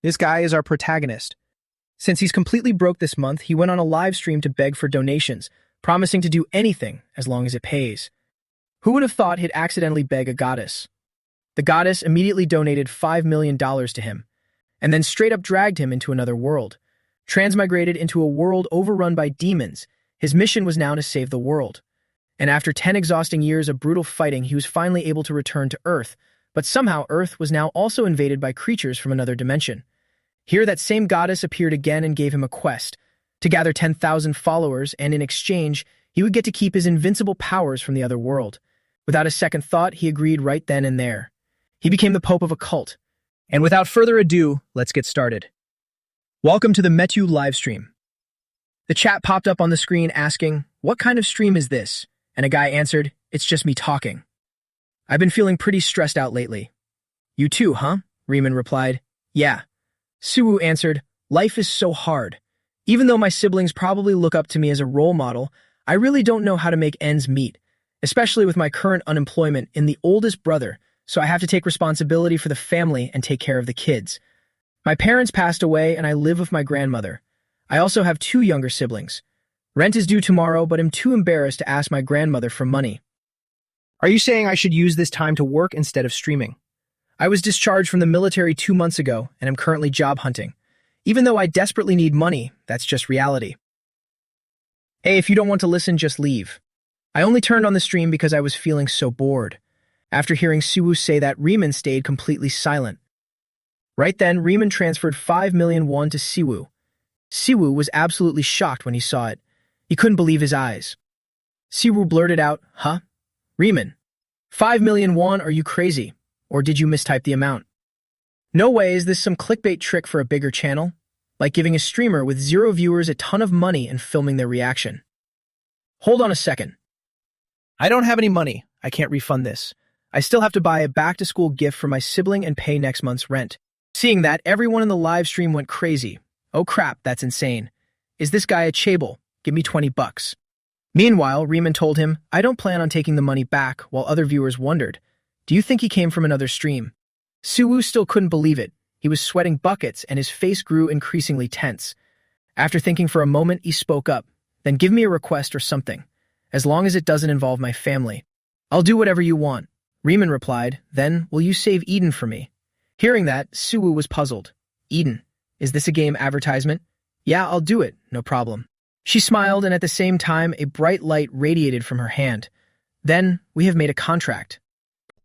This guy is our protagonist. Since he's completely broke this month, he went on a live stream to beg for donations, promising to do anything as long as it pays. Who would have thought he'd accidentally beg a goddess? The goddess immediately donated $5 million to him, and then straight up dragged him into another world. Transmigrated into a world overrun by demons, his mission was now to save the world. And after 10 exhausting years of brutal fighting, he was finally able to return to Earth, but somehow Earth was now also invaded by creatures from another dimension. Here, that same goddess appeared again and gave him a quest to gather 10,000 followers, and in exchange, he would get to keep his invincible powers from the other world. Without a second thought, he agreed right then and there. He became the pope of a cult. And without further ado, let's get started. Welcome to the Metu livestream. The chat popped up on the screen asking, "What kind of stream is this?" And a guy answered, "It's just me talking. I've been feeling pretty stressed out lately." "You too, huh?" Riemann replied. "Yeah." Suwoo answered, "Life is so hard. Even though my siblings probably look up to me as a role model, I really don't know how to make ends meet, especially with my current unemployment in the oldest brother, so I have to take responsibility for the family and take care of the kids. My parents passed away and I live with my grandmother. I also have 2 younger siblings. Rent is due tomorrow, but I'm too embarrassed to ask my grandmother for money." Are you saying I should use this time to work instead of streaming? I was discharged from the military 2 months ago and am currently job hunting. Even though I desperately need money, that's just reality. Hey, if you don't want to listen, just leave. I only turned on the stream because I was feeling so bored. After hearing Suwoo say that, Riemann stayed completely silent. Right then, Riemann transferred 5 million won to Siwoo. Siwoo was absolutely shocked when he saw it. He couldn't believe his eyes. Siwoo blurted out, "Huh? Riemann, 5 million won, are you crazy? Or did you mistype the amount? No way, is this some clickbait trick for a bigger channel? Like giving a streamer with 0 viewers a ton of money and filming their reaction." Hold on a second. I don't have any money. I can't refund this. I still have to buy a back-to-school gift for my sibling and pay next month's rent. Seeing that, everyone in the live stream went crazy. "Oh crap, that's insane. Is this guy a chable? Give me 20 bucks. Meanwhile, Riemann told him, "I don't plan on taking the money back," while other viewers wondered, "Do you think he came from another stream?" Suwoo still couldn't believe it. He was sweating buckets and his face grew increasingly tense. After thinking for a moment, he spoke up. "Then give me a request or something. As long as it doesn't involve my family. I'll do whatever you want." Riemann replied, "Then, will you save Eden for me?" Hearing that, Suwoo was puzzled. "Eden? Is this a game advertisement?" "Yeah, I'll do it, no problem." She smiled, and at the same time, a bright light radiated from her hand. "Then, we have made a contract."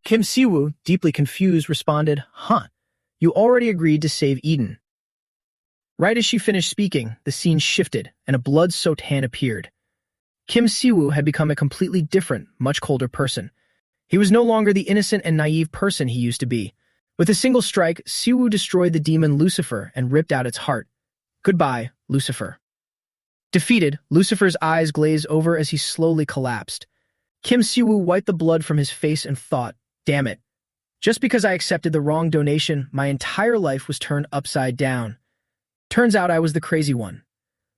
Kim Siwoo, deeply confused, responded, "Huh, you already agreed to save Eden." Right as she finished speaking, the scene shifted, and a blood-soaked hand appeared. Kim Siwoo had become a completely different, much colder person. He was no longer the innocent and naive person he used to be. With a single strike, Siwoo destroyed the demon Lucifer and ripped out its heart. "Goodbye, Lucifer." Defeated, Lucifer's eyes glazed over as he slowly collapsed. Kim Siwoo wiped the blood from his face and thought, "Damn it. Just because I accepted the wrong donation, my entire life was turned upside down. Turns out I was the crazy one.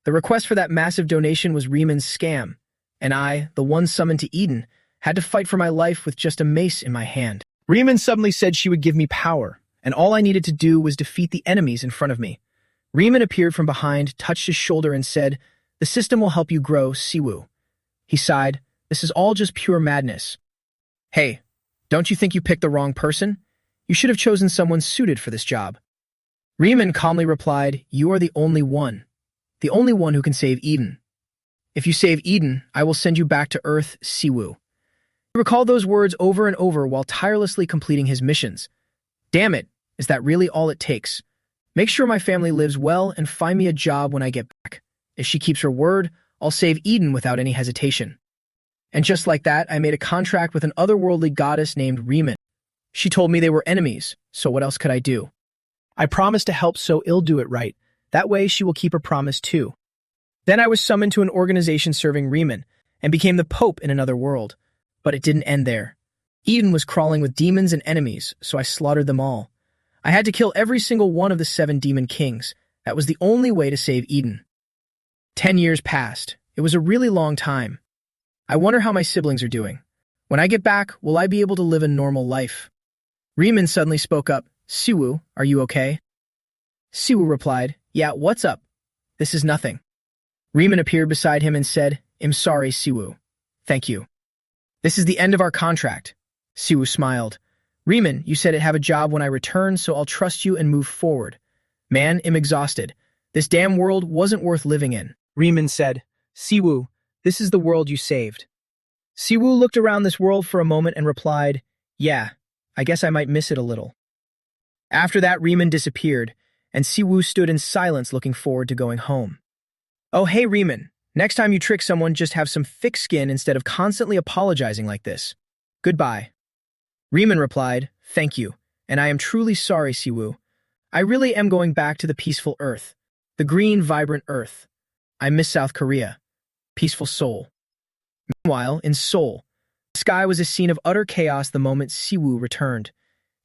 The request for that massive donation was Riemann's scam, and I, the one summoned to Eden, had to fight for my life with just a mace in my hand. Riemann suddenly said she would give me power, and all I needed to do was defeat the enemies in front of me. Riemann appeared from behind, touched his shoulder, and said, "The system will help you grow, Siwoo." He sighed, "This is all just pure madness." "Hey, don't you think you picked the wrong person? You should have chosen someone suited for this job." Riemann calmly replied, "You are the only one who can save Eden. If you save Eden, I will send you back to Earth, Siwoo." He recalled those words over and over while tirelessly completing his missions. "Damn it, is that really all it takes? Make sure my family lives well and find me a job when I get back. If she keeps her word, I'll save Eden without any hesitation." And just like that, I made a contract with an otherworldly goddess named Riemann. She told me they were enemies, so what else could I do? I promised to help I'll do it right. That way she will keep her promise too. Then I was summoned to an organization serving Riemann and became the Pope in another world. But it didn't end there. Eden was crawling with demons and enemies, so I slaughtered them all. I had to kill every single one of the 7 demon kings. That was the only way to save Eden. 10 years passed. It was a really long time. I wonder how my siblings are doing. When I get back, will I be able to live a normal life? Riemann suddenly spoke up. "Siwoo, are you okay?" Siwoo replied, "Yeah, what's up? This is nothing." Riemann appeared beside him and said, "I'm sorry, Siwoo. Thank you. This is the end of our contract." Siwoo smiled. "Riemann, you said I'd have a job when I return, so I'll trust you and move forward. Man, I'm exhausted. This damn world wasn't worth living in." Riemann said, "Siwoo, this is the world you saved." Siwoo looked around this world for a moment and replied, "Yeah, I guess I might miss it a little." After that, Riemann disappeared, and Siwoo stood in silence looking forward to going home. "Oh, hey, Riemann. Next time you trick someone, just have some thick skin instead of constantly apologizing like this. Goodbye." Riemann replied, "Thank you, and I am truly sorry, Siwoo. I really am going back to the peaceful Earth, the green, vibrant Earth. I miss South Korea. Peaceful Seoul." Meanwhile, in Seoul, the sky was a scene of utter chaos the moment Siwoo returned.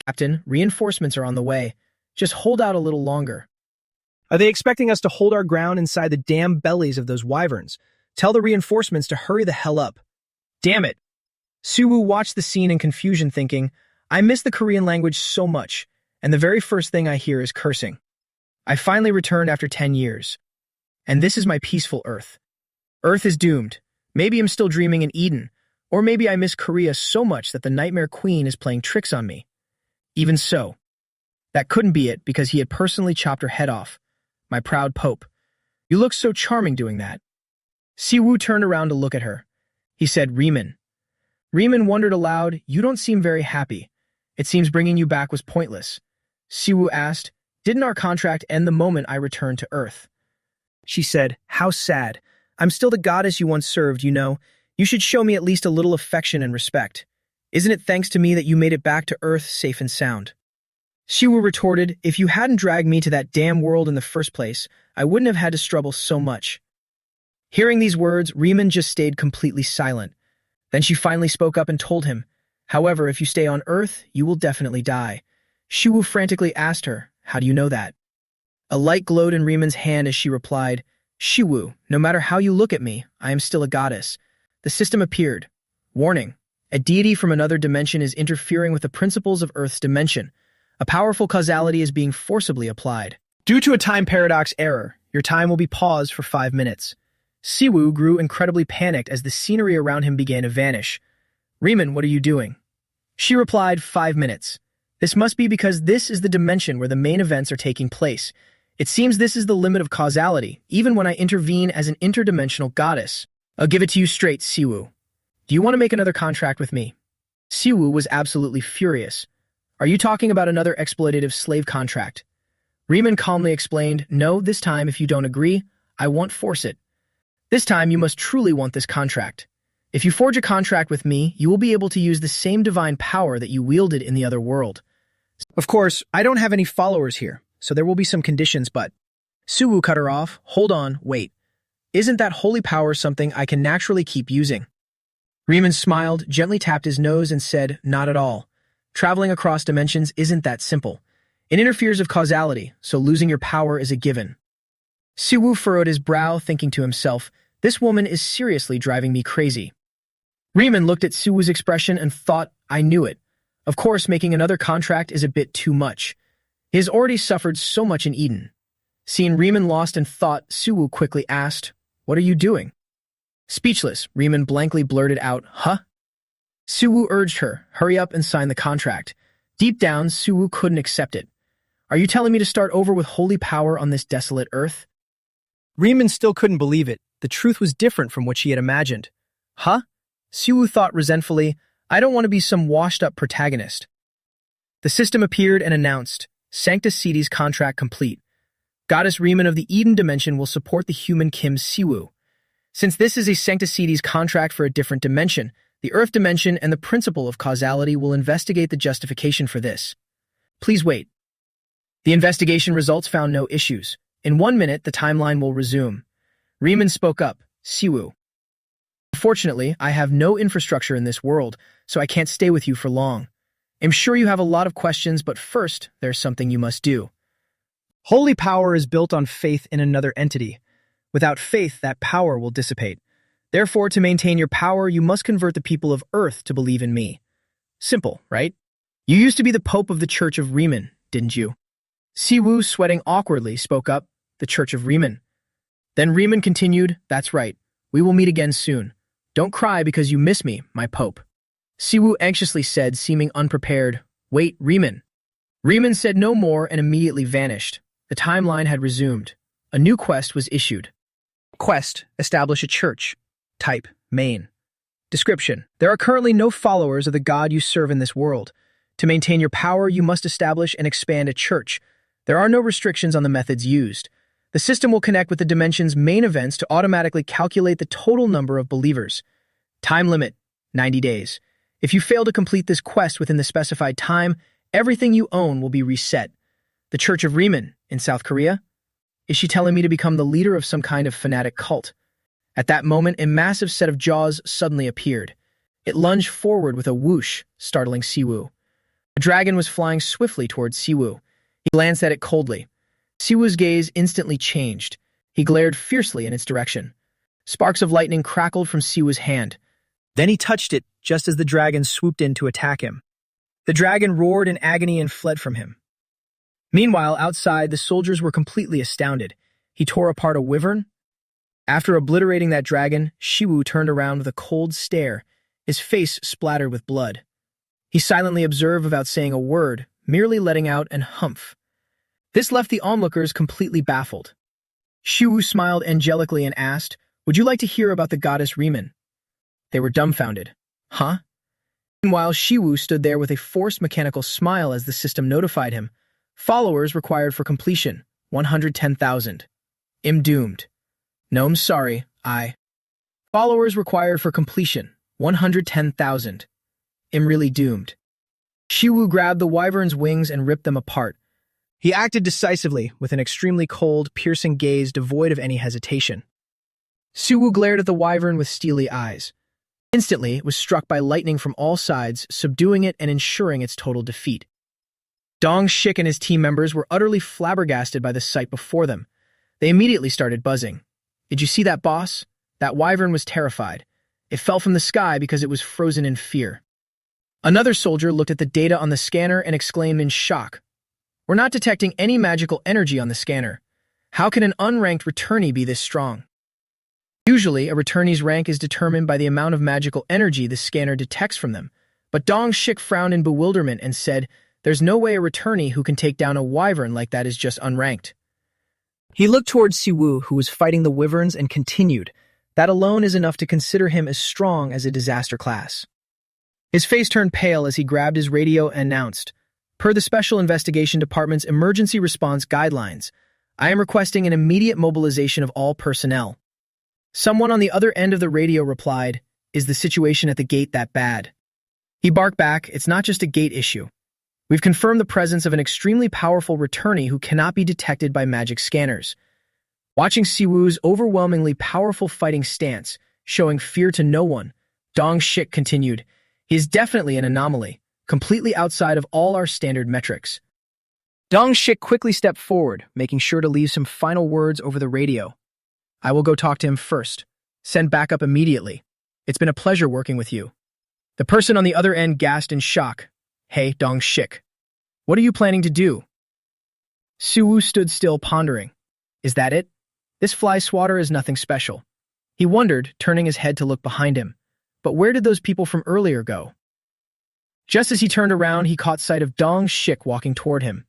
"Captain, reinforcements are on the way. Just hold out a little longer." "Are they expecting us to hold our ground inside the damn bellies of those wyverns? Tell the reinforcements to hurry the hell up." "Damn it." Siwoo watched the scene in confusion, thinking, "I miss the Korean language so much, and the very first thing I hear is cursing. I finally returned after 10 years. And this is my peaceful Earth. Earth is doomed. Maybe I'm still dreaming in Eden, or maybe I miss Korea so much that the Nightmare Queen is playing tricks on me. Even so, that couldn't be it because he had personally chopped her head off. My proud Pope. You look so charming doing that." Siwoo turned around to look at her. He said, "Riemann." Riemann wondered aloud, "You don't seem very happy. It seems bringing you back was pointless." Siwoo asked, "Didn't our contract end the moment I returned to Earth?" She said, "How sad. I'm still the goddess you once served, you know. You should show me at least a little affection and respect. Isn't it thanks to me that you made it back to Earth safe and sound?" Siwoo retorted, "If you hadn't dragged me to that damn world in the first place, I wouldn't have had to struggle so much." Hearing these words, Riemann just stayed completely silent. Then she finally spoke up and told him, "However, if you stay on Earth, you will definitely die." Siwoo frantically asked her, "How do you know that?" A light glowed in Riemann's hand as she replied, "Siwoo, no matter how you look at me, I am still a goddess." The system appeared. Warning: a deity from another dimension is interfering with the principles of Earth's dimension. A powerful causality is being forcibly applied. Due to a time paradox error, your time will be paused for 5 minutes. Siwoo grew incredibly panicked as the scenery around him began to vanish. "Riemann, what are you doing?" She replied, 5 minutes. This must be because this is the dimension where the main events are taking place. It seems this is the limit of causality, even when I intervene as an interdimensional goddess. I'll give it to you straight, Siwoo. Do you want to make another contract with me? Siwoo was absolutely furious. Are you talking about another exploitative slave contract? Riemann calmly explained, "No, this time, if you don't agree, I won't force it. This time, you must truly want this contract. If you forge a contract with me, you will be able to use the same divine power that you wielded in the other world. Of course, I don't have any followers here, so there will be some conditions, but..." Siwoo cut her off. "Hold on, wait. Isn't that holy power something I can naturally keep using?" Riemann smiled, gently tapped his nose, and said, "Not at all. Traveling across dimensions isn't that simple. It interferes with causality, so losing your power is a given." Siwoo furrowed his brow, thinking to himself, "This woman is seriously driving me crazy." Riemann looked at Siwoo's expression and thought, "I knew it. Of course, making another contract is a bit too much. He has already suffered so much in Eden." Seeing Riemann lost in thought, Siwoo quickly asked, "What are you doing?" Speechless, Riemann blankly blurted out, "Huh?" Siwoo urged her, "Hurry up and sign the contract." Deep down, Siwoo couldn't accept it. "Are you telling me to start over with holy power on this desolate Earth?" Riemann still couldn't believe it. The truth was different from what she had imagined. "Huh?" Siwoo thought resentfully, "I don't want to be some washed-up protagonist." The system appeared and announced, "Sanctus Ceti's contract complete. Goddess Riemann of the Eden dimension will support the human Kim Siwoo. Since this is a Sanctus Ceti's contract for a different dimension, the Earth dimension and the principle of causality will investigate the justification for this. Please wait." The investigation results found no issues. In 1 minute, the timeline will resume. Riemann spoke up, "Siwoo. Unfortunately, I have no infrastructure in this world, so I can't stay with you for long. I'm sure you have a lot of questions, but first, there's something you must do. Holy power is built on faith in another entity. Without faith, that power will dissipate. Therefore, to maintain your power, you must convert the people of Earth to believe in me. Simple, right? You used to be the Pope of the Church of Riemann, didn't you?" Siwoo, sweating awkwardly, spoke up, "The Church of Riemann." Then Riemann continued, "That's right. We will meet again soon. Don't cry because you miss me, my Pope." Siwoo anxiously said, seeming unprepared, "Wait, Riemann." Riemann said no more and immediately vanished. The timeline had resumed. A new quest was issued. Quest: establish a church. Type: main. Description: there are currently no followers of the God you serve in this world. To maintain your power, you must establish and expand a church. There are no restrictions on the methods used. The system will connect with the dimension's main events to automatically calculate the total number of believers. Time limit: 90 days. If you fail to complete this quest within the specified time, everything you own will be reset. The Church of Riemann in South Korea? Is she telling me to become the leader of some kind of fanatic cult? At that moment, a massive set of jaws suddenly appeared. It lunged forward with a whoosh, startling Siwoo. A dragon was flying swiftly towards Siwoo. He glanced at it coldly. Siwoo's gaze instantly changed. He glared fiercely in its direction. Sparks of lightning crackled from Siwoo's hand. Then he touched it just as the dragon swooped in to attack him. The dragon roared in agony and fled from him. Meanwhile, outside, the soldiers were completely astounded. He tore apart a wyvern. After obliterating that dragon, Siwoo turned around with a cold stare, his face splattered with blood. He silently observed without saying a word, merely letting out an humph. This left the onlookers completely baffled. Siwoo smiled angelically and asked, "Would you like to hear about the goddess Riemann?" They were dumbfounded. Huh? Meanwhile, Siwoo stood there with a forced mechanical smile as the system notified him. Followers required for completion, 110,000. I'm doomed. No, I'm sorry, Followers required for completion, 110,000. I'm really doomed. Siwoo grabbed the wyvern's wings and ripped them apart. He acted decisively, with an extremely cold, piercing gaze devoid of any hesitation. Siwoo glared at the wyvern with steely eyes. Instantly, it was struck by lightning from all sides, subduing it and ensuring its total defeat. Dong Shik and his team members were utterly flabbergasted by the sight before them. They immediately started buzzing. "Did you see that, boss? That wyvern was terrified. It fell from the sky because it was frozen in fear." Another soldier looked at the data on the scanner and exclaimed in shock, "We're not detecting any magical energy on the scanner. How can an unranked returnee be this strong?" Usually, a returnee's rank is determined by the amount of magical energy the scanner detects from them, but Dong Shik frowned in bewilderment and said, "There's no way a returnee who can take down a wyvern like that is just unranked." He looked towards Siwoo, who was fighting the wyverns, and continued, "That alone is enough to consider him as strong as a disaster class." His face turned pale as he grabbed his radio and announced, "Per the Special Investigation Department's Emergency Response Guidelines, I am requesting an immediate mobilization of all personnel." Someone on the other end of the radio replied, "Is the situation at the gate that bad?" He barked back, "It's not just a gate issue. We've confirmed the presence of an extremely powerful returnee who cannot be detected by magic scanners." Watching Siwoo's overwhelmingly powerful fighting stance, showing fear to no one, Dong Shik continued, "He is definitely an anomaly, completely outside of all our standard metrics." Dong Shik quickly stepped forward, making sure to leave some final words over the radio. "I will go talk to him first. Send backup immediately. It's been a pleasure working with you." The person on the other end gasped in shock. "Hey, Dong Shik, what are you planning to do?" Siwoo stood still, pondering. "Is that it? This fly swatter is nothing special." He wondered, turning his head to look behind him. But where did those people from earlier go? Just as he turned around, he caught sight of Dong Shik walking toward him.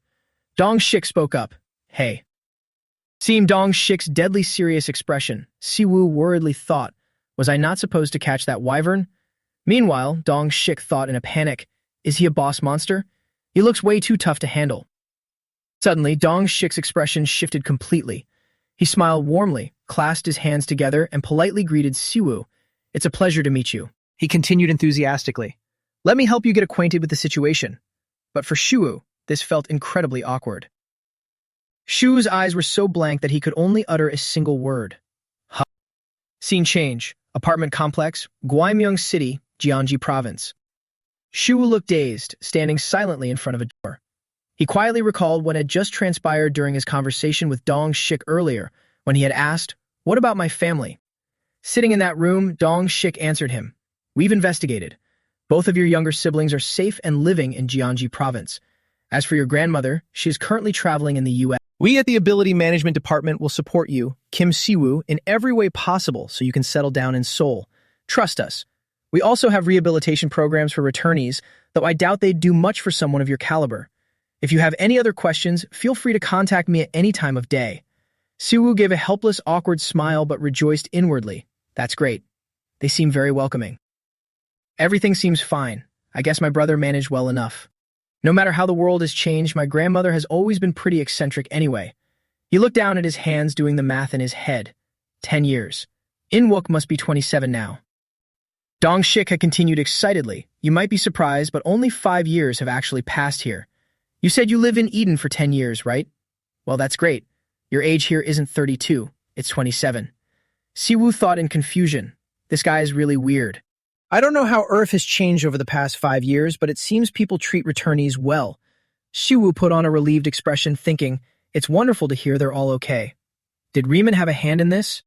Dong Shik spoke up, "Hey." Seeing Dong Shik's deadly serious expression, Siwoo worriedly thought, "Was I not supposed to catch that wyvern?" Meanwhile, Dong Shik thought in a panic, "Is he a boss monster? He looks way too tough to handle." Suddenly, Dong Shik's expression shifted completely. He smiled warmly, clasped his hands together, and politely greeted Siwoo. "It's a pleasure to meet you," he continued enthusiastically. "Let me help you get acquainted with the situation." But for Siwoo, this felt incredibly awkward. Siwoo's eyes were so blank that he could only utter a single word. Huh. Scene change. Apartment complex, Gwaimyeong City, Gyeonggi Province. Siwoo looked dazed, standing silently in front of a door. He quietly recalled what had just transpired during his conversation with Dong Shik earlier, when he had asked, "What about my family?" Sitting in that room, Dong Shik answered him, "We've investigated. Both of your younger siblings are safe and living in Gyeonggi Province. As for your grandmother, she is currently traveling in the U.S. We at the Ability Management Department will support you, Kim Siwoo, in every way possible so you can settle down in Seoul. Trust us. We also have rehabilitation programs for returnees, though I doubt they'd do much for someone of your caliber. If you have any other questions, feel free to contact me at any time of day. Siwoo gave a helpless, awkward smile but rejoiced inwardly. That's great. They seem very welcoming. Everything seems fine. I guess my brother managed well enough. No matter how the world has changed, my grandmother has always been pretty eccentric anyway. He looked down at his hands doing the math in his head. 10 years. In-wook must be 27 now. Dong-shik had continued excitedly. You might be surprised, but only 5 years have actually passed here. You said you live in Eden for 10 years, right? Well, that's great. Your age here isn't 32, it's 27. Siwoo thought in confusion. This guy is really weird. I don't know how Earth has changed over the past 5 years, but it seems people treat returnees well. Siwoo put on a relieved expression, thinking, it's wonderful to hear they're all okay. Did Riemann have a hand in this?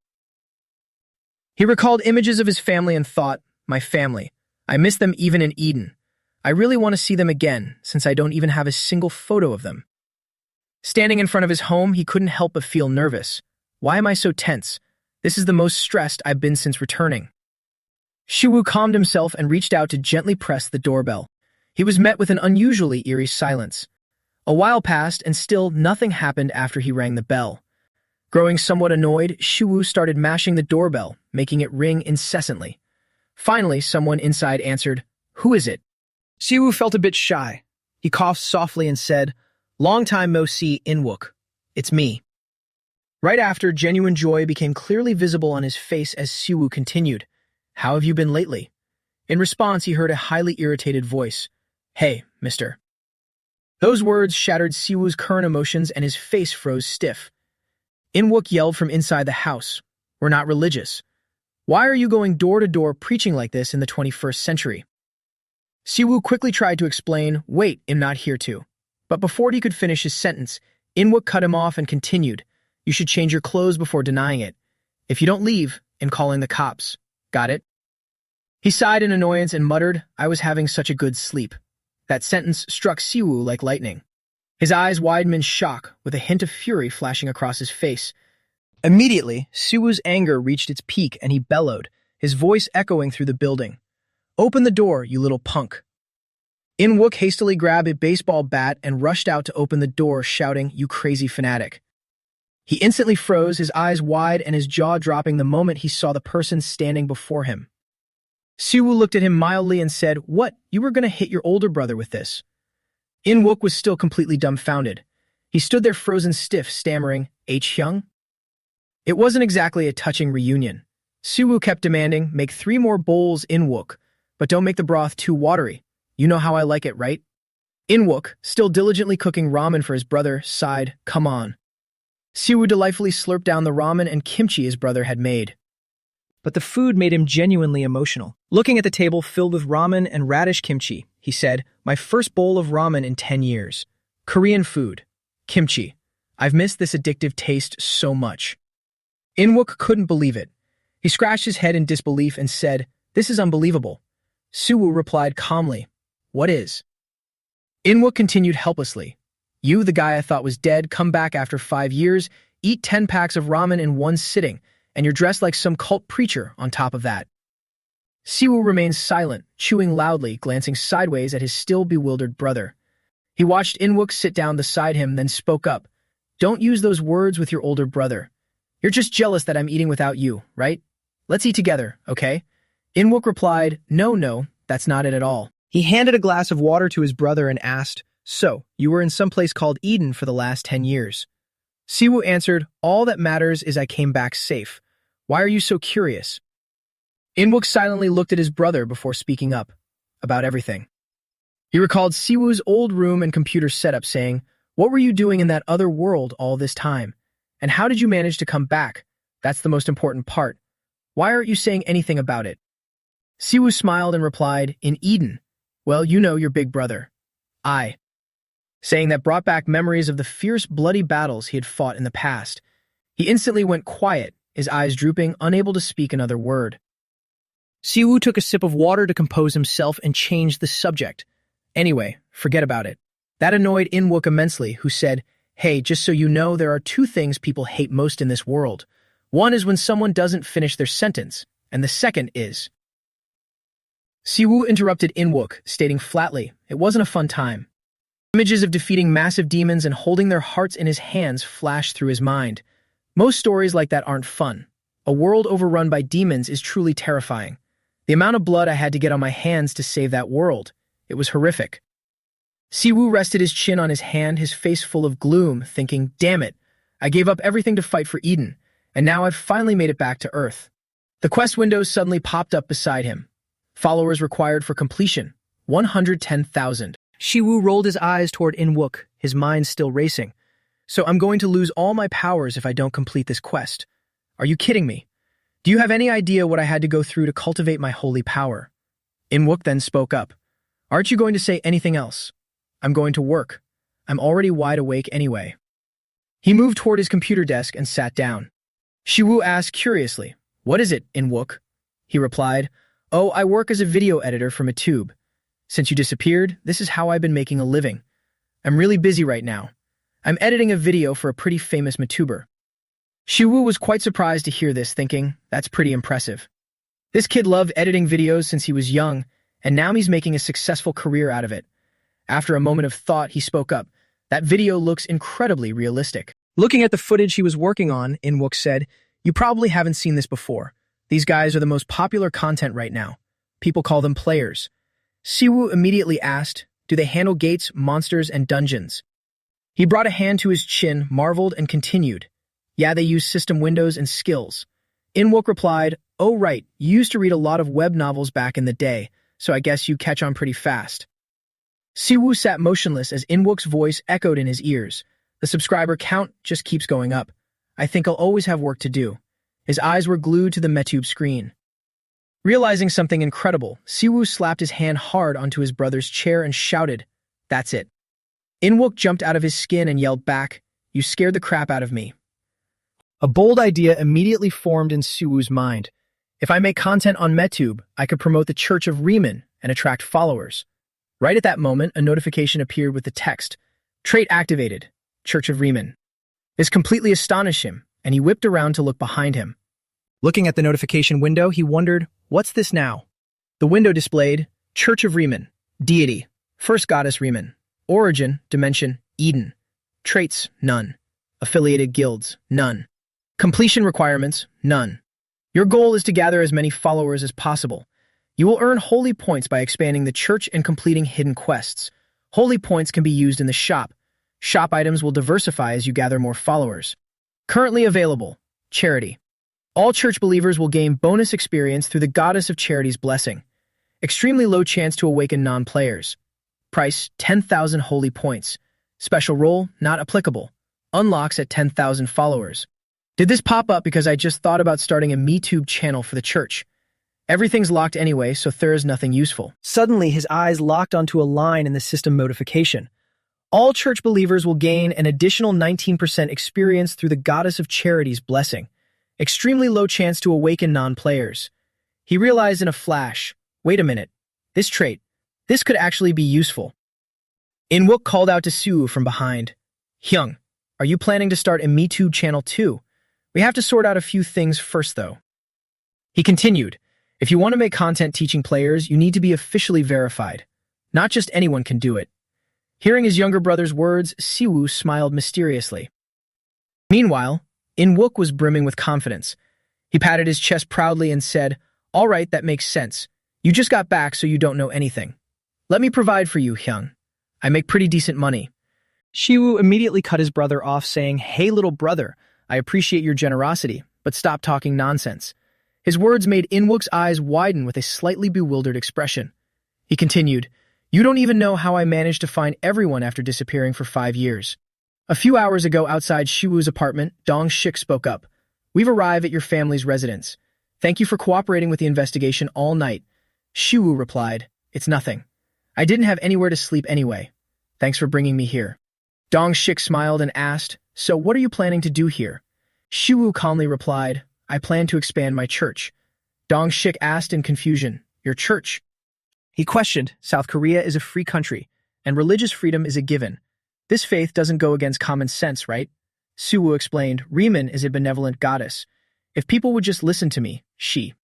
He recalled images of his family and thought, my family. I miss them even in Eden. I really want to see them again, since I don't even have a single photo of them. Standing in front of his home, he couldn't help but feel nervous. Why am I so tense? This is the most stressed I've been since returning. Siwoo calmed himself and reached out to gently press the doorbell. He was met with an unusually eerie silence. A while passed, and still nothing happened after he rang the bell. Growing somewhat annoyed, Siwoo started mashing the doorbell, making it ring incessantly. Finally, someone inside answered, Who is it? Siwoo felt a bit shy. He coughed softly and said, Long time no see, In-wook. It's me. Right after, genuine joy became clearly visible on his face as Siwoo continued, How have you been lately? In response, he heard a highly irritated voice. Hey, mister. Those words shattered Siwoo's current emotions and his face froze stiff. In-wook yelled from inside the house. We're not religious. Why are you going door to door preaching like this in the 21st century? Siwoo quickly tried to explain, Wait, I'm not here to. But before he could finish his sentence, In-wook cut him off and continued, You should change your clothes before denying it. If you don't leave, I'm calling the cops. Got it? He sighed in annoyance and muttered, I was having such a good sleep. That sentence struck Siwoo like lightning. His eyes widened in shock, with a hint of fury flashing across his face. Immediately, Siwoo's anger reached its peak and he bellowed, his voice echoing through the building. Open the door, you little punk. In-wook hastily grabbed a baseball bat and rushed out to open the door, shouting, You crazy fanatic. He instantly froze, his eyes wide and his jaw dropping the moment he saw the person standing before him. Siwoo looked at him mildly and said, What, you were going to hit your older brother with this? In-wook was still completely dumbfounded. He stood there frozen stiff, stammering, H-hyung? It wasn't exactly a touching reunion. Siwoo kept demanding, Make 3 more bowls, In-wook, but don't make the broth too watery. You know how I like it, right? In-wook, still diligently cooking ramen for his brother, sighed, Come on. Siwoo delightfully slurped down the ramen and kimchi his brother had made. But the food made him genuinely emotional. Looking at the table filled with ramen and radish kimchi, he said, My first bowl of ramen in 10 years. Korean food. Kimchi. I've missed this addictive taste so much. In-wook couldn't believe it. He scratched his head in disbelief and said, This is unbelievable. Siwoo replied calmly, What is? In-wook continued helplessly. You, the guy I thought was dead, come back after 5 years, eat 10 packs of ramen in one sitting, and you're dressed like some cult preacher on top of that. Siwoo remained silent, chewing loudly, glancing sideways at his still bewildered brother. He watched In-wook sit down beside him, then spoke up. Don't use those words with your older brother. You're just jealous that I'm eating without you, right? Let's eat together, okay? In-wook replied, No, that's not it at all. He handed a glass of water to his brother and asked, So, you were in some place called Eden for the last 10 years. Siwoo answered, All that matters is I came back safe. Why are you so curious? In-wook silently looked at his brother before speaking up. About everything. He recalled Siwoo's old room and computer setup, saying, What were you doing in that other world all this time? And how did you manage to come back? That's the most important part. Why aren't you saying anything about it? Siwoo smiled and replied, In Eden. Well, you know your big brother. Saying that brought back memories of the fierce, bloody battles he had fought in the past. He instantly went quiet, his eyes drooping, unable to speak another word. Siwoo took a sip of water to compose himself and changed the subject. Anyway, forget about it. That annoyed In-wook immensely, who said, "Hey, just so you know, there are two things people hate most in this world. One is when someone doesn't finish their sentence, and the second is..." Siwoo interrupted In-wook, stating flatly, it wasn't a fun time. Images of defeating massive demons and holding their hearts in his hands flashed through his mind. Most stories like that aren't fun. A world overrun by demons is truly terrifying. The amount of blood I had to get on my hands to save that world, it was horrific. Siwoo rested his chin on his hand, his face full of gloom, thinking, damn it, I gave up everything to fight for Eden, and now I've finally made it back to Earth. The quest window suddenly popped up beside him. Followers required for completion, 110,000. Siwoo rolled his eyes toward In-wook, his mind still racing. So I'm going to lose all my powers if I don't complete this quest. Are you kidding me? Do you have any idea what I had to go through to cultivate my holy power? In-wook then spoke up. Aren't you going to say anything else? I'm going to work. I'm already wide awake anyway. He moved toward his computer desk and sat down. Siwoo asked curiously, what is it, In-wook? He replied, oh, I work as a video editor for Webtoon. Since you disappeared, this is how I've been making a living. I'm really busy right now. I'm editing a video for a pretty famous Webtooner. Siwoo was quite surprised to hear this, thinking, that's pretty impressive. This kid loved editing videos since he was young, and now he's making a successful career out of it. After a moment of thought, he spoke up. That video looks incredibly realistic. Looking at the footage he was working on, In-wook said, you probably haven't seen this before. These guys are the most popular content right now. People call them players. Siwoo immediately asked, do they handle gates, monsters, and dungeons? He brought a hand to his chin, marveled, and continued. Yeah, they use system windows and skills. In-wook replied, oh right, you used to read a lot of web novels back in the day, so I guess you catch on pretty fast. Siwoo sat motionless as In-wook's voice echoed in his ears. The subscriber count just keeps going up. I think I'll always have work to do. His eyes were glued to the Webtoon screen. Realizing something incredible, Siwoo slapped his hand hard onto his brother's chair and shouted, that's it. In-wook jumped out of his skin and yelled back, you scared the crap out of me. A bold idea immediately formed in Siwoo's mind. If I make content on Webtoon, I could promote the Church of Riemann and attract followers. Right at that moment, a notification appeared with the text, trait activated, Church of Riemann. This completely astonished him, and he whipped around to look behind him. Looking at the notification window, he wondered, what's this now? The window displayed, Church of Riemann, deity, first goddess Riemann, origin, dimension, Eden, traits, none, affiliated guilds, none, completion requirements, none. Your goal is to gather as many followers as possible. You will earn holy points by expanding the church and completing hidden quests. Holy points can be used in the shop. Shop items will diversify as you gather more followers. Currently available, charity. All church believers will gain bonus experience through the Goddess of Charity's blessing. Extremely low chance to awaken non-players. Price, 10,000 holy points. Special role, not applicable. Unlocks at 10,000 followers. Did this pop up because I just thought about starting a MeTube channel for the church? Everything's locked anyway, so there is nothing useful. Suddenly, his eyes locked onto a line in the system notification. All church believers will gain an additional 19% experience through the Goddess of Charity's blessing. Extremely low chance to awaken non-players. He realized in a flash, wait a minute, this trait, this could actually be useful. In-wook called out to Siwoo from behind. Hyung, are you planning to start a MeTube channel too? We have to sort out a few things first though. He continued, if you want to make content teaching players, you need to be officially verified. Not just anyone can do it. Hearing his younger brother's words, Siwoo smiled mysteriously. Meanwhile, In-wook was brimming with confidence. He patted his chest proudly and said, all right, that makes sense. You just got back, so you don't know anything. Let me provide for you, Hyung. I make pretty decent money. Siwoo immediately cut his brother off, saying, hey, little brother, I appreciate your generosity, but stop talking nonsense. His words made In-wook's eyes widen with a slightly bewildered expression. He continued, you don't even know how I managed to find everyone after disappearing for 5 years. A few hours ago outside Siwoo's apartment, Dong-shik spoke up. We've arrived at your family's residence. Thank you for cooperating with the investigation all night. Siwoo replied, it's nothing. I didn't have anywhere to sleep anyway. Thanks for bringing me here. Dong-shik smiled and asked, so what are you planning to do here? Siwoo calmly replied, I plan to expand my church. Dong-shik asked in confusion, your church? He questioned, South Korea is a free country. and religious freedom is a given. This faith doesn't go against common sense, right? Suwu explained, Riemann is a benevolent goddess. If people would just listen to me, she.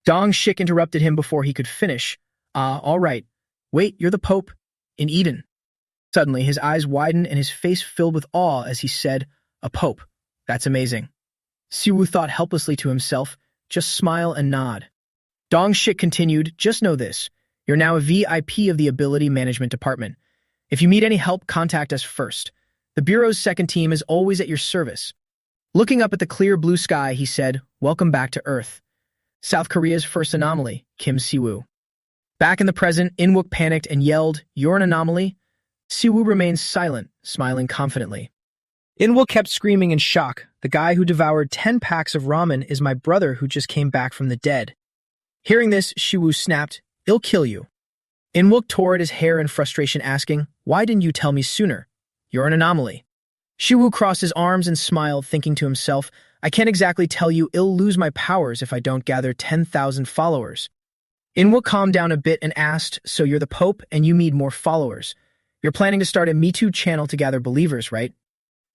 Dong Shik interrupted him before he could finish. All right. Wait, you're the Pope? In Eden. Suddenly, his eyes widened and his face filled with awe as he said, a Pope. That's amazing. Siwu thought helplessly to himself, just smile and nod. Dong Shik continued, just know this. You're now a VIP of the Ability Management Department. If you need any help, contact us first. The Bureau's second team is always at your service. Looking up at the clear blue sky, he said, welcome back to Earth. South Korea's first anomaly, Kim Siwoo. Back in the present, Inwook panicked and yelled, you're an anomaly? Siwoo remained silent, smiling confidently. Inwook kept screaming in shock. The guy who devoured 10 packs of ramen is my brother who just came back from the dead. Hearing this, Siwoo snapped, I'll kill you. Inwook tore at his hair in frustration, asking, why didn't you tell me sooner? You're an anomaly. Siwoo crossed his arms and smiled, thinking to himself, I can't exactly tell you I'll lose my powers if I don't gather 10,000 followers. Inwook calmed down a bit and asked, so you're the Pope and you need more followers. You're planning to start a Me Too channel to gather believers, right?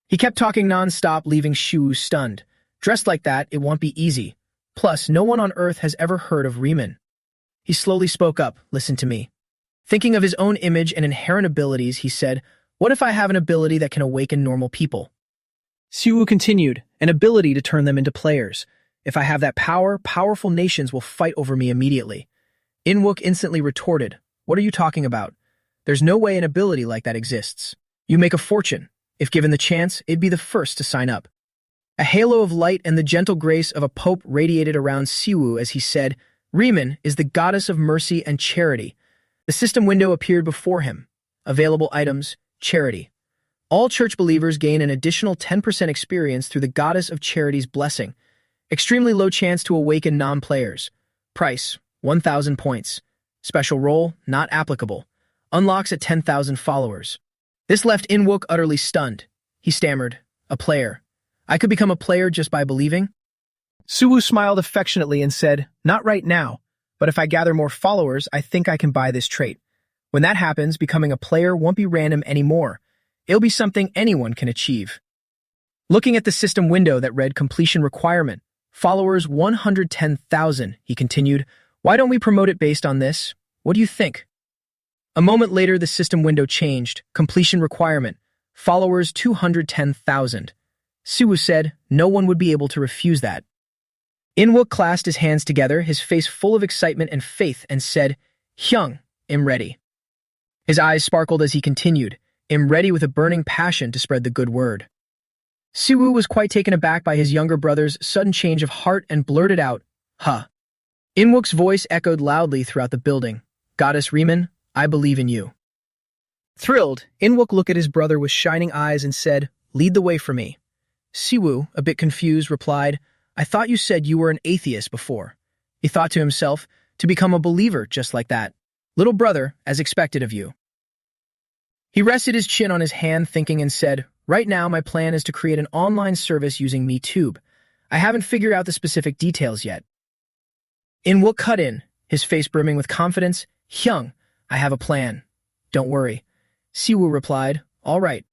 He kept talking non-stop, leaving Siwoo stunned. Dressed like that, it won't be easy. Plus, no one on Earth has ever heard of Riemann. He slowly spoke up, listen to me. Thinking of his own image and inherent abilities, he said, what if I have an ability that can awaken normal people? Siwoo continued, an ability to turn them into players. If I have that power, powerful nations will fight over me immediately. Inwook instantly retorted, what are you talking about? There's no way an ability like that exists. You make a fortune. If given the chance, it'd be the first to sign up. A halo of light and the gentle grace of a pope radiated around Siwoo as he said, Riemann is the goddess of mercy and charity. The system window appeared before him. Available items, charity. All church believers gain an additional 10% experience through the goddess of charity's blessing. Extremely low chance to awaken non-players. Price, 1,000 points. Special role, not applicable. Unlocks at 10,000 followers. This left Inwook utterly stunned. He stammered, a player. I could become a player just by believing? Siwoo smiled affectionately and said, not right now, but if I gather more followers, I think I can buy this trait. When that happens, becoming a player won't be random anymore. It'll be something anyone can achieve. Looking at the system window that read completion requirement, followers 110,000, he continued, why don't we promote it based on this? What do you think? A moment later, the system window changed, completion requirement, followers 210,000. Siwoo said, no one would be able to refuse that. Inwook clasped his hands together, his face full of excitement and faith, and said, Hyung, I'm ready. His eyes sparkled as he continued, I'm ready with a burning passion to spread the good word. Siwoo was quite taken aback by his younger brother's sudden change of heart and blurted out, huh. Inwook's voice echoed loudly throughout the building, Goddess Riemann, I believe in you. Thrilled, Inwook looked at his brother with shining eyes and said, lead the way for me. Siwoo, a bit confused, replied, I thought you said you were an atheist before. He thought to himself, to become a believer just like that. Little brother, as expected of you. He rested his chin on his hand, thinking, and said, right now my plan is to create an online service using MeTube. I haven't figured out the specific details yet. Inwook cut in, his face brimming with confidence. Hyung, I have a plan. Don't worry. Siwoo replied, all right.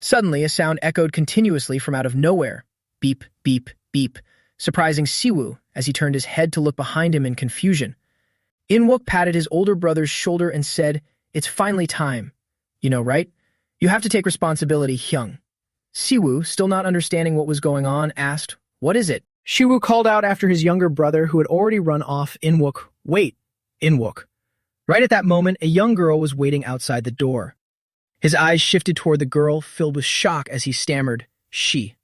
Suddenly, a sound echoed continuously from out of nowhere. Beep, beep, beep, surprising Siwoo as he turned his head to look behind him in confusion. Inwook patted his older brother's shoulder and said, it's finally time. You know, right? You have to take responsibility, Hyung. Siwoo, still not understanding what was going on, asked, what is it? Siwoo called out after his younger brother, who had already run off. Inwook, wait, Inwook. Right at that moment, a young girl was waiting outside the door. His eyes shifted toward the girl, filled with shock as he stammered, Xian.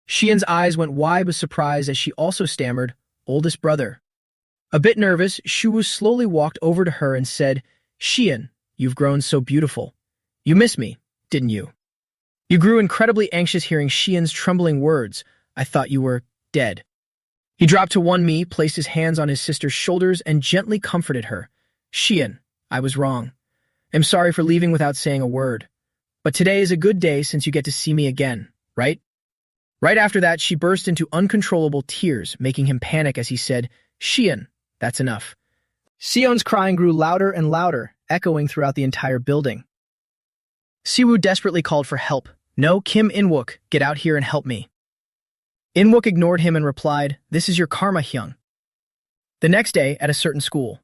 Xian's eyes went wide with surprise as she also stammered, oldest brother. A bit nervous, Siwoo slowly walked over to her and said, Xian, you've grown so beautiful. You missed me, didn't you? You grew incredibly anxious hearing Xian's trembling words. I thought you were dead. He dropped to one knee, placed his hands on his sister's shoulders, and gently comforted her. Xian, I was wrong. I'm sorry for leaving without saying a word. But today is a good day since you get to see me again, right? Right after that, she burst into uncontrollable tears, making him panic as he said, Xian, that's enough. Sion's crying grew louder and louder, echoing throughout the entire building. Siwoo desperately called for help. "No, Kim In-wook, get out here and help me." In-wook ignored him and replied, "This is your karma, Hyung." The next day, at a certain school,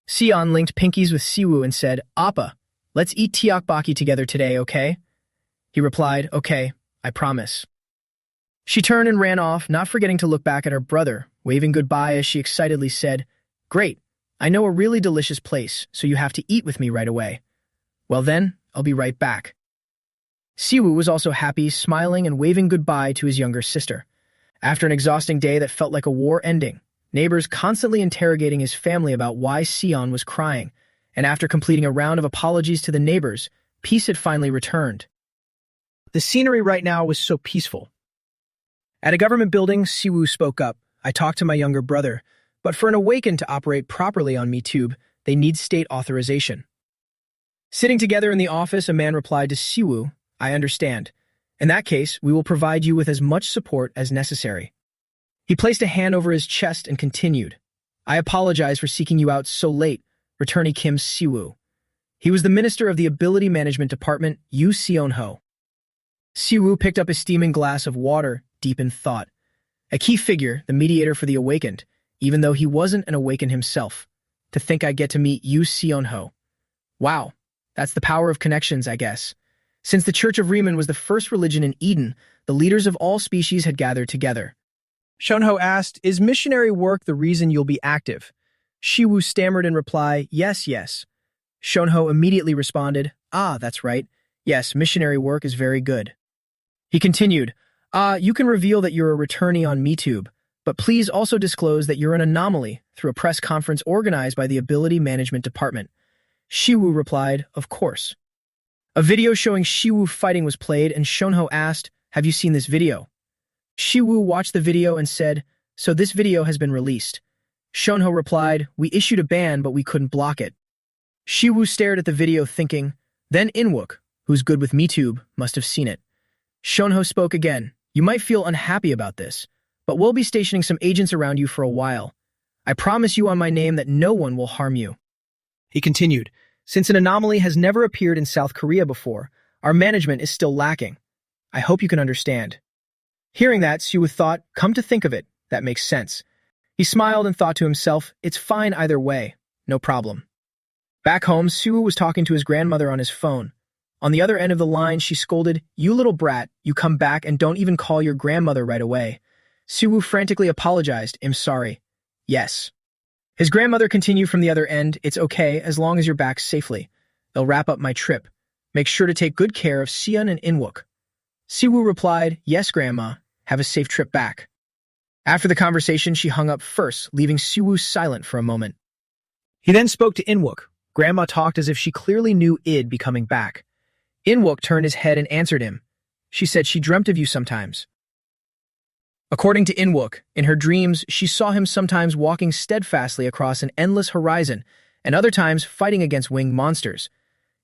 Sion linked pinkies with Siwoo and said, "Appa, let's eat tteokbokki together today, okay?" He replied, "Okay, I promise." She turned and ran off, not forgetting to look back at her brother, waving goodbye as she excitedly said, "Great, I know a really delicious place, so you have to eat with me right away." "Well then, I'll be right back." Siwoo was also happy, smiling and waving goodbye to his younger sister. After an exhausting day that felt like a war ending, neighbors constantly interrogating his family about why Sion was crying, and after completing a round of apologies to the neighbors, peace had finally returned. The scenery right now was so peaceful. At a government building, Siwoo spoke up. "I talked to my younger brother, but for an Awaken to operate properly on MeTube, they need state authorization." Sitting together in the office, a man replied to Siwoo, "I understand. In that case, we will provide you with as much support as necessary." He placed a hand over his chest and continued, "I apologize for seeking you out so late, Returnee Kim Siwoo." He was the Minister of the Ability Management Department, Yoo Seon-ho. Siwoo picked up a steaming glass of water, deep in thought. A key figure, the mediator for the awakened, even though he wasn't an awakened himself. To think I get to meet Yoo Seon-ho. Wow, that's the power of connections, I guess. Since the Church of Riemann was the first religion in Eden, the leaders of all species had gathered together. Seon-ho asked, "Is missionary work the reason you'll be active?" Siwoo stammered in reply, "Yes, yes." Seon-ho immediately responded, "Ah, that's right. Yes, missionary work is very good." He continued, You can reveal that you're a returnee on MeTube, but please also disclose that you're an anomaly through a press conference organized by the Ability Management Department." Siwoo replied, "Of course." A video showing Siwoo fighting was played, and Seon-ho asked, "Have you seen this video?" Siwoo watched the video and said, "So this video has been released." Seon-ho replied, "We issued a ban, but we couldn't block it." Siwoo stared at the video thinking, then In-wook, who's good with MeTube, must have seen it. Seon-ho spoke again, "You might feel unhappy about this, but we'll be stationing some agents around you for a while. I promise you on my name that no one will harm you." He continued, "Since an anomaly has never appeared in South Korea before, our management is still lacking. I hope you can understand." Hearing that, Siwoo thought, come to think of it, that makes sense. He smiled and thought to himself, it's fine either way, no problem. Back home, Siwoo was talking to his grandmother on his phone. On the other end of the line, she scolded, "You little brat, you come back and don't even call your grandmother right away." Siwoo frantically apologized, "I'm sorry." "Yes." His grandmother continued from the other end, "It's okay, as long as you're back safely. They'll wrap up my trip. Make sure to take good care of Sion and In-wook." Siwoo replied, "Yes, Grandma. Have a safe trip back." After the conversation, she hung up first, leaving Siwoo silent for a moment. He then spoke to In-wook. Grandma talked as if she clearly knew I'd be coming back. In-wook turned his head and answered him. She said she dreamt of you sometimes. According to In-wook, in her dreams, she saw him sometimes walking steadfastly across an endless horizon, and other times fighting against winged monsters.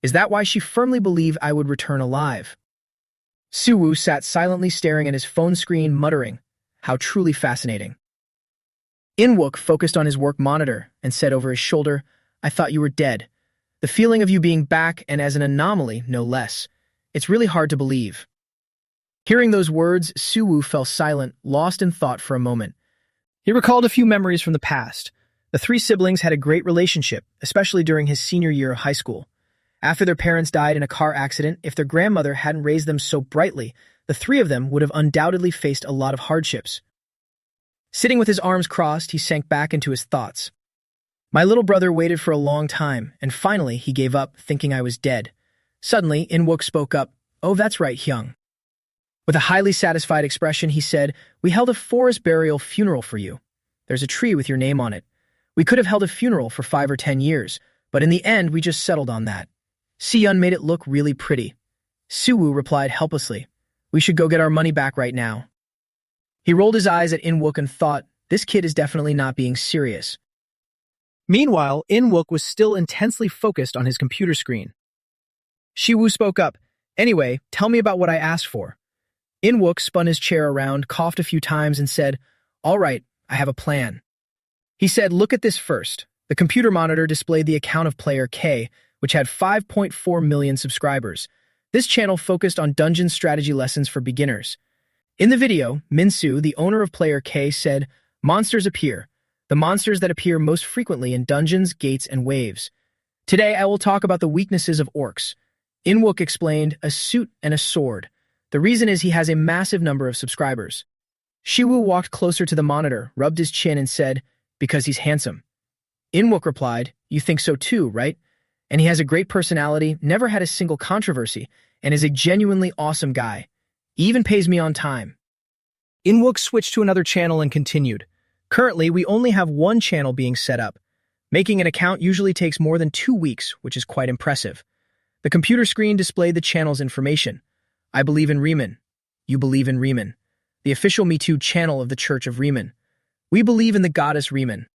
Is that why she firmly believed I would return alive? Siwoo sat silently staring at his phone screen, muttering, "How truly fascinating." In-wook focused on his work monitor and said over his shoulder, "I thought you were dead. The feeling of you being back, and as an anomaly, no less. It's really hard to believe." Hearing those words, Siwoo fell silent, lost in thought for a moment. He recalled a few memories from the past. The three siblings had a great relationship, especially during his senior year of high school. After their parents died in a car accident, if their grandmother hadn't raised them so brightly, the three of them would have undoubtedly faced a lot of hardships. Sitting with his arms crossed, he sank back into his thoughts. My little brother waited for a long time, and finally he gave up, thinking I was dead. Suddenly, In-wook spoke up, "Oh, that's right, Hyung." With a highly satisfied expression, he said, "We held a forest burial funeral for you. There's a tree with your name on it. We could have held a funeral for 5 or 10 years, but in the end, we just settled on that. Siyun made it look really pretty." Siwoo replied helplessly, "We should go get our money back right now." He rolled his eyes at In-wook and thought, this kid is definitely not being serious. Meanwhile, In-wook was still intensely focused on his computer screen. Siwoo spoke up, "Anyway, tell me about what I asked for." In-wook spun his chair around, coughed a few times, and said, "All right, I have a plan." He said, "Look at this first. The computer monitor displayed the account of player K, which had 5.4 million subscribers. This channel focused on dungeon strategy lessons for beginners. In the video, Minsu, the owner of player K, said, "Monsters appear. The monsters that appear most frequently in dungeons, gates, and waves. Today, I will talk about the weaknesses of orcs." Inwook explained, "A suit and a sword. The reason is he has a massive number of subscribers." Shiwu walked closer to the monitor, rubbed his chin, and said, "Because he's handsome." Inwook replied, "You think so too, right? And he has a great personality, never had a single controversy, and is a genuinely awesome guy. He even pays me on time." Inwook switched to another channel and continued, "Currently, we only have one channel being set up. Making an account usually takes more than 2 weeks, which is quite impressive." The computer screen displayed the channel's information. "I believe in Riemann. You believe in Riemann. The official Me Too channel of the Church of Riemann. We believe in the goddess Riemann."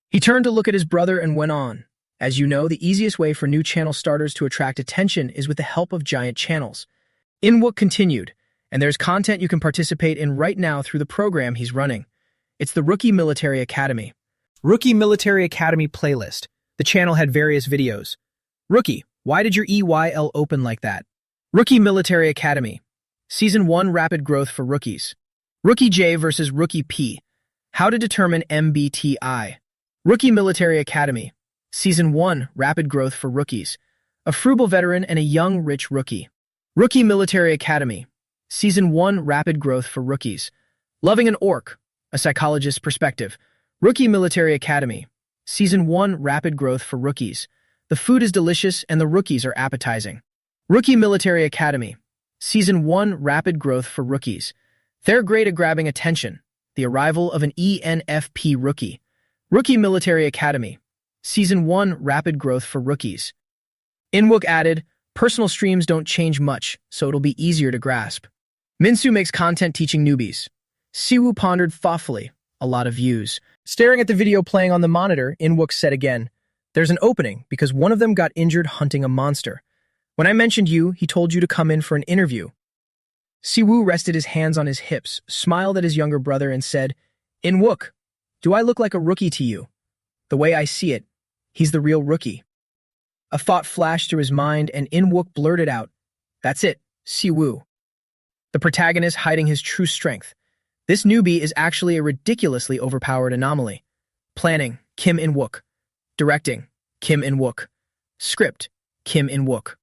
He turned to look at his brother and went on. "As you know, the easiest way for new channel starters to attract attention is with the help of giant channels." Inwook continued, "And there's content you can participate in right now through the program he's running. It's the Rookie Military Academy. Rookie Military Academy playlist. The channel had various videos. Rookie, why did your EYL open like that? Rookie Military Academy. Season 1 Rapid Growth for Rookies. Rookie J versus Rookie P. How to determine MBTI. Rookie Military Academy. Season 1 Rapid Growth for Rookies. A frugal veteran and a young, rich rookie. Rookie Military Academy. Season 1 Rapid Growth for Rookies. Loving an orc. A psychologist's perspective. Rookie Military Academy. Season 1 Rapid Growth for Rookies. The food is delicious and the rookies are appetizing. Rookie Military Academy. Season 1 Rapid Growth for Rookies. They're great at grabbing attention. The arrival of an ENFP rookie. Rookie Military Academy. Season 1 Rapid Growth for Rookies. Inwook added, "Personal streams don't change much, so it'll be easier to grasp." Minsu makes content teaching newbies. Siwoo pondered thoughtfully. A lot of views. Staring at the video playing on the monitor, Inwook said again, "There's an opening because one of them got injured hunting a monster. When I mentioned you, he told you to come in for an interview." Siwoo rested his hands on his hips, smiled at his younger brother, and said, "Inwook, do I look like a rookie to you? The way I see it, he's the real rookie." A thought flashed through his mind, and Inwook blurted out, "That's it, Siwoo." The protagonist hiding his true strength. This newbie is actually a ridiculously overpowered anomaly. Planning, Kim In-wook. Directing, Kim In-wook. Script, Kim In-wook.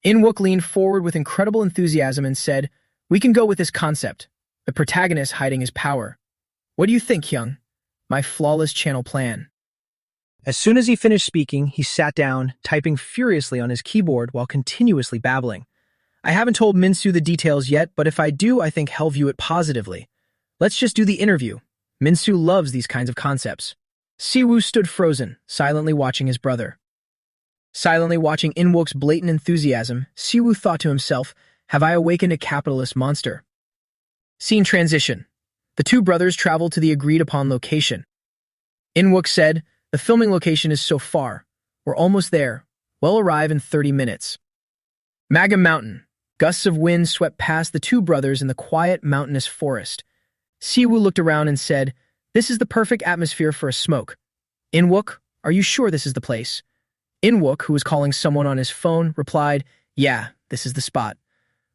In-wook leaned forward with incredible enthusiasm and said, "We can go with this concept. The protagonist hiding his power. What do you think, Hyung? My flawless channel plan." As soon as he finished speaking, he sat down, typing furiously on his keyboard while continuously babbling. "I haven't told Minsu the details yet, but if I do, I think he'll view it positively. Let's just do the interview. Minsu loves these kinds of concepts." Siwoo stood frozen, silently watching his brother. Silently watching Inwook's blatant enthusiasm, Siwoo thought to himself, "Have I awakened a capitalist monster?" Scene transition. The two brothers traveled to the agreed-upon location. Inwook said, "The filming location is so far. We're almost there. We'll arrive in 30 minutes. Manga Mountain. Gusts of wind swept past the two brothers in the quiet, mountainous forest. Siwoo looked around and said, "This is the perfect atmosphere for a smoke. Inwook, are you sure this is the place?" Inwook, who was calling someone on his phone, replied, "Yeah, this is the spot.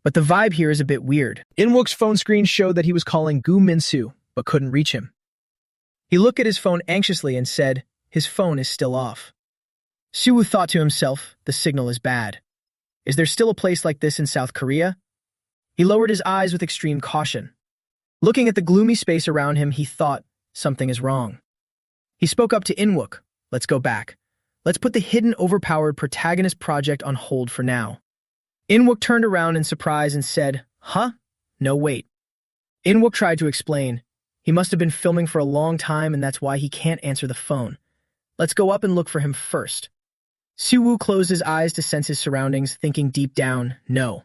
But the vibe here is a bit weird." Inwook's phone screen showed that he was calling Gu Minsu, but couldn't reach him. He looked at his phone anxiously and said, "His phone is still off." Siwoo thought to himself, "The signal is bad. Is there still a place like this in South Korea?" He lowered his eyes with extreme caution. Looking at the gloomy space around him, he thought, something is wrong. He spoke up to Inwook, "Let's go back. Let's put the hidden, overpowered protagonist project on hold for now." Inwook turned around in surprise and said, "Huh? No, wait." Inwook tried to explain. He must have been filming for a long time and that's why he can't answer the phone. Let's go up and look for him first. Siwoo closed his eyes to sense his surroundings, thinking deep down, no.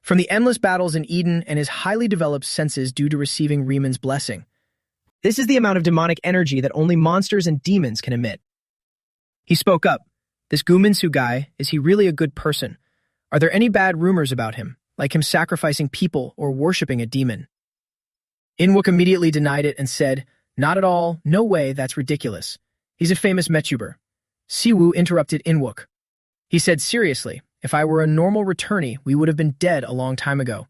From the endless battles in Eden and his highly developed senses due to receiving Riemann's blessing. This is the amount of demonic energy that only monsters and demons can emit. He spoke up. "This Guminsu guy, is he really a good person? Are there any bad rumors about him, like him sacrificing people or worshipping a demon?" Inwook immediately denied it and said, "Not at all, no way, that's ridiculous. He's a famous Metuber. Siwoo interrupted Inwook. He said seriously, if I were a normal returnee, we would have been dead a long time ago.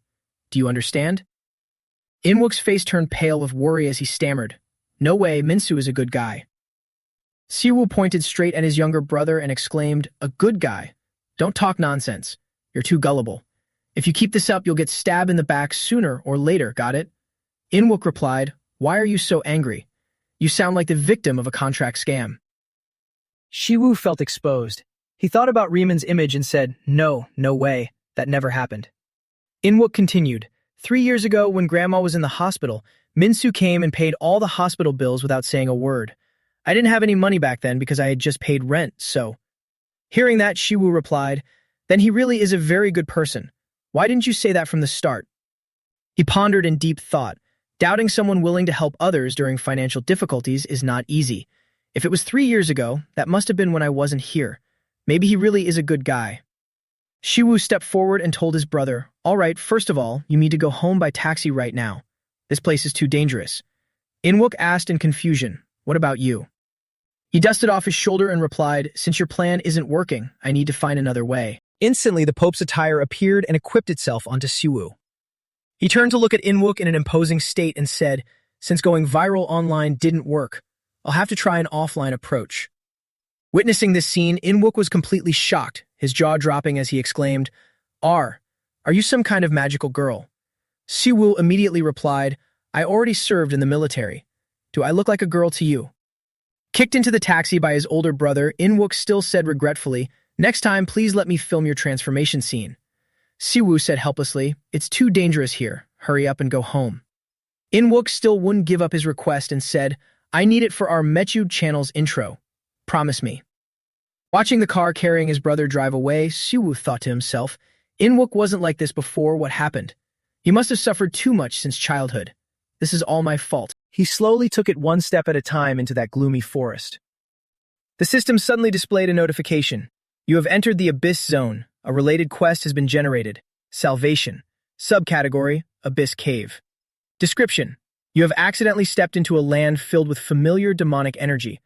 Do you understand? Inwook's face turned pale with worry as he stammered. No way, Minsu is a good guy. Siwoo pointed straight at his younger brother and exclaimed, a good guy? Don't talk nonsense. You're too gullible. If you keep this up, you'll get stabbed in the back sooner or later, got it? Inwook replied, why are you so angry? You sound like the victim of a contract scam. Siwoo felt exposed. He thought about Riemann's image and said, no way, that never happened. Inwook continued, 3 years ago when Grandma was in the hospital, Minsu came and paid all the hospital bills without saying a word. I didn't have any money back then because I had just paid rent, so. Hearing that, Siwoo replied, then he really is a very good person. Why didn't you say that from the start? He pondered in deep thought. Doubting someone willing to help others during financial difficulties is not easy. If it was 3 years ago, that must have been when I wasn't here. Maybe he really is a good guy. Siwoo stepped forward and told his brother, all right, first of all, you need to go home by taxi right now. This place is too dangerous. Inwook asked in confusion, what about you? He dusted off his shoulder and replied, since your plan isn't working, I need to find another way. Instantly, the Pope's attire appeared and equipped itself onto Siwoo. He turned to look at Inwook in an imposing state and said, since going viral online didn't work, I'll have to try an offline approach. Witnessing this scene, Inwook was completely shocked, his jaw dropping as he exclaimed, are you some kind of magical girl? Siwoo immediately replied, I already served in the military. Do I look like a girl to you? Kicked into the taxi by his older brother, Inwook still said regretfully, next time please let me film your transformation scene. Siwoo said helplessly, it's too dangerous here. Hurry up and go home. Inwook still wouldn't give up his request and said, I need it for our Metude channel's intro. Promise me. Watching the car carrying his brother drive away, Siwoo thought to himself, Inwook wasn't like this before. What happened? He must have suffered too much since childhood. This is all my fault. He slowly took it one step at a time into that gloomy forest. The system suddenly displayed a notification. You have entered the Abyss Zone. A related quest has been generated. Salvation. Subcategory, Abyss Cave. Description. You have accidentally stepped into a land filled with familiar demonic energy.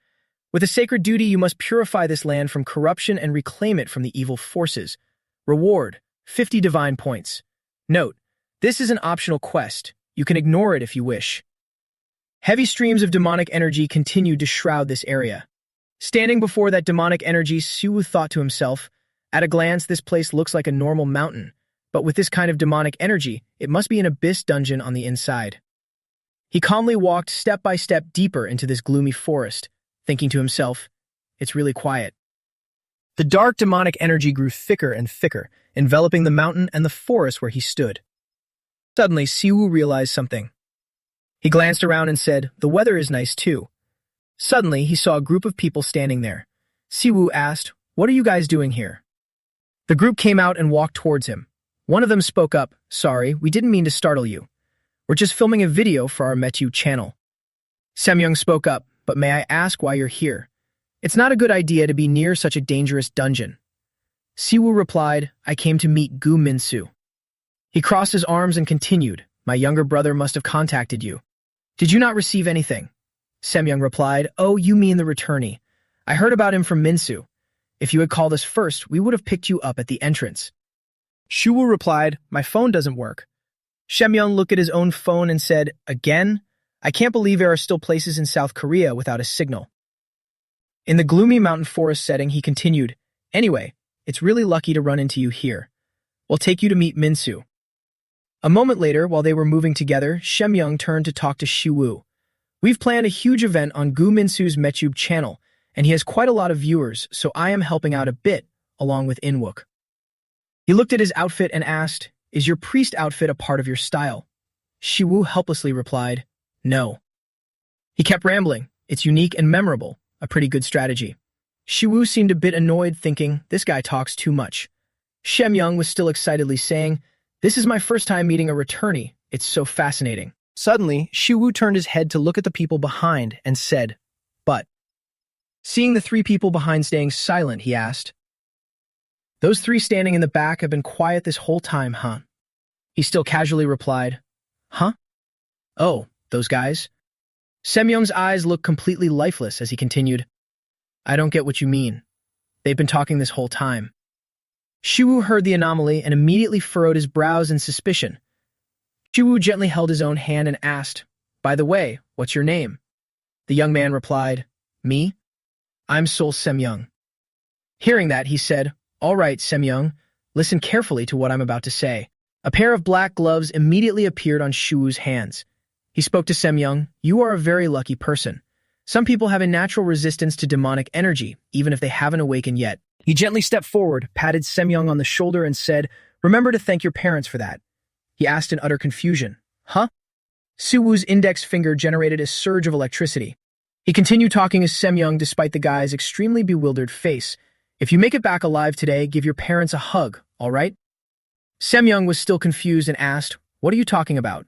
With a sacred duty, you must purify this land from corruption and reclaim it from the evil forces. Reward, 50 divine points. Note, this is an optional quest. You can ignore it if you wish. Heavy streams of demonic energy continued to shroud this area. Standing before that demonic energy, Siwoo thought to himself, at a glance, this place looks like a normal mountain, but with this kind of demonic energy, it must be an abyss dungeon on the inside. He calmly walked step by step deeper into this gloomy forest, thinking to himself, it's really quiet. The dark demonic energy grew thicker and thicker, enveloping the mountain and the forest where he stood. Suddenly, Siwoo realized something. He glanced around and said, the weather is nice too. Suddenly, he saw a group of people standing there. Siwoo asked, what are you guys doing here? The group came out and walked towards him. One of them spoke up, sorry, we didn't mean to startle you. We're just filming a video for our Metu channel. Semyoung spoke up, but may I ask why you're here? It's not a good idea to be near such a dangerous dungeon. Siwoo replied, I came to meet Gu Minsu. He crossed his arms and continued, my younger brother must have contacted you. Did you not receive anything? Semyoung replied, oh, you mean the returnee. I heard about him from Minsu. If you had called us first, we would have picked you up at the entrance. Siwoo replied, my phone doesn't work. Semyoung looked at his own phone and said, again? I can't believe there are still places in South Korea without a signal. In the gloomy mountain forest setting, he continued, anyway, it's really lucky to run into you here. We'll take you to meet Minsu. A moment later, while they were moving together, Semyoung turned to talk to Siwoo. We've planned a huge event on Gu Minsu's Metube channel, and he has quite a lot of viewers, so I am helping out a bit, along with Inwook. He looked at his outfit and asked, is your priest outfit a part of your style? Siwoo helplessly replied, no. He kept rambling, it's unique and memorable, a pretty good strategy. Siwoo seemed a bit annoyed, thinking, this guy talks too much. Semyoung was still excitedly saying, this is my first time meeting a returnee, it's so fascinating. Suddenly, Siwoo turned his head to look at the people behind and said, but. Seeing the three people behind staying silent, he asked, those three standing in the back have been quiet this whole time, huh? He still casually replied, huh? Oh, those guys? Semyoung's eyes looked completely lifeless as he continued, I don't get what you mean. They've been talking this whole time. Shiwu heard the anomaly and immediately furrowed his brows in suspicion. Shiwu gently held his own hand and asked, "By the way, what's your name?" The young man replied, "Me? I'm Sol Semyoung." Hearing that, he said, "All right, Semyoung, listen carefully to what I'm about to say." A pair of black gloves immediately appeared on Shiwu's hands. He spoke to Semyoung, "You are a very lucky person. Some people have a natural resistance to demonic energy, even if they haven't awakened yet." He gently stepped forward, patted Semyoung on the shoulder, and said, "Remember to thank your parents for that." He asked in utter confusion, "Huh?" Siwoo's index finger generated a surge of electricity. He continued talking as Semyoung despite the guy's extremely bewildered face. "If you make it back alive today, give your parents a hug, all right?" Semyoung was still confused and asked, "What are you talking about?"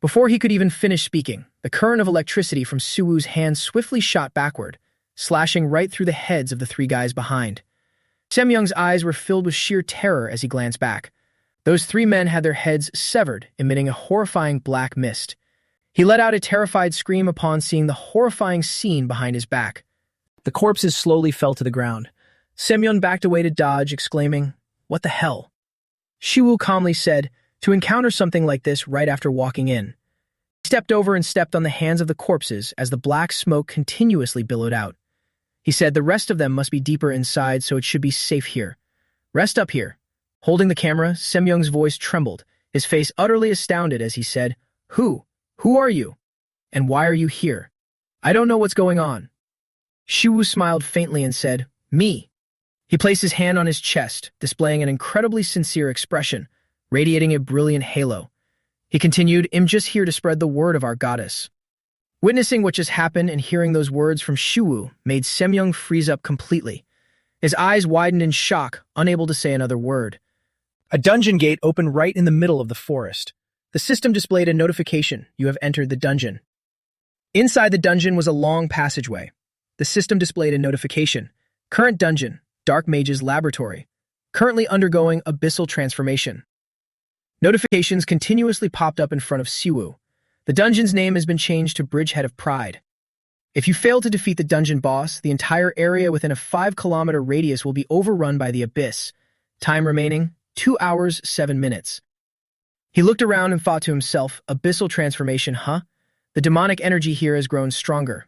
Before he could even finish speaking, the current of electricity from Siwoo's hand swiftly shot backward, slashing right through the heads of the three guys behind. Semyoung's eyes were filled with sheer terror as he glanced back. Those three men had their heads severed, emitting a horrifying black mist. He let out a terrified scream upon seeing the horrifying scene behind his back. The corpses slowly fell to the ground. Semyoung backed away to dodge, exclaiming, "What the hell?" Shiwu calmly said, "To encounter something like this right after walking in." He stepped over and stepped on the hands of the corpses as the black smoke continuously billowed out. He said, "The rest of them must be deeper inside, so it should be safe here. Rest up here." Holding the camera, Semyoung's voice trembled, his face utterly astounded as he said, Who are you? And why are you here? I don't know what's going on." Shiwu smiled faintly and said, "Me." He placed his hand on his chest, displaying an incredibly sincere expression, radiating a brilliant halo. He continued, "I'm just here to spread the word of our goddess." Witnessing what just happened and hearing those words from Shiwu made Semyoung freeze up completely. His eyes widened in shock, unable to say another word. A dungeon gate opened right in the middle of the forest. The system displayed a notification, "You have entered the dungeon." Inside the dungeon was a long passageway. The system displayed a notification, "Current dungeon, Dark Mage's Laboratory, currently undergoing abyssal transformation." Notifications continuously popped up in front of Siwu. The dungeon's name has been changed to Bridgehead of Pride. If you fail to defeat the dungeon boss, the entire area within a 5-kilometer radius will be overrun by the abyss. Time remaining, 2 hours, 7 minutes. He looked around and thought to himself, abyssal transformation, huh? The demonic energy here has grown stronger.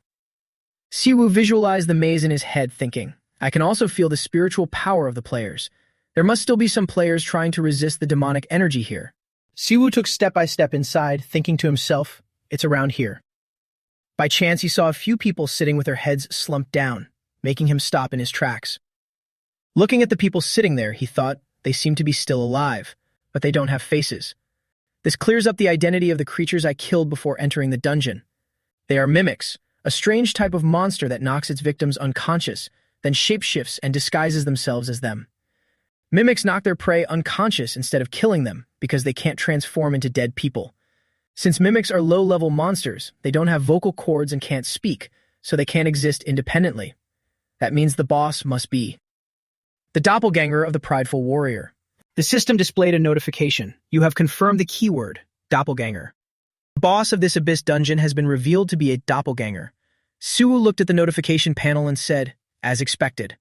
Siwu visualized the maze in his head, thinking, I can also feel the spiritual power of the players. There must still be some players trying to resist the demonic energy here. Siwu took step by step inside, thinking to himself, it's around here. By chance, he saw a few people sitting with their heads slumped down, making him stop in his tracks. Looking at the people sitting there, he thought, they seem to be still alive, but they don't have faces. This clears up the identity of the creatures I killed before entering the dungeon. They are mimics, a strange type of monster that knocks its victims unconscious, then shapeshifts and disguises themselves as them. Mimics knock their prey unconscious instead of killing them because they can't transform into dead people. Since mimics are low-level monsters, they don't have vocal cords and can't speak, so they can't exist independently. That means the boss must be the doppelganger of the prideful warrior. The system displayed a notification. You have confirmed the keyword, doppelganger. The boss of this abyss dungeon has been revealed to be a doppelganger. Siwu looked at the notification panel and said, as expected.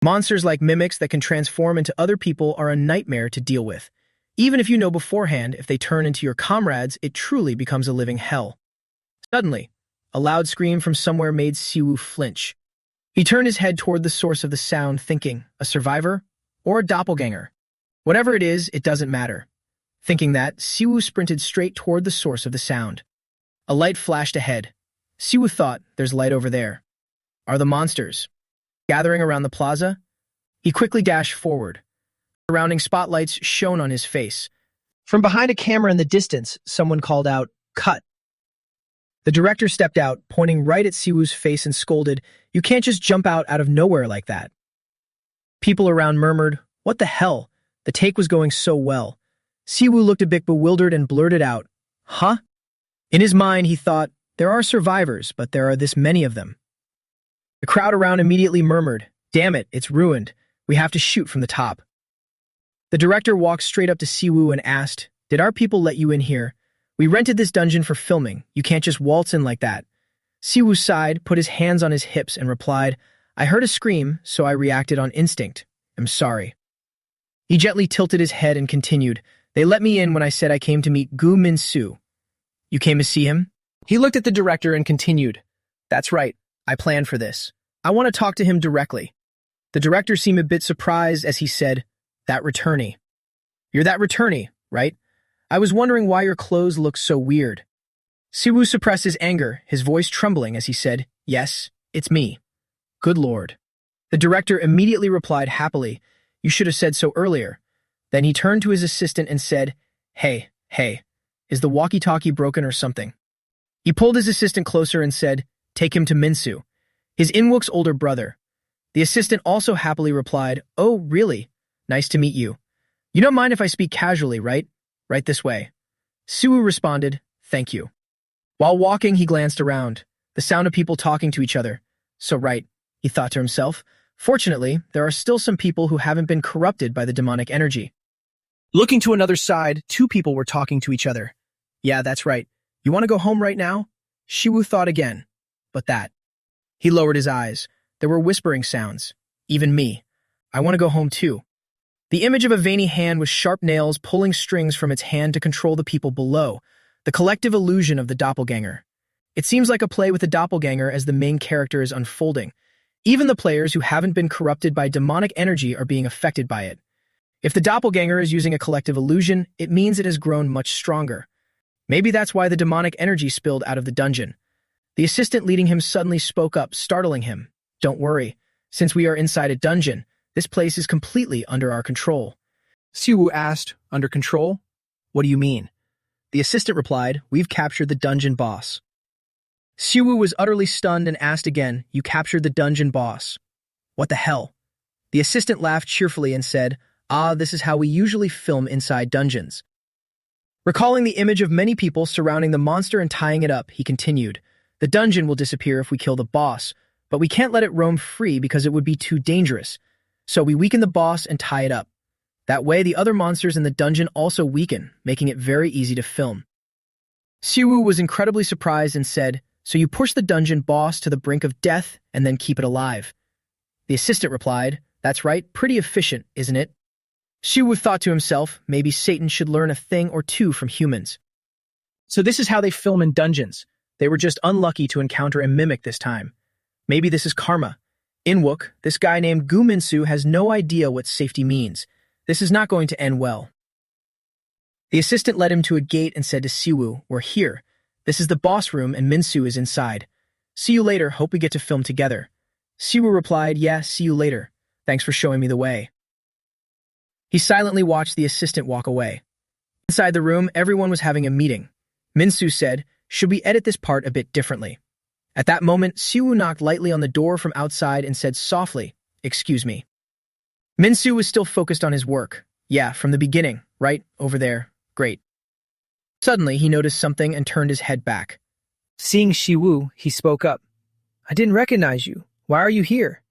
Monsters like mimics that can transform into other people are a nightmare to deal with. Even if you know beforehand if they turn into your comrades, it truly becomes a living hell. Suddenly, a loud scream from somewhere made Siwu flinch. He turned his head toward the source of the sound, thinking, a survivor or a doppelganger? Whatever it is, it doesn't matter. Thinking that, Siwu sprinted straight toward the source of the sound. A light flashed ahead. Siwu thought, there's light over there. Are the monsters gathering around the plaza? He quickly dashed forward. Surrounding spotlights shone on his face. From behind a camera in the distance, someone called out, cut. The director stepped out, pointing right at Siwu's face and scolded, you can't just jump out of nowhere like that. People around murmured, what the hell? The take was going so well. Siwu looked a bit bewildered and blurted out, huh? In his mind, he thought, there are survivors, but there are this many of them. The crowd around immediately murmured, damn it, it's ruined. We have to shoot from the top. The director walked straight up to Siwu and asked, did our people let you in here? We rented this dungeon for filming. You can't just waltz in like that. Siwu sighed, put his hands on his hips, and replied, I heard a scream, so I reacted on instinct. I'm sorry. He gently tilted his head and continued, they let me in when I said I came to meet Gu Min-soo. You came to see him? He looked at the director and continued, that's right, I planned for this. I want to talk to him directly. The director seemed a bit surprised as he said, that returnee. You're that returnee, right? I was wondering why your clothes look so weird. Siwoo suppressed his anger, his voice trembling as he said, yes, it's me. Good Lord. The director immediately replied happily, you should have said so earlier. Then he turned to his assistant and said, hey, is the walkie-talkie broken or something? He pulled his assistant closer and said, take him to Min-soo, his In-wook's older brother. The assistant also happily replied, oh, really? Nice to meet you. You don't mind if I speak casually, right? Right this way. Siwoo responded, thank you. While walking, he glanced around, the sound of people talking to each other. So right, he thought to himself. Fortunately, there are still some people who haven't been corrupted by the demonic energy. Looking to another side, two people were talking to each other. Yeah, that's right. You want to go home right now? Siwoo thought again. But that. He lowered his eyes. There were whispering sounds. Even me. I want to go home too. The image of a veiny hand with sharp nails pulling strings from its hand to control the people below. The collective illusion of the doppelganger. It seems like a play with the doppelganger as the main character is unfolding. Even the players who haven't been corrupted by demonic energy are being affected by it. If the doppelganger is using a collective illusion, it means it has grown much stronger. Maybe that's why the demonic energy spilled out of the dungeon. The assistant leading him suddenly spoke up, startling him. Don't worry. Since we are inside a dungeon, this place is completely under our control. Siwoo asked, under control? What do you mean? The assistant replied, we've captured the dungeon boss. Siwoo was utterly stunned and asked again, you captured the dungeon boss. What the hell? The assistant laughed cheerfully and said, this is how we usually film inside dungeons. Recalling the image of many people surrounding the monster and tying it up, he continued, the dungeon will disappear if we kill the boss, but we can't let it roam free because it would be too dangerous. So we weaken the boss and tie it up. That way, the other monsters in the dungeon also weaken, making it very easy to film. Siwoo was incredibly surprised and said, so you push the dungeon boss to the brink of death and then keep it alive. The assistant replied, that's right, pretty efficient, isn't it? Siwoo thought to himself, maybe Satan should learn a thing or two from humans. So this is how they film in dungeons. They were just unlucky to encounter a mimic this time. Maybe this is karma. In-wook, this guy named Gu Min-soo has no idea what safety means. This is not going to end well. The assistant led him to a gate and said to Siwoo, we're here. This is the boss room and Min-soo is inside. See you later, hope we get to film together. Siwoo replied, yeah, see you later. Thanks for showing me the way. He silently watched the assistant walk away. Inside the room, everyone was having a meeting. Min-soo said, should we edit this part a bit differently? At that moment, Siwoo knocked lightly on the door from outside and said softly, excuse me. Min-soo was still focused on his work. Yeah, from the beginning, right, over there, great. Suddenly, he noticed something and turned his head back. Seeing Siwoo, he spoke up. I didn't recognize you. Why are you here?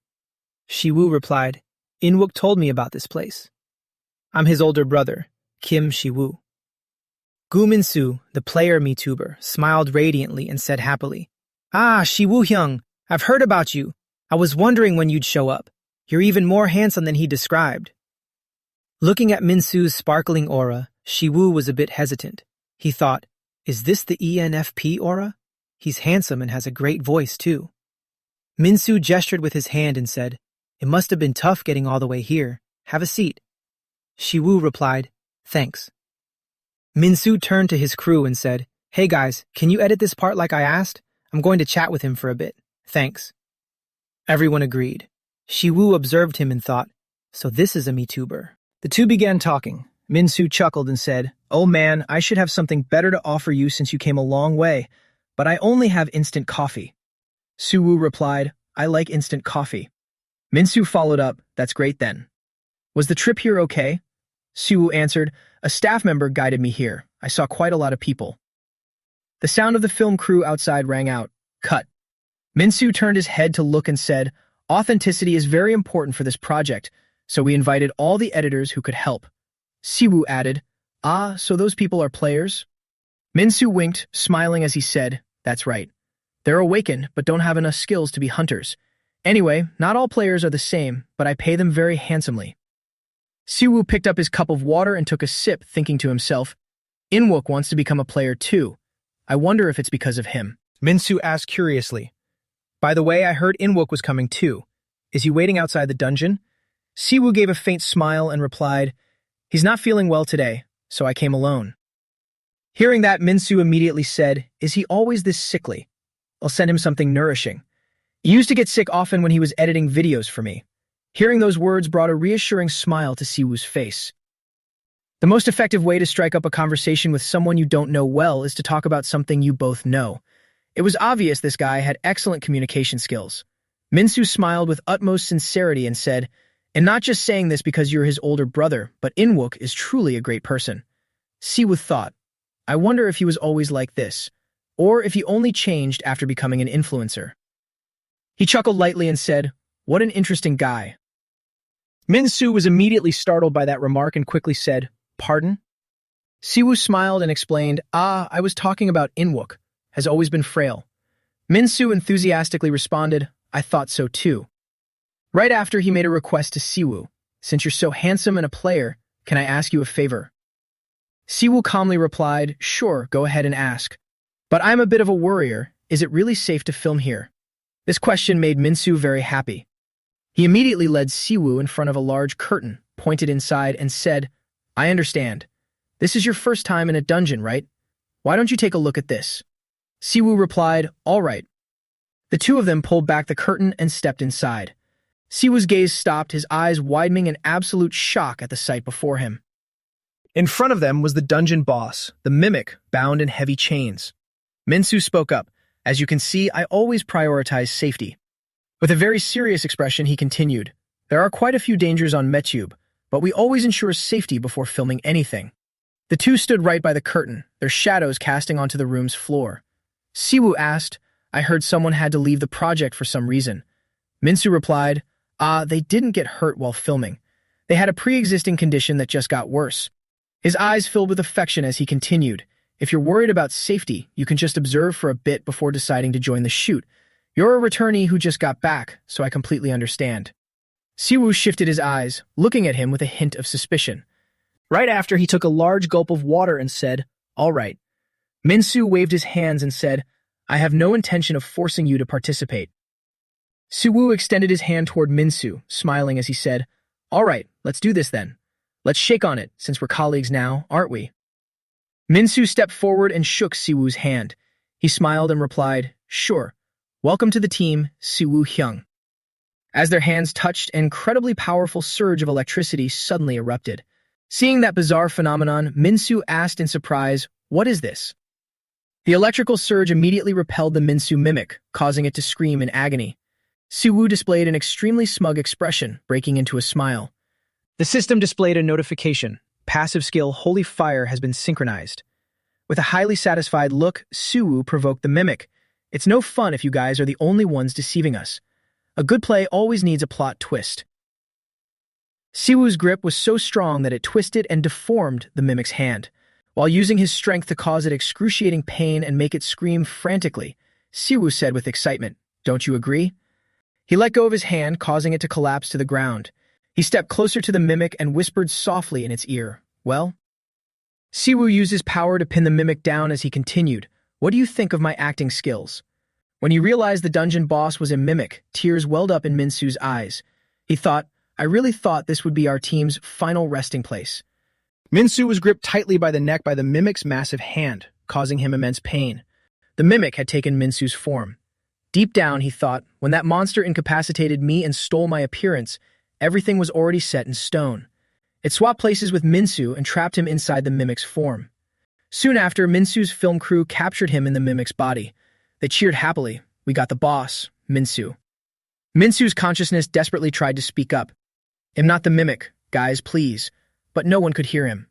Siwoo replied, In-wook told me about this place. I'm his older brother, Kim Siwoo. Gu Min-soo, the player MeTuber, smiled radiantly and said happily, Siwoo Hyung, I've heard about you. I was wondering when you'd show up. You're even more handsome than he described. Looking at Min-soo's sparkling aura, Siwoo was a bit hesitant. He thought, is this the ENFP aura? He's handsome and has a great voice, too. Min-soo gestured with his hand and said, it must have been tough getting all the way here. Have a seat. Siwoo replied, thanks. Min-soo turned to his crew and said, hey guys, can you edit this part like I asked? I'm going to chat with him for a bit. Thanks. Everyone agreed. Siwoo observed him and thought, so this is a MeTuber. The two began talking. Min-soo chuckled and said, oh man, I should have something better to offer you since you came a long way, but I only have instant coffee. Siwoo replied, I like instant coffee. Min-soo followed up, that's great then. Was the trip here okay? Siwoo answered, a staff member guided me here. I saw quite a lot of people. The sound of the film crew outside rang out. Cut. Min-soo turned his head to look and said, authenticity is very important for this project, so we invited all the editors who could help. Siwoo added, so those people are players? Min-soo winked, smiling as he said, that's right. They're awakened, but don't have enough skills to be hunters. Anyway, not all players are the same, but I pay them very handsomely. Siwoo picked up his cup of water and took a sip, thinking to himself, Inwook wants to become a player too. I wonder if it's because of him. Minsu asked curiously, By the way, I heard Inwook was coming too. Is he waiting outside the dungeon? Siwoo gave a faint smile and replied, He's not feeling well today, so I came alone. Hearing that, Minsu immediately said, Is he always this sickly? I'll send him something nourishing. He used to get sick often when he was editing videos for me. Hearing those words brought a reassuring smile to Siwoo's face. The most effective way to strike up a conversation with someone you don't know well is to talk about something you both know. It was obvious this guy had excellent communication skills. Minsu smiled with utmost sincerity and said, And not just saying this because you're his older brother, but Inwook is truly a great person. Siwoo thought, I wonder if he was always like this, or if he only changed after becoming an influencer. He chuckled lightly and said, What an interesting guy. Minsu was immediately startled by that remark and quickly said, Pardon? Siwoo smiled and explained, I was talking about Inwook, has always been frail. Minsu enthusiastically responded, I thought so too. Right after, he made a request to Siwoo, Since you're so handsome and a player, can I ask you a favor? Siwoo calmly replied, Sure, go ahead and ask. But I'm a bit of a worrier. Is it really safe to film here? This question made Minsu very happy. He immediately led Siwoo in front of a large curtain, pointed inside, and said, I understand. This is your first time in a dungeon, right? Why don't you take a look at this? Siwoo replied, All right. The two of them pulled back the curtain and stepped inside. Siwoo's gaze stopped, his eyes widening in absolute shock at the sight before him. In front of them was the dungeon boss, the mimic, bound in heavy chains. Minsu spoke up, As you can see, I always prioritize safety. With a very serious expression, he continued, There are quite a few dangers on Metube, but we always ensure safety before filming anything. The two stood right by the curtain, their shadows casting onto the room's floor. Siwoo asked, I heard someone had to leave the project for some reason. Minsu replied, They didn't get hurt while filming. They had a pre-existing condition that just got worse. His eyes filled with affection as he continued, If you're worried about safety, you can just observe for a bit before deciding to join the shoot. You're a returnee who just got back, so I completely understand. Siwoo shifted his eyes, looking at him with a hint of suspicion. Right after, he took a large gulp of water and said, All right. Minsu waved his hands and said, I have no intention of forcing you to participate. Siwoo extended his hand toward Minsu, smiling as he said, All right, let's do this then. Let's shake on it, since we're colleagues now, aren't we? Minsu stepped forward and shook Siwoo's hand. He smiled and replied, Sure. Welcome to the team, Siwoo Hyung. As their hands touched, an incredibly powerful surge of electricity suddenly erupted. Seeing that bizarre phenomenon, Minsu asked in surprise, What is this? The electrical surge immediately repelled the Minsu mimic, causing it to scream in agony. Siwoo displayed an extremely smug expression, breaking into a smile. The system displayed a notification. Passive skill Holy Fire has been synchronized. With a highly satisfied look, Siwoo provoked the mimic. It's no fun if you guys are the only ones deceiving us. A good play always needs a plot twist. Siwoo's grip was so strong that it twisted and deformed the mimic's hand. While using his strength to cause it excruciating pain and make it scream frantically, Siwoo said with excitement, Don't you agree? He let go of his hand, causing it to collapse to the ground. He stepped closer to the mimic and whispered softly in its ear, Well? Siwoo used his power to pin the mimic down as he continued, What do you think of my acting skills? When he realized the dungeon boss was a mimic, tears welled up in Minsu's eyes. He thought, I really thought this would be our team's final resting place. Minsu was gripped tightly by the neck by the mimic's massive hand, causing him immense pain. The mimic had taken Minsu's form. Deep down, he thought, when that monster incapacitated me and stole my appearance, everything was already set in stone. It swapped places with Minsu and trapped him inside the mimic's form. Soon after, Minsu's film crew captured him in the mimic's body. They cheered happily. We got the boss, Minsu. Minsu's consciousness desperately tried to speak up. I'm not the mimic, guys, please. But no one could hear him.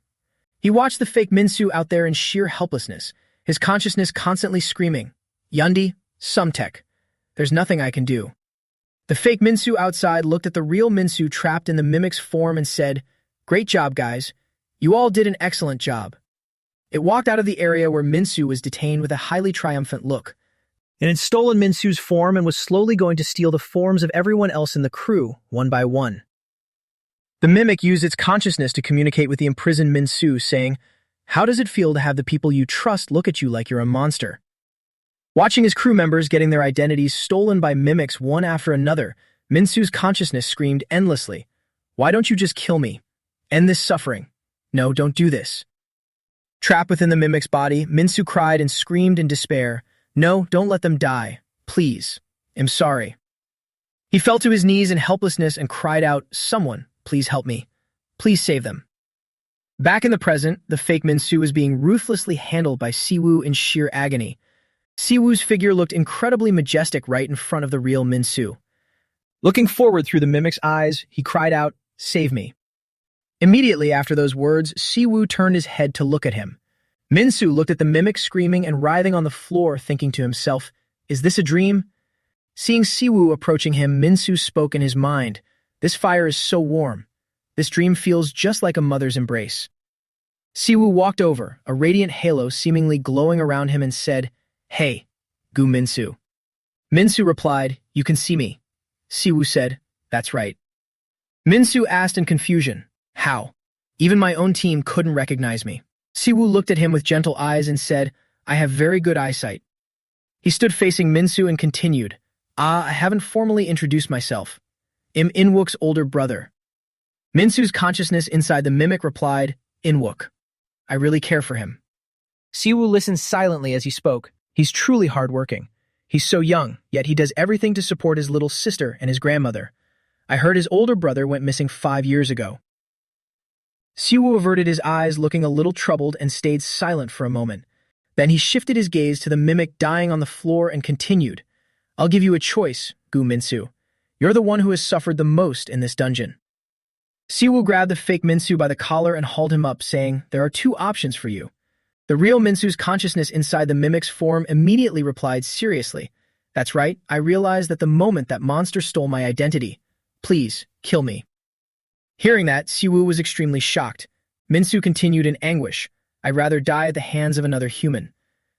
He watched the fake Minsu out there in sheer helplessness, his consciousness constantly screaming, Yundi, Sumtech. There's nothing I can do. The fake Minsu outside looked at the real Minsu trapped in the mimic's form and said, Great job, guys. You all did an excellent job. It walked out of the area where Minsu was detained with a highly triumphant look. and had stolen Minsu's form and was slowly going to steal the forms of everyone else in the crew, one by one. The mimic used its consciousness to communicate with the imprisoned Minsu, saying, "How does it feel to have the people you trust look at you like you're a monster?" Watching his crew members getting their identities stolen by mimics one after another, Minsu's consciousness screamed endlessly, "Why don't you just kill me? End this suffering. No, don't do this." Trapped within the mimic's body, Minsu cried and screamed in despair, "No, don't let them die. Please. I'm sorry." He fell to his knees in helplessness and cried out, "Someone, please help me. Please save them." Back in the present, the fake Minsu was being ruthlessly handled by Siwoo in sheer agony. Siwoo's figure looked incredibly majestic right in front of the real Minsu. Looking forward through the mimic's eyes, he cried out, "Save me." Immediately after those words, Siwoo turned his head to look at him. Minsu looked at the mimic screaming and writhing on the floor, thinking to himself, "Is this a dream?" Seeing Siwoo approaching him, Minsu spoke in his mind, "This fire is so warm. This dream feels just like a mother's embrace." Siwoo walked over, a radiant halo seemingly glowing around him, and said, "Hey, Gu Minsu." Minsu replied, "You can see me." Siwoo said, "That's right." Minsu asked in confusion, "How? Even my own team couldn't recognize me." Siwoo looked at him with gentle eyes and said, "I have very good eyesight." He stood facing Minsu and continued, "I haven't formally introduced myself. I'm Inwook's older brother." Minsu's consciousness inside the mimic replied, "Inwook. I really care for him." Siwoo listened silently as he spoke. He's truly hardworking. He's so young, yet he does everything to support his little sister and his grandmother. I heard his older brother went missing 5 years ago. Siwoo averted his eyes, looking a little troubled, and stayed silent for a moment. Then he shifted his gaze to the mimic dying on the floor and continued, "I'll give you a choice, Gu Minsu. You're the one who has suffered the most in this dungeon." Siwoo grabbed the fake Minsu by the collar and hauled him up, saying, "There are 2 options for you." The real Minsu's consciousness inside the mimic's form immediately replied seriously, "That's right, I realized that the moment that monster stole my identity. Please, kill me." Hearing that, Siwoo was extremely shocked. Minsu continued in anguish, "I'd rather die at the hands of another human."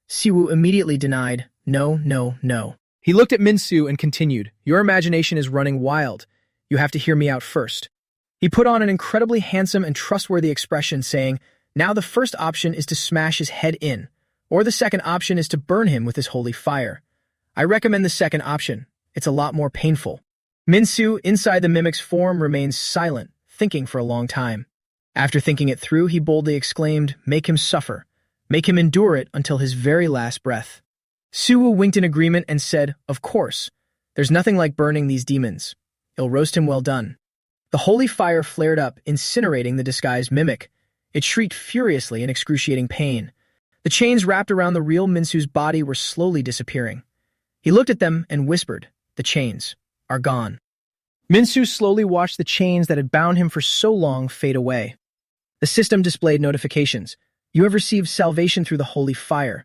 Siwoo immediately denied, "No, no, no." He looked at Minsu and continued, "Your imagination is running wild. You have to hear me out first." He put on an incredibly handsome and trustworthy expression, saying, "Now the first option is to smash his head in, or the second option is to burn him with his holy fire. I recommend the second option. It's a lot more painful." Minsu, inside the mimic's form, remained silent, thinking for a long time. After thinking it through, he boldly exclaimed, "Make him suffer. Make him endure it until his very last breath." Siwoo winked in agreement and said, "Of course. There's nothing like burning these demons. It'll roast him well done." The holy fire flared up, incinerating the disguised mimic. It shrieked furiously in excruciating pain. The chains wrapped around the real Minsu's body were slowly disappearing. He looked at them and whispered, "The chains are gone." Minsu slowly watched the chains that had bound him for so long fade away. The system displayed notifications. "You have received salvation through the holy fire.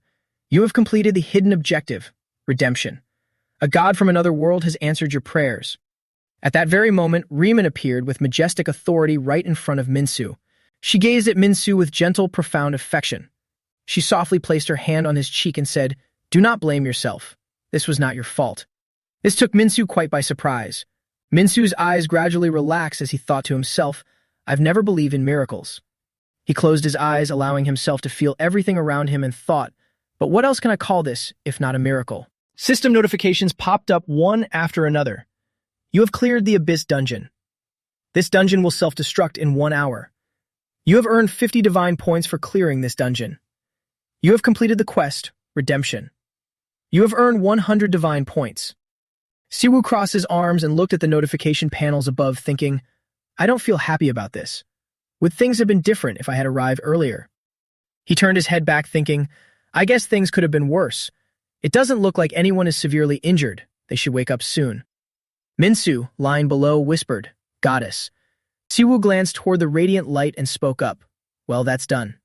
You have completed the hidden objective, redemption. A god from another world has answered your prayers." At that very moment, Riemann appeared with majestic authority right in front of Minsu. She gazed at Minsu with gentle, profound affection. She softly placed her hand on his cheek and said, "Do not blame yourself. This was not your fault." This took Minsu quite by surprise. Minsu's eyes gradually relaxed as he thought to himself, "I've never believed in miracles." He closed his eyes, allowing himself to feel everything around him, and thought, "But what else can I call this, if not a miracle?" System notifications popped up one after another. "You have cleared the Abyss dungeon. This dungeon will self-destruct in 1 hour. You have earned 50 divine points for clearing this dungeon. You have completed the quest, Redemption. You have earned 100 divine points." Siwoo crossed his arms and looked at the notification panels above, thinking, "I don't feel happy about this. Would things have been different if I had arrived earlier?" He turned his head back, thinking, "I guess things could have been worse. It doesn't look like anyone is severely injured. They should wake up soon." Minsu, lying below, whispered, "Goddess." Siwoo glanced toward the radiant light and spoke up, "Well, that's done."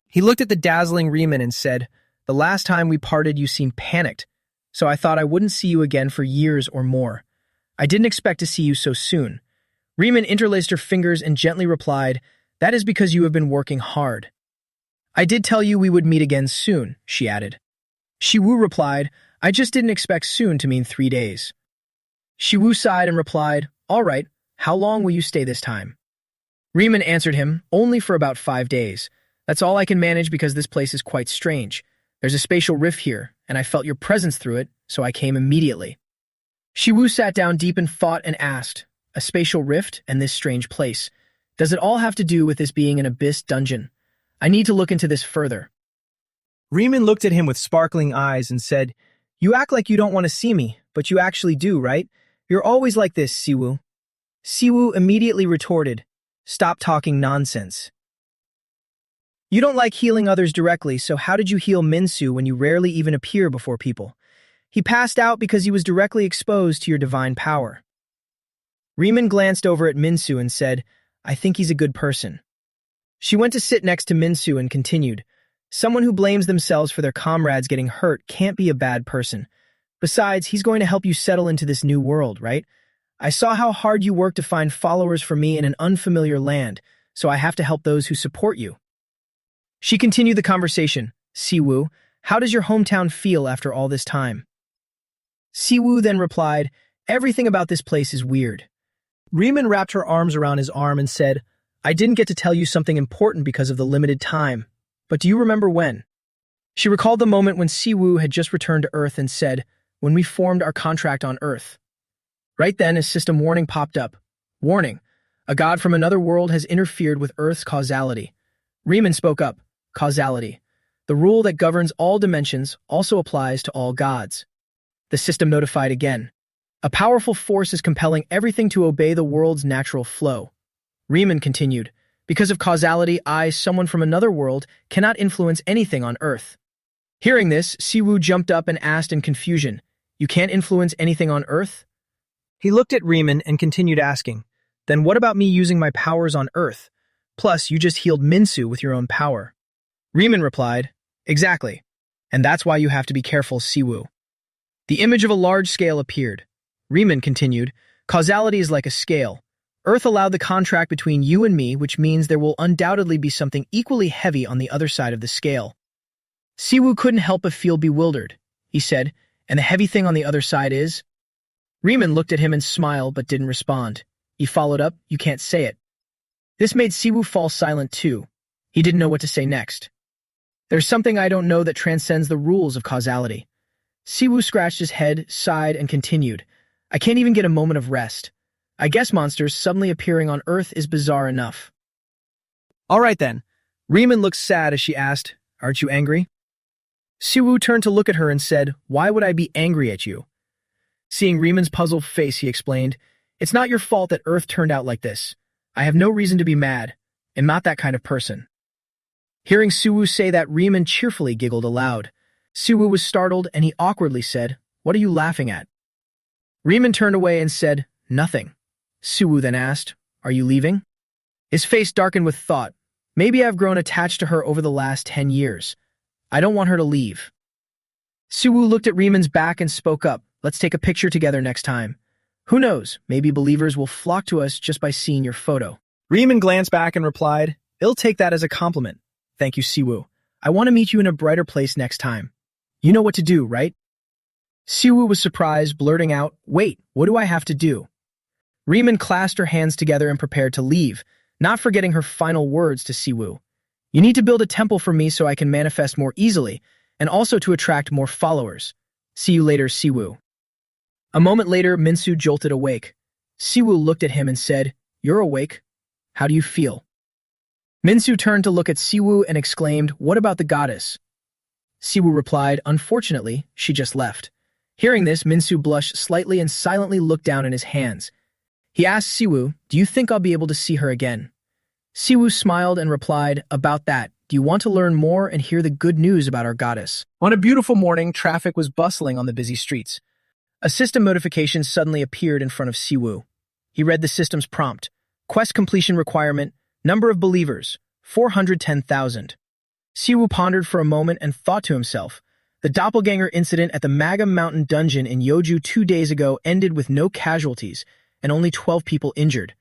He looked at the dazzling Riemann and said, "The last time we parted you seemed panicked, so I thought I wouldn't see you again for years or more. I didn't expect to see you so soon." Riemann interlaced her fingers and gently replied, "That is because you have been working hard." "I did tell you we would meet again soon," she added. Siwoo replied, I just didn't expect soon to mean 3 days. Siwoo sighed and replied, all right, how long will you stay this time? Riemann answered him, only for about 5 days. That's all I can manage because this place is quite strange. There's a spatial rift here, and I felt your presence through it, so I came immediately. Siwoo sat down deep in thought and asked, a spatial rift and this strange place. Does it all have to do with this being an abyss dungeon? I need to look into this further. Riemann looked at him with sparkling eyes and said, you act like you don't want to see me, but you actually do, right? You're always like this, Siwoo. Siwoo immediately retorted, stop talking nonsense. You don't like healing others directly, so how did you heal Minsu when you rarely even appear before people? He passed out because he was directly exposed to your divine power. Riemann glanced over at Minsu and said, I think he's a good person. She went to sit next to Minsu and continued, someone who blames themselves for their comrades getting hurt can't be a bad person. Besides, he's going to help you settle into this new world, right? I saw how hard you work to find followers for me in an unfamiliar land, so I have to help those who support you. She continued the conversation. Siwoo, how does your hometown feel after all this time? Siwoo then replied, everything about this place is weird. Riemann wrapped her arms around his arm and said, I didn't get to tell you something important because of the limited time, but do you remember when? She recalled the moment when Siwoo had just returned to Earth and said, when we formed our contract on Earth. Right then, a system warning popped up. Warning, a god from another world has interfered with Earth's causality. Riemann spoke up, causality. The rule that governs all dimensions also applies to all gods. The system notified again. A powerful force is compelling everything to obey the world's natural flow. Riemann continued, because of causality, I, someone from another world, cannot influence anything on Earth. Hearing this, Siwoo jumped up and asked in confusion, you can't influence anything on Earth? He looked at Riemann and continued asking, then what about me using my powers on Earth? Plus, you just healed Minsu with your own power. Riemann replied, exactly. And that's why you have to be careful, Siwoo. The image of a large scale appeared. Riemann continued, causality is like a scale. Earth allowed the contract between you and me, which means there will undoubtedly be something equally heavy on the other side of the scale. Siwoo couldn't help but feel bewildered. He said, and the heavy thing on the other side is? Riemann looked at him and smiled but didn't respond. He followed up, you can't say it. This made Siwoo fall silent too. He didn't know what to say next. There's something I don't know that transcends the rules of causality. Siwoo scratched his head, sighed, and continued, I can't even get a moment of rest. I guess monsters suddenly appearing on Earth is bizarre enough. All right then. Riemann looked sad as she asked, aren't you angry? Siwoo turned to look at her and said, why would I be angry at you? Seeing Riemann's puzzled face, he explained, it's not your fault that Earth turned out like this. I have no reason to be mad. I'm not that kind of person. Hearing Siwoo say that, Riemann cheerfully giggled aloud. Siwoo was startled and he awkwardly said, what are you laughing at? Riemann turned away and said, nothing. Siwoo then asked, are you leaving? His face darkened with thought. Maybe I've grown attached to her over the last 10 years. I don't want her to leave. Siwoo looked at Riemann's back and spoke up. Let's take a picture together next time. Who knows, maybe believers will flock to us just by seeing your photo. Riemann glanced back and replied, I'll take that as a compliment. Thank you, Siwoo. I want to meet you in a brighter place next time. You know what to do, right? Siwoo was surprised, blurting out, wait, what do I have to do? Riemann clasped her hands together and prepared to leave, not forgetting her final words to Siwoo. You need to build a temple for me so I can manifest more easily, and also to attract more followers. See you later, Siwoo. A moment later, Minsu jolted awake. Siwoo looked at him and said, You're awake? How do you feel? Minsu turned to look at Siwoo and exclaimed, What about the goddess? Siwoo replied, Unfortunately, she just left. Hearing this, Minsu blushed slightly and silently looked down in his hands. He asked Siwoo, Do you think I'll be able to see her again? Siwoo smiled and replied, About that, do you want to learn more and hear the good news about our goddess? On a beautiful morning, traffic was bustling on the busy streets. A system notification suddenly appeared in front of Siwoo. He read the system's prompt. Quest completion requirement, number of believers, 410,000. Siwoo pondered for a moment and thought to himself, the doppelganger incident at the Manga Mountain dungeon in Yeoju 2 days ago ended with no casualties and only 12 people injured.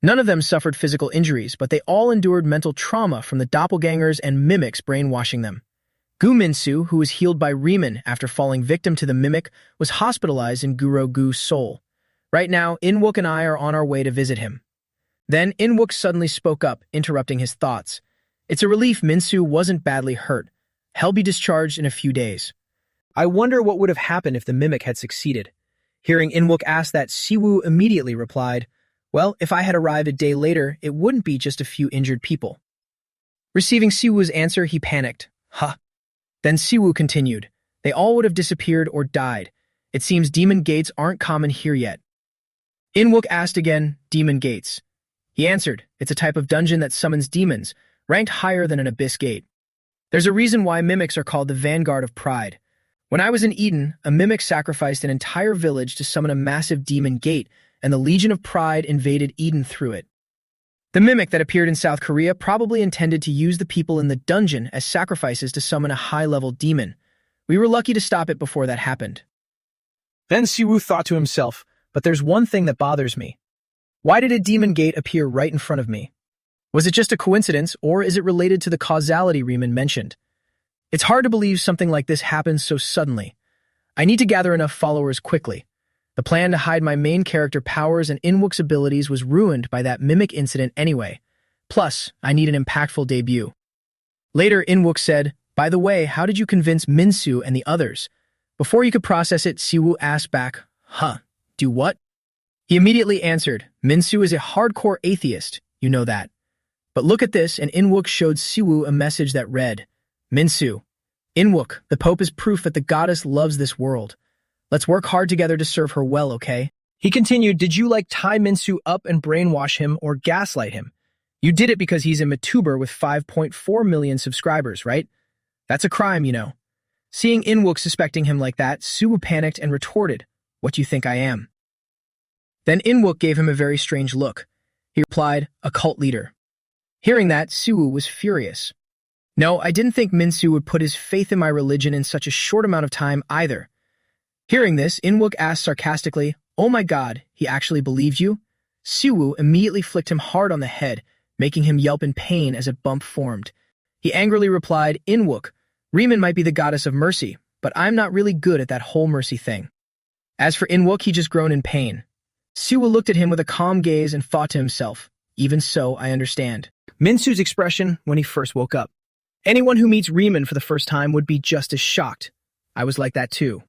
None of them suffered physical injuries, but they all endured mental trauma from the doppelgangers and mimics brainwashing them. Gu Minsu, who was healed by Riemann after falling victim to the mimic, was hospitalized in Guro Gu's Seoul. Right now, Inwook and I are on our way to visit him. Then Inwook suddenly spoke up, interrupting his thoughts. It's a relief Minsu wasn't badly hurt. He'll be discharged in a few days. I wonder what would have happened if the mimic had succeeded. Hearing Inwook ask that, Siwoo immediately replied, well, if I had arrived a day later, it wouldn't be just a few injured people. Receiving Siwoo's answer, he panicked. Huh. Then Siwoo continued, they all would have disappeared or died. It seems demon gates aren't common here yet. Inwook asked again, demon gates. He answered, it's a type of dungeon that summons demons, ranked higher than an abyss gate. There's a reason why mimics are called the vanguard of pride. When I was in Eden, a mimic sacrificed an entire village to summon a massive demon gate, and the Legion of Pride invaded Eden through it. The mimic that appeared in South Korea probably intended to use the people in the dungeon as sacrifices to summon a high-level demon. We were lucky to stop it before that happened. Then Siwoo thought to himself, but there's one thing that bothers me. Why did a demon gate appear right in front of me? Was it just a coincidence, or is it related to the causality Riemann mentioned? It's hard to believe something like this happens so suddenly. I need to gather enough followers quickly. The plan to hide my main character powers and Inwook's abilities was ruined by that mimic incident anyway. Plus, I need an impactful debut. Later, Inwook said, by the way, how did you convince Minsu and the others? Before you could process it, Siwoo asked back, do what? He immediately answered, Minsu is a hardcore atheist, you know that. But look at this, and Inwook showed Siwoo a message that read, Minsu, Inwook, the Pope is proof that the goddess loves this world. Let's work hard together to serve her well, okay? He continued, did you tie Minsu up and brainwash him or gaslight him? You did it because he's a YouTuber with 5.4 million subscribers, right? That's a crime, you know. Seeing Inwook suspecting him like that, Siwoo panicked and retorted, what do you think I am? Then Inwook gave him a very strange look. He replied, a cult leader. Hearing that, Siwoo was furious. No, I didn't think Minsu would put his faith in my religion in such a short amount of time either. Hearing this, Inwook asked sarcastically, oh my god, he actually believed you? Siwoo immediately flicked him hard on the head, making him yelp in pain as a bump formed. He angrily replied, Inwook, Riemann might be the goddess of mercy, but I'm not really good at that whole mercy thing. As for Inwook, he just groaned in pain. Siwoo looked at him with a calm gaze and thought to himself, even so, I understand. Minsu's expression when he first woke up. Anyone who meets Riemann for the first time would be just as shocked. I was like that too.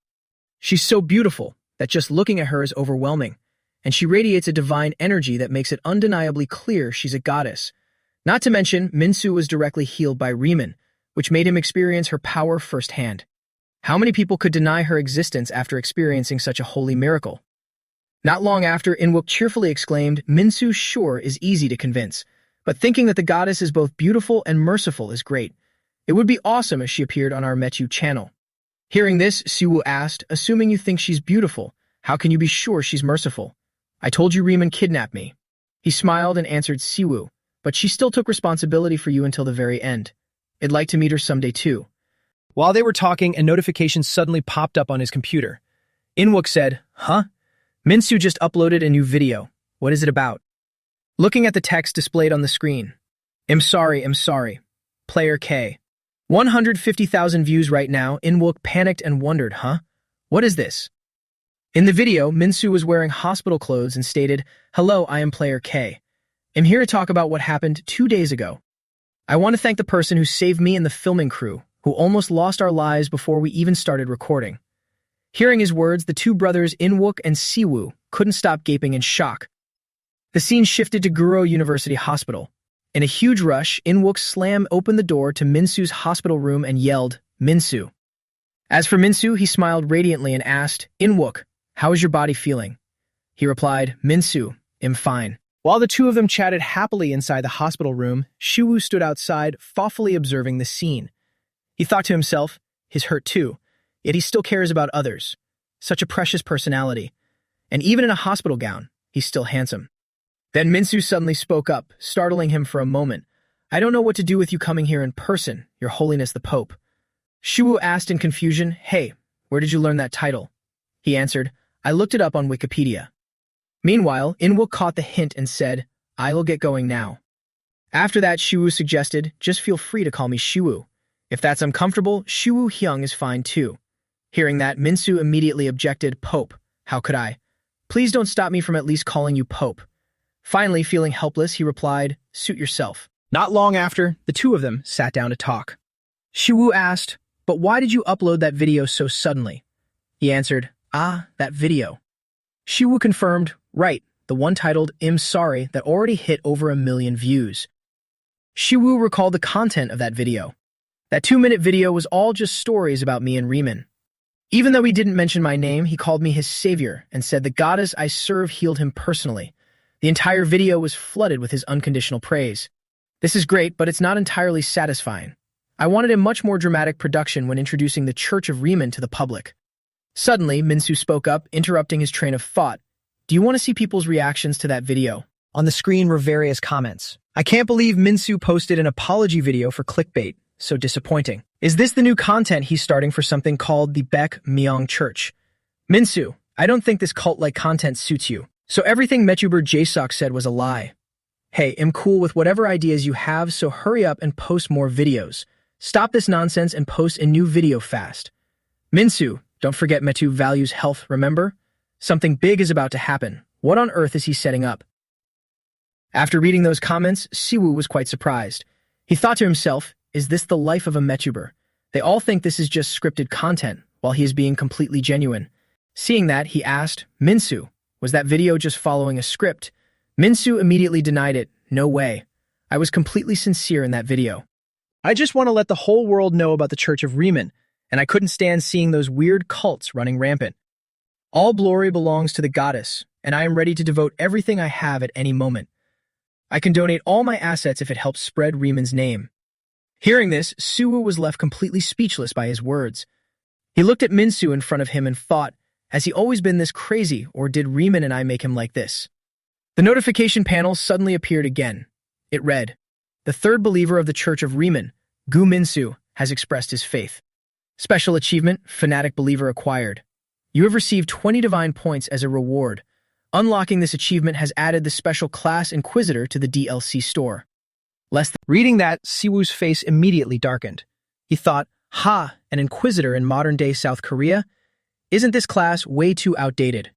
She's so beautiful that just looking at her is overwhelming, and she radiates a divine energy that makes it undeniably clear she's a goddess. Not to mention, Minsu was directly healed by Riemann, which made him experience her power firsthand. How many people could deny her existence after experiencing such a holy miracle? Not long after, Inwook cheerfully exclaimed, Minsu sure is easy to convince, but thinking that the goddess is both beautiful and merciful is great. It would be awesome if she appeared on our Metu channel. Hearing this, Siwoo asked, assuming you think she's beautiful, how can you be sure she's merciful? I told you Riemann kidnapped me. He smiled and answered Siwoo, but she still took responsibility for you until the very end. I'd like to meet her someday too. While they were talking, a notification suddenly popped up on his computer. Inwook said, Minsu just uploaded a new video. What is it about? Looking at the text displayed on the screen. I'm sorry. Player K. 150,000 views right now. Inwook panicked and wondered, what is this? In the video, Minsu was wearing hospital clothes and stated, hello, I am Player K. I'm here to talk about what happened 2 days ago. I want to thank the person who saved me and the filming crew, who almost lost our lives before we even started recording. Hearing his words, the two brothers Inwook and Siwoo couldn't stop gaping in shock. The scene shifted to Guro University Hospital. In a huge rush, Inwook slammed open the door to Minsu's hospital room and yelled, Minsu. As for Minsu, he smiled radiantly and asked, Inwook, how is your body feeling? He replied, Minsu, I'm fine. While the two of them chatted happily inside the hospital room, Siwoo stood outside, thoughtfully observing the scene. He thought to himself, he's hurt too, yet he still cares about others. Such a precious personality. And even in a hospital gown, he's still handsome. Then Minsu suddenly spoke up, startling him for a moment. I don't know what to do with you coming here in person, Your Holiness the Pope. Siwoo asked in confusion, hey, where did you learn that title? He answered, I looked it up on Wikipedia. Meanwhile, Inwook caught the hint and said, I will get going now. After that, Siwoo suggested, just feel free to call me Siwoo. If that's uncomfortable, Shuwu Hyung is fine too. Hearing that, Minsu immediately objected, Pope, how could I? Please don't stop me from at least calling you Pope. Finally, feeling helpless, he replied, suit yourself. Not long after, the two of them sat down to talk. Shuwu asked, but why did you upload that video so suddenly? He answered, that video. Shuwu confirmed, right, the one titled I'm Sorry that already hit over 1 million views. Shuwu recalled the content of that video. That 2-minute video was all just stories about me and Riemann. Even though he didn't mention my name, he called me his savior and said the goddess I serve healed him personally. The entire video was flooded with his unconditional praise. This is great, but it's not entirely satisfying. I wanted a much more dramatic production when introducing the Church of Riemann to the public. Suddenly, Minsu spoke up, interrupting his train of thought. Do you want to see people's reactions to that video? On the screen were various comments. I can't believe Minsu posted an apology video for clickbait. So disappointing. Is this the new content he's starting for something called the Baek Myeong Church? Minsu, I don't think this cult-like content suits you. So everything Metuber Jaesok said was a lie. Hey, I'm cool with whatever ideas you have, so hurry up and post more videos. Stop this nonsense and post a new video fast. Minsu, don't forget Metu values health, remember? Something big is about to happen. What on earth is he setting up? After reading those comments, Siwoo was quite surprised. He thought to himself, is this the life of a Metuber? They all think this is just scripted content, while he is being completely genuine. Seeing that, he asked, Minsu, was that video just following a script? Minsu immediately denied it. No way. I was completely sincere in that video. I just want to let the whole world know about the Church of Riemann, and I couldn't stand seeing those weird cults running rampant. All glory belongs to the goddess, and I am ready to devote everything I have at any moment. I can donate all my assets if it helps spread Riemann's name. Hearing this, Siwoo was left completely speechless by his words. He looked at Minsu in front of him and thought, has he always been this crazy, or did Riemann and I make him like this? The notification panel suddenly appeared again. It read, the third believer of the Church of Riemann, Gu Minsu, has expressed his faith. Special achievement, Fanatic Believer acquired. You have received 20 divine points as a reward. Unlocking this achievement has added the special class Inquisitor to the DLC store. Reading that, Siwoo's face immediately darkened. He thought, an Inquisitor in modern-day South Korea? Isn't this class way too outdated?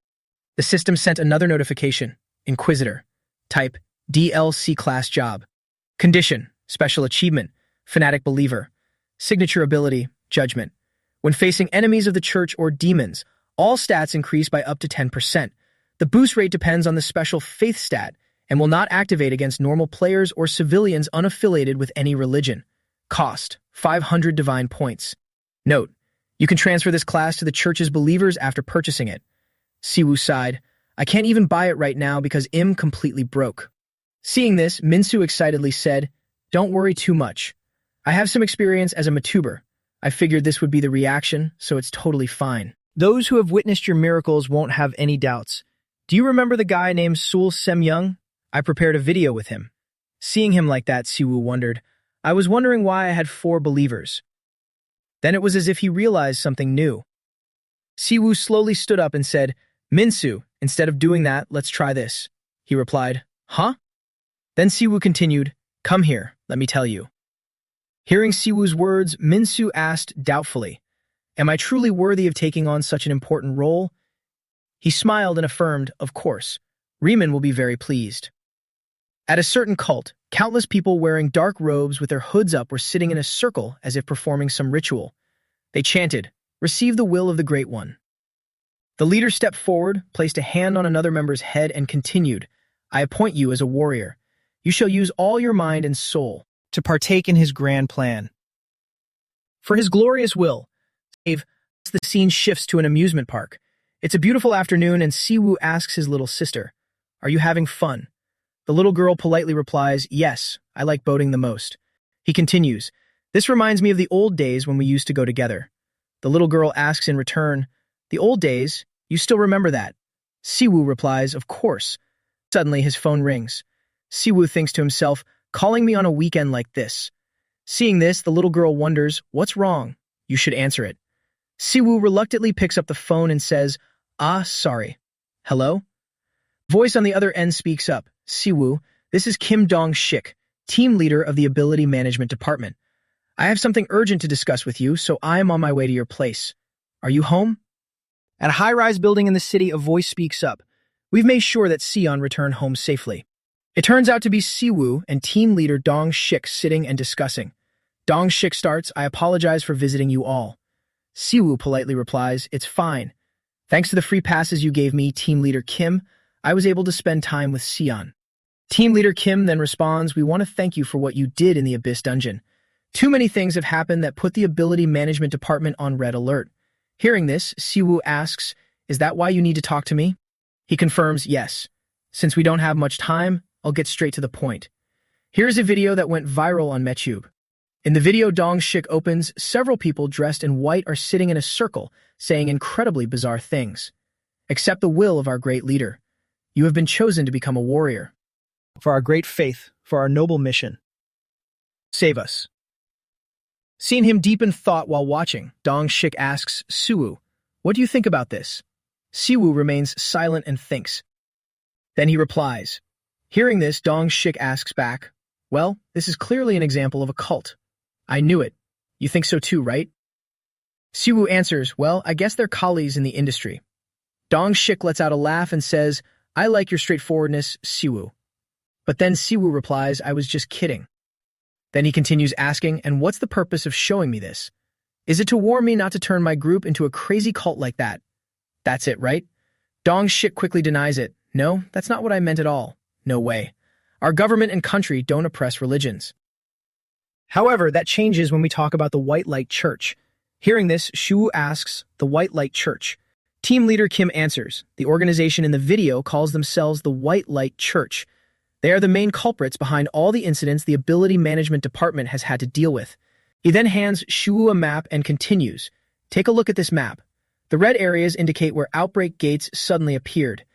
The system sent another notification. Inquisitor. Type, DLC class job. Condition, Special Achievement, Fanatic Believer. Signature ability, Judgment. When facing enemies of the church or demons, all stats increase by up to 10%. The boost rate depends on the special faith stat and will not activate against normal players or civilians unaffiliated with any religion. Cost, 500 divine points. Note, you can transfer this class to the church's believers after purchasing it. Siwoo sighed, I can't even buy it right now because I'm completely broke. Seeing this, Minsu excitedly said, don't worry too much. I have some experience as a Metuber. I figured this would be the reaction, so it's totally fine. Those who have witnessed your miracles won't have any doubts. Do you remember the guy named Sul Semyoung? I prepared a video with him. Seeing him like that, Siwoo wondered. I was wondering why I had 4 believers. Then it was as if he realized something new. Siwoo slowly stood up and said, Minsu, instead of doing that, let's try this. He replied, huh? Then Siwoo continued, come here, let me tell you. Hearing Siwoo's words, Minsu asked doubtfully, am I truly worthy of taking on such an important role? He smiled and affirmed, of course. Riemann will be very pleased. At a certain cult, countless people wearing dark robes with their hoods up were sitting in a circle as if performing some ritual. They chanted, receive the will of the Great One. The leader stepped forward, placed a hand on another member's head, and continued, I appoint you as a warrior. You shall use all your mind and soul to partake in his grand plan. For his glorious will, the scene shifts to an amusement park. It's a beautiful afternoon, and Siwoo asks his little sister, are you having fun? The little girl politely replies, yes, I like boating the most. He continues, this reminds me of the old days when we used to go together. The little girl asks in return, the old days? You still remember that? Siwoo replies, of course. Suddenly, his phone rings. Siwoo thinks to himself, calling me on a weekend like this. Seeing this, the little girl wonders, what's wrong? You should answer it. Siwoo reluctantly picks up the phone and says, sorry. Hello? Voice on the other end speaks up. Siwoo, this is Kim Dong-shik, team leader of the Ability Management Department. I have something urgent to discuss with you, so I am on my way to your place. Are you home? At a high-rise building in the city, a voice speaks up. We've made sure that Sion returned home safely. It turns out to be Siwoo and team leader Dong Shik sitting and discussing. Dong Shik starts, I apologize for visiting you all. Siwoo politely replies, it's fine. Thanks to the free passes you gave me, team leader Kim, I was able to spend time with Sion. Team leader Kim then responds, we want to thank you for what you did in the Abyss Dungeon. Too many things have happened that put the Ability Management Department on red alert. Hearing this, Siwoo asks, is that why you need to talk to me? He confirms, yes. Since we don't have much time, I'll get straight to the point. Here's a video that went viral on Metube. In the video Dong Shik opens, several people dressed in white are sitting in a circle, saying incredibly bizarre things. Accept the will of our great leader. You have been chosen to become a warrior. For our great faith, for our noble mission. Save us. Seeing him deep in thought while watching, Dong Shik asks Siwoo, what do you think about this? Siwoo remains silent and thinks. Then he replies. Hearing this, Dong Shik asks back, well, this is clearly an example of a cult. I knew it. You think so too, right? Siwoo answers, well, I guess they're colleagues in the industry. Dong Shik lets out a laugh and says, I like your straightforwardness, Siwoo. But then Siwoo replies, I was just kidding. Then he continues asking, and what's the purpose of showing me this? Is it to warn me not to turn my group into a crazy cult like that? That's it, right? Dong Shik quickly denies it. No, that's not what I meant at all. No way. Our government and country don't oppress religions. However, that changes when we talk about the White Light Church. Hearing this, Siwoo asks, the White Light Church. Team leader Kim answers, the organization in the video calls themselves the White Light Church. They are the main culprits behind all the incidents the Ability Management Department has had to deal with. He then hands Siwoo a map and continues, take a look at this map. The red areas indicate where outbreak gates suddenly appeared.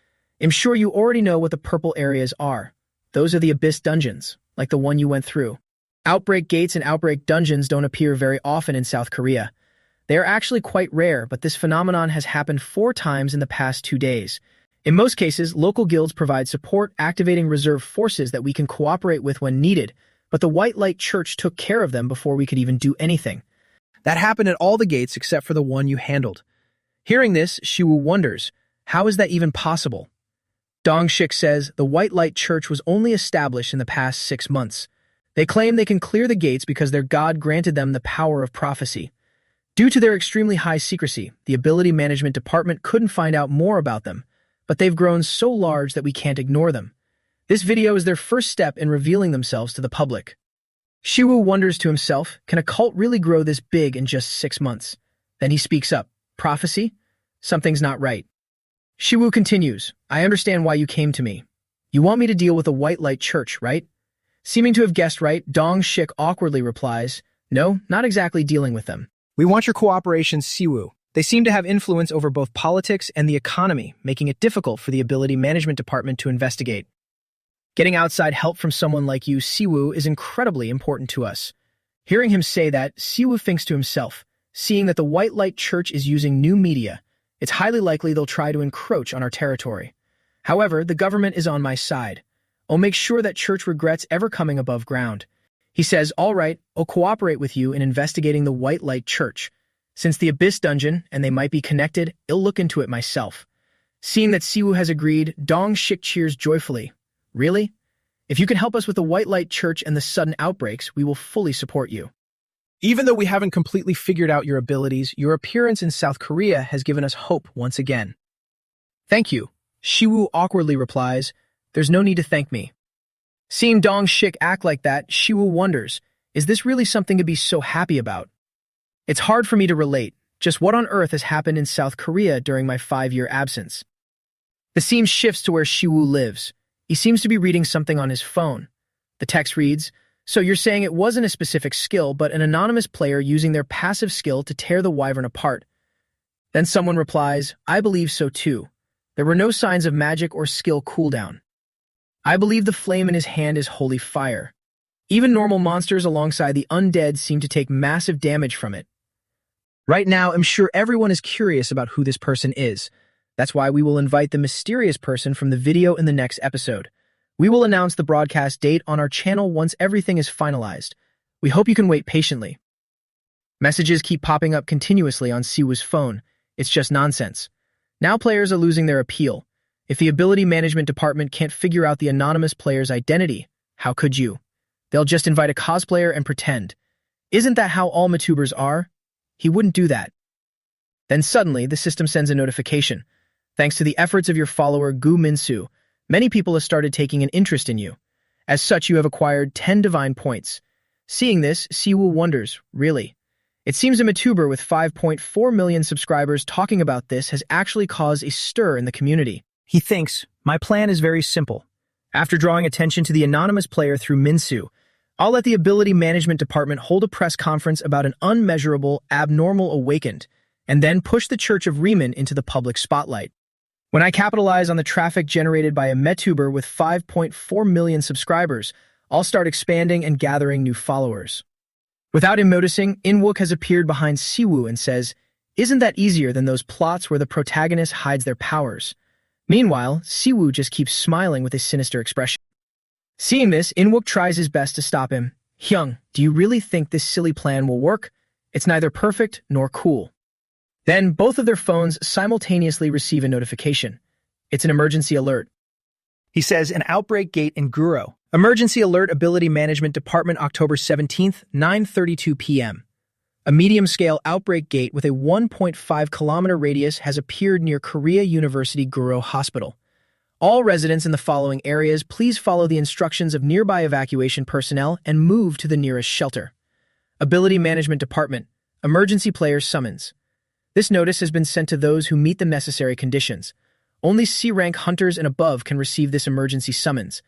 I'm sure you already know what the purple areas are. Those are the Abyss Dungeons, like the one you went through. Outbreak gates and outbreak dungeons don't appear very often in South Korea. They are actually quite rare, but this phenomenon has happened 4 times in the past 2 days. In most cases, local guilds provide support, activating reserve forces that we can cooperate with when needed, but the White Light Church took care of them before we could even do anything. That happened at all the gates except for the one you handled. Hearing this, Siwoo wonders, how is that even possible? Dong Shik says the White Light Church was only established in the past 6 months. They claim they can clear the gates because their god granted them the power of prophecy. Due to their extremely high secrecy, the Ability Management Department couldn't find out more about them, but they've grown so large that we can't ignore them. This video is their first step in revealing themselves to the public. Siwoo wonders to himself, can a cult really grow this big in just 6 months? Then he speaks up, prophecy? Something's not right. Siwoo continues, I understand why you came to me. You want me to deal with the White Light Church, right? Seeming to have guessed right, Dong Shik awkwardly replies, no, not exactly dealing with them. We want your cooperation, Siwoo. They seem to have influence over both politics and the economy, making it difficult for the Ability Management Department to investigate. Getting outside help from someone like you, Siwoo, is incredibly important to us. Hearing him say that, Siwoo thinks to himself, seeing that the White Light Church is using new media, it's highly likely they'll try to encroach on our territory. However, the government is on my side. I'll make sure that church regrets ever coming above ground. He says, all right, I'll cooperate with you in investigating the White Light Church. Since the Abyss Dungeon, and they might be connected, I'll look into it myself. Seeing that Siwoo has agreed, Dong Shik cheers joyfully. Really? If you can help us with the White Light Church and the sudden outbreaks, we will fully support you. Even though we haven't completely figured out your abilities, your appearance in South Korea has given us hope once again. Thank you. Siwoo awkwardly replies, there's no need to thank me. Seeing Dong Shik act like that, Siwoo wonders, is this really something to be so happy about? It's hard for me to relate. Just what on earth has happened in South Korea during my 5-year absence? The scene shifts to where Siwoo lives. He seems to be reading something on his phone. The text reads, so you're saying it wasn't a specific skill, but an anonymous player using their passive skill to tear the wyvern apart. Then someone replies, I believe so too. There were no signs of magic or skill cooldown. I believe the flame in his hand is holy fire. Even normal monsters alongside the undead seem to take massive damage from it. Right now, I'm sure everyone is curious about who this person is. That's why we will invite the mysterious person from the video in the next episode. We will announce the broadcast date on our channel once everything is finalized. We hope you can wait patiently. Messages keep popping up continuously on Siwoo's phone. It's just nonsense. Now players are losing their appeal. If the ability management department can't figure out the anonymous player's identity, how could you? They'll just invite a cosplayer and pretend. Isn't that how all MTubers are? He wouldn't do that. Then suddenly, the system sends a notification. Thanks to the efforts of your follower Gu Minsu, many people have started taking an interest in you. As such, you have acquired 10 divine points. Seeing this, Siwoo wonders, really? It seems a MTuber with 5.4 million subscribers talking about this has actually caused a stir in the community. He thinks, my plan is very simple. After drawing attention to the anonymous player through Minsu, I'll let the ability management department hold a press conference about an unmeasurable, abnormal awakened, and then push the Church of Riemann into the public spotlight. When I capitalize on the traffic generated by a MTuber with 5.4 million subscribers, I'll start expanding and gathering new followers. Without him noticing, Inwook has appeared behind Siwoo and says, isn't that easier than those plots where the protagonist hides their powers? Meanwhile, Siwoo just keeps smiling with a sinister expression. Seeing this, Inwook tries his best to stop him. Hyung, do you really think this silly plan will work? It's neither perfect nor cool. Then, both of their phones simultaneously receive a notification. It's an emergency alert. He says an outbreak gate in Guro. Emergency Alert Ability Management Department, October 17th, 9:32 p.m. A medium-scale outbreak gate with a 1.5-kilometer radius has appeared near Korea University Guro Hospital. All residents in the following areas, please follow the instructions of nearby evacuation personnel and move to the nearest shelter. Ability Management Department, Emergency Player Summons. This notice has been sent to those who meet the necessary conditions. Only C-rank hunters and above can receive this emergency summons.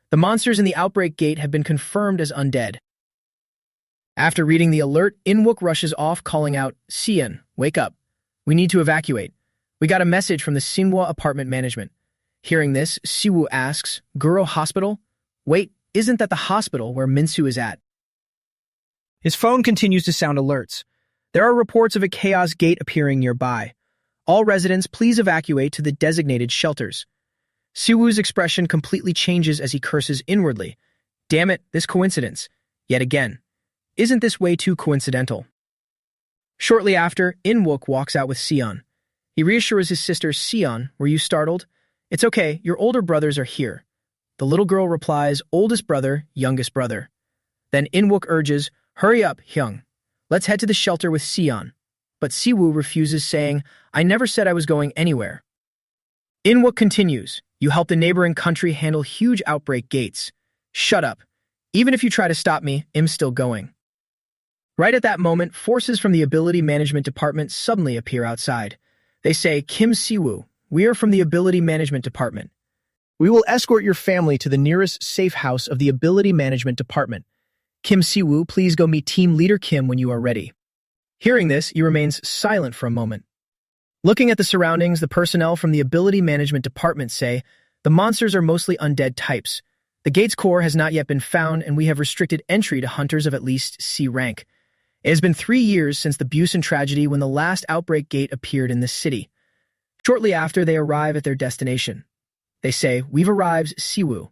The monsters in the outbreak gate have been confirmed as undead. After reading the alert, Inwook rushes off calling out, Sian, wake up. We need to evacuate. We got a message from the Sinhwa apartment management. Hearing this, Siwoo asks, Guro Hospital? Wait, isn't that the hospital where Minsu is at? His phone continues to sound alerts. There are reports of a chaos gate appearing nearby. All residents, please evacuate to the designated shelters. Siwoo's expression completely changes as he curses inwardly. Damn it, this coincidence. Yet again. Isn't this way too coincidental? Shortly after, Inwook walks out with Sion. He reassures his sister, Sion, were you startled? It's okay, your older brothers are here. The little girl replies, oldest brother, youngest brother. Then Inwook urges, hurry up, Hyung. Let's head to the shelter with Sion. But Siwoo refuses, saying, I never said I was going anywhere. Inwook continues, you help the neighboring country handle huge outbreak gates. Shut up. Even if you try to stop me, I'm still going. Right at that moment, forces from the Ability Management Department suddenly appear outside. They say, Kim Siwoo, we are from the Ability Management Department. We will escort your family to the nearest safe house of the Ability Management Department. Kim Siwoo, please go meet Team Leader Kim when you are ready. Hearing this, he remains silent for a moment. Looking at the surroundings, the personnel from the Ability Management Department say, the monsters are mostly undead types. The gate's core has not yet been found, and we have restricted entry to hunters of at least C rank. It has been 3 years since the Busan tragedy when the last outbreak gate appeared in this city. Shortly after, they arrive at their destination. They say, we've arrived, Siwoo.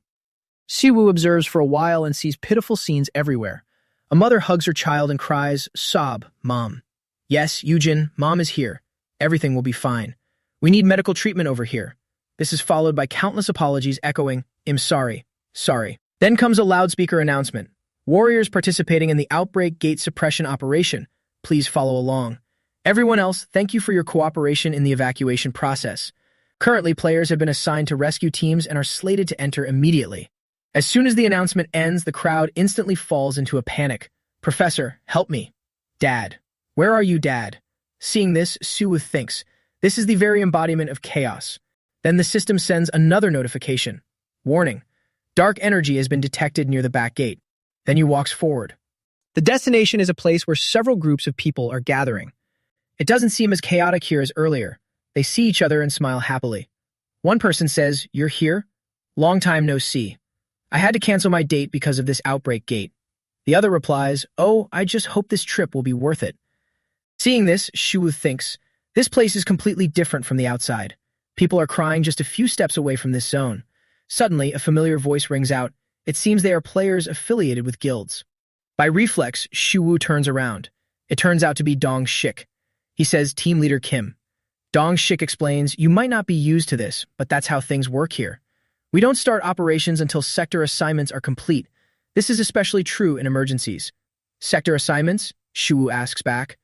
Siwoo observes for a while and sees pitiful scenes everywhere. A mother hugs her child and cries, sob, Mom. Yes, Yujin, Mom is here. Everything will be fine. We need medical treatment over here. This is followed by countless apologies echoing, I'm sorry. Sorry. Then comes a loudspeaker announcement. Warriors participating in the Outbreak Gate Suppression Operation, please follow along. Everyone else, thank you for your cooperation in the evacuation process. Currently, players have been assigned to rescue teams and are slated to enter immediately. As soon as the announcement ends, the crowd instantly falls into a panic. Professor, help me. Dad. Where are you, Dad? Seeing this, Siwoo thinks, this is the very embodiment of chaos. Then the system sends another notification. Warning. Dark energy has been detected near the back gate. Then he walks forward. The destination is a place where several groups of people are gathering. It doesn't seem as chaotic here as earlier. They see each other and smile happily. One person says, you're here? Long time no see. I had to cancel my date because of this outbreak gate. The other replies, oh, I just hope this trip will be worth it. Seeing this, Siwoo thinks, this place is completely different from the outside. People are crying just a few steps away from this zone. Suddenly, a familiar voice rings out. It seems they are players affiliated with guilds. By reflex, Siwoo turns around. It turns out to be Dong Shik. He says, Team Leader Kim. Dong Shik explains, you might not be used to this, but that's how things work here. We don't start operations until sector assignments are complete. This is especially true in emergencies. Sector assignments? Shuwu asks back.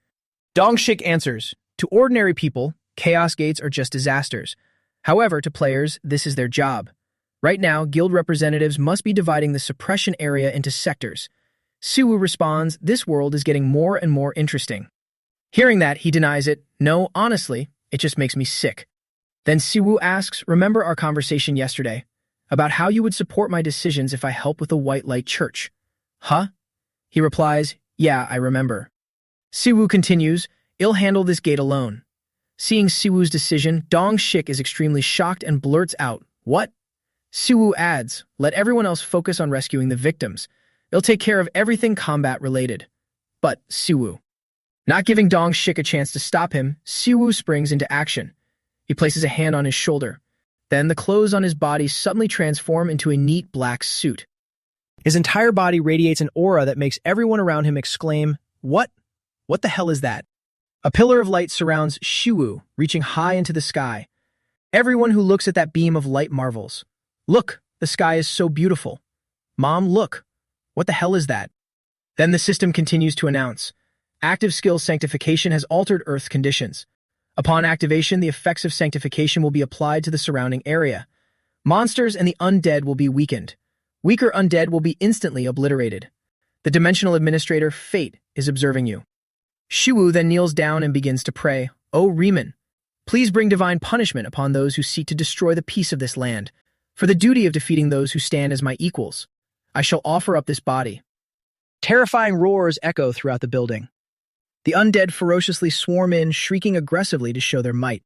Dong Shik answers, to ordinary people, chaos gates are just disasters. However, to players, this is their job. Right now, guild representatives must be dividing the suppression area into sectors. Siwoo responds, this world is getting more and more interesting. Hearing that, he denies it. No, honestly, it just makes me sick. Then Siwoo asks, remember our conversation yesterday about how you would support my decisions if I help with the White Light Church? Huh? He replies, yeah, I remember. Siwoo continues, I'll handle this gate alone. Seeing Siwoo's decision, Dong Shik is extremely shocked and blurts out, what? Siwoo adds, let everyone else focus on rescuing the victims. It'll take care of everything combat-related. But Siwoo. Not giving Dong Shik a chance to stop him, Siwoo springs into action. He places a hand on his shoulder. Then the clothes on his body suddenly transform into a neat black suit. His entire body radiates an aura that makes everyone around him exclaim, what? What the hell is that? A pillar of light surrounds Siwoo, reaching high into the sky. Everyone who looks at that beam of light marvels. Look, the sky is so beautiful. Mom, look. What the hell is that? Then the system continues to announce, active skill sanctification has altered Earth's conditions. Upon activation, the effects of sanctification will be applied to the surrounding area. Monsters and the undead will be weakened. Weaker undead will be instantly obliterated. The dimensional administrator, Fate, is observing you. Siwoo then kneels down and begins to pray, O Riemann, please bring divine punishment upon those who seek to destroy the peace of this land. For the duty of defeating those who stand as my equals, I shall offer up this body. Terrifying roars echo throughout the building. The undead ferociously swarm in, shrieking aggressively to show their might.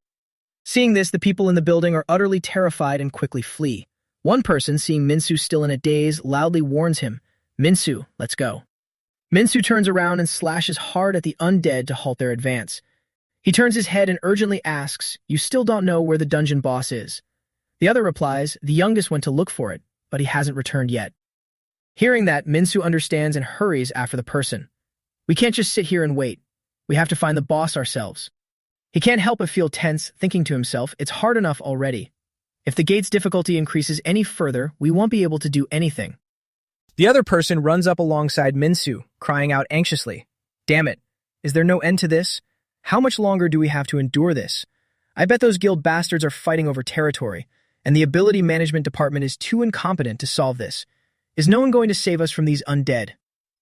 Seeing this, the people in the building are utterly terrified and quickly flee. One person, seeing Minsu still in a daze, loudly warns him, Minsu, let's go. Minsu turns around and slashes hard at the undead to halt their advance. He turns his head and urgently asks, you still don't know where the dungeon boss is. The other replies, the youngest went to look for it, but he hasn't returned yet. Hearing that, Minsu understands and hurries after the person. We can't just sit here and wait. We have to find the boss ourselves. He can't help but feel tense, thinking to himself, it's hard enough already. If the gate's difficulty increases any further, we won't be able to do anything. The other person runs up alongside Minsu, crying out anxiously, damn it, is there no end to this? How much longer do we have to endure this? I bet those guild bastards are fighting over territory, and the ability management department is too incompetent to solve this. Is no one going to save us from these undead?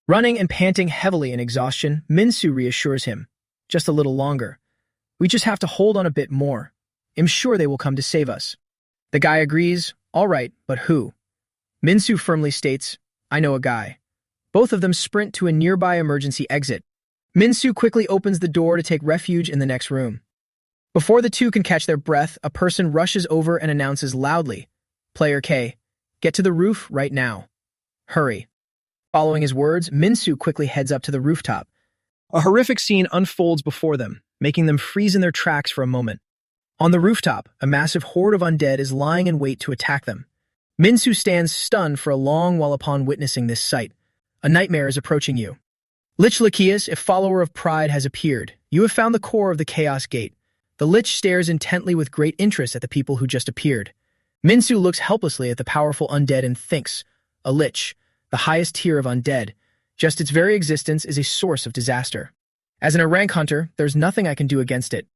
Running and panting heavily in exhaustion, Minsu reassures him, just a little longer. We just have to hold on a bit more. I'm sure they will come to save us. The guy agrees, all right, but who? Minsu firmly states, I know a guy. Both of them sprint to a nearby emergency exit. Minsu quickly opens the door to take refuge in the next room. Before the two can catch their breath, a person rushes over and announces loudly, Player K, get to the roof right now. Hurry. Following his words, Minsu quickly heads up to the rooftop. A horrific scene unfolds before them, making them freeze in their tracks for a moment. On the rooftop, a massive horde of undead is lying in wait to attack them. Minsu stands stunned for a long while upon witnessing this sight. A nightmare is approaching you. Lich Lachias, a follower of pride, has appeared. You have found the core of the Chaos Gate. The Lich stares intently with great interest at the people who just appeared. Minsu looks helplessly at the powerful undead and thinks, a Lich, the highest tier of undead, just its very existence is a source of disaster. As an rank hunter, there's nothing I can do against it.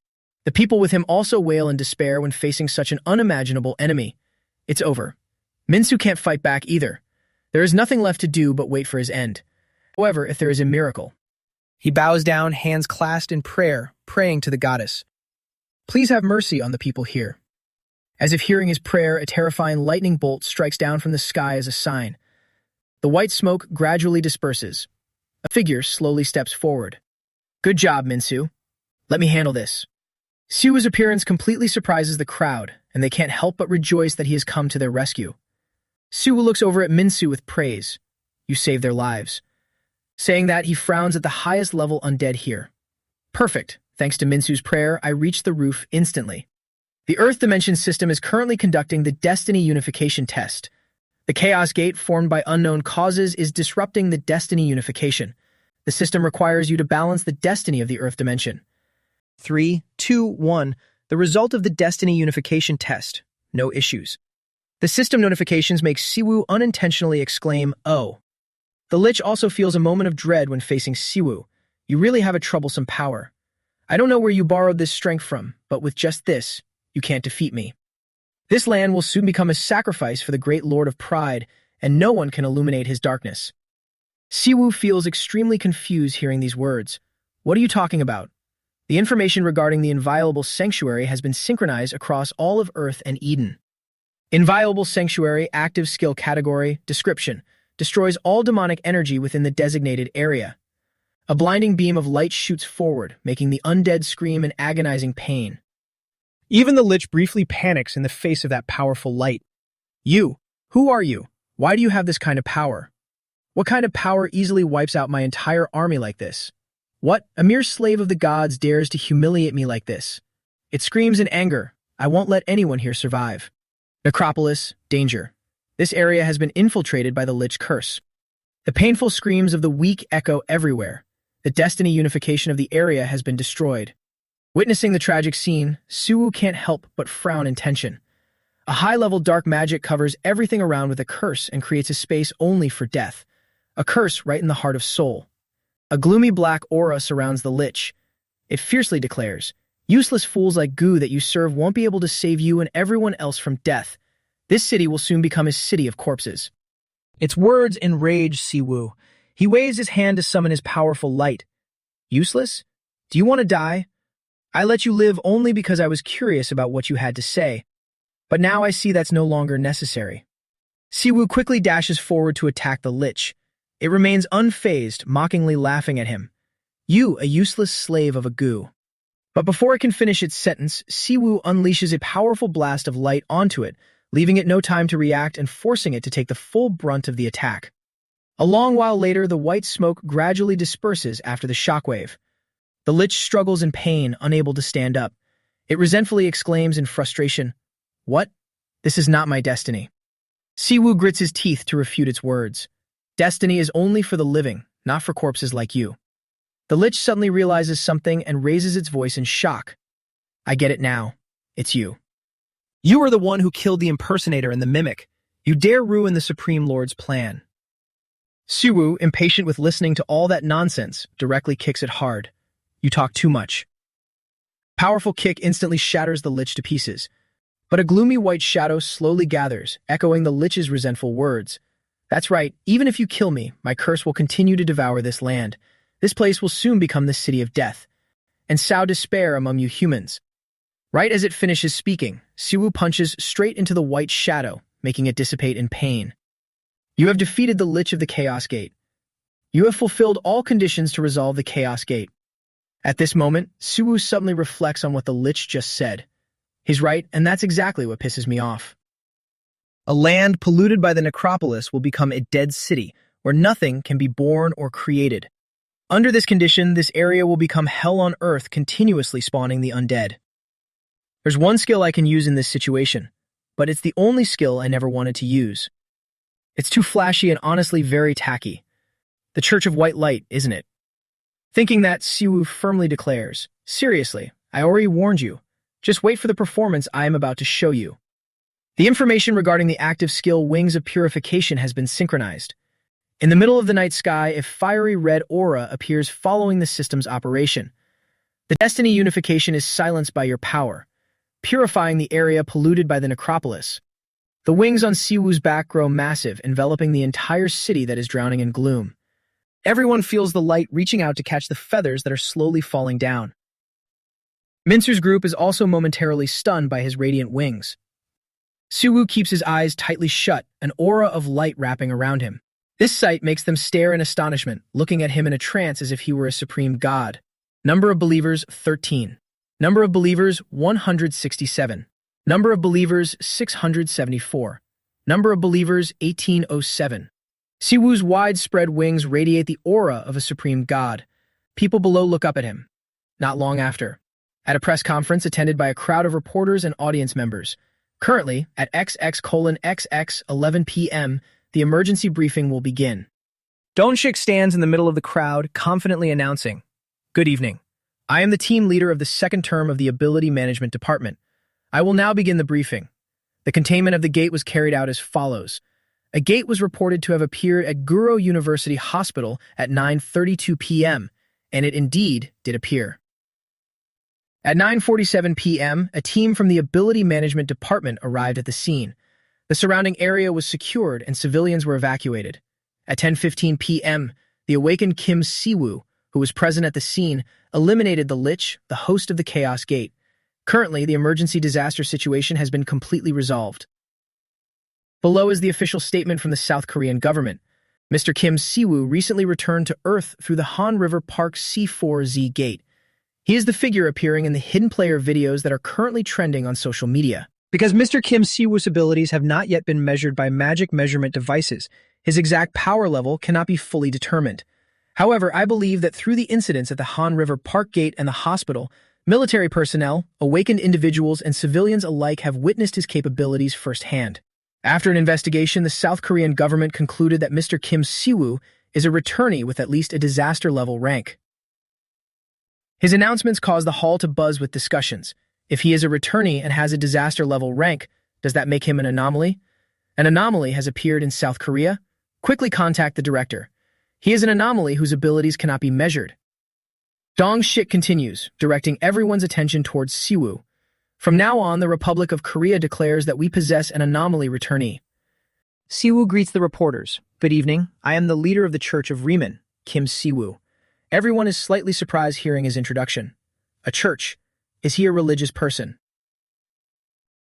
The people with him also wail in despair when facing such an unimaginable enemy. It's over. Minsu can't fight back either. There is nothing left to do but wait for his end. However, if there is a miracle. He bows down, hands clasped in prayer, praying to the goddess. Please have mercy on the people here. As if hearing his prayer, a terrifying lightning bolt strikes down from the sky as a sign. The white smoke gradually disperses. A figure slowly steps forward. Good job, Minsu. Let me handle this. Siwoo's appearance completely surprises the crowd, and they can't help but rejoice that he has come to their rescue. Siwoo looks over at Minsu with praise. You saved their lives. Saying that, he frowns at the highest level undead here. Perfect. Thanks to Minsu's prayer, I reached the roof instantly. The Earth Dimension system is currently conducting the Destiny Unification test. The Chaos Gate, formed by unknown causes, is disrupting the Destiny Unification. The system requires you to balance the destiny of the Earth dimension. 3, 2, 1. The result of the destiny unification test. No issues. The system notifications make Siwoo unintentionally exclaim, "Oh." The Lich also feels a moment of dread when facing Siwoo. You really have a troublesome power. I don't know where you borrowed this strength from, but with just this, you can't defeat me. This land will soon become a sacrifice for the great Lord of Pride, and no one can illuminate his darkness. Siwoo feels extremely confused hearing these words. What are you talking about? The information regarding the inviolable sanctuary has been synchronized across all of Earth and Eden. Inviolable sanctuary, active skill category, description, destroys all demonic energy within the designated area. A blinding beam of light shoots forward, making the undead scream in agonizing pain. Even the Lich briefly panics in the face of that powerful light. You, who are you? Why do you have this kind of power? What kind of power easily wipes out my entire army like this? What, a mere slave of the gods dares to humiliate me like this? It screams in anger. I won't let anyone here survive. Necropolis, danger. This area has been infiltrated by the Lich curse. The painful screams of the weak echo everywhere. The destiny unification of the area has been destroyed. Witnessing the tragic scene, Siwoo can't help but frown in tension. A high-level dark magic covers everything around with a curse and creates a space only for death. A curse right in the heart of Seoul. A gloomy black aura surrounds the Lich. It fiercely declares, "Useless fools like Gu that you serve won't be able to save you and everyone else from death. This city will soon become a city of corpses." Its words enrage Siwoo. He waves his hand to summon his powerful light. Useless? Do you want to die? I let you live only because I was curious about what you had to say. But now I see that's no longer necessary. Siwoo quickly dashes forward to attack the Lich. It remains unfazed, mockingly laughing at him. You, a useless slave of a Gu. But before it can finish its sentence, Siwoo unleashes a powerful blast of light onto it, leaving it no time to react and forcing it to take the full brunt of the attack. A long while later, the white smoke gradually disperses after the shockwave. The Lich struggles in pain, unable to stand up. It resentfully exclaims in frustration, "What? This is not my destiny." Siwoo grits his teeth to refute its words. Destiny is only for the living, not for corpses like you. The Lich suddenly realizes something and raises its voice in shock. I get it now. It's you. You are the one who killed the impersonator and the mimic. You dare ruin the Supreme Lord's plan. Siwoo, impatient with listening to all that nonsense, directly kicks it hard. You talk too much. Powerful kick instantly shatters the Lich to pieces. But a gloomy white shadow slowly gathers, echoing the Lich's resentful words. That's right, even if you kill me, my curse will continue to devour this land. This place will soon become the city of death. And sow despair among you humans. Right as it finishes speaking, Siwoo punches straight into the white shadow, making it dissipate in pain. You have defeated the Lich of the Chaos Gate. You have fulfilled all conditions to resolve the Chaos Gate. At this moment, Siwoo suddenly reflects on what the Lich just said. He's right, and that's exactly what pisses me off. A land polluted by the necropolis will become a dead city, where nothing can be born or created. Under this condition, this area will become hell on earth, continuously spawning the undead. There's one skill I can use in this situation, but it's the only skill I never wanted to use. It's too flashy and honestly very tacky. The Church of White Light, isn't it? Thinking that, Siwoo firmly declares, "Seriously, I already warned you. Just wait for the performance I am about to show you." The information regarding the active skill Wings of Purification has been synchronized. In the middle of the night sky, a fiery red aura appears following the system's operation. The destiny unification is silenced by your power, purifying the area polluted by the necropolis. The wings on Siwoo's back grow massive, enveloping the entire city that is drowning in gloom. Everyone feels the light reaching out to catch the feathers that are slowly falling down. Mincer's group is also momentarily stunned by his radiant wings. Siwoo keeps his eyes tightly shut, an aura of light wrapping around him. This sight makes them stare in astonishment, looking at him in a trance as if he were a supreme god. Number of believers, 13. Number of believers, 167. Number of believers, 674. Number of believers, 1807. Siwoo's widespread wings radiate the aura of a supreme god. People below look up at him. Not long after, at a press conference attended by a crowd of reporters and audience members, currently at XX:XX 11 p.m., the emergency briefing will begin. Donshik stands in the middle of the crowd, confidently announcing, "Good evening. I am the team leader of the second term of the Ability Management Department. I will now begin the briefing. The containment of the gate was carried out as follows. A gate was reported to have appeared at Guro University Hospital at 9:32 p.m., and it indeed did appear. At 9:47 p.m., a team from the Ability Management Department arrived at the scene. The surrounding area was secured and civilians were evacuated. At 10:15 p.m., the awakened Kim Siwoo, who was present at the scene, eliminated the Lich, the host of the Chaos Gate. Currently, the emergency disaster situation has been completely resolved." Below is the official statement from the South Korean government. Mr. Kim Siwoo recently returned to Earth through the Han River Park C4Z gate. He is the figure appearing in the hidden player videos that are currently trending on social media. Because Mr. Kim Siwoo's abilities have not yet been measured by magic measurement devices, his exact power level cannot be fully determined. However, I believe that through the incidents at the Han River Park Gate and the hospital, military personnel, awakened individuals, and civilians alike have witnessed his capabilities firsthand. After an investigation, the South Korean government concluded that Mr. Kim Siwoo is a returnee with at least a disaster-level rank. His announcements caused the hall to buzz with discussions. If he is a returnee and has a disaster-level rank, does that make him an anomaly? An anomaly has appeared in South Korea? Quickly contact the director. He is an anomaly whose abilities cannot be measured. Dong Shik continues, directing everyone's attention towards Siwoo. From now on, the Republic of Korea declares that we possess an anomaly returnee. Siwoo greets the reporters. "Good evening. I am the leader of the Church of Riemann, Kim Siwoo." Everyone is slightly surprised hearing his introduction. A church. Is he a religious person?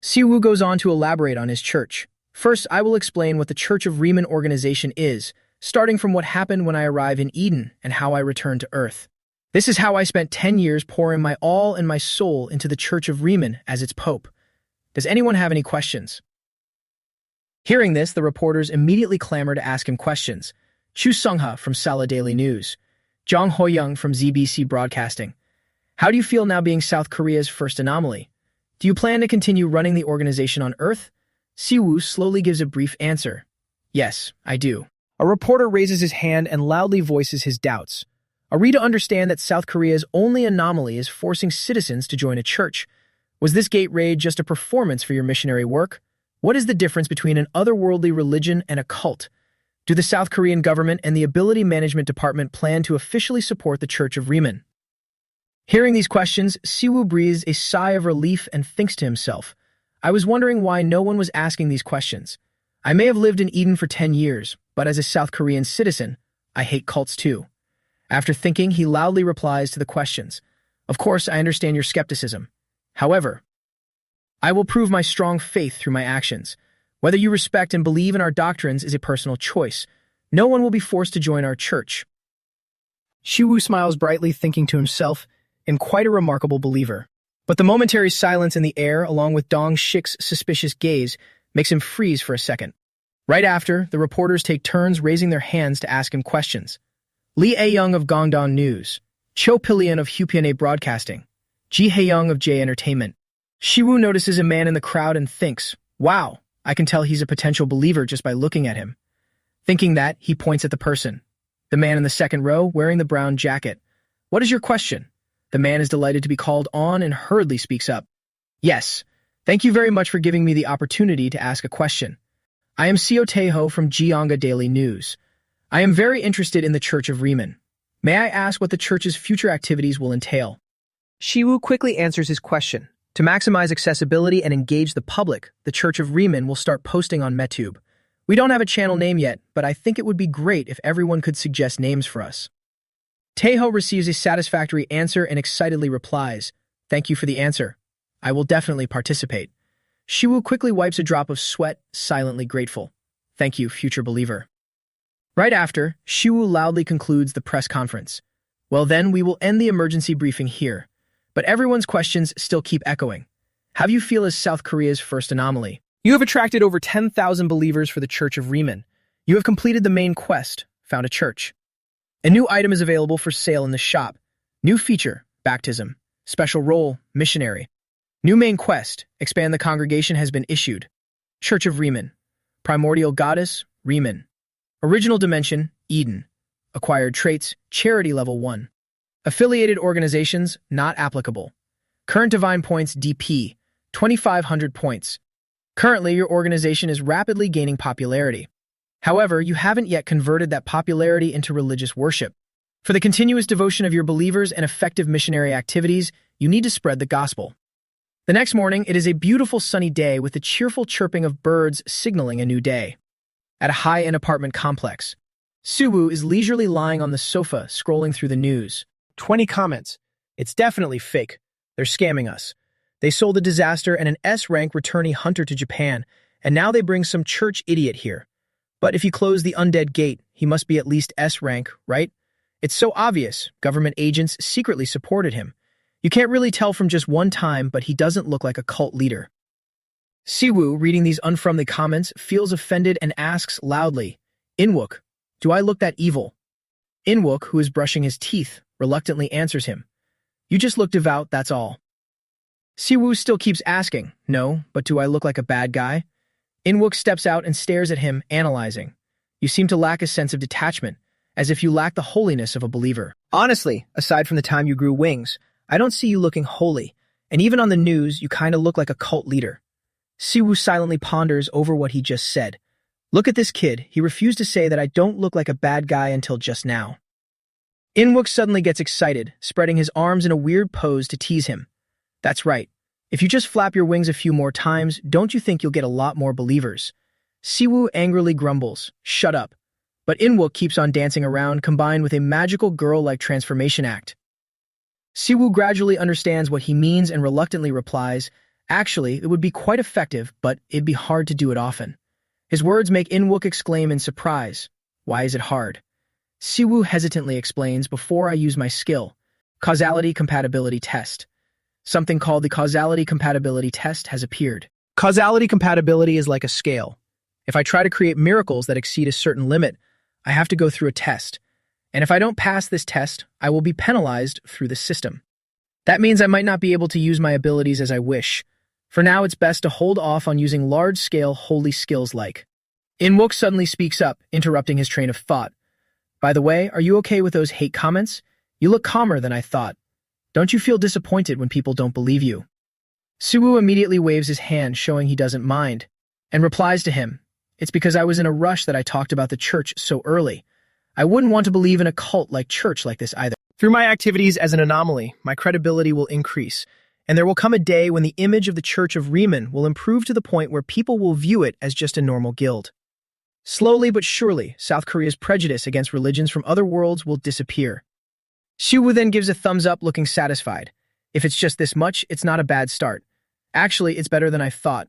Siwoo goes on to elaborate on his church. "First, I will explain what the Church of Riemann organization is, starting from what happened when I arrived in Eden and how I returned to Earth. This is how I spent 10 years pouring my all and my soul into the Church of Riemann as its pope. Does anyone have any questions?" Hearing this, the reporters immediately clamor to ask him questions. Chu Sung-ha from Sala Daily News. Jong Ho-young from ZBC Broadcasting. "How do you feel now being South Korea's first anomaly? Do you plan to continue running the organization on Earth?" Siwoo slowly gives a brief answer. "Yes, I do." A reporter raises his hand and loudly voices his doubts. Are we to understand that South Korea's only anomaly is forcing citizens to join a church? Was this gate raid just a performance for your missionary work? What is the difference between an otherworldly religion and a cult? Do the South Korean government and the Ability Management Department plan to officially support the Church of Riemann? Hearing these questions, Siwoo breathes a sigh of relief and thinks to himself, "I was wondering why no one was asking these questions. I may have lived in Eden for 10 years, but as a South Korean citizen, I hate cults too." After thinking, he loudly replies to the questions. "Of course, I understand your skepticism. However, I will prove my strong faith through my actions. Whether you respect and believe in our doctrines is a personal choice. No one will be forced to join our church." Siwoo smiles brightly, thinking to himself, "I'm quite a remarkable believer." But the momentary silence in the air, along with Dong Shik's suspicious gaze, makes him freeze for a second. Right after, the reporters take turns raising their hands to ask him questions. Lee A-young of Gongdong News, Cho Pilian of Hyupyeonhae Broadcasting, Ji Hae-young of J Entertainment. Siwoo notices a man in the crowd and thinks, "Wow, I can tell he's a potential believer just by looking at him." Thinking that, he points at the person. The man in the second row, wearing the brown jacket. "What is your question?" The man is delighted to be called on and hurriedly speaks up. "Yes, thank you very much for giving me the opportunity to ask a question. I am Seo Taeho from Gyeongga Daily News. I am very interested in the Church of Riemann. May I ask what the church's future activities will entail?" Siwoo quickly answers his question. To maximize accessibility and engage the public, the Church of Riemann will start posting on MeTube. We don't have a channel name yet, but I think it would be great if everyone could suggest names for us. Taeho receives a satisfactory answer and excitedly replies, "Thank you for the answer. I will definitely participate." Siwoo quickly wipes a drop of sweat, silently grateful. "Thank you, future believer." Right after, Siwoo loudly concludes the press conference. "Well then, we will end the emergency briefing here. But everyone's questions still keep echoing. How do you feel as South Korea's first anomaly? You have attracted over 10,000 believers for the Church of Riemann. You have completed the main quest, found a church. A new item is available for sale in the shop. New feature, baptism. Special role, missionary. New main quest, expand the congregation has been issued. Church of Riemann. Primordial goddess, Riemann. Original dimension, Eden. Acquired traits, charity level 1. Affiliated organizations, not applicable. Current divine points DP, 2,500 points. Currently, your organization is rapidly gaining popularity. However, you haven't yet converted that popularity into religious worship. For the continuous devotion of your believers and effective missionary activities, you need to spread the gospel. The next morning, it is a beautiful sunny day with the cheerful chirping of birds signaling a new day. At a high-end apartment complex, Suwoo is leisurely lying on the sofa scrolling through the news. 20 comments. It's definitely fake. They're scamming us. They sold a disaster and an S-rank returnee hunter to Japan, and now they bring some church idiot here. But if you close the undead gate, he must be at least S-rank, right? It's so obvious. Government agents secretly supported him. You can't really tell from just one time, but he doesn't look like a cult leader. Siwoo, reading these unfriendly comments, feels offended and asks loudly, "Inwook, do I look that evil?" Inwook, who is brushing his teeth, reluctantly answers him, "You just look devout, that's all." Siwoo still keeps asking, "No, but do I look like a bad guy?" Inwook steps out and stares at him, analyzing. "You seem to lack a sense of detachment, as if you lack the holiness of a believer." Honestly, aside from the time you grew wings, I don't see you looking holy, and even on the news, you kinda look like a cult leader. Siwoo silently ponders over what he just said. Look at this kid, he refused to say that I don't look like a bad guy until just now. Inwook suddenly gets excited, spreading his arms in a weird pose to tease him. That's right. If you just flap your wings a few more times, don't you think you'll get a lot more believers? Siwoo angrily grumbles, "Shut up." But Inwook keeps on dancing around, combined with a magical girl-like transformation act. Siwoo gradually understands what he means and reluctantly replies, "Actually, it would be quite effective, but it'd be hard to do it often." His words make Inwook exclaim in surprise, "Why is it hard?" Siwoo hesitantly explains, "Before I use my skill, causality compatibility test. Something called the causality compatibility test has appeared. Causality compatibility is like a scale. If I try to create miracles that exceed a certain limit, I have to go through a test. And if I don't pass this test, I will be penalized through the system. That means I might not be able to use my abilities as I wish. For now, it's best to hold off on using large-scale holy skills like." Inwook suddenly speaks up, interrupting his train of thought. "By the way, are you okay with those hate comments? You look calmer than I thought. Don't you feel disappointed when people don't believe you?" Suwoo immediately waves his hand, showing he doesn't mind, and replies to him, "It's because I was in a rush that I talked about the church so early. I wouldn't want to believe in a cult like church like this either. Through my activities as an anomaly, my credibility will increase, and there will come a day when the image of the Church of Riemann will improve to the point where people will view it as just a normal guild." Slowly but surely, South Korea's prejudice against religions from other worlds will disappear. Siwoo then gives a thumbs up, looking satisfied. If it's just this much, it's not a bad start. Actually, it's better than I thought.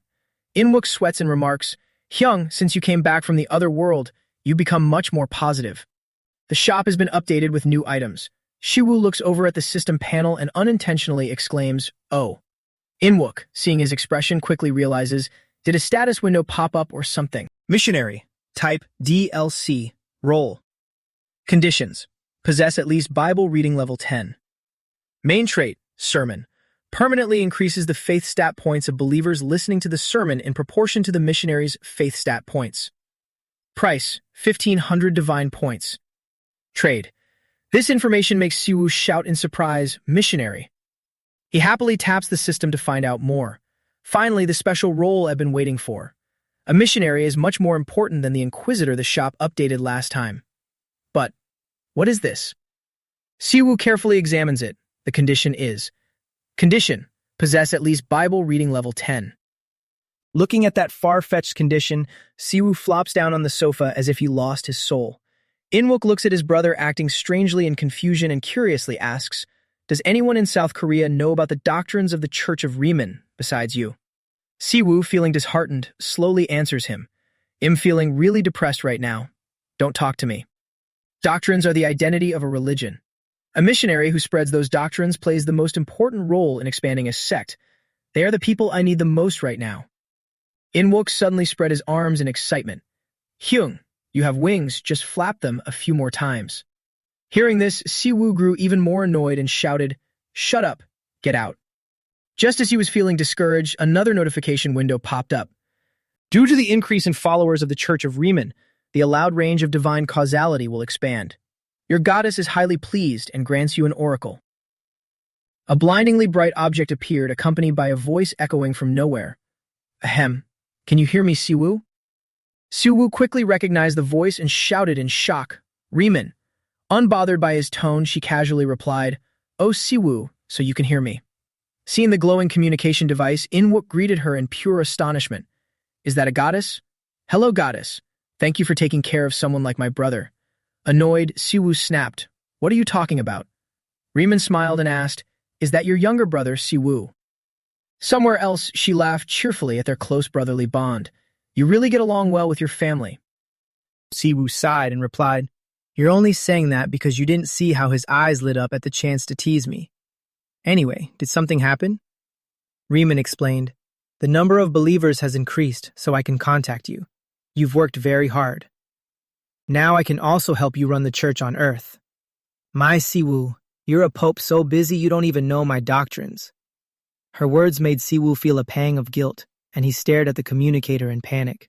Inwook sweats and remarks, "Hyung, since you came back from the other world, you've become much more positive." The shop has been updated with new items. Siwoo looks over at the system panel and unintentionally exclaims, "Oh." Inwook, seeing his expression, quickly realizes, did a status window pop up or something? Missionary. Type DLC. Role. Conditions. Possess at least Bible reading level 10. Main trait. Sermon. Permanently increases the faith stat points of believers listening to the sermon in proportion to the missionary's faith stat points. Price. 1,500 divine points. Trade. This information makes Siwoo shout in surprise, "Missionary." He happily taps the system to find out more. Finally, the special role I've been waiting for. A missionary is much more important than the inquisitor the shop updated last time. But what is this? Siwoo carefully examines it. The condition is: Condition. Possess at least Bible reading level 10. Looking at that far-fetched condition, Siwoo flops down on the sofa as if he lost his soul. Inwook looks at his brother acting strangely in confusion and curiously asks, "Does anyone in South Korea know about the doctrines of the Church of Riemann besides you?" Siwoo, feeling disheartened, slowly answers him, "I'm feeling really depressed right now. Don't talk to me." Doctrines are the identity of a religion. A missionary who spreads those doctrines plays the most important role in expanding a sect. They are the people I need the most right now. Inwook suddenly spread his arms in excitement. "Hyung, you have wings, just flap them a few more times." Hearing this, Siwoo grew even more annoyed and shouted, "Shut up, get out." Just as he was feeling discouraged, another notification window popped up. Due to the increase in followers of the Church of Riemann, the allowed range of divine causality will expand. Your goddess is highly pleased and grants you an oracle. A blindingly bright object appeared, accompanied by a voice echoing from nowhere. Ahem. Can you hear me, Siwoo? Siwoo quickly recognized the voice and shouted in shock. Riemann. Unbothered by his tone, she casually replied, Oh, Siwoo, so you can hear me. Seeing the glowing communication device, Inwook greeted her in pure astonishment. Is that a goddess? Hello, goddess. Thank you for taking care of someone like my brother. Annoyed, Siwoo snapped. What are you talking about? Riemann smiled and asked, Is that your younger brother, Siwoo? Somewhere else, she laughed cheerfully at their close brotherly bond. You really get along well with your family. Siwoo sighed and replied, You're only saying that because you didn't see how his eyes lit up at the chance to tease me. Anyway, did something happen? Riemann explained, The number of believers has increased, so I can contact you. You've worked very hard. Now I can also help you run the church on earth. My Siwoo, you're a pope so busy you don't even know my doctrines. Her words made Siwoo feel a pang of guilt, and he stared at the communicator in panic.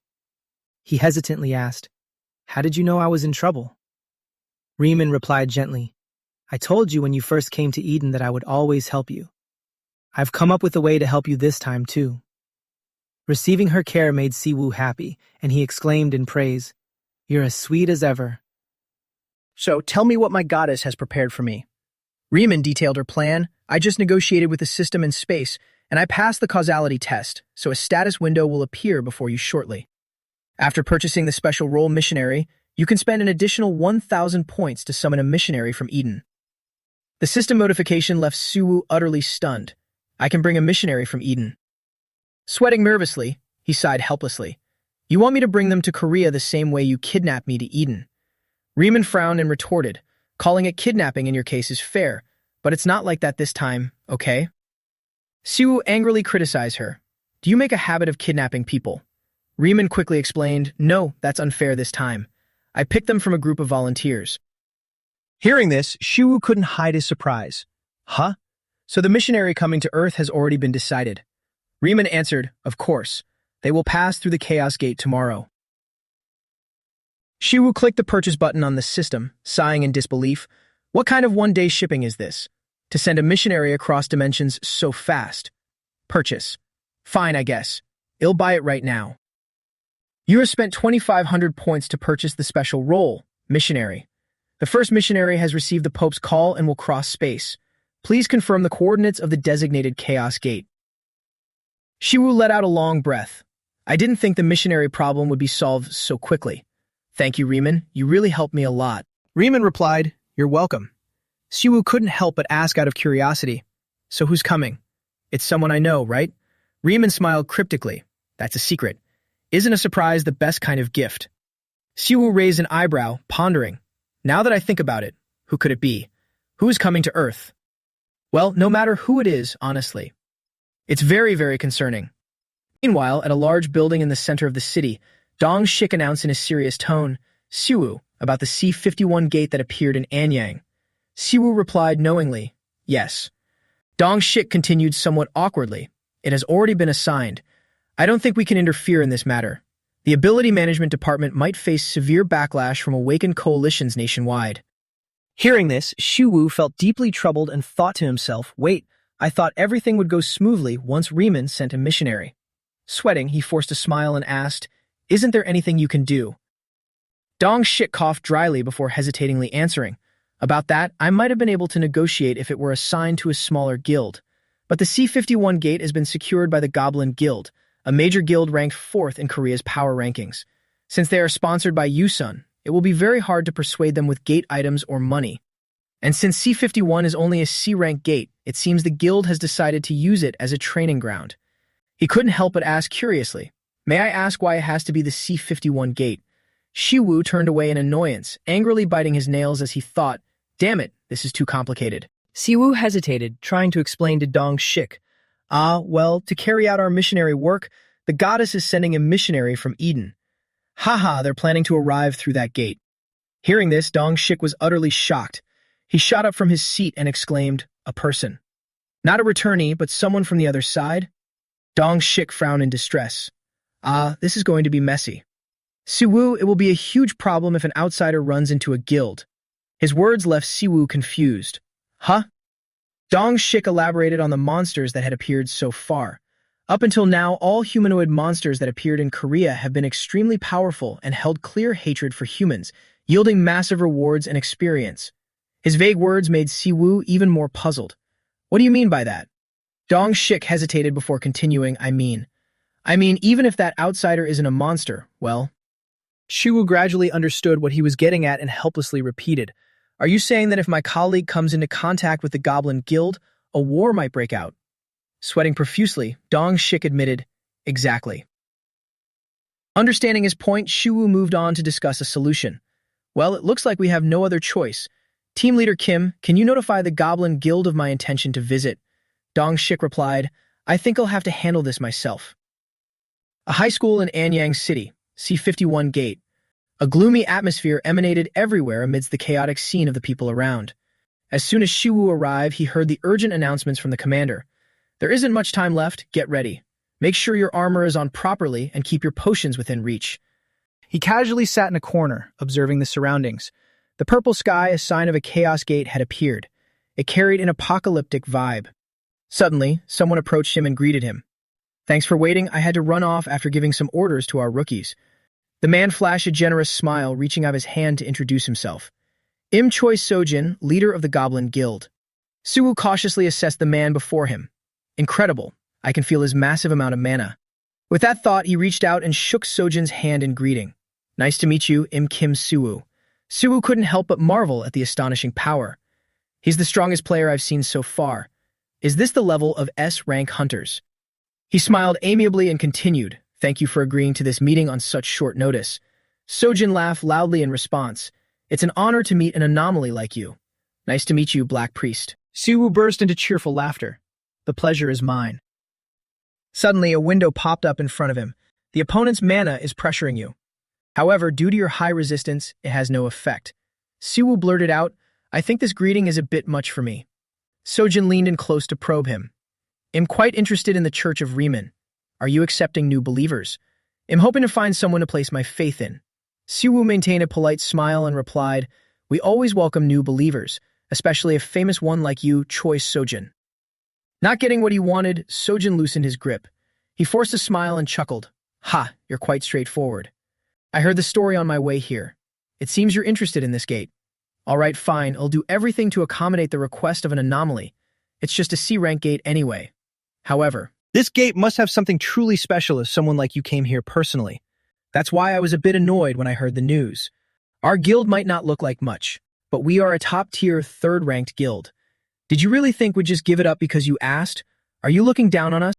He hesitantly asked, How did you know I was in trouble? Riemann replied gently, I told you when you first came to Eden that I would always help you. I've come up with a way to help you this time too. Receiving her care made Siwoo happy, and he exclaimed in praise, You're as sweet as ever. So tell me what my goddess has prepared for me. Riemann detailed her plan. I just negotiated with the system in space, and I passed the causality test, so a status window will appear before you shortly. After purchasing the special role missionary, you can spend an additional 1,000 points to summon a missionary from Eden. The system notification left Siwoo utterly stunned. I can bring a missionary from Eden. Sweating nervously, he sighed helplessly. You want me to bring them to Korea the same way you kidnapped me to Eden? Riemann frowned and retorted, calling it kidnapping in your case is fair, but it's not like that this time, okay? Siwoo angrily criticized her. Do you make a habit of kidnapping people? Riemann quickly explained, No, that's unfair this time. I picked them from a group of volunteers. Hearing this, Siwoo couldn't hide his surprise. Huh? So the missionary coming to Earth has already been decided. Riemann answered, Of course. They will pass through the Chaos Gate tomorrow. Siwoo clicked the purchase button on the system, sighing in disbelief. What kind of one-day shipping is this? To send a missionary across dimensions so fast. Purchase. Fine, I guess. I'll buy it right now. You have spent 2,500 points to purchase the special role, missionary. The first missionary has received the Pope's call and will cross space. Please confirm the coordinates of the designated Chaos Gate. Siwoo let out a long breath. I didn't think the missionary problem would be solved so quickly. Thank you, Riemann. You really helped me a lot. Riemann replied, You're welcome. Siwoo couldn't help but ask out of curiosity. So who's coming? It's someone I know, right? Riemann smiled cryptically. That's a secret. Isn't a surprise the best kind of gift? Siwoo raised an eyebrow, pondering. Now that I think about it, who could it be? Who is coming to Earth? Well, no matter who it is, honestly. It's very, very concerning. Meanwhile, at a large building in the center of the city, Dong Shik announced in a serious tone, Siwoo, about the C-51 gate that appeared in Anyang. Siwoo replied knowingly, Yes. Dong Shik continued somewhat awkwardly. It has already been assigned. I don't think we can interfere in this matter. The Ability Management Department might face severe backlash from awakened coalitions nationwide. Hearing this, Siwoo felt deeply troubled and thought to himself, Wait, I thought everything would go smoothly once Riemann sent a missionary. Sweating, he forced a smile and asked, Isn't there anything you can do? Dong Shik coughed dryly before hesitatingly answering. About that, I might have been able to negotiate if it were assigned to a smaller guild. But the C-51 gate has been secured by the Goblin Guild, a major guild ranked 4th in Korea's power rankings. Since they are sponsored by Yusun, it will be very hard to persuade them with gate items or money. And since C-51 is only a C-rank gate, it seems the guild has decided to use it as a training ground. He couldn't help but ask curiously, May I ask why it has to be the C-51 gate? Siwoo turned away in annoyance, angrily biting his nails as he thought, Damn it, this is too complicated. Siwoo hesitated, trying to explain to Dong Shik. Well, to carry out our missionary work, the goddess is sending a missionary from Eden. Haha, they're planning to arrive through that gate. Hearing this, Dong Shik was utterly shocked. He shot up from his seat and exclaimed, A person. Not a returnee, but someone from the other side? Dong Shik frowned in distress. This is going to be messy. Siwoo, it will be a huge problem if an outsider runs into a guild. His words left Siwoo confused. Huh? Dong Shik elaborated on the monsters that had appeared so far. Up until now, all humanoid monsters that appeared in Korea have been extremely powerful and held clear hatred for humans, yielding massive rewards and experience. His vague words made Siwoo even more puzzled. What do you mean by that? Dong Shik hesitated before continuing, I mean, even if that outsider isn't a monster, well... Siwoo gradually understood what he was getting at and helplessly repeated, Are you saying that if my colleague comes into contact with the Goblin Guild, a war might break out? Sweating profusely, Dong Shik admitted, Exactly. Understanding his point, Siwoo moved on to discuss a solution. Well, it looks like we have no other choice. Team Leader Kim, can you notify the Goblin Guild of my intention to visit? Dong Shik replied, I think I'll have to handle this myself. A high school in Anyang City, C51 Gate. A gloomy atmosphere emanated everywhere amidst the chaotic scene of the people around. As soon as Siwoo arrived, he heard the urgent announcements from the commander. There isn't much time left, get ready. Make sure your armor is on properly and keep your potions within reach. He casually sat in a corner, observing the surroundings. The purple sky, a sign of a chaos gate, had appeared. It carried an apocalyptic vibe. Suddenly, someone approached him and greeted him. Thanks for waiting, I had to run off after giving some orders to our rookies. The man flashed a generous smile, reaching out his hand to introduce himself. Im Choi Sojin, leader of the Goblin Guild. Siwoo cautiously assessed the man before him. Incredible. I can feel his massive amount of mana. With that thought, he reached out and shook Sojin's hand in greeting. Nice to meet you, Im Kim Siwoo. Siwoo couldn't help but marvel at the astonishing power. He's the strongest player I've seen so far. Is this the level of S-rank hunters? He smiled amiably and continued, Thank you for agreeing to this meeting on such short notice. Sojin laughed loudly in response. It's an honor to meet an anomaly like you. Nice to meet you, Black Priest. Siwoo burst into cheerful laughter. The pleasure is mine. Suddenly, a window popped up in front of him. The opponent's mana is pressuring you. However, due to your high resistance, it has no effect. Siwoo blurted out, I think this greeting is a bit much for me. Sojin leaned in close to probe him. I'm quite interested in the Church of Riemann. Are you accepting new believers? I'm hoping to find someone to place my faith in. Siwoo maintained a polite smile and replied, We always welcome new believers, especially a famous one like you, Choi Sojin. Not getting what he wanted, Sojin loosened his grip. He forced a smile and chuckled. Ha, you're quite straightforward. I heard the story on my way here. It seems you're interested in this gate. All right, fine, I'll do everything to accommodate the request of an anomaly. It's just a C-rank gate anyway. However, this gate must have something truly special if someone like you came here personally. That's why I was a bit annoyed when I heard the news. Our guild might not look like much, but we are a top-tier, third-ranked guild. Did you really think we'd just give it up because you asked? Are you looking down on us?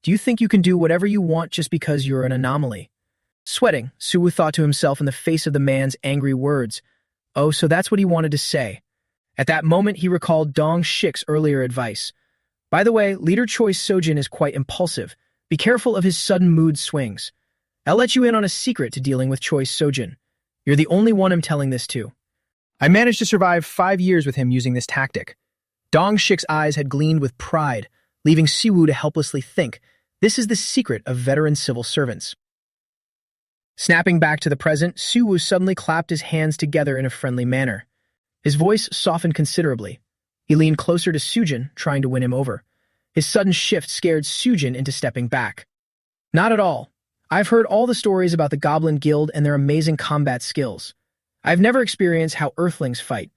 Do you think you can do whatever you want just because you're an anomaly? Sweating, Siwoo thought to himself in the face of the man's angry words. Oh, so that's what he wanted to say. At that moment, he recalled Dong Shik's earlier advice. By the way, Leader Choi Sojin is quite impulsive. Be careful of his sudden mood swings. I'll let you in on a secret to dealing with Choi Sojin. You're the only one I'm telling this to. I managed to survive 5 years with him using this tactic. Dong Shik's eyes had gleamed with pride, leaving Siwoo to helplessly think, this is the secret of veteran civil servants. Snapping back to the present, Siwoo suddenly clapped his hands together in a friendly manner. His voice softened considerably. He leaned closer to Sojin, trying to win him over. His sudden shift scared Sojin into stepping back. Not at all. I've heard all the stories about the Goblin Guild and their amazing combat skills. I've never experienced how Earthlings fight.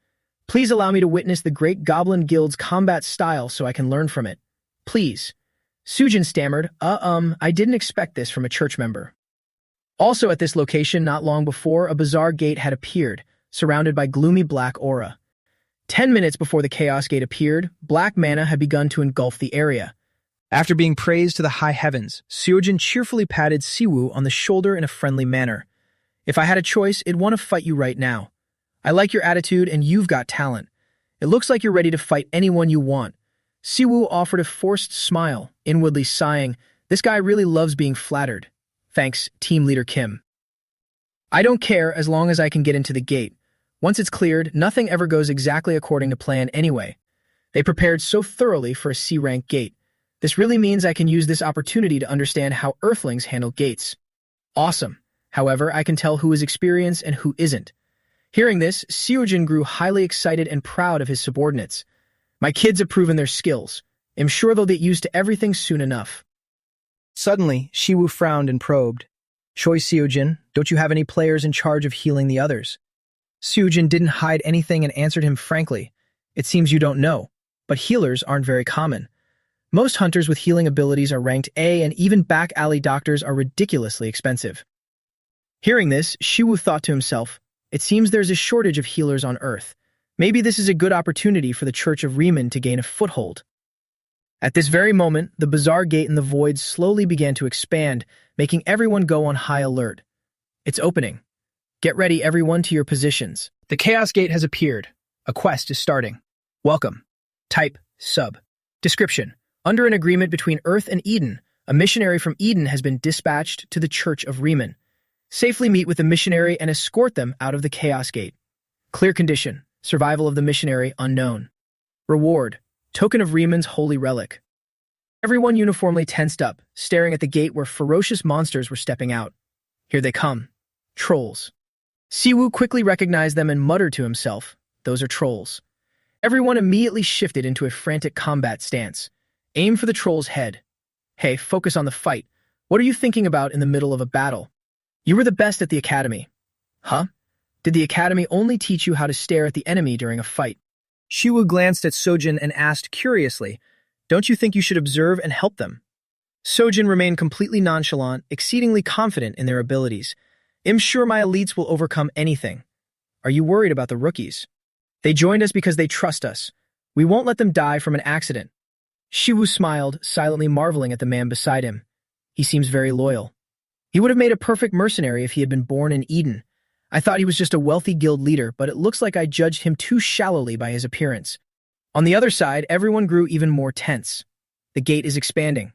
Please allow me to witness the great Goblin Guild's combat style so I can learn from it. Please. Sojin stammered, I didn't expect this from a church member. Also at this location, not long before, a bizarre gate had appeared, surrounded by gloomy black aura. 10 minutes before the Chaos Gate appeared, black mana had begun to engulf the area. After being praised to the high heavens, Sojin cheerfully patted Siwoo on the shoulder in a friendly manner. If I had a choice, I'd want to fight you right now. I like your attitude and you've got talent. It looks like you're ready to fight anyone you want. Siwoo offered a forced smile, inwardly sighing, this guy really loves being flattered. Thanks, Team Leader Kim. I don't care as long as I can get into the gate. Once it's cleared, nothing ever goes exactly according to plan anyway. They prepared so thoroughly for a C-rank gate. This really means I can use this opportunity to understand how Earthlings handle gates. Awesome. However, I can tell who is experienced and who isn't. Hearing this, Seojin grew highly excited and proud of his subordinates. My kids have proven their skills. I'm sure they'll get used to everything soon enough. Suddenly, Siwoo frowned and probed. Choi Seojin, don't you have any players in charge of healing the others? Seojin didn't hide anything and answered him frankly. It seems you don't know, but healers aren't very common. Most hunters with healing abilities are ranked A, and even back alley doctors are ridiculously expensive. Hearing this, Siwoo thought to himself, it seems there's a shortage of healers on Earth. Maybe this is a good opportunity for the Church of Riemann to gain a foothold. At this very moment, the bizarre gate in the void slowly began to expand, making everyone go on high alert. It's opening. Get ready, everyone, to your positions. The Chaos Gate has appeared. A quest is starting. Welcome. Type, sub. Description. Under an agreement between Earth and Eden, a missionary from Eden has been dispatched to the Church of Riemann. Safely meet with the missionary and escort them out of the Chaos Gate. Clear condition. Survival of the missionary unknown. Reward. Token of Riemann's holy relic. Everyone uniformly tensed up, staring at the gate where ferocious monsters were stepping out. Here they come. Trolls. Siwoo quickly recognized them and muttered to himself, those are trolls. Everyone immediately shifted into a frantic combat stance. Aim for the troll's head. Hey, focus on the fight. What are you thinking about in the middle of a battle? You were the best at the academy. Huh? Did the academy only teach you how to stare at the enemy during a fight? Siwoo glanced at Seojin and asked curiously, don't you think you should observe and help them? Seojin remained completely nonchalant, exceedingly confident in their abilities. I'm sure my elites will overcome anything. Are you worried about the rookies? They joined us because they trust us. We won't let them die from an accident. Siwoo smiled, silently marveling at the man beside him. He seems very loyal. He would have made a perfect mercenary if he had been born in Eden. I thought he was just a wealthy guild leader, but it looks like I judged him too shallowly by his appearance. On the other side, everyone grew even more tense. The gate is expanding.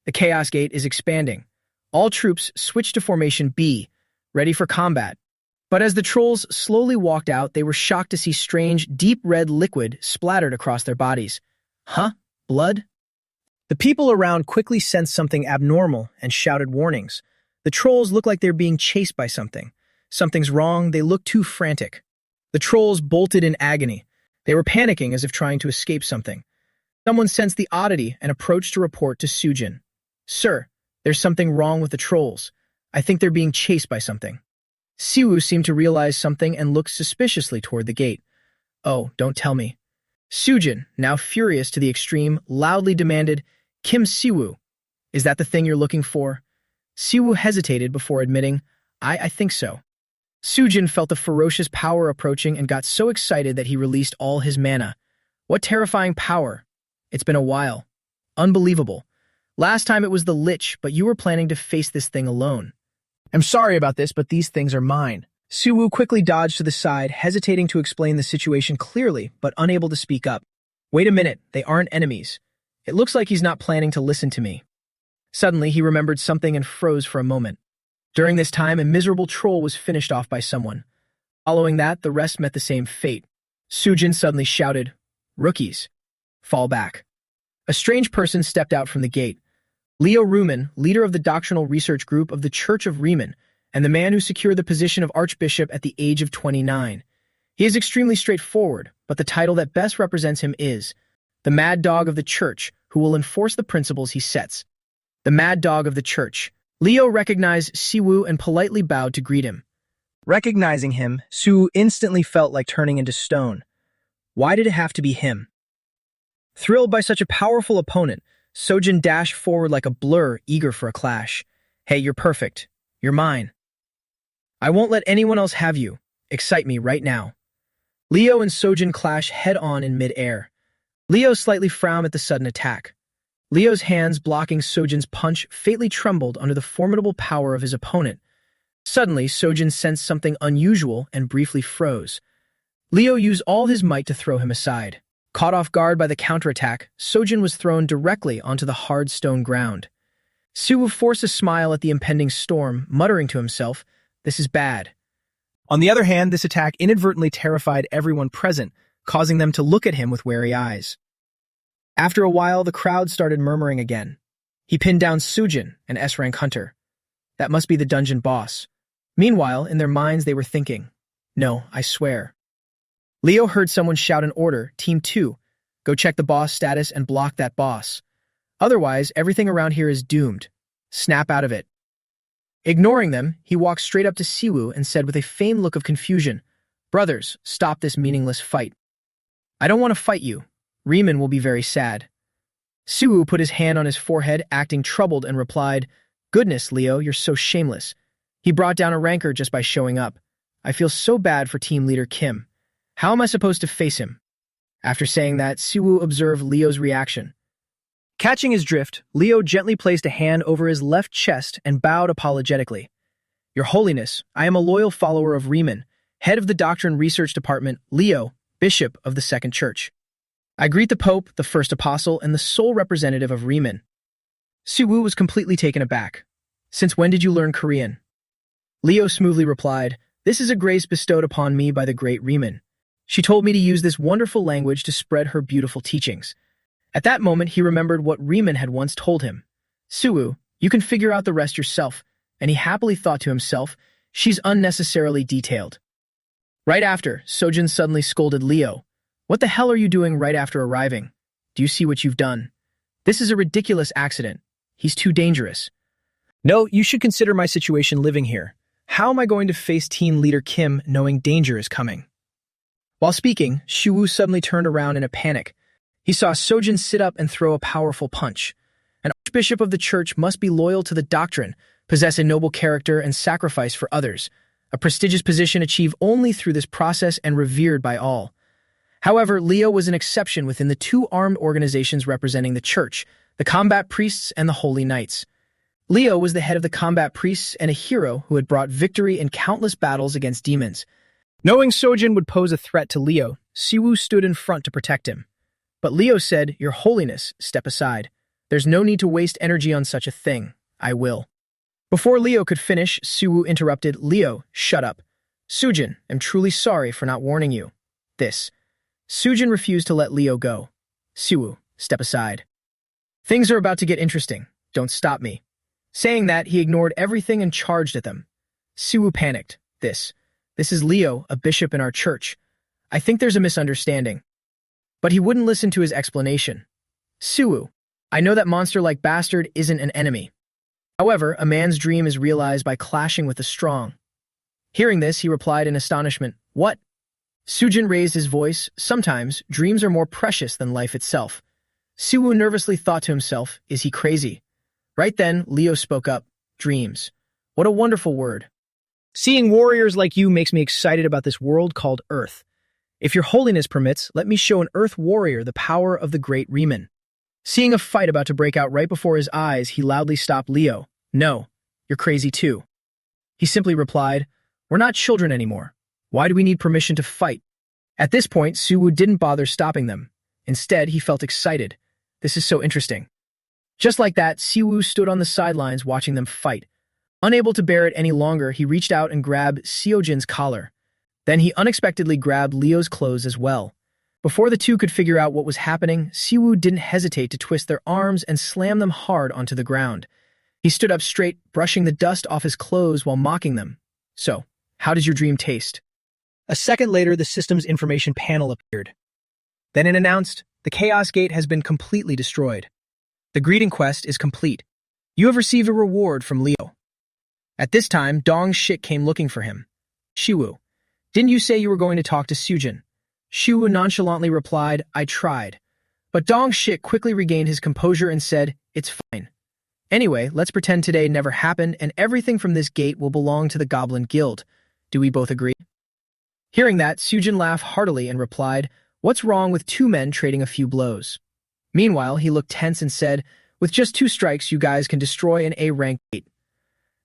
The Chaos Gate is expanding. All troops switched to formation B, ready for combat. But as the trolls slowly walked out, they were shocked to see strange, deep red liquid splattered across their bodies. Huh? Blood? The people around quickly sensed something abnormal and shouted warnings. The trolls looked like they're being chased by something. Something's wrong, they looked too frantic. The trolls bolted in agony. They were panicking as if trying to escape something. Someone sensed the oddity and approached to report to Seojin. Sir, there's something wrong with the trolls. I think they're being chased by something. Siwoo seemed to realize something and looked suspiciously toward the gate. Oh, don't tell me. Seojin, now furious to the extreme, loudly demanded, Kim Siwoo, is that the thing you're looking for? Siwoo hesitated before admitting, I think so. Seojin felt the ferocious power approaching and got so excited that he released all his mana. What terrifying power. It's been a while. Unbelievable. Last time it was the Lich, but you were planning to face this thing alone. I'm sorry about this, but these things are mine. Siwoo quickly dodged to the side, hesitating to explain the situation clearly, but unable to speak up. Wait a minute, they aren't enemies. It looks like he's not planning to listen to me. Suddenly, he remembered something and froze for a moment. During this time, a miserable troll was finished off by someone. Following that, the rest met the same fate. Seojin suddenly shouted, Rookies, fall back. A strange person stepped out from the gate. Leo Riemann, leader of the doctrinal research group of the Church of Riemann, and the man who secured the position of Archbishop at the age of 29. He is extremely straightforward, but the title that best represents him is the Mad Dog of the Church, who will enforce the principles he sets. The Mad Dog of the Church. Leo recognized Siwoo and politely bowed to greet him. Recognizing him, Siwoo instantly felt like turning into stone. Why did it have to be him? Thrilled by such a powerful opponent, Seojin dashed forward like a blur, eager for a clash. Hey, you're perfect. You're mine. I won't let anyone else have you. Excite me right now. Leo and Seojin clash head-on in mid-air. Leo slightly frowned at the sudden attack. Leo's hands blocking Seojin's punch faintly trembled under the formidable power of his opponent. Suddenly, Seojin sensed something unusual and briefly froze. Leo used all his might to throw him aside. Caught off guard by the counterattack, Seojin was thrown directly onto the hard stone ground. Siwoo forced a smile at the impending storm, muttering to himself, this is bad. On the other hand, this attack inadvertently terrified everyone present, causing them to look at him with wary eyes. After a while, the crowd started murmuring again. He pinned down Seojin, an S-rank hunter. That must be the dungeon boss. Meanwhile, in their minds they were thinking, No, I swear. Leo heard someone shout an order, Team 2, go check the boss status and block that boss. Otherwise, everything around here is doomed. Snap out of it. Ignoring them, he walked straight up to Siwoo and said with a feigned look of confusion, Brothers, stop this meaningless fight. I don't want to fight you. Riemann will be very sad. Siwoo put his hand on his forehead, acting troubled, and replied, Goodness, Leo, you're so shameless. He brought down a rancor just by showing up. I feel so bad for team leader Kim. How am I supposed to face him? After saying that, Siwoo observed Leo's reaction. Catching his drift, Leo gently placed a hand over his left chest and bowed apologetically. Your Holiness, I am a loyal follower of Riemann, head of the Doctrine Research Department, Leo, Bishop of the Second Church. I greet the Pope, the First Apostle, and the sole representative of Riemann. Siwoo was completely taken aback. Since when did you learn Korean? Leo smoothly replied, This is a grace bestowed upon me by the great Riemann. She told me to use this wonderful language to spread her beautiful teachings. At that moment, he remembered what Riemann had once told him. Siwoo, you can figure out the rest yourself, and he happily thought to himself, she's unnecessarily detailed. Right after, Sojin suddenly scolded Leo. What the hell are you doing right after arriving? Do you see what you've done? This is a ridiculous accident. He's too dangerous. No, you should consider my situation living here. How am I going to face team leader Kim knowing danger is coming? While speaking, Siwoo suddenly turned around in a panic. He saw Sojin sit up and throw a powerful punch. An archbishop of the church must be loyal to the doctrine, possess a noble character, and sacrifice for others, a prestigious position achieved only through this process and revered by all. However, Leo was an exception within the two armed organizations representing the church, the combat priests and the holy knights. Leo was the head of the combat priests and a hero who had brought victory in countless battles against demons. Knowing Sojin would pose a threat to Leo, Siwoo stood in front to protect him. But Leo said, Your Holiness, step aside. There's no need to waste energy on such a thing. I will. Before Leo could finish, Siwoo interrupted, Leo, shut up. Sujin, I'm truly sorry for not warning you. This. Sujin refused to let Leo go. Siwoo, step aside. Things are about to get interesting. Don't stop me. Saying that, he ignored everything and charged at them. Siwoo panicked. This is Leo, a bishop in our church. I think there's a misunderstanding. But he wouldn't listen to his explanation. Siwoo, I know that monster-like bastard isn't an enemy. However, a man's dream is realized by clashing with the strong. Hearing this, he replied in astonishment, What? Sujin raised his voice. Sometimes, dreams are more precious than life itself. Siwoo nervously thought to himself, Is he crazy? Right then, Leo spoke up, Dreams. What a wonderful word. Seeing warriors like you makes me excited about this world called Earth. If your holiness permits, let me show an Earth warrior the power of the great Riemann. Seeing a fight about to break out right before his eyes, he loudly stopped Leo. No, you're crazy too. He simply replied, We're not children anymore. Why do we need permission to fight? At this point, Siwoo didn't bother stopping them. Instead, he felt excited. This is so interesting. Just like that, Siwoo stood on the sidelines watching them fight. Unable to bear it any longer, he reached out and grabbed Seojin's collar. Then he unexpectedly grabbed Leo's clothes as well. Before the two could figure out what was happening, Siwoo didn't hesitate to twist their arms and slam them hard onto the ground. He stood up straight, brushing the dust off his clothes while mocking them. So, how does your dream taste? A second later, the system's information panel appeared. Then it announced, the Chaos Gate has been completely destroyed. The greeting quest is complete. You have received a reward from Leo. At this time, Dong Shik came looking for him. Siwoo, didn't you say you were going to talk to Sujin? Siwoo nonchalantly replied, I tried. But Dong Shik quickly regained his composure and said, It's fine. Anyway, let's pretend today never happened and everything from this gate will belong to the Goblin Guild. Do we both agree? Hearing that, Sujin laughed heartily and replied, What's wrong with two men trading a few blows? Meanwhile, he looked tense and said, With just 2 strikes, you guys can destroy an A-rank gate.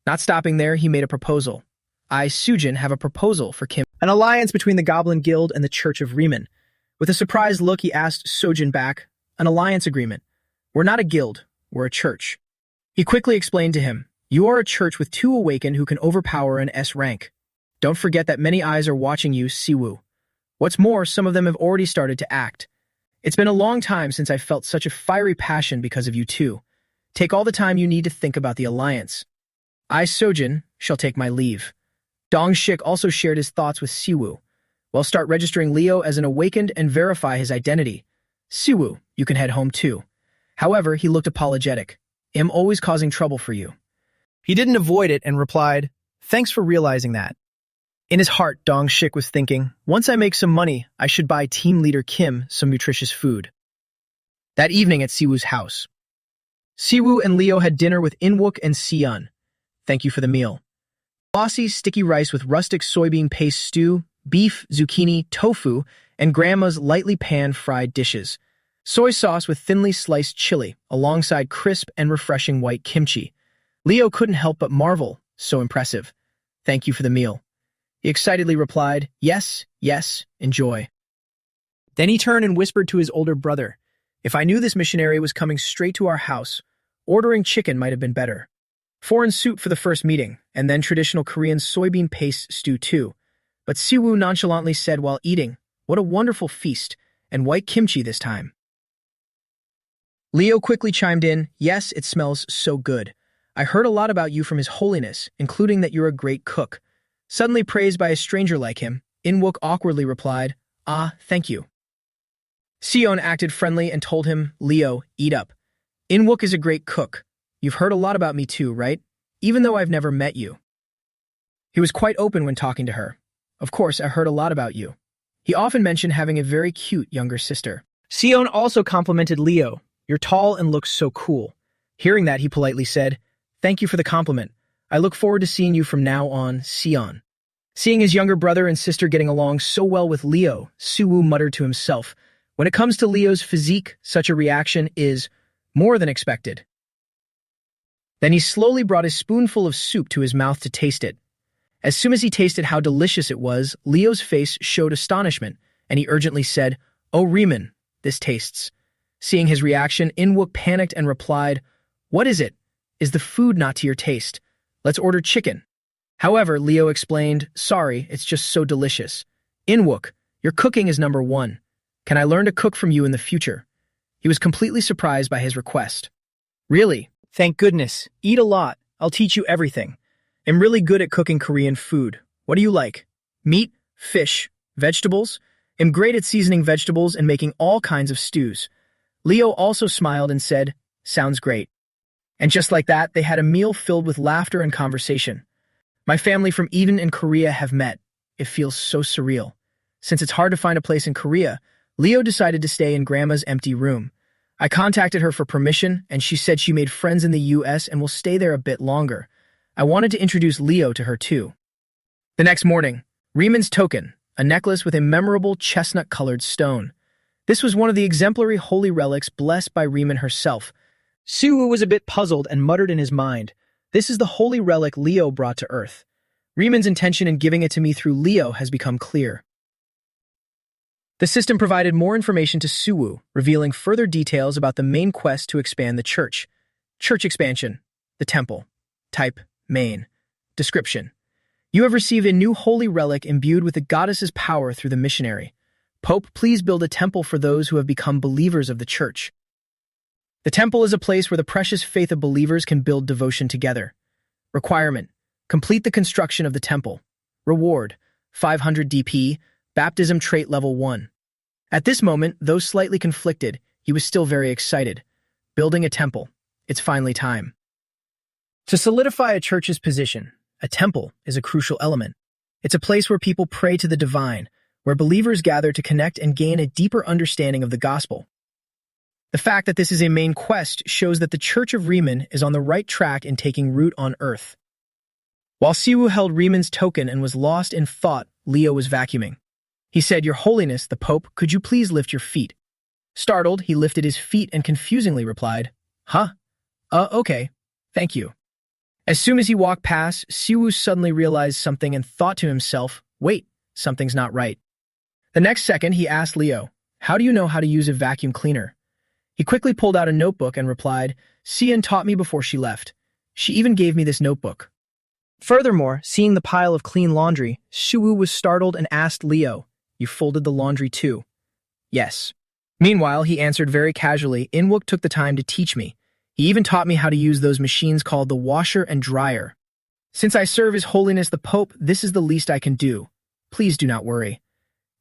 Not stopping there, he made a proposal. I, Sujin, have a proposal for Kim. An alliance between the Goblin Guild and the Church of Riemann. With a surprised look, he asked Sojin back, An alliance agreement. We're not a guild, we're a church. He quickly explained to him, You are a church with 2 awakened who can overpower an S rank. Don't forget that many eyes are watching you, Siwoo. What's more, some of them have already started to act. It's been a long time since I felt such a fiery passion because of you two. Take all the time you need to think about the alliance. I, Sojin, shall take my leave. Dong Shik also shared his thoughts with Siwoo. Well, start registering Leo as an awakened and verify his identity. Siwoo, you can head home too. However, he looked apologetic. I'm always causing trouble for you. He didn't avoid it and replied, "Thanks for realizing that." In his heart, Dong Shik was thinking, once I make some money, I should buy team leader Kim some nutritious food. That evening at Siwoo's house, Siwoo and Leo had dinner with Inwook and Seon. Thank you for the meal. Glossy, sticky rice with rustic soybean paste stew, beef, zucchini, tofu, and Grandma's lightly pan-fried dishes. Soy sauce with thinly sliced chili, alongside crisp and refreshing white kimchi. Leo couldn't help but marvel. So impressive. Thank you for the meal. He excitedly replied, yes, yes, enjoy. Then he turned and whispered to his older brother, if I knew this missionary was coming straight to our house, ordering chicken might have been better. Foreign soup for the first meeting, and then traditional Korean soybean paste stew too. But Siwoo nonchalantly said while eating, what a wonderful feast, and white kimchi this time. Leo quickly chimed in, yes, it smells so good. I heard a lot about you from His Holiness, including that you're a great cook. Suddenly praised by a stranger like him, Inwook awkwardly replied, ah, thank you. Seon acted friendly and told him, Leo, eat up. Inwook is a great cook. You've heard a lot about me too, right? Even though I've never met you. He was quite open when talking to her. Of course, I heard a lot about you. He often mentioned having a very cute younger sister. Seon also complimented Leo. You're tall and look so cool. Hearing that, he politely said, thank you for the compliment. I look forward to seeing you from now on, Seon. Seeing his younger brother and sister getting along so well with Leo, Siwoo muttered to himself, when it comes to Leo's physique, such a reaction is more than expected. Then he slowly brought a spoonful of soup to his mouth to taste it. As soon as he tasted how delicious it was, Leo's face showed astonishment, and he urgently said, oh, Riemann, this tastes. Seeing his reaction, Inwook panicked and replied, what is it? Is the food not to your taste? Let's order chicken. However, Leo explained, sorry, it's just so delicious. Inwook, your cooking is number one. Can I learn to cook from you in the future? He was completely surprised by his request. Really? Thank goodness. Eat a lot. I'll teach you everything. I'm really good at cooking Korean food. What do you like? Meat, fish, vegetables? I'm great at seasoning vegetables and making all kinds of stews. Leo also smiled and said, sounds great. And just like that, they had a meal filled with laughter and conversation. My family from Eden and Korea have met. It feels so surreal. Since it's hard to find a place in Korea, Leo decided to stay in Grandma's empty room. I contacted her for permission, and she said she made friends in the US and will stay there a bit longer. I wanted to introduce Leo to her too. The next morning, Riemann's token, a necklace with a memorable chestnut-colored stone. This was one of the exemplary holy relics blessed by Riemann herself. Siwoo was a bit puzzled and muttered in his mind, this is the holy relic Leo brought to Earth. Riemann's intention in giving it to me through Leo has become clear. The system provided more information to Siwoo, revealing further details about the main quest to expand the church. Church expansion. The temple. Type. Main. Description. You have received a new holy relic imbued with the goddess's power through the missionary. Pope, please build a temple for those who have become believers of the church. The temple is a place where the precious faith of believers can build devotion together. Requirement. Complete the construction of the temple. Reward. 500 DP. Baptism trait level 1. At this moment, though slightly conflicted, he was still very excited. Building a temple. It's finally time. To solidify a church's position, a temple is a crucial element. It's a place where people pray to the divine, where believers gather to connect and gain a deeper understanding of the gospel. The fact that this is a main quest shows that the Church of Riemann is on the right track in taking root on Earth. While Siwoo held Riemann's token and was lost in thought, Leo was vacuuming. He said, Your Holiness, the Pope, could you please lift your feet? Startled, he lifted his feet and confusingly replied, Huh? Okay. Thank you. As soon as he walked past, Siwoo suddenly realized something and thought to himself, Wait, something's not right. The next second, he asked Leo, How do you know how to use a vacuum cleaner? He quickly pulled out a notebook and replied, Sian taught me before she left. She even gave me this notebook. Furthermore, seeing the pile of clean laundry, Siwoo was startled and asked Leo, You folded the laundry too? Yes. Meanwhile, he answered very casually, Inwook took the time to teach me. He even taught me how to use those machines called the washer and dryer. Since I serve His Holiness the Pope, this is the least I can do. Please do not worry.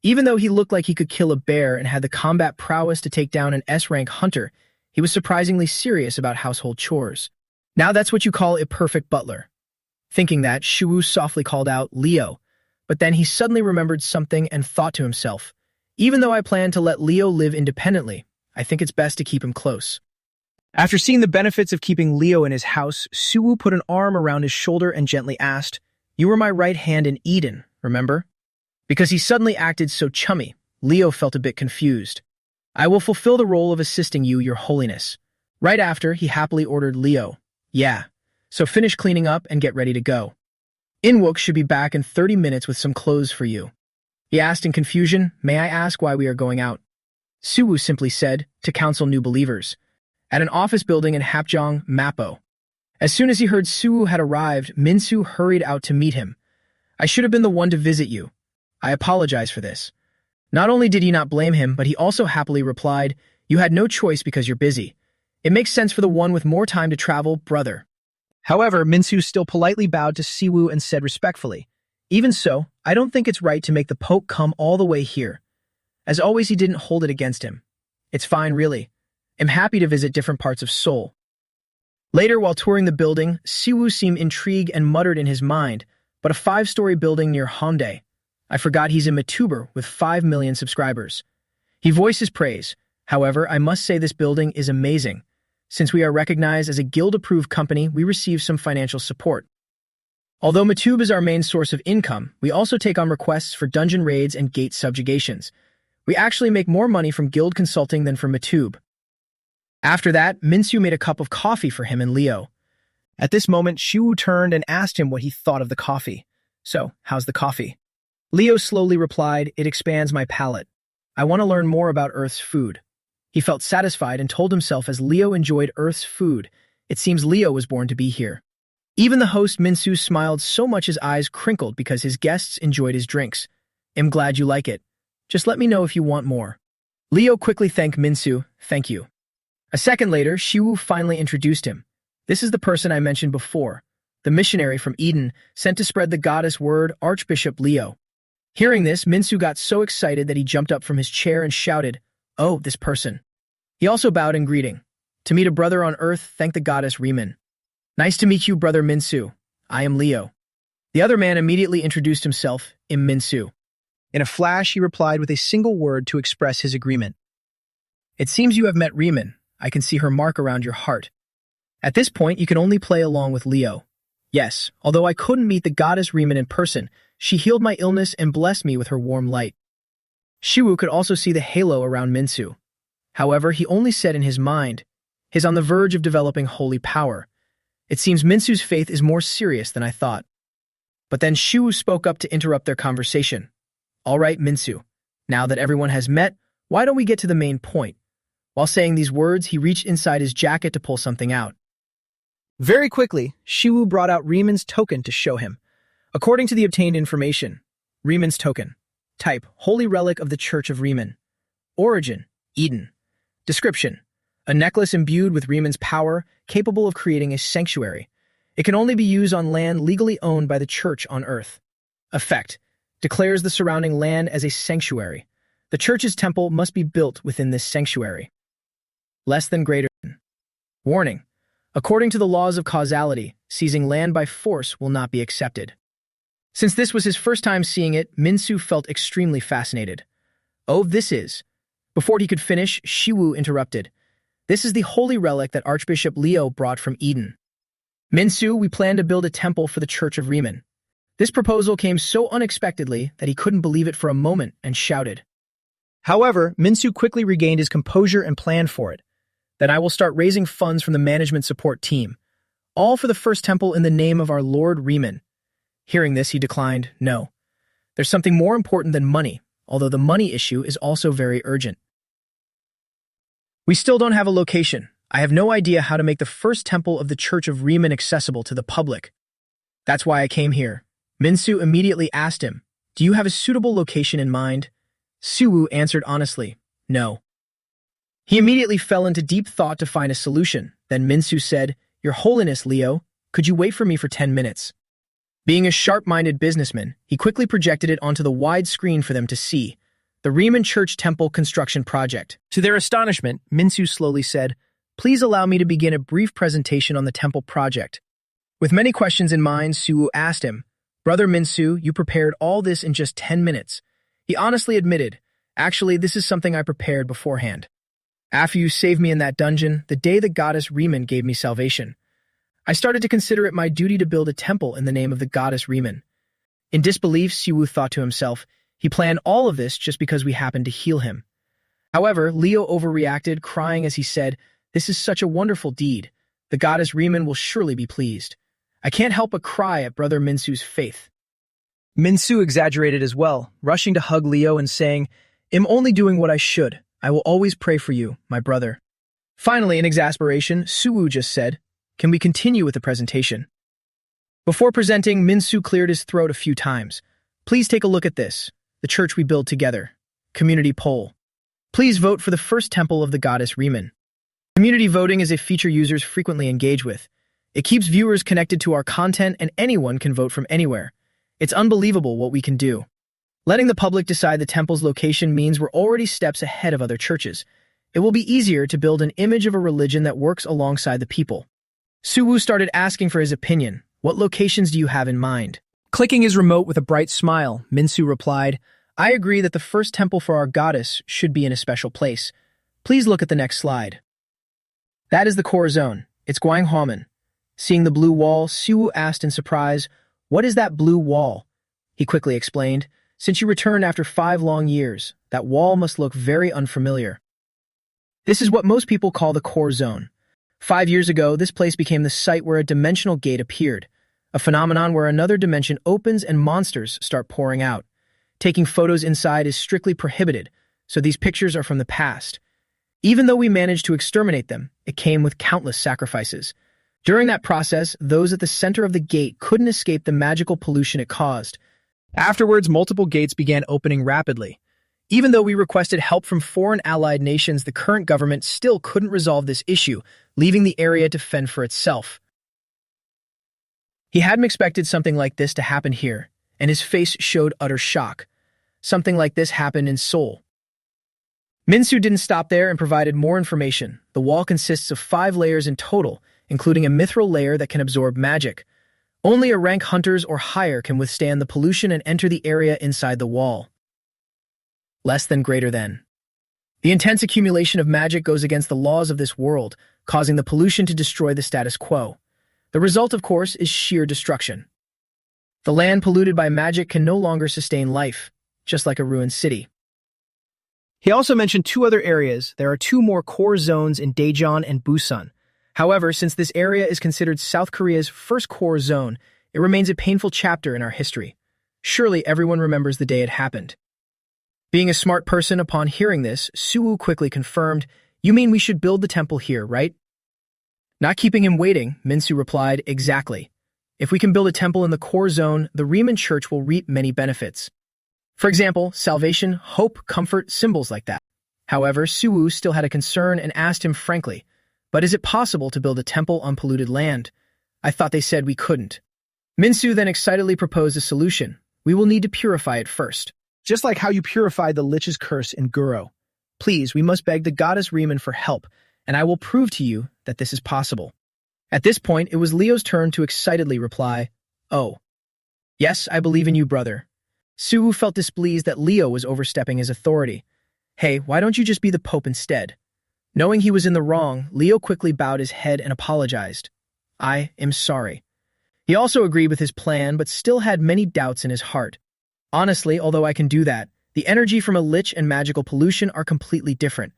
Even though he looked like he could kill a bear and had the combat prowess to take down an S-rank hunter, he was surprisingly serious about household chores. Now that's what you call a perfect butler. Thinking that, Shiwu softly called out, Leo. But then he suddenly remembered something and thought to himself, even though I plan to let Leo live independently, I think it's best to keep him close. After seeing the benefits of keeping Leo in his house, Suwu put an arm around his shoulder and gently asked, You were my right hand in Eden, remember? Because he suddenly acted so chummy, Leo felt a bit confused. I will fulfill the role of assisting you, Your Holiness. Right after, he happily ordered Leo, Yeah, so finish cleaning up and get ready to go. Inwook should be back in 30 minutes with some clothes for you. He asked in confusion, May I ask why we are going out? Suwu simply said, to counsel new believers. At an office building in Hapjeong, Mapo. As soon as he heard Suwu had arrived, Minsu hurried out to meet him. I should have been the one to visit you. I apologize for this. Not only did he not blame him, but he also happily replied, You had no choice because you're busy. It makes sense for the one with more time to travel, brother. However, Minsu still politely bowed to Siwu and said respectfully, Even so, I don't think it's right to make the Pope come all the way here. As always, he didn't hold it against him. It's fine, really. I'm happy to visit different parts of Seoul. Later, while touring the building, Siwu seemed intrigued and muttered in his mind, but a 5-story building near Hongdae. I forgot he's a YouTuber with 5 million subscribers. He voices praise. However, I must say this building is amazing. Since we are recognized as a guild-approved company, we receive some financial support. Although Matube is our main source of income, we also take on requests for dungeon raids and gate subjugations. We actually make more money from guild consulting than from Matube. After that, Minsu made a cup of coffee for him and Leo. At this moment, Shiwu turned and asked him what he thought of the coffee. So, how's the coffee? Leo slowly replied, It expands my palate. I want to learn more about Earth's food. He felt satisfied and told himself as Leo enjoyed Earth's food, it seems Leo was born to be here. Even the host Minsu smiled so much his eyes crinkled because his guests enjoyed his drinks. I'm glad you like it. Just let me know if you want more. Leo quickly thanked Minsu, Thank you. A second later, Shiwu finally introduced him. This is the person I mentioned before, the missionary from Eden sent to spread the goddess word, Archbishop Leo. Hearing this, Minsu got so excited that he jumped up from his chair and shouted, Oh, this person. He also bowed in greeting. To meet a brother on earth, thank the goddess Riemann. Nice to meet you, brother Minsu. I am Leo. The other man immediately introduced himself, I'm Minsu. In a flash, he replied with a single word to express his agreement. It seems you have met Riemann. I can see her mark around your heart. At this point, you can only play along with Leo. Yes, although I couldn't meet the goddess Riemann in person, she healed my illness and blessed me with her warm light. Shiwu could also see the halo around Minsu. However, he only said in his mind, He's on the verge of developing holy power. It seems Minsu's faith is more serious than I thought. But then Shiwu spoke up to interrupt their conversation. All right, Minsu. Now that everyone has met, why don't we get to the main point? While saying these words, he reached inside his jacket to pull something out. Very quickly, Shiwu brought out Riemann's token to show him. According to the obtained information, Riemann's token. Type, Holy Relic of the Church of Riemann. Origin, Eden. Description, a necklace imbued with Riemann's power, capable of creating a sanctuary. It can only be used on land legally owned by the church on earth. Effect, declares the surrounding land as a sanctuary. The church's temple must be built within this sanctuary. Less than greater than. Warning, according to the laws of causality, seizing land by force will not be accepted. Since this was his first time seeing it, Minsu felt extremely fascinated. Oh, this is. Before he could finish, Shiwu interrupted. This is the holy relic that Archbishop Leo brought from Eden. Minsu, we plan to build a temple for the Church of Riemann. This proposal came so unexpectedly that he couldn't believe it for a moment and shouted. However, Minsu quickly regained his composure and planned for it. Then I will start raising funds from the management support team, all for the first temple in the name of our Lord Riemann. Hearing this, he declined, No. There's something more important than money, although the money issue is also very urgent. We still don't have a location. I have no idea how to make the first temple of the Church of Riemann accessible to the public. That's why I came here. Minsu immediately asked him, Do you have a suitable location in mind? Suwu answered honestly, No. He immediately fell into deep thought to find a solution. Then Minsu said, Your Holiness, Leo, could you wait for me for 10 minutes? Being a sharp-minded businessman, he quickly projected it onto the wide screen for them to see. The Riemann Church Temple Construction Project. To their astonishment, Minsu slowly said, "Please allow me to begin a brief presentation on the temple project." With many questions in mind, Suwoo asked him, "Brother Minsu, you prepared all this in just 10 minutes. He honestly admitted, "Actually, this is something I prepared beforehand. After you saved me in that dungeon, the day the goddess Riemann gave me salvation, I started to consider it my duty to build a temple in the name of the goddess Riemann." In disbelief, Siwoo thought to himself, he planned all of this just because we happened to heal him. However, Leo overreacted, crying as he said, "This is such a wonderful deed. The goddess Riemann will surely be pleased." I can't help but cry at Brother Minsu's faith. Minsu exaggerated as well, rushing to hug Leo and saying, "I'm only doing what I should. I will always pray for you, my brother." Finally, in exasperation, Suwoo just said, "Can we continue with the presentation?" Before presenting, Minsu cleared his throat a few times. "Please take a look at this. The church we build together. Community poll. Please vote for the first temple of the goddess Riemann." Community voting is a feature users frequently engage with. It keeps viewers connected to our content, and anyone can vote from anywhere. It's unbelievable what we can do. Letting the public decide the temple's location means we're already steps ahead of other churches. It will be easier to build an image of a religion that works alongside the people. Suwoo started asking for his opinion. "What locations do you have in mind?" Clicking his remote with a bright smile, Minsu replied, "I agree that the first temple for our goddess should be in a special place. Please look at the next slide." That is the core zone. It's Gwanghwamun. Seeing the blue wall, Suwoo asked in surprise, "What is that blue wall?" He quickly explained, "Since you returned after 5 long years, that wall must look very unfamiliar." This is what most people call the core zone. 5 years ago, this place became the site where a dimensional gate appeared, a phenomenon where another dimension opens and monsters start pouring out. Taking photos inside is strictly prohibited, so these pictures are from the past. Even though we managed to exterminate them, it came with countless sacrifices. During that process, those at the center of the gate couldn't escape the magical pollution it caused. Afterwards, multiple gates began opening rapidly. Even though we requested help from foreign allied nations, the current government still couldn't resolve this issue, leaving the area to fend for itself. He hadn't expected something like this to happen here, and his face showed utter shock. Something like this happened in Seoul. Minsu didn't stop there and provided more information. The wall consists of 5 layers in total, including a mithril layer that can absorb magic. Only a rank hunters or higher can withstand the pollution and enter the area inside the wall. Less than greater than. The intense accumulation of magic goes against the laws of this world, causing the pollution to destroy the status quo. The result, of course, is sheer destruction. The land polluted by magic can no longer sustain life, just like a ruined city. He also mentioned 2 other areas. There are 2 more core zones in Daejeon and Busan. However, since this area is considered South Korea's first core zone, it remains a painful chapter in our history. Surely everyone remembers the day it happened. Being a smart person, upon hearing this, Suwoo quickly confirmed, "You mean we should build the temple here, right?" Not keeping him waiting, Minsu replied, "Exactly. If we can build a temple in the core zone, the Riemann Church will reap many benefits. For example, salvation, hope, comfort, symbols like that." However, Suwoo still had a concern and asked him frankly, "But is it possible to build a temple on polluted land? I thought they said we couldn't." Minsu then excitedly proposed a solution. "We will need to purify it first. Just like how you purified the Lich's curse in Guro. Please, we must beg the goddess Riemann for help, and I will prove to you that this is possible." At this point, it was Leo's turn to excitedly reply, "Oh. Yes, I believe in you, brother." Suwoo felt displeased that Leo was overstepping his authority. "Hey, why don't you just be the Pope instead?" Knowing he was in the wrong, Leo quickly bowed his head and apologized. "I am sorry." He also agreed with his plan, but still had many doubts in his heart. "Honestly, although I can do that, the energy from a lich and magical pollution are completely different.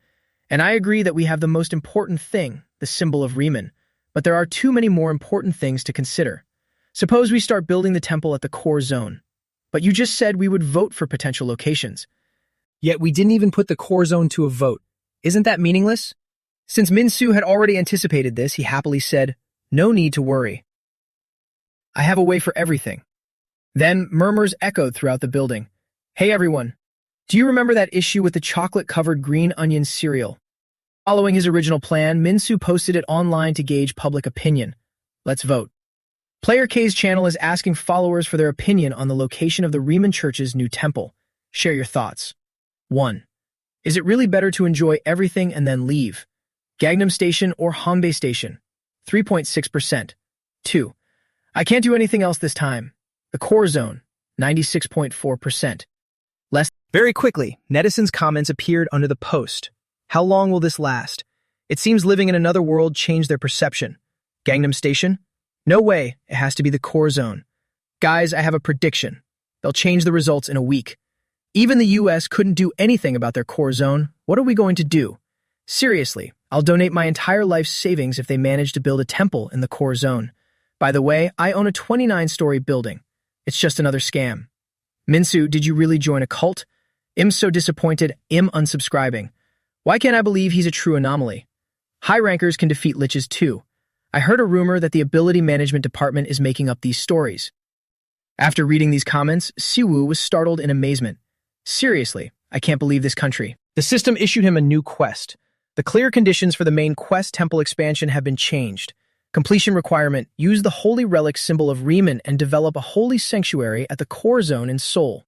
And I agree that we have the most important thing, the symbol of Riemann, but there are too many more important things to consider. Suppose we start building the temple at the core zone. But you just said we would vote for potential locations. Yet we didn't even put the core zone to a vote. Isn't that meaningless?" Since Minsu had already anticipated this, he happily said, "No need to worry. I have a way for everything." Then murmurs echoed throughout the building. "Hey everyone, do you remember that issue with the chocolate-covered green onion cereal?" Following his original plan, Minsu posted it online to gauge public opinion. "Let's vote." Player K's channel is asking followers for their opinion on the location of the Riemann Church's new temple. Share your thoughts. 1. Is it really better to enjoy everything and then leave? Gangnam Station or Hongdae Station? 3.6%. 2. I can't do anything else this time. The core zone? 96.4%. Very quickly, netizens' comments appeared under the post. How long will this last? It seems living in another world changed their perception. Gangnam Station? No way, it has to be the core zone. Guys, I have a prediction. They'll change the results in a week. Even the US couldn't do anything about their core zone. What are we going to do? Seriously, I'll donate my entire life's savings if they manage to build a temple in the core zone. By the way, I own a 29-story building. It's just another scam. Minsu, did you really join a cult? I'm so disappointed. I'm unsubscribing. Why can't I believe he's a true anomaly? High rankers can defeat liches too. I heard a rumor that the ability management department is making up these stories. After reading these comments, Siwoo was startled in amazement. Seriously, I can't believe this country. The system issued him a new quest. The clear conditions for the main quest temple expansion have been changed. Completion requirement: use the holy relic symbol of Riemann and develop a holy sanctuary at the core zone in Seoul.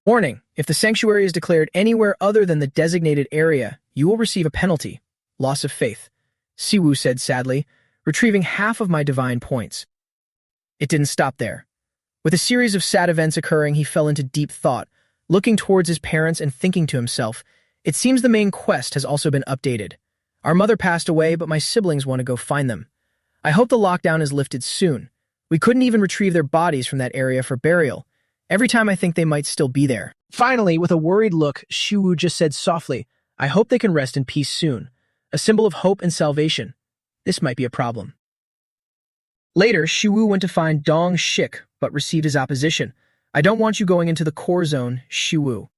Warning: if the sanctuary is declared anywhere other than the designated area, you will receive a penalty. Loss of faith. Siwoo said sadly, retrieving half of my divine points. It didn't stop there. With a series of sad events occurring, he fell into deep thought, looking towards his parents and thinking to himself, it seems the main quest has also been updated. Our mother passed away, but my siblings want to go find them. I hope the lockdown is lifted soon. We couldn't even retrieve their bodies from that area for burial. Every time I think they might still be there. Finally, with a worried look, Siwoo just said softly, I hope they can rest in peace soon. A symbol of hope and salvation. This might be a problem. Later, Siwoo went to find Dong Shik, but received his opposition. I don't want you going into the core zone, Siwoo.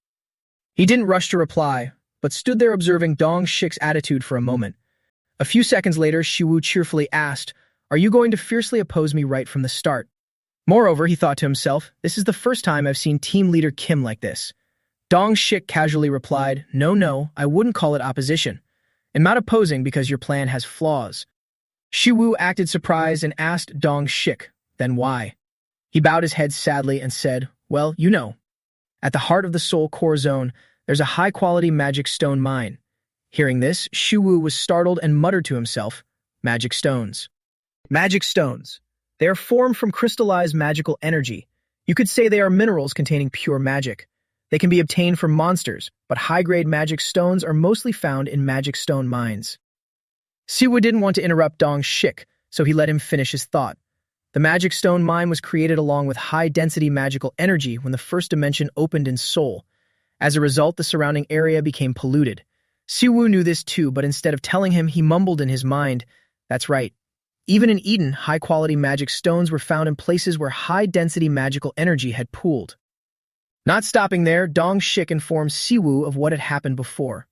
He didn't rush to reply, but stood there observing Dong Shik's attitude for a moment. A few seconds later, Siwoo cheerfully asked, are you going to fiercely oppose me right from the start? Moreover, he thought to himself, this is the first time I've seen team leader Kim like this. Dong Shik casually replied, no, I wouldn't call it opposition. I'm not opposing because your plan has flaws. Siwoo acted surprised and asked Dong Shik, then why? He bowed his head sadly and said, well, you know. At the heart of the Seoul core zone, there's a high-quality magic stone mine. Hearing this, Siwoo was startled and muttered to himself, magic stones. Magic stones. They are formed from crystallized magical energy. You could say they are minerals containing pure magic. They can be obtained from monsters, but high-grade magic stones are mostly found in magic stone mines. Siwoo didn't want to interrupt Dong Shik, so he let him finish his thought. The magic stone mine was created along with high-density magical energy when the first dimension opened in Seoul. As a result, the surrounding area became polluted. Siwoo knew this too, but instead of telling him, he mumbled in his mind, that's right. Even in Eden, high-quality magic stones were found in places where high-density magical energy had pooled. Not stopping there, Dong Shik informed Siwoo of what had happened before.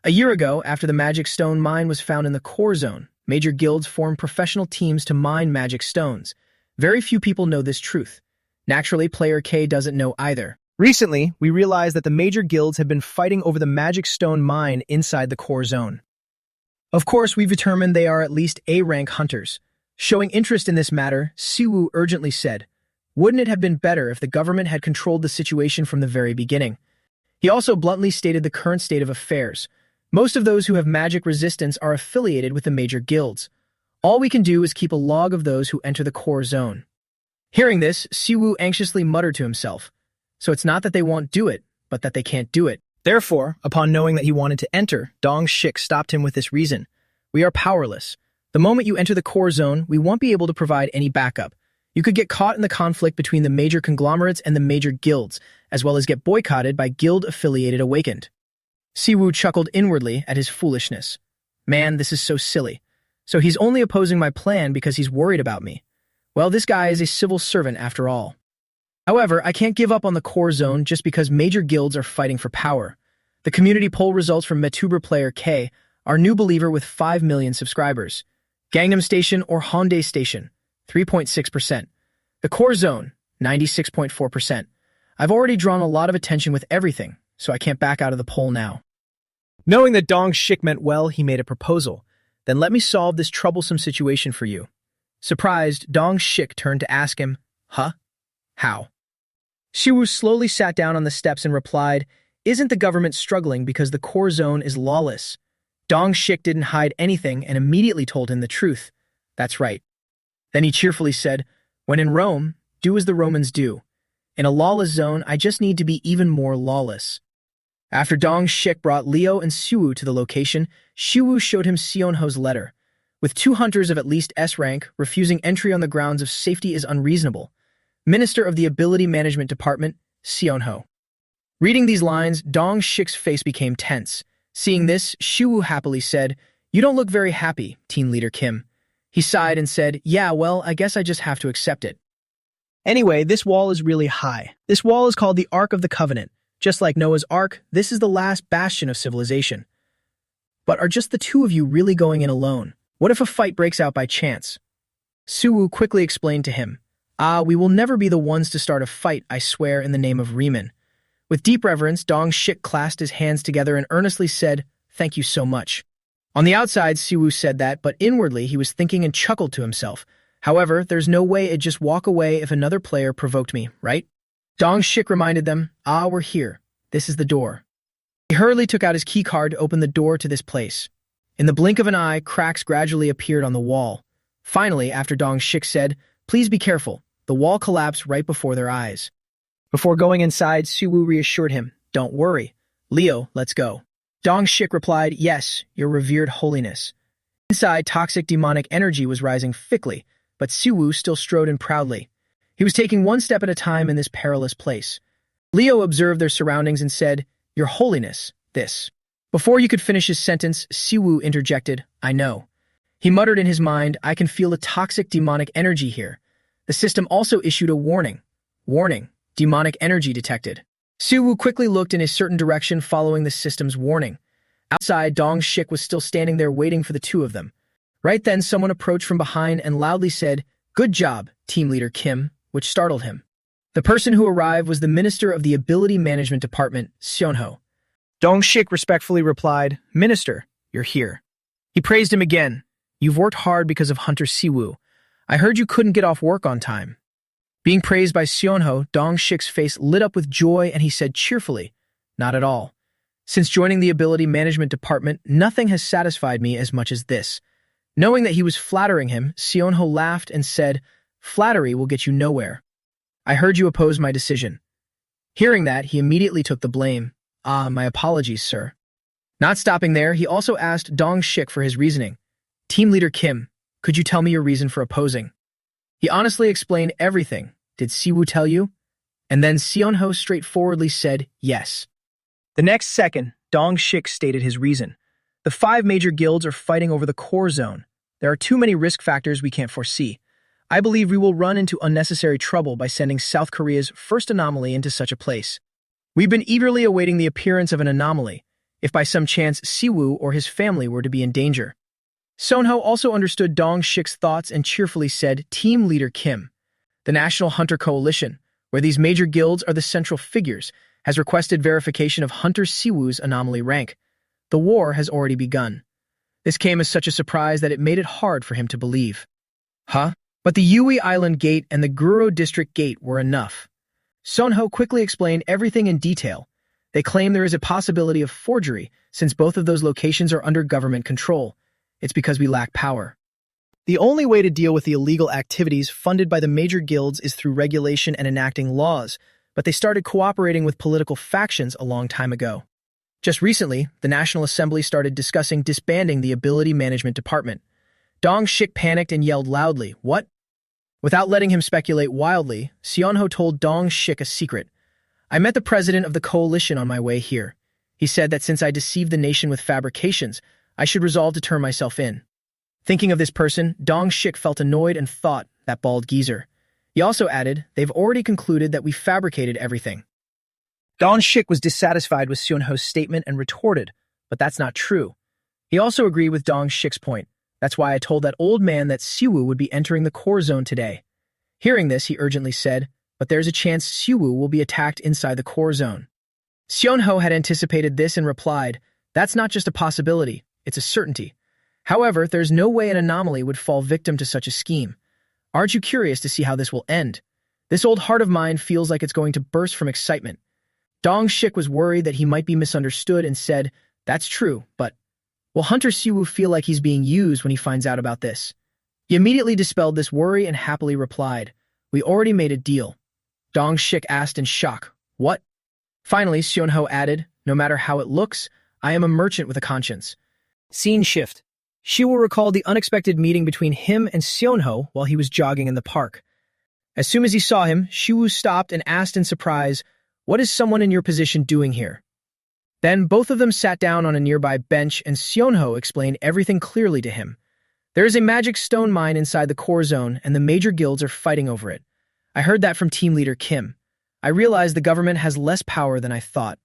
A year ago, after the magic stone mine was found in the core zone, major guilds formed professional teams to mine magic stones. Very few people know this truth. Naturally, player K doesn't know either. Recently, we realized that the major guilds have been fighting over the magic stone mine inside the core zone. Of course, we've determined they are at least A-rank hunters. Showing interest in this matter, Siwoo urgently said, wouldn't it have been better if the government had controlled the situation from the very beginning? He also bluntly stated the current state of affairs. Most of those who have magic resistance are affiliated with the major guilds. All we can do is keep a log of those who enter the core zone. Hearing this, Siwoo anxiously muttered to himself. So it's not that they won't do it, but that they can't do it. Therefore, upon knowing that he wanted to enter, Dong Shik stopped him with this reason. We are powerless. The moment you enter the core zone, we won't be able to provide any backup. You could get caught in the conflict between the major conglomerates and the major guilds, as well as get boycotted by guild-affiliated awakened. Siwoo chuckled inwardly at his foolishness. Man, this is so silly. So he's only opposing my plan because he's worried about me. Well, this guy is a civil servant after all. However, I can't give up on the core zone just because major guilds are fighting for power. The community poll results from Metuber player K, our new believer with 5 million subscribers. Gangnam Station or Hongdae Station, 3.6%. The core zone, 96.4%. I've already drawn a lot of attention with everything, so I can't back out of the poll now. Knowing that Dong Shik meant well, he made a proposal. Then let me solve this troublesome situation for you. Surprised, Dong Shik turned to ask him, huh? How? Siwoo slowly sat down on the steps and replied, isn't the government struggling because the core zone is lawless? Dong Shik didn't hide anything and immediately told him the truth. That's right. Then he cheerfully said, when in Rome, do as the Romans do. In a lawless zone, I just need to be even more lawless. After Dong Shik brought Leo and Siwoo to the location, Siwoo showed him Seonho's letter. With 2 hunters of at least S rank, refusing entry on the grounds of safety is unreasonable. Minister of the Ability Management Department, Seonho. Reading these lines, Dong Shik's face became tense. Seeing this, Siwoo happily said, you don't look very happy, Team Leader Kim. He sighed and said, yeah, well, I guess I just have to accept it. Anyway, this wall is really high. This wall is called the Ark of the Covenant. Just like Noah's Ark, this is the last bastion of civilization. But are just the two of you really going in alone? What if a fight breaks out by chance? Siwoo quickly explained to him, we will never be the ones to start a fight, I swear, in the name of Riemann. With deep reverence, Dong Shik clasped his hands together and earnestly said, thank you so much. On the outside, Siwoo said that, but inwardly he was thinking and chuckled to himself. However, there's no way I'd just walk away if another player provoked me, right? Dong Shik reminded them, we're here. This is the door. He hurriedly took out his key card to open the door to this place. In the blink of an eye, cracks gradually appeared on the wall. Finally, after Dong Shik said, please be careful, the wall collapsed right before their eyes. Before going inside, Siwoo reassured him, don't worry. Leo, let's go. Dong Shik replied, yes, your revered holiness. Inside, toxic demonic energy was rising thickly, but Siwoo still strode in proudly. He was taking one step at a time in this perilous place. Leo observed their surroundings and said, your holiness, this. Before you could finish his sentence, Siwoo interjected, I know. He muttered in his mind, I can feel a toxic demonic energy here. The system also issued a warning. Warning, demonic energy detected. Siwoo quickly looked in a certain direction following the system's warning. Outside, Dong Shik was still standing there waiting for the two of them. Right then, someone approached from behind and loudly said, good job, Team Leader Kim, which startled him. The person who arrived was the Minister of the Ability Management Department, Seonho. Dong Shik respectfully replied, Minister, you're here. He praised him again. You've worked hard because of Hunter Siwoo. I heard you couldn't get off work on time. Being praised by Seonho, Dong Shik's face lit up with joy and he said cheerfully, not at all. Since joining the Ability Management Department, nothing has satisfied me as much as this. Knowing that he was flattering him, Seonho laughed and said, flattery will get you nowhere. I heard you oppose my decision. Hearing that, he immediately took the blame. My apologies, sir. Not stopping there, he also asked Dong Shik for his reasoning. Team Leader Kim, could you tell me your reason for opposing? He honestly explained everything. Did Siwoo tell you? And then Seonho straightforwardly said yes. The next second, Dong Shik stated his reason. The 5 major guilds are fighting over the core zone. There are too many risk factors we can't foresee. I believe we will run into unnecessary trouble by sending South Korea's first anomaly into such a place. We've been eagerly awaiting the appearance of an anomaly, if by some chance Siwoo or his family were to be in danger. Seonho also understood Dong Shik's thoughts and cheerfully said, Team Leader Kim, the National Hunter Coalition, where these major guilds are the central figures, has requested verification of Hunter Siwoo's anomaly rank. The war has already begun. This came as such a surprise that it made it hard for him to believe. Huh? But the Yui Island Gate and the Guro District Gate were enough. Seonho quickly explained everything in detail. They claim there is a possibility of forgery, since both of those locations are under government control. It's because we lack power. The only way to deal with the illegal activities funded by the major guilds is through regulation and enacting laws, but they started cooperating with political factions a long time ago. Just recently, the National Assembly started discussing disbanding the Ability Management Department. Dong Shik panicked and yelled loudly, what? Without letting him speculate wildly, Seonho told Dong Shik a secret. I met the president of the coalition on my way here. He said that since I deceived the nation with fabrications, I should resolve to turn myself in. Thinking of this person, Dong Shik felt annoyed and thought, that bald geezer. He also added, they've already concluded that we fabricated everything. Dong Shik was dissatisfied with Seonho's statement and retorted, but that's not true. He also agreed with Dong Shik's point. That's why I told that old man that Siwoo would be entering the core zone today. Hearing this, he urgently said, but there's a chance Siwoo will be attacked inside the core zone. Seonho had anticipated this and replied, that's not just a possibility, it's a certainty. However, there's no way an anomaly would fall victim to such a scheme. Aren't you curious to see how this will end? This old heart of mine feels like it's going to burst from excitement. Dong Shik was worried that he might be misunderstood and said, "That's true, but will Hunter Siwoo feel like he's being used when he finds out about this?" He immediately dispelled this worry and happily replied, "We already made a deal." Dong Shik asked in shock, "What?" Finally, Seonho added, "No matter how it looks, I am a merchant with a conscience." Scene shift. Siwoo recalled the unexpected meeting between him and Seonho while he was jogging in the park. As soon as he saw him, Siwoo stopped and asked in surprise, "What is someone in your position doing here?" Then both of them sat down on a nearby bench and Seonho explained everything clearly to him. There is a magic stone mine inside the core zone and the major guilds are fighting over it. I heard that from team leader Kim. I realized the government has less power than I thought.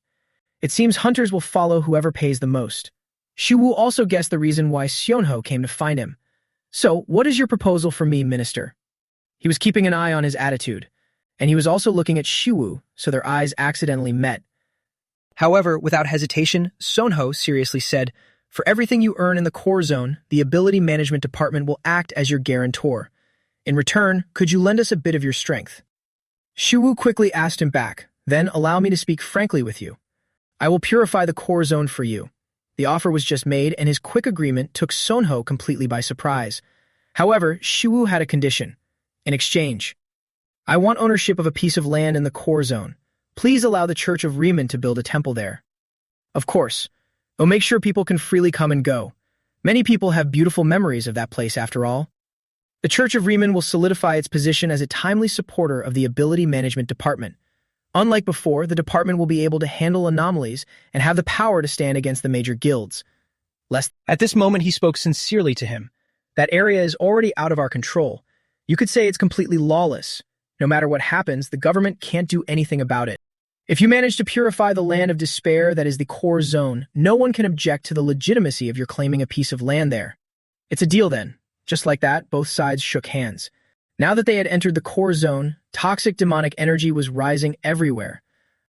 It seems hunters will follow whoever pays the most. Siwoo also guessed the reason why Seonho came to find him. "So, what is your proposal for me, minister?" He was keeping an eye on his attitude, and he was also looking at Siwoo, so their eyes accidentally met. However, without hesitation, Seonho seriously said, "For everything you earn in the core zone, the ability management department will act as your guarantor. In return, could you lend us a bit of your strength?" Siwoo quickly asked him back, "Then allow me to speak frankly with you. I will purify the core zone for you." The offer was just made, and his quick agreement took Seonho completely by surprise. However, Siwoo had a condition. In exchange, "I want ownership of a piece of land in the core zone. Please allow the Church of Riemann to build a temple there." Of course. I'll make sure people can freely come and go. Many people have beautiful memories of that place after all. The Church of Riemann will solidify its position as a timely supporter of the Ability Management Department. Unlike before, the department will be able to handle anomalies and have the power to stand against the major guilds. At this moment, he spoke sincerely to him. That area is already out of our control. You could say it's completely lawless. No matter what happens, the government can't do anything about it. If you manage to purify the land of despair that is the core zone, no one can object to the legitimacy of your claiming a piece of land there. It's a deal then. Just like that, both sides shook hands. Now that they had entered the core zone, toxic demonic energy was rising everywhere.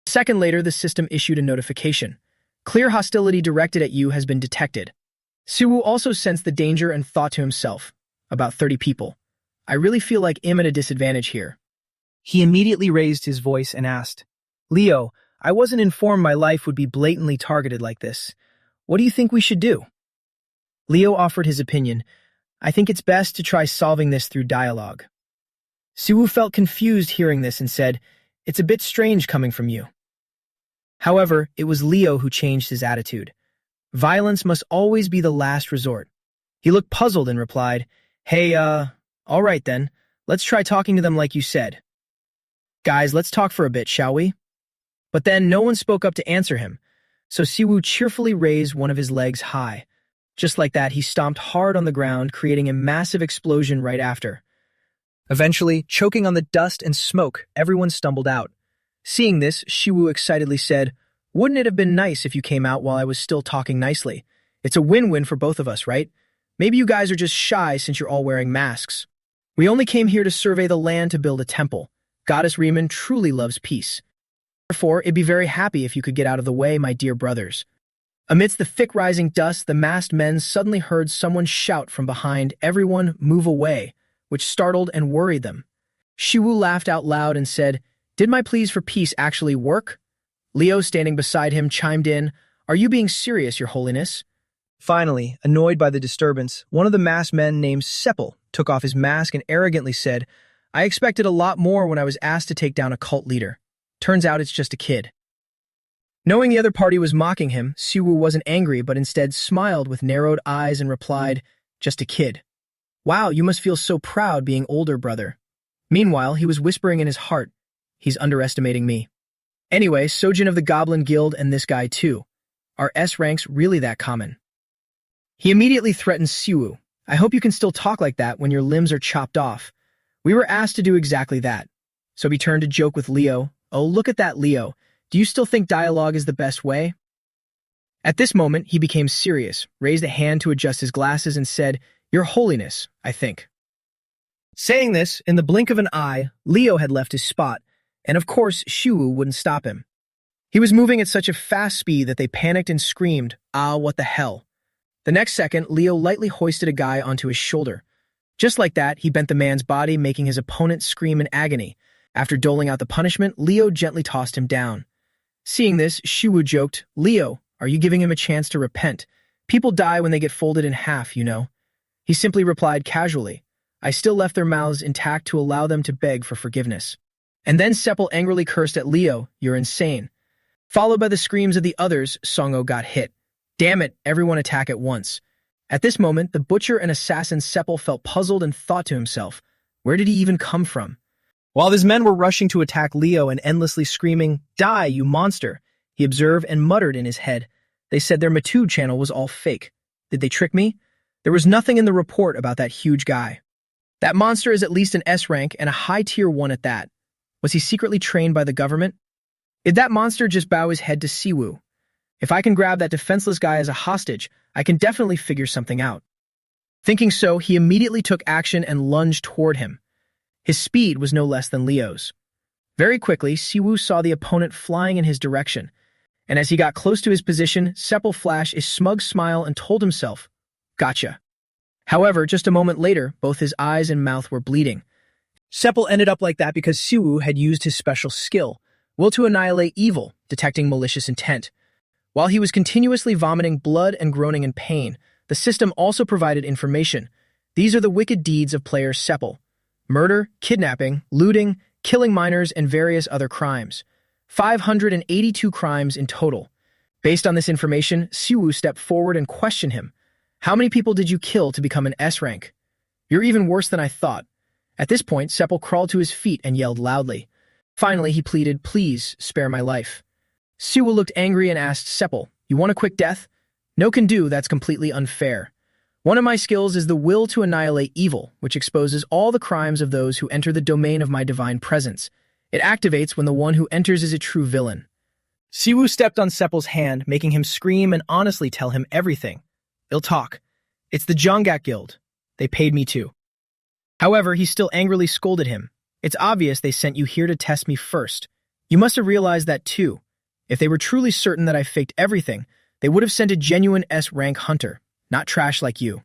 A second later, the system issued a notification. "Clear hostility directed at you has been detected." Siwoo also sensed the danger and thought to himself, "About 30 people. I really feel like I'm at a disadvantage here." He immediately raised his voice and asked, "Leo, I wasn't informed my life would be blatantly targeted like this. What do you think we should do?" Leo offered his opinion. "I think it's best to try solving this through dialogue." Siwoo felt confused hearing this and said, "It's a bit strange coming from you." However, it was Leo who changed his attitude. Violence must always be the last resort. He looked puzzled and replied, "Hey, all right then. Let's try talking to them like you said. Guys, let's talk for a bit, shall we?" But then no one spoke up to answer him, so Siwoo cheerfully raised one of his legs high. Just like that, he stomped hard on the ground, creating a massive explosion right after. Eventually, choking on the dust and smoke, everyone stumbled out. Seeing this, Siwoo excitedly said, "Wouldn't it have been nice if you came out while I was still talking nicely? It's a win-win for both of us, right? Maybe you guys are just shy since you're all wearing masks. We only came here to survey the land to build a temple. Goddess Riemann truly loves peace. Therefore, it'd be very happy if you could get out of the way, my dear brothers." Amidst the thick rising dust, the masked men suddenly heard someone shout from behind, "Everyone, move away," which startled and worried them. Siwoo laughed out loud and said, "Did my pleas for peace actually work?" Leo, standing beside him, chimed in, "Are you being serious, Your Holiness?" Finally, annoyed by the disturbance, one of the masked men named Seppel took off his mask and arrogantly said, "I expected a lot more when I was asked to take down a cult leader. Turns out it's just a kid." Knowing the other party was mocking him, Siwoo wasn't angry but instead smiled with narrowed eyes and replied, "Just a kid. Wow, you must feel so proud being older, brother." Meanwhile, he was whispering in his heart, "He's underestimating me. Anyway, Sojin of the Goblin Guild and this guy too. Are S ranks really that common?" He immediately threatened Siwoo, "I hope you can still talk like that when your limbs are chopped off. We were asked to do exactly that." So he turned to joke with Leo, "Oh, look at that, Leo. Do you still think dialogue is the best way?" At this moment, he became serious, raised a hand to adjust his glasses, and said, "Your Holiness, I think." Saying this, in the blink of an eye, Leo had left his spot, and of course, Siwoo wouldn't stop him. He was moving at such a fast speed that they panicked and screamed, "Ah, what the hell?" The next second, Leo lightly hoisted a guy onto his shoulder. Just like that, he bent the man's body, making his opponent scream in agony. After doling out the punishment, Leo gently tossed him down. Seeing this, Shiwu joked, "Leo, are you giving him a chance to repent? People die when they get folded in half, you know." He simply replied casually, "I still left their mouths intact to allow them to beg for forgiveness." And then Sepple angrily cursed at Leo, "You're insane." Followed by the screams of the others, Songo got hit. Damn it, everyone attack at once. At this moment, the butcher and assassin Sepple felt puzzled and thought to himself, where did he even come from? While his men were rushing to attack Leo and endlessly screaming, "Die, you monster!" he observed and muttered in his head. They said their Matu channel was all fake. Did they trick me? There was nothing in the report about that huge guy. That monster is at least an S rank and a high tier 1 at that. Was he secretly trained by the government? Did that monster just bow his head to Siwoo? If I can grab that defenseless guy as a hostage, I can definitely figure something out. Thinking so, he immediately took action and lunged toward him. His speed was no less than Leo's. Very quickly, Siwoo saw the opponent flying in his direction, and as he got close to his position, Sepple flashed a smug smile and told himself, "Gotcha." However, just a moment later, both his eyes and mouth were bleeding. Sepple ended up like that because Siwoo had used his special skill, Will to Annihilate Evil, detecting malicious intent. While he was continuously vomiting blood and groaning in pain, the system also provided information. These are the wicked deeds of player Sepple: murder, kidnapping, looting, killing minors, and various other crimes. 582 crimes in total. Based on this information, Siwoo stepped forward and questioned him. "How many people did you kill to become an S rank? You're even worse than I thought." At this point, Sepple crawled to his feet and yelled loudly. Finally, he pleaded, "Please, spare my life." Siwoo looked angry and asked Sepple, "You want a quick death?" "No can do, that's completely unfair. One of my skills is the will to annihilate evil, which exposes all the crimes of those who enter the domain of my divine presence. It activates when the one who enters is a true villain." Siwoo stepped on Sepple's hand, making him scream and honestly tell him everything. "He'll talk. It's the Jonggak Guild. They paid me too." However, he still angrily scolded him. "It's obvious they sent you here to test me first. You must have realized that too. If they were truly certain that I faked everything, they would have sent a genuine S-rank hunter, not trash like you."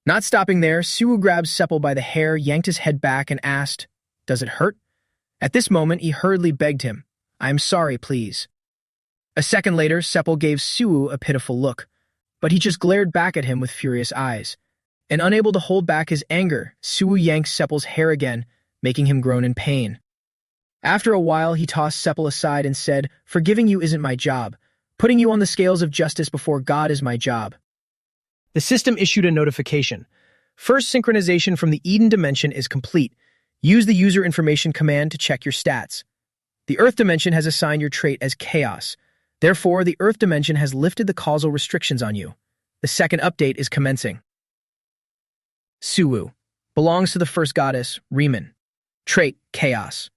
Not stopping there, Siwoo grabbed Sepple by the hair, yanked his head back, and asked, "Does it hurt?" At this moment, he hurriedly begged him, "I am sorry, please." A second later, Sepple gave Siwoo a pitiful look, but he just glared back at him with furious eyes. And unable to hold back his anger, Siwoo yanked Sepple's hair again, making him groan in pain. After a while, he tossed Sepple aside and said, "Forgiving you isn't my job. Putting you on the scales of justice before God is my job." The system issued a notification. First synchronization from the Eden dimension is complete. Use the user information command to check your stats. The Earth dimension has assigned your trait as Chaos. Therefore, the Earth dimension has lifted the causal restrictions on you. The second update is commencing. Siwoo belongs to the first goddess, Riemann. Trait, Chaos.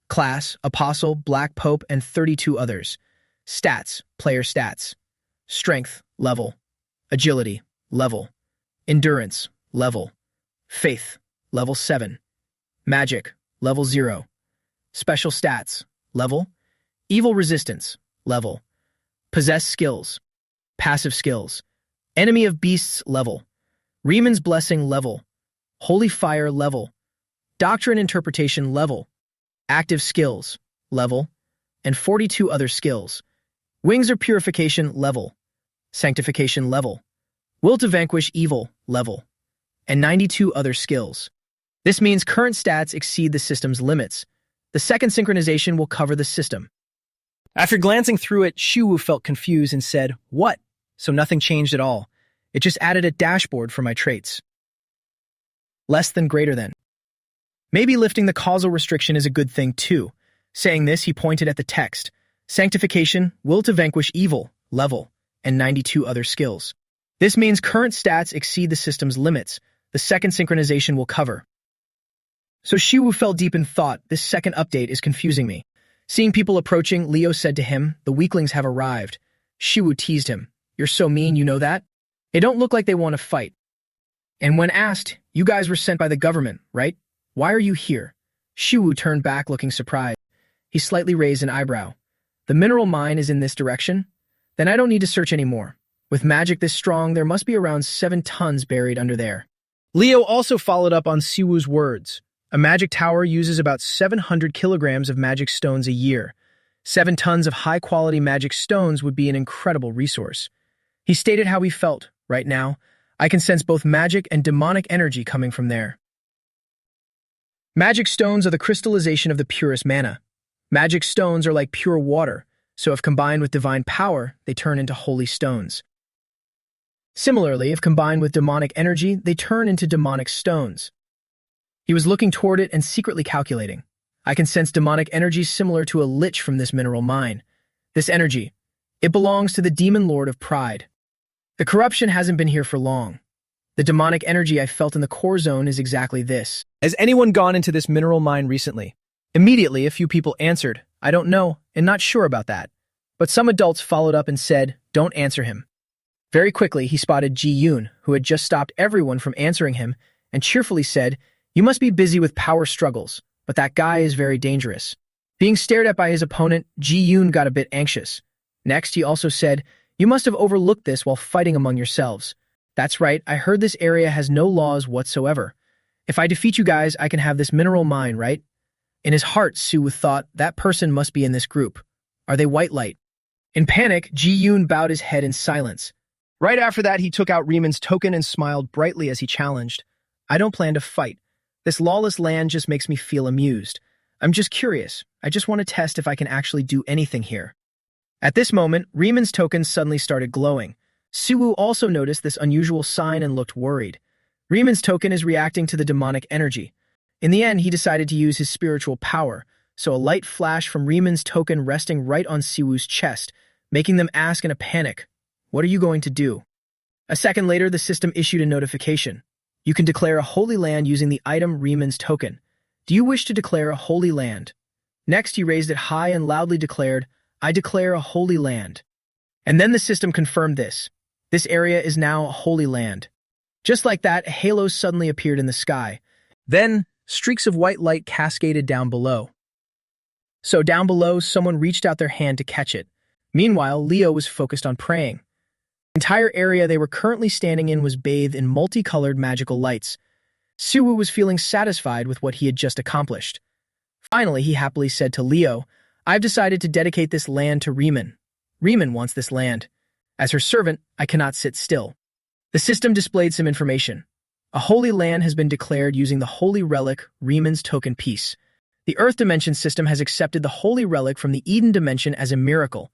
Class, Apostle, Black Pope, and 32 others. Stats, player stats. Strength, level. Agility, level. Endurance, level. Faith, level 7. Magic, level 0. Special stats, level. Evil resistance, level. Possess skills. Passive skills. Enemy of beasts, level. Riemann's blessing, level. Holy fire, level. Doctrine interpretation, level. Active skills, level. And 42 other skills. Wings of purification, level. Sanctification, level. Will to vanquish evil, level. And 92 other skills. This means current stats exceed the system's limits. The second synchronization will cover the system. After glancing through it, Siwoo felt confused and said, "What?" So nothing changed at all. It just added a dashboard for my traits. Less than, greater than. Maybe lifting the causal restriction is a good thing too. Saying this, he pointed at the text. Sanctification, will to vanquish evil, level, and 92 other skills. This means current stats exceed the system's limits. The second synchronization will cover. So Siwoo fell deep in thought. This second update is confusing me. Seeing people approaching, Leo said to him, "The weaklings have arrived." Siwoo teased him. "You're so mean, you know that? They don't look like they want to fight." And when asked, "You guys were sent by the government, right? Why are you here?" Siwoo turned back looking surprised. He slightly raised an eyebrow. "The mineral mine is in this direction? Then I don't need to search anymore. With magic this strong, there must be around 7 tons buried under there." Leo also followed up on Siwoo's words. A magic tower uses about 700 kilograms of magic stones a year. 7 tons of high-quality magic stones would be an incredible resource. He stated how he felt. Right now, I can sense both magic and demonic energy coming from there. Magic stones are the crystallization of the purest mana. Magic stones are like pure water, so if combined with divine power, they turn into holy stones. Similarly, if combined with demonic energy, they turn into demonic stones. He was looking toward it and secretly calculating. I can sense demonic energy similar to a lich from this mineral mine. This energy, it belongs to the demon lord of pride. The corruption hasn't been here for long. The demonic energy I felt in the core zone is exactly this. Has anyone gone into this mineral mine recently? Immediately, a few people answered, I don't know, and not sure about that. But some adults followed up and said, don't answer him. Very quickly, he spotted Ji-yoon, who had just stopped everyone from answering him, and cheerfully said, you must be busy with power struggles, but that guy is very dangerous. Being stared at by his opponent, Ji-yoon got a bit anxious. Next, he also said, you must have overlooked this while fighting among yourselves. That's right, I heard this area has no laws whatsoever. If I defeat you guys, I can have this mineral mine, right? In his heart, Siwoo thought, that person must be in this group. Are they white light? In panic, Ji-yoon bowed his head in silence. Right after that, he took out Rieman's token and smiled brightly as he challenged. I don't plan to fight. This lawless land just makes me feel amused. I'm just curious. I just want to test if I can actually do anything here. At this moment, Rieman's token suddenly started glowing. Siwoo also noticed this unusual sign and looked worried. Rieman's token is reacting to the demonic energy. In the end, he decided to use his spiritual power, so a light flashed from Rieman's token resting right on Siwoo's chest, making them ask in a panic, what are you going to do? A second later, the system issued a notification. You can declare a holy land using the item Rieman's token. Do you wish to declare a holy land? Next, he raised it high and loudly declared, I declare a holy land. And then the system confirmed this. This area is now a holy land. Just like that, a halo suddenly appeared in the sky. Then, streaks of white light cascaded down below. So down below, someone reached out their hand to catch it. Meanwhile, Leo was focused on praying. The entire area they were currently standing in was bathed in multicolored magical lights. Siwoo was feeling satisfied with what he had just accomplished. Finally, he happily said to Leo, I've decided to dedicate this land to Riemann. Riemann wants this land. As her servant, I cannot sit still. The system displayed some information. A holy land has been declared using the holy relic Riemann's token piece. The Earth Dimension system has accepted the holy relic from the Eden Dimension as a miracle.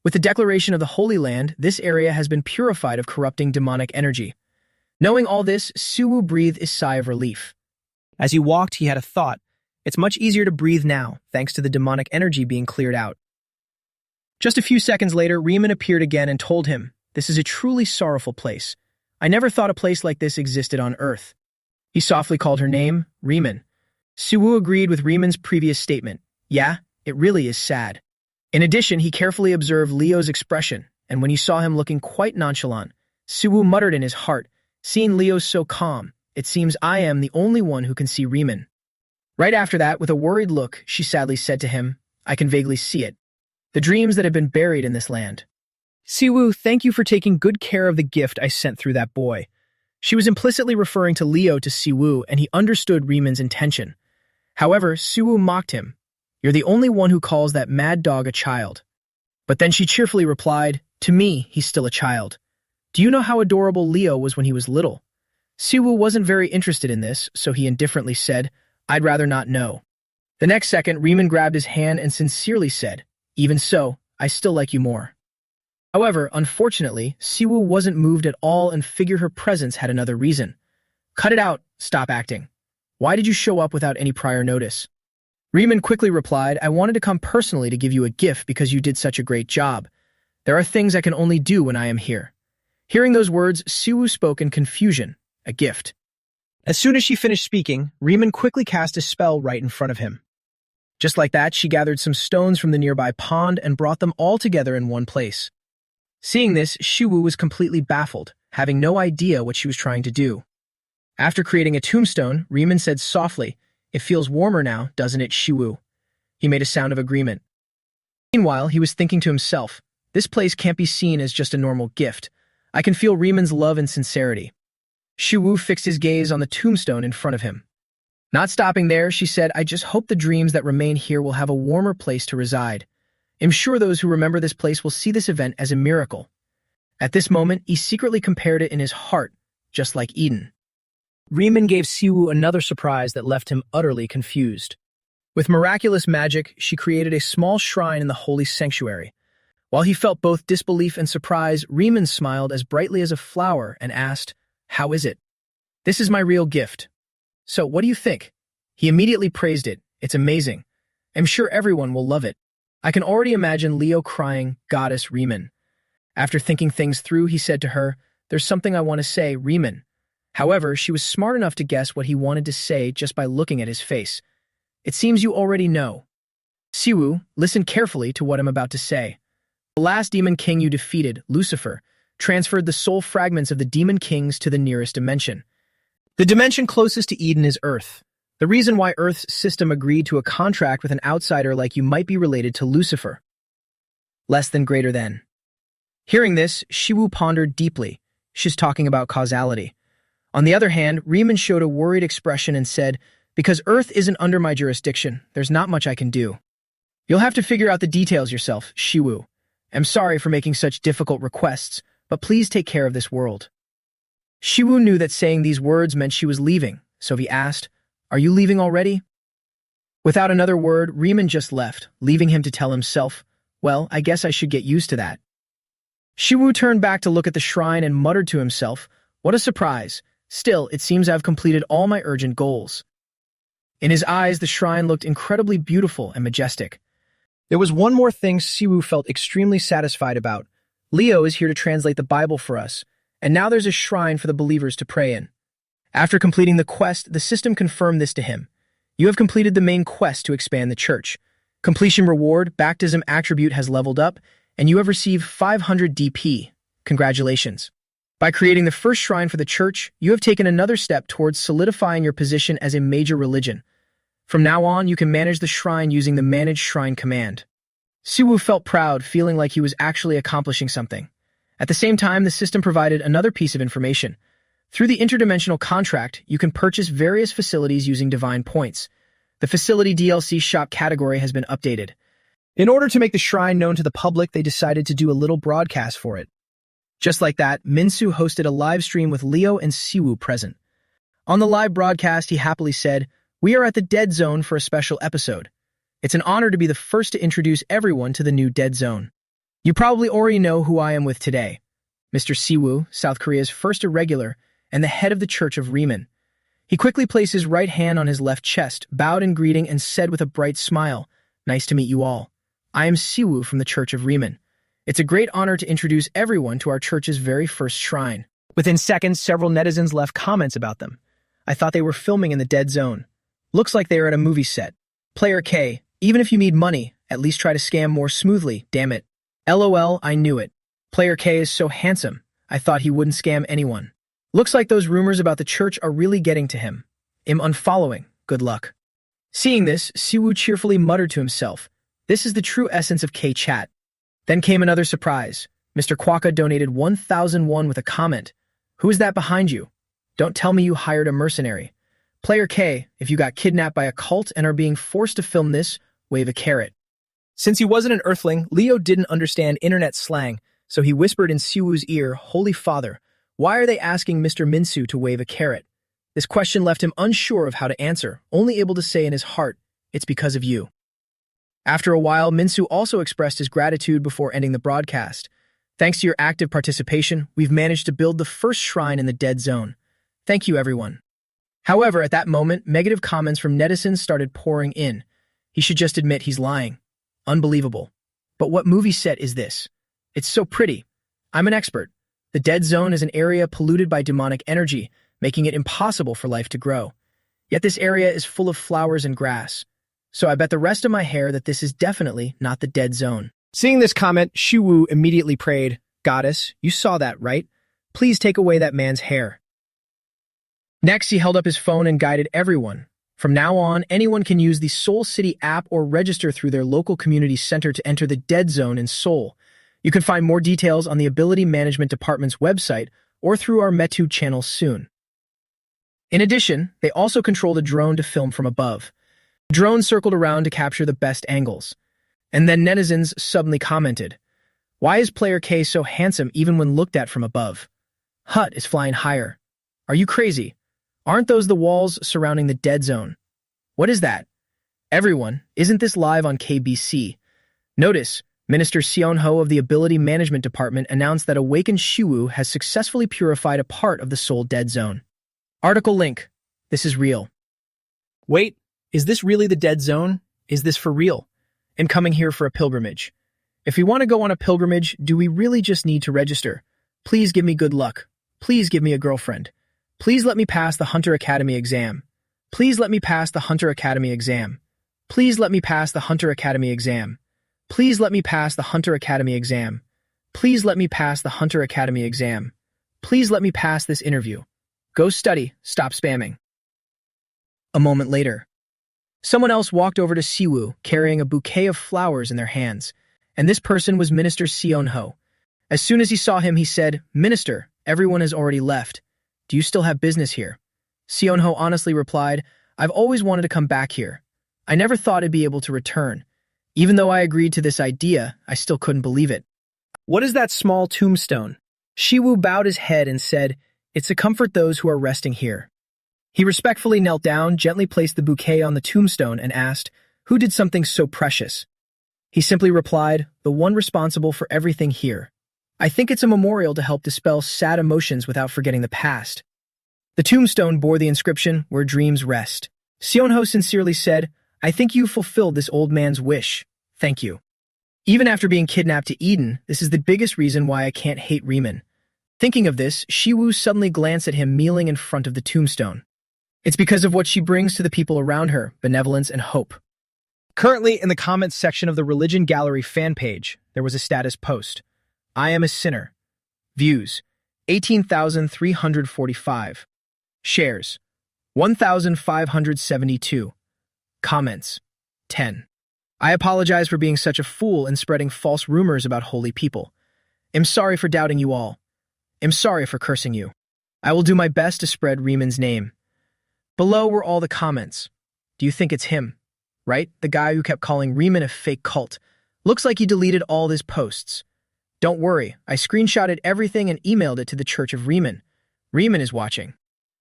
With the declaration of the Holy Land, this area has been purified of corrupting demonic energy. Knowing all this, Siwoo breathed a sigh of relief. As he walked, he had a thought. It's much easier to breathe now, thanks to the demonic energy being cleared out. Just a few seconds later, Riemann appeared again and told him, this is a truly sorrowful place. I never thought a place like this existed on Earth. He softly called her name, Riemann. Siwoo agreed with Riemann's previous statement. Yeah, it really is sad. In addition, he carefully observed Leo's expression, and when he saw him looking quite nonchalant, Siwoo muttered in his heart, seeing Leo so calm, it seems I am the only one who can see Riemann. Right after that, with a worried look, she sadly said to him, I can vaguely see it. The dreams that have been buried in this land. Siwoo, thank you for taking good care of the gift I sent through that boy. She was implicitly referring to Leo to Siwoo, and he understood Riemann's intention. However, Siwoo mocked him. You're the only one who calls that mad dog a child. But then she cheerfully replied, to me, he's still a child. Do you know how adorable Leo was when he was little? Siwoo wasn't very interested in this, so he indifferently said, I'd rather not know. The next second, Riemann grabbed his hand and sincerely said, even so, I still like you more. However, unfortunately, Siwoo wasn't moved at all and figured her presence had another reason. Cut it out, stop acting. Why did you show up without any prior notice? Riemann quickly replied, I wanted to come personally to give you a gift because you did such a great job. There are things I can only do when I am here. Hearing those words, Siwoo spoke in confusion. A gift. As soon as she finished speaking, Riemann quickly cast a spell right in front of him. Just like that, she gathered some stones from the nearby pond and brought them all together in one place. Seeing this, Siwoo was completely baffled, having no idea what she was trying to do. After creating a tombstone, Riemann said softly, It feels warmer now, doesn't it, Siwoo? He made a sound of agreement. Meanwhile, he was thinking to himself, this place can't be seen as just a normal gift. I can feel Riemann's love and sincerity. Shiwu fixed his gaze on the tombstone in front of him. Not stopping there, she said, I just hope the dreams that remain here will have a warmer place to reside. I'm sure those who remember this place will see this event as a miracle. At this moment, he secretly compared it in his heart, just like Eden. Riemann gave Siwoo another surprise that left him utterly confused. With miraculous magic, she created a small shrine in the holy sanctuary. While he felt both disbelief and surprise, Riemann smiled as brightly as a flower and asked, How is it? This is my real gift. So, what do you think? He immediately praised it. It's amazing. I'm sure everyone will love it. I can already imagine Leo crying, Goddess Riemann. After thinking things through, he said to her, There's something I want to say, Riemann. However, she was smart enough to guess what he wanted to say just by looking at his face. It seems you already know. Siwoo, listen carefully to what I'm about to say. The last demon king you defeated, Lucifer, transferred the soul fragments of the demon kings to the nearest dimension. The dimension closest to Eden is Earth. The reason why Earth's system agreed to a contract with an outsider like you might be related to Lucifer. Less than greater than. Hearing this, Siwoo pondered deeply. She's talking about causality. On the other hand, Riemann showed a worried expression and said, Because Earth isn't under my jurisdiction, there's not much I can do. You'll have to figure out the details yourself, Siwoo. I'm sorry for making such difficult requests, but please take care of this world. Siwoo knew that saying these words meant she was leaving, so he asked, Are you leaving already? Without another word, Riemann just left, leaving him to tell himself, Well, I guess I should get used to that. Siwoo turned back to look at the shrine and muttered to himself, What a surprise. Still, it seems I've completed all my urgent goals. In his eyes, the shrine looked incredibly beautiful and majestic. There was one more thing Siwoo felt extremely satisfied about. Leo is here to translate the Bible for us, and now there's a shrine for the believers to pray in. After completing the quest, the system confirmed this to him. You have completed the main quest to expand the church. Completion reward, baptism attribute has leveled up, and you have received 500 DP. Congratulations. By creating the first shrine for the church, you have taken another step towards solidifying your position as a major religion. From now on, you can manage the shrine using the Manage Shrine command. Siwoo felt proud, feeling like he was actually accomplishing something. At the same time, the system provided another piece of information. Through the interdimensional contract, you can purchase various facilities using divine points. The facility DLC shop category has been updated. In order to make the shrine known to the public, they decided to do a little broadcast for it. Just like that, Minsu hosted a live stream with Leo and Siwoo present. On the live broadcast, he happily said, We are at the Dead Zone for a special episode. It's an honor to be the first to introduce everyone to the new Dead Zone. You probably already know who I am with today. Mr. Siwoo, South Korea's first irregular, and the head of the Church of Riemann. He quickly placed his right hand on his left chest, bowed in greeting, and said with a bright smile, Nice to meet you all. I am Siwoo from the Church of Riemann. It's a great honor to introduce everyone to our church's very first shrine. Within seconds, several netizens left comments about them. I thought they were filming in the Dead Zone. Looks like they are at a movie set. Player K, even if you need money, at least try to scam more smoothly, damn it. LOL, I knew it. Player K is so handsome. I thought he wouldn't scam anyone. Looks like those rumors about the church are really getting to him. I'm unfollowing. Good luck. Seeing this, Siwoo cheerfully muttered to himself, This is the true essence of K-Chat. Then came another surprise. Mr. Kwaka donated 1,000 won with a comment. Who is that behind you? Don't tell me you hired a mercenary. Player K, if you got kidnapped by a cult and are being forced to film this, wave a carrot. Since he wasn't an earthling, Leo didn't understand internet slang, so he whispered in Siwoo's ear, Holy Father, why are they asking Mr. Minsu to wave a carrot? This question left him unsure of how to answer, only able to say in his heart, It's because of you. After a while, Minsu also expressed his gratitude before ending the broadcast. Thanks to your active participation, we've managed to build the first shrine in the Dead Zone. Thank you, everyone. However, at that moment, negative comments from netizens started pouring in. He should just admit he's lying. Unbelievable. But what movie set is this? It's so pretty. I'm an expert. The Dead Zone is an area polluted by demonic energy, making it impossible for life to grow. Yet this area is full of flowers and grass. So I bet the rest of my hair that this is definitely not the Dead Zone. Seeing this comment, Siwoo immediately prayed, Goddess, you saw that, right? Please take away that man's hair. Next, he held up his phone and guided everyone. From now on, anyone can use the Seoul City app or register through their local community center to enter the Dead Zone in Seoul. You can find more details on the Ability Management Department's website or through our Webtoon channel soon. In addition, they also controlled a drone to film from above. The drone circled around to capture the best angles. And then netizens suddenly commented, "Why is player K so handsome even when looked at from above? Hut is flying higher. Are you crazy? Aren't those the walls surrounding the dead zone? What is that? Everyone, isn't this live on KBC? Notice, Minister Seon-ho of the Ability Management Department announced that awakened Shiwoo has successfully purified a part of the soul dead zone. Article link. This is real." Wait, is this really the dead zone? Is this for real? I'm coming here for a pilgrimage. If we want to go on a pilgrimage, do we really just need to register? Please give me good luck. Please give me a girlfriend. Please let me pass the Hunter Academy exam. Please let me pass the Hunter Academy exam. Please let me pass the Hunter Academy exam. Please let me pass the Hunter Academy exam. Please let me pass the Hunter Academy exam. Please let me pass this interview. Go study, stop spamming. A moment later, someone else walked over to Siwoo carrying a bouquet of flowers in their hands, and this person was Minister Seon-ho. As soon as he saw him, he said, "Minister, everyone has already left. Do you still have business here?" Seon-ho honestly replied, "I've always wanted to come back here. I never thought I'd be able to return. Even though I agreed to this idea, I still couldn't believe it." What is that small tombstone? Shiwoo bowed his head and said, "It's to comfort those who are resting here." He respectfully knelt down, gently placed the bouquet on the tombstone, and asked, "Who did something so precious?" He simply replied, "The one responsible for everything here. I think it's a memorial to help dispel sad emotions without forgetting the past." The tombstone bore the inscription, "Where dreams rest." Seon-ho sincerely said, "I think you fulfilled this old man's wish. Thank you. Even after being kidnapped to Eden, this is the biggest reason why I can't hate Riemann." Thinking of this, Shiwoo suddenly glanced at him kneeling in front of the tombstone. It's because of what she brings to the people around her, benevolence and hope. Currently, in the comments section of the Religion Gallery fan page, there was a status post. "I am a sinner." Views, 18,345. Shares, 1,572. Comments, 10. "I apologize for being such a fool and spreading false rumors about holy people. I'm sorry for doubting you all. I'm sorry for cursing you. I will do my best to spread Riemann's name." Below were all the comments. Do you think it's him? Right? The guy who kept calling Riemann a fake cult. Looks like he deleted all his posts. Don't worry, I screenshotted everything and emailed it to the Church of Riemann. Riemann is watching.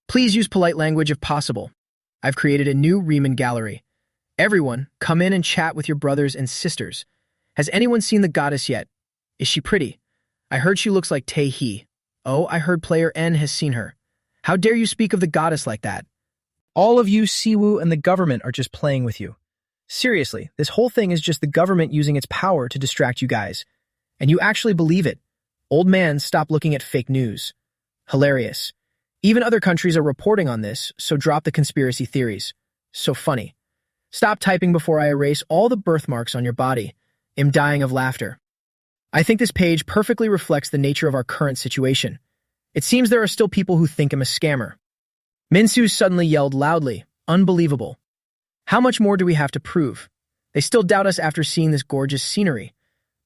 Please use polite language if possible. I've created a new Riemann gallery. Everyone, come in and chat with your brothers and sisters. Has anyone seen the goddess yet? Is she pretty? I heard she looks like Tae-hee. Oh, I heard player N has seen her. How dare you speak of the goddess like that? All of you, Siwoo and the government are just playing with you. Seriously, this whole thing is just the government using its power to distract you guys. And you actually believe it. Old man, stop looking at fake news. Hilarious. Even other countries are reporting on this, so drop the conspiracy theories. So funny. Stop typing before I erase all the birthmarks on your body. I'm dying of laughter. I think this page perfectly reflects the nature of our current situation. It seems there are still people who think I'm a scammer. Minsu suddenly yelled loudly, "Unbelievable. How much more do we have to prove? They still doubt us after seeing this gorgeous scenery."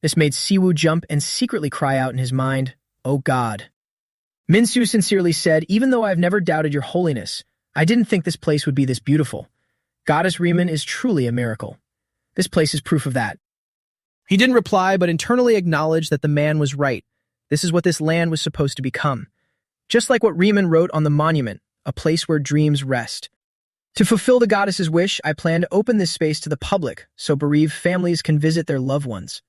This made Siwoo jump and secretly cry out in his mind, "Oh God." Minsu sincerely said, "Even though I've never doubted your holiness, I didn't think this place would be this beautiful. Goddess Riemann is truly a miracle. This place is proof of that." He didn't reply, but internally acknowledged that the man was right. This is what this land was supposed to become. Just like what Riemann wrote on the monument, a place where dreams rest. To fulfill the goddess's wish, I plan to open this space to the public so bereaved families can visit their loved ones.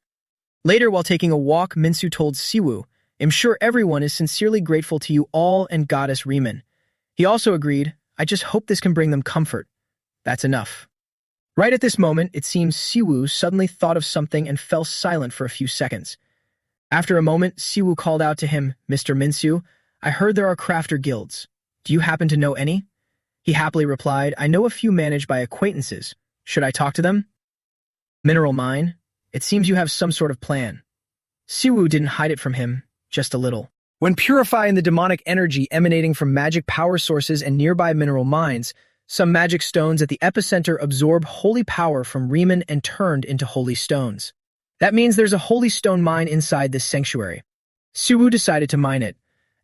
Later, while taking a walk, Minsu told Siwoo, "I'm sure everyone is sincerely grateful to you all and Goddess Riemann." He also agreed, "I just hope this can bring them comfort. That's enough." Right at this moment, it seems Siwoo suddenly thought of something and fell silent for a few seconds. After a moment, Siwoo called out to him, "Mr. Minsu, I heard there are crafter guilds. Do you happen to know any?" He happily replied, "I know a few managed by acquaintances. Should I talk to them?" Mineral mine? It seems you have some sort of plan. Siwoo didn't hide it from him, just a little. When purifying the demonic energy emanating from magic power sources and nearby mineral mines, some magic stones at the epicenter absorb holy power from Riemann and turned into holy stones. That means there's a holy stone mine inside this sanctuary. Siwoo decided to mine it.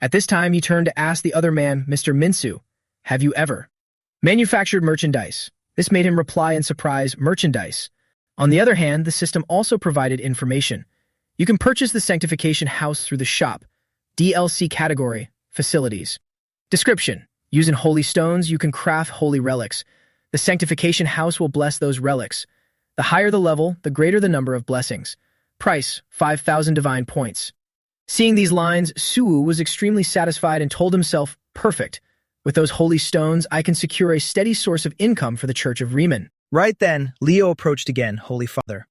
At this time, he turned to ask the other man, "Mr. Minsu, Have you ever manufactured merchandise? This made him reply in surprise, merchandise. On the other hand, the system also provided information. You can purchase the Sanctification House through the shop. DLC category, facilities. Description: using holy stones, you can craft holy relics. The Sanctification House will bless those relics. The higher the level, the greater the number of blessings. Price: 5,000 divine points. Seeing these lines, Suwoo was extremely satisfied and told himself, perfect. With those holy stones, I can secure a steady source of income for the Church of Riemann. Right then, Leo approached again, Holy Father.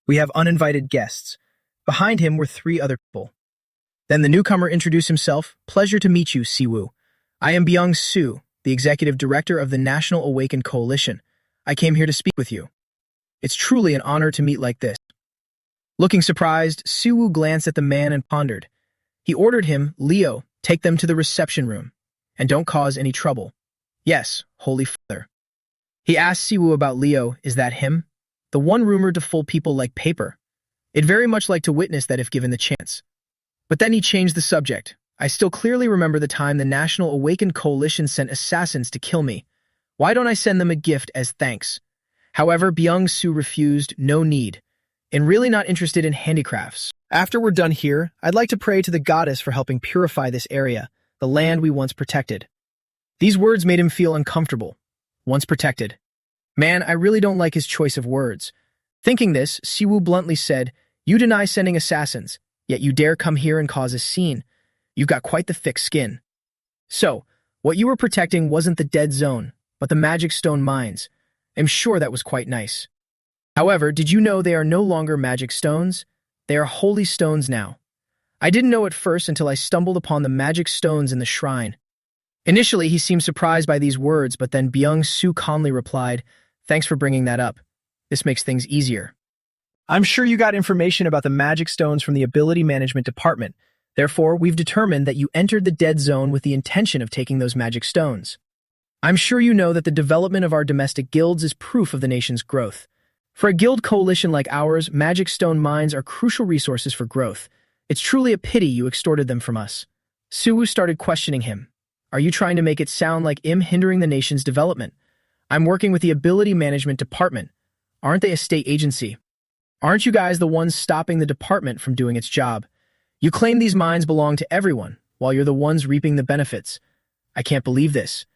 We have uninvited guests. Behind him were 3 other people. Then the newcomer introduced himself. Pleasure to meet you, Siwoo. I am Byung-soo, the executive director of the National Awakened Coalition. I came here to speak with you. It's truly an honor to meet like this. Looking surprised, Siwoo glanced at the man and pondered. He ordered him, Leo, take them to the reception room, and don't cause any trouble. Yes, Holy Father. He asked Siwoo about Leo. Is that him? The one rumored to fool people like paper. I'd very much like to witness that if given the chance. But then he changed the subject. I still clearly remember the time the National Awakened Coalition sent assassins to kill me. Why don't I send them a gift as thanks? However, Byung-soo refused. No need. And really not interested in handicrafts. After we're done here, I'd like to pray to the goddess for helping purify this area, the land we once protected. These words made him feel uncomfortable. Once protected. Man, I really don't like his choice of words. Thinking this, Siwoo bluntly said, you deny sending assassins, yet you dare come here and cause a scene. You've got quite the thick skin. So, what you were protecting wasn't the dead zone, but the magic stone mines. I'm sure that was quite nice. However, did you know they are no longer magic stones? They are holy stones now. I didn't know at first until I stumbled upon the magic stones in the shrine. Initially, he seemed surprised by these words, but then Byung-soo calmly replied, thanks for bringing that up. This makes things easier. I'm sure you got information about the magic stones from the Ability Management Department. Therefore, we've determined that you entered the dead zone with the intention of taking those magic stones. I'm sure you know that the development of our domestic guilds is proof of the nation's growth. For a guild coalition like ours, magic stone mines are crucial resources for growth. It's truly a pity you extorted them from us. Suwoo started questioning him. Are you trying to make it sound like I'm hindering the nation's development? I'm working with the Ability Management Department. Aren't they a state agency? Aren't you guys the ones stopping the department from doing its job? You claim these mines belong to everyone, while you're the ones reaping the benefits. I can't believe this.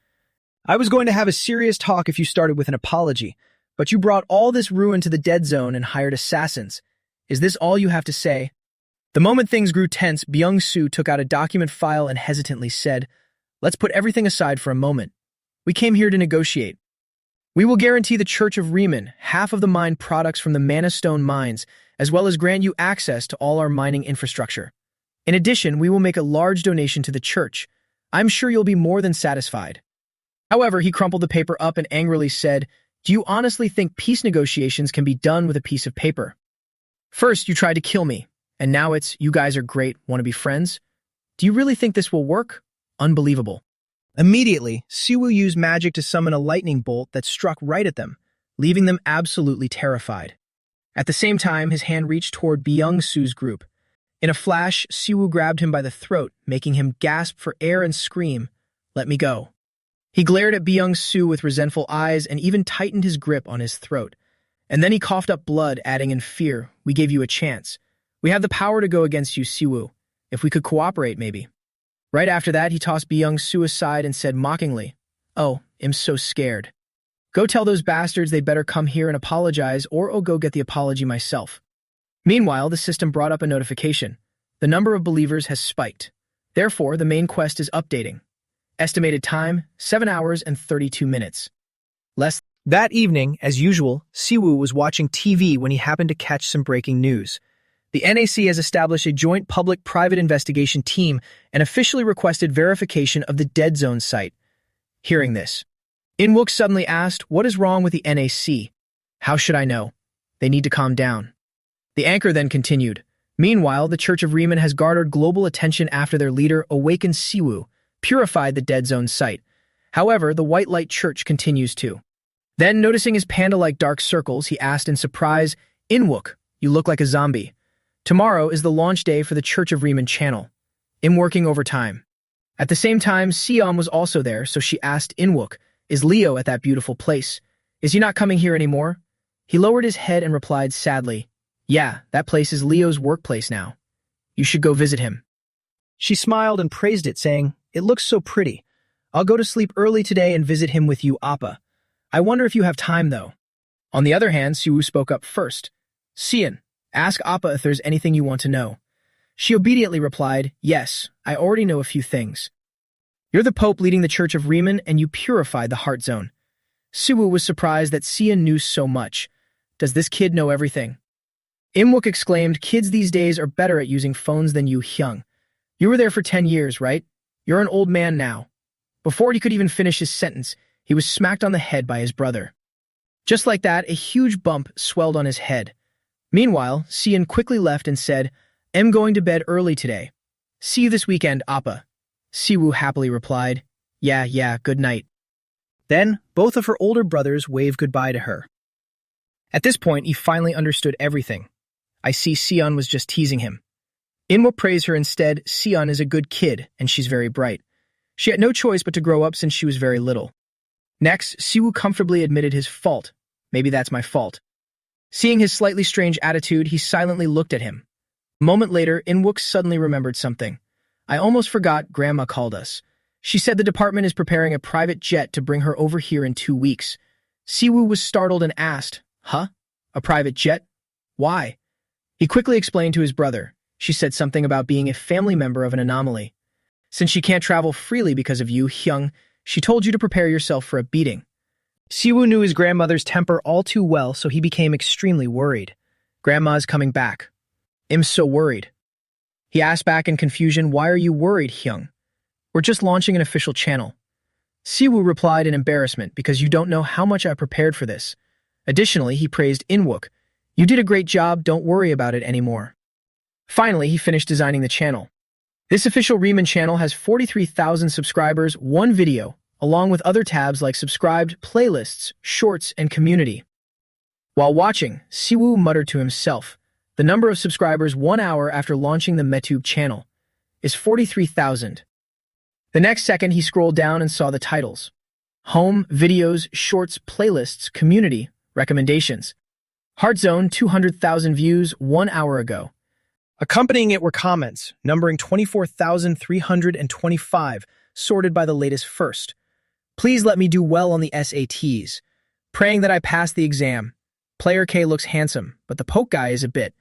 I was going to have a serious talk if you started with an apology, but you brought all this ruin to the dead zone and hired assassins. Is this all you have to say? The moment things grew tense, Byung-soo took out a document file and hesitantly said, let's put everything aside for a moment. We came here to negotiate. We will guarantee the Church of Riemann half of the mined products from the Mana Stone mines, as well as grant you access to all our mining infrastructure. In addition, we will make a large donation to the church. I'm sure you'll be more than satisfied. However, he crumpled the paper up and angrily said, do you honestly think peace negotiations can be done with a piece of paper? First, you tried to kill me, and now it's, you guys are great, want to be friends? Do you really think this will work? Unbelievable. Immediately, Siwoo used magic to summon a lightning bolt that struck right at them, leaving them absolutely terrified. At the same time, his hand reached toward Byung-soo's group. In a flash, Siwoo grabbed him by the throat, making him gasp for air and scream, let me go. He glared at Byung-soo with resentful eyes and even tightened his grip on his throat. And then he coughed up blood, adding in fear, we gave you a chance. We have the power to go against you, Siwoo. If we could cooperate, maybe. Right after that, he tossed Byung-soo aside and said mockingly, oh, I'm so scared. Go tell those bastards they better come here and apologize, or I'll go get the apology myself. Meanwhile, the system brought up a notification. The number of believers has spiked. Therefore, the main quest is updating. Estimated time, 7 hours and 32 minutes. That evening, as usual, Siwoo was watching TV when he happened to catch some breaking news. The NAC has established a joint public-private investigation team and officially requested verification of the Dead Zone site. Hearing this, In-wook suddenly asked, what is wrong with the NAC? How should I know? They need to calm down. The anchor then continued. Meanwhile, the Church of Riemann has garnered global attention after their leader, Awakened Siwoo, purified the Dead Zone site. However, the White Light Church continues to. Then, noticing his panda-like dark circles, he asked in surprise, In-wook, you look like a zombie. Tomorrow is the launch day for the Church of Riemann channel. I'm working overtime. At the same time, Sion was also there, so she asked Inwook, "Is Leo at that beautiful place? Is he not coming here anymore?" He lowered his head and replied sadly, "Yeah, that place is Leo's workplace now. You should go visit him." She smiled and praised it, saying, "It looks so pretty. I'll go to sleep early today and visit him with you, Appa. I wonder if you have time, though." On the other hand, Siwoo spoke up first. "Sion, ask Appa if there's anything you want to know." She obediently replied, "Yes, I already know a few things. You're the Pope leading the Church of Riemann, and you purified the Heart Zone." Siwoo was surprised that Sion knew so much. Does this kid know everything? Imwook exclaimed, "Kids these days are better at using phones than you, Hyung. You were there for 10 years, right? You're an old man now." Before he could even finish his sentence, he was smacked on the head by his brother. Just like that, a huge bump swelled on his head. Meanwhile, Sion quickly left and said, "I'm going to bed early today. See you this weekend, Appa." Siwoo happily replied, Yeah, good night." Then, both of her older brothers waved goodbye to her. At this point, he finally understood everything. I see Sion was just teasing him. Inwook praised her instead. Sion is a good kid, and she's very bright. She had no choice but to grow up since she was very little. Next, Siwoo comfortably admitted his fault. Maybe that's my fault. Seeing his slightly strange attitude, he silently looked at him. A moment later, Inwook suddenly remembered something. "I almost forgot Grandma called us. She said the department is preparing a private jet to bring her over here in 2 weeks." Siwoo was startled and asked, "Huh? A private jet? Why?" He quickly explained to his brother. "She said something about being a family member of an anomaly. Since she can't travel freely because of you, Hyung, she told you to prepare yourself for a beating." Siwoo knew his grandmother's temper all too well, so he became extremely worried. "Grandma's coming back. I'm so worried." He asked back in confusion, "Why are you worried, Hyung? We're just launching an official channel." Siwoo replied in embarrassment, "Because you don't know how much I prepared for this." Additionally, he praised Inwook. "You did a great job, don't worry about it anymore." Finally, he finished designing the channel. This official Riemann channel has 43,000 subscribers, 1 video, along with other tabs like subscribed, playlists, shorts, and community. While watching, Siwoo muttered to himself, the number of subscribers 1 hour after launching the MeTube channel is 43,000. The next second, he scrolled down and saw the titles: Home, Videos, Shorts, Playlists, Community, Recommendations. Heart Zone, 200,000 views 1 hour ago. Accompanying it were comments, numbering 24,325, sorted by the latest first. "Please let me do well on the SATs. Praying that I pass the exam. Player K looks handsome, but the poke guy is a bit.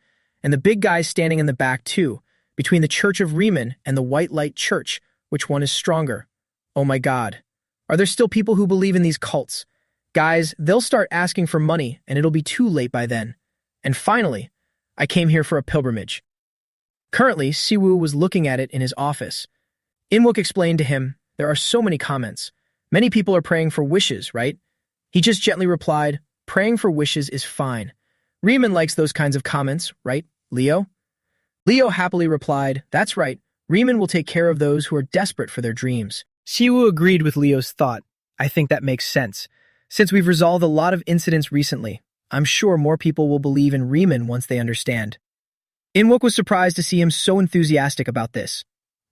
And the big guy standing in the back too, between the Church of Riemann and the White Light Church. Which one is stronger? Oh my God. Are there still people who believe in these cults? Guys, they'll start asking for money, and it'll be too late by then. And finally, I came here for a pilgrimage." Currently, Siwoo was looking at it in his office. Inwook explained to him, "There are so many comments. Many people are praying for wishes, right?" He just gently replied, "Praying for wishes is fine. Riemann likes those kinds of comments, right, Leo?" Leo happily replied, "That's right. Riemann will take care of those who are desperate for their dreams." Siwoo agreed with Leo's thought. "I think that makes sense. Since we've resolved a lot of incidents recently, I'm sure more people will believe in Riemann once they understand." Inwook was surprised to see him so enthusiastic about this.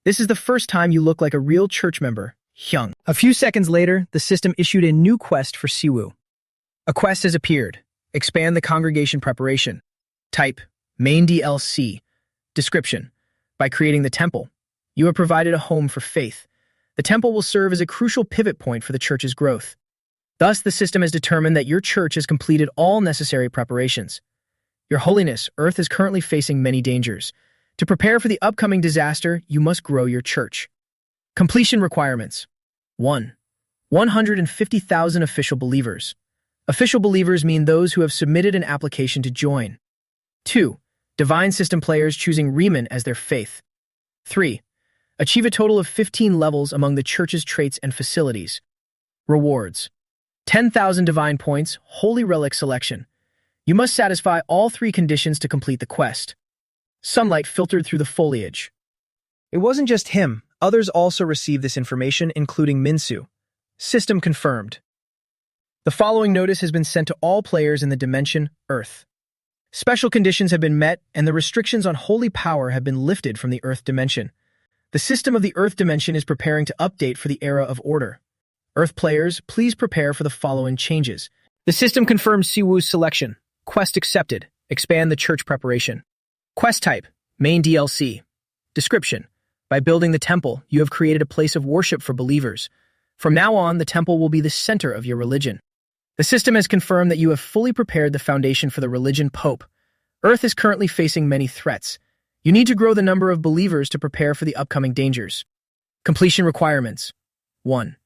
"This is the first time you look like a real church member, Hyung." A few seconds later, the system issued a new quest for Siwoo. A quest has appeared. Expand the congregation preparation. Type main DLC. Description. By creating the temple, you have provided a home for faith. The temple will serve as a crucial pivot point for the church's growth. Thus, the system has determined that your church has completed all necessary preparations. Your Holiness, Earth is currently facing many dangers. To prepare for the upcoming disaster, you must grow your church. Completion requirements. 1. 150,000 official believers. Official believers mean those who have submitted an application to join. 2. Divine system players choosing Riemann as their faith. 3. Achieve a total of 15 levels among the church's traits and facilities. Rewards. 10,000 divine points, holy relic selection. You must satisfy all 3 conditions to complete the quest. Sunlight filtered through the foliage. It wasn't just him. Others also received this information, including Minsu. System confirmed. The following notice has been sent to all players in the dimension Earth. Special conditions have been met, and the restrictions on holy power have been lifted from the Earth dimension. The system of the Earth dimension is preparing to update for the era of order. Earth players, please prepare for the following changes. The system confirms Siwoo's selection. Quest accepted. Expand the church preparation. Quest type, main DLC. Description. By building the temple, you have created a place of worship for believers. From now on, the temple will be the center of your religion. The system has confirmed that you have fully prepared the foundation for the religion Pope. Earth is currently facing many threats. You need to grow the number of believers to prepare for the upcoming dangers. Completion requirements. 1.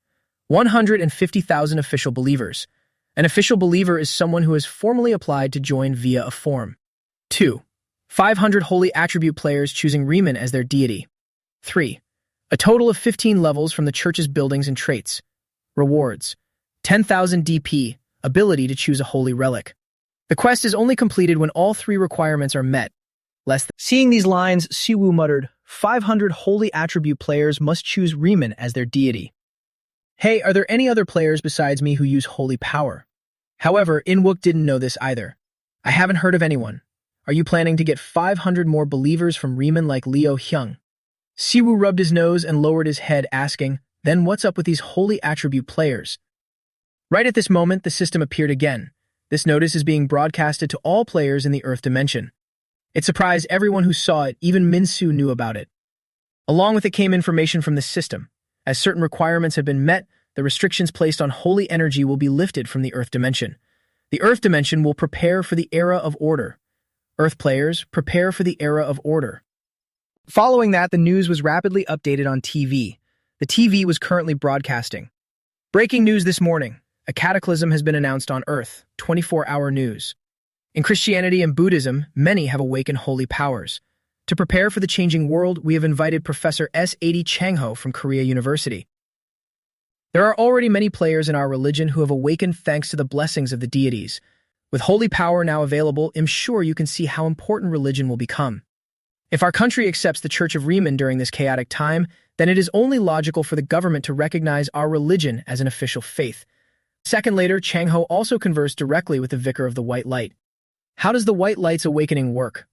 150,000 official believers. An official believer is someone who has formally applied to join via a form. 2. 500 holy attribute players choosing Riemann as their deity. 3. A total of 15 levels from the church's buildings and traits. Rewards. 10,000 DP, ability to choose a holy relic. The quest is only completed when all 3 requirements are met. Seeing these lines, Siwoo muttered, 500 holy attribute players must choose Riemann as their deity. Hey, are there any other players besides me who use holy power? However, Inwook didn't know this either. I haven't heard of anyone. Are you planning to get 500 more believers from Riemann like Leo Hyung? Siwoo rubbed his nose and lowered his head, asking, then what's up with these holy attribute players? Right at this moment, the system appeared again. This notice is being broadcasted to all players in the Earth dimension. It surprised everyone who saw it, even Minsu knew about it. Along with it came information from the system. As certain requirements have been met, the restrictions placed on holy energy will be lifted from the Earth dimension. The Earth dimension will prepare for the era of order. Earth players, prepare for the era of order. Following that, the news was rapidly updated on TV. The TV was currently broadcasting. Breaking news this morning. A cataclysm has been announced on Earth, 24-hour news. In Christianity and Buddhism, many have awakened holy powers. To prepare for the changing world, we have invited Professor S80 Changho from Korea University. There are already many players in our religion who have awakened thanks to the blessings of the deities. With holy power now available, I'm sure you can see how important religion will become. If our country accepts the Church of Riemann during this chaotic time, then it is only logical for the government to recognize our religion as an official faith. A second later, Changho also conversed directly with the Vicar of the White Light. How does the White Light's awakening work?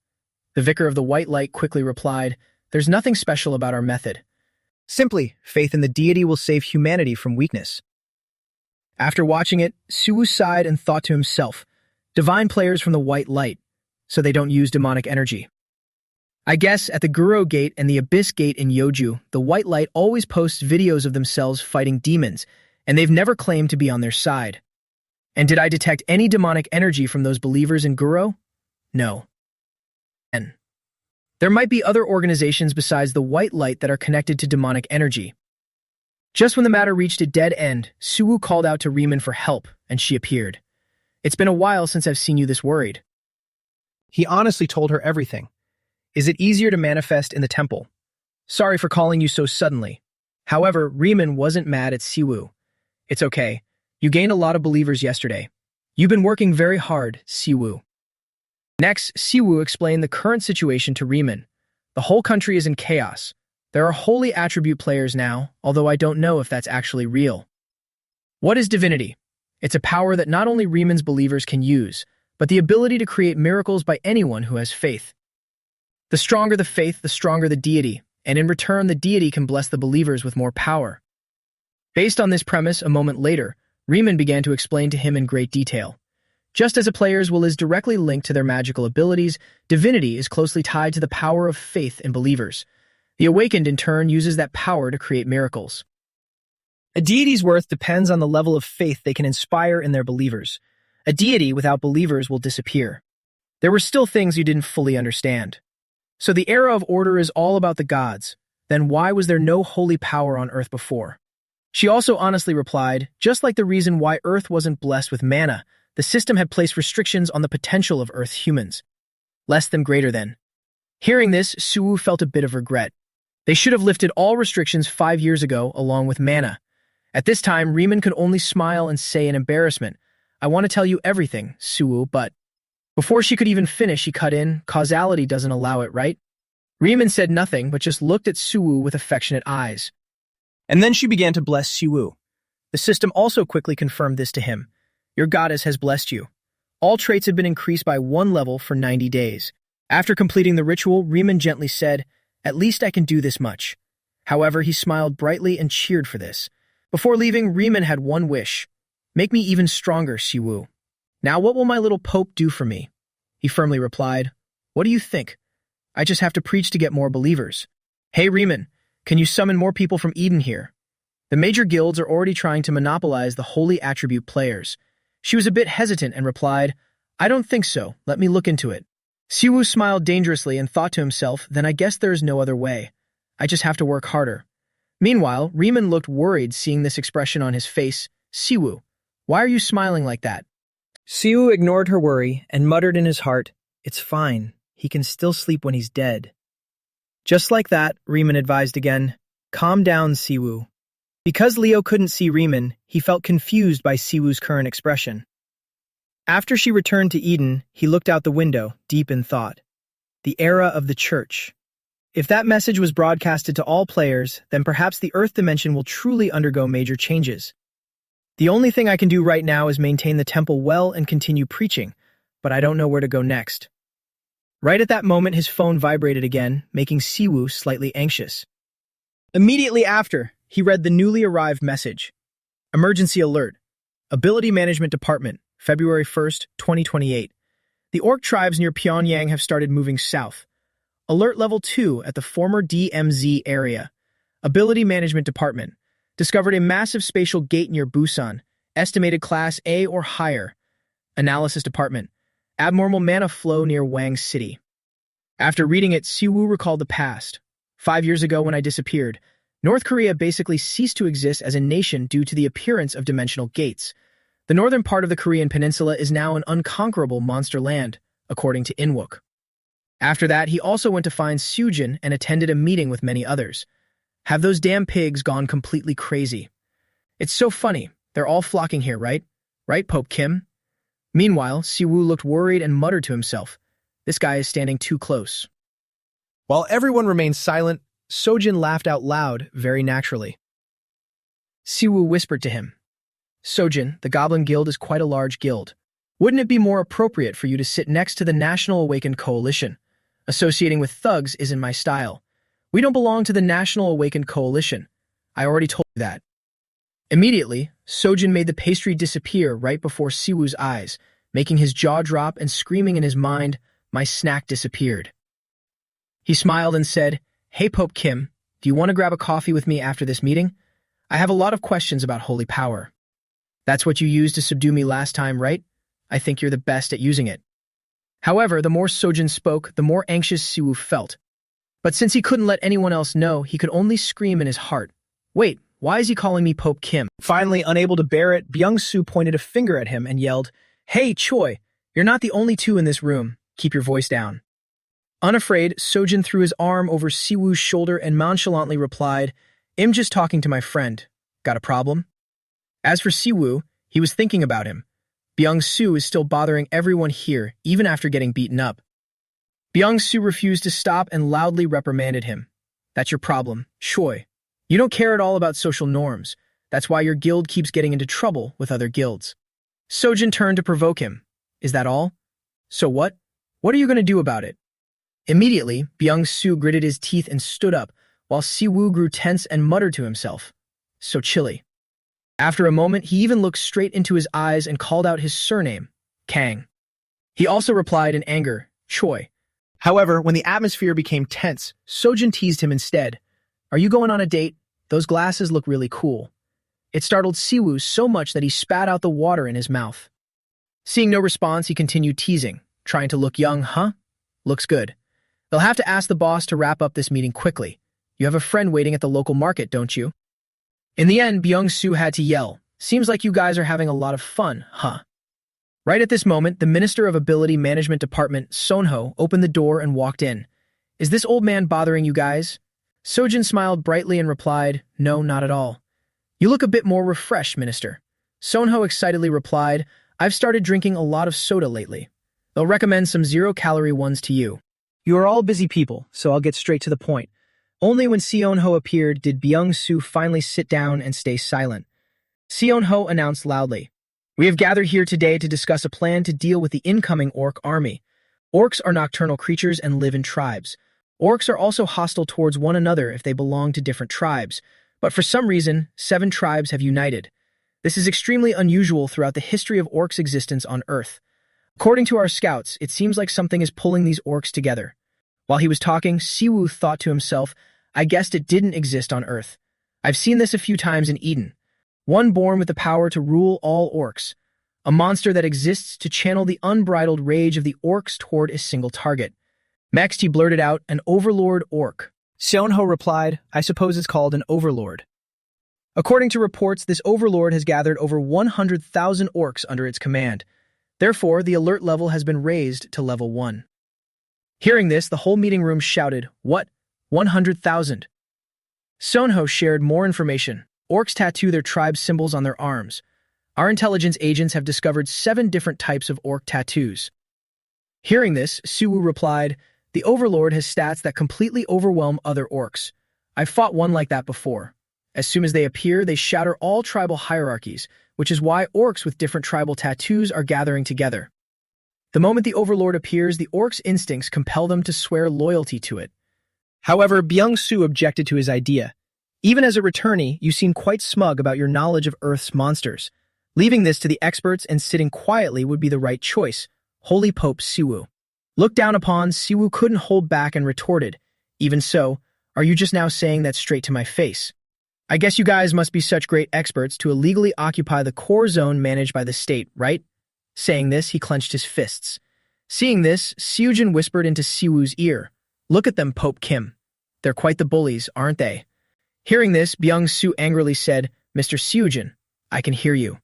The Vicar of the White Light quickly replied, there's nothing special about our method. Simply, faith in the deity will save humanity from weakness. After watching it, Siwoo sighed and thought to himself, divine players from the White Light, so they don't use demonic energy. I guess at the Guro Gate and the Abyss Gate in Yeoju, the White Light always posts videos of themselves fighting demons, and they've never claimed to be on their side. And did I detect any demonic energy from those believers in Guro? No. And there might be other organizations besides the White Light that are connected to demonic energy. Just when the matter reached a dead end, Siwoo called out to Riemann for help, and she appeared. It's been a while since I've seen you this worried. He honestly told her everything. Is it easier to manifest in the temple? Sorry for calling you so suddenly. However, Riemann wasn't mad at Siwoo. It's okay. You gained a lot of believers yesterday. You've been working very hard, Siwoo. Next, Siwoo explained the current situation to Riemann. The whole country is in chaos. There are holy attribute players now, although I don't know if that's actually real. What is divinity? It's a power that not only Riemann's believers can use, but the ability to create miracles by anyone who has faith. The stronger the faith, the stronger the deity, and in return the deity can bless the believers with more power. Based on this premise, a moment later, Riemann began to explain to him in great detail. Just as a player's will is directly linked to their magical abilities, divinity is closely tied to the power of faith in believers. The awakened, in turn, uses that power to create miracles. A deity's worth depends on the level of faith they can inspire in their believers. A deity without believers will disappear. There were still things you didn't fully understand. So the era of order is all about the gods. Then why was there no holy power on Earth before? She also honestly replied, just like the reason why Earth wasn't blessed with manna, the system had placed restrictions on the potential of Earth's humans. Less than greater than. Hearing this, Siwoo felt a bit of regret. They should have lifted all restrictions 5 years ago, along with manna. At this time, Riemann could only smile and say in embarrassment, I want to tell you everything, Siwoo, but... Before she could even finish, he cut in, causality doesn't allow it, right? Riemann said nothing, but just looked at Siwoo with affectionate eyes. And then she began to bless Siwoo. The system also quickly confirmed this to him. Your goddess has blessed you. All traits have been increased by 1 level for 90 days. After completing the ritual, Riemann gently said, at least I can do this much. However, he smiled brightly and cheered for this. Before leaving, Riemann had one wish. Make me even stronger, Siwoo. Now what will my little pope do for me? He firmly replied, What do you think? I just have to preach to get more believers. Hey Riemann, can you summon more people from Eden here? The major guilds are already trying to monopolize the holy attribute players. She was a bit hesitant and replied, I don't think so, let me look into it. Siwoo smiled dangerously and thought to himself, then I guess there is no other way. I just have to work harder. Meanwhile, Riemann looked worried seeing this expression on his face. Siwoo, why are you smiling like that? Siwoo ignored her worry and muttered in his heart, It's fine. He can still sleep when he's dead. Just like that, Riemann advised again, Calm down, Siwoo. Because Leo couldn't see Riemann, he felt confused by Siwoo's current expression. After she returned to Eden, he looked out the window, deep in thought. The era of the church. If that message was broadcasted to all players, then perhaps the Earth dimension will truly undergo major changes. The only thing I can do right now is maintain the temple well and continue preaching, but I don't know where to go next. Right at that moment, his phone vibrated again, making Siwoo slightly anxious. Immediately after, he read the newly arrived message. Emergency alert. Ability Management Department, February 1st, 2028. The orc tribes near Pyongyang have started moving south. Alert Level 2 at the former DMZ area. Ability Management Department. Discovered a massive spatial gate near Busan. Estimated Class A or higher. Analysis Department. Abnormal mana flow near Wang City. After reading it, Siwoo recalled the past. 5 years ago when I disappeared, North Korea basically ceased to exist as a nation due to the appearance of dimensional gates. The northern part of the Korean peninsula is now an unconquerable monster land, according to Inwook. After that, he also went to find Sujin and attended a meeting with many others. Have those damn pigs gone completely crazy? It's so funny. They're all flocking here, right? Right, Pope Kim? Meanwhile, Siwoo looked worried and muttered to himself, This guy is standing too close. While everyone remained silent, Sojin laughed out loud, very naturally. Siwoo whispered to him, Sojin, the Goblin Guild is quite a large guild. Wouldn't it be more appropriate for you to sit next to the National Awakened Coalition? Associating with thugs isn't my style. We don't belong to the National Awakened Coalition. I already told you that. Immediately, Sojin made the pastry disappear right before Siwoo's eyes, making his jaw drop and screaming in his mind, My snack disappeared. He smiled and said, Hey Pope Kim, do you want to grab a coffee with me after this meeting? I have a lot of questions about holy power. That's what you used to subdue me last time, right? I think you're the best at using it. However, the more Sojin spoke, the more anxious Siwoo felt. But since he couldn't let anyone else know, he could only scream in his heart, Wait, why is he calling me Pope Kim? Finally, unable to bear it, Byung-soo pointed a finger at him and yelled, Hey Choi, you're not the only two in this room. Keep your voice down. Unafraid, Sojin threw his arm over Siwoo's shoulder and nonchalantly replied, I'm just talking to my friend. Got a problem? As for Siwoo, he was thinking about him. Byung-soo is still bothering everyone here, even after getting beaten up. Byung-soo refused to stop and loudly reprimanded him. That's your problem, Choi. You don't care at all about social norms. That's why your guild keeps getting into trouble with other guilds. Sojin turned to provoke him. Is that all? So what? What are you going to do about it? Immediately, Byung-soo gritted his teeth and stood up, while Siwoo grew tense and muttered to himself, So chilly. After a moment, he even looked straight into his eyes and called out his surname, Kang. He also replied in anger, Choi. However, when the atmosphere became tense, Sojin teased him instead. Are you going on a date? Those glasses look really cool. It startled Siwoo so much that he spat out the water in his mouth. Seeing no response, he continued teasing, trying to look young, huh? Looks good. They'll have to ask the boss to wrap up this meeting quickly. You have a friend waiting at the local market, don't you? In the end, Byung-soo had to yell, Seems like you guys are having a lot of fun, huh? Right at this moment, the Minister of Ability Management Department, Sonho, opened the door and walked in. Is this old man bothering you guys? Sojin smiled brightly and replied, No, not at all. You look a bit more refreshed, Minister. Sonho excitedly replied, I've started drinking a lot of soda lately. They'll recommend some zero-calorie ones to you. You are all busy people, so I'll get straight to the point. Only when Seon-ho appeared did Byung-soo finally sit down and stay silent. Seon-ho announced loudly, We have gathered here today to discuss a plan to deal with the incoming orc army. Orcs are nocturnal creatures and live in tribes. Orcs are also hostile towards one another if they belong to different tribes, but for some reason, 7 tribes have united. This is extremely unusual throughout the history of orcs' existence on Earth. According to our scouts, it seems like something is pulling these orcs together. While he was talking, Siwoo thought to himself, I guessed it didn't exist on Earth. I've seen this a few times in Eden. One born with the power to rule all orcs. A monster that exists to channel the unbridled rage of the orcs toward a single target. Next, he blurted out, an overlord orc. Seonho replied, I suppose it's called an overlord. According to reports, this overlord has gathered over 100,000 orcs under its command. Therefore, the alert level has been raised to level 1. Hearing this, the whole meeting room shouted, What? 100,000? Seonho shared more information. Orcs tattoo their tribe's symbols on their arms. Our intelligence agents have discovered 7 different types of orc tattoos. Hearing this, Siwoo replied, The Overlord has stats that completely overwhelm other orcs. I've fought one like that before. As soon as they appear, they shatter all tribal hierarchies, which is why orcs with different tribal tattoos are gathering together. The moment the Overlord appears, the orcs' instincts compel them to swear loyalty to it. However, Byung-soo objected to his idea. Even as a returnee, you seem quite smug about your knowledge of Earth's monsters. Leaving this to the experts and sitting quietly would be the right choice. Holy Pope Siwoo. Looked down upon, Siwoo couldn't hold back and retorted, Even so, are you just now saying that straight to my face? I guess you guys must be such great experts to illegally occupy the core zone managed by the state, right? Saying this, he clenched his fists. Seeing this, Seojin whispered into Siwoo's ear, Look at them, Pope Kim. They're quite the bullies, aren't they? Hearing this, Byung-soo angrily said, Mr. Seojin, I can hear you.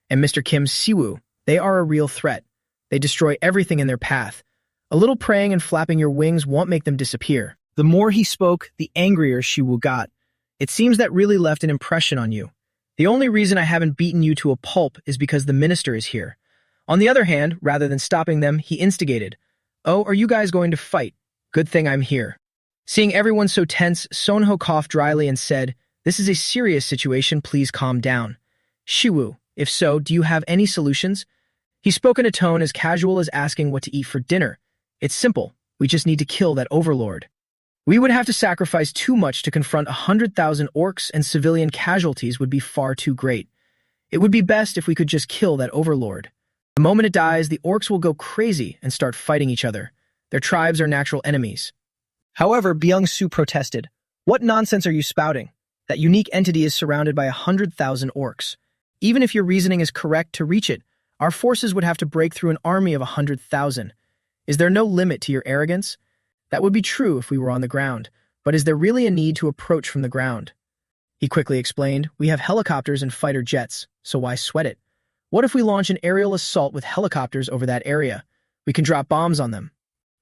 And Mr. Kim's Siwoo, they are a real threat. They destroy everything in their path. A little praying and flapping your wings won't make them disappear. The more he spoke, the angrier Siwoo got. It seems that really left an impression on you. The only reason I haven't beaten you to a pulp is because the minister is here. On the other hand, rather than stopping them, he instigated, Oh, are you guys going to fight? Good thing I'm here. Seeing everyone so tense, Seonho coughed dryly and said, This is a serious situation, please calm down. Siwoo, if so, do you have any solutions? He spoke in a tone as casual as asking what to eat for dinner. It's simple, we just need to kill that overlord. We would have to sacrifice too much to confront 100,000 orcs, and civilian casualties would be far too great. It would be best if we could just kill that overlord. The moment it dies, the orcs will go crazy and start fighting each other. Their tribes are natural enemies. However, Byung-soo protested. What nonsense are you spouting? That unique entity is surrounded by 100,000 orcs. Even if your reasoning is correct to reach it, our forces would have to break through an army of 100,000. Is there no limit to your arrogance? That would be true if we were on the ground, but is there really a need to approach from the ground? He quickly explained, We have helicopters and fighter jets, so why sweat it? What if we launch an aerial assault with helicopters over that area? We can drop bombs on them.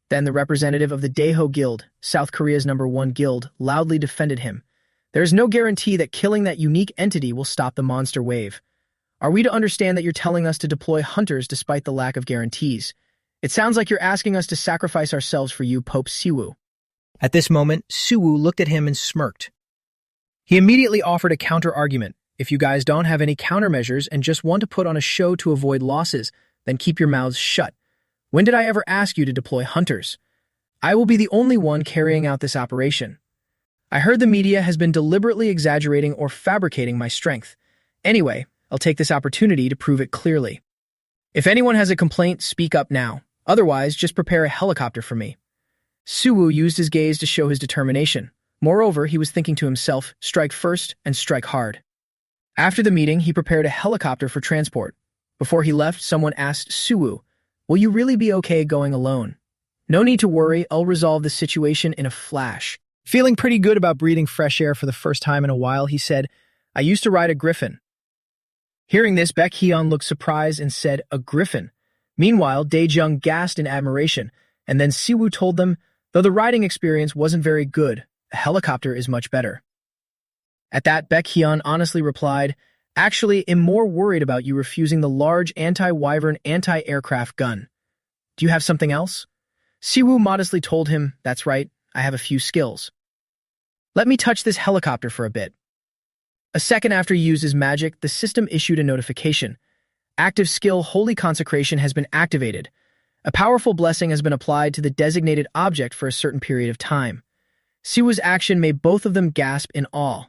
Then the representative of the Daeho Guild, South Korea's #1 guild, loudly defended him. There is no guarantee that killing that unique entity will stop the monster wave. Are we to understand that you're telling us to deploy hunters despite the lack of guarantees? It sounds like you're asking us to sacrifice ourselves for you, Pope Siwoo. At this moment, Siwoo looked at him and smirked. He immediately offered a counter-argument. If you guys don't have any countermeasures and just want to put on a show to avoid losses, then keep your mouths shut. When did I ever ask you to deploy hunters? I will be the only one carrying out this operation. I heard the media has been deliberately exaggerating or fabricating my strength. Anyway, I'll take this opportunity to prove it clearly. If anyone has a complaint, speak up now. Otherwise, just prepare a helicopter for me. Siwoo used his gaze to show his determination. Moreover, he was thinking to himself, strike first and strike hard. After the meeting, he prepared a helicopter for transport. Before he left, someone asked Siwoo, Will you really be okay going alone? No need to worry, I'll resolve the situation in a flash. Feeling pretty good about breathing fresh air for the first time in a while, he said, I used to ride a griffin. Hearing this, Baek Hyun looked surprised and said, A griffin? Meanwhile, Daejung gasped in admiration, and then Siwoo told them, though the riding experience wasn't very good, a helicopter is much better. At that, Baek Hyun honestly replied, Actually, I'm more worried about you refusing the large anti-wyvern anti-aircraft gun. Do you have something else? Siwoo modestly told him, That's right, I have a few skills. Let me touch this helicopter for a bit. A second after he used his magic, the system issued a notification. Active skill Holy Consecration has been activated. A powerful blessing has been applied to the designated object for a certain period of time. Siwoo's action made both of them gasp in awe.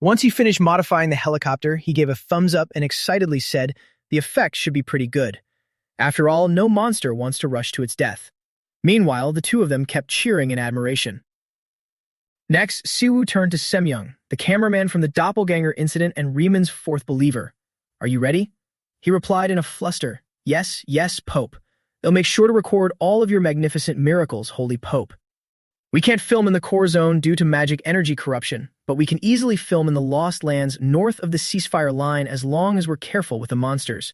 Once he finished modifying the helicopter, he gave a thumbs up and excitedly said, "The effects should be pretty good. After all, no monster wants to rush to its death." Meanwhile, the two of them kept cheering in admiration. Next, Siwoo turned to Semyoung, the cameraman from the doppelganger incident and Riemann's fourth believer. "Are you ready?" He replied in a fluster. "Yes, yes, Pope. They'll make sure to record all of your magnificent miracles, Holy Pope. We can't film in the core zone due to magic energy corruption, but we can easily film in the lost lands north of the ceasefire line as long as we're careful with the monsters.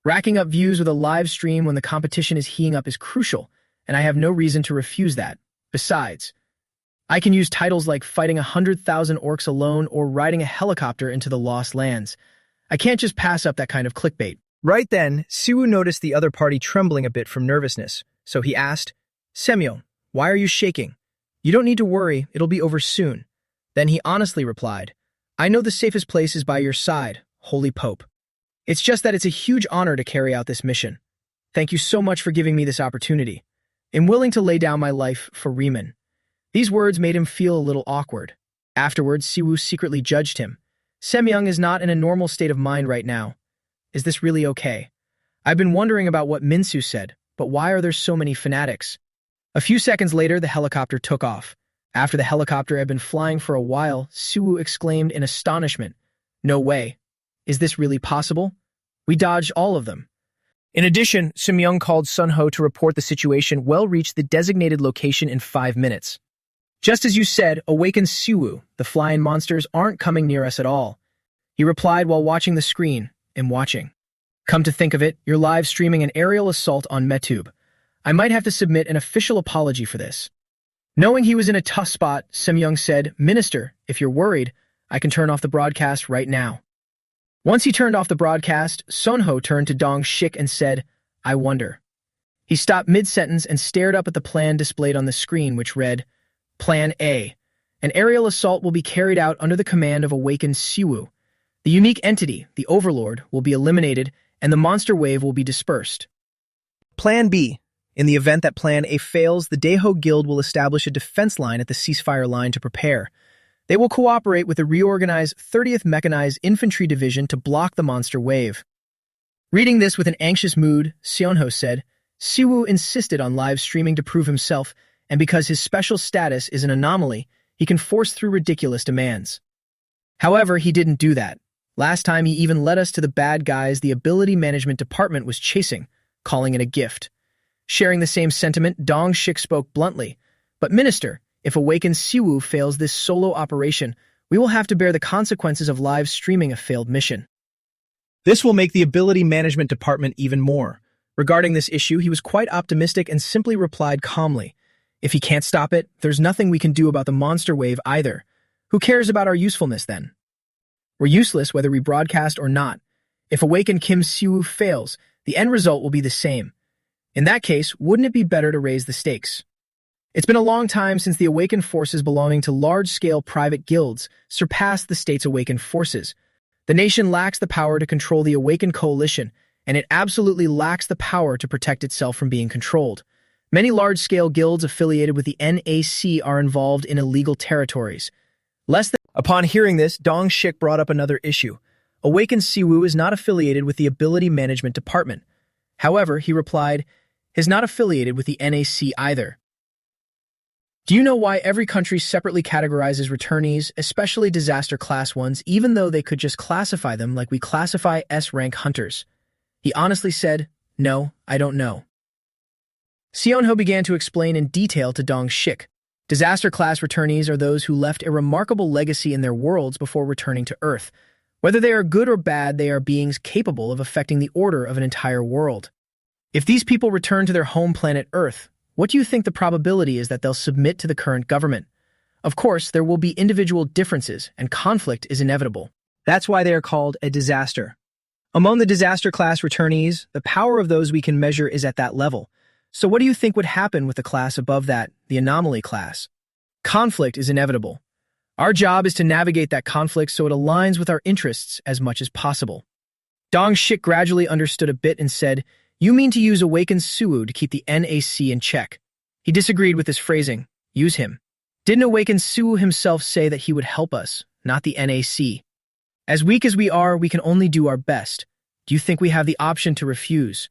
Racking up views with a live stream when the competition is heating up is crucial, and I have no reason to refuse that. Besides, I can use titles like fighting 100,000 orcs alone or riding a helicopter into the lost lands. I can't just pass up that kind of clickbait." Right then, Siwoo noticed the other party trembling a bit from nervousness, so he asked, "Semyoung, why are you shaking? You don't need to worry, it'll be over soon." Then he honestly replied, "I know the safest place is by your side, Holy Pope. It's just that it's a huge honor to carry out this mission. Thank you so much for giving me this opportunity. I'm willing to lay down my life for Riemann." These words made him feel a little awkward. Afterwards, Siwoo secretly judged him. "Semyoung is not in a normal state of mind right now. Is this really okay? I've been wondering about what Minsu said, but why are there so many fanatics?" A few seconds later, the helicopter took off. After the helicopter had been flying for a while, Siwoo exclaimed in astonishment, "No way. Is this really possible? We dodged all of them." In addition, Semyoung called Sunho to report the situation reached the designated location in 5 minutes. "Just as you said, awaken Siwoo. The flying monsters aren't coming near us at all," he replied while watching the screen. "I'm watching. Come to think of it, you're live streaming an aerial assault on Metube. I might have to submit an official apology for this." Knowing he was in a tough spot, Semyoung said, "Minister, if you're worried, I can turn off the broadcast right now." Once he turned off the broadcast, Sunho turned to Dong Shik and said, "I wonder." He stopped mid-sentence and stared up at the plan displayed on the screen, which read, "Plan A. An aerial assault will be carried out under the command of awakened Siwoo. The unique entity, the Overlord, will be eliminated, and the monster wave will be dispersed. Plan B. In the event that Plan A fails, the Daeho Guild will establish a defense line at the ceasefire line to prepare. They will cooperate with the reorganized 30th Mechanized Infantry Division to block the monster wave." Reading this with an anxious mood, Sunho said, "Siwoo insisted on live streaming to prove himself, and because his special status is an anomaly, he can force through ridiculous demands. However, he didn't do that. Last time he even led us to the bad guys the Ability Management Department was chasing, calling it a gift." Sharing the same sentiment, Dong Shik spoke bluntly, "But Minister, if Awakened Siwoo fails this solo operation, we will have to bear the consequences of live streaming a failed mission. This will make the Ability Management Department even more." Regarding this issue, he was quite optimistic and simply replied calmly, "If he can't stop it, there's nothing we can do about the monster wave either. Who cares about our usefulness then? We're useless whether we broadcast or not. If Awakened Kim Siwoo fails, the end result will be the same. In that case, wouldn't it be better to raise the stakes? It's been a long time since the awakened forces belonging to large-scale private guilds surpassed the state's awakened forces. The nation lacks the power to control the awakened coalition, and it absolutely lacks the power to protect itself from being controlled. Many large-scale guilds affiliated with the NAC are involved in illegal territories. Upon hearing this, Dong Shik brought up another issue. Awakened Siwoo is not affiliated with the Ability Management Department. However, he replied, is not affiliated with the NAC either. Do you know why every country separately categorizes returnees, especially disaster class ones, even though they could just classify them like we classify S-rank hunters? He honestly said, "No, I don't know." Seonho began to explain in detail to Dong Shik. Disaster class returnees are those who left a remarkable legacy in their worlds before returning to Earth. Whether they are good or bad, they are beings capable of affecting the order of an entire world. If these people return to their home planet Earth, what do you think the probability is that they'll submit to the current government? Of course, there will be individual differences, and conflict is inevitable. That's why they are called a disaster. Among the disaster class returnees, the power of those we can measure is at that level. So what do you think would happen with the class above that, the anomaly class? Conflict is inevitable. Our job is to navigate that conflict so it aligns with our interests as much as possible. Dong Shik gradually understood a bit and said, "You mean to use Awakened Siwoo to keep the NAC in check?" He disagreed with this phrasing. Use him. Didn't Awaken Suwu himself say that he would help us, not the NAC? As weak as we are, we can only do our best. Do you think we have the option to refuse?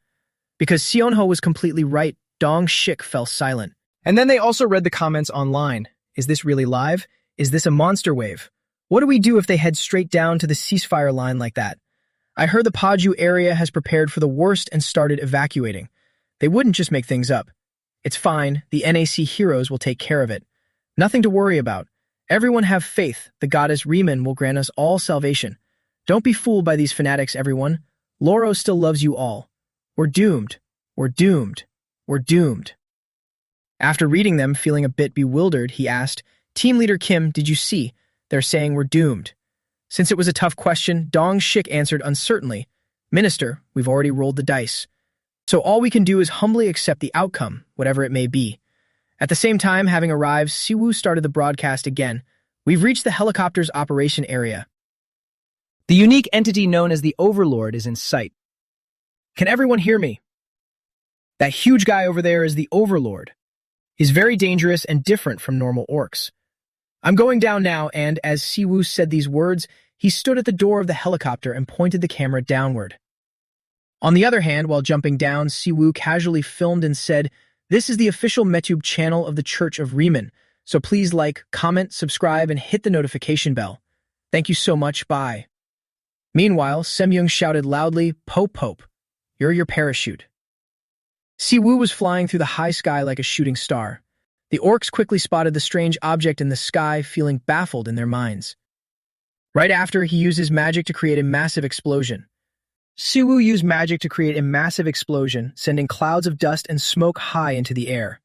Because Seonho was completely right, Dong Shik fell silent. And then they also read the comments online. Is this really live? Is this a monster wave? What do we do if they head straight down to the ceasefire line like that? I heard the Paju area has prepared for the worst and started evacuating. They wouldn't just make things up. It's fine, the NAC heroes will take care of it. Nothing to worry about. Everyone have faith, the goddess Riemann will grant us all salvation. Don't be fooled by these fanatics, everyone. Loro still loves you all. We're doomed. We're doomed. We're doomed. After reading them, feeling a bit bewildered, he asked, Team Leader Kim, did you see? They're saying we're doomed. Since it was a tough question, Dong Shik answered uncertainly, Minister, we've already rolled the dice. So all we can do is humbly accept the outcome, whatever it may be. At the same time, having arrived, Siwoo started the broadcast again. We've reached the helicopter's operation area. The unique entity known as the Overlord is in sight. Can everyone hear me? That huge guy over there is the Overlord. He's very dangerous and different from normal orcs. I'm going down now, and as Siwoo said these words, he stood at the door of the helicopter and pointed the camera downward. On the other hand, while jumping down, Siwoo casually filmed and said, This is the official MeTube channel of the Church of Riemann, so please like, comment, subscribe, and hit the notification bell. Thank you so much, bye. Meanwhile, Semyoung shouted loudly, Pope Pope, you're your parachute. Siwoo was flying through the high sky like a shooting star. The orcs quickly spotted the strange object in the sky, feeling baffled in their minds. Right after, he used his magic to create a massive explosion. Siwoo used magic to create a massive explosion, sending clouds of dust and smoke high into the air.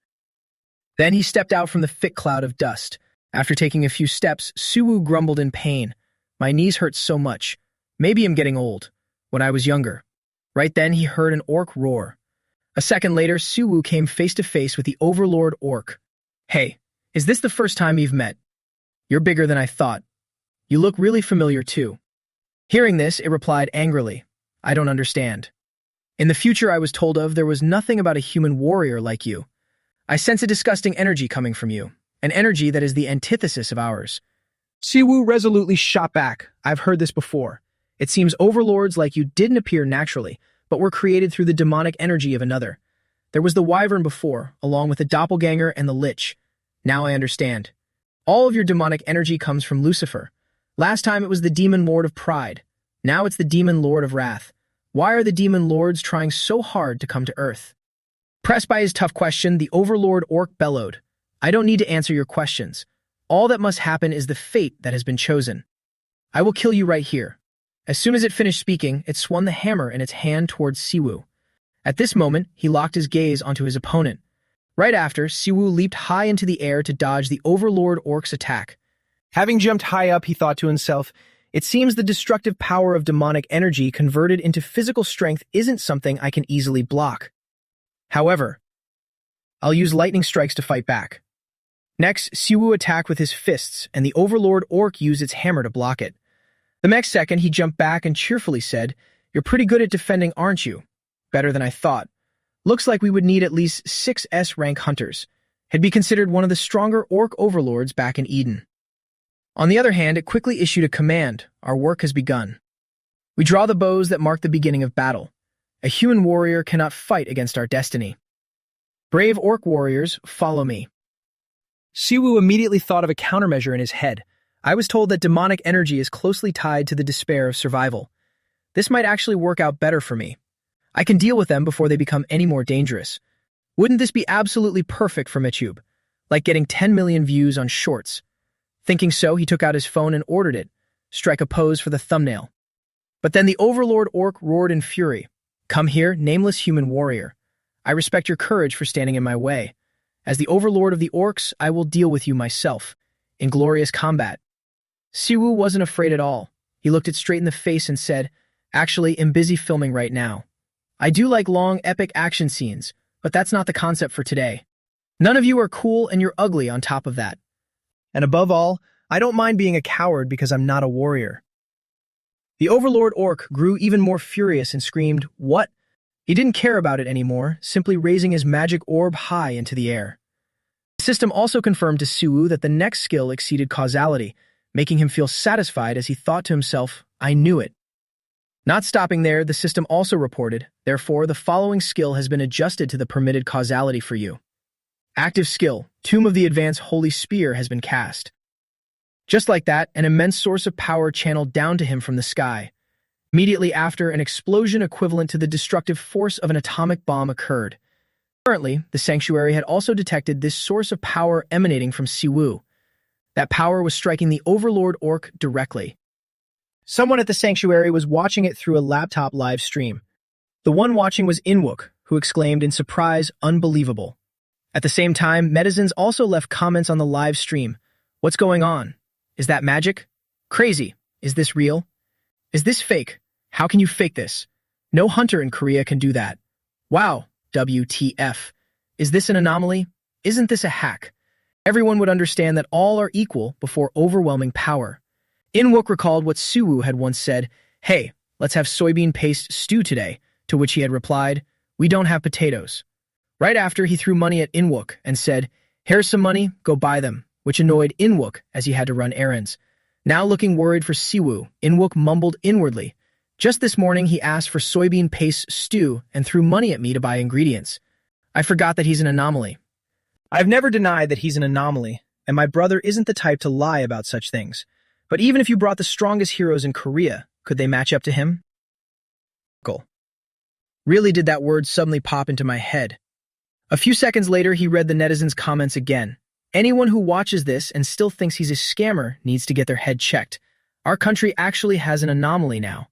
Then he stepped out from the thick cloud of dust. After taking a few steps, Siwoo grumbled in pain. My knees hurt so much. Maybe I'm getting old. When I was younger. Right then, he heard an orc roar. A second later, Siwoo came face to face with the Overlord orc. Hey, is this the first time you've met? You're bigger than I thought. You look really familiar too. Hearing this, it replied angrily, I don't understand. In the future I was told of, there was nothing about a human warrior like you. I sense a disgusting energy coming from you, an energy that is the antithesis of ours. Siwoo resolutely shot back. I've heard this before. It seems overlords like you didn't appear naturally, but were created through the demonic energy of another. There was the wyvern before, along with the doppelganger and the lich. Now I understand. All of your demonic energy comes from Lucifer. Last time it was the demon lord of pride. Now it's the demon lord of wrath. Why are the demon lords trying so hard to come to Earth? Pressed by his tough question, the Overlord orc bellowed. I don't need to answer your questions. All that must happen is the fate that has been chosen. I will kill you right here. As soon as it finished speaking, it swung the hammer in its hand towards Siwoo. At this moment, he locked his gaze onto his opponent. Right after, Siwoo leaped high into the air to dodge the Overlord orc's attack. Having jumped high up, he thought to himself, it seems the destructive power of demonic energy converted into physical strength isn't something I can easily block. However, I'll use lightning strikes to fight back. Next, Siwoo attacked with his fists, and the Overlord orc used its hammer to block it. The next second, he jumped back and cheerfully said, You're pretty good at defending, aren't you? Better than I thought. Looks like we would need at least 6 S-rank hunters. He'd be considered one of the stronger orc overlords back in Eden. On the other hand, it quickly issued a command. Our work has begun. We draw the bows that mark the beginning of battle. A human warrior cannot fight against our destiny. Brave orc warriors, follow me. Siwoo immediately thought of a countermeasure in his head. I was told that demonic energy is closely tied to the despair of survival. This might actually work out better for me. I can deal with them before they become any more dangerous. Wouldn't this be absolutely perfect for MeTube? Like getting 10 million views on shorts. Thinking so, he took out his phone and ordered it. Strike a pose for the thumbnail. But then the Overlord orc roared in fury. Come here, nameless human warrior. I respect your courage for standing in my way. As the Overlord of the orcs, I will deal with you myself. In glorious combat. Siwoo wasn't afraid at all. He looked it straight in the face and said, Actually, I'm busy filming right now. I do like long, epic action scenes, but that's not the concept for today. None of you are cool and you're ugly on top of that. And above all, I don't mind being a coward because I'm not a warrior. The Overlord orc grew even more furious and screamed, What? He didn't care about it anymore, simply raising his magic orb high into the air. The system also confirmed to Siwoo that the next skill exceeded causality, making him feel satisfied as he thought to himself, I knew it. Not stopping there, the system also reported, therefore, the following skill has been adjusted to the permitted causality for you. Active skill, Tomb of the Advanced Holy Spear has been cast. Just like that, an immense source of power channeled down to him from the sky. Immediately after, an explosion equivalent to the destructive force of an atomic bomb occurred. Currently, the sanctuary had also detected this source of power emanating from Siwoo. That power was striking the Overlord Orc directly. Someone at the sanctuary was watching it through a laptop live stream. The one watching was Inwook, who exclaimed in surprise, unbelievable. At the same time, netizens also left comments on the live stream. What's going on? Is that magic? Crazy. Is this real? Is this fake? How can you fake this? No hunter in Korea can do that. Wow, WTF. Is this an anomaly? Isn't this a hack? Everyone would understand that all are equal before overwhelming power. Inwook recalled what Siwoo had once said, hey, let's have soybean paste stew today, to which he had replied, we don't have potatoes. Right after, he threw money at Inwook and said, here's some money, go buy them, which annoyed Inwook as he had to run errands. Now looking worried for Siwoo, Inwook mumbled inwardly, just this morning he asked for soybean paste stew and threw money at me to buy ingredients. I forgot that he's an anomaly. I've never denied that he's an anomaly, and my brother isn't the type to lie about such things. But even if you brought the strongest heroes in Korea, could they match up to him? Really did that word suddenly pop into my head. A few seconds later, he read the netizens' comments again. Anyone who watches this and still thinks he's a scammer needs to get their head checked. Our country actually has an anomaly now.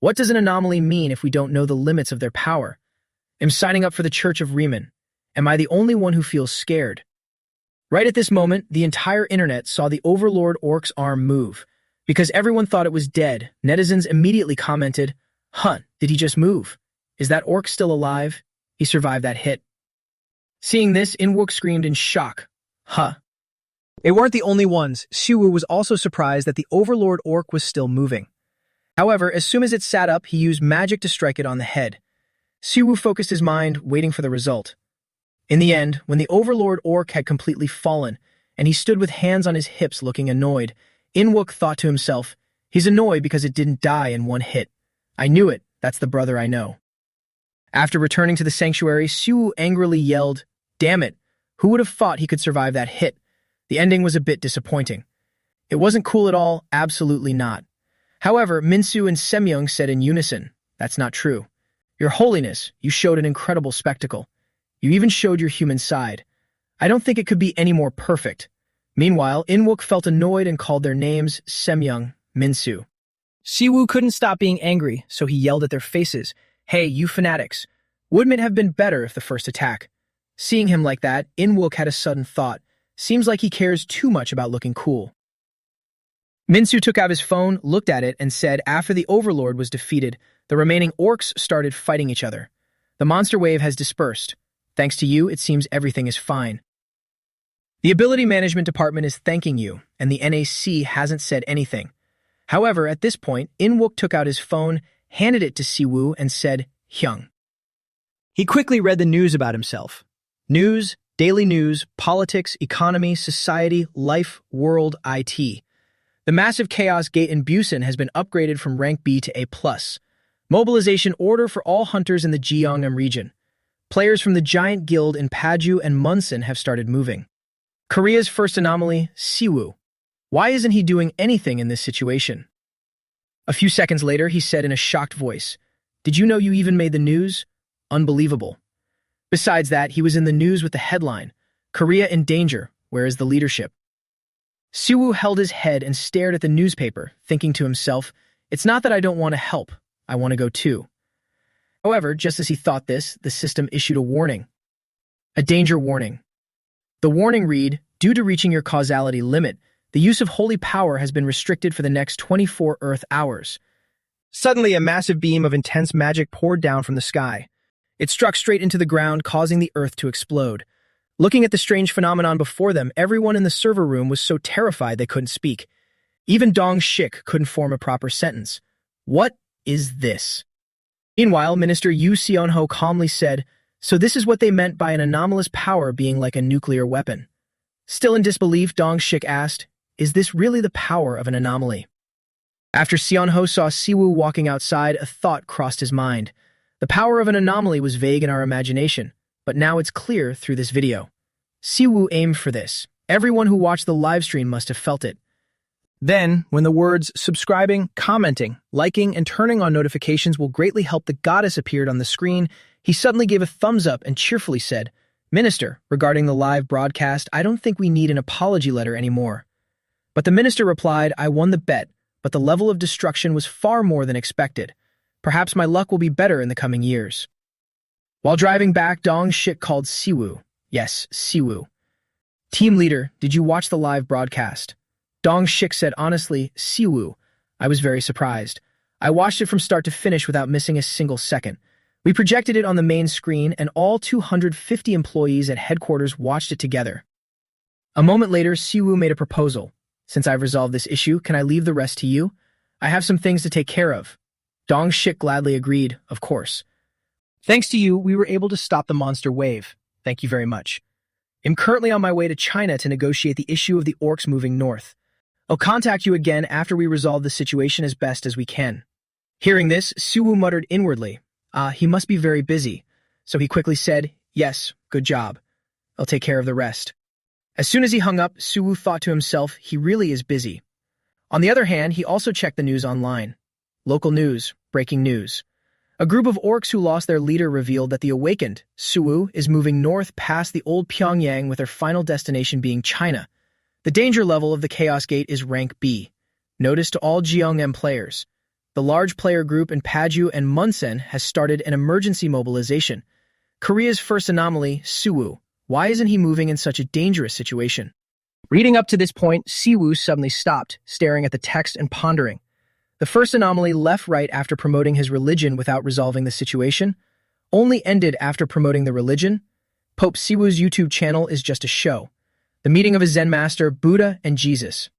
What does an anomaly mean if we don't know the limits of their power? I'm signing up for the Church of Riemann. Am I the only one who feels scared? Right at this moment, the entire internet saw the Overlord Orc's arm move. Because everyone thought it was dead, netizens immediately commented, did he just move? Is that orc still alive? He survived that hit. Seeing this, Inwook screamed in shock. They weren't the only ones. Siwoo was also surprised that the Overlord Orc was still moving. However, as soon as it sat up, he used magic to strike it on the head. Siwoo focused his mind, waiting for the result. In the end, when the Overlord Orc had completely fallen, and he stood with hands on his hips looking annoyed, Inwook thought to himself, he's annoyed because it didn't die in one hit. I knew it, that's the brother I know. After returning to the sanctuary, Siwoo angrily yelled, damn it, who would have thought he could survive that hit? The ending was a bit disappointing. It wasn't cool at all, absolutely not. However, Minsu and Semyoung said in unison, that's not true. Your Holiness, you showed an incredible spectacle. You even showed your human side. I don't think it could be any more perfect. Meanwhile, Inwook felt annoyed and called their names Semyoung, Minsu. Siwoo couldn't stop being angry, so he yelled at their faces, hey, you fanatics. Wouldn't it have been better if the first attack? Seeing him like that, Inwook had a sudden thought. Seems like he cares too much about looking cool. Minsu took out his phone, looked at it, and said after the Overlord was defeated, the remaining orcs started fighting each other. The monster wave has dispersed. Thanks to you, it seems everything is fine. The Ability Management Department is thanking you, and the NAC hasn't said anything. However, at this point, Inwook took out his phone, handed it to Siwoo, and said, Hyung. He quickly read the news about himself. News, daily news, politics, economy, society, life, world, IT. The massive Chaos Gate in Busan has been upgraded from rank B to A+. Mobilization order for all hunters in the Gyeongnam region. Players from the Giant Guild in Paju and Munsan have started moving. Korea's first anomaly, Siwoo. Why isn't he doing anything in this situation? A few seconds later, he said in a shocked voice, did you know you even made the news? Unbelievable. Besides that, he was in the news with the headline, Korea in danger, where is the leadership? Siwoo held his head and stared at the newspaper, thinking to himself, it's not that I don't want to help, I want to go too. However, just as he thought this, the system issued a warning. A danger warning. The warning read, due to reaching your causality limit, the use of holy power has been restricted for the next 24 Earth hours. Suddenly, a massive beam of intense magic poured down from the sky. It struck straight into the ground, causing the Earth to explode. Looking at the strange phenomenon before them, everyone in the server room was so terrified they couldn't speak. Even Dong Shik couldn't form a proper sentence. What is this? Meanwhile, Minister Yu Seon-ho calmly said, so this is what they meant by an anomalous power being like a nuclear weapon. Still in disbelief, Dong Shik asked, "Is this really the power of an anomaly?" After Seonho saw Siwoo walking outside, a thought crossed his mind. The power of an anomaly was vague in our imagination, but now it's clear through this video. Siwoo aimed for this. Everyone who watched the livestream must have felt it. Then, when the words subscribing, commenting, liking, and turning on notifications will greatly help the goddess appeared on the screen, he suddenly gave a thumbs up and cheerfully said, "Minister, regarding the live broadcast, I don't think we need an apology letter anymore." But the minister replied, "I won the bet, but the level of destruction was far more than expected. Perhaps my luck will be better in the coming years." While driving back, Dong Shik called Siwoo. Yes, Siwoo. "Team leader, did you watch the live broadcast?" Dong Shik said honestly, "Siwoo, I was very surprised. I watched it from start to finish without missing a single second. We projected it on the main screen, and all 250 employees at headquarters watched it together." A moment later, Siwoo made a proposal. "Since I've resolved this issue, can I leave the rest to you? I have some things to take care of." Dong Shik gladly agreed, "Of course." "Thanks to you, we were able to stop the monster wave. Thank you very much. I'm currently on my way to China to negotiate the issue of the orcs moving north. I'll contact you again after we resolve the situation as best as we can." Hearing this, Siwoo muttered inwardly, he must be very busy. So he quickly said, "Yes, good job. I'll take care of the rest." As soon as he hung up, Siwoo thought to himself, he really is busy. On the other hand, he also checked the news online. Local news, breaking news. A group of orcs who lost their leader revealed that the awakened, Siwoo, is moving north past the old Pyongyang with their final destination being China. The danger level of the Chaos Gate is rank B. Notice to all Gyeongnam players. The large player group in Paju and Munsen has started an emergency mobilization. Korea's first anomaly, Siwoo. Why isn't he moving in such a dangerous situation? Reading up to this point, Siwoo suddenly stopped, staring at the text and pondering. The first anomaly left right after promoting his religion without resolving the situation, only ended after promoting the religion. Pope Siwoo's YouTube channel is just a show. The meeting of his Zen master, Buddha, and Jesus.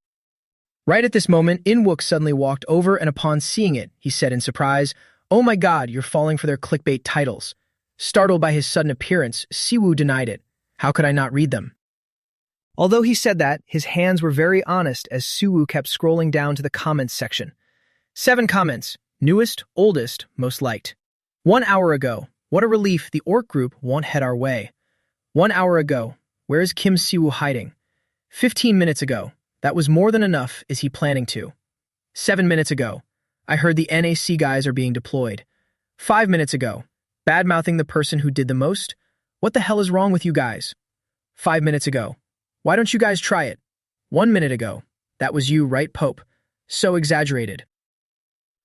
Right at this moment, In-wook suddenly walked over, and upon seeing it, he said in surprise, "Oh my god, you're falling for their clickbait titles." Startled by his sudden appearance, Siwoo denied it. "How could I not read them?" Although he said that, his hands were very honest as Siwoo kept scrolling down to the comments section. 7 comments. Newest, oldest, most liked. 1 hour ago. What a relief, the orc group won't head our way. 1 hour ago. Where is Kim Siwoo hiding? 15 minutes ago. That was more than enough. Is he planning to? 7 minutes ago. I heard the NAC guys are being deployed. 5 minutes ago. Bad-mouthing the person who did the most? What the hell is wrong with you guys? 5 minutes ago. Why don't you guys try it? 1 minute ago. That was you, right, Pope? So exaggerated.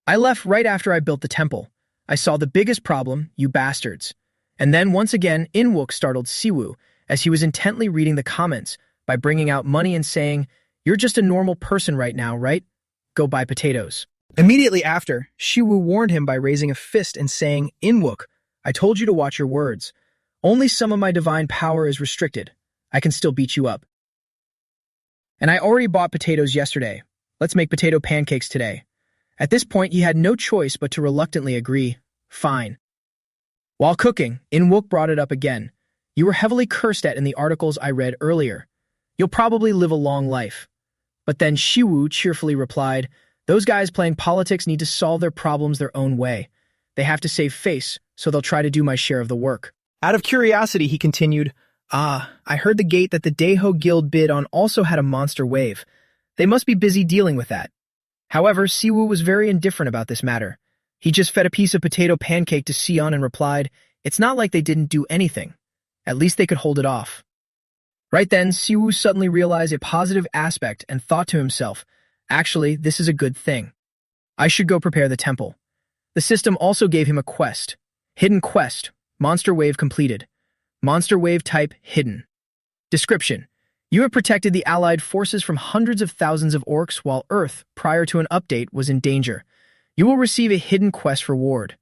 I left right after I built the temple. I saw the biggest problem, you bastards. And then once again, In-wook startled Siwoo as he was intently reading the comments by bringing out money and saying, "You're just a normal person right now, right? Go buy potatoes." Immediately after, Siwoo warned him by raising a fist and saying, "In-wook, I told you to watch your words. Only some of my divine power is restricted. I can still beat you up. And I already bought potatoes yesterday. Let's make potato pancakes today." At this point, he had no choice but to reluctantly agree. Fine. While cooking, In-wook brought it up again. "You were heavily cursed at in the articles I read earlier. You'll probably live a long life." But then Siwoo cheerfully replied, "Those guys playing politics need to solve their problems their own way. They have to save face, so they'll try to do my share of the work." Out of curiosity, he continued, I heard the gate that the Daeho Guild bid on also had a monster wave. They must be busy dealing with that." However, Siwoo was very indifferent about this matter. He just fed a piece of potato pancake to Sion and replied, "It's not like they didn't do anything. At least they could hold it off." Right then, Siwoo suddenly realized a positive aspect and thought to himself, "Actually, this is a good thing. I should go prepare the temple." The system also gave him a quest. Hidden quest. Monster wave completed. Monster wave type hidden. Description. You have protected the Allied forces from hundreds of thousands of orcs while Earth, prior to an update, was in danger. You will receive a hidden quest reward.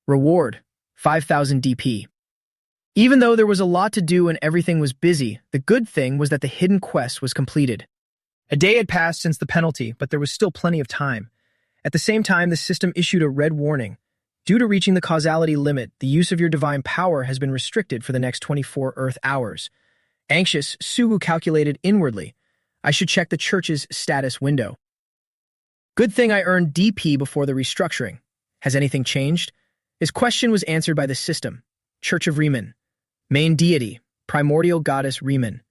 Reward. 5,000 DP. Even though there was a lot to do and everything was busy, the good thing was that the hidden quest was completed. A day had passed since the penalty, but there was still plenty of time. At the same time, the system issued a red warning. Due to reaching the causality limit, the use of your divine power has been restricted for the next 24 Earth hours. Anxious, Suwu calculated inwardly. I should check the church's status window. Good thing I earned DP before the restructuring. Has anything changed? His question was answered by the system. Church of Riemann. Main deity, primordial goddess Riemann.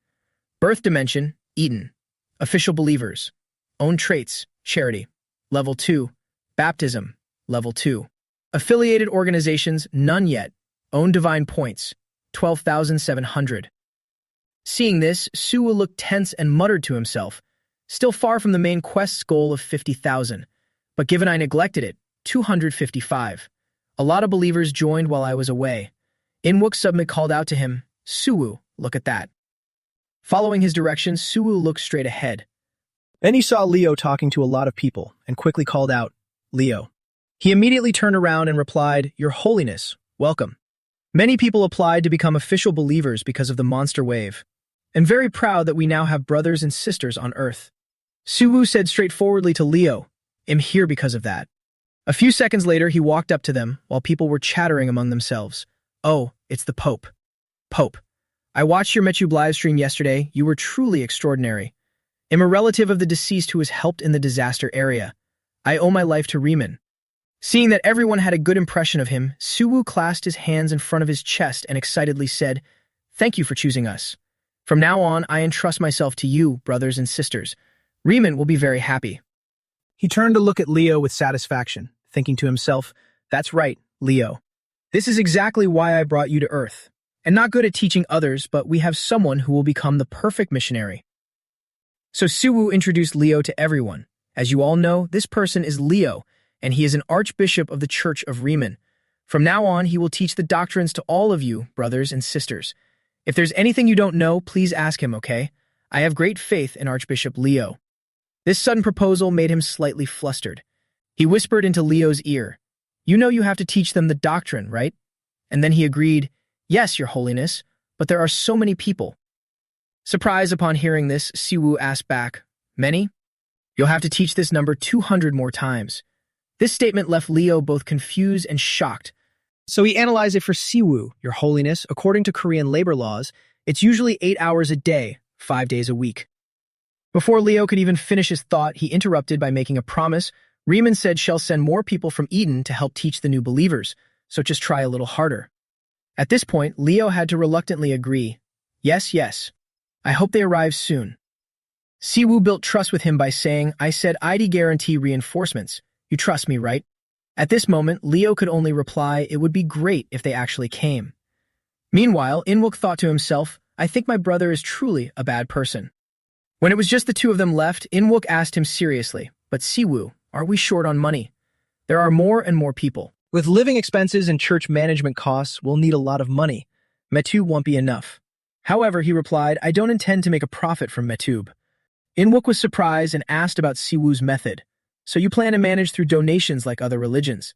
Birth dimension, Eden. Official believers. Own traits, charity. Level 2. Baptism, level 2. Affiliated organizations, none yet. Own divine points, 12,700. Seeing this, Suwu looked tense and muttered to himself, still far from the main quest's goal of 50,000. But given I neglected it, 255. A lot of believers joined while I was away. Inwook Submit called out to him, Suwu, look at that. Following his directions, Suwu looked straight ahead. Then he saw Leo talking to a lot of people and quickly called out, Leo. He immediately turned around and replied, Your Holiness, welcome. Many people applied to become official believers because of the monster wave. And very proud that we now have brothers and sisters on Earth. Suwu said straightforwardly to Leo, I'm here because of that. A few seconds later, he walked up to them while people were chattering among themselves. Oh, it's the Pope. Pope, I watched your Metube livestream yesterday. You were truly extraordinary. I'm a relative of the deceased who was helped in the disaster area. I owe my life to Riemann. Seeing that everyone had a good impression of him, Suwu clasped his hands in front of his chest and excitedly said, Thank you for choosing us. From now on, I entrust myself to you, brothers and sisters. Riemann will be very happy. He turned to look at Leo with satisfaction, thinking to himself, That's right, Leo. This is exactly why I brought you to Earth. And not good at teaching others, but we have someone who will become the perfect missionary. So Suwu introduced Leo to everyone. As you all know, this person is Leo, and he is an archbishop of the Church of Riemann. From now on, he will teach the doctrines to all of you, brothers and sisters. If there's anything you don't know, please ask him, okay? I have great faith in Archbishop Leo. This sudden proposal made him slightly flustered. He whispered into Leo's ear, You know you have to teach them the doctrine, right? And then he agreed, Yes, Your Holiness, but there are so many people. Surprised upon hearing this, Suwu asked back, Many? You'll have to teach this number 200 more times. This statement left Leo both confused and shocked. So he analyzed it for Siwoo, Your Holiness. According to Korean labor laws, it's usually 8 hours a day, 5 days a week. Before Leo could even finish his thought, he interrupted by making a promise. Riemann said she'll send more people from Eden to help teach the new believers, so just try a little harder. At this point, Leo had to reluctantly agree. Yes, yes. I hope they arrive soon. Siwoo built trust with him by saying, I said I'd guarantee reinforcements. You trust me, right? At this moment, Leo could only reply, it would be great if they actually came. Meanwhile, Inwook thought to himself, I think my brother is truly a bad person. When it was just the two of them left, Inwook asked him seriously, but Siwoo, are we short on money? There are more and more people. With living expenses and church management costs, we'll need a lot of money. Metube won't be enough. However, he replied, I don't intend to make a profit from Metube. Inwook was surprised and asked about Siwoo's method. So you plan to manage through donations like other religions?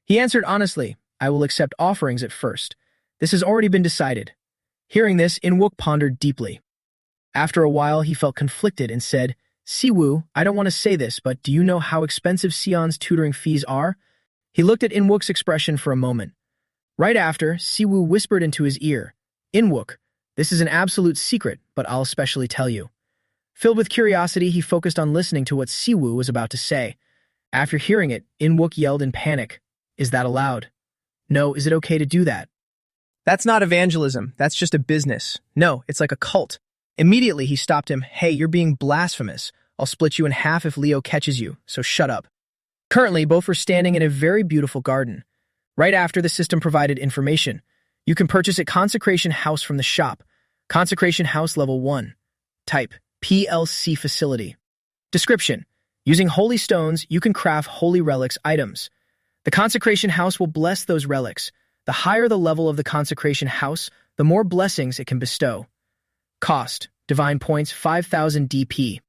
He answered honestly, I will accept offerings at first. This has already been decided. Hearing this, Inwook pondered deeply. After a while, he felt conflicted and said, Siwoo, I don't want to say this, but do you know how expensive Sion's tutoring fees are? He looked at Inwook's expression for a moment. Right after, Siwoo whispered into his ear, Inwook, this is an absolute secret, but I'll especially tell you. Filled with curiosity, he focused on listening to what Siwoo was about to say. After hearing it, Inwook yelled in panic, Is that allowed? No, is it okay to do that? That's not evangelism, that's just a business. No, it's like a cult. Immediately, he stopped him, Hey, you're being blasphemous. I'll split you in half if Leo catches you, so shut up. Currently, both were standing in a very beautiful garden. Right after, the system provided information. You can purchase at Consecration House from the shop. Consecration House Level 1. Type. PLC facility. Description. Using holy stones, you can craft holy relics items. The consecration house will bless those relics. The higher the level of the consecration house, the more blessings it can bestow. Cost. Divine points 5,000 DP.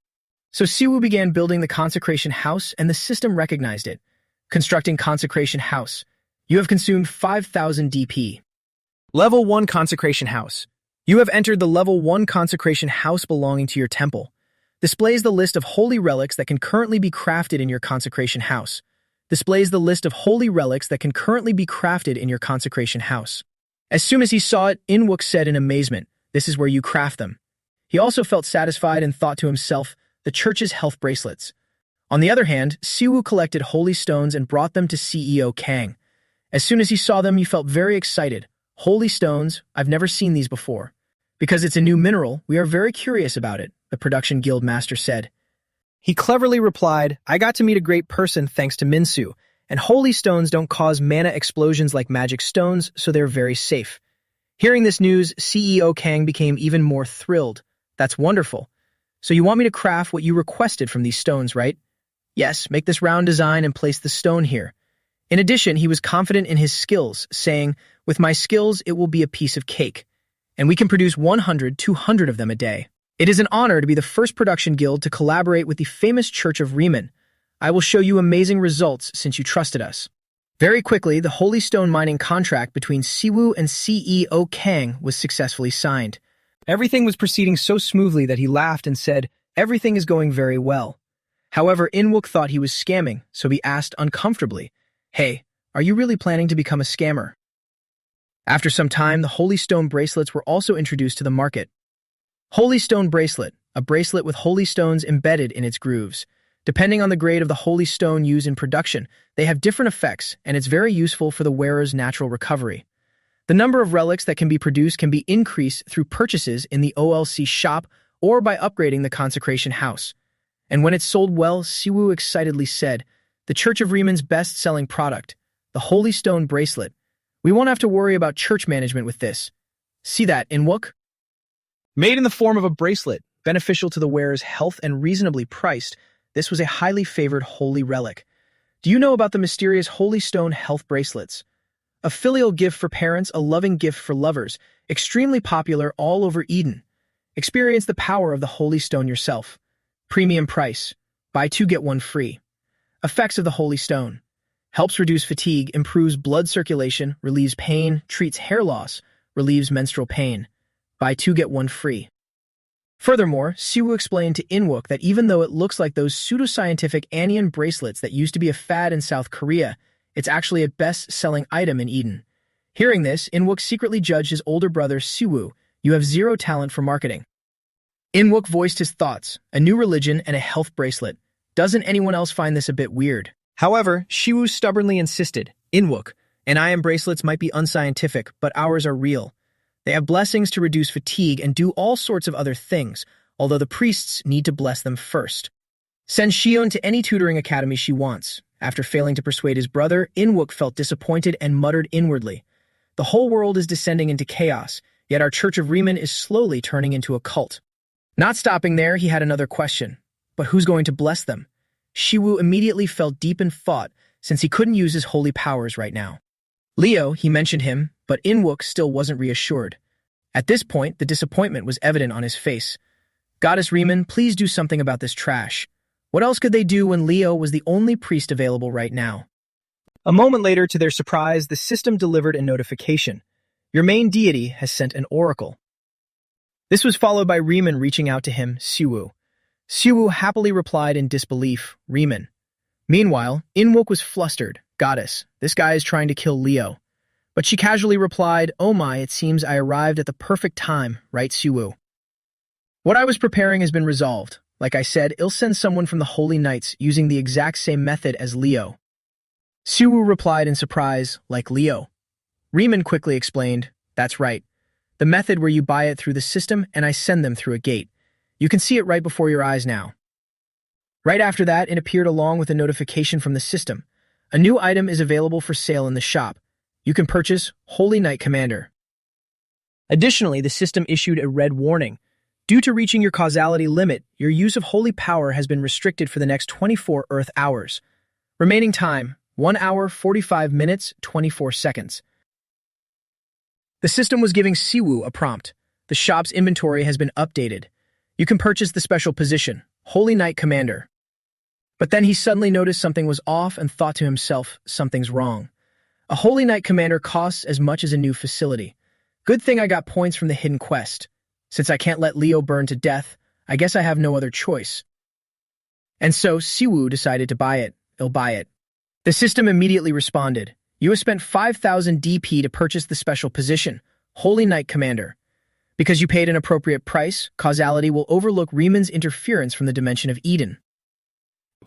So Siwoo began building the consecration house and the system recognized it. Constructing consecration house. You have consumed 5,000 DP. Level 1 consecration house. You have entered the Level 1 consecration house belonging to your temple. Displays the list of holy relics that can currently be crafted in your consecration house. Displays the list of holy relics that can currently be crafted in your consecration house. As soon as he saw it, Inwook said in amazement, This is where you craft them. He also felt satisfied and thought to himself, the church's health bracelets. On the other hand, Siwoo collected holy stones and brought them to CEO Kang. As soon as he saw them, he felt very excited. Holy stones, I've never seen these before. Because it's a new mineral, we are very curious about it, the production guild master said. He cleverly replied, I got to meet a great person thanks to Minsu, and holy stones don't cause mana explosions like magic stones, so they're very safe. Hearing this news, CEO Kang became even more thrilled. That's wonderful. So you want me to craft what you requested from these stones, right? Yes, make this round design and place the stone here. In addition, he was confident in his skills, saying, with my skills, it will be a piece of cake. And we can produce 100, 200 of them a day. It is an honor to be the first production guild to collaborate with the famous Church of Riemann. I will show you amazing results since you trusted us. Very quickly, the Holy Stone mining contract between Siwoo and CEO Kang was successfully signed. Everything was proceeding so smoothly that he laughed and said, everything is going very well. However, Inwook thought he was scamming, so he asked uncomfortably, hey, are you really planning to become a scammer? After some time, the Holy Stone bracelets were also introduced to the market. Holy Stone bracelet, a bracelet with holy stones embedded in its grooves. Depending on the grade of the holy stone used in production, they have different effects, and it's very useful for the wearer's natural recovery. The number of relics that can be produced can be increased through purchases in the OLC shop or by upgrading the consecration house. And when it sold well, Siwoo excitedly said, the Church of Riemann's best-selling product, the Holy Stone bracelet. We won't have to worry about church management with this. See that, Inwook? Made in the form of a bracelet, beneficial to the wearer's health and reasonably priced, this was a highly favored holy relic. Do you know about the mysterious Holy Stone health bracelets? A filial gift for parents, a loving gift for lovers, extremely popular all over Eden. Experience the power of the Holy Stone yourself. Premium price. Buy 2 get 1 free. Effects of the Holy Stone. Helps reduce fatigue, improves blood circulation, relieves pain, treats hair loss, relieves menstrual pain. Buy 2 get 1 free. Furthermore, Siwoo explained to Inwook that even though it looks like those pseudoscientific anion bracelets that used to be a fad in South Korea, it's actually a best-selling item in Eden. Hearing this, Inwook secretly judged his older brother Siwoo, you have zero talent for marketing. Inwook voiced his thoughts, a new religion and a health bracelet. Doesn't anyone else find this a bit weird? However, Siwoo stubbornly insisted, Inwook, and I am bracelets might be unscientific, but ours are real. They have blessings to reduce fatigue and do all sorts of other things, although the priests need to bless them first. Send Shion to any tutoring academy she wants. After failing to persuade his brother, Inwook felt disappointed and muttered inwardly, the whole world is descending into chaos, yet our Church of Riemann is slowly turning into a cult. Not stopping there, he had another question. But who's going to bless them? Siwoo immediately fell deep in thought, since he couldn't use his holy powers right now. Leo, he mentioned him, but Inwook still wasn't reassured. At this point, the disappointment was evident on his face. Goddess Riemann, please do something about this trash. What else could they do when Leo was the only priest available right now? A moment later, to their surprise, the system delivered a notification. Your main deity has sent an oracle. This was followed by Riemann reaching out to him, Siwoo. Siwoo happily replied in disbelief, Riemann. Meanwhile, Inwook was flustered. Goddess, this guy is trying to kill Leo. But she casually replied, oh my, it seems I arrived at the perfect time, right, Siwoo? What I was preparing has been resolved. Like I said, I'll send someone from the Holy Knights using the exact same method as Leo. Siwoo replied in surprise, like Leo. Riemann quickly explained, that's right. The method where you buy it through the system and I send them through a gate. You can see it right before your eyes now. Right after that, it appeared along with a notification from the system. A new item is available for sale in the shop. You can purchase Holy Knight Commander. Additionally, the system issued a red warning. Due to reaching your causality limit, your use of holy power has been restricted for the next 24 Earth hours. Remaining time, 1 hour, 45 minutes, 24 seconds. The system was giving Siwoo a prompt. The shop's inventory has been updated. You can purchase the special position, Holy Knight Commander. But then he suddenly noticed something was off and thought to himself, something's wrong. A Holy Knight Commander costs as much as a new facility. Good thing I got points from the hidden quest. Since I can't let Leo burn to death, I guess I have no other choice. And so Siwoo decided to buy it. He'll buy it. The system immediately responded. You have spent 5,000 DP to purchase the special position, Holy Knight Commander. Because you paid an appropriate price, causality will overlook Riemann's interference from the dimension of Eden.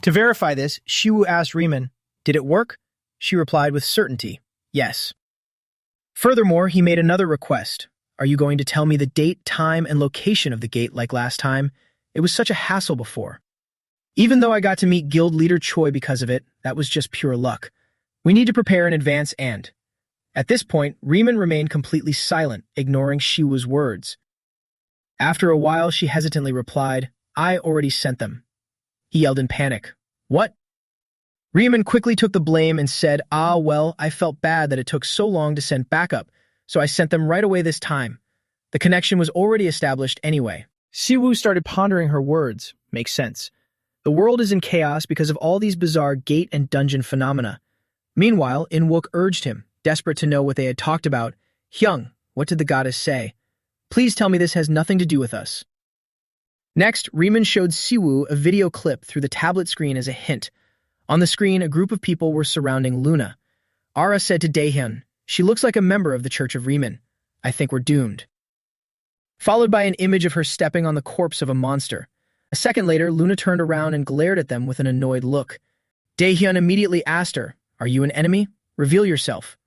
To verify this, Shiwu asked Riemann, "Did it work?" She replied with certainty, "Yes." Furthermore, he made another request. "Are you going to tell me the date, time, and location of the gate like last time? It was such a hassle before. Even though I got to meet guild leader Choi because of it, that was just pure luck. We need to prepare in advance and—" At this point, Riemann remained completely silent, ignoring Shiwu's words. After a while, she hesitantly replied, "I already sent them." He yelled in panic, "What?" Riemann quickly took the blame and said, well, I felt bad that it took so long to send backup, so I sent them right away this time. The connection was already established anyway." Shiwu started pondering her words. Makes sense. The world is in chaos because of all these bizarre gate and dungeon phenomena. Meanwhile, In-wook urged him, desperate to know what they had talked about. "Hyung, what did the goddess say? Please tell me this has nothing to do with us." Next, Riemann showed Siwoo a video clip through the tablet screen as a hint. On the screen, a group of people were surrounding Luna. Ara said to Daehyun, "She looks like a member of the Church of Riemann. I think we're doomed." Followed by an image of her stepping on the corpse of a monster. A second later, Luna turned around and glared at them with an annoyed look. Daehyun immediately asked her, "Are you an enemy? Reveal yourself."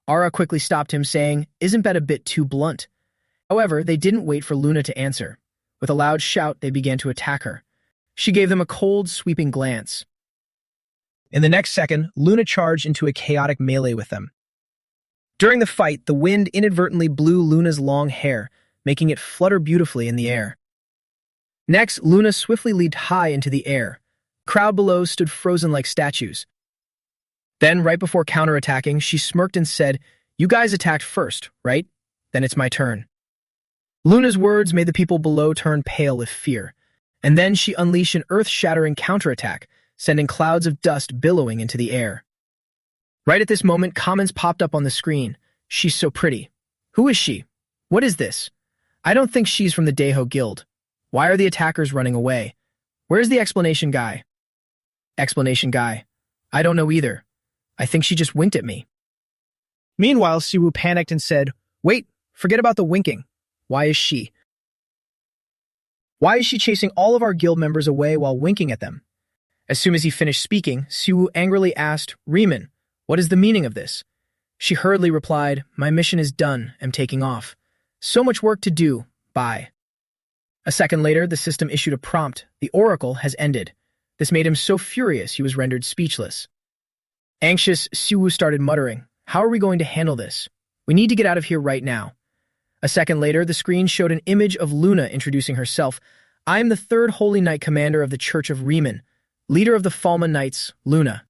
Ara quickly stopped him, saying, "Isn't that a bit too blunt?" However, they didn't wait for Luna to answer. With a loud shout, they began to attack her. She gave them a cold, sweeping glance. In the next second, Luna charged into a chaotic melee with them. During the fight, the wind inadvertently blew Luna's long hair, making it flutter beautifully in the air. Next, Luna swiftly leaped high into the air. The crowd below stood frozen like statues. Then, right before counterattacking, she smirked and said, "You guys attacked first, right? Then it's my turn." Luna's words made the people below turn pale with fear, and then she unleashed an earth-shattering counterattack, sending clouds of dust billowing into the air. Right at this moment, comments popped up on the screen. "She's so pretty. Who is she? What is this? I don't think she's from the Daeho Guild. Why are the attackers running away? Where's the explanation guy?" Explanation guy. "I don't know either. I think she just winked at me." Meanwhile, Siwoo panicked and said, "Wait, forget about the winking. Why is she chasing all of our guild members away while winking at them?" As soon as he finished speaking, Siwoo angrily asked, "Riemann, what is the meaning of this?" She hurriedly replied, "My mission is done. I'm taking off. So much work to do. Bye." A second later, the system issued a prompt. "The oracle has ended." This made him so furious he was rendered speechless. Anxious, Siwoo started muttering, "How are we going to handle this? We need to get out of here right now." A second later, the screen showed an image of Luna introducing herself. "I am the third Holy Knight Commander of the Church of Riemann, leader of the Falma Knights, Luna."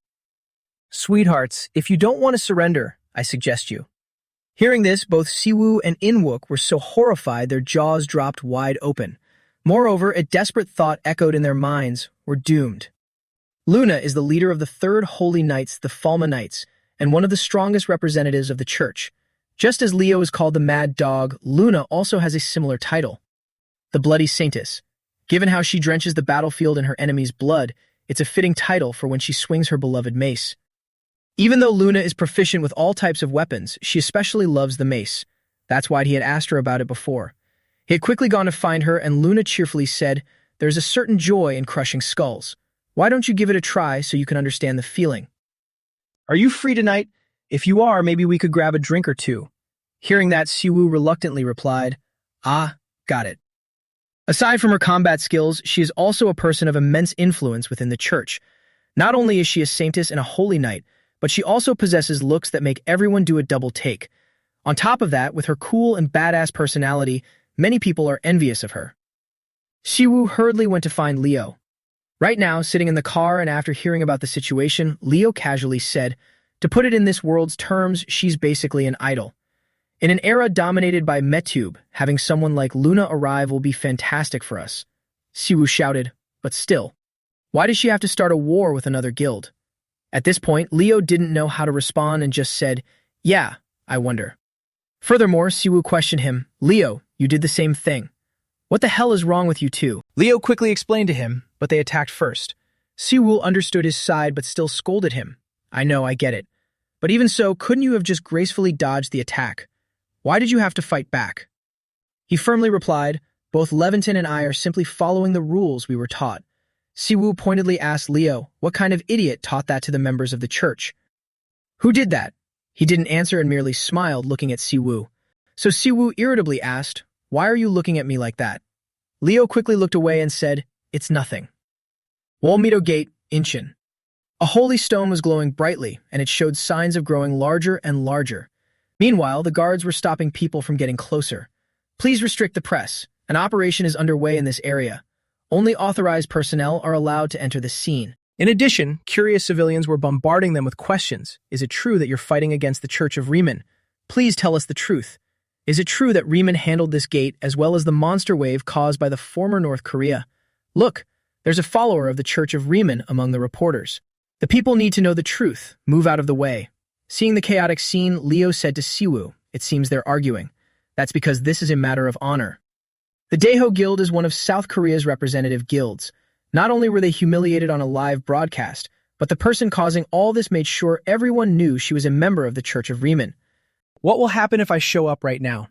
"Sweethearts, if you don't want to surrender, I suggest you." Hearing this, both Siwoo and In-wook were so horrified their jaws dropped wide open. Moreover, a desperate thought echoed in their minds: we're doomed. Luna is the leader of the third Holy Knights, the Falma Knights, and one of the strongest representatives of the Church. Just as Leo is called the Mad Dog, Luna also has a similar title, the Bloody Saintess. Given how she drenches the battlefield in her enemy's blood, it's a fitting title for when she swings her beloved mace. Even though Luna is proficient with all types of weapons, she especially loves the mace. That's why he had asked her about it before. He had quickly gone to find her, and Luna cheerfully said, "There's a certain joy in crushing skulls. Why don't you give it a try so you can understand the feeling?" "Are you free tonight? If you are, maybe we could grab a drink or two." Hearing that, Siwoo reluctantly replied, "Got it." Aside from her combat skills, she is also a person of immense influence within the church. Not only is she a saintess and a holy knight, but she also possesses looks that make everyone do a double take. On top of that, with her cool and badass personality, many people are envious of her. Siwoo hurriedly went to find Leo. Right now, sitting in the car and after hearing about the situation, Leo casually said, "To put it in this world's terms, she's basically an idol. In an era dominated by Metube, having someone like Luna arrive will be fantastic for us." Siwoo shouted, "But still, why does she have to start a war with another guild?" At this point, Leo didn't know how to respond and just said, "Yeah, I wonder." Furthermore, Siwoo questioned him, "Leo, you did the same thing. What the hell is wrong with you two?" Leo quickly explained to him, but they attacked first. Siwoo understood his side but still scolded him. "I know, I get it. But even so, couldn't you have just gracefully dodged the attack? Why did you have to fight back?" He firmly replied, both Levinton and I are simply following the rules we were taught. Siwoo pointedly asked Leo, what kind of idiot taught that to the members of the church? Who did that? He didn't answer and merely smiled, looking at Siwoo. So Siwoo irritably asked, why are you looking at me like that? Leo quickly looked away and said, it's nothing. Wolmido Gate, Incheon. A holy stone was glowing brightly, and it showed signs of growing larger and larger. Meanwhile, the guards were stopping people from getting closer. Please restrict the press. An operation is underway in this area. Only authorized personnel are allowed to enter the scene. In addition, curious civilians were bombarding them with questions. Is it true that you're fighting against the Church of Riemann? Please tell us the truth. Is it true that Riemann handled this gate as well as the monster wave caused by the former North Korea? Look, there's a follower of the Church of Riemann among the reporters. The people need to know the truth. Move out of the way. Seeing the chaotic scene, Leo said to Siwoo, it seems they're arguing. That's because this is a matter of honor. The Daeho Guild is one of South Korea's representative guilds. Not only were they humiliated on a live broadcast, but the person causing all this made sure everyone knew she was a member of the Church of Riemann. What will happen if I show up right now?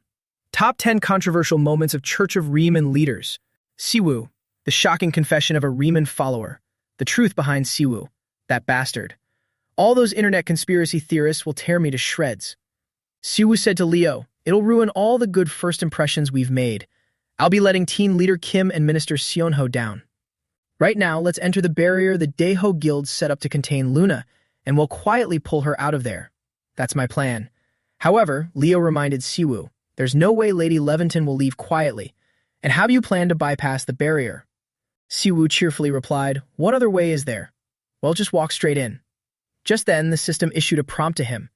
Top 10 controversial moments of Church of Riemann leaders. Siwoo, the shocking confession of a Riemann follower. The truth behind Siwoo, that bastard. All those internet conspiracy theorists will tear me to shreds. Siwoo said to Leo, it'll ruin all the good first impressions we've made. I'll be letting teen leader Kim and Minister Seonho down. Right now, let's enter the barrier the Daeho Guild set up to contain Luna, and we'll quietly pull her out of there. That's my plan. However, Leo reminded Siwoo, there's no way Lady Levinton will leave quietly. And how do you plan to bypass the barrier? Siwoo cheerfully replied, what other way is there? Well, just walk straight in. Just then, the system issued a prompt to him.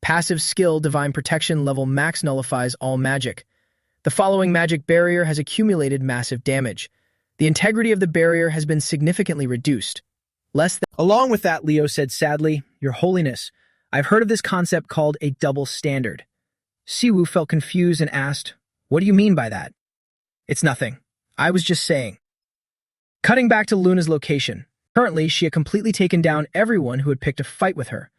Passive skill, divine protection, level max nullifies all magic. The following magic barrier has accumulated massive damage. The integrity of the barrier has been significantly reduced. Along with that, Leo said sadly, Your Holiness, I've heard of this concept called a double standard. Siwoo felt confused and asked, what do you mean by that? It's nothing. I was just saying. Cutting back to Luna's location. Currently, she had completely taken down everyone who had picked a fight with her.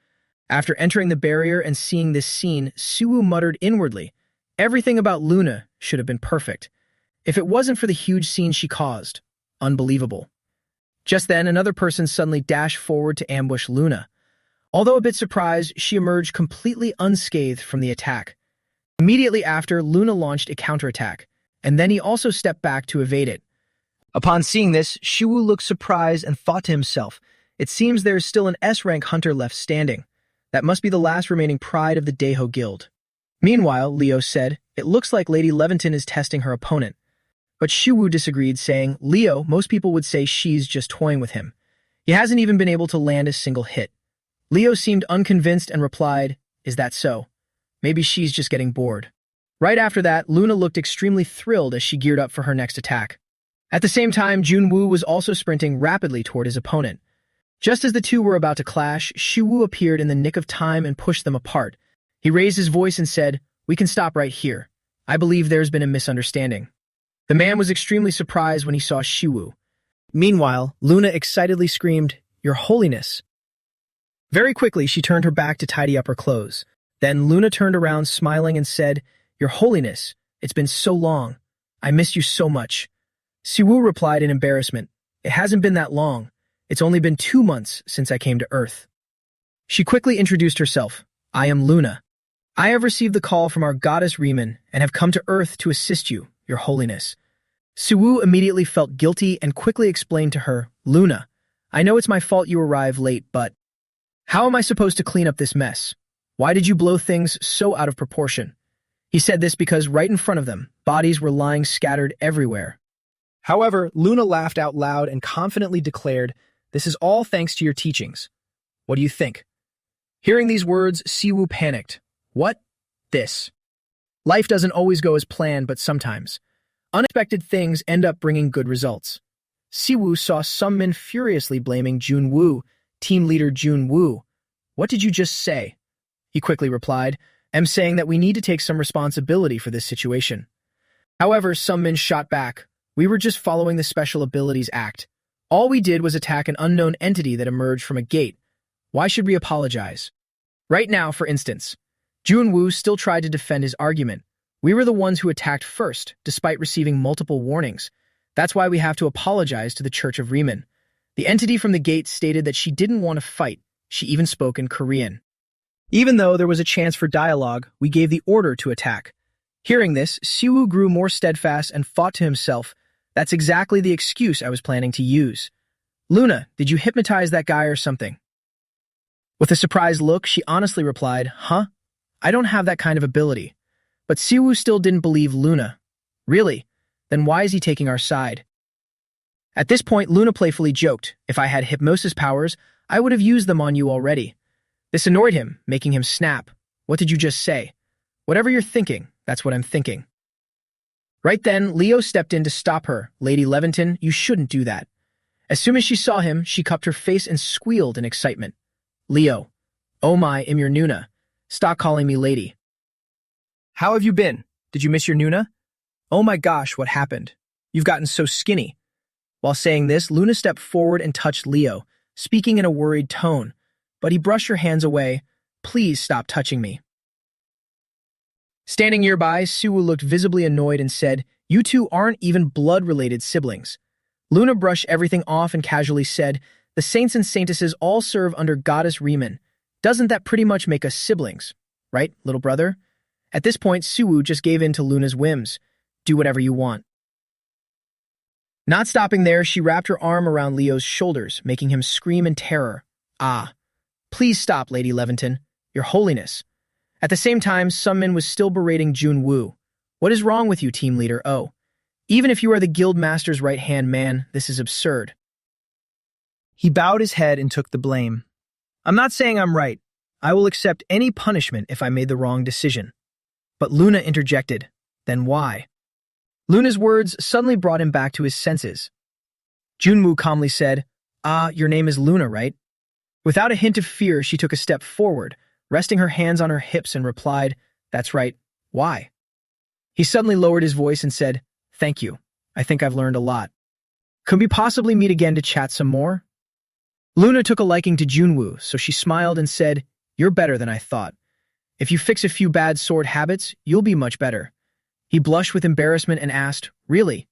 After entering the barrier and seeing this scene, Siwoo muttered inwardly, everything about Luna should have been perfect. If it wasn't for the huge scene she caused. Unbelievable. Just then, another person suddenly dashed forward to ambush Luna. Although a bit surprised, she emerged completely unscathed from the attack. Immediately after, Luna launched a counterattack, and then he also stepped back to evade it. Upon seeing this, Siwoo looked surprised and thought to himself, it seems there is still an S-rank hunter left standing. That must be the last remaining pride of the Daeho Guild. Meanwhile, Leo said, it looks like Lady Levinton is testing her opponent. But Siwoo disagreed, saying, Leo, most people would say she's just toying with him. He hasn't even been able to land a single hit. Leo seemed unconvinced and replied, is that so? Maybe she's just getting bored. Right after that, Luna looked extremely thrilled as she geared up for her next attack. At the same time, Junwoo was also sprinting rapidly toward his opponent. Just as the two were about to clash, Siwoo appeared in the nick of time and pushed them apart. He raised his voice and said, we can stop right here. I believe there's been a misunderstanding. The man was extremely surprised when he saw Siwoo. Meanwhile, Luna excitedly screamed, Your Holiness. Very quickly, she turned her back to tidy up her clothes. Then Luna turned around smiling and said, Your Holiness, it's been so long. I missed you so much. Siwoo replied in embarrassment, It hasn't been that long. It's only been 2 months since I came to Earth. She quickly introduced herself. I am Luna. I have received the call from our goddess Riemann and have come to Earth to assist you, Your Holiness. Siwoo immediately felt guilty and quickly explained to her, Luna, I know it's my fault you arrived late, but how am I supposed to clean up this mess? Why did you blow things so out of proportion? He said this because right in front of them, bodies were lying scattered everywhere. However, Luna laughed out loud and confidently declared, This is all thanks to your teachings. What do you think? Hearing these words, Siwoo panicked. What? This. Life doesn't always go as planned, but sometimes. Unexpected things end up bringing good results. Siwoo saw some men furiously blaming Junwoo, team leader Junwoo. What did you just say? He quickly replied, I'm saying that we need to take some responsibility for this situation. However, some men shot back. We were just following the Special Abilities Act. All we did was attack an unknown entity that emerged from a gate. Why should we apologize? Right now, for instance, Junwoo still tried to defend his argument. We were the ones who attacked first, despite receiving multiple warnings. That's why we have to apologize to the Church of Riemann. The entity from the gate stated that she didn't want to fight. She even spoke in Korean. Even though there was a chance for dialogue, we gave the order to attack. Hearing this, Siwoo grew more steadfast and thought to himself, that's exactly the excuse I was planning to use. Luna, did you hypnotize that guy or something? With a surprised look, she honestly replied, huh? I don't have that kind of ability. But Siwoo still didn't believe Luna. Really? Then why is he taking our side? At this point, Luna playfully joked, if I had hypnosis powers, I would have used them on you already. This annoyed him, making him snap. What did you just say? Whatever you're thinking, that's what I'm thinking. Right then, Leo stepped in to stop her. Lady Levinton, you shouldn't do that. As soon as she saw him, she cupped her face and squealed in excitement. Leo, oh my, I'm your Nuna. Stop calling me lady. How have you been? Did you miss your Nuna? Oh my gosh, what happened? You've gotten so skinny. While saying this, Luna stepped forward and touched Leo, speaking in a worried tone. But he brushed her hands away. Please stop touching me. Standing nearby, Siwoo looked visibly annoyed and said, you two aren't even blood-related siblings. Luna brushed everything off and casually said, the saints and saintesses all serve under Goddess Riemann. Doesn't that pretty much make us siblings? Right, little brother? At this point, Siwoo just gave in to Luna's whims. Do whatever you want. Not stopping there, she wrapped her arm around Leo's shoulders, making him scream in terror. Ah, please stop, Lady Levinton. Your Holiness. At the same time, Sunmin was still berating Junwoo. What is wrong with you, team leader? Oh, even if you are the guild master's right-hand man, this is absurd. He bowed his head and took the blame. I'm not saying I'm right. I will accept any punishment if I made the wrong decision. But Luna interjected. Then why? Luna's words suddenly brought him back to his senses. Junwoo calmly said, your name is Luna, right? Without a hint of fear, she took a step forward, resting her hands on her hips and replied, that's right, why? He suddenly lowered his voice and said, thank you. I think I've learned a lot. Could we possibly meet again to chat some more? Luna took a liking to Junwoo, so she smiled and said, you're better than I thought. If you fix a few bad sword habits, you'll be much better. He blushed with embarrassment and asked, really?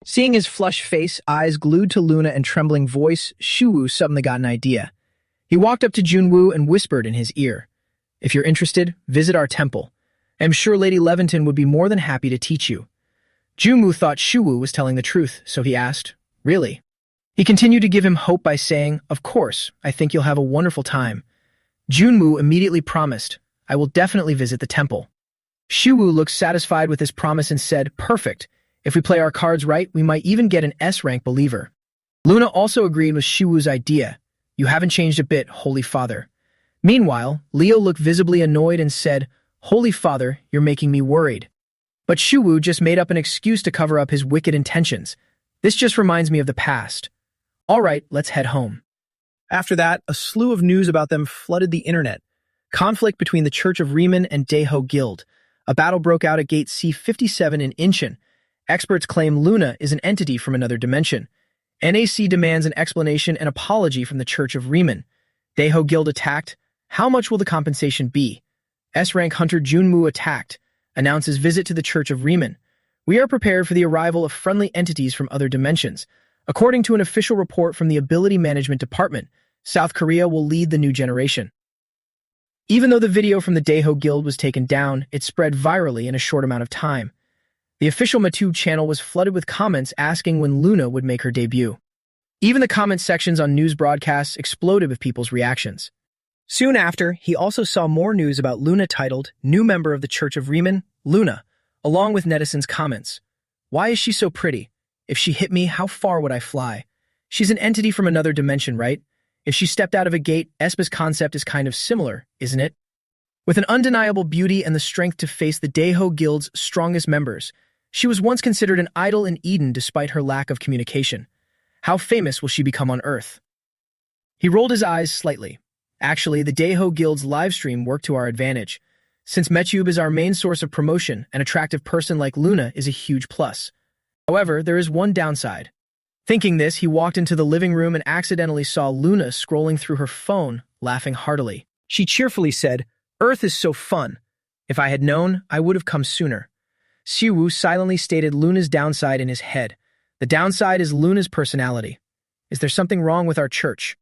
Seeing his flushed face, eyes glued to Luna and trembling voice, Siwoo suddenly got an idea. He walked up to Junwoo and whispered in his ear, if you're interested, visit our temple. I'm sure Lady Levinton would be more than happy to teach you. Junwoo thought Siwoo was telling the truth, so he asked, really? He continued to give him hope by saying, of course, I think you'll have a wonderful time. Junwoo immediately promised, I will definitely visit the temple. Siwoo looked satisfied with his promise and said, perfect. If we play our cards right, we might even get an S-rank believer. Luna also agreed with Siwoo's idea. You haven't changed a bit, Holy Father. Meanwhile, Leo looked visibly annoyed and said, Holy Father, you're making me worried. But Siwoo just made up an excuse to cover up his wicked intentions. This just reminds me of the past. All right, let's head home. After that, a slew of news about them flooded the internet. Conflict between the Church of Riemann and Daeho Guild. A battle broke out at Gate C57 in Incheon. Experts claim Luna is an entity from another dimension. NAC demands an explanation and apology from the Church of Riemann. Daeho Guild attacked. How much will the compensation be? S-rank hunter Junwoo attacked. Announces visit to the Church of Riemann. We are prepared for the arrival of friendly entities from other dimensions. According to an official report from the Ability Management Department, South Korea will lead the new generation. Even though the video from the Daeho Guild was taken down, it spread virally in a short amount of time. The official YouTube channel was flooded with comments asking when Luna would make her debut. Even the comment sections on news broadcasts exploded with people's reactions. Soon after, he also saw more news about Luna titled, New Member of the Church of Riemann, Luna, along with netizens' comments. Why is she so pretty? If she hit me, how far would I fly? She's an entity from another dimension, right? If she stepped out of a gate, Espa's concept is kind of similar, isn't it? With an undeniable beauty and the strength to face the Daeho Guild's strongest members, she was once considered an idol in Eden despite her lack of communication. How famous will she become on Earth? He rolled his eyes slightly. Actually, the Daeho Guild's livestream worked to our advantage. Since Metube is our main source of promotion, an attractive person like Luna is a huge plus. However, there is one downside. Thinking this, he walked into the living room and accidentally saw Luna scrolling through her phone, laughing heartily. She cheerfully said, Earth is so fun. If I had known, I would have come sooner. Siwoo silently stated Luna's downside in his head. The downside is Luna's personality. Is there something wrong with our church?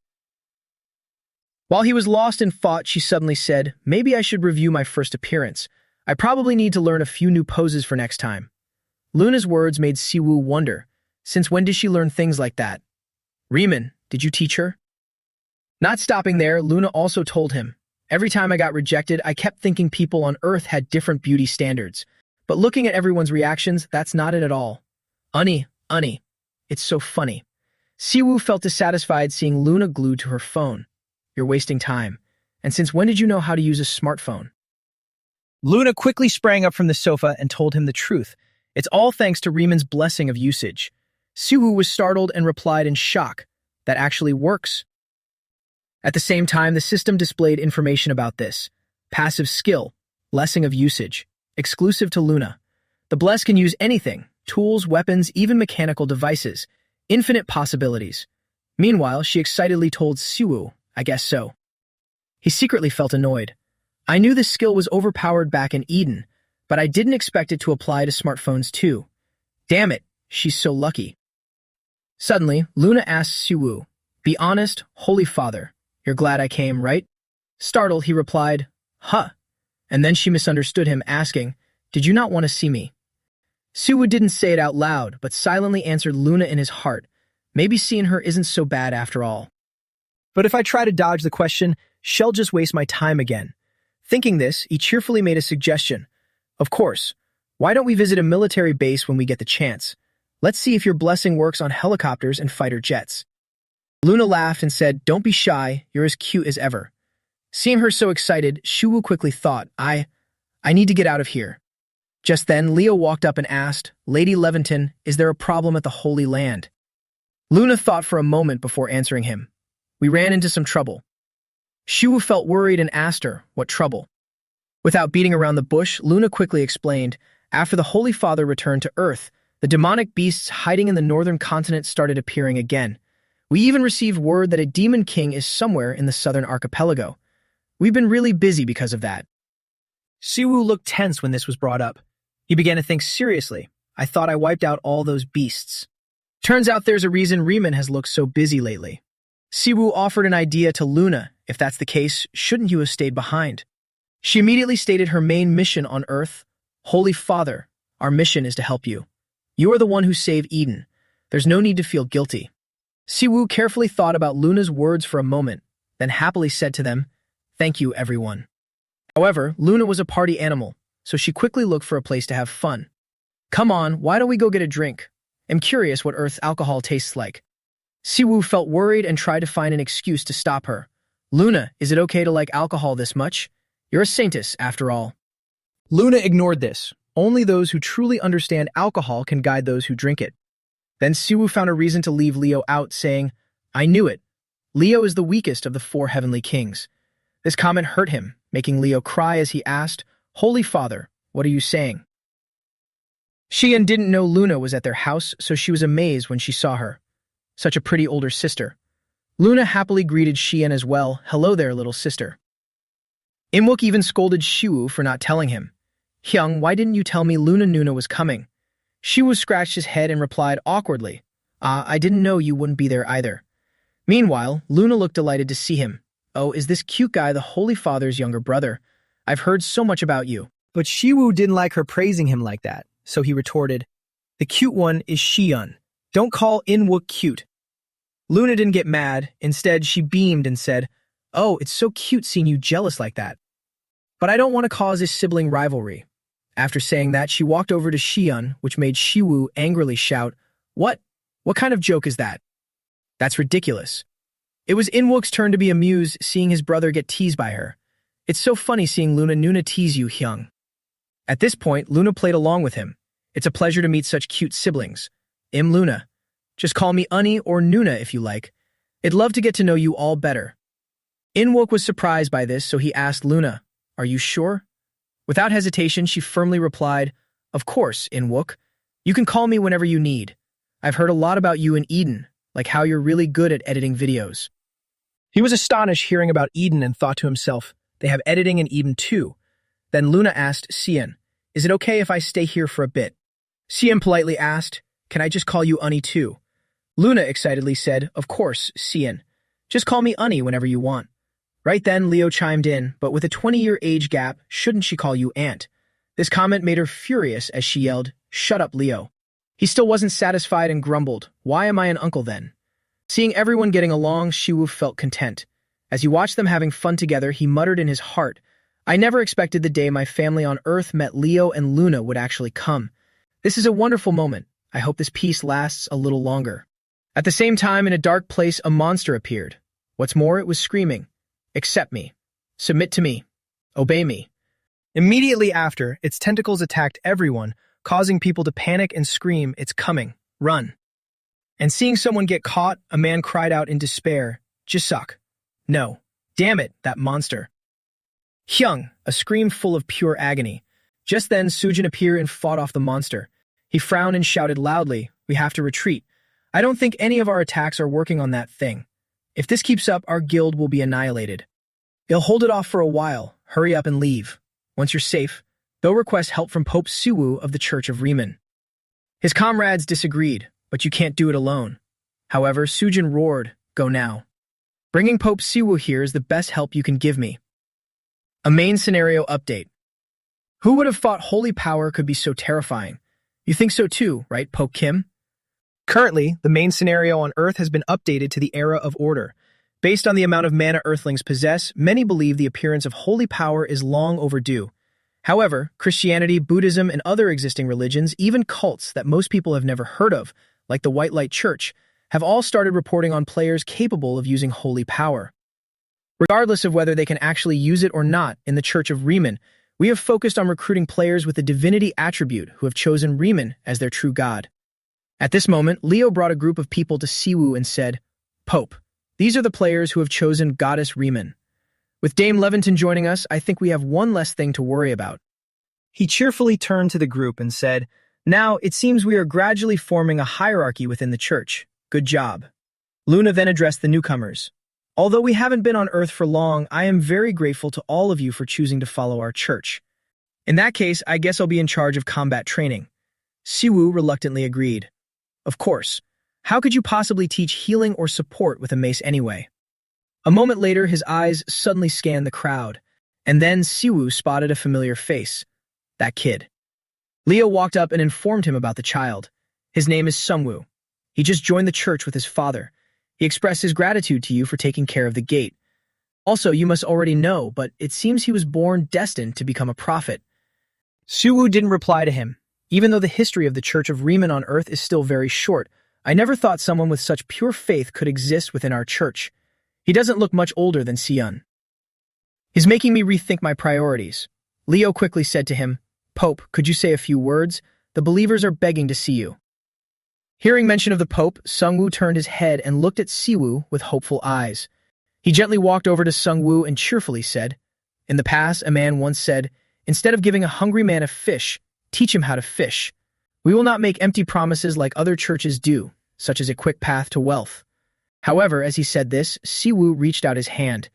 While he was lost in thought, she suddenly said, maybe I should review my first appearance. I probably need to learn a few new poses for next time. Luna's words made Siwoo wonder, since when did she learn things like that? Riemann, did you teach her? Not stopping there, Luna also told him, every time I got rejected, I kept thinking people on Earth had different beauty standards. But looking at everyone's reactions, that's not it at all. Unny, it's so funny. Siwoo felt dissatisfied seeing Luna glued to her phone. You're wasting time. And since when did you know how to use a smartphone? Luna quickly sprang up from the sofa and told him the truth. It's all thanks to Riemann's blessing of usage. Siwoo was startled and replied in shock. That actually works. At the same time, the system displayed information about this. Passive skill, blessing of usage, exclusive to Luna. The bless can use anything, tools, weapons, even mechanical devices. Infinite possibilities. Meanwhile, she excitedly told Siwoo, I guess so. He secretly felt annoyed. I knew this skill was overpowered back in Eden, but I didn't expect it to apply to smartphones too. Damn it, she's so lucky. Suddenly, Luna asked Siwoo, be honest, Holy Father, you're glad I came, right? Startled, he replied, huh. And then she misunderstood him, asking, did you not want to see me? Siwoo didn't say it out loud, but silently answered Luna in his heart, maybe seeing her isn't so bad after all. But if I try to dodge the question, she'll just waste my time again. Thinking this, he cheerfully made a suggestion. Of course, why don't we visit a military base when we get the chance? Let's see if your blessing works on helicopters and fighter jets. Luna laughed and said, don't be shy, you're as cute as ever. Seeing her so excited, Siwoo quickly thought, I need to get out of here. Just then, Leo walked up and asked, Lady Leventon, is there a problem at the Holy Land? Luna thought for a moment before answering him. We ran into some trouble. Siwoo felt worried and asked her, what trouble? Without beating around the bush, Luna quickly explained, after the Holy Father returned to Earth, the demonic beasts hiding in the northern continent started appearing again. We even received word that a demon king is somewhere in the southern archipelago. We've been really busy because of that. Siwoo looked tense when this was brought up. He began to think seriously. I thought I wiped out all those beasts. Turns out there's a reason Riemann has looked so busy lately. Siwoo offered an idea to Luna. If that's the case, shouldn't you have stayed behind? She immediately stated her main mission on Earth. Holy Father, our mission is to help you. You are the one who saved Eden. There's no need to feel guilty. Siwoo carefully thought about Luna's words for a moment, then happily said to them, thank you, everyone. However, Luna was a party animal, so she quickly looked for a place to have fun. Come on, why don't we go get a drink? I'm curious what Earth's alcohol tastes like. Siwoo felt worried and tried to find an excuse to stop her. Luna, is it okay to like alcohol this much? You're a saintess, after all. Luna ignored this. Only those who truly understand alcohol can guide those who drink it. Then Siwoo found a reason to leave Leo out, saying, I knew it. Leo is the weakest of the 4 heavenly kings. This comment hurt him, making Leo cry as he asked, Holy Father, what are you saying? Xian didn't know Luna was at their house, so she was amazed when she saw her. Such a pretty older sister. Luna happily greeted Xian as well. Hello there, little sister. Imwook even scolded Siwoo for not telling him. Hyung, why didn't you tell me Luna was coming? Siwoo scratched his head and replied awkwardly, I didn't know you wouldn't be there either. Meanwhile, Luna looked delighted to see him. Oh, is this cute guy the Holy Father's younger brother? I've heard so much about you. But Siwoo didn't like her praising him like that, so he retorted, the cute one is Xian. Don't call Inwook cute. Luna didn't get mad. Instead, she beamed and said, oh, it's so cute seeing you jealous like that. But I don't want to cause a sibling rivalry. After saying that, she walked over to Xian, which made Siwoo angrily shout, What? What kind of joke is that? That's ridiculous. It was Inwook's turn to be amused seeing his brother get teased by her. It's so funny seeing Luna tease you, Hyung. At this point, Luna played along with him. It's a pleasure to meet such cute siblings. Luna. Just call me Unny or Nuna if you like. I'd love to get to know you all better. Inwook was surprised by this, so he asked Luna, Are you sure? Without hesitation, she firmly replied, Of course, Inwook. You can call me whenever you need. I've heard a lot about you in Eden, like how you're really good at editing videos. He was astonished hearing about Eden and thought to himself, they have editing in Eden too. Then Luna asked Cian, "Is it okay if I stay here for a bit?" Cian politely asked, "Can I just call you Unnie too?" Luna excitedly said, "Of course, Cian. Just call me Unnie whenever you want." Right then, Leo chimed in, "But with a 20-year age gap, shouldn't she call you Aunt?" This comment made her furious as she yelled, "Shut up, Leo." He still wasn't satisfied and grumbled, "Why am I an uncle then?" Seeing everyone getting along, Shiwu felt content. As he watched them having fun together, he muttered in his heart, "I never expected the day my family on Earth met Leo and Luna would actually come. This is a wonderful moment. I hope this peace lasts a little longer." At the same time, in a dark place, a monster appeared. What's more, it was screaming, "Accept me. Submit to me. Obey me." Immediately after, its tentacles attacked everyone, causing people to panic and scream, "It's coming. Run." And seeing someone get caught, a man cried out in despair, "Jisak. No. Damn it, that monster." Hyung, a scream full of pure agony. Just then, Sujin appeared and fought off the monster. He frowned and shouted loudly, "We have to retreat. I don't think any of our attacks are working on that thing. If this keeps up, our guild will be annihilated. They'll hold it off for a while. Hurry up and leave. Once you're safe, they'll request help from Pope Siwu of the Church of Riemann." His comrades disagreed, "But you can't do it alone." However, Sujin roared, "Go now. Bringing Pope Siwu here is the best help you can give me." A main scenario update. Who would have thought holy power could be so terrifying? You think so too, right, Pope Kim? Currently, the main scenario on Earth has been updated to the Era of Order. Based on the amount of mana Earthlings possess, many believe the appearance of holy power is long overdue. However, Christianity, Buddhism, and other existing religions, even cults that most people have never heard of, like the White Light Church, have all started reporting on players capable of using holy power. Regardless of whether they can actually use it or not, in the Church of Riemann, we have focused on recruiting players with the divinity attribute who have chosen Riemann as their true god. At this moment, Leo brought a group of people to Siwu and said, "Pope, these are the players who have chosen Goddess Riemann. With Dame Levinton joining us, I think we have one less thing to worry about." He cheerfully turned to the group and said, "Now, it seems we are gradually forming a hierarchy within the church. Good job." Luna then addressed the newcomers. "Although we haven't been on Earth for long, I am very grateful to all of you for choosing to follow our church. In that case, I guess I'll be in charge of combat training." Siwu reluctantly agreed. "Of course. How could you possibly teach healing or support with a mace anyway?" A moment later, his eyes suddenly scanned the crowd, and then Siwu spotted a familiar face. That kid. Leo walked up and informed him about the child. His name is Sungwoo. He just joined the church with his father. He expressed his gratitude to you for taking care of the gate. Also, you must already know, but it seems he was born destined to become a prophet. Siwu didn't reply to him. Even though the history of the Church of Riemann on Earth is still very short, I never thought someone with such pure faith could exist within our church. He doesn't look much older than Sion. He's making me rethink my priorities. Leo quickly said to him, "Pope, could you say a few words? The believers are begging to see you." Hearing mention of the Pope, Sungwoo turned his head and looked at Siwu with hopeful eyes. He gently walked over to Sungwoo and cheerfully said, "In the past, a man once said, 'Instead of giving a hungry man a fish, teach him how to fish.' We will not make empty promises like other churches do, such as a quick path to wealth." However, as he said this, Siwu reached out his hand.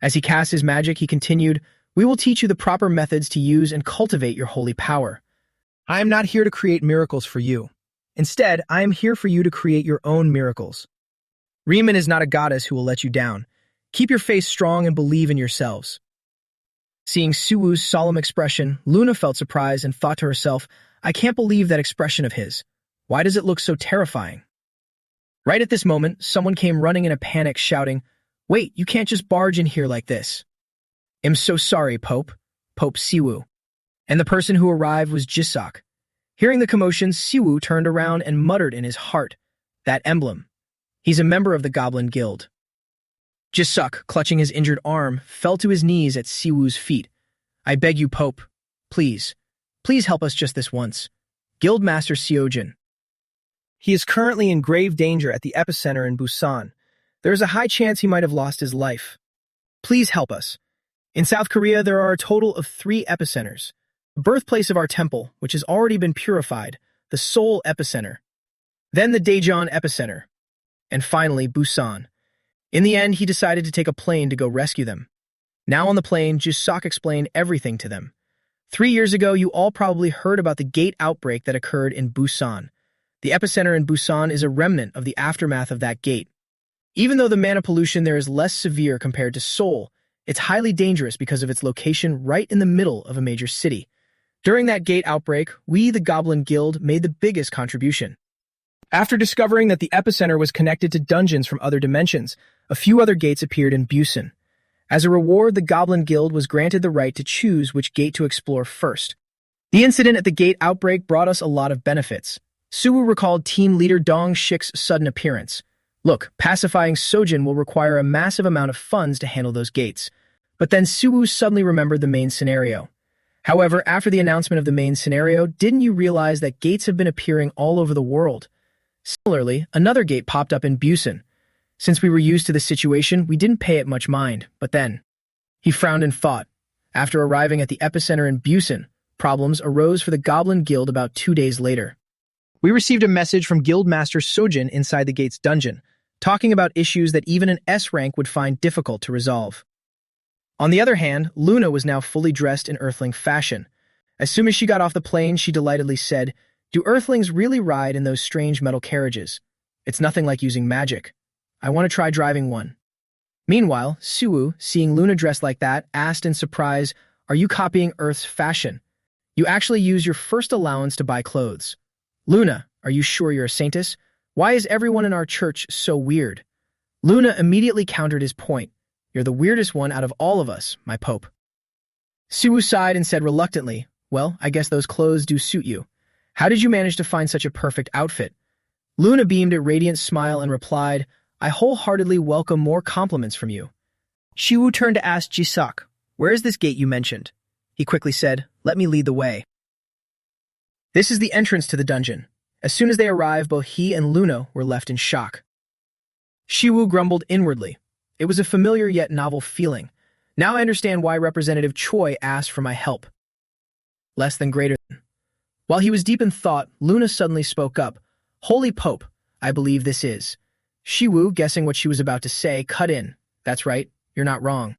As he cast his magic, he continued, "We will teach you the proper methods to use and cultivate your holy power. I am not here to create miracles for you. Instead, I am here for you to create your own miracles. Riemann is not a goddess who will let you down. Keep your face strong and believe in yourselves." Seeing Siwu's solemn expression, Luna felt surprised and thought to herself, "I can't believe that expression of his. Why does it look so terrifying?" Right at this moment, someone came running in a panic, shouting, "Wait, you can't just barge in here like this." "I'm so sorry, Pope Siwu." And the person who arrived was Jisak. Hearing the commotion, Siwu turned around and muttered in his heart, "That emblem. He's a member of the Goblin Guild." Jisak, clutching his injured arm, fell to his knees at Siwu's feet. "I beg you, Pope. Please help us just this once. Guildmaster Seojin. He is currently in grave danger at the epicenter in Busan. There is a high chance he might have lost his life. Please help us. In South Korea, there are a total of 3 epicenters. The birthplace of our temple, which has already been purified, the Seoul epicenter. Then the Daejeon epicenter. And finally, Busan. In the end, he decided to take a plane to go rescue them. Now on the plane, Jisak explained everything to them. 3 years ago, you all probably heard about the gate outbreak that occurred in Busan. The epicenter in Busan is a remnant of the aftermath of that gate. Even though the mana pollution there is less severe compared to Seoul, it's highly dangerous because of its location right in the middle of a major city. During that gate outbreak, we, the Goblin Guild, made the biggest contribution. After discovering that the epicenter was connected to dungeons from other dimensions, a few other gates appeared in Busan. As a reward, the Goblin Guild was granted the right to choose which gate to explore first. The incident at the gate outbreak brought us a lot of benefits. Suwoo recalled team leader Dong Shik's sudden appearance. Look, pacifying Sojin will require a massive amount of funds to handle those gates. But then Suwoo suddenly remembered the main scenario. However, after the announcement of the main scenario, didn't you realize that gates have been appearing all over the world? Similarly, another gate popped up in Busan. Since we were used to the situation, we didn't pay it much mind, but then he frowned and thought. After arriving at the epicenter in Busan, problems arose for the Goblin Guild about 2 days later. We received a message from Guildmaster Sojin inside the gate's dungeon, talking about issues that even an S rank would find difficult to resolve. On the other hand, Luna was now fully dressed in Earthling fashion. As soon as she got off the plane, she delightedly said, "Do Earthlings really ride in those strange metal carriages? It's nothing like using magic. I want to try driving one." Meanwhile, Suwoo, seeing Luna dressed like that, asked in surprise, "Are you copying Earth's fashion? You actually use your first allowance to buy clothes. Luna, are you sure you're a saintess? Why is everyone in our church so weird?" Luna immediately countered his point. "You're the weirdest one out of all of us, my pope." Suwoo sighed and said reluctantly, "Well, I guess those clothes do suit you. How did you manage to find such a perfect outfit?" Luna beamed a radiant smile and replied, "I wholeheartedly welcome more compliments from you." Suwoo turned to ask Jisak, "Where is this gate you mentioned?" He quickly said, "Let me lead the way." This is the entrance to the dungeon. As soon as they arrived, both he and Luna were left in shock. Shiwoo grumbled inwardly. It was a familiar yet novel feeling. Now I understand why Representative Choi asked for my help. Less than greater than. While he was deep in thought, Luna suddenly spoke up. "Holy Pope, I believe this is." Shiwoo, guessing what she was about to say, cut in. "That's right, you're not wrong."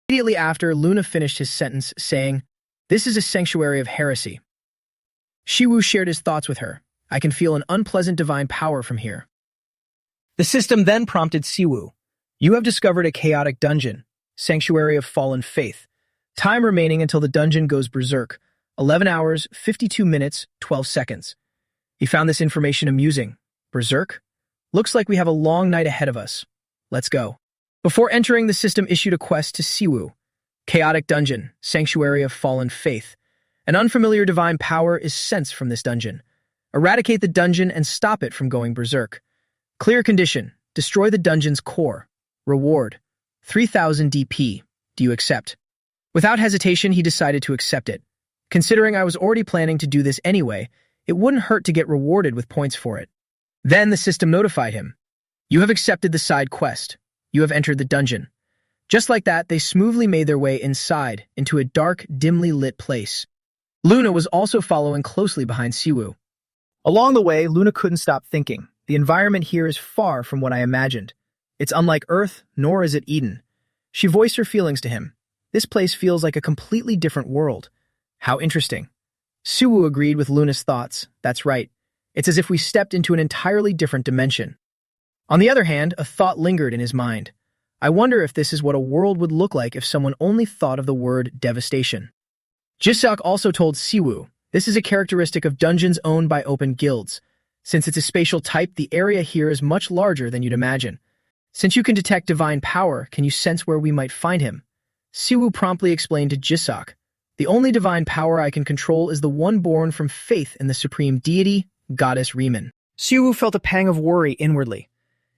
Immediately after, Luna finished his sentence, saying, "This is a sanctuary of heresy." Shiwoo shared his thoughts with her. "I can feel an unpleasant divine power from here." The system then prompted Siwoo. "You have discovered a chaotic dungeon, Sanctuary of Fallen Faith. Time remaining until the dungeon goes berserk, 11 hours, 52 minutes, 12 seconds. He found this information amusing. Berserk? Looks like we have a long night ahead of us. Let's go. Before entering, the system issued a quest to Siwoo. Chaotic dungeon, Sanctuary of Fallen Faith. An unfamiliar divine power is sensed from this dungeon. Eradicate the dungeon and stop it from going berserk. Clear condition. Destroy the dungeon's core. Reward. 3,000 DP. Do you accept?" Without hesitation, he decided to accept it. Considering I was already planning to do this anyway, it wouldn't hurt to get rewarded with points for it. Then the system notified him. "You have accepted the side quest. You have entered the dungeon." Just like that, they smoothly made their way inside, into a dark, dimly lit place. Luna was also following closely behind Siwoo. Along the way, Luna couldn't stop thinking. The environment here is far from what I imagined. It's unlike Earth, nor is it Eden. She voiced her feelings to him. This place feels like a completely different world. How interesting. Suwoo agreed with Luna's thoughts. That's right. It's as if we stepped into an entirely different dimension. On the other hand, a thought lingered in his mind. I wonder if this is what a world would look like if someone only thought of the word devastation. Jisak also told Siwoo, this is a characteristic of dungeons owned by open guilds. Since it's a spatial type, the area here is much larger than you'd imagine. Since you can detect divine power, can you sense where we might find him? Siwoo promptly explained to Jisak, the only divine power I can control is the one born from faith in the supreme deity, Goddess Riemann. Siwoo felt a pang of worry inwardly.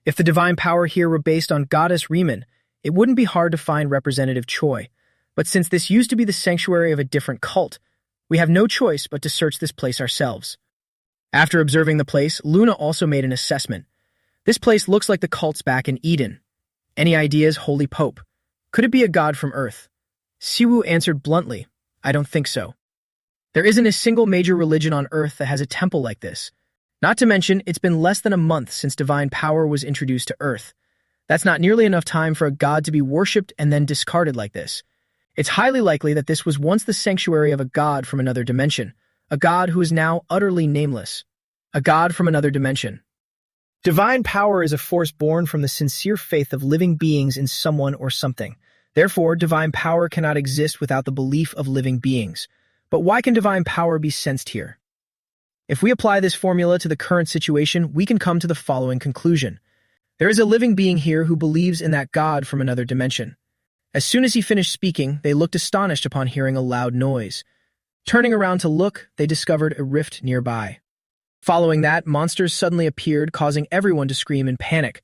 If the divine power here were based on Goddess Riemann, it wouldn't be hard to find Representative Choi. But since this used to be the sanctuary of a different cult, we have no choice but to search this place ourselves. After observing the place, Luna also made an assessment. This place looks like the cults back in Eden. Any ideas, Holy Pope? Could it be a god from Earth? Siwoo answered bluntly, I don't think so. There isn't a single major religion on Earth that has a temple like this. Not to mention, it's been less than a month since divine power was introduced to Earth. That's not nearly enough time for a god to be worshipped and then discarded like this. It's highly likely that this was once the sanctuary of a god from another dimension, a god who is now utterly nameless. A god from another dimension. Divine power is a force born from the sincere faith of living beings in someone or something. Therefore, divine power cannot exist without the belief of living beings. But why can divine power be sensed here? If we apply this formula to the current situation, we can come to the following conclusion. There is a living being here who believes in that God from another dimension. As soon as he finished speaking, they looked astonished upon hearing a loud noise. Turning around to look, they discovered a rift nearby. Following that, monsters suddenly appeared, causing everyone to scream in panic.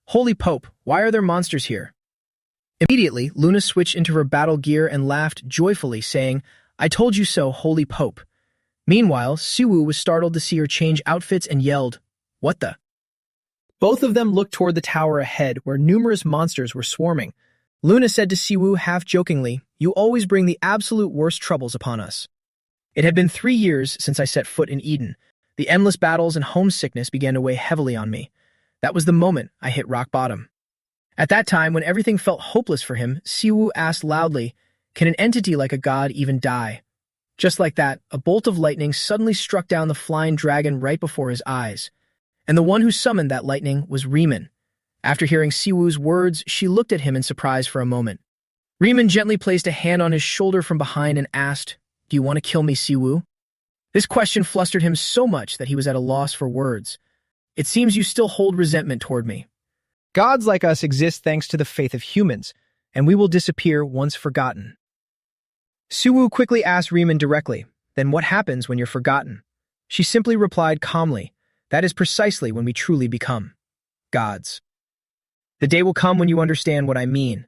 Holy Pope, why are there monsters here? Immediately, Luna switched into her battle gear and laughed joyfully, saying, I told you so, Holy Pope. Meanwhile, Siwoo was startled to see her change outfits and yelled, What the? Both of them looked toward the tower ahead, where numerous monsters were swarming. Luna said to Siwoo half-jokingly, You always bring the absolute worst troubles upon us. It had been 3 years since I set foot in Eden. The endless battles and homesickness began to weigh heavily on me. That was the moment I hit rock bottom. At that time, when everything felt hopeless for him, Siwoo asked loudly, Can an entity like a god even die? Just like that, a bolt of lightning suddenly struck down the flying dragon right before his eyes. And the one who summoned that lightning was Riemann. After hearing Siwoo's words, she looked at him in surprise for a moment. Riemann gently placed a hand on his shoulder from behind and asked, Do you want to kill me, Siwoo? This question flustered him so much that he was at a loss for words. It seems you still hold resentment toward me. Gods like us exist thanks to the faith of humans, and we will disappear once forgotten. Siwoo quickly asked Riemann directly, Then what happens when you're forgotten? She simply replied calmly, That is precisely when we truly become gods. The day will come when you understand what I mean.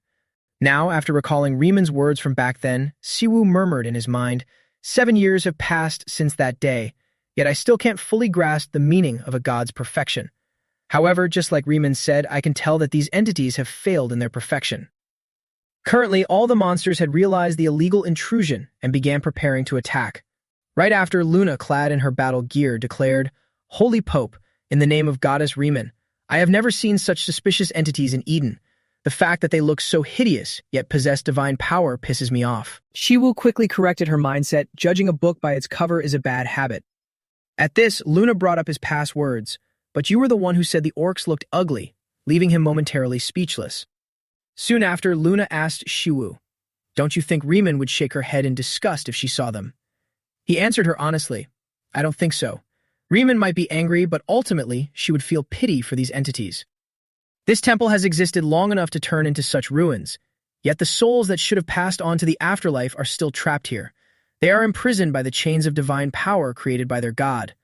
Now, after recalling Riemann's words from back then, Siwoo murmured in his mind, 7 years have passed since that day, yet I still can't fully grasp the meaning of a god's perfection. However, just like Riemann said, I can tell that these entities have failed in their perfection. Currently, all the monsters had realized the illegal intrusion and began preparing to attack. Right after, Luna, clad in her battle gear, declared, Holy Pope, in the name of Goddess Riemann, I have never seen such suspicious entities in Eden. The fact that they look so hideous, yet possess divine power, pisses me off. Siwoo quickly corrected her mindset. Judging a book by its cover is a bad habit. At this, Luna brought up his past words, but you were the one who said the orcs looked ugly, leaving him momentarily speechless. Soon after, Luna asked Siwoo, Don't you think Riemann would shake her head in disgust if she saw them? He answered her honestly, I don't think so. Riemann might be angry, but ultimately, she would feel pity for these entities. This temple has existed long enough to turn into such ruins, yet the souls that should have passed on to the afterlife are still trapped here. They are imprisoned by the chains of divine power created by their god.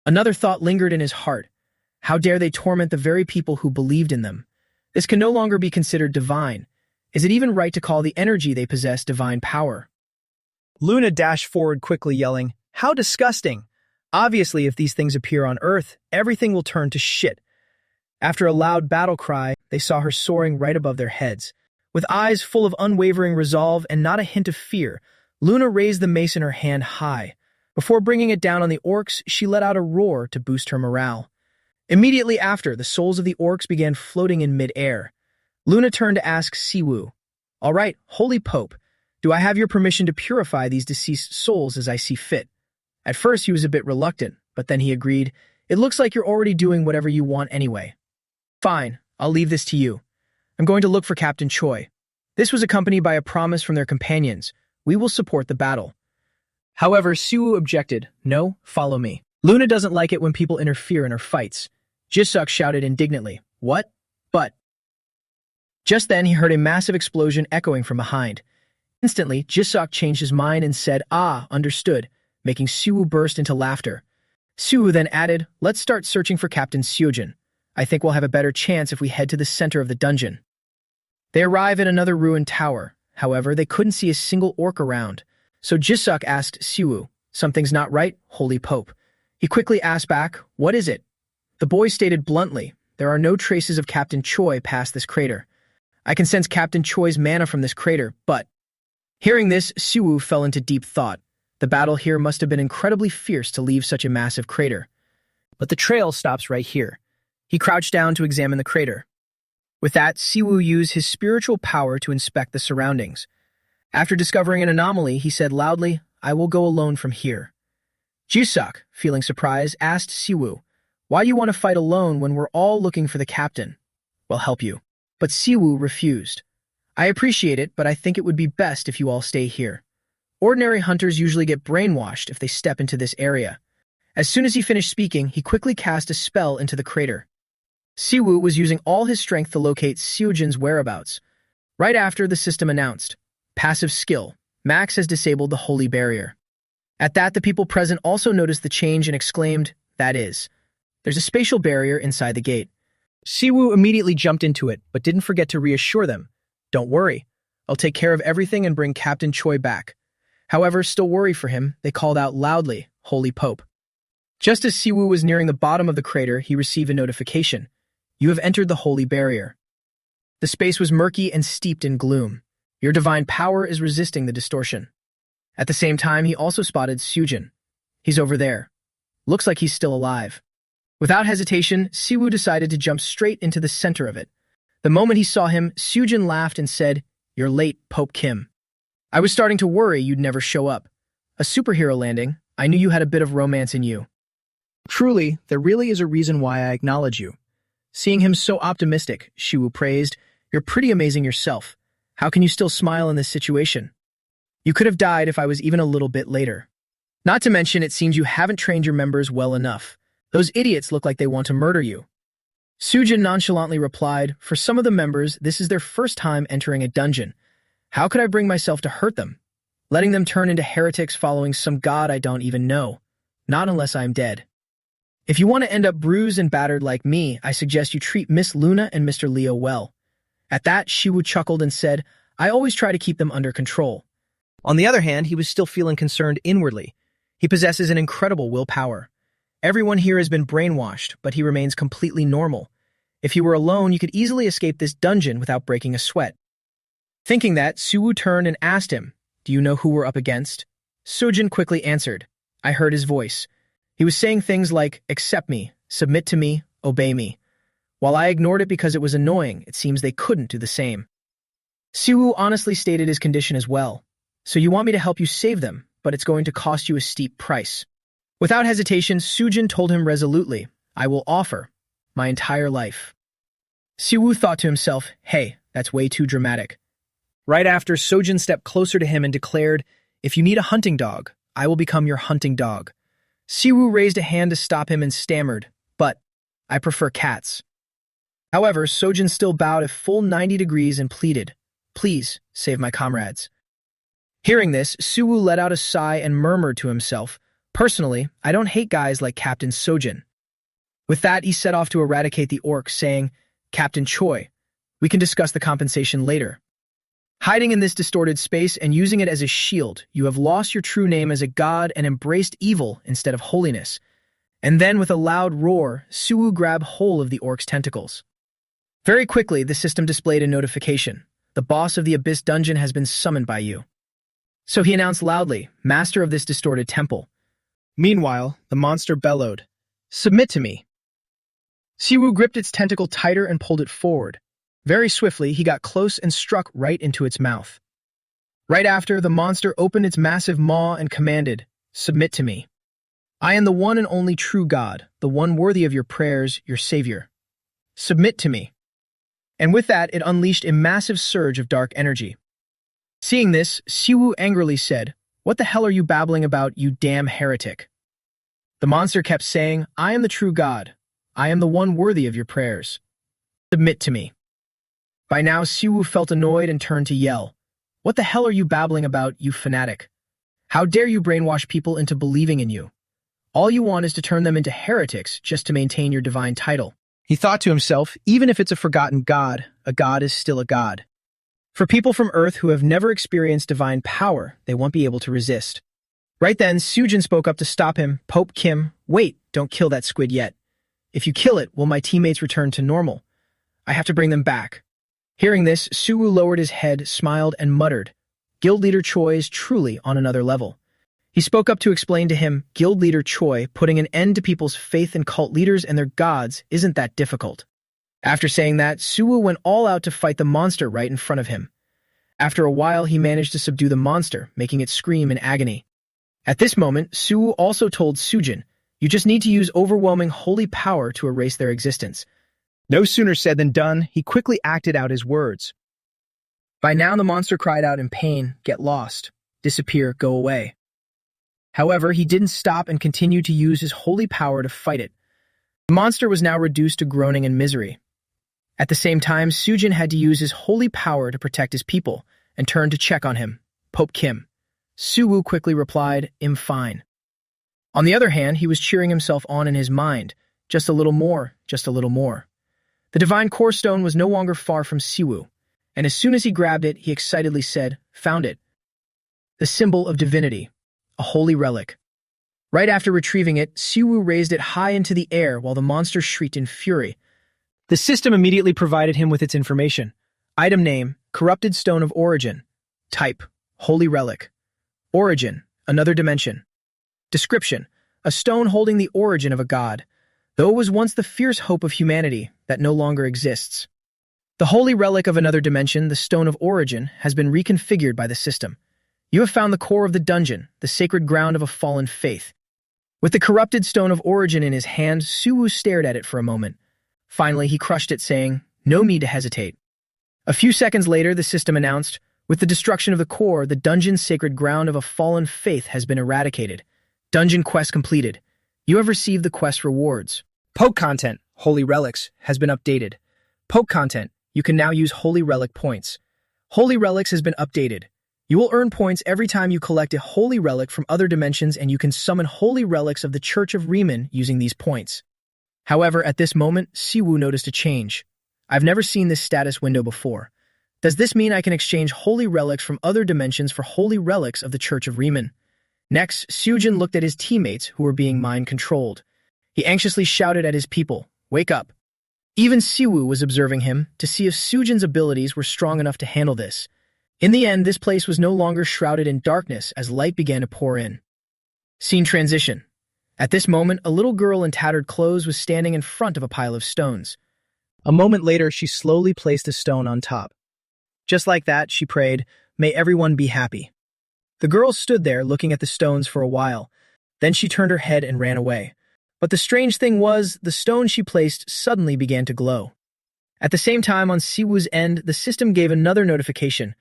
Another thought lingered in his heart. How dare they torment the very people who believed in them? This can no longer be considered divine. Is it even right to call the energy they possess divine power? Luna dashed forward quickly, yelling, How disgusting! Obviously, if these things appear on Earth, everything will turn to shit. After a loud battle cry, they saw her soaring right above their heads. With eyes full of unwavering resolve and not a hint of fear, Luna raised the mace in her hand high. Before bringing it down on the orcs, she let out a roar to boost her morale. Immediately after, the souls of the orcs began floating in mid-air. Luna turned to ask Siwoo, All right, Holy Pope, do I have your permission to purify these deceased souls as I see fit? At first, he was a bit reluctant, but then he agreed, It looks like you're already doing whatever you want anyway. Fine, I'll leave this to you. I'm going to look for Captain Choi. This was accompanied by a promise from their companions. We will support the battle. However, Siwoo objected. No, follow me. Luna doesn't like it when people interfere in her fights. Jisuk shouted indignantly, What? But... Just then, he heard a massive explosion echoing from behind. Instantly, Jisuk changed his mind and said, Ah, understood, making Siwoo burst into laughter. Siwoo then added, Let's start searching for Captain Seojin. I think we'll have a better chance if we head to the center of the dungeon. They arrive at another ruined tower. However, they couldn't see a single orc around. So Jisuk asked Siwoo, Something's not right, Holy Pope. He quickly asked back, What is it? The boy stated bluntly, There are no traces of Captain Choi past this crater. I can sense Captain Choi's mana from this crater, but... Hearing this, Siwoo fell into deep thought. The battle here must have been incredibly fierce to leave such a massive crater. But the trail stops right here. He crouched down to examine the crater. With that, Siwoo used his spiritual power to inspect the surroundings. After discovering an anomaly, he said loudly, "I will go alone from here." Jisak, feeling surprised, asked Siwoo, "Why do you want to fight alone when we're all looking for the captain? We'll help you." But Siwoo refused. "I appreciate it, but I think it would be best if you all stay here. Ordinary hunters usually get brainwashed if they step into this area." As soon as he finished speaking, he quickly cast a spell into the crater. Siwoo was using all his strength to locate Seojin's whereabouts. Right after, the system announced, "Passive skill. Max has disabled the holy barrier." At that, the people present also noticed the change and exclaimed, "That is, there's a spatial barrier inside the gate." Siwoo immediately jumped into it, but didn't forget to reassure them, "Don't worry, I'll take care of everything and bring Captain Choi back." However, still worried for him, they called out loudly, "Holy Pope." Just as Siwoo was nearing the bottom of the crater, he received a notification. "You have entered the holy barrier." The space was murky and steeped in gloom. Your divine power is resisting the distortion. At the same time, he also spotted Seojin. "He's over there. Looks like he's still alive." Without hesitation, Siwoo decided to jump straight into the center of it. The moment he saw him, Seojin laughed and said, "You're late, Pope Kim. I was starting to worry you'd never show up. A superhero landing. I knew you had a bit of romance in you." "Truly, there really is a reason why I acknowledge you." Seeing him so optimistic, Siwoo praised, "You're pretty amazing yourself. How can you still smile in this situation? You could have died if I was even a little bit later. Not to mention, it seems you haven't trained your members well enough. Those idiots look like they want to murder you." Seojin nonchalantly replied, "For some of the members, this is their first time entering a dungeon. How could I bring myself to hurt them? Letting them turn into heretics following some god I don't even know. Not unless I'm dead. If you want to end up bruised and battered like me, I suggest you treat Miss Luna and Mr. Leo well." At that, Siwoo chuckled and said, "I always try to keep them under control." On the other hand, he was still feeling concerned inwardly. He possesses an incredible willpower. Everyone here has been brainwashed, but he remains completely normal. If he were alone, you could easily escape this dungeon without breaking a sweat. Thinking that, Siwoo turned and asked him, "Do you know who we're up against?" Seojin quickly answered. I heard his voice. He was saying things like, "Accept me, submit to me, obey me." While I ignored it because it was annoying, it seems they couldn't do the same. Siwoo honestly stated his condition as well. "So you want me to help you save them, but it's going to cost you a steep price." Without hesitation, Seojin told him resolutely, "I will offer my entire life." Siwoo thought to himself, "Hey, that's way too dramatic." Right after, Seojin stepped closer to him and declared, "If you need a hunting dog, I will become your hunting dog." Siwoo raised a hand to stop him and stammered, "But I prefer cats." However, Seojin still bowed a full 90 degrees and pleaded, "Please, save my comrades." Hearing this, Siwoo let out a sigh and murmured to himself, "Personally, I don't hate guys like Captain Seojin." With that, he set off to eradicate the orcs, saying, "Captain Choi, we can discuss the compensation later." Hiding in this distorted space and using it as a shield, you have lost your true name as a god and embraced evil instead of holiness. And then, with a loud roar, Siwoo grabbed hold of the orc's tentacles. Very quickly, the system displayed a notification. The boss of the Abyss Dungeon has been summoned by you. So he announced loudly, "Master of this distorted temple." Meanwhile, the monster bellowed, "Submit to me." Siwoo gripped its tentacle tighter and pulled it forward. Very swiftly, he got close and struck right into its mouth. Right after, the monster opened its massive maw and commanded, "Submit to me. I am the one and only true God, the one worthy of your prayers, your savior. Submit to me." And with that, it unleashed a massive surge of dark energy. Seeing this, Siwoo angrily said, "What the hell are you babbling about, you damn heretic?" The monster kept saying, "I am the true God. I am the one worthy of your prayers. Submit to me." By now, Siwoo felt annoyed and turned to yell, "What the hell are you babbling about, you fanatic? How dare you brainwash people into believing in you? All you want is to turn them into heretics just to maintain your divine title." He thought to himself, even if it's a forgotten god, a god is still a god. For people from Earth who have never experienced divine power, they won't be able to resist. Right then, Seojin spoke up to stop him. "Pope Kim, wait, don't kill that squid yet. If you kill it, will my teammates return to normal? I have to bring them back." Hearing this, Siwoo lowered his head, smiled, and muttered, "Guild Leader Choi is truly on another level." He spoke up to explain to him, "Guild Leader Choi, putting an end to people's faith in cult leaders and their gods isn't that difficult." After saying that, Siwoo went all out to fight the monster right in front of him. After a while, he managed to subdue the monster, making it scream in agony. At this moment, Suwoo also told Sujin, "You just need to use overwhelming holy power to erase their existence." No sooner said than done, he quickly acted out his words. By now, the monster cried out in pain, "Get lost. Disappear, go away." However, he didn't stop and continued to use his holy power to fight it. The monster was now reduced to groaning in misery. At the same time, Sujin had to use his holy power to protect his people and turned to check on him, Pope Kim. Suwoo quickly replied, "I'm fine." On the other hand, he was cheering himself on in his mind, just a little more, just a little more. The divine core stone was no longer far from Siwoo, and as soon as he grabbed it, he excitedly said, "Found it." The symbol of divinity, a holy relic. Right after retrieving it, Siwoo raised it high into the air while the monster shrieked in fury. The system immediately provided him with its information. Item name, Corrupted Stone of Origin. Type, Holy Relic. Origin, another dimension. Description, a stone holding the origin of a god, though it was once the fierce hope of humanity that no longer exists. The holy relic of another dimension, the Stone of Origin, has been reconfigured by the system. You have found the core of the dungeon, the sacred ground of a fallen faith. With the corrupted Stone of Origin in his hand, Suwoo stared at it for a moment. Finally, he crushed it, saying, "No need to hesitate." A few seconds later, the system announced, "With the destruction of the core, the dungeon's sacred ground of a fallen faith has been eradicated. Dungeon quest completed. You have received the quest rewards. Poke content, Holy Relics, has been updated. Poke content, you can now use Holy Relic points. Holy Relics has been updated. You will earn points every time you collect a Holy Relic from other dimensions, and you can summon Holy Relics of the Church of Riemann using these points." However, at this moment, Siwoo noticed a change. "I've never seen this status window before. Does this mean I can exchange Holy Relics from other dimensions for Holy Relics of the Church of Riemann?" Next, Sujin looked at his teammates who were being mind-controlled. He anxiously shouted at his people, "Wake up." Even Siwoo was observing him to see if Sujin's abilities were strong enough to handle this. In the end, this place was no longer shrouded in darkness as light began to pour in. Scene transition. At this moment, a little girl in tattered clothes was standing in front of a pile of stones. A moment later, she slowly placed a stone on top. Just like that, she prayed, "May everyone be happy." The girl stood there looking at the stones for a while. Then she turned her head and ran away. But the strange thing was, the stone she placed suddenly began to glow. At the same time, on Siwoo's end, the system gave another notification.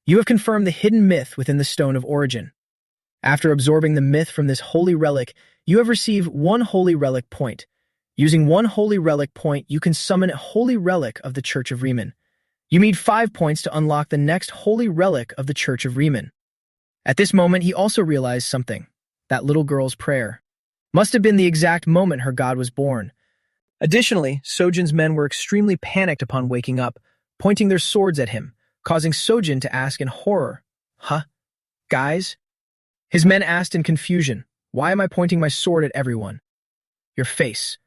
"You have confirmed the hidden myth within the Stone of Origin. After absorbing the myth from this holy relic, you have received 1 holy relic point. Using 1 holy relic point, you can summon a holy relic of the Church of Riemann. You need 5 points to unlock the next holy relic of the Church of Riemann." At this moment, he also realized something. That little girl's prayer must have been the exact moment her god was born. Additionally, Sojin's men were extremely panicked upon waking up, pointing their swords at him, causing Sojin to ask in horror, "Huh? Guys?" His men asked in confusion, "Why am I pointing my sword at everyone?" "Your face.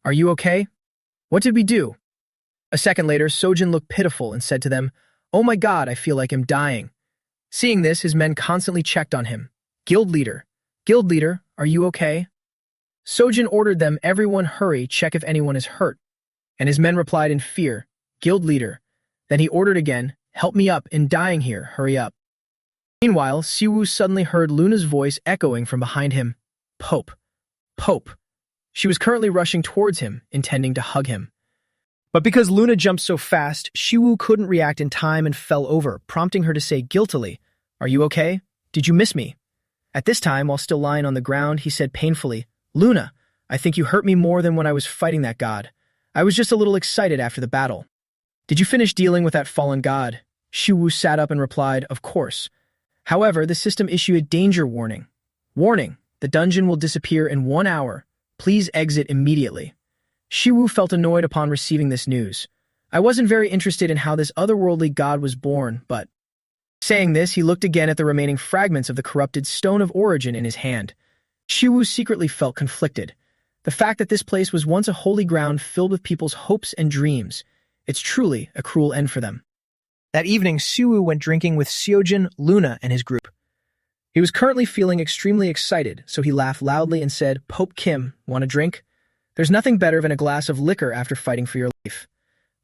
Are you okay? What did we do?" A second later, Sojin looked pitiful and said to them, "Oh my god, I feel like I'm dying." Seeing this, his men constantly checked on him. Guild leader, are you okay?" Sojin ordered them, "Everyone hurry, check if anyone is hurt." And his men replied in fear, "Guild leader." Then he ordered again, "Help me up, I'm dying here, hurry up." Meanwhile, Siwoo suddenly heard Luna's voice echoing from behind him, "Pope, Pope." She was currently rushing towards him, intending to hug him. But because Luna jumped so fast, Siwoo couldn't react in time and fell over, prompting her to say guiltily, "Are you okay? Did you miss me?" At this time, while still lying on the ground, he said painfully, "Luna, I think you hurt me more than when I was fighting that god. I was just a little excited after the battle." "Did you finish dealing with that fallen god?" Siwoo sat up and replied, "Of course." However, the system issued a danger warning. "Warning, the dungeon will disappear in 1 hour. Please exit immediately." Siwoo felt annoyed upon receiving this news. "I wasn't very interested in how this otherworldly god was born, but..." Saying this, he looked again at the remaining fragments of the corrupted Stone of Origin in his hand. Siwoo secretly felt conflicted. The fact that this place was once a holy ground filled with people's hopes and dreams. It's truly a cruel end for them. That evening, Siwoo went drinking with Seojin, Luna, and his group. He was currently feeling extremely excited, so he laughed loudly and said, "Pope Kim, want a drink? There's nothing better than a glass of liquor after fighting for your life."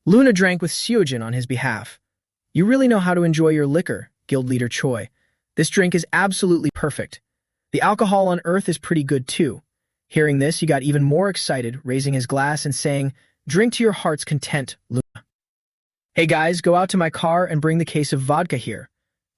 Luna drank with Seojin on his behalf. You really know how to enjoy your liquor, guild leader Choi. This drink is absolutely perfect. The alcohol on Earth is pretty good too. Hearing this, he got even more excited, raising his glass and saying, "Drink to your heart's content, Luna." "Hey guys, go out to my car and bring the case of vodka here."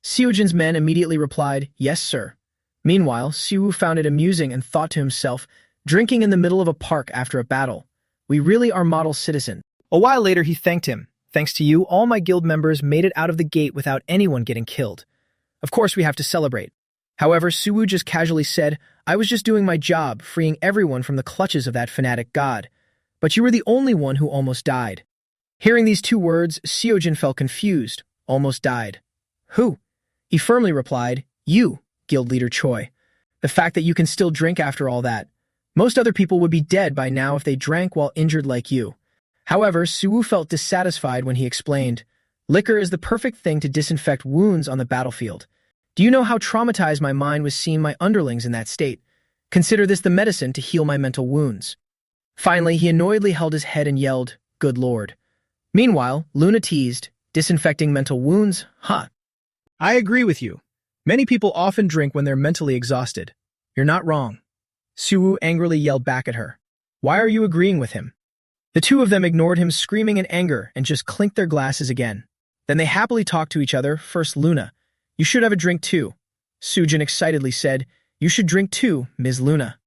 Seojin's men immediately replied, "Yes, sir." Meanwhile, Siwoo found it amusing and thought to himself, drinking in the middle of a park after a battle. We really are model citizens. A while later, he thanked him. "Thanks to you, all my guild members made it out of the gate without anyone getting killed. Of course, we have to celebrate." However, Siwoo just casually said, "I was just doing my job, freeing everyone from the clutches of that fanatic god. But you were the only one who almost died." Hearing these two words, Seojin felt confused. Almost died. "Who?" He firmly replied, "You, guild leader Choi. The fact that you can still drink after all that. Most other people would be dead by now if they drank while injured like you." However, Siwoo felt dissatisfied when he explained, "Liquor is the perfect thing to disinfect wounds on the battlefield. Do you know how traumatized my mind was seeing my underlings in that state? Consider this the medicine to heal my mental wounds." Finally, he annoyedly held his head and yelled, "Good lord." Meanwhile, Luna teased, "Disinfecting mental wounds? Huh." I agree with you. Many people often drink when they're mentally exhausted. You're not wrong. Siwoo angrily yelled back at her. "Why are you agreeing with him?" The two of them ignored him, screaming in anger, and just clinked their glasses again. Then they happily talked to each other. First, Luna. "You should have a drink too." Sujin excitedly said, "You should drink too, Ms. Luna."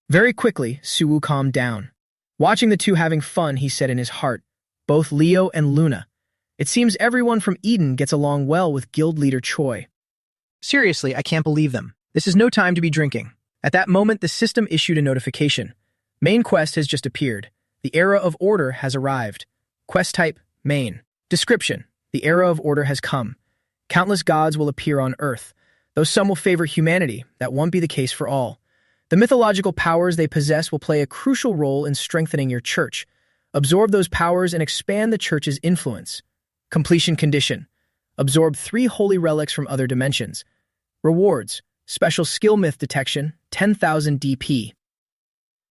Very quickly, Siwoo calmed down. Watching the two having fun, he said in his heart, "Both Leo and Luna. It seems everyone from Eden gets along well with guild leader Choi. Seriously, I can't believe them. This is no time to be drinking." At that moment, the system issued a notification. Main quest has just appeared. The era of order has arrived. Quest type, main. Description, the era of order has come. Countless gods will appear on Earth. Though some will favor humanity, that won't be the case for all. The mythological powers they possess will play a crucial role in strengthening your church. Absorb those powers and expand the church's influence. Completion condition. Absorb 3 holy relics from other dimensions. Rewards. Special skill myth detection, 10,000 DP.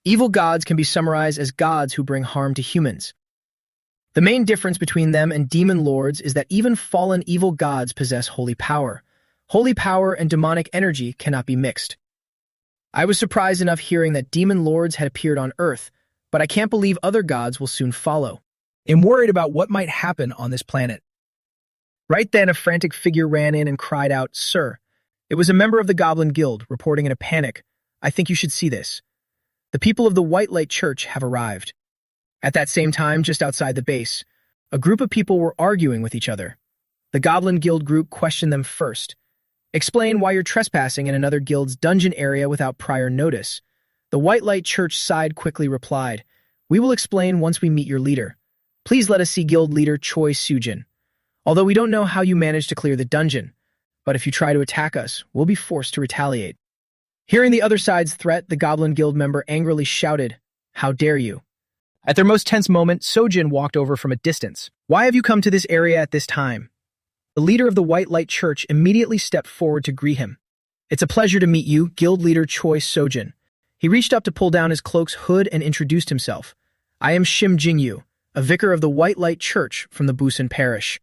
Evil gods can be summarized as gods who bring harm to humans. The main difference between them and demon lords is that even fallen evil gods possess holy power. Holy power and demonic energy cannot be mixed. I was surprised enough hearing that demon lords had appeared on Earth, but I can't believe other gods will soon follow. I'm worried about what might happen on this planet. Right then, a frantic figure ran in and cried out, "Sir." It was a member of the Goblin Guild, reporting in a panic, "I think you should see this. The people of the White Light Church have arrived." At that same time, just outside the base, a group of people were arguing with each other. The Goblin Guild group questioned them first. "Explain why you're trespassing in another guild's dungeon area without prior notice." The White Light Church side quickly replied, "We will explain once we meet your leader. Please let us see guild leader Choi Sujin. Although we don't know how you managed to clear the dungeon, but if you try to attack us, we'll be forced to retaliate." Hearing the other side's threat, the Goblin Guild member angrily shouted, "How dare you!" At their most tense moment, Sojin walked over from a distance. "Why have you come to this area at this time?" The leader of the White Light Church immediately stepped forward to greet him. "It's a pleasure to meet you, guild leader Choi Sojin." He reached up to pull down his cloak's hood and introduced himself. "I am Shim Jingyu, a vicar of the White Light Church from the Busan Parish.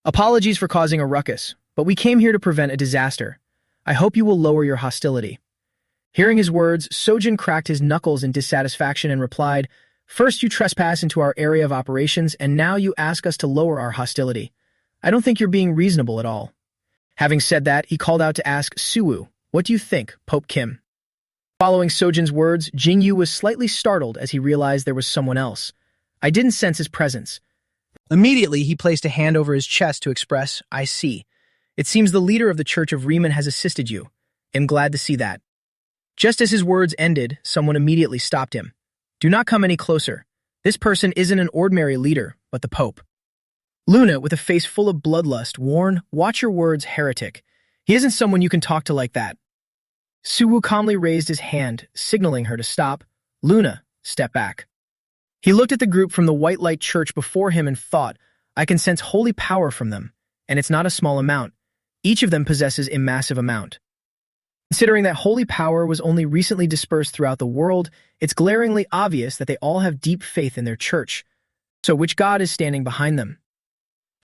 Apologies for causing a ruckus, but we came here to prevent a disaster. I hope you will lower your hostility." Hearing his words, Sojin cracked his knuckles in dissatisfaction and replied, "First you trespass into our area of operations, and now you ask us to lower our hostility. I don't think you're being reasonable at all." Having said that, he called out to ask Siwoo, "What do you think, Pope Kim?" Following Sojin's words, Jingyu was slightly startled as he realized there was someone else. "I didn't sense his presence." Immediately, he placed a hand over his chest to express, "I see. It seems the leader of the Church of Riemann has assisted you. I'm glad to see that." Just as his words ended, someone immediately stopped him. "Do not come any closer. This person isn't an ordinary leader, but the Pope." Luna, with a face full of bloodlust, warned, "Watch your words, heretic. He isn't someone you can talk to like that." Siwoo calmly raised his hand, signaling her to stop. "Luna, step back." He looked at the group from the White Light Church before him and thought, "I can sense holy power from them, and it's not a small amount. Each of them possesses a massive amount." Considering that holy power was only recently dispersed throughout the world, it's glaringly obvious that they all have deep faith in their church. So which god is standing behind them?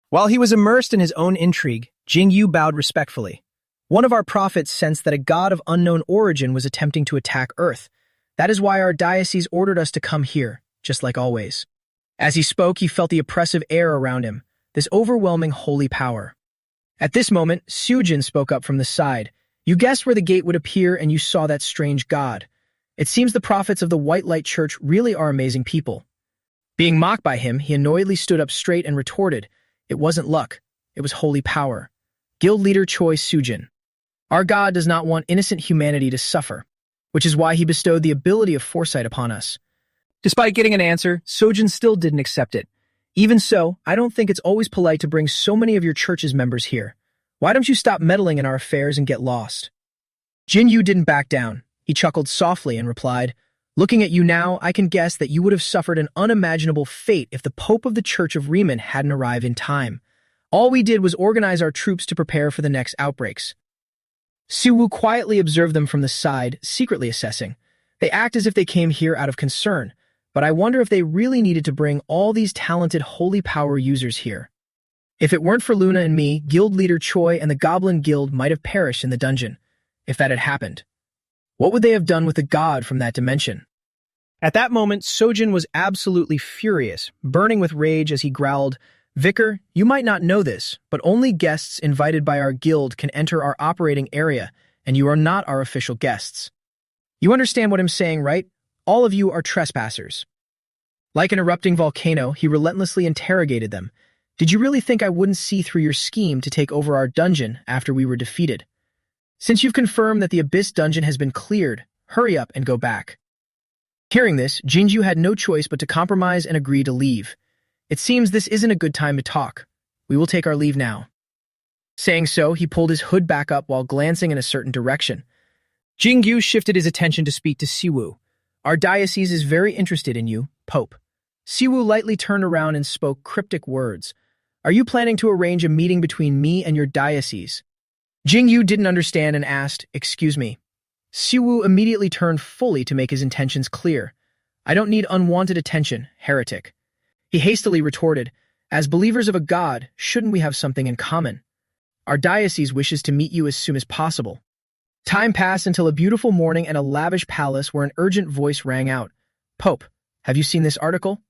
While he was immersed in his own intrigue, Jingyu bowed respectfully. One of our prophets sensed that a god of unknown origin was attempting to attack Earth. That is why our diocese ordered us to come here, just like always. As he spoke, he felt the oppressive air around him, this overwhelming holy power. At this moment, Sujin spoke up from the side. You guessed where the gate would appear and you saw that strange god. It seems the prophets of the White Light Church really are amazing people. Being mocked by him, he annoyedly stood up straight and retorted, it wasn't luck, it was holy power. Guild leader Choi Sujin. Our God does not want innocent humanity to suffer, which is why he bestowed the ability of foresight upon us. Despite getting an answer, Sojin still didn't accept it. Even so, I don't think it's always polite to bring so many of your church's members here. Why don't you stop meddling in our affairs and get lost? Jinyu didn't back down. He chuckled softly and replied, looking at you now, I can guess that you would have suffered an unimaginable fate if the Pope of the Church of Riemann hadn't arrived in time. All we did was organize our troops to prepare for the next outbreaks. Siwoo quietly observed them from the side, secretly assessing. They act as if they came here out of concern, but I wonder if they really needed to bring all these talented holy power users here. If it weren't for Luna and me, Guild Leader Choi and the Goblin Guild might have perished in the dungeon. If that had happened, what would they have done with the god from that dimension? At that moment, Sojin was absolutely furious, burning with rage as he growled, Vicar, you might not know this, but only guests invited by our guild can enter our operating area, and you are not our official guests. You understand what I'm saying, right? All of you are trespassers. Like an erupting volcano, he relentlessly interrogated them. Did you really think I wouldn't see through your scheme to take over our dungeon after we were defeated? Since you've confirmed that the Abyss dungeon has been cleared, hurry up and go back. Hearing this, Jinju had no choice but to compromise and agree to leave. It seems this isn't a good time to talk. We will take our leave now. Saying so, he pulled his hood back up while glancing in a certain direction. Jingyu shifted his attention to speak to Siwoo. Our diocese is very interested in you, Pope. Siwoo lightly turned around and spoke cryptic words. Are you planning to arrange a meeting between me and your diocese? Jingyu didn't understand and asked, excuse me. Siwoo immediately turned fully to make his intentions clear. I don't need unwanted attention, heretic. He hastily retorted, as believers of a god, shouldn't we have something in common? Our diocese wishes to meet you as soon as possible. Time passed until a beautiful morning at a lavish palace where an urgent voice rang out. Pope, have you seen this article?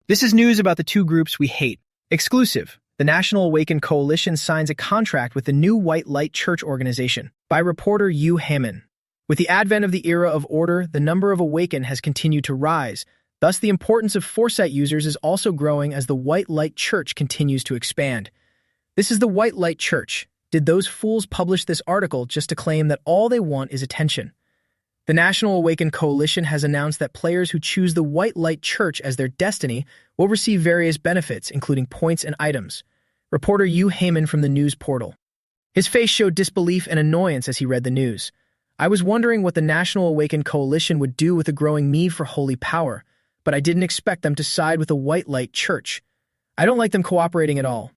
This is news about the two groups we hate. Exclusive. The National Awakened Coalition signs a contract with the new White Light Church organization by reporter Yu Haman. With the advent of the era of order, the number of Awaken has continued to rise. Thus, the importance of Foresight users is also growing as the White Light Church continues to expand. This is the White Light Church. Did those fools publish this article just to claim that all they want is attention? The National Awakened Coalition has announced that players who choose the White Light Church as their destiny will receive various benefits, including points and items. Reporter Yu Haman from the news portal. His face showed disbelief and annoyance as he read the news. I was wondering what the National Awakened Coalition would do with a growing need for holy power, but I didn't expect them to side with the White Light Church. I don't like them cooperating at all.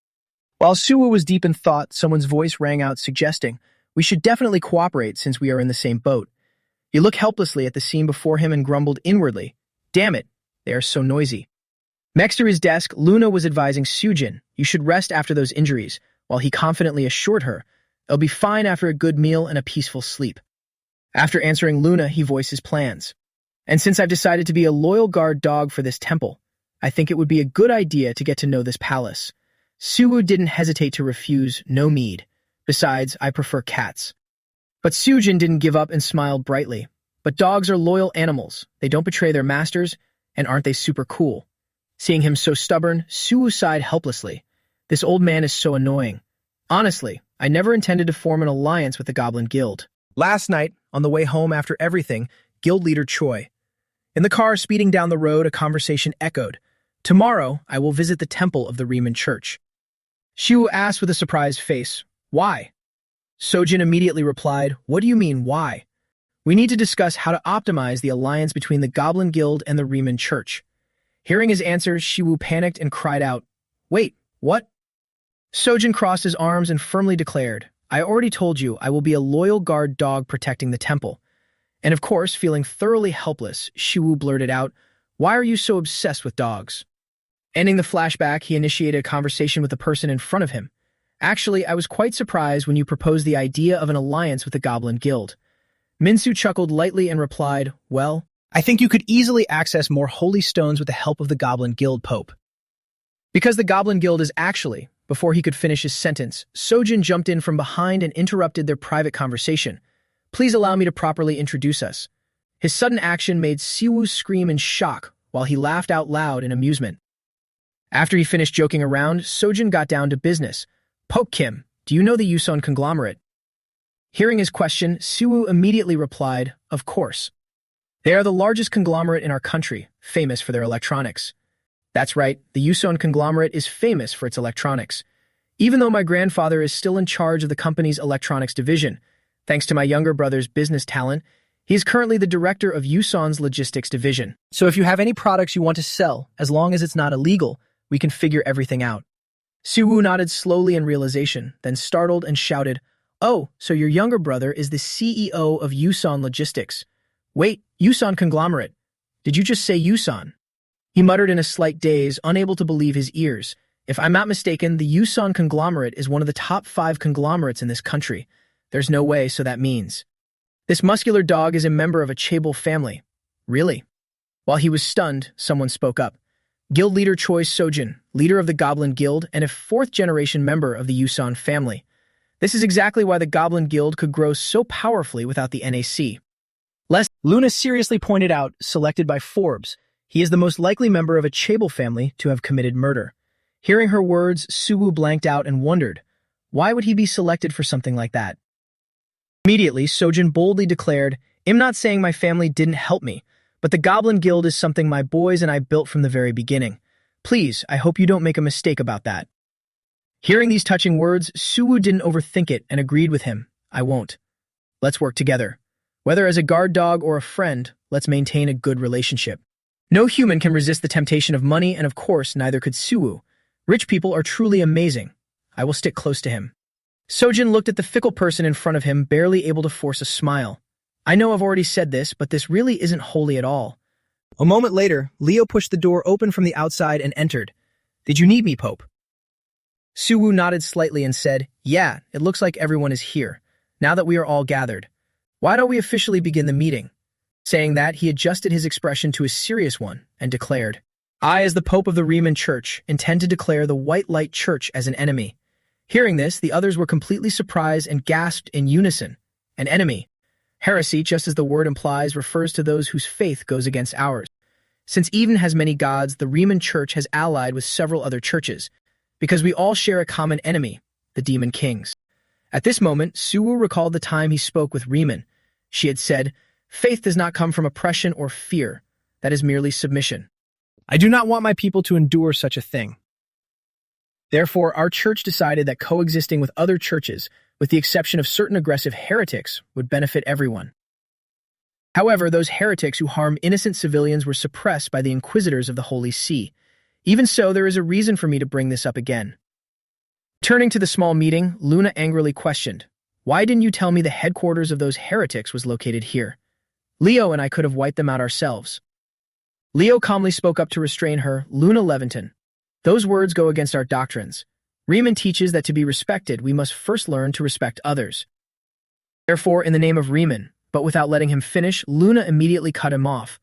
While Suwa was deep in thought, someone's voice rang out suggesting, we should definitely cooperate since we are in the same boat. He looked helplessly at the scene before him and grumbled inwardly, damn it, they are so noisy. Next to his desk, Luna was advising Sujin, you should rest after those injuries, while he confidently assured her, it'll be fine after a good meal and a peaceful sleep. After answering Luna, he voiced his plans. And since I've decided to be a loyal guard dog for this temple, I think it would be a good idea to get to know this palace. Suwoo didn't hesitate to refuse, no mead. Besides, I prefer cats. But Sujin didn't give up and smiled brightly. But dogs are loyal animals. They don't betray their masters, and aren't they super cool? Seeing him so stubborn, Suwoo sighed helplessly. This old man is so annoying. Honestly, I never intended to form an alliance with the Goblin Guild. Last night, on the way home after everything, Guild Leader Choi. In the car speeding down the road, a conversation echoed. Tomorrow, I will visit the temple of the Riemann Church. Shu asked with a surprised face, why? Sojin immediately replied, what do you mean, why? We need to discuss how to optimize the alliance between the Goblin Guild and the Riemann Church. Hearing his answer, Shiwu panicked and cried out, wait, what? Sojin crossed his arms and firmly declared, I already told you I will be a loyal guard dog protecting the temple. And of course, feeling thoroughly helpless, Shiwu blurted out, why are you so obsessed with dogs? Ending the flashback, he initiated a conversation with the person in front of him. Actually, I was quite surprised when you proposed the idea of an alliance with the Goblin Guild. Minsu chuckled lightly and replied, well, I think you could easily access more holy stones with the help of the Goblin Guild, Pope. because the Goblin Guild is actually, before he could finish his sentence, Sojin jumped in from behind and interrupted their private conversation. Please allow me to properly introduce us. His sudden action made Siwoo scream in shock while he laughed out loud in amusement. After he finished joking around, Sojin got down to business. Pope Kim, do you know the Yuson conglomerate? Hearing his question, Siwoo immediately replied, of course. They are the largest conglomerate in our country, famous for their electronics. That's right, the Yuson conglomerate is famous for its electronics. Even though my grandfather is still in charge of the company's electronics division, thanks to my younger brother's business talent, he is currently the director of Yuson's logistics division. So if you have any products you want to sell, as long as it's not illegal, we can figure everything out. Siwoo nodded slowly in realization, then startled and shouted, oh, so your younger brother is the CEO of Yuson Logistics. Wait, Yuson conglomerate. Did you just say Yuson? He muttered in a slight daze, unable to believe his ears. If I'm not mistaken, the Yuson conglomerate is one of the top 5 conglomerates in this country. There's no way, so that means. This muscular dog is a member of a chaebol family. Really? While he was stunned, someone spoke up. Guild leader Choi Sojin, leader of the Goblin Guild and a 4th-generation member of the Yuson family. This is exactly why the Goblin Guild could grow so powerfully without the NAC. Luna seriously pointed out, selected by Forbes, he is the most likely member of a chaebol family to have committed murder. Hearing her words, Siwoo blanked out and wondered, why would he be selected for something like that? Immediately, Sojin boldly declared, I'm not saying my family didn't help me, but the Goblin Guild is something my boys and I built from the very beginning. Please, I hope you don't make a mistake about that. Hearing these touching words, Siwoo didn't overthink it and agreed with him. I won't. Let's work together. Whether as a guard dog or a friend, let's maintain a good relationship. No human can resist the temptation of money, and of course, neither could Siwoo. Rich people are truly amazing. I will stick close to him. Sojin looked at the fickle person in front of him, barely able to force a smile. I know I've already said this, but this really isn't holy at all. A moment later, Leo pushed the door open from the outside and entered. Did you need me, Pope? Siwoo nodded slightly and said, yeah, it looks like everyone is here, now that we are all gathered. Why don't we officially begin the meeting? Saying that, he adjusted his expression to a serious one and declared, I, as the Pope of the Riemann Church, intend to declare the White Light Church as an enemy. Hearing this, the others were completely surprised and gasped in unison. An enemy. Heresy, just as the word implies, refers to those whose faith goes against ours. Since even has many gods, the Riemann Church has allied with several other churches, because we all share a common enemy, the Demon Kings. At this moment, Siwoo recalled the time he spoke with Riemann. She had said, faith does not come from oppression or fear. That is merely submission. I do not want my people to endure such a thing. Therefore, our church decided that coexisting with other churches, with the exception of certain aggressive heretics, would benefit everyone. However, those heretics who harm innocent civilians were suppressed by the inquisitors of the Holy See. Even so, there is a reason for me to bring this up again. Turning to the small meeting, Luna angrily questioned, why didn't you tell me the headquarters of those heretics was located here? Leo and I could have wiped them out ourselves. Leo calmly spoke up to restrain her, Luna Levinton. Those words go against our doctrines. Riemann teaches that to be respected, we must first learn to respect others. Therefore, in the name of Riemann, but without letting him finish, Luna immediately cut him off.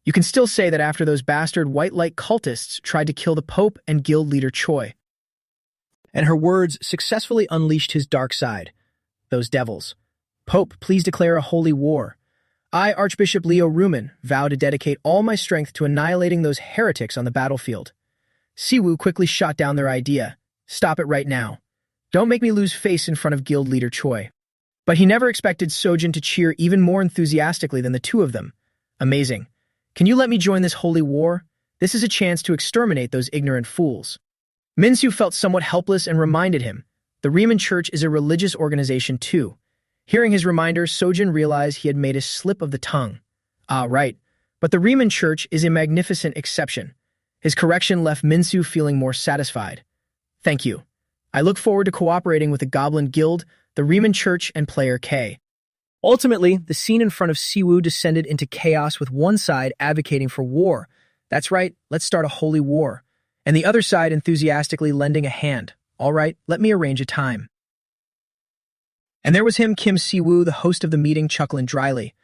You can still say that after those bastard white light cultists tried to kill the Pope and guild leader Choi. And her words successfully unleashed his dark side. Those devils. Pope, please declare a holy war. I, Archbishop Leo Riemann, vow to dedicate all my strength to annihilating those heretics on the battlefield. Siwoo quickly shot down their idea. Stop it right now. Don't make me lose face in front of guild leader Choi. But he never expected Sojin to cheer even more enthusiastically than the two of them. Amazing. Can you let me join this holy war? This is a chance to exterminate those ignorant fools. Minsu felt somewhat helpless and reminded him, the Riemann Church is a religious organization too. Hearing his reminder, Sojin realized he had made a slip of the tongue. Ah, right. But the Riemann Church is a magnificent exception. His correction left Minsu feeling more satisfied. Thank you. I look forward to cooperating with the Goblin Guild, the Riemann Church, and Player K. Ultimately, the scene in front of Siwoo descended into chaos with one side advocating for war. That's right, let's start a holy war. and the other side enthusiastically lending a hand. All right, let me arrange a time. And there was him, Kim Si-woo, the host of the meeting, chuckling dryly.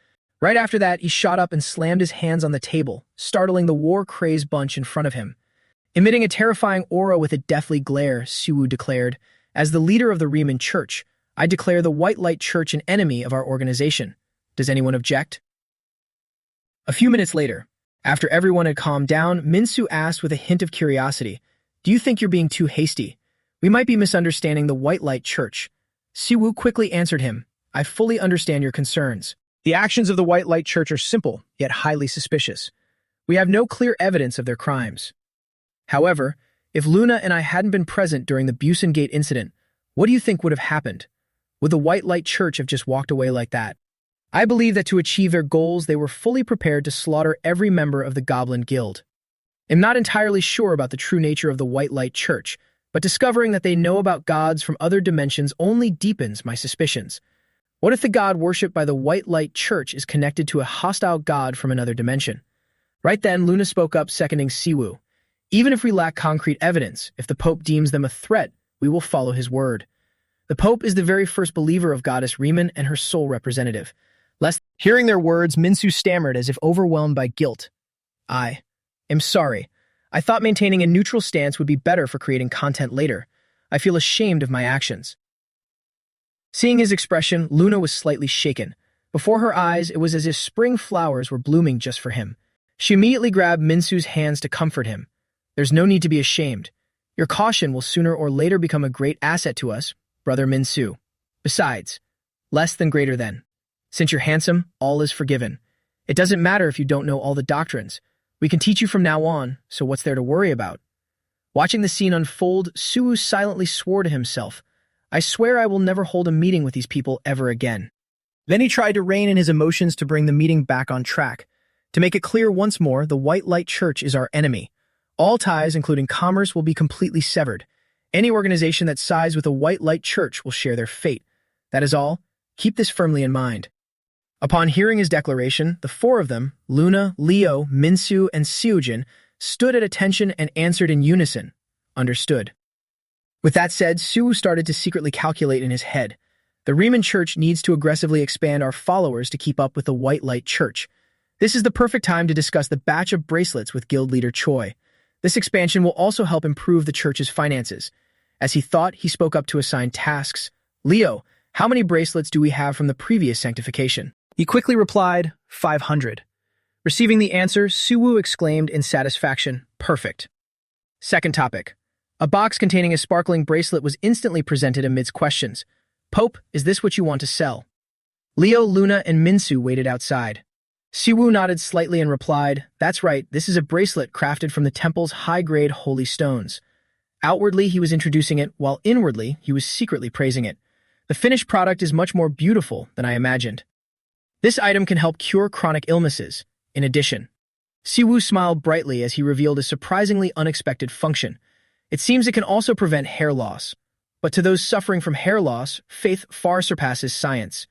Right after that, he shot up and slammed his hands on the table, startling the war-crazed bunch in front of him. Emitting a terrifying aura with a deathly glare, Si-woo declared, "As the leader of the Riemann Church, I declare the White Light Church an enemy of our organization. Does anyone object?" A few minutes later, after everyone had calmed down, Minsu asked with a hint of curiosity, "Do you think you're being too hasty? We might be misunderstanding the White Light Church." Si-woo quickly answered him, "I fully understand your concerns. The actions of the White Light Church are simple, yet highly suspicious. We have no clear evidence of their crimes. However, if Luna and I hadn't been present during the Busan Gate incident, what do you think would have happened? Would the White Light Church have just walked away like that? I believe that to achieve their goals, they were fully prepared to slaughter every member of the Goblin Guild. I'm not entirely sure about the true nature of the White Light Church, but discovering that they know about gods from other dimensions only deepens my suspicions. What if the god worshipped by the White Light Church is connected to a hostile god from another dimension?" Right then, Luna spoke up, seconding Si-woo. "Even if we lack concrete evidence, if the Pope deems them a threat, we will follow his word. The Pope is the very first believer of goddess Riemann and her sole representative." Hearing their words, Minsu stammered as if overwhelmed by guilt. "I am sorry. I thought maintaining a neutral stance would be better for creating content later. I feel ashamed of my actions." Seeing his expression, Luna was slightly shaken. Before her eyes, it was as if spring flowers were blooming just for him. She immediately grabbed Minsu's hands to comfort him. "There's no need to be ashamed. Your caution will sooner or later become a great asset to us, brother Minsu. Besides, less than greater than. Since you're handsome, all is forgiven. It doesn't matter if you don't know all the doctrines. We can teach you from now on, so what's there to worry about?" Watching the scene unfold, Suwoo silently swore to himself, "I swear I will never hold a meeting with these people ever again." Then he tried to rein in his emotions to bring the meeting back on track. To make it clear once more, the White Light Church is our enemy. All ties, including commerce, will be completely severed. Any organization that sides with the White Light Church will share their fate. That is all. Keep this firmly in mind. Upon hearing his declaration, the four of them, Luna, Leo, Minsu, and Seojin, stood at attention and answered in unison, "Understood." With that said, Suwoo started to secretly calculate in his head. The Riemann Church needs to aggressively expand our followers to keep up with the White Light Church. This is the perfect time to discuss the batch of bracelets with guild leader Choi. This expansion will also help improve the church's finances. As he thought, he spoke up to assign tasks. "Leo, how many bracelets do we have from the previous sanctification?" He quickly replied, 500. Receiving the answer, Suwoo exclaimed in satisfaction, "Perfect." Second topic. A box containing a sparkling bracelet was instantly presented amidst questions. "Pope, is this what you want to sell?" Leo, Luna, and Minsu waited outside. Siwoo nodded slightly and replied, "That's right, this is a bracelet crafted from the temple's high-grade holy stones." Outwardly, he was introducing it, while inwardly, he was secretly praising it. The finished product is much more beautiful than I imagined. This item can help cure chronic illnesses. In addition, Siwoo smiled brightly as he revealed a surprisingly unexpected function. It seems it can also prevent hair loss. But to those suffering from hair loss, faith far surpasses science.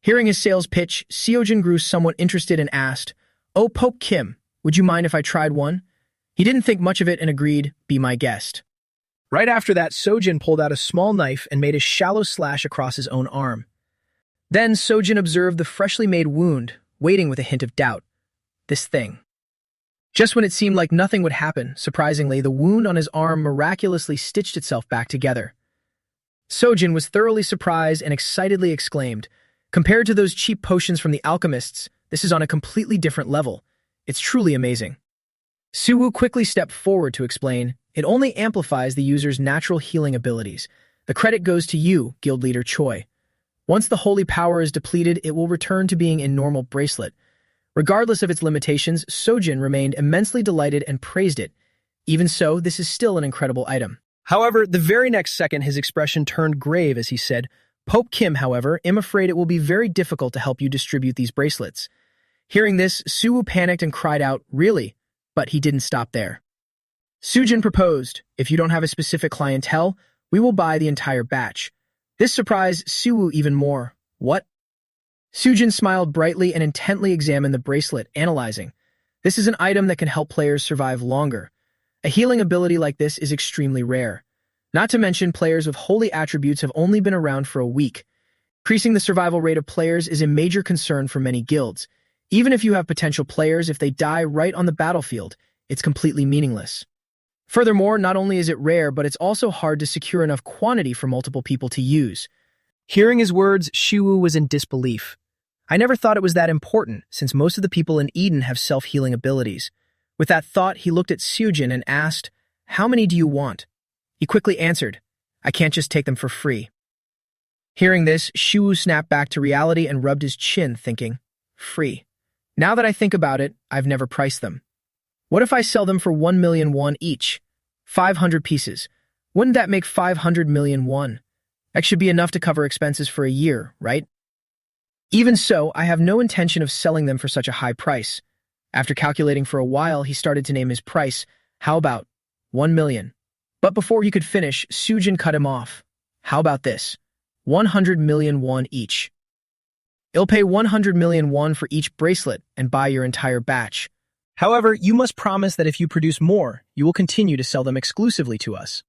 Hearing his sales pitch, Seojin grew somewhat interested and asked, "Oh, Pope Kim, would you mind if I tried one?" He didn't think much of it and agreed, "Be my guest." Right after that, Sojin pulled out a small knife and made a shallow slash across his own arm. Then Sojin observed the freshly made wound, waiting with a hint of doubt. This thing. Just when it seemed like nothing would happen, surprisingly, the wound on his arm miraculously stitched itself back together. Sojin was thoroughly surprised and excitedly exclaimed, "Compared to those cheap potions from the alchemists, this is on a completely different level. It's truly amazing." Suwoo quickly stepped forward to explain, "It only amplifies the user's natural healing abilities. The credit goes to you, Guild Leader Choi. Once the holy power is depleted, it will return to being a normal bracelet." Regardless of its limitations, Sojin remained immensely delighted and praised it. Even so, this is still an incredible item. However, the very next second his expression turned grave as he said, "Pope Kim, however, I'm afraid it will be very difficult to help you distribute these bracelets." Hearing this, Suwoo panicked and cried out, "Really?" But he didn't stop there. Sujin proposed, "If you don't have a specific clientele, we will buy the entire batch." This surprised Suwoo even more. "What?" Sujin smiled brightly and intently examined the bracelet, analyzing. "This is an item that can help players survive longer. A healing ability like this is extremely rare. Not to mention, players with holy attributes have only been around for a week. Increasing the survival rate of players is a major concern for many guilds. Even if you have potential players, if they die right on the battlefield, it's completely meaningless. Furthermore, not only is it rare, but it's also hard to secure enough quantity for multiple people to use. Hearing his words, Shiwu was in disbelief. I never thought it was that important, since most of the people in Eden have self-healing abilities. With that thought, he looked at Sujin and asked, "How many do you want?" He quickly answered, "I can't just take them for free." Hearing this, Shiwu snapped back to reality and rubbed his chin, thinking, "Free. Now that I think about it, I've never priced them. What if I sell them for 1 million won each? 500 pieces. Wouldn't that make 500 million won? That should be enough to cover expenses for a year, right? Even so, I have no intention of selling them for such a high price." After calculating for a while, he started to name his price. "How about 1 million? But before he could finish, Sujin cut him off. "How about this? 100 million won each. I'll pay 100 million won for each bracelet and buy your entire batch. However, you must promise that if you produce more, you will continue to sell them exclusively to us."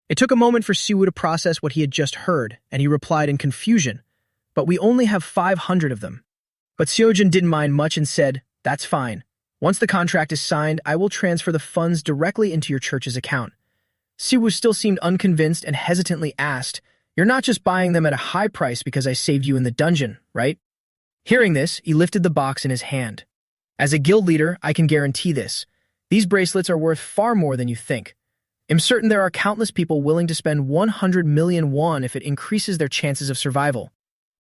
It took a moment for Siwoo to process what he had just heard, and he replied in confusion, "But we only have 500 of them." But Seojin didn't mind much and said, "That's fine. Once the contract is signed, I will transfer the funds directly into your church's account." Siwoo still seemed unconvinced and hesitantly asked, "You're not just buying them at a high price because I saved you in the dungeon, right?" Hearing this, he lifted the box in his hand. "As a guild leader, I can guarantee this. These bracelets are worth far more than you think. I'm certain there are countless people willing to spend 100 million won if it increases their chances of survival."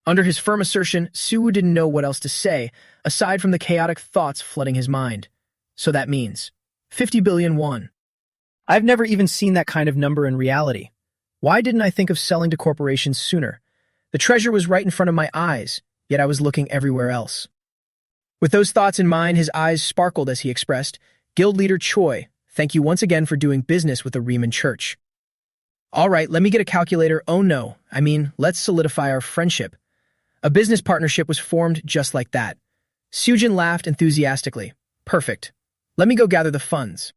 Under his firm assertion, Siwoo didn't know what else to say, aside from the chaotic thoughts flooding his mind. "So that means 50 billion won. I've never even seen that kind of number in reality. Why didn't I think of selling to corporations sooner? The treasure was right in front of my eyes, yet I was looking everywhere else." With those thoughts in mind, his eyes sparkled as he expressed, "Guild Leader Choi, thank you once again for doing business with the Riemann Church. All right, let me get a calculator. Oh no, let's solidify our friendship." A business partnership was formed just like that. Sujin laughed enthusiastically. "Perfect. Let me go gather the funds."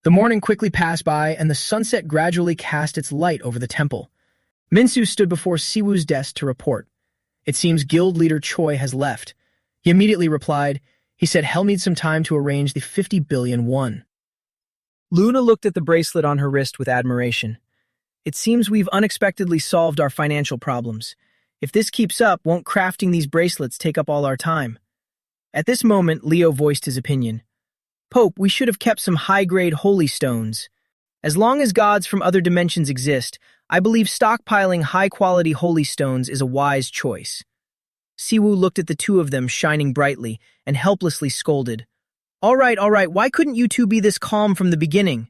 The morning quickly passed by, and the sunset gradually cast its light over the temple. Minsu stood before Siwoo's desk to report. "It seems Guild Leader Choi has left." He immediately replied. He said he'll need some time to arrange the 50 billion won. Luna looked at the bracelet on her wrist with admiration. "It seems we've unexpectedly solved our financial problems. If this keeps up, won't crafting these bracelets take up all our time?" At this moment, Leo voiced his opinion. "Pope, we should have kept some high-grade holy stones. As long as gods from other dimensions exist, I believe stockpiling high-quality holy stones is a wise choice." Siwoo looked at the two of them shining brightly and helplessly scolded. All right, why couldn't you two be this calm from the beginning?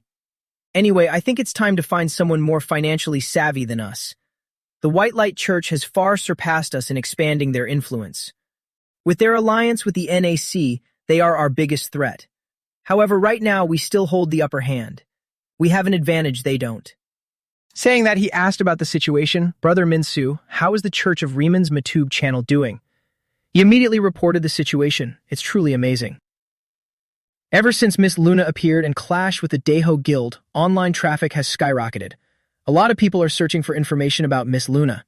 Anyway, I think it's time to find someone more financially savvy than us. The White Light Church has far surpassed us in expanding their influence. With their alliance with the NAC, they are our biggest threat. However, right now we still hold the upper hand. We have an advantage they don't." Saying that, he asked about the situation. "Brother Minsu, how is the Church of Riemann's Matube channel doing?" He immediately reported the situation. "It's truly amazing. Ever since Miss Luna appeared and clashed with the Daeho Guild, online traffic has skyrocketed. A lot of people are searching for information about Miss Luna."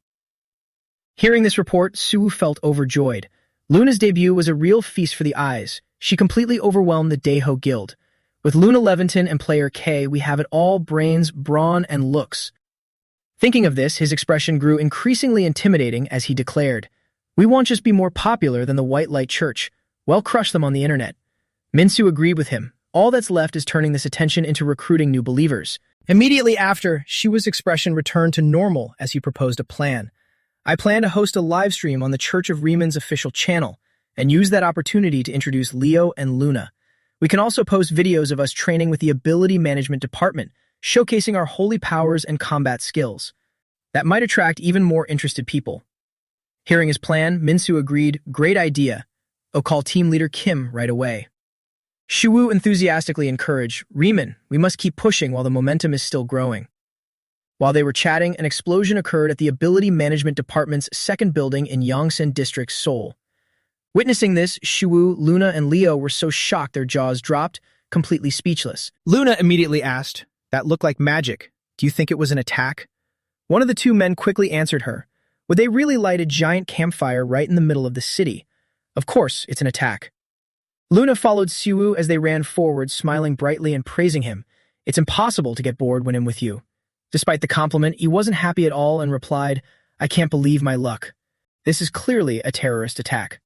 Hearing this report, Siwoo felt overjoyed. Luna's debut was a real feast for the eyes. She completely overwhelmed the Daeho Guild. With Luna Levinton and player K, we have it all: brains, brawn, and looks. Thinking of this, his expression grew increasingly intimidating as he declared, "We won't just be more popular than the White Light Church. We'll crush them on the internet." Minsu agreed with him. All that's left is turning this attention into recruiting new believers. Immediately after, Shiwa's expression returned to normal as he proposed a plan. "I plan to host a live stream on the Church of Riemann's official channel and use that opportunity to introduce Leo and Luna. We can also post videos of us training with the Ability Management Department, showcasing our holy powers and combat skills. That might attract even more interested people." Hearing his plan, Minsu agreed, "Great idea. I'll call team leader Kim right away." Shiwoo enthusiastically encouraged, "Riemann, we must keep pushing while the momentum is still growing." While they were chatting, an explosion occurred at the Ability Management Department's second building in Yongsan District, Seoul. Witnessing this, Shiwoo, Luna, and Leo were so shocked their jaws dropped. completely speechless. Luna immediately asked, "That looked like magic. Do you think it was an attack?" One of the two men quickly answered her. Would they really light a giant campfire right in the middle of the city? Of course, it's an attack. Luna followed Siwoo as they ran forward, smiling brightly and praising him. It's impossible to get bored when I'm with you. Despite the compliment, he wasn't happy at all and replied, I can't believe my luck. This is clearly a terrorist attack.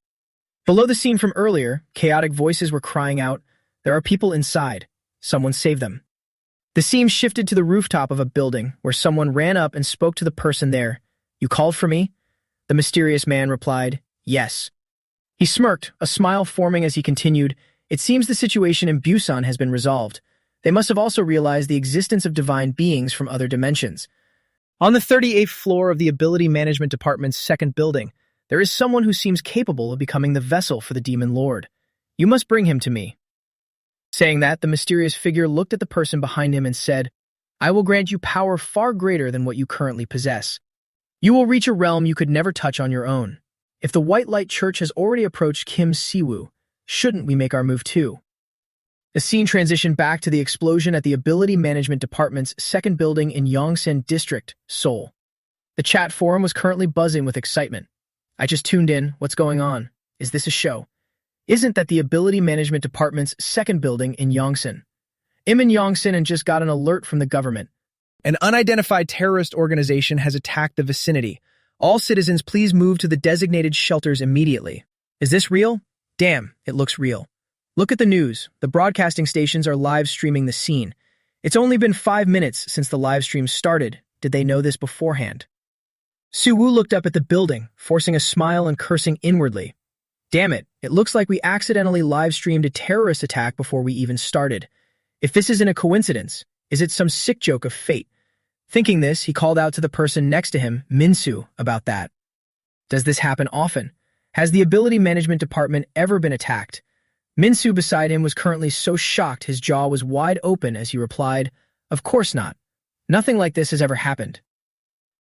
Below the scene from earlier, chaotic voices were crying out, there are people inside. Someone save them. The scene shifted to the rooftop of a building where someone ran up and spoke to the person there. You called for me? The mysterious man replied, yes. He smirked, a smile forming as he continued, it seems the situation in Busan has been resolved. They must have also realized the existence of divine beings from other dimensions. On the 38th floor of the Ability Management Department's second building, there is someone who seems capable of becoming the vessel for the Demon Lord. You must bring him to me. Saying that, the mysterious figure looked at the person behind him and said, I will grant you power far greater than what you currently possess. You will reach a realm you could never touch on your own. If the White Light Church has already approached Kim Siwoo, shouldn't we make our move too? The scene transitioned back to the explosion at the Ability Management Department's second building in Yongsan District, Seoul. The chat forum was currently buzzing with excitement. I just tuned in. What's going on? Is this a show? Isn't that the Ability Management Department's second building in Yongsan? I'm in Yongsan and just got an alert from the government. An unidentified terrorist organization has attacked the vicinity. All citizens please move to the designated shelters immediately. Is this real? Damn, it looks real. Look at the news. The broadcasting stations are live streaming the scene. It's only been 5 minutes since the live stream started. Did they know this beforehand? Siwoo looked up at the building, forcing a smile and cursing inwardly. Damn it, it looks like we accidentally live streamed a terrorist attack before we even started. If this isn't a coincidence, is it some sick joke of fate? Thinking this, he called out to the person next to him, Minsu, about that. Does this happen often? Has the Ability Management Department ever been attacked? Minsu beside him was currently so shocked his jaw was wide open as he replied, Of course not. Nothing like this has ever happened.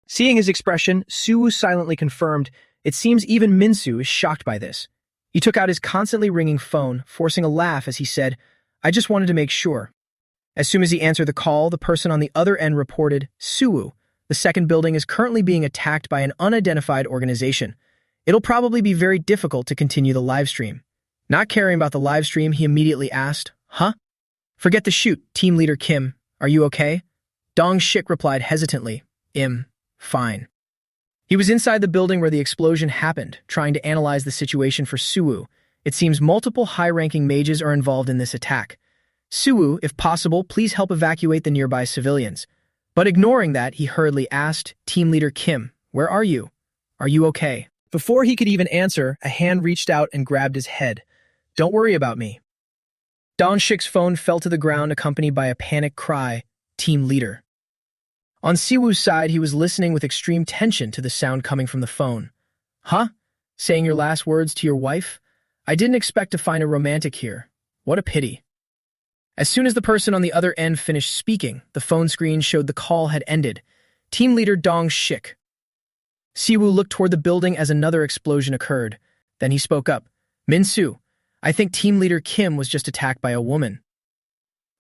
Seeing his expression, Siwoo silently confirmed, it seems even Minsu is shocked by this. He took out his constantly ringing phone, forcing a laugh as he said, I just wanted to make sure. As soon as he answered the call, the person on the other end reported, Siwoo, the second building is currently being attacked by an unidentified organization. It'll probably be very difficult to continue the live stream. Not caring about the live stream, he immediately asked, Huh? Forget the shoot, Team Leader Kim. Are you okay? Dong Shik replied hesitantly, Fine. He was inside the building where the explosion happened, trying to analyze the situation for Siwoo. It seems multiple high-ranking mages are involved in this attack. Siwoo, if possible, please help evacuate the nearby civilians. But ignoring that, he hurriedly asked, Team Leader Kim, where are you? Are you okay? Before he could even answer, a hand reached out and grabbed his head. Don't worry about me. Don Shik's phone fell to the ground accompanied by a panicked cry, Team Leader. On Siwoo's side, he was listening with extreme tension to the sound coming from the phone. Huh? Saying your last words to your wife? I didn't expect to find a romantic here. What a pity. As soon as the person on the other end finished speaking, the phone screen showed the call had ended. Team Leader Dong Shik. Siwoo looked toward the building as another explosion occurred. Then he spoke up. Minsu, I think Team Leader Kim was just attacked by a woman.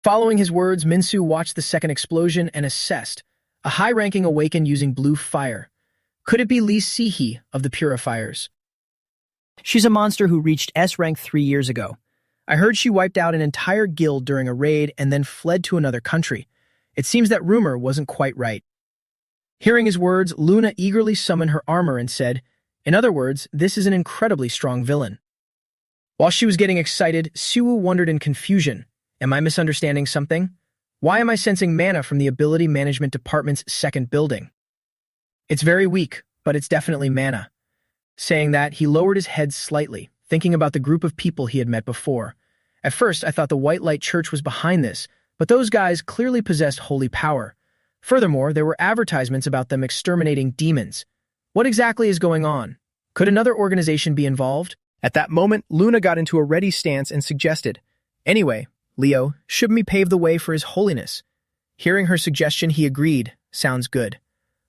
Following his words, Minsu watched the second explosion and assessed. A high-ranking awakened using blue fire. Could it be Lee Si-hee of the Purifiers? She's a monster who reached S rank 3 years ago. I heard she wiped out an entire guild during a raid and then fled to another country. It seems that rumor wasn't quite right. Hearing his words, Luna eagerly summoned her armor and said, in other words, this is an incredibly strong villain. While she was getting excited, Siwoo wondered in confusion, am I misunderstanding something? Why am I sensing mana from the Ability Management Department's second building? It's very weak, but it's definitely mana. Saying that, he lowered his head slightly, thinking about the group of people he had met before. At first, I thought the White Light Church was behind this, but those guys clearly possessed holy power. Furthermore, there were advertisements about them exterminating demons. What exactly is going on? Could another organization be involved? At that moment, Luna got into a ready stance and suggested, anyway, Leo, shouldn't we pave the way for his holiness? Hearing her suggestion, he agreed. Sounds good.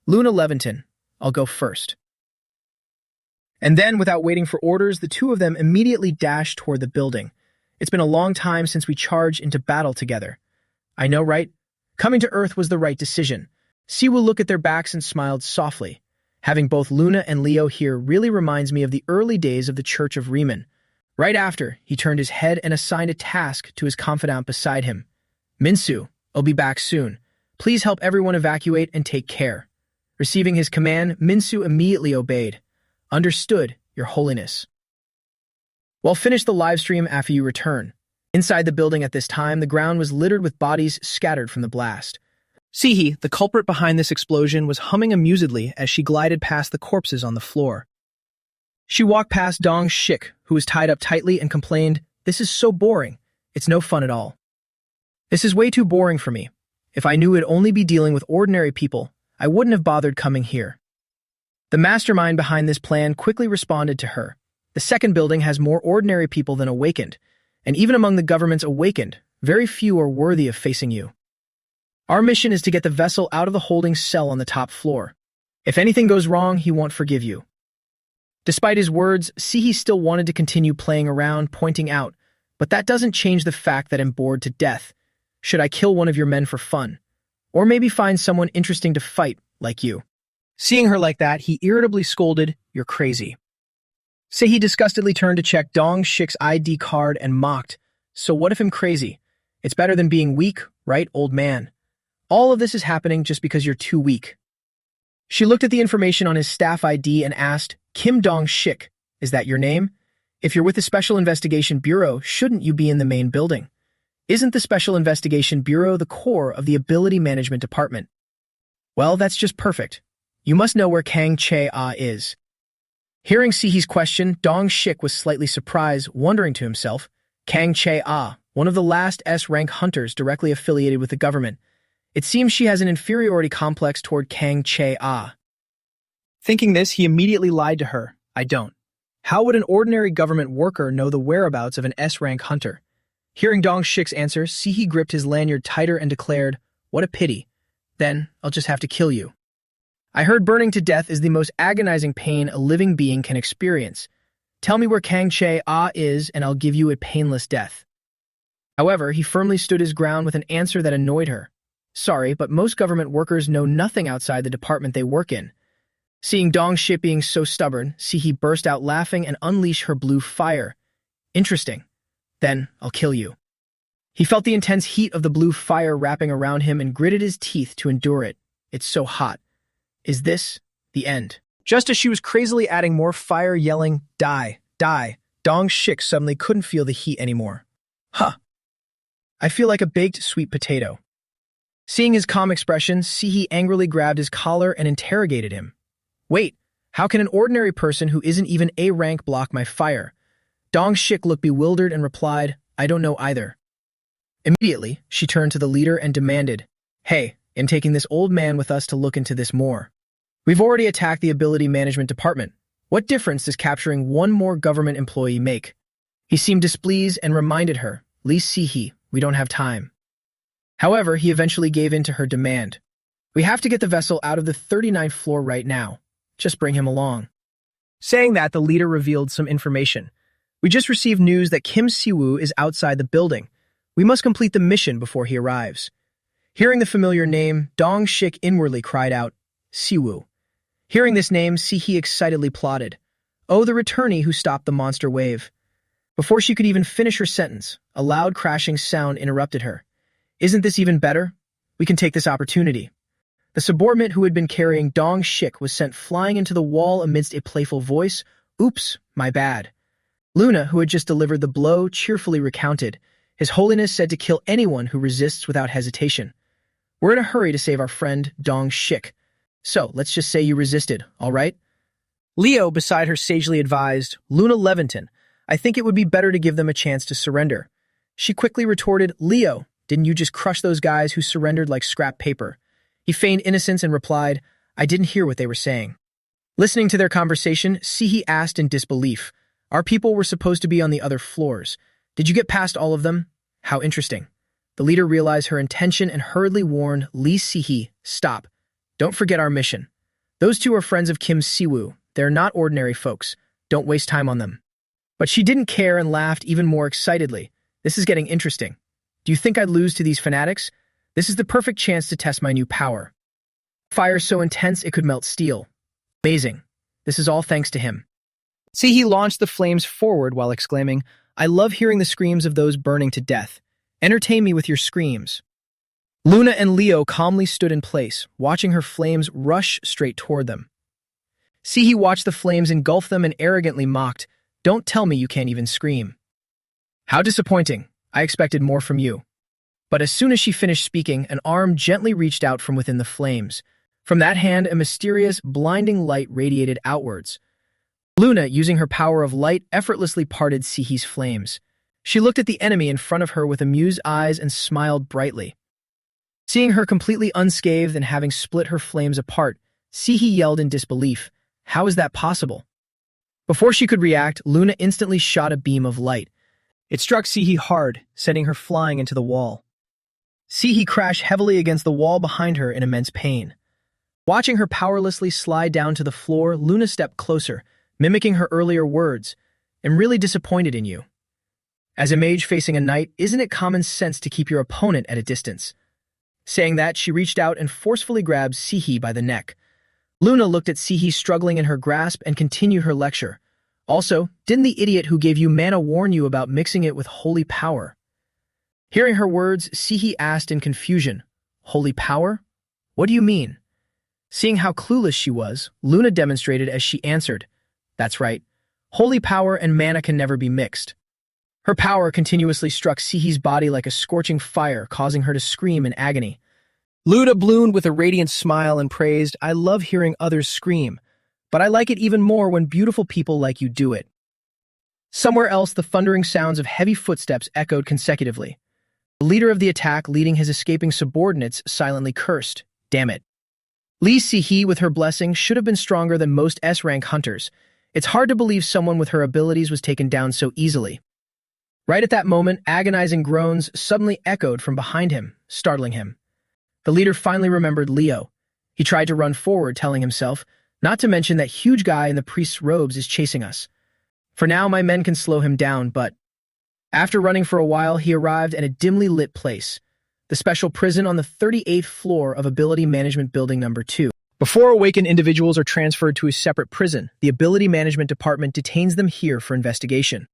Luna Leventon, I'll go first. And then, without waiting for orders, the two of them immediately dashed toward the building. It's been a long time since we charged into battle together. I know, right? Coming to Earth was the right decision. Siwoo looked at their backs and smiled softly. Having both Luna and Leo here really reminds me of the early days of the Church of Riemann. Right after, he turned his head and assigned a task to his confidant beside him. Minsu, I'll be back soon. Please help everyone evacuate and take care. Receiving his command, Minsu immediately obeyed. Understood, Your Holiness. Well, finish the live stream after you return. Inside the building at this time, the ground was littered with bodies scattered from the blast. Sihi, the culprit behind this explosion, was humming amusedly as she glided past the corpses on the floor. She walked past Dong Shik, who was tied up tightly, and complained, "This is so boring. It's no fun at all. This is way too boring for me. If I knew it'd only be dealing with ordinary people, I wouldn't have bothered coming here." The mastermind behind this plan quickly responded to her. The second building has more ordinary people than awakened, and even among the government's awakened, very few are worthy of facing you. Our mission is to get the vessel out of the holding cell on the top floor. If anything goes wrong, he won't forgive you. Despite his words, Sihi still wanted to continue playing around, pointing out, "But that doesn't change the fact that I'm bored to death. Should I kill one of your men for fun? Or maybe find someone interesting to fight, like you?" Seeing her like that, he irritably scolded, "You're crazy." Sihi disgustedly turned to check Dong Shik's ID card and mocked, "So what if I'm crazy? It's better than being weak, right, old man? All of this is happening just because you're too weak." She looked at the information on his staff ID and asked, "Kim Dong Shik, is that your name? If you're with the Special Investigation Bureau, shouldn't you be in the main building? Isn't the Special Investigation Bureau the core of the Ability Management Department?" "Well, that's just perfect. You must know where Kang Che-ah is." Hearing Sihi's question, Dong Shik was slightly surprised, wondering to himself, Kang Che-ah, one of the last S-rank hunters directly affiliated with the government. It seems she has an inferiority complex toward Kang Che-ah. Thinking this, he immediately lied to her. "I don't. How would an ordinary government worker know the whereabouts of an S-rank hunter?" Hearing Dong Shik's answer, Sihi gripped his lanyard tighter and declared, "What a pity. Then I'll just have to kill you. I heard burning to death is the most agonizing pain a living being can experience. Tell me where Kang Che-ah is, and I'll give you a painless death." However, he firmly stood his ground with an answer that annoyed her. "Sorry, but most government workers know nothing outside the department they work in." Seeing Dong Shik being so stubborn, Sihi burst out laughing and unleashed her blue fire. "Interesting. Then I'll kill you." He felt the intense heat of the blue fire wrapping around him and gritted his teeth to endure it. It's so hot. Is this the end? Just as she was crazily adding more fire, yelling, "Die, die," Dong Shik suddenly couldn't feel the heat anymore. "Huh. I feel like a baked sweet potato." Seeing his calm expression, Sihi angrily grabbed his collar and interrogated him. "Wait, how can an ordinary person who isn't even A rank block my fire?" Dong Shik looked bewildered and replied, "I don't know either." Immediately, she turned to the leader and demanded, "Hey, I'm taking this old man with us to look into this more. We've already attacked the Ability Management Department. What difference does capturing one more government employee make?" He seemed displeased and reminded her, "Li Sihi, we don't have time." However, he eventually gave in to her demand. "We have to get the vessel out of the 39th floor right now. Just bring him along." Saying that, the leader revealed some information. "We just received news that Kim Siwoo is outside the building. We must complete the mission before he arrives." Hearing the familiar name, Dong Shik inwardly cried out, "Siwoo." Hearing this name, Sihi excitedly plotted, "Oh, the returnee who stopped the monster wave." Before she could even finish her sentence, a loud crashing sound interrupted her. "Isn't this even better? We can take this opportunity." The subordinate who had been carrying Dong Shik was sent flying into the wall amidst a playful voice, "Oops, my bad." Luna, who had just delivered the blow, cheerfully recounted, "His Holiness said to kill anyone who resists without hesitation. We're in a hurry to save our friend, Dong Shik. So, let's just say you resisted, all right?" Leo, beside her, sagely advised, "Luna Levinton, I think it would be better to give them a chance to surrender." She quickly retorted, "Leo, didn't you just crush those guys who surrendered like scrap paper?" He feigned innocence and replied, "I didn't hear what they were saying." Listening to their conversation, Sihi asked in disbelief, "Our people were supposed to be on the other floors. Did you get past all of them? How interesting." The leader realized her intention and hurriedly warned Li Sihi, "Stop. Don't forget our mission. Those two are friends of Kim Siwoo. They're not ordinary folks. Don't waste time on them." But she didn't care and laughed even more excitedly. This is getting interesting. Do you think I'd lose to these fanatics? This is the perfect chance to test my new power. Fire so intense it could melt steel. Amazing. This is all thanks to him. See, he launched the flames forward while exclaiming, I love hearing the screams of those burning to death. Entertain me with your screams. Luna and Leo calmly stood in place, watching her flames rush straight toward them. See, he watched the flames engulf them and arrogantly mocked, Don't tell me you can't even scream. How disappointing. I expected more from you. But as soon as she finished speaking, an arm gently reached out from within the flames. From that hand, a mysterious, blinding light radiated outwards. Luna, using her power of light, effortlessly parted Sihi's flames. She looked at the enemy in front of her with amused eyes and smiled brightly. Seeing her completely unscathed and having split her flames apart, Sihi yelled in disbelief. How is that possible? Before she could react, Luna instantly shot a beam of light. It struck Sihi hard, sending her flying into the wall. Sihi crashed heavily against the wall behind her in immense pain. Watching her powerlessly slide down to the floor, Luna stepped closer, mimicking her earlier words. I'm really disappointed in you. As a mage facing a knight, isn't it common sense to keep your opponent at a distance? Saying that, she reached out and forcefully grabbed Sihi by the neck. Luna looked at Sihi struggling in her grasp and continued her lecture. Also, didn't the idiot who gave you mana warn you about mixing it with holy power? Hearing her words, Sihi asked in confusion, Holy power? What do you mean? Seeing how clueless she was, Luna demonstrated as she answered, That's right. Holy power and mana can never be mixed. Her power continuously struck Sihi's body like a scorching fire, causing her to scream in agony. Luna bloomed with a radiant smile and praised, I love hearing others scream, but I like it even more when beautiful people like you do it. Somewhere else, the thundering sounds of heavy footsteps echoed consecutively. The leader of the attack, leading his escaping subordinates, silently cursed, Damn it. Li Sihi, with her blessing, should have been stronger than most S-rank hunters. It's hard to believe someone with her abilities was taken down so easily. Right at that moment, agonizing groans suddenly echoed from behind him, startling him. The leader finally remembered Leo. He tried to run forward, telling himself, not to mention that huge guy in the priest's robes is chasing us. For now, my men can slow him down, but... After running for a while, he arrived at a dimly lit place, the special prison on the 38th floor of Ability Management Building Number 2. Before awakened individuals are transferred to a separate prison, the Ability Management Department detains them here for investigation.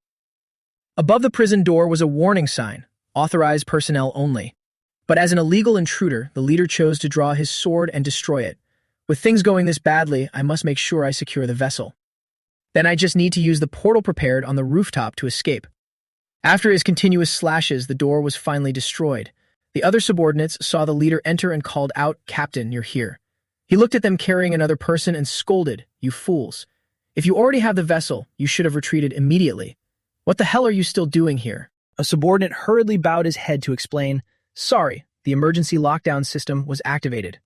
Above the prison door was a warning sign, authorized personnel only. But as an illegal intruder, the leader chose to draw his sword and destroy it. With things going this badly, I must make sure I secure the vessel. Then I just need to use the portal prepared on the rooftop to escape. After his continuous slashes, the door was finally destroyed. The other subordinates saw the leader enter and called out, Captain, you're here. He looked at them carrying another person and scolded, You fools. If you already have the vessel, you should have retreated immediately. What the hell are you still doing here? A subordinate hurriedly bowed his head to explain, Sorry, the emergency lockdown system was activated.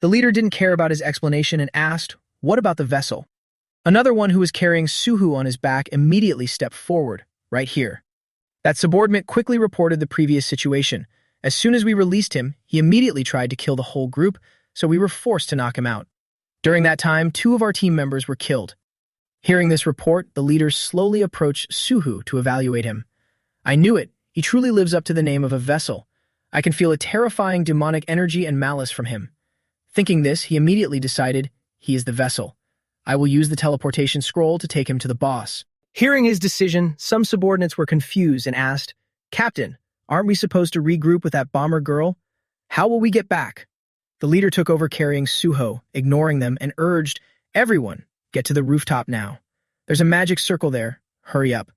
The leader didn't care about his explanation and asked, What about the vessel? Another one who was carrying Suhu on his back immediately stepped forward, right here. That subordinate quickly reported the previous situation. As soon as we released him, he immediately tried to kill the whole group, so we were forced to knock him out. During that time, 2 of our team members were killed. Hearing this report, the leader slowly approached Suhu to evaluate him. I knew it. He truly lives up to the name of a vessel. I can feel a terrifying demonic energy and malice from him. Thinking this, he immediately decided, he is the vessel. I will use the teleportation scroll to take him to the boss. Hearing his decision, some subordinates were confused and asked, Captain, aren't we supposed to regroup with that bomber girl? How will we get back? The leader took over carrying Suho, ignoring them, and urged, Everyone, get to the rooftop now. There's a magic circle there. Hurry up.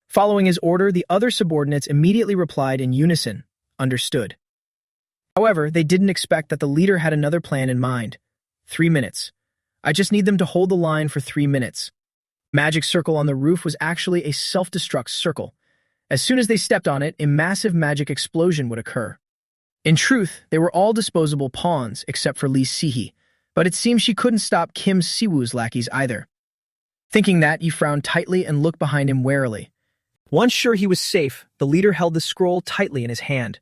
Following his order, the other subordinates immediately replied in unison, Understood. However, they didn't expect that the leader had another plan in mind. 3 minutes. I just need them to hold the line for 3 minutes. Magic circle on the roof was actually a self-destruct circle. As soon as they stepped on it, a massive magic explosion would occur. In truth, they were all disposable pawns except for Li Sihi, but it seems she couldn't stop Kim Siwoo's lackeys either. Thinking that, he frowned tightly and looked behind him warily. Once sure he was safe, the leader held the scroll tightly in his hand.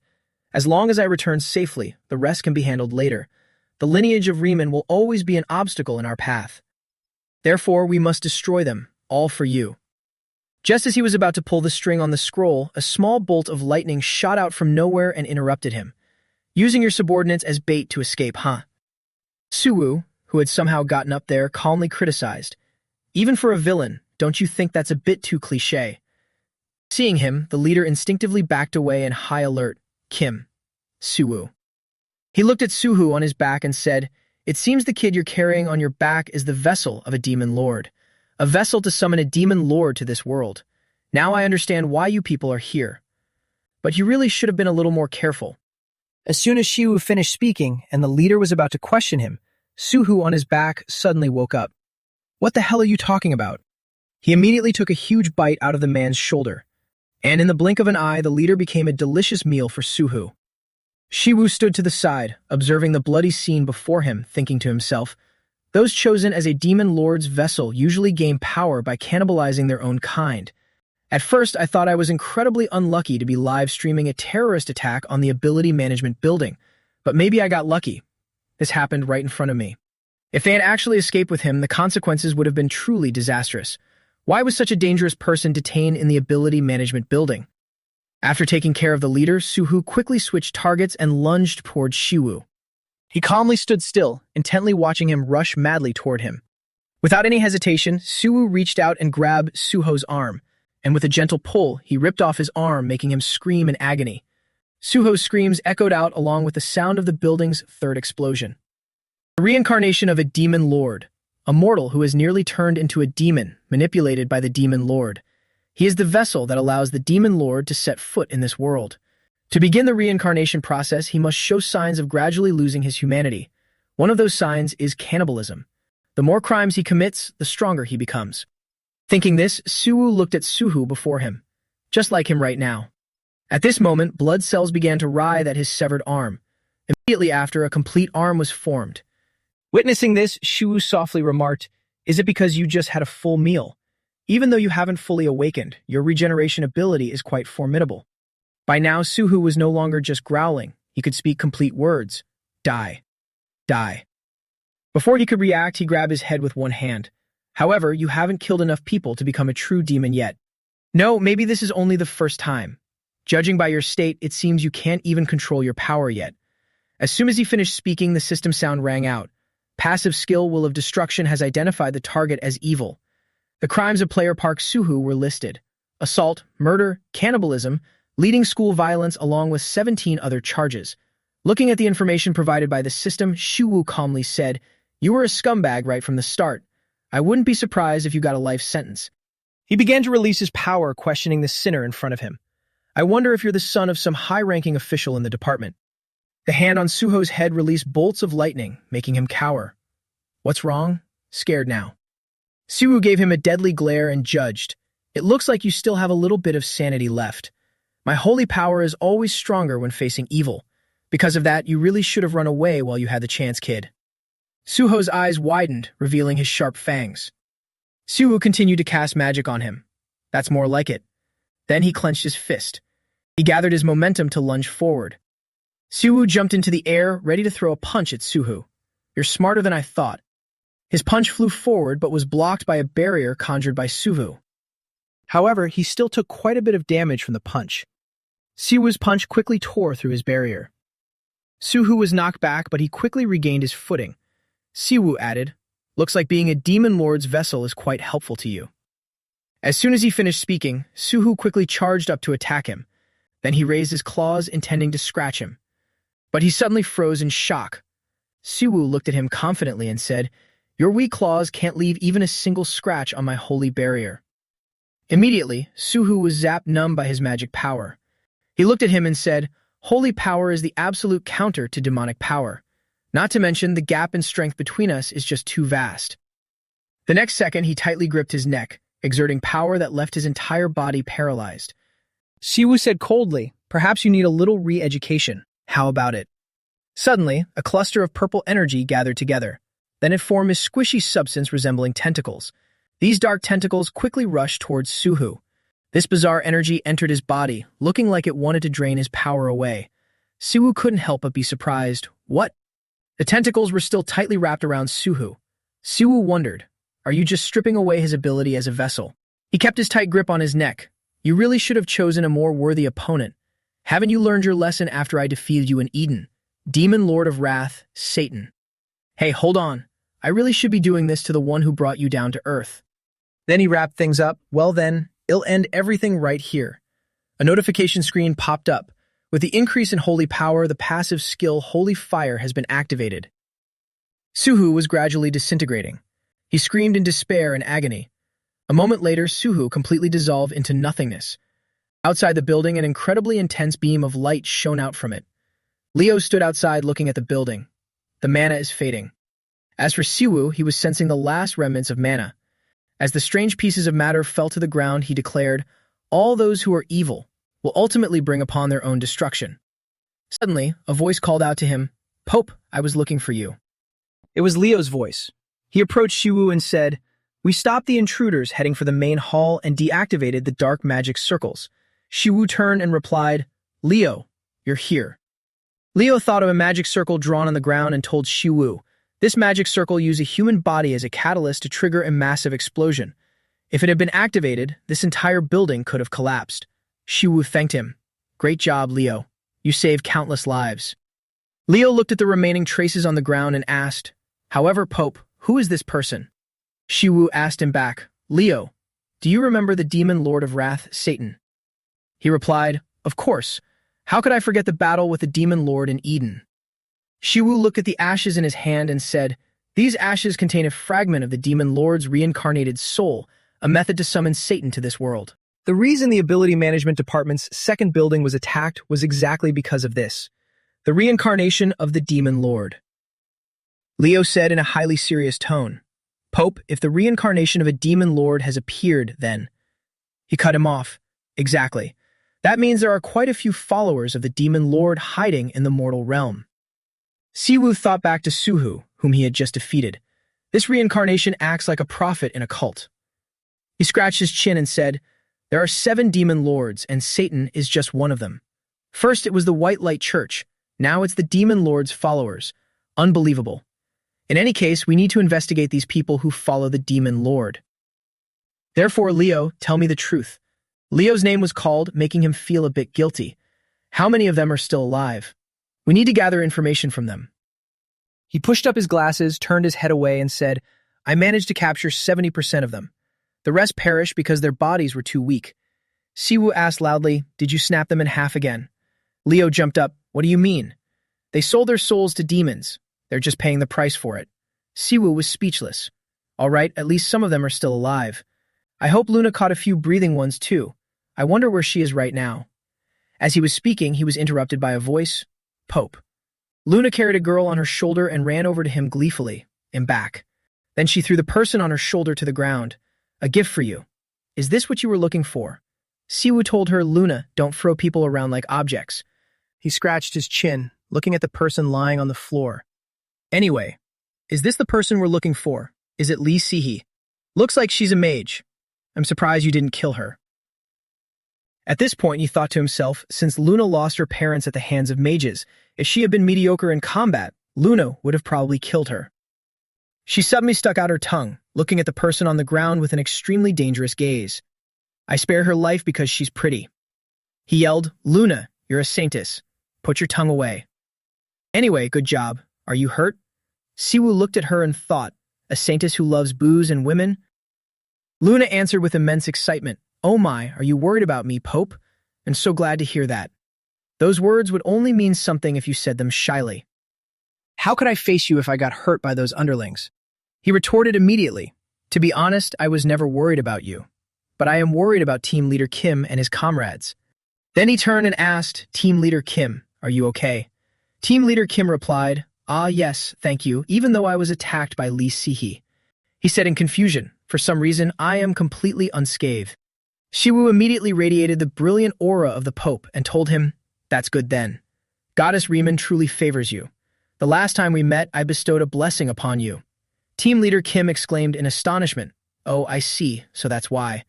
As long as I return safely, the rest can be handled later. The lineage of Riemann will always be an obstacle in our path. Therefore, we must destroy them, all for you. Just as he was about to pull the string on the scroll, a small bolt of lightning shot out from nowhere and interrupted him. Using your subordinates as bait to escape, huh? Suwoo, who had somehow gotten up there, calmly criticized. Even for a villain, don't you think that's a bit too cliché? Seeing him, the leader instinctively backed away in high alert. Kim. Suwoo. He looked at Suwoo on his back and said, "It seems the kid you're carrying on your back is the vessel of a demon lord. A vessel to summon a demon lord to this world. Now I understand why you people are here. But you really should have been a little more careful." As soon as Suwoo finished speaking and the leader was about to question him, Suwoo on his back suddenly woke up. "What the hell are you talking about?" He immediately took a huge bite out of the man's shoulder, and in the blink of an eye, the leader became a delicious meal for Suwoo. Shiwoo stood to the side, observing the bloody scene before him, thinking to himself, those chosen as a demon lord's vessel usually gain power by cannibalizing their own kind. At first, I thought I was incredibly unlucky to be live streaming a terrorist attack on the ability management building, but maybe I got lucky. This happened right in front of me. If they had actually escaped with him, the consequences would have been truly disastrous. Why was such a dangerous person detained in the ability management building? After taking care of the leader, Suwoo quickly switched targets and lunged toward Shiwoo. He calmly stood still, intently watching him rush madly toward him. Without any hesitation, Suwoo reached out and grabbed Suho's arm, and with a gentle pull, he ripped off his arm, making him scream in agony. Suho's screams echoed out along with the sound of the building's third explosion. The reincarnation of a demon lord, a mortal who has nearly turned into a demon, manipulated by the demon lord. He is the vessel that allows the demon lord to set foot in this world. To begin the reincarnation process, he must show signs of gradually losing his humanity. One of those signs is cannibalism. The more crimes he commits, the stronger he becomes. Thinking this, Suwoo looked at Suwoo before him, just like him right now. At this moment, blood cells began to writhe at his severed arm. Immediately after, a complete arm was formed. Witnessing this, Suwoo softly remarked, "Is it because you just had a full meal? Even though you haven't fully awakened, your regeneration ability is quite formidable." By now, Suwoo was no longer just growling. He could speak complete words. Die. Die. Before he could react, he grabbed his head with one hand. "However, you haven't killed enough people to become a true demon yet. No, maybe this is only the first time. Judging by your state, it seems you can't even control your power yet." As soon as he finished speaking, the system sound rang out. Passive skill Will of Destruction has identified the target as evil. The crimes of Player Park Suwoo were listed: assault, murder, cannibalism, leading school violence, along with 17 other charges. Looking at the information provided by the system, Suwoo calmly said, "You were a scumbag right from the start. I wouldn't be surprised if you got a life sentence." He began to release his power, questioning the sinner in front of him. "I wonder if you're the son of some high-ranking official in the department." The hand on Suho's head released bolts of lightning, making him cower. "What's wrong? Scared now." Suwoo gave him a deadly glare and judged, "It looks like you still have a little bit of sanity left. My holy power is always stronger when facing evil. Because of that, you really should have run away while you had the chance, kid." Suho's eyes widened, revealing his sharp fangs. Suwoo continued to cast magic on him. "That's more like it." Then he clenched his fist. He gathered his momentum to lunge forward. Suwoo jumped into the air, ready to throw a punch at Suwoo. "You're smarter than I thought." His punch flew forward but was blocked by a barrier conjured by Suwoo. However, he still took quite a bit of damage from the punch. Suwoo's punch quickly tore through his barrier. Suwoo was knocked back, but he quickly regained his footing. Suwoo added, "Looks like being a demon lord's vessel is quite helpful to you." As soon as he finished speaking, Suwoo quickly charged up to attack him. Then he raised his claws, intending to scratch him. But he suddenly froze in shock. Suwoo looked at him confidently and said, "Your weak claws can't leave even a single scratch on my holy barrier." Immediately, Suwoo was zapped numb by his magic power. He looked at him and said, "Holy power is the absolute counter to demonic power. Not to mention, the gap in strength between us is just too vast." The next second, he tightly gripped his neck, exerting power that left his entire body paralyzed. Suwoo said coldly, "Perhaps you need a little re-education. How about it?" Suddenly, a cluster of purple energy gathered together. Then it formed a squishy substance resembling tentacles. These dark tentacles quickly rushed towards Suwoo. This bizarre energy entered his body, looking like it wanted to drain his power away. Suwoo couldn't help but be surprised. What? The tentacles were still tightly wrapped around Suwoo. Suwoo wondered, are you just stripping away his ability as a vessel? He kept his tight grip on his neck. You really should have chosen a more worthy opponent. Haven't you learned your lesson after I defeated you in Eden? Demon Lord of Wrath, Satan. Hey, hold on. I really should be doing this to the one who brought you down to earth. Then he wrapped things up. Well then, it'll end everything right here. A notification screen popped up. With the increase in holy power, the passive skill Holy Fire has been activated. Suhu was gradually disintegrating. He screamed in despair and agony. A moment later, Suhu completely dissolved into nothingness. Outside the building, an incredibly intense beam of light shone out from it. Leo stood outside looking at the building. The mana is fading. As for Siwoo, he was sensing the last remnants of mana. As the strange pieces of matter fell to the ground, he declared, all those who are evil will ultimately bring upon their own destruction. Suddenly, a voice called out to him, Pope, I was looking for you. It was Leo's voice. He approached Siwoo and said, we stopped the intruders heading for the main hall and deactivated the dark magic circles. Siwoo turned and replied, Leo, you're here. Leo thought of a magic circle drawn on the ground and told Siwoo, this magic circle used a human body as a catalyst to trigger a massive explosion. If it had been activated, this entire building could have collapsed. Siwoo thanked him. Great job, Leo. You saved countless lives. Leo looked at the remaining traces on the ground and asked, however, Pope, who is this person? Siwoo asked him back, Leo, do you remember the Demon Lord of Wrath, Satan? He replied, of course. How could I forget the battle with the Demon Lord in Eden? Siwoo looked at the ashes in his hand and said, these ashes contain a fragment of the Demon Lord's reincarnated soul, a method to summon Satan to this world. The reason the Ability Management Department's second building was attacked was exactly because of this. The reincarnation of the Demon Lord. Leo said in a highly serious tone, Pope, if the reincarnation of a Demon Lord has appeared, then... He cut him off. Exactly. That means there are quite a few followers of the Demon Lord hiding in the mortal realm. Siwoo thought back to Suhu, whom he had just defeated. This reincarnation acts like a prophet in a cult. He scratched his chin and said, there are 7 Demon Lords, and Satan is just one of them. First it was the White Light Church. Now it's the Demon Lord's followers. Unbelievable. In any case, we need to investigate these people who follow the Demon Lord. Therefore, Leo, tell me the truth. Leo's name was called, making him feel a bit guilty. How many of them are still alive? We need to gather information from them. He pushed up his glasses, turned his head away, and said, I managed to capture 70% of them. The rest perished because their bodies were too weak. Siwoo asked loudly, did you snap them in half again? Leo jumped up, what do you mean? They sold their souls to demons. They're just paying the price for it. Siwoo was speechless. All right, at least some of them are still alive. I hope Luna caught a few breathing ones too. I wonder where she is right now. As he was speaking, he was interrupted by a voice. Pope. Luna carried a girl on her shoulder and ran over to him gleefully, and back. Then she threw the person on her shoulder to the ground. A gift for you. Is this what you were looking for? Siwoo told her, Luna, don't throw people around like objects. He scratched his chin, looking at the person lying on the floor. Anyway, is this the person we're looking for? Is it Lee Si-hee? Looks like she's a mage. I'm surprised you didn't kill her. At this point, he thought to himself, since Luna lost her parents at the hands of mages, if she had been mediocre in combat, Luna would have probably killed her. She suddenly stuck out her tongue, looking at the person on the ground with an extremely dangerous gaze. I spare her life because she's pretty. He yelled, Luna, you're a saintess. Put your tongue away. Anyway, good job. Are you hurt? Siwoo looked at her and thought, a saintess who loves booze and women? Luna answered with immense excitement, oh my, are you worried about me, Pope? I'm so glad to hear that. Those words would only mean something if you said them shyly. How could I face you if I got hurt by those underlings? He retorted immediately, to be honest, I was never worried about you. But I am worried about Team Leader Kim and his comrades. Then he turned and asked, Team Leader Kim, are you okay? Team Leader Kim replied, ah yes, thank you, even though I was attacked by Lee Si-hee. He said in confusion, for some reason, I am completely unscathed. Siwoo immediately radiated the brilliant aura of the Pope and told him, that's good then. Goddess Riemann truly favors you. The last time we met, I bestowed a blessing upon you. Team Leader Kim exclaimed in astonishment, oh, I see, so that's why.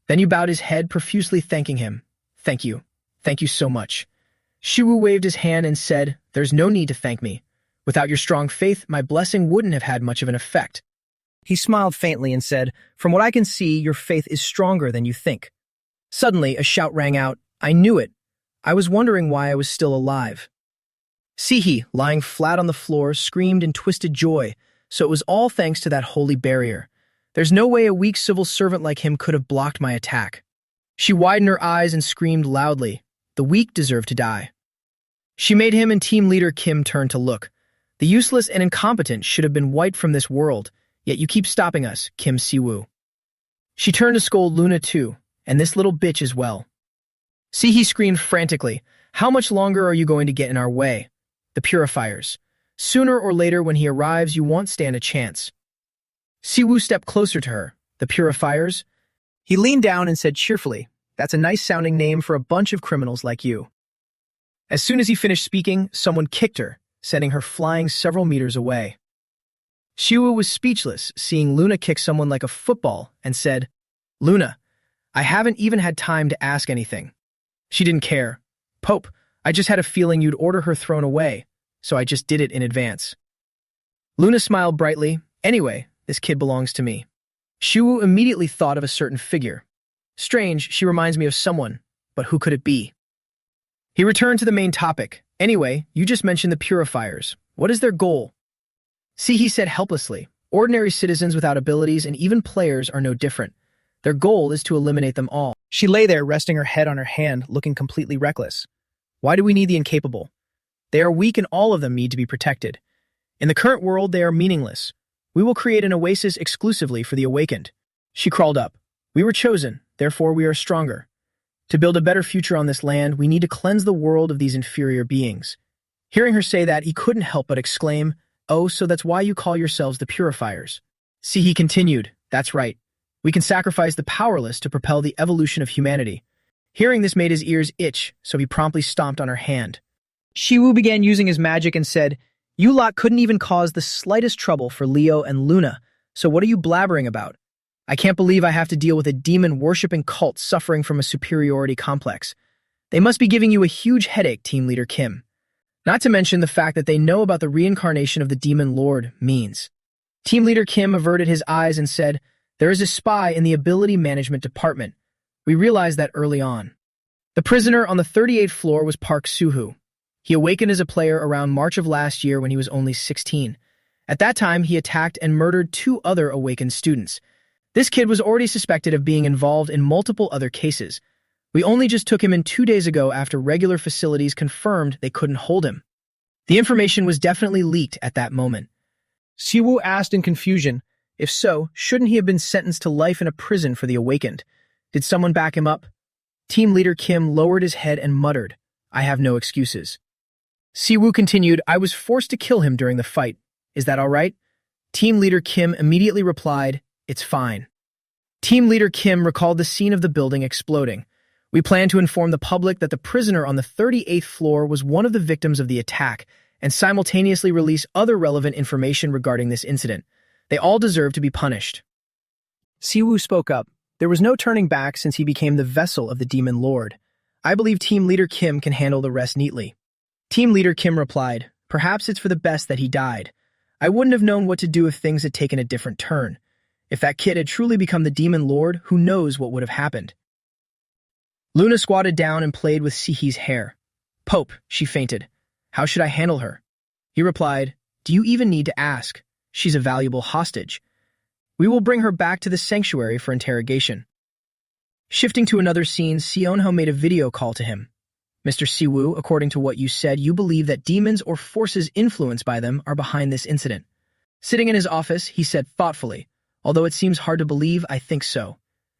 Then you bowed his head, profusely thanking him. Thank you. Thank you so much. Siwoo waved his hand and said, there's no need to thank me. Without your strong faith, my blessing wouldn't have had much of an effect. He smiled faintly and said, "From what I can see, your faith is stronger than you think." Suddenly, a shout rang out. I knew it. I was wondering why I was still alive. Sihi, lying flat on the floor, screamed in twisted joy, so it was all thanks to that holy barrier. There's no way a weak civil servant like him could have blocked my attack. She widened her eyes and screamed loudly. The weak deserve to die. She made him and team leader Kim turn to look. The useless and incompetent should have been wiped from this world, yet you keep stopping us, Kim Siwoo. She turned to scold Luna too, and this little bitch as well. Sihi screamed frantically. How much longer are you going to get in our way? The purifiers. Sooner or later when he arrives, you won't stand a chance. Siwoo stepped closer to her. The purifiers? He leaned down and said cheerfully, "That's a nice-sounding name for a bunch of criminals like you." As soon as he finished speaking, someone kicked her, sending her flying several meters away. Siwoo was speechless, seeing Luna kick someone like a football, and said, "Luna, I haven't even had time to ask anything." She didn't care. "Pope, I just had a feeling you'd order her thrown away, so I just did it in advance." Luna smiled brightly. "Anyway, this kid belongs to me." Siwoo immediately thought of a certain figure. "Strange, she reminds me of someone, but who could it be?" He returned to the main topic. "Anyway, you just mentioned the purifiers. What is their goal?" Sihi said helplessly, "Ordinary citizens without abilities and even players are no different. Their goal is to eliminate them all." She lay there, resting her head on her hand, looking completely reckless. "Why do we need the incapable? They are weak and all of them need to be protected. In the current world, they are meaningless. We will create an oasis exclusively for the awakened." She crawled up. "We were chosen, therefore we are stronger. To build a better future on this land, we need to cleanse the world of these inferior beings." Hearing her say that, he couldn't help but exclaim, "Oh, so that's why you call yourselves the purifiers." Sihi continued, "That's right. We can sacrifice the powerless to propel the evolution of humanity." Hearing this made his ears itch, so he promptly stomped on her hand. Siwoo began using his magic and said, "You lot couldn't even cause the slightest trouble for Leo and Luna, so what are you blabbering about? I can't believe I have to deal with a demon-worshipping cult suffering from a superiority complex. They must be giving you a huge headache, Team Leader Kim. Not to mention the fact that they know about the reincarnation of the Demon Lord means." Team Leader Kim averted his eyes and said, "There is a spy in the Ability Management Department. We realized that early on." The prisoner on the 38th floor was Park Soo-hoo. He awakened as a player around March of last year when he was only 16. At that time, he attacked and murdered 2 other awakened students. This kid was already suspected of being involved in multiple other cases. We only just took him in 2 days ago after regular facilities confirmed they couldn't hold him. The information was definitely leaked at that moment. Siwoo asked in confusion, if so, shouldn't he have been sentenced to life in a prison for the awakened? Did someone back him up? Team Leader Kim lowered his head and muttered, "I have no excuses." Siwoo continued, "I was forced to kill him during the fight. Is that all right?" Team Leader Kim immediately replied, "It's fine." Team Leader Kim recalled the scene of the building exploding. "We plan to inform the public that the prisoner on the 38th floor was one of the victims of the attack and simultaneously release other relevant information regarding this incident. They all deserve to be punished." Siwoo spoke up. There was no turning back since he became the vessel of the Demon Lord. "I believe Team Leader Kim can handle the rest neatly." Team Leader Kim replied, "Perhaps it's for the best that he died. I wouldn't have known what to do if things had taken a different turn. If that kid had truly become the Demon Lord, who knows what would have happened." Luna squatted down and played with Sihi's hair. "Pope," she fainted. "How should I handle her?" He replied, "Do you even need to ask? She's a valuable hostage. We will bring her back to the sanctuary for interrogation." Shifting to another scene, Seonho made a video call to him. "Mr. Siwoo, according to what you said, you believe that demons or forces influenced by them are behind this incident." Sitting in his office, he said thoughtfully, "Although it seems hard to believe, I think so."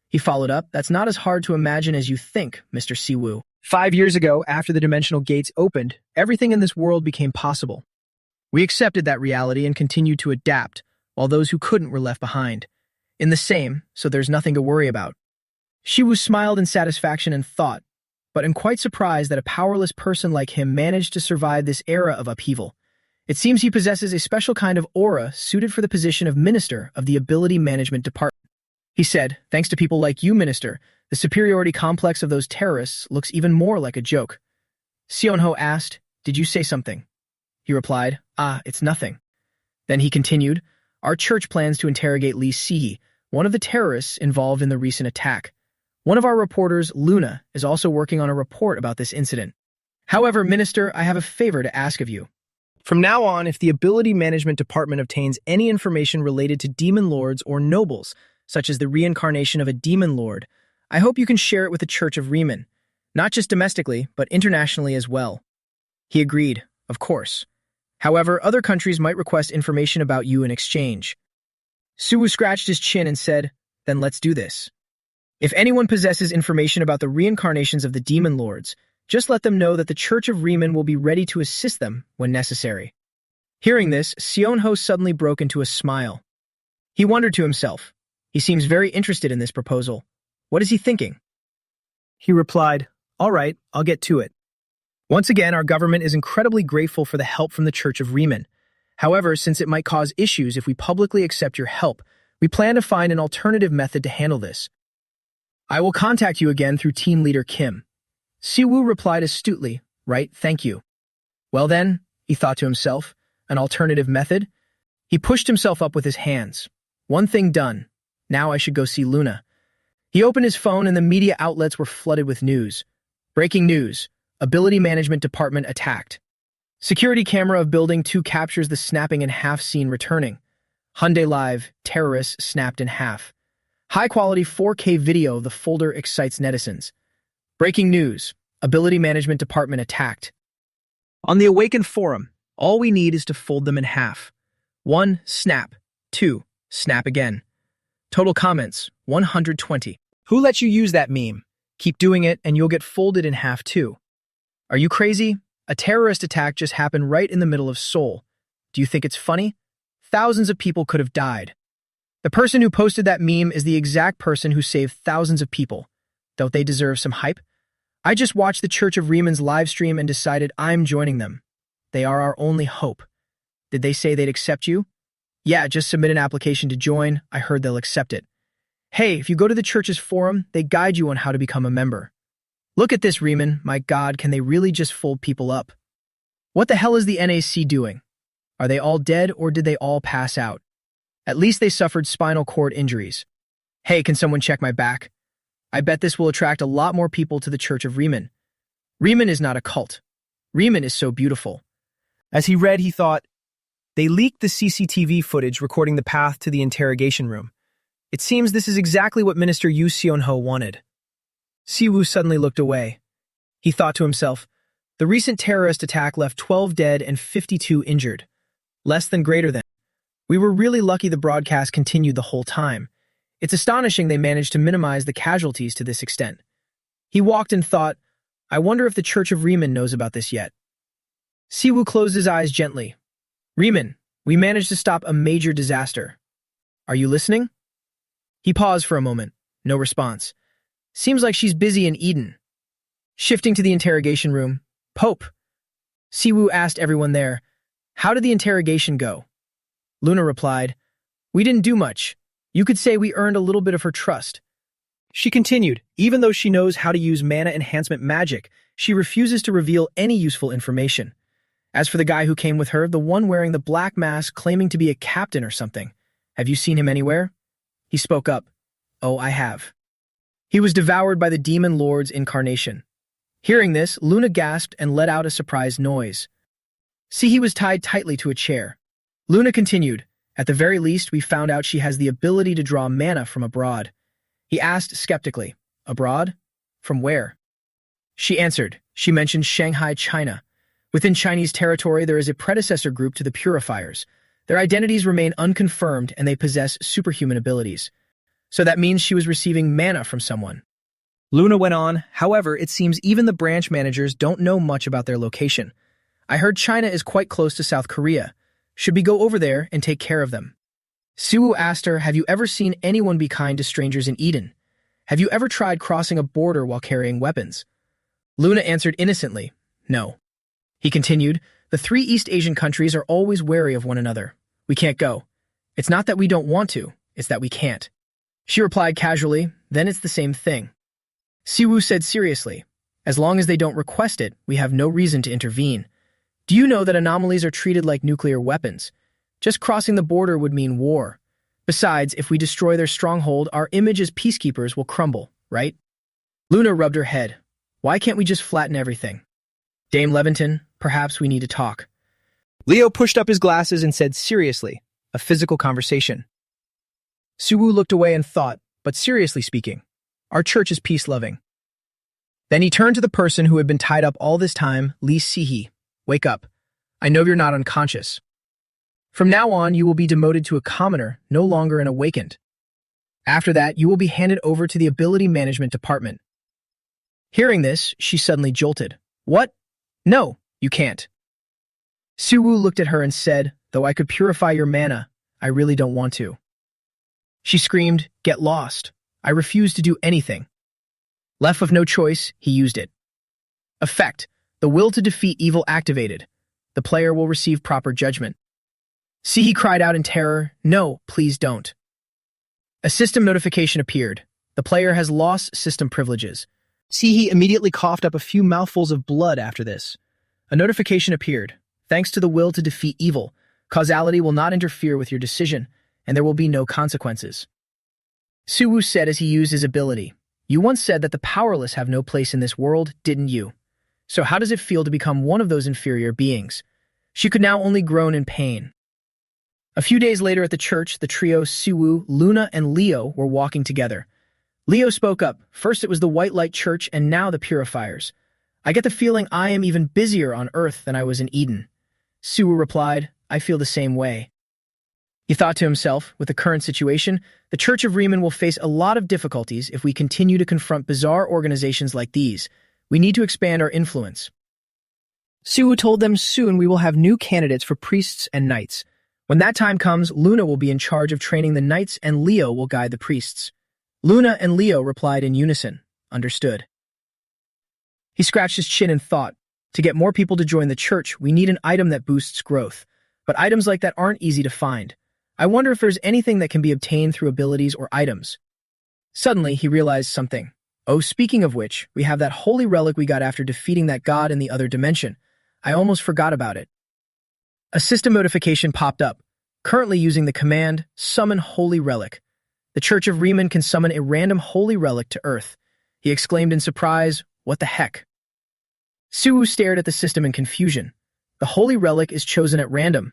He followed up, "That's not as hard to imagine as you think, Mr. Siwoo. 5 years ago, after the dimensional gates opened, everything in this world became possible. We accepted that reality and continued to adapt, while those who couldn't were left behind. In the same, so there's nothing to worry about." Siwoo smiled in satisfaction and thought, but I'm quite surprised that a powerless person like him managed to survive this era of upheaval. It seems he possesses a special kind of aura suited for the position of Minister of the Ability Management Department. He said, "Thanks to people like you, Minister, the superiority complex of those terrorists looks even more like a joke." Seonho asked, "Did you say something?" He replied, "Ah, it's nothing." Then he continued, Our church plans to interrogate Li Sihi, one of the terrorists involved in the recent attack. One of our reporters, Luna, is also working on a report about this incident. However, Minister, I have a favor to ask of you. From now on, if the Ability Management Department obtains any information related to demon lords or nobles, such as the reincarnation of a demon lord, I hope you can share it with the Church of Riemann, not just domestically, but internationally as well. He agreed, of course. However, other countries might request information about you in exchange. Suwu scratched his chin and said, then let's do this. If anyone possesses information about the reincarnations of the demon lords, just let them know that the Church of Riemann will be ready to assist them when necessary. Hearing this, Seonho suddenly broke into a smile. He wondered to himself, he seems very interested in this proposal. What is he thinking? He replied, all right, I'll get to it. Once again, our government is incredibly grateful for the help from the Church of Riemann. However, since it might cause issues if we publicly accept your help, we plan to find an alternative method to handle this. I will contact you again through Team Leader Kim. Siwoo replied astutely, right, thank you. Well then, he thought to himself, an alternative method? He pushed himself up with his hands. One thing done. Now I should go see Luna. He opened his phone and the media outlets were flooded with news. Breaking news. Ability Management Department attacked. Security camera of Building 2 captures the snapping in half scene returning. Hyundai Live, terrorists snapped in half. High-quality 4K video of the folder excites netizens. Breaking news. Ability Management Department attacked. On the Awakened forum, all we need is to fold them in half. 1. Snap. 2. Snap again. Total comments, 120. Who let you use that meme? Keep doing it and you'll get folded in half too. Are you crazy? A terrorist attack just happened right in the middle of Seoul. Do you think it's funny? Thousands of people could have died. The person who posted that meme is the exact person who saved thousands of people. Don't they deserve some hype? I just watched the Church of Riemann's live stream and decided I'm joining them. They are our only hope. Did they say they'd accept you? Yeah, just submit an application to join. I heard they'll accept it. Hey, if you go to the church's forum, they guide you on how to become a member. Look at this, Riemann. My God, can they really just fold people up? What the hell is the NAC doing? Are they all dead or did they all pass out? At least they suffered spinal cord injuries. Hey, can someone check my back? I bet this will attract a lot more people to the Church of Riemann. Riemann is not a cult. Riemann is so beautiful. As he read, he thought, they leaked the CCTV footage recording the path to the interrogation room. It seems this is exactly what Minister Yoo Seon-ho wanted. Siwoo suddenly looked away. He thought to himself, the recent terrorist attack left 12 dead and 52 injured. Less than greater than. We were really lucky the broadcast continued the whole time. It's astonishing they managed to minimize the casualties to this extent. He walked and thought, I wonder if the Church of Riemann knows about this yet. Siwoo closed his eyes gently. Riemann, we managed to stop a major disaster. Are you listening? He paused for a moment. No response. Seems like she's busy in Eden. Shifting to the interrogation room. Pope. Siwoo asked everyone there, how did the interrogation go? Luna replied, we didn't do much. You could say we earned a little bit of her trust. She continued, even though she knows how to use mana enhancement magic, she refuses to reveal any useful information. As for the guy who came with her, the one wearing the black mask claiming to be a captain or something, have you seen him anywhere? He spoke up. Oh, I have. He was devoured by the demon lord's incarnation. Hearing this, Luna gasped and let out a surprised noise. See, he was tied tightly to a chair. Luna continued, at the very least, we found out she has the ability to draw mana from abroad. He asked skeptically, abroad? From where? She answered, she mentioned Shanghai, China. Within Chinese territory, there is a predecessor group to the Purifiers. Their identities remain unconfirmed and they possess superhuman abilities. So that means she was receiving mana from someone. Luna went on, however, it seems even the branch managers don't know much about their location. I heard China is quite close to South Korea. Should we go over there and take care of them? Siwoo asked her, have you ever seen anyone be kind to strangers in Eden? Have you ever tried crossing a border while carrying weapons? Luna answered innocently, no. He continued, the 3 East Asian countries are always wary of one another. We can't go. It's not that we don't want to, it's that we can't. She replied casually, then it's the same thing. Siwoo said seriously, as long as they don't request it, we have no reason to intervene. Do you know that anomalies are treated like nuclear weapons? Just crossing the border would mean war. Besides, if we destroy their stronghold, our image as peacekeepers will crumble, right? Luna rubbed her head. Why can't we just flatten everything? Dame Levinton, perhaps we need to talk. Leo pushed up his glasses and said seriously, a physical conversation. Suwoo looked away and thought, but seriously speaking, our church is peace-loving. Then he turned to the person who had been tied up all this time, Lee Si-hee. Wake up. I know you're not unconscious. From now on, you will be demoted to a commoner, no longer an awakened. After that, you will be handed over to the Ability Management Department. Hearing this, she suddenly jolted. What? No, you can't. Suwoo looked at her and said, though I could purify your mana, I really don't want to. She screamed, get lost. I refuse to do anything. Left with no choice, he used it. Effect: the will to defeat evil activated. The player will receive proper judgment. Si-hee cried out in terror, no, please don't. A system notification appeared. The player has lost system privileges. Si-hee immediately coughed up a few mouthfuls of blood after this. A notification appeared. Thanks to the will to defeat evil, causality will not interfere with your decision, and there will be no consequences. Suwoo said as he used his ability, you once said that the powerless have no place in this world, didn't you? So how does it feel to become one of those inferior beings? She could now only groan in pain. A few days later at the church, the trio Suwoo, Luna, and Leo were walking together. Leo spoke up. First it was the White Light Church and now the Purifiers. I get the feeling I am even busier on Earth than I was in Eden. Suwoo replied, I feel the same way. He thought to himself, with the current situation, the Church of Riemann will face a lot of difficulties if we continue to confront bizarre organizations like these. We need to expand our influence. Suwoo told them soon we will have new candidates for priests and knights. When that time comes, Luna will be in charge of training the knights and Leo will guide the priests. Luna and Leo replied in unison, understood. He scratched his chin and thought, to get more people to join the church, we need an item that boosts growth. But items like that aren't easy to find. I wonder if there's anything that can be obtained through abilities or items. Suddenly, he realized something. Oh, speaking of which, we have that holy relic we got after defeating that god in the other dimension. I almost forgot about it. A system notification popped up, currently using the command, Summon Holy Relic. The Church of Riemann can summon a random holy relic to Earth. He exclaimed in surprise, what the heck? Suwoo stared at the system in confusion. The holy relic is chosen at random.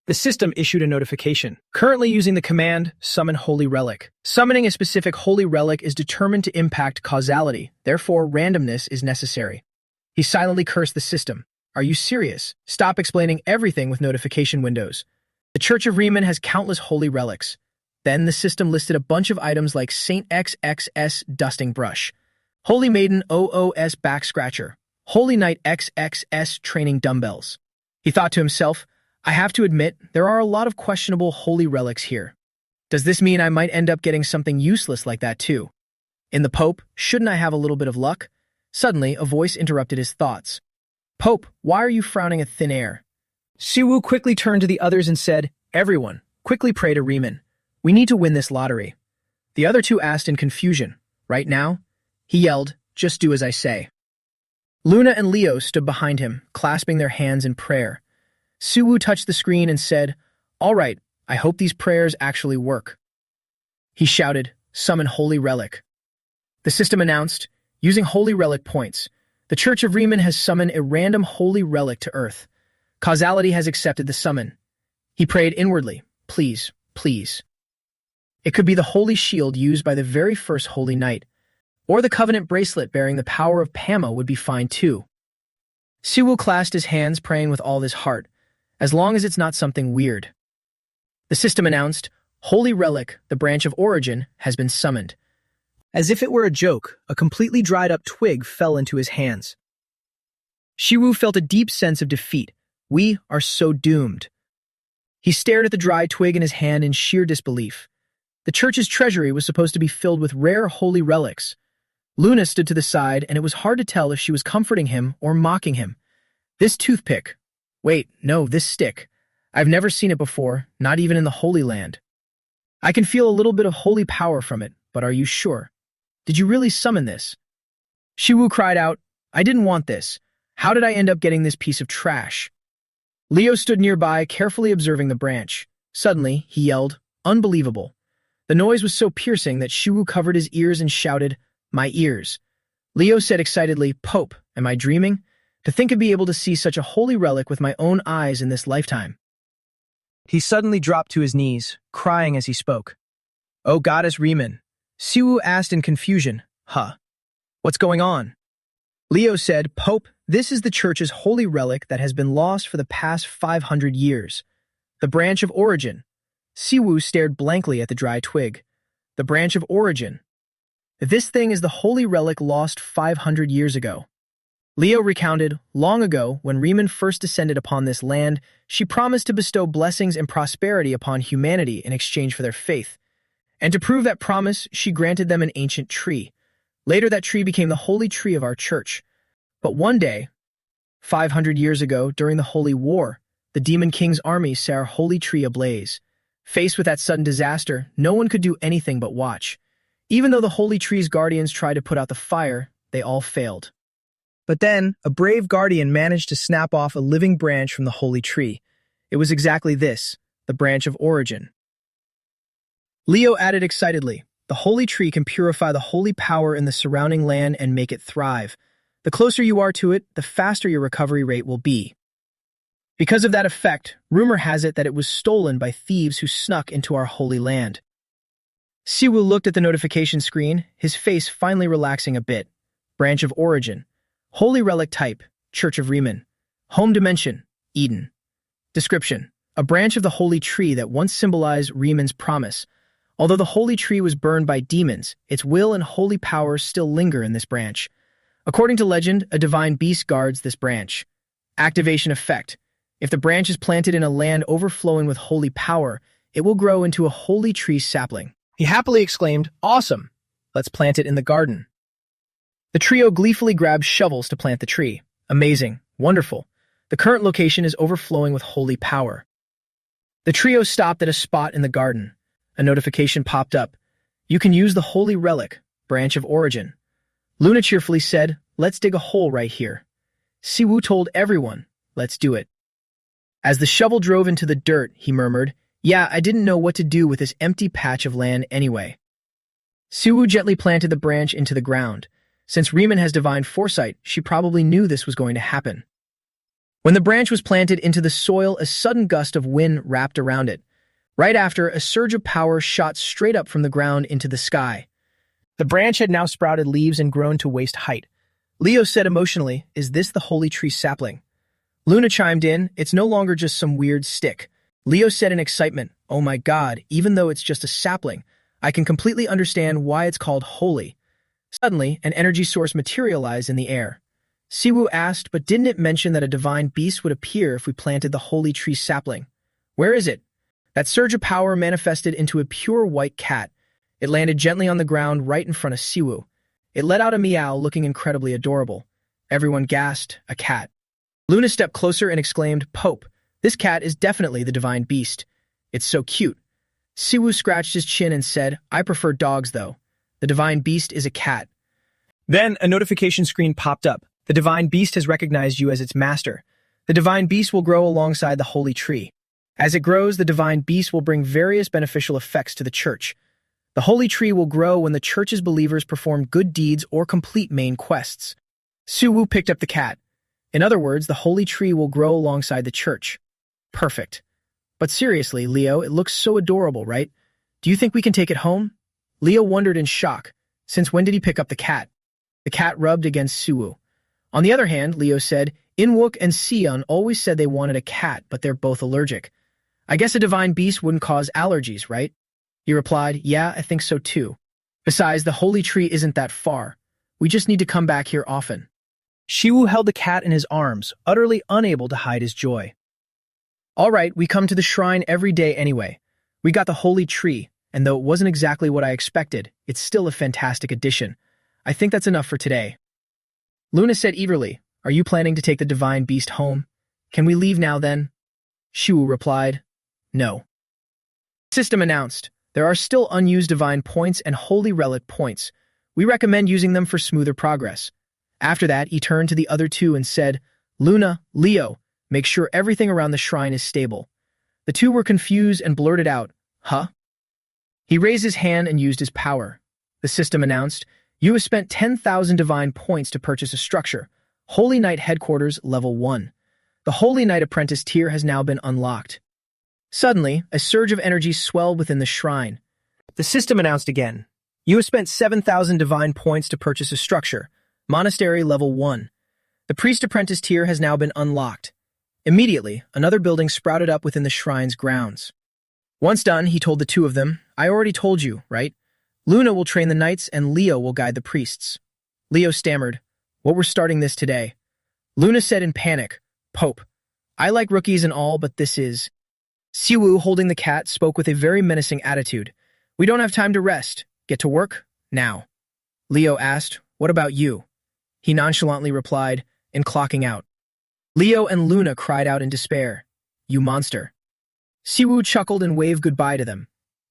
The system issued a notification, currently using the command, Summon Holy Relic. Summoning a specific holy relic is determined to impact causality, therefore randomness is necessary. He silently cursed the system. Are you serious? Stop explaining everything with notification windows. The Church of Riemann has countless holy relics. Then the system listed a bunch of items like Saint XXS Dusting Brush, Holy Maiden OOS Back Scratcher, Holy Knight XXS Training Dumbbells. He thought to himself, I have to admit, there are a lot of questionable holy relics here. Does this mean I might end up getting something useless like that too? In the Pope, shouldn't I have a little bit of luck? Suddenly, a voice interrupted his thoughts. Pope, why are you frowning at thin air? Suwoo quickly turned to the others and said, everyone, quickly pray to Riemann. We need to win this lottery. The other two asked in confusion. Right now? He yelled, just do as I say. Luna and Leo stood behind him, clasping their hands in prayer. Suwoo touched the screen and said, all right, I hope these prayers actually work. He shouted, summon Holy Relic. The system announced, using Holy Relic points, the Church of Riemann has summoned a random holy relic to Earth. Causality has accepted the summon. He prayed inwardly, please, please. It could be the holy shield used by the very first holy knight, or the covenant bracelet bearing the power of Pama would be fine too. Suwoo clasped his hands, praying with all his heart, as long as it's not something weird. The system announced, Holy Relic, the branch of origin, has been summoned. As if it were a joke, a completely dried-up twig fell into his hands. Suwoo felt a deep sense of defeat. We are so doomed. He stared at the dry twig in his hand in sheer disbelief. The church's treasury was supposed to be filled with rare holy relics. Luna stood to the side, and it was hard to tell if she was comforting him or mocking him. This toothpick. Wait, no, this stick. I've never seen it before, not even in the Holy Land. I can feel a little bit of holy power from it, but are you sure? Did you really summon this? Suwoo cried out, I didn't want this. How did I end up getting this piece of trash? Leo stood nearby, carefully observing the branch. Suddenly, he yelled, "Unbelievable." The noise was so piercing that Shiwu covered his ears and shouted, "My ears." Leo said excitedly, "Pope, am I dreaming? To think I'd be able to see such a holy relic with my own eyes in this lifetime." He suddenly dropped to his knees, crying as he spoke. "Oh, goddess Riemann," Siwu asked in confusion. "Huh? What's going on?" Leo said, "Pope, this is the church's holy relic that has been lost for the past 500 years. The branch of origin." Siwu stared blankly at the dry twig. The branch of origin. This thing is the holy relic lost 500 years ago. Leo recounted, long ago, when Riemann first descended upon this land, she promised to bestow blessings and prosperity upon humanity in exchange for their faith. And to prove that promise, she granted them an ancient tree. Later, that tree became the holy tree of our church. But one day, 500 years ago, during the Holy War, the Demon King's army set our holy tree ablaze. Faced with that sudden disaster, no one could do anything but watch. Even though the holy tree's guardians tried to put out the fire, they all failed. But then, a brave guardian managed to snap off a living branch from the holy tree. It was exactly this, the branch of origin. Leo added excitedly, "The holy tree can purify the holy power in the surrounding land and make it thrive. The closer you are to it, the faster your recovery rate will be." Because of that effect, rumor has it that it was stolen by thieves who snuck into our holy land. Siwu looked at the notification screen, his face finally relaxing a bit. Branch of origin. Holy relic type, Church of Riemann. Home dimension, Eden. Description. A branch of the holy tree that once symbolized Riemann's promise. Although the holy tree was burned by demons, its will and holy power still linger in this branch. According to legend, a divine beast guards this branch. Activation effect. If the branch is planted in a land overflowing with holy power, it will grow into a holy tree sapling. He happily exclaimed, "Awesome! Let's plant it in the garden." The trio gleefully grabbed shovels to plant the tree. Amazing. Wonderful. The current location is overflowing with holy power. The trio stopped at a spot in the garden. A notification popped up. "You can use the holy relic, branch of origin." Luna cheerfully said, "Let's dig a hole right here." Siwu told everyone, "Let's do it." As the shovel drove into the dirt, he murmured, "Yeah, I didn't know what to do with this empty patch of land anyway." Siwu gently planted the branch into the ground. Since Riemann has divine foresight, she probably knew this was going to happen. When the branch was planted into the soil, a sudden gust of wind wrapped around it. Right after, a surge of power shot straight up from the ground into the sky. The branch had now sprouted leaves and grown to waist height. Leo said emotionally, "Is this the holy tree sapling?" Luna chimed in, "It's no longer just some weird stick." Leo said in excitement, "Oh my god, even though it's just a sapling, I can completely understand why it's called holy." Suddenly, an energy source materialized in the air. Siwu asked, "But didn't it mention that a divine beast would appear if we planted the holy tree sapling? Where is it?" That surge of power manifested into a pure white cat. It landed gently on the ground right in front of Siwu. It let out a meow looking incredibly adorable. Everyone gasped, "A cat." Luna stepped closer and exclaimed, "Pope, this cat is definitely the divine beast. It's so cute." Siwu scratched his chin and said, "I prefer dogs, though. The divine beast is a cat." Then a notification screen popped up. "The divine beast has recognized you as its master. The divine beast will grow alongside the holy tree. As it grows, the divine beast will bring various beneficial effects to the church. The holy tree will grow when the church's believers perform good deeds or complete main quests." Siwu picked up the cat. "In other words, the holy tree will grow alongside the church." Perfect. But seriously, Leo, it looks so adorable, right? Do you think we can take it home? Leo wondered in shock. Since when did he pick up the cat? The cat rubbed against Siwu. On the other hand, Leo said, "Inwook and Sion always said they wanted a cat, but they're both allergic. I guess a divine beast wouldn't cause allergies, right?" He replied, "Yeah, I think so too. Besides, the holy tree isn't that far. We just need to come back here often." Siwu held the cat in his arms, utterly unable to hide his joy. "All right, we come to the shrine every day anyway. We got the holy tree, and though it wasn't exactly what I expected, it's still a fantastic addition. I think that's enough for today." Luna said eagerly, "Are you planning to take the divine beast home? Can we leave now then?" Siwu replied, "No." System announced, "There are still unused divine points and holy relic points. We recommend using them for smoother progress." After that, he turned to the other two and said, "Luna, Leo, Make sure everything around the shrine is stable. The two were confused and blurted out, "Huh?" He raised his hand and used his power. The system announced, "You have spent 10,000 divine points to purchase a structure. Holy Knight Headquarters, Level 1. The Holy Knight Apprentice tier has now been unlocked." Suddenly, a surge of energy swelled within the shrine. The system announced again, "You have spent 7,000 divine points to purchase a structure. Monastery Level 1. The Priest Apprentice tier has now been unlocked." Immediately, another building sprouted up within the shrine's grounds. Once done, he told the two of them, "I already told you, right? Luna will train the knights and Leo will guide the priests." Leo stammered, "What, we're starting this today?" Luna said in panic, "Pope, I like rookies and all, but this is..." Siwu, holding the cat, spoke with a very menacing attitude. "We don't have time to rest. Get to work, now." Leo asked, "What about you?" He nonchalantly replied, "In clocking out." Leo and Luna cried out in despair, "You monster." Siwu chuckled and waved goodbye to them.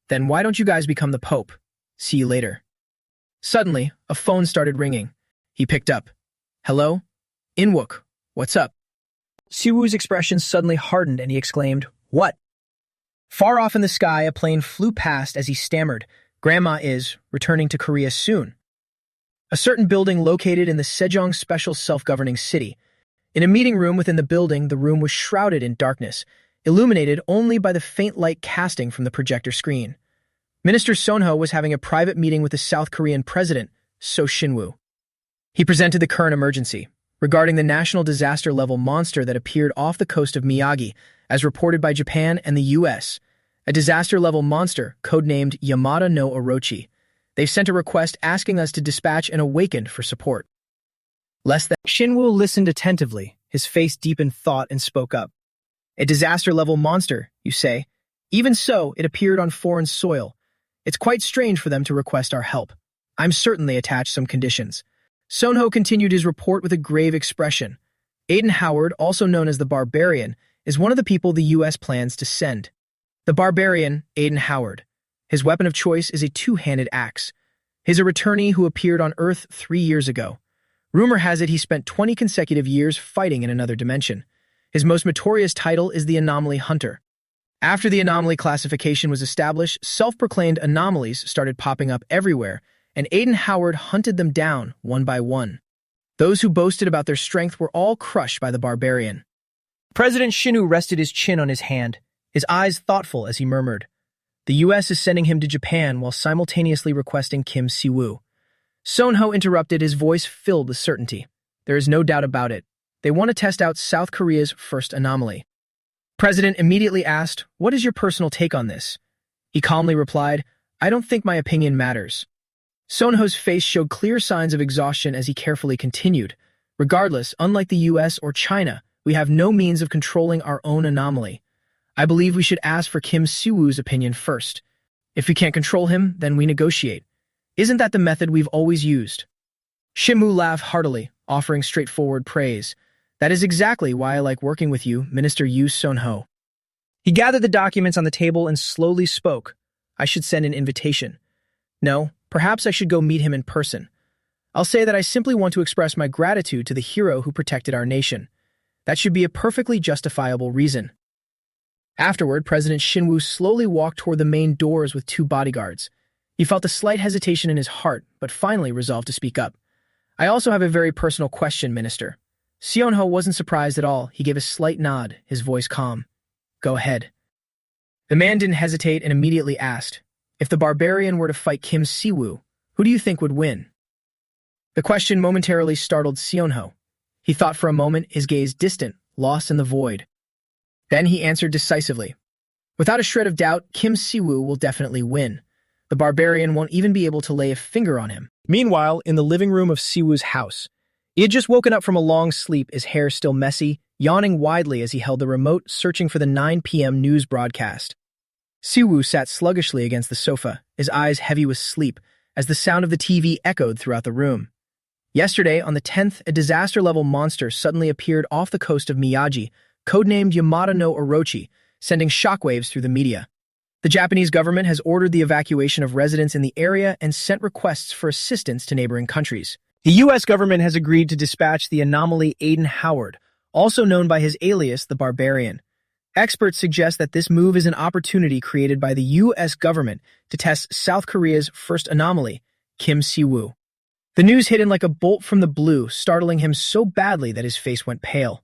"Then why don't you guys become the Pope? See you later." Suddenly, a phone started ringing. He picked up. "Hello? Inwook, what's up?" Siwu's expression suddenly hardened and he exclaimed, "What?" Far off in the sky, a plane flew past as he stammered, "Grandma is returning to Korea soon." A certain building located in the Sejong Special Self-Governing City. In a meeting room within the building, the room was shrouded in darkness, illuminated only by the faint light casting from the projector screen. Minister Sonho was having a private meeting with the South Korean president, So Shinwoo. He presented the current emergency regarding the national disaster-level monster that appeared off the coast of Miyagi, as reported by Japan and the U.S., a disaster-level monster codenamed Yamada no Orochi. They've sent a request asking us to dispatch an awakened for support. Less than Shinwoo listened attentively, his face deep in thought, and spoke up. "A disaster-level monster, you say? Even so, it appeared on foreign soil. It's quite strange for them to request our help. I'm certain they attached some conditions." Sonho continued his report with a grave expression. Aiden Howard, also known as the Barbarian, is one of the people the U.S. plans to send. The Barbarian, Aiden Howard. His weapon of choice is a two-handed axe. He's a returnee who appeared on Earth 3 years ago. Rumor has it he spent 20 consecutive years fighting in another dimension. His most notorious title is the Anomaly Hunter. After the anomaly classification was established, self-proclaimed anomalies started popping up everywhere, and Aiden Howard hunted them down one by one. Those who boasted about their strength were all crushed by the Barbarian. President Shinwoo rested his chin on his hand, his eyes thoughtful as he murmured, "The U.S. is sending him to Japan while simultaneously requesting Kim Siwoo." Sonho interrupted, his voice filled with certainty. "There is no doubt about it. They want to test out South Korea's first anomaly." President immediately asked, "What is your personal take on this?" He calmly replied, "I don't think my opinion matters." Sonho's face showed clear signs of exhaustion as he carefully continued. "Regardless, unlike the US or China, we have no means of controlling our own anomaly. I believe we should ask for Kim Siwoo's opinion first. If we can't control him, then we negotiate. Isn't that the method we've always used?" Shinwoo laughed heartily, offering straightforward praise. "That is exactly why I like working with you, Minister Yu Sonho." He gathered the documents on the table and slowly spoke. "I should send an invitation. No, perhaps I should go meet him in person. I'll say that I simply want to express my gratitude to the hero who protected our nation. That should be a perfectly justifiable reason." Afterward, President Shinwoo slowly walked toward the main doors with 2 bodyguards. He felt a slight hesitation in his heart, but finally resolved to speak up. "I also have a very personal question, Minister." Seonho wasn't surprised at all. He gave a slight nod, his voice calm. "Go ahead." The man didn't hesitate and immediately asked, "If the Barbarian were to fight Kim Siwoo, who do you think would win?" The question momentarily startled Seonho. He thought for a moment, his gaze distant, lost in the void. Then he answered decisively, "Without a shred of doubt, Kim Siwoo will definitely win. The Barbarian won't even be able to lay a finger on him." Meanwhile, in the living room of Siwoo's house, he had just woken up from a long sleep, his hair still messy, yawning widely as he held the remote, searching for the 9 p.m. news broadcast. Siwoo sat sluggishly against the sofa, his eyes heavy with sleep, as the sound of the TV echoed throughout the room. Yesterday, on the 10th, a disaster-level monster suddenly appeared off the coast of Miyagi, codenamed Yamada no Orochi, sending shockwaves through the media. The Japanese government has ordered the evacuation of residents in the area and sent requests for assistance to neighboring countries. The U.S. government has agreed to dispatch the anomaly Aiden Howard, also known by his alias, the Barbarian. Experts suggest that this move is an opportunity created by the U.S. government to test South Korea's first anomaly, Kim Si-woo. The news hit him like a bolt from the blue, startling him so badly that his face went pale.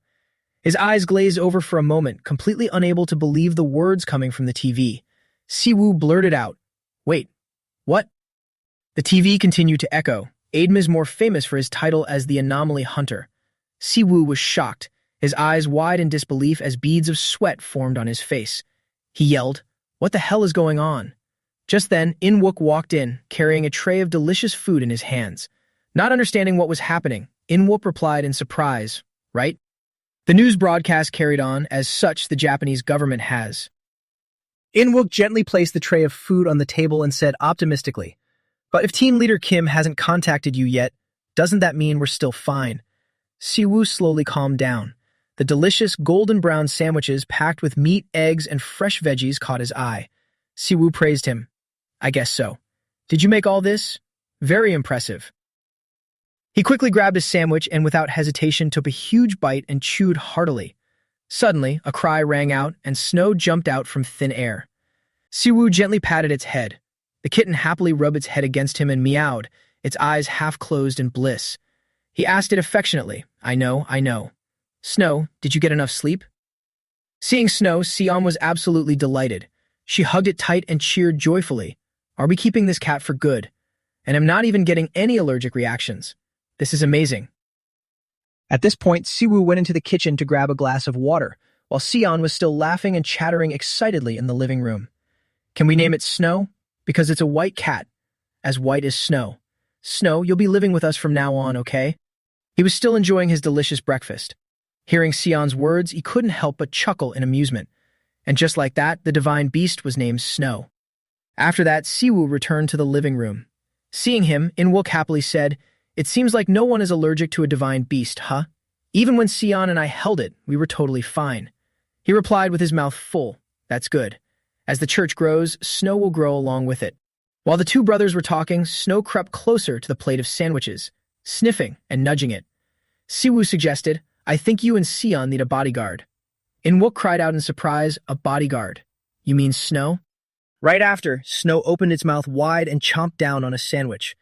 His eyes glazed over for a moment, completely unable to believe the words coming from the TV. Si-woo blurted out, "Wait, what?" The TV continued to echo. Aidam is more famous for his title as the Anomaly Hunter. Si-woo was shocked, his eyes wide in disbelief as beads of sweat formed on his face. He yelled, "What the hell is going on?" Just then, In-wook walked in, carrying a tray of delicious food in his hands. Not understanding what was happening, In-wook replied in surprise, "Right?" The news broadcast carried on, as such the Japanese government has. In-wook gently placed the tray of food on the table and said optimistically, "But if team leader Kim hasn't contacted you yet, doesn't that mean we're still fine?" Si-woo slowly calmed down. The delicious golden brown sandwiches packed with meat, eggs, and fresh veggies caught his eye. Si-woo praised him. "I guess so. Did you make all this? Very impressive." He quickly grabbed a sandwich and without hesitation took a huge bite and chewed heartily. Suddenly, a cry rang out and Snow jumped out from thin air. Si-woo gently patted its head. The kitten happily rubbed its head against him and meowed, its eyes half closed in bliss. He asked it affectionately, I know. "Snow, did you get enough sleep?" Seeing Snow, Sion was absolutely delighted. She hugged it tight and cheered joyfully. "Are we keeping this cat for good? And I'm not even getting any allergic reactions. This is amazing." At this point, Si-woo went into the kitchen to grab a glass of water, while Sion was still laughing and chattering excitedly in the living room. "Can we name it Snow? Because it's a white cat. As white as snow. Snow, you'll be living with us from now on, okay?" He was still enjoying his delicious breakfast. Hearing Sion's words, he couldn't help but chuckle in amusement. And just like that, the divine beast was named Snow. After that, Si-woo returned to the living room. Seeing him, In-wook happily said, "It seems like no one is allergic to a divine beast, huh? Even when Sion and I held it, we were totally fine." He replied with his mouth full, "That's good. As the church grows, Snow will grow along with it." While the two brothers were talking, Snow crept closer to the plate of sandwiches, sniffing and nudging it. Si-woo suggested, "I think you and Sion need a bodyguard." In-wook cried out in surprise, "A bodyguard? You mean Snow?" Right after, Snow opened its mouth wide and chomped down on a sandwich.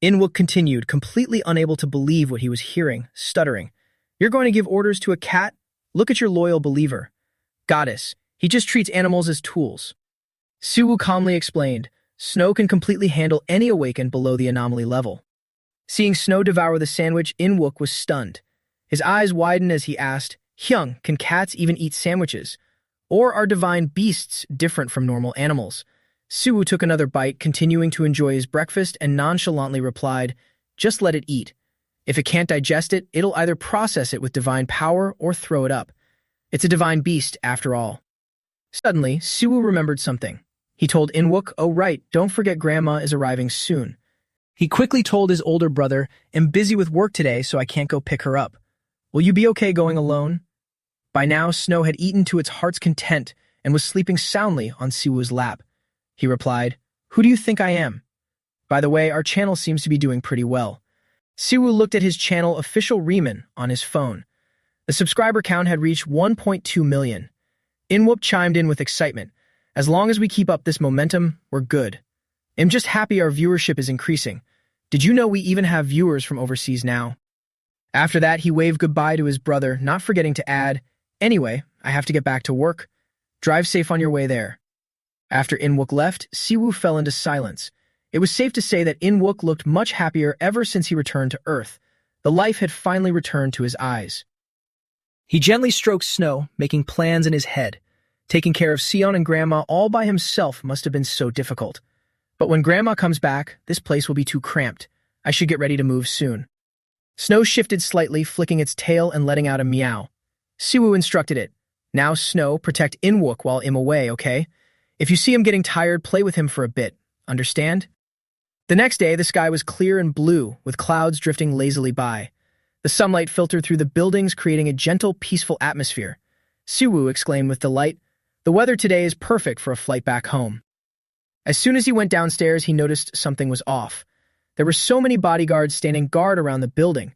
In-wook continued, completely unable to believe what he was hearing, stuttering. "You're going to give orders to a cat? Look at your loyal believer. Goddess, he just treats animals as tools." Si-woo calmly explained, "Snow can completely handle any awakened below the anomaly level." Seeing Snow devour the sandwich, In-wook was stunned. His eyes widened as he asked, "Hyung, can cats even eat sandwiches? Or are divine beasts different from normal animals?" Si-woo took another bite, continuing to enjoy his breakfast, and nonchalantly replied, "Just let it eat. If it can't digest it, it'll either process it with divine power or throw it up. It's a divine beast, after all." Suddenly, Si-woo remembered something. He told In-wook, "Oh right, don't forget Grandma is arriving soon." He quickly told his older brother, "I'm busy with work today, so I can't go pick her up. Will you be okay going alone?" By now, Snow had eaten to its heart's content and was sleeping soundly on Si-woo's lap. He replied, "Who do you think I am? By the way, our channel seems to be doing pretty well." Si-woo looked at his channel official Riemann on his phone. The subscriber count had reached 1.2 million. In-wook chimed in with excitement. "As long as we keep up this momentum, we're good. I'm just happy our viewership is increasing. Did you know we even have viewers from overseas now?" After that, he waved goodbye to his brother, not forgetting to add, "Anyway, I have to get back to work. Drive safe on your way there." After In-wook left, Si-woo fell into silence. It was safe to say that In-wook looked much happier ever since he returned to Earth. The life had finally returned to his eyes. He gently stroked Snow, making plans in his head. Taking care of Sion and Grandma all by himself must have been so difficult. But when Grandma comes back, this place will be too cramped. I should get ready to move soon. Snow shifted slightly, flicking its tail and letting out a meow. Si-woo instructed it, "Now, Snow, protect In-wook while I'm away, okay? If you see him getting tired, play with him for a bit. Understand?" The next day, the sky was clear and blue, with clouds drifting lazily by. The sunlight filtered through the buildings, creating a gentle, peaceful atmosphere. Si-woo exclaimed with delight, "The weather today is perfect for a flight back home." As soon as he went downstairs, he noticed something was off. There were so many bodyguards standing guard around the building.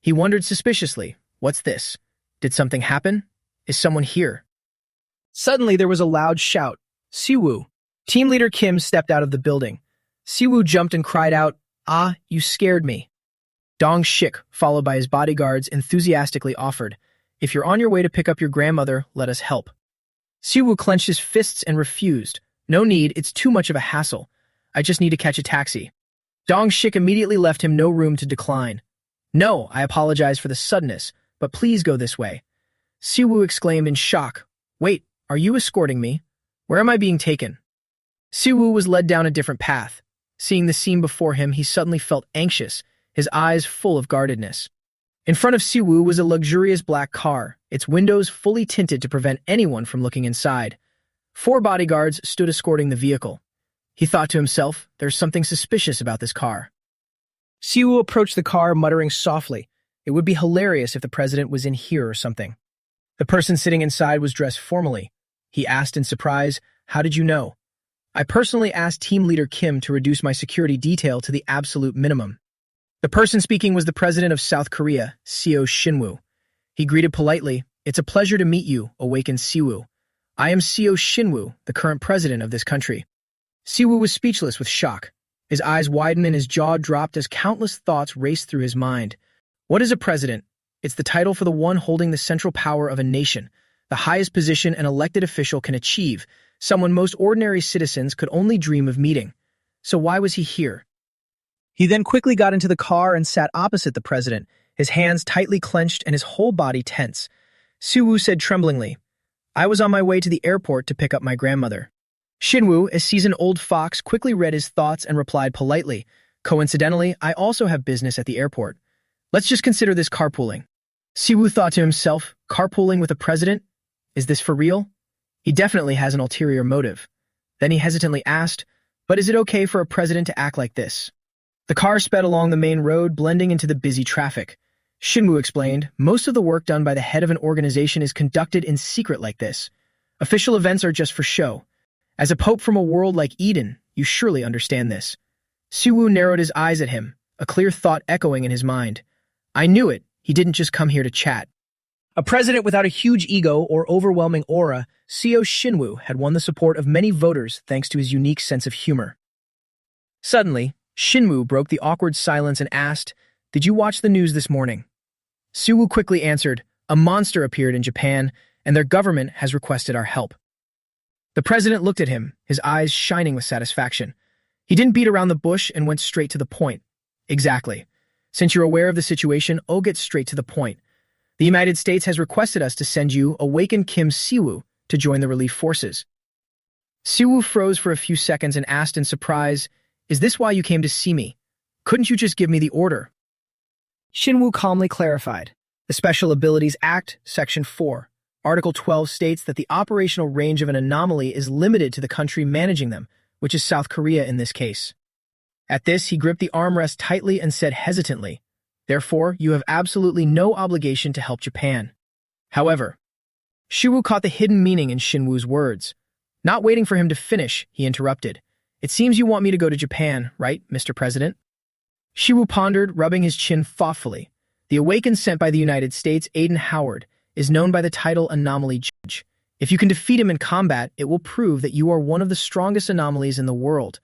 He wondered suspiciously, "What's this? Did something happen? Is someone here? Suddenly, there was a loud shout. Siwoo. Team leader Kim stepped out of the building. Siwoo jumped and cried out, "Ah, you scared me." Dong Shik, followed by his bodyguards, enthusiastically offered, "If you're on your way to pick up your grandmother, let us help." Siwoo clenched his fists and refused. "No need, it's too much of a hassle. I just need to catch a taxi." Dong Shik immediately left him no room to decline. "No, I apologize for the suddenness, but please go this way." Siwoo exclaimed in shock. "Wait, are you escorting me? Where am I being taken?" Siwoo was led down a different path. Seeing the scene before him, he suddenly felt anxious, his eyes full of guardedness. In front of Siwoo was a luxurious black car, its windows fully tinted to prevent anyone from looking inside. 4 bodyguards stood escorting the vehicle. He thought to himself, there's something suspicious about this car. Siwoo approached the car, muttering softly, "It would be hilarious if the president was in here or something." The person sitting inside was dressed formally. He asked in surprise, "How did you know?" "I personally asked team leader Kim to reduce my security detail to the absolute minimum." The person speaking was the president of South Korea, Seo Shinwoo. He greeted politely, "It's a pleasure to meet you, awakened Siwoo. I am Seo Shinwoo, the current president of this country." Siwoo was speechless with shock. His eyes widened and his jaw dropped as countless thoughts raced through his mind. What is a president? It's the title for the one holding the central power of a nation, the highest position an elected official can achieve, someone most ordinary citizens could only dream of meeting. So why was he here? He then quickly got into the car and sat opposite the president, his hands tightly clenched and his whole body tense. Siwoo said tremblingly, "I was on my way to the airport to pick up my grandmother." Shinwoo, a seasoned old fox, quickly read his thoughts and replied politely, "Coincidentally, I also have business at the airport. Let's just consider this carpooling." Siwoo thought to himself, carpooling with a president? Is this for real? He definitely has an ulterior motive. Then he hesitantly asked, "But is it okay for a president to act like this?" The car sped along the main road, blending into the busy traffic. Shinwoo explained, "Most of the work done by the head of an organization is conducted in secret like this. Official events are just for show. As a pope from a world like Eden, you surely understand this." Siwoo narrowed his eyes at him, a clear thought echoing in his mind. "I knew it. He didn't just come here to chat." A president without a huge ego or overwhelming aura, Seo Shinwoo had won the support of many voters thanks to his unique sense of humor. Suddenly, Shinwoo broke the awkward silence and asked, "Did you watch the news this morning?" Siwoo quickly answered, "A monster appeared in Japan, and their government has requested our help." The president looked at him, his eyes shining with satisfaction. He didn't beat around the bush and went straight to the point. "Exactly. Since you're aware of the situation, I'll get straight to the point. The United States has requested us to send you awakened Kim Siwoo to join the relief forces." Siwoo froze for a few seconds and asked in surprise, "Is this why you came to see me? Couldn't you just give me the order?" Shinwoo calmly clarified. The Special Abilities Act, Section 4, Article 12 states that the operational range of an anomaly is limited to the country managing them, which is South Korea in this case. At this, he gripped the armrest tightly and said hesitantly, "Therefore, you have absolutely no obligation to help Japan." However, Siwoo caught the hidden meaning in Shinwoo's words. Not waiting for him to finish, he interrupted. "It seems you want me to go to Japan, right, Mr. President?" Siwoo pondered, rubbing his chin thoughtfully. The awakened sent by the United States, Aiden Howard, is known by the title Anomaly Judge. If you can defeat him in combat, it will prove that you are one of the strongest anomalies in the world.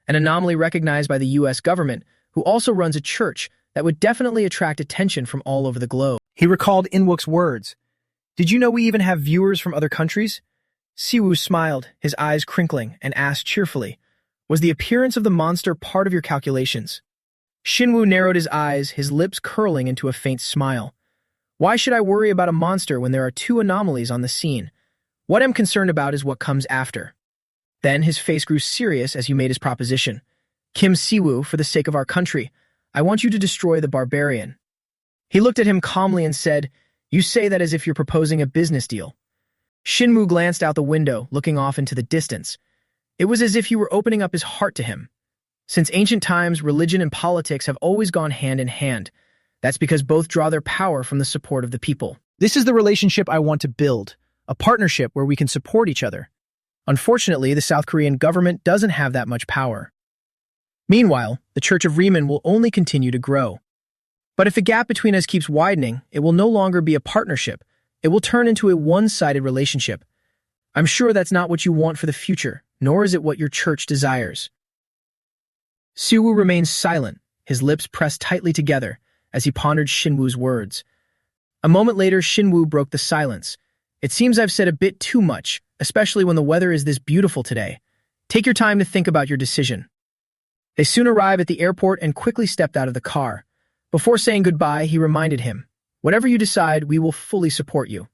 An anomaly recognized by the U.S. government, who also runs a church that would definitely attract attention from all over the globe. He recalled Inwook's words. "Did you know we even have viewers from other countries?" Siwoo smiled, his eyes crinkling, and asked cheerfully, "Was the appearance of the monster part of your calculations?" Shinwoo narrowed his eyes, his lips curling into a faint smile. "Why should I worry about a monster when there are 2 anomalies on the scene? What I'm concerned about is what comes after." Then his face grew serious as he made his proposition. "Kim Siwoo, for the sake of our country, I want you to destroy the barbarian." He looked at him calmly and said, "You say that as if you're proposing a business deal." Shinwoo glanced out the window, looking off into the distance. It was as if he were opening up his heart to him. Since ancient times, religion and politics have always gone hand in hand. That's because both draw their power from the support of the people. This is the relationship I want to build, a partnership where we can support each other. Unfortunately, the South Korean government doesn't have that much power. Meanwhile, the Church of Riemann will only continue to grow. But if the gap between us keeps widening, it will no longer be a partnership, It will turn into a one-sided relationship. I'm sure that's not what you want for the future, nor is it what your church desires. Siwoo remained silent, his lips pressed tightly together as he pondered Shinwoo's words. A moment later, Shinwoo broke the silence. It seems I've said a bit too much, especially when the weather is this beautiful today. Take your time to think about your decision. They soon arrived at the airport and quickly stepped out of the car. Before saying goodbye, he reminded him, "Whatever you decide, we will fully support you."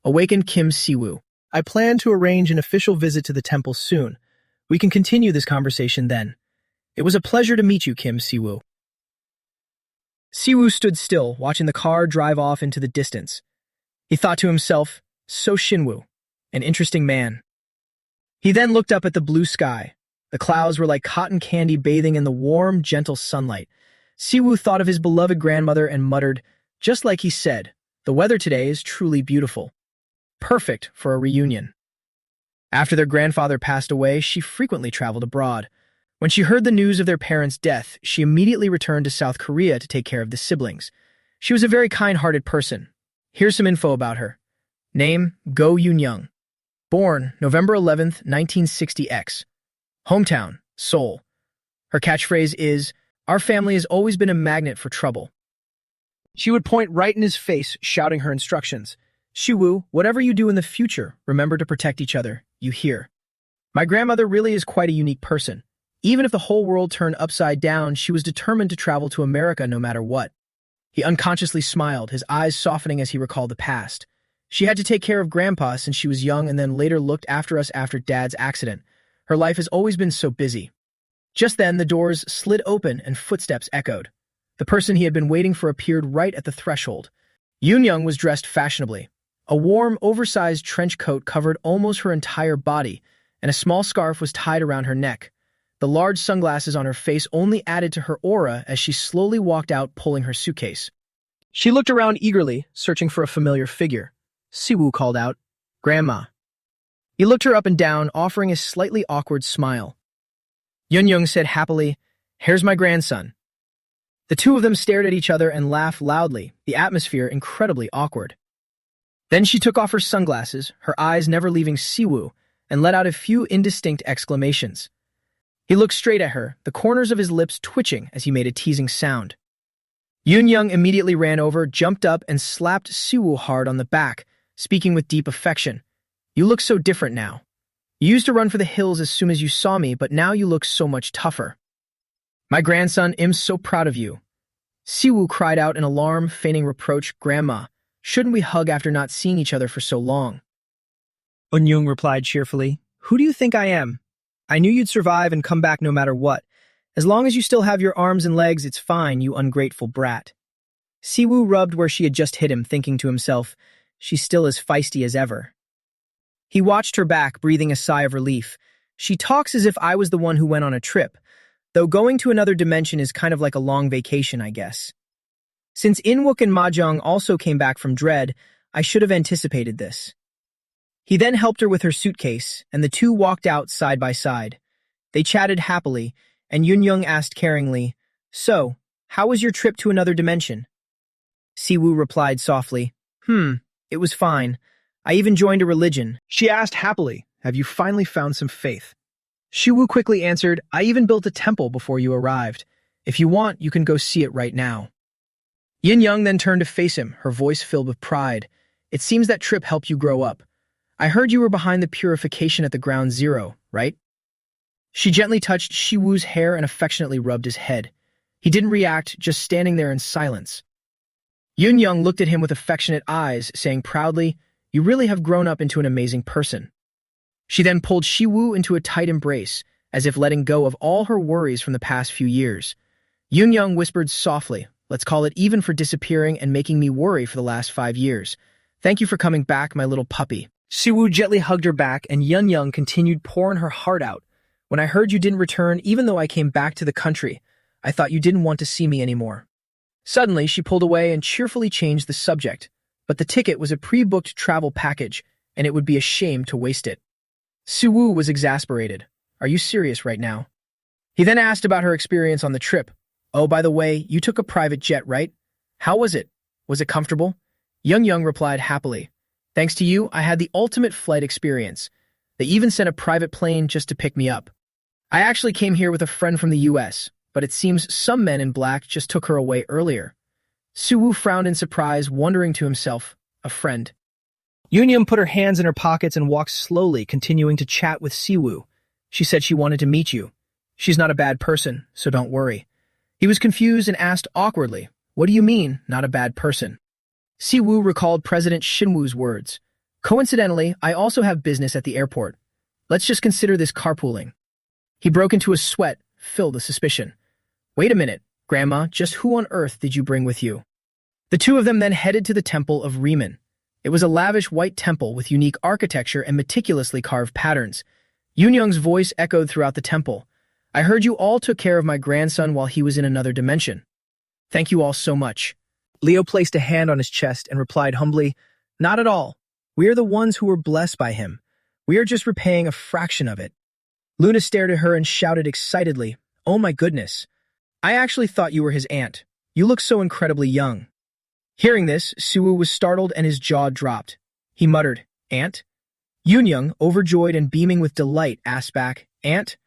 Awakened Kim Siwoo. I plan to arrange an official visit to the temple soon. We can continue this conversation then. It was a pleasure to meet you, Kim Siwoo. Siwoo stood still, watching the car drive off into the distance. He thought to himself, so Shinwoo, an interesting man. He then looked up at the blue sky. The clouds were like cotton candy bathing in the warm, gentle sunlight. Siwoo thought of his beloved grandmother and muttered, just like he said, the weather today is truly beautiful. Perfect for a reunion. After their grandfather passed away, she frequently traveled abroad. When she heard the news of their parents' death, she immediately returned to South Korea to take care of the siblings. She was a very kind-hearted person. Here's some info about her. Name, Go Yoon-young. Born November 11th, 1960 X. Hometown, Seoul. Her catchphrase is, "Our family has always been a magnet for trouble." She would point right in his face, shouting her instructions. Siwoo, whatever you do in the future, remember to protect each other, you hear. My grandmother really is quite a unique person. Even if the whole world turned upside down, she was determined to travel to America no matter what. He unconsciously smiled, his eyes softening as he recalled the past. She had to take care of Grandpa since she was young and then later looked after us after Dad's accident. Her life has always been so busy. Just then, the doors slid open and footsteps echoed. The person he had been waiting for appeared right at the threshold. Yoon-young was dressed fashionably. A warm, oversized trench coat covered almost her entire body, and a small scarf was tied around her neck. The large sunglasses on her face only added to her aura as she slowly walked out pulling her suitcase. She looked around eagerly, searching for a familiar figure. Siwoo called out, "Grandma." He looked her up and down, offering a slightly awkward smile. Yoon-young said happily, "Here's my grandson." The two of them stared at each other and laughed loudly, the atmosphere incredibly awkward. Then she took off her sunglasses, her eyes never leaving Siwoo, and let out a few indistinct exclamations. He looked straight at her, the corners of his lips twitching as he made a teasing sound. Yoon-young immediately ran over, jumped up, and slapped Siwoo hard on the back, speaking with deep affection. "You look so different now. You used to run for the hills as soon as you saw me, but now you look so much tougher. My grandson, I'm so proud of you." Siwoo cried out in alarm, feigning reproach, "Grandma, shouldn't we hug after not seeing each other for so long?" Yoon-young replied cheerfully, "Who do you think I am? I knew you'd survive and come back no matter what. As long as you still have your arms and legs, it's fine, you ungrateful brat." Siwoo rubbed where she had just hit him, thinking to himself, she's still as feisty as ever. He watched her back, breathing a sigh of relief. She talks as if I was the one who went on a trip, though going to another dimension is kind of like a long vacation, I guess. Since Inwook and Mahjong also came back from Dread, I should have anticipated this. He then helped her with her suitcase, and the two walked out side by side. They chatted happily, and Yoon-young asked caringly, "So, how was your trip to another dimension?" Siwoo replied softly, "It was fine. I even joined a religion." She asked happily, "Have you finally found some faith?" Siwoo quickly answered, "I even built a temple before you arrived. If you want, you can go see it right now." Yoon-young then turned to face him, her voice filled with pride. "It seems that trip helped you grow up. I heard you were behind the purification at the Ground Zero, right?" She gently touched Siwoo's hair and affectionately rubbed his head. He didn't react, just standing there in silence. Yoon-young looked at him with affectionate eyes, saying proudly, "You really have grown up into an amazing person." She then pulled Siwoo into a tight embrace, as if letting go of all her worries from the past few years. Yoon-young whispered softly, "Let's call it even for disappearing and making me worry for the last 5 years. Thank you for coming back, my little puppy." Siwoo gently hugged her back, and Yoon-young continued pouring her heart out. "When I heard you didn't return, even though I came back to the country, I thought you didn't want to see me anymore." Suddenly, she pulled away and cheerfully changed the subject, but the ticket was a pre-booked travel package, and it would be a shame to waste it. Siwoo was exasperated. "Are you serious right now?" He then asked about her experience on the trip. "Oh, by the way, you took a private jet, right? How was it? Was it comfortable?" Yoon-young replied happily. Thanks to you, I had the ultimate flight experience. They even sent a private plane just to pick me up. I actually came here with a friend from the US, but it seems some men in black just took her away earlier. Suwoo frowned in surprise, wondering to himself, a friend. Yunyang put her hands in her pockets and walked slowly, continuing to chat with Siwoo. She said she wanted to meet you. She's not a bad person, so don't worry. He was confused and asked awkwardly, what do you mean, not a bad person? Siwoo recalled President Shinwoo's words. Coincidentally, I also have business at the airport. Let's just consider this carpooling. He broke into a sweat, filled with suspicion. Wait a minute, Grandma, just who on earth did you bring with you? The two of them then headed to the temple of Riemann. It was a lavish white temple with unique architecture and meticulously carved patterns. Yunyang's voice echoed throughout the temple. I heard you all took care of my grandson while he was in another dimension. Thank you all so much. Leo placed a hand on his chest and replied humbly, not at all. We are the ones who were blessed by him. We are just repaying a fraction of it. Luna stared at her and shouted excitedly, oh my goodness. I actually thought you were his aunt. You look so incredibly young. Hearing this, Suwoo was startled and his jaw dropped. He muttered, Aunt? Yunyang, overjoyed and beaming with delight, asked back, Aunt?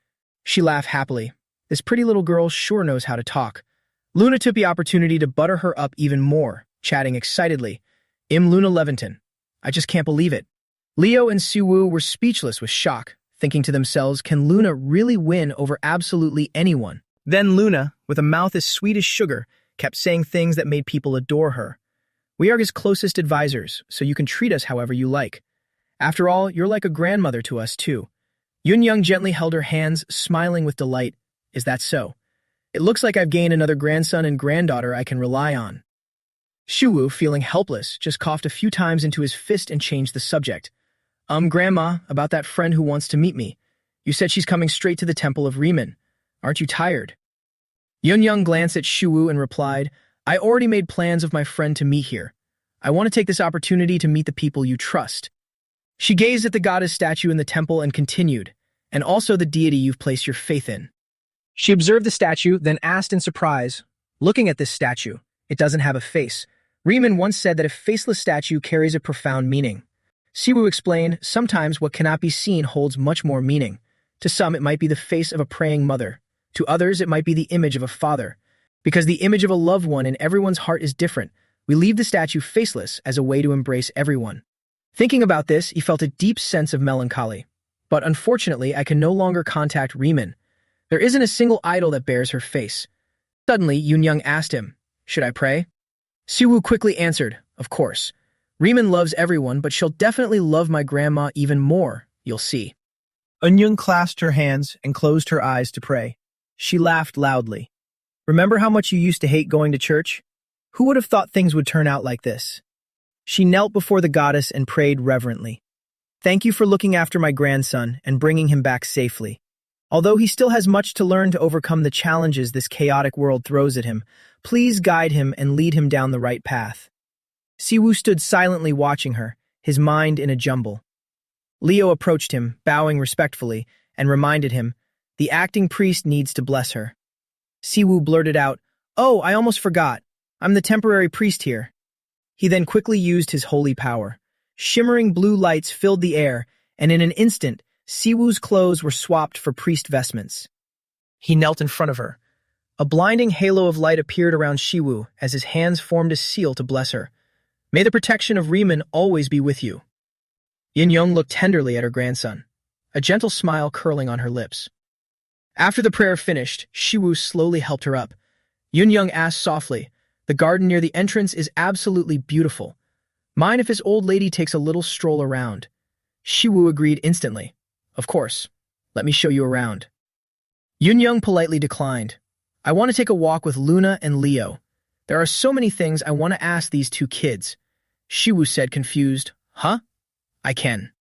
She laughed happily. This pretty little girl sure knows how to talk. Luna took the opportunity to butter her up even more, chatting excitedly. Luna Levinton. I just can't believe it. Leo and Siwoo were speechless with shock, thinking to themselves, can Luna really win over absolutely anyone? Then Luna, with a mouth as sweet as sugar, kept saying things that made people adore her. We are his closest advisors, so you can treat us however you like. After all, you're like a grandmother to us, too. Yunyang gently held her hands, smiling with delight. Is that so? It looks like I've gained another grandson and granddaughter I can rely on. Siwoo, feeling helpless, just coughed a few times into his fist and changed the subject. Grandma, about that friend who wants to meet me. You said she's coming straight to the temple of Riemann. Aren't you tired? Yunyang glanced at Siwoo and replied, I already made plans of my friend to meet here. I want to take this opportunity to meet the people you trust. She gazed at the goddess statue in the temple and continued, and also the deity you've placed your faith in. She observed the statue, then asked in surprise, looking at this statue, it doesn't have a face. Riemann once said that a faceless statue carries a profound meaning. Siwoo explained, sometimes what cannot be seen holds much more meaning. To some, it might be the face of a praying mother. To others, it might be the image of a father. Because the image of a loved one in everyone's heart is different, we leave the statue faceless as a way to embrace everyone. Thinking about this, he felt a deep sense of melancholy. But unfortunately, I can no longer contact Riemann. There isn't a single idol that bears her face. Suddenly, Yunyang asked him, should I pray? Siwoo quickly answered, of course. Riemann loves everyone, but she'll definitely love my grandma even more, you'll see. Yunyang clasped her hands and closed her eyes to pray. She laughed loudly. Remember how much you used to hate going to church? Who would have thought things would turn out like this? She knelt before the goddess and prayed reverently. Thank you for looking after my grandson and bringing him back safely. Although he still has much to learn to overcome the challenges this chaotic world throws at him, please guide him and lead him down the right path. Siwoo stood silently watching her, his mind in a jumble. Leo approached him, bowing respectfully, and reminded him, the acting priest needs to bless her. Siwoo blurted out, oh, I almost forgot. I'm the temporary priest here. He then quickly used his holy power. Shimmering blue lights filled the air, and in an instant, Siwoo's clothes were swapped for priest vestments. He knelt in front of her. A blinding halo of light appeared around Siwoo as his hands formed a seal to bless her. May the protection of Riemann always be with you. Yunyang looked tenderly at her grandson, a gentle smile curling on her lips. After the prayer finished, Siwoo slowly helped her up. Yunyang asked softly, the garden near the entrance is absolutely beautiful. Mind if this old lady takes a little stroll around? Siwoo agreed instantly. Of course. Let me show you around. Yunyang politely declined. I want to take a walk with Luna and Leo. There are so many things I want to ask these two kids. Siwoo said, confused. Huh? I can.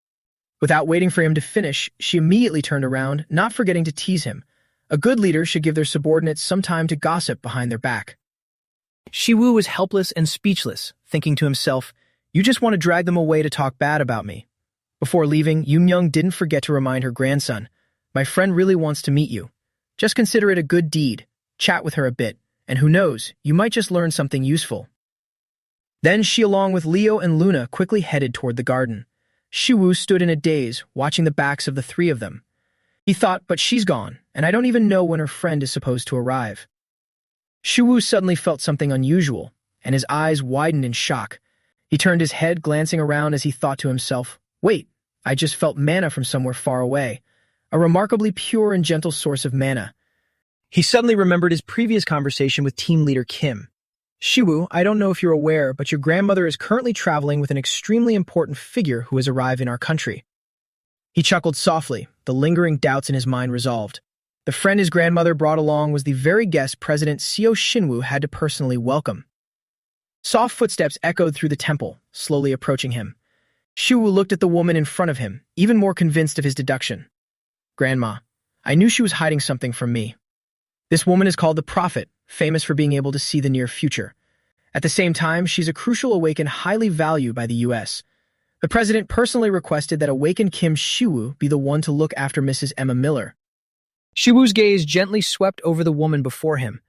Without waiting for him to finish, she immediately turned around, not forgetting to tease him. A good leader should give their subordinates some time to gossip behind their back. Siwoo was helpless and speechless, thinking to himself, you just want to drag them away to talk bad about me. Before leaving, Yunyang didn't forget to remind her grandson, my friend really wants to meet you. Just consider it a good deed, chat with her a bit, and who knows, you might just learn something useful. Then she, along with Leo and Luna, quickly headed toward the garden. Shiwu stood in a daze, watching the backs of the three of them. He thought, but she's gone, and I don't even know when her friend is supposed to arrive. Shiwu suddenly felt something unusual, and his eyes widened in shock. He turned his head, glancing around as he thought to himself, wait, I just felt mana from somewhere far away. A remarkably pure and gentle source of mana. He suddenly remembered his previous conversation with team leader Kim. Shiwu, I don't know if you're aware, but your grandmother is currently traveling with an extremely important figure who has arrived in our country. He chuckled softly, the lingering doubts in his mind resolved. The friend his grandmother brought along was the very guest President Seo Shinwoo had to personally welcome. Soft footsteps echoed through the temple, slowly approaching him. Shiwu looked at the woman in front of him, even more convinced of his deduction. Grandma, I knew she was hiding something from me. This woman is called the Prophet, famous for being able to see the near future. At the same time, she's a crucial awaken highly valued by the U.S. The president personally requested that awakened Kim Shiwu be the one to look after Mrs. Emma Miller. Shiwu's gaze gently swept over the woman before him.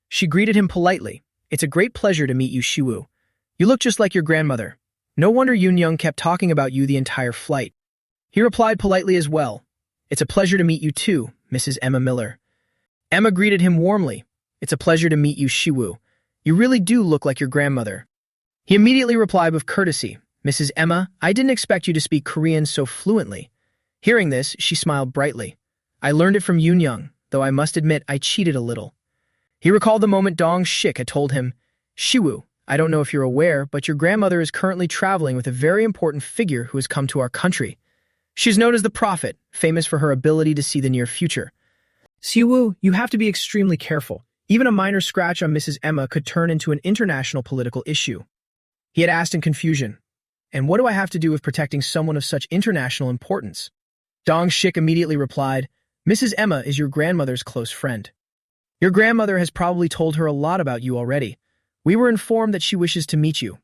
She greeted him politely. It's a great pleasure to meet you, Shiwu. You look just like your grandmother. No wonder Yoon kept talking about you the entire flight. He replied politely as well. It's a pleasure to meet you too, Mrs. Emma Miller. Emma greeted him warmly. It's a pleasure to meet you, Shiwu. You really do look like your grandmother. He immediately replied with courtesy. Mrs. Emma, I didn't expect you to speak Korean so fluently. Hearing this, she smiled brightly. I learned it from Yoon, though I must admit I cheated a little. He recalled the moment Dong Shik had told him, Shiwu, I don't know if you're aware, but your grandmother is currently traveling with a very important figure who has come to our country. She's known as the Prophet, famous for her ability to see the near future. Shiwu, you have to be extremely careful. Even a minor scratch on Mrs. Emma could turn into an international political issue. He had asked in confusion, and what do I have to do with protecting someone of such international importance? Dong Shik immediately replied, Mrs. Emma is your grandmother's close friend. Your grandmother has probably told her a lot about you already. We were informed that she wishes to meet you.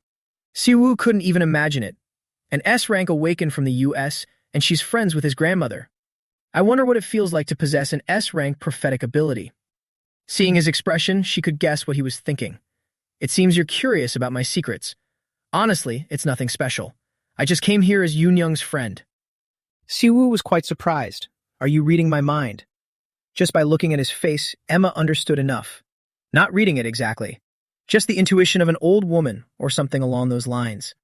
Shiwu couldn't even imagine it. An S-rank awakened from the U.S., and she's friends with his grandmother. I wonder what it feels like to possess an S-rank prophetic ability. Seeing his expression, she could guess what he was thinking. It seems you're curious about my secrets. Honestly, it's nothing special. I just came here as Yoon's friend. Shiwu was quite surprised. Are you reading my mind? Just by looking at his face, Emma understood enough. Not reading it exactly. Just the intuition of an old woman, or something along those lines.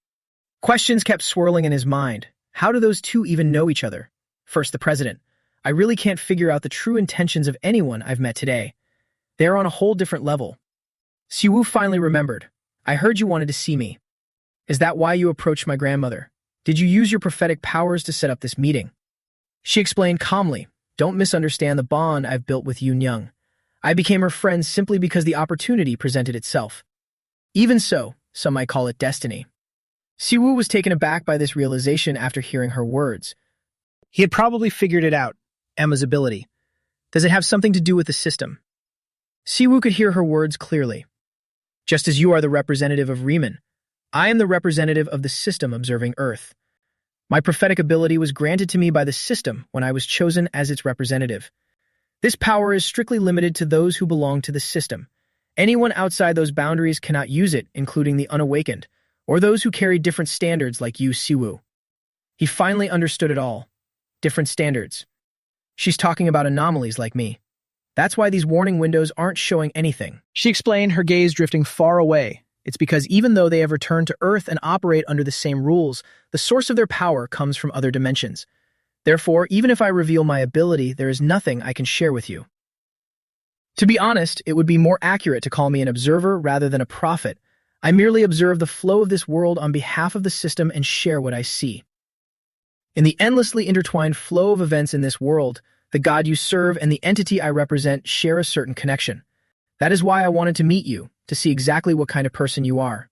Questions kept swirling in his mind. How do those two even know each other? First, the president. I really can't figure out the true intentions of anyone I've met today. They're on a whole different level. Shiwu finally remembered. I heard you wanted to see me. Is that why you approached my grandmother? Did you use your prophetic powers to set up this meeting? She explained calmly. Don't misunderstand the bond I've built with Yoon. I became her friend simply because the opportunity presented itself. Even so, some might call it destiny. Shiwu was taken aback by this realization after hearing her words. He had probably figured it out, Emma's ability. Does it have something to do with the system? Shiwu could hear her words clearly. Just as you are the representative of Riemann, I am the representative of the system observing Earth. My prophetic ability was granted to me by the system when I was chosen as its representative. This power is strictly limited to those who belong to the system. Anyone outside those boundaries cannot use it, including the unawakened, or those who carry different standards like you, Shiwu. He finally understood it all. Different standards. She's talking about anomalies like me. That's why these warning windows aren't showing anything. She explained, her gaze drifting far away. It's because even though they have returned to Earth and operate under the same rules, the source of their power comes from other dimensions. Therefore, even if I reveal my ability, there is nothing I can share with you. To be honest, it would be more accurate to call me an observer rather than a prophet. I merely observe the flow of this world on behalf of the system and share what I see. In the endlessly intertwined flow of events in this world, the God you serve and the entity I represent share a certain connection. That is why I wanted to meet you, to see exactly what kind of person you are.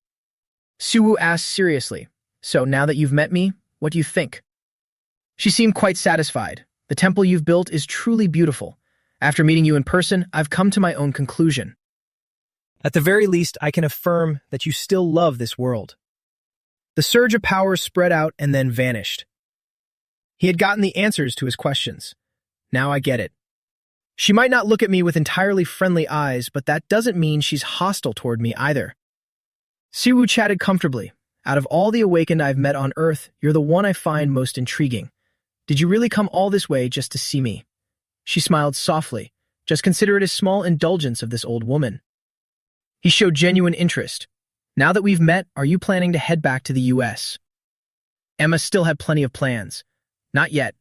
Shiwu asked seriously, so now that you've met me, what do you think? She seemed quite satisfied. The temple you've built is truly beautiful. After meeting you in person, I've come to my own conclusion. At the very least, I can affirm that you still love this world. The surge of power spread out and then vanished. He had gotten the answers to his questions. Now I get it. She might not look at me with entirely friendly eyes, but that doesn't mean she's hostile toward me either. Siwoo chatted comfortably. Out of all the awakened I've met on Earth, you're the one I find most intriguing. Did you really come all this way just to see me? She smiled softly. Just consider it a small indulgence of this old woman. He showed genuine interest. Now that we've met, are you planning to head back to the US? Emma still had plenty of plans. Not yet.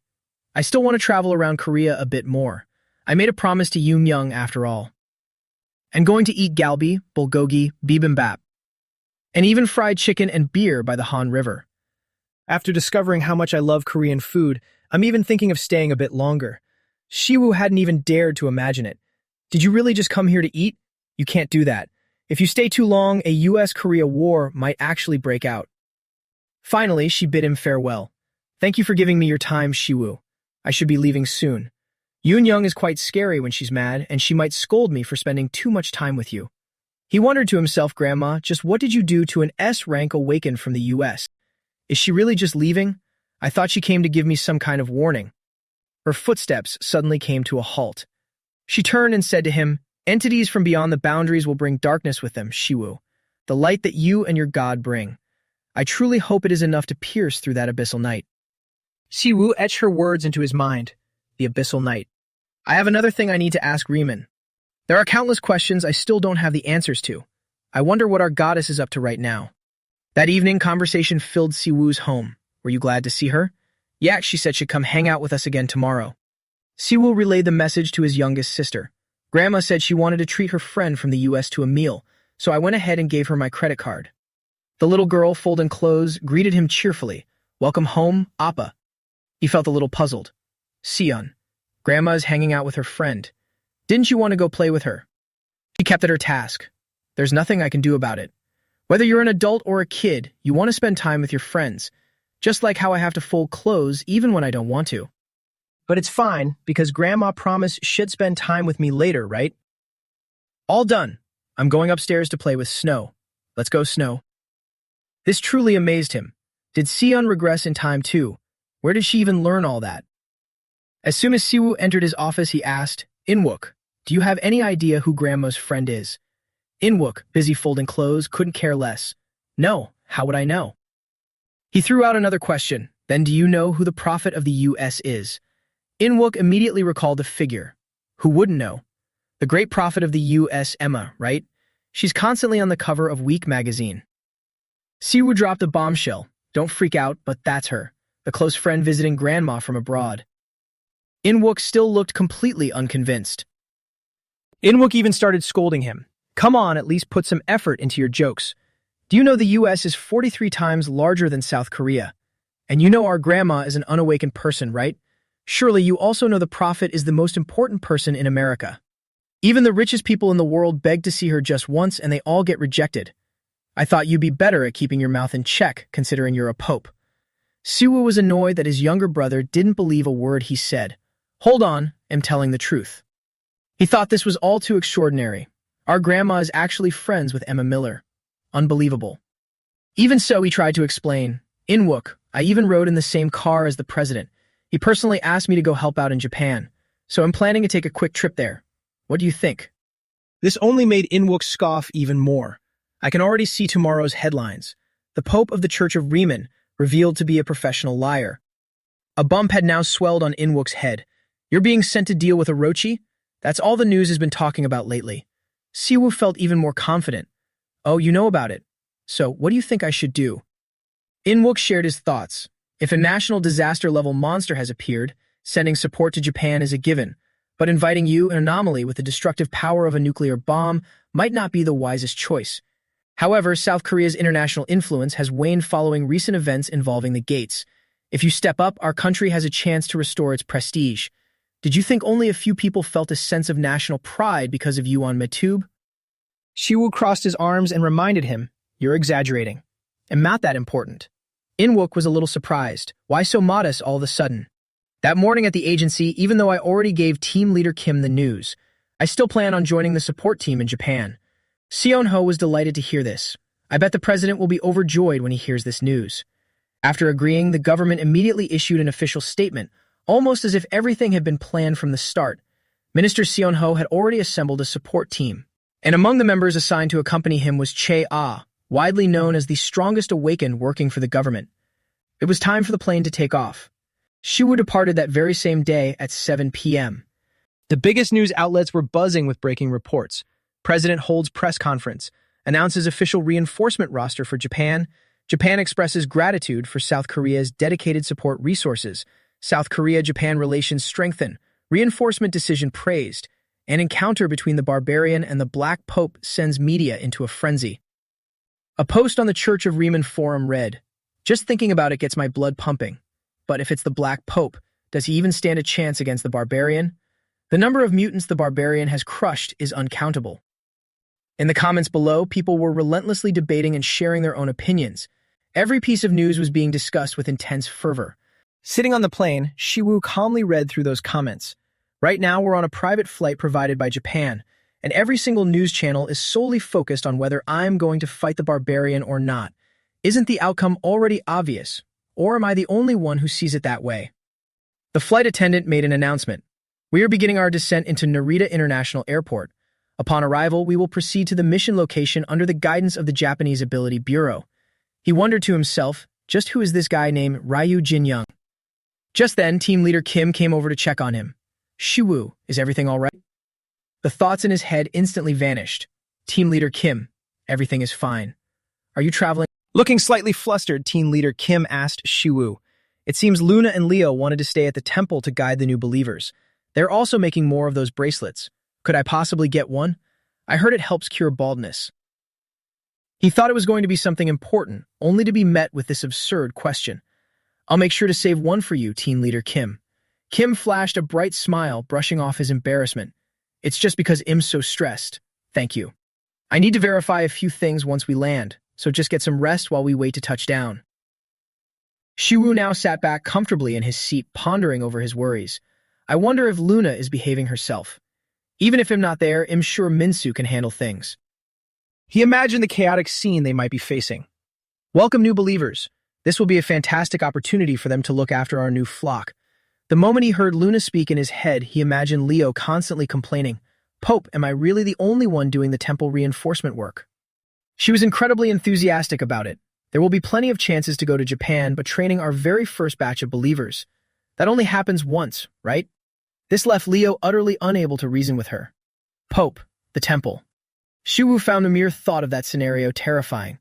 I still want to travel around Korea a bit more. I made a promise to Yoon Young after all. And going to eat galbi, bulgogi, bibimbap, and even fried chicken and beer by the Han River. After discovering how much I love Korean food, I'm even thinking of staying a bit longer. Siwoo hadn't even dared to imagine it. Did you really just come here to eat? You can't do that. If you stay too long, a US-Korea war might actually break out. Finally, she bid him farewell. Thank you for giving me your time, Siwoo. I should be leaving soon. Yoon Young is quite scary when she's mad, and she might scold me for spending too much time with you. He wondered to himself, Grandma, just what did you do to an S-rank awakened from the US? Is she really just leaving? I thought she came to give me some kind of warning. Her footsteps suddenly came to a halt. She turned and said to him, Entities from beyond the boundaries will bring darkness with them, Siwoo. The light that you and your God bring. I truly hope it is enough to pierce through that abyssal night. Siwoo etched her words into his mind. The abyssal night. I have another thing I need to ask Riemann. There are countless questions I still don't have the answers to. I wonder what our goddess is up to right now. That evening, conversation filled Siwoo's home. Were you glad to see her? Yeah, she said she'd come hang out with us again tomorrow. Siwoo relayed the message to his youngest sister. Grandma said she wanted to treat her friend from the US to a meal, so I went ahead and gave her my credit card. The little girl, folding clothes, greeted him cheerfully. Welcome home, Appa. He felt a little puzzled. Sion, Grandma is hanging out with her friend. Didn't you want to go play with her? She kept at her task. There's nothing I can do about it. Whether you're an adult or a kid, you want to spend time with your friends, just like how I have to fold clothes even when I don't want to. But it's fine, because Grandma promised she'd spend time with me later, right? All done. I'm going upstairs to play with Snow. Let's go, Snow. This truly amazed him. Did Sion regress in time too? Where did she even learn all that? As soon as Siwoo entered his office, he asked, Inwook, do you have any idea who Grandma's friend is? Inwook, busy folding clothes, couldn't care less. No, how would I know? He threw out another question. Then do you know who the prophet of the US is? Inwook immediately recalled the figure. Who wouldn't know? The great prophet of the US, Emma, right? She's constantly on the cover of Week magazine. Siwoo dropped a bombshell. Don't freak out, but that's her. The close friend visiting Grandma from abroad. Inwook still looked completely unconvinced. Inwook even started scolding him. Come on, at least put some effort into your jokes. Do you know the US is 43 times larger than South Korea? And you know our grandma is an unawakened person, right? Surely you also know the prophet is the most important person in America. Even the richest people in the world beg to see her just once and they all get rejected. I thought you'd be better at keeping your mouth in check, considering you're a pope. Siwoo was annoyed that his younger brother didn't believe a word he said. Hold on, I'm telling the truth. He thought this was all too extraordinary. Our grandma is actually friends with Emma Miller. Unbelievable. Even so, he tried to explain. Inwook, I even rode in the same car as the president. He personally asked me to go help out in Japan, so I'm planning to take a quick trip there. What do you think? This only made Inwook scoff even more. I can already see tomorrow's headlines. The Pope of the Church of Riemann revealed to be a professional liar. A bump had now swelled on Inwook's head. You're being sent to deal with Orochi? That's all the news has been talking about lately. Siwoo felt even more confident. Oh, you know about it. So, what do you think I should do? Inwook shared his thoughts. If a national disaster-level monster has appeared, sending support to Japan is a given, but inviting you, an anomaly with the destructive power of a nuclear bomb, might not be the wisest choice. However, South Korea's international influence has waned following recent events involving the Gates. If you step up, our country has a chance to restore its prestige. Did you think only a few people felt a sense of national pride because of you on MeTube? Siwoo crossed his arms and reminded him, You're exaggerating. I'm not that important. Inwook was a little surprised. Why so modest all of a sudden? That morning at the agency, even though I already gave team leader Kim the news, I still plan on joining the support team in Japan. Seon-ho was delighted to hear this. I bet the president will be overjoyed when he hears this news. After agreeing, the government immediately issued an official statement, almost as if everything had been planned from the start. Minister Seon-ho had already assembled a support team, and among the members assigned to accompany him was Che Ah, widely known as the strongest awakened working for the government. It was time for the plane to take off. Shiwu departed that very same day at 7 p.m. The biggest news outlets were buzzing with breaking reports. President holds press conference, announces official reinforcement roster for Japan. Japan expresses gratitude for South Korea's dedicated support resources. South Korea-Japan relations strengthen. Reinforcement decision praised. An encounter between the barbarian and the Black Pope sends media into a frenzy. A post on the Church of Riemann forum read, "Just thinking about it gets my blood pumping. But if it's the Black Pope, does he even stand a chance against the barbarian? The number of mutants the barbarian has crushed is uncountable." In the comments below, people were relentlessly debating and sharing their own opinions. Every piece of news was being discussed with intense fervor. Sitting on the plane, Shiwu calmly read through those comments. Right now, we're on a private flight provided by Japan, and every single news channel is solely focused on whether I'm going to fight the barbarian or not. Isn't the outcome already obvious? Or am I the only one who sees it that way? The flight attendant made an announcement. We are beginning our descent into Narita International Airport. Upon arrival, we will proceed to the mission location under the guidance of the Japanese Ability Bureau. He wondered to himself, just who is this guy named Ryu Jin-young? Just then, team leader Kim came over to check on him. "Shiwu, is everything all right?" The thoughts in his head instantly vanished. Team leader Kim, everything is fine. Are you traveling? Looking slightly flustered, team leader Kim asked Shiwu. It seems Luna and Leo wanted to stay at the temple to guide the new believers. They're also making more of those bracelets. Could I possibly get one? I heard it helps cure baldness. He thought it was going to be something important, only to be met with this absurd question. I'll make sure to save one for you, team leader Kim. Kim flashed a bright smile, brushing off his embarrassment. It's just because Im's so stressed. Thank you. I need to verify a few things once we land, so just get some rest while we wait to touch down. Shiwu now sat back comfortably in his seat, pondering over his worries. I wonder if Luna is behaving herself. Even if I'm not there, I'm sure Minsu can handle things. He imagined the chaotic scene they might be facing. Welcome, new believers. This will be a fantastic opportunity for them to look after our new flock. The moment he heard Luna speak in his head, he imagined Leo constantly complaining, Pope, am I really the only one doing the temple reinforcement work? She was incredibly enthusiastic about it. There will be plenty of chances to go to Japan, but training our very first batch of believers. That only happens once, right? This left Leo utterly unable to reason with her. Pope, the temple. Shiwu found the mere thought of that scenario terrifying.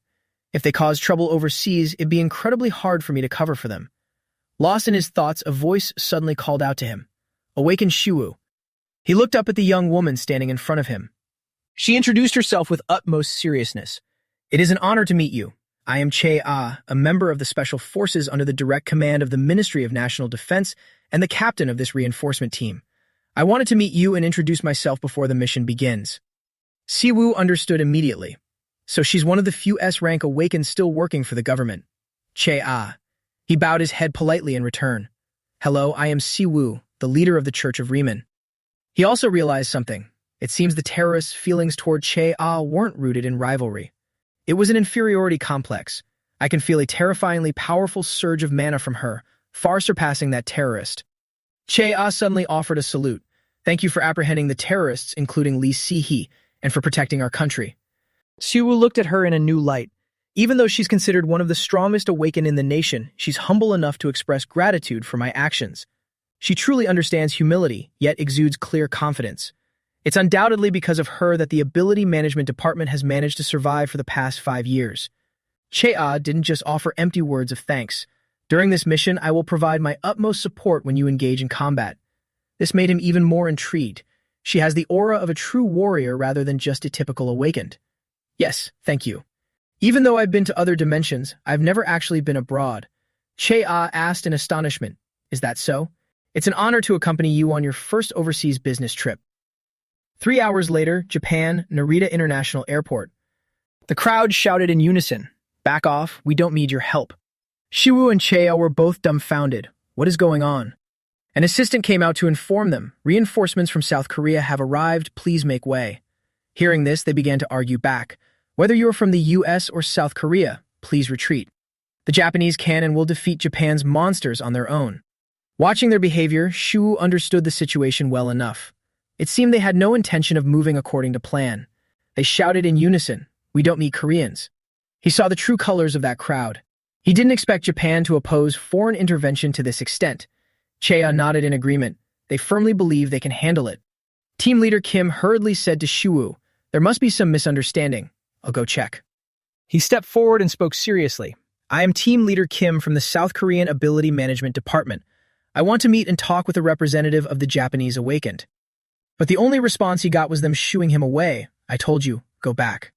If they caused trouble overseas, it'd be incredibly hard for me to cover for them. Lost in his thoughts, a voice suddenly called out to him. Awaken Shiwu. He looked up at the young woman standing in front of him. She introduced herself with utmost seriousness. It is an honor to meet you. I am Che-Ah, a member of the Special Forces under the direct command of the Ministry of National Defense and the captain of this reinforcement team. I wanted to meet you and introduce myself before the mission begins. Siwoo understood immediately. So she's one of the few S-rank awakened still working for the government. Che-Ah. He bowed his head politely in return. Hello, I am Siwoo, the leader of the Church of Riemann. He also realized something. It seems the terrorists' feelings toward Che-Ah weren't rooted in rivalry. It was an inferiority complex. I can feel a terrifyingly powerful surge of mana from her, far surpassing that terrorist. Che-Ah suddenly offered a salute. Thank you for apprehending the terrorists, including Lee Si-hee, and for protecting our country. Siwoo looked at her in a new light. Even though she's considered one of the strongest awakened in the nation, she's humble enough to express gratitude for my actions. She truly understands humility, yet exudes clear confidence. It's undoubtedly because of her that the Ability Management Department has managed to survive for the past 5 years. Che-Ah didn't just offer empty words of thanks. During this mission, I will provide my utmost support when you engage in combat. This made him even more intrigued. She has the aura of a true warrior rather than just a typical awakened. Yes, thank you. Even though I've been to other dimensions, I've never actually been abroad. Che-Ah asked in astonishment. Is that so? It's an honor to accompany you on your first overseas business trip. 3 hours later, Japan, Narita International Airport. The crowd shouted in unison, Back off, we don't need your help. Shiwu and Che-Ah were both dumbfounded. What is going on? An assistant came out to inform them. Reinforcements from South Korea have arrived, please make way. Hearing this, they began to argue back. Whether you're from the US or South Korea, please retreat. The Japanese can and will defeat Japan's monsters on their own. Watching their behavior, Shiwu understood the situation well enough. It seemed they had no intention of moving according to plan. They shouted in unison, We don't need Koreans. He saw the true colors of that crowd. He didn't expect Japan to oppose foreign intervention to this extent. Chea nodded in agreement. They firmly believe they can handle it. Team leader Kim hurriedly said to Shiwoo, "There must be some misunderstanding. I'll go check." He stepped forward and spoke seriously. "I am Team Leader Kim from the South Korean Ability Management Department. I want to meet and talk with a representative of the Japanese Awakened." But the only response he got was them shooing him away. "I told you, go back."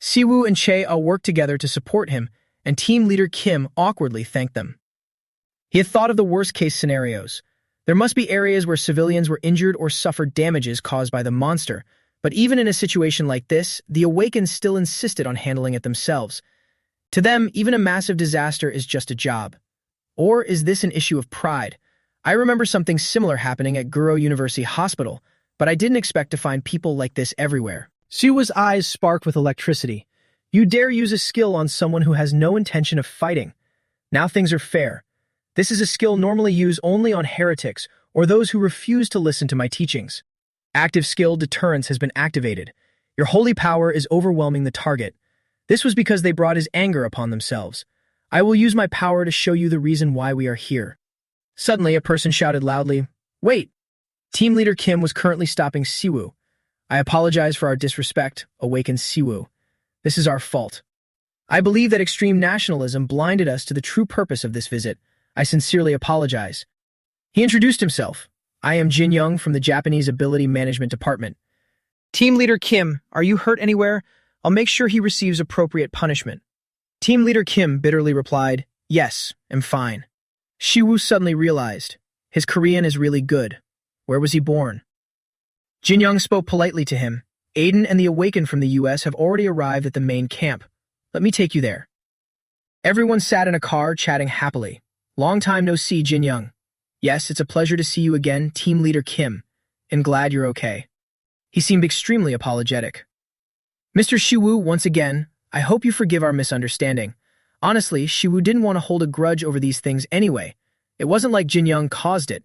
Siwoo and Chea worked together to support him, and Team Leader Kim awkwardly thanked them. He had thought of the worst-case scenarios. There must be areas where civilians were injured or suffered damages caused by the monster, but even in a situation like this, the Awakened still insisted on handling it themselves. To them, even a massive disaster is just a job. Or is this an issue of pride? I remember something similar happening at Guro University Hospital, but I didn't expect to find people like this everywhere. Siwoo's eyes sparked with electricity. You dare use a skill on someone who has no intention of fighting. Now things are fair. This is a skill normally used only on heretics or those who refuse to listen to my teachings. Active skill deterrence has been activated. Your holy power is overwhelming the target. This was because they brought his anger upon themselves. I will use my power to show you the reason why we are here. Suddenly, a person shouted loudly, "Wait!" Team leader Kim was currently stopping Siwoo. "I apologize for our disrespect, awakened Siwoo. This is our fault. I believe that extreme nationalism blinded us to the true purpose of this visit. I sincerely apologize." He introduced himself. "I am Jin Young from the Japanese Ability Management Department." "Team Leader Kim, are you hurt anywhere? I'll make sure he receives appropriate punishment." Team Leader Kim bitterly replied, "Yes, I'm fine." Shiwoo suddenly realized, his Korean is really good. Where was he born? Jin Young spoke politely to him. "Aiden and the Awakened from the US have already arrived at the main camp. Let me take you there." Everyone sat in a car chatting happily. "Long time no see, Jin Young." "Yes, it's a pleasure to see you again, Team Leader Kim. And glad you're okay." He seemed extremely apologetic. "Mr. Shiwoo, once again, I hope you forgive our misunderstanding. Honestly, Shiwoo didn't want to hold a grudge over these things anyway. It wasn't like Jin Young caused it."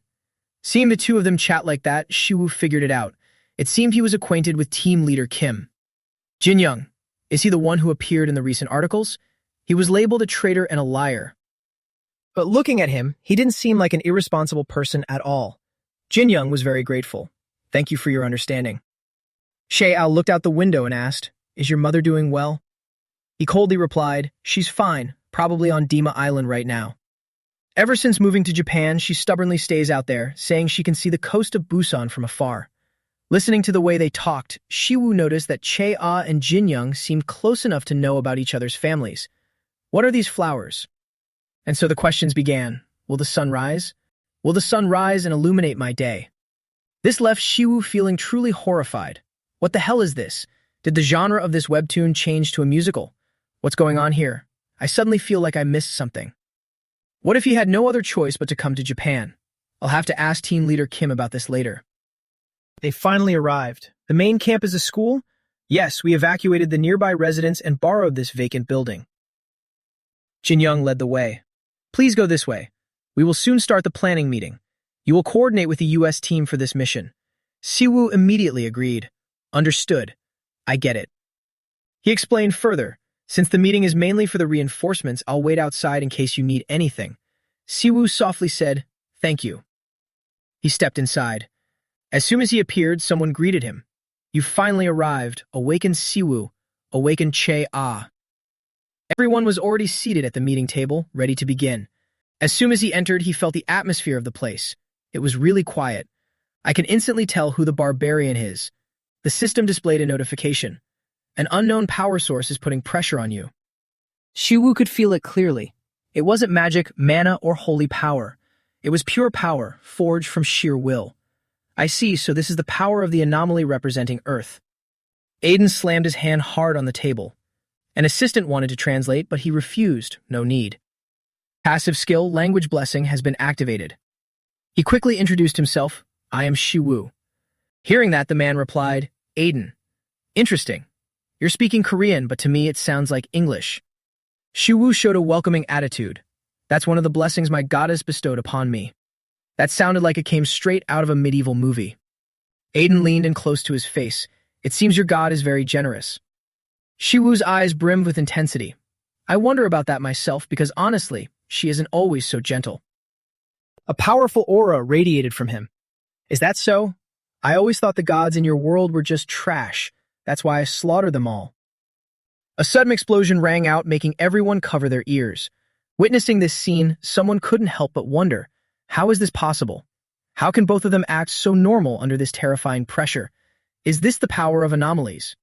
Seeing the two of them chat like that, Shiwoo figured it out. It seemed he was acquainted with Team Leader Kim. "Jin Young, is he the one who appeared in the recent articles? He was labeled a traitor and a liar." But looking at him, he didn't seem like an irresponsible person at all. Jin Young was very grateful. "Thank you for your understanding." Shea Ao looked out the window and asked, "Is your mother doing well?" He coldly replied, "She's fine, probably on Dima Island right now." Ever since moving to Japan, she stubbornly stays out there, saying she can see the coast of Busan from afar. Listening to the way they talked, Shiwoo noticed that Chea and Jin Young seemed close enough to know about each other's families. What are these flowers? And so the questions began. Will the sun rise? Will the sun rise and illuminate my day? This left Shiwoo feeling truly horrified. What the hell is this? Did the genre of this webtoon change to a musical? What's going on here? I suddenly feel like I missed something. What if he had no other choice but to come to Japan? I'll have to ask Team Leader Kim about this later. They finally arrived. The main camp is a school? Yes, we evacuated the nearby residents and borrowed this vacant building. Jin Young led the way. "Please go this way. We will soon start the planning meeting. You will coordinate with the US team for this mission." Siwoo immediately agreed. "Understood. I get it." He explained further, "Since the meeting is mainly for the reinforcements, I'll wait outside in case you need anything." Siwoo softly said, "Thank you." He stepped inside. As soon as he appeared, someone greeted him. "You've finally arrived, awakened Siwoo, awakened Chea." Everyone was already seated at the meeting table, ready to begin. As soon as he entered, he felt the atmosphere of the place. It was really quiet. I can instantly tell who the barbarian is. The system displayed a notification. An unknown power source is putting pressure on you. Shiwoo could feel it clearly. It wasn't magic, mana, or holy power. It was pure power, forged from sheer will. I see, so this is the power of the anomaly representing Earth. Aiden slammed his hand hard on the table. An assistant wanted to translate, but he refused. No need. Passive skill, language blessing, has been activated. He quickly introduced himself. "I am Shiwoo." Hearing that, the man replied, "Aiden. Interesting. You're speaking Korean, but to me it sounds like English." Shiwoo showed a welcoming attitude. "That's one of the blessings my goddess bestowed upon me." That sounded like it came straight out of a medieval movie. Aiden leaned in close to his face. "It seems your god is very generous." Shiwu's eyes brimmed with intensity. I wonder about that myself because honestly, she isn't always so gentle. A powerful aura radiated from him. Is that so? I always thought the gods in your world were just trash. That's why I slaughtered them all. A sudden explosion rang out, making everyone cover their ears. Witnessing this scene, someone couldn't help but wonder, how is this possible? How can both of them act so normal under this terrifying pressure? Is this the power of anomalies?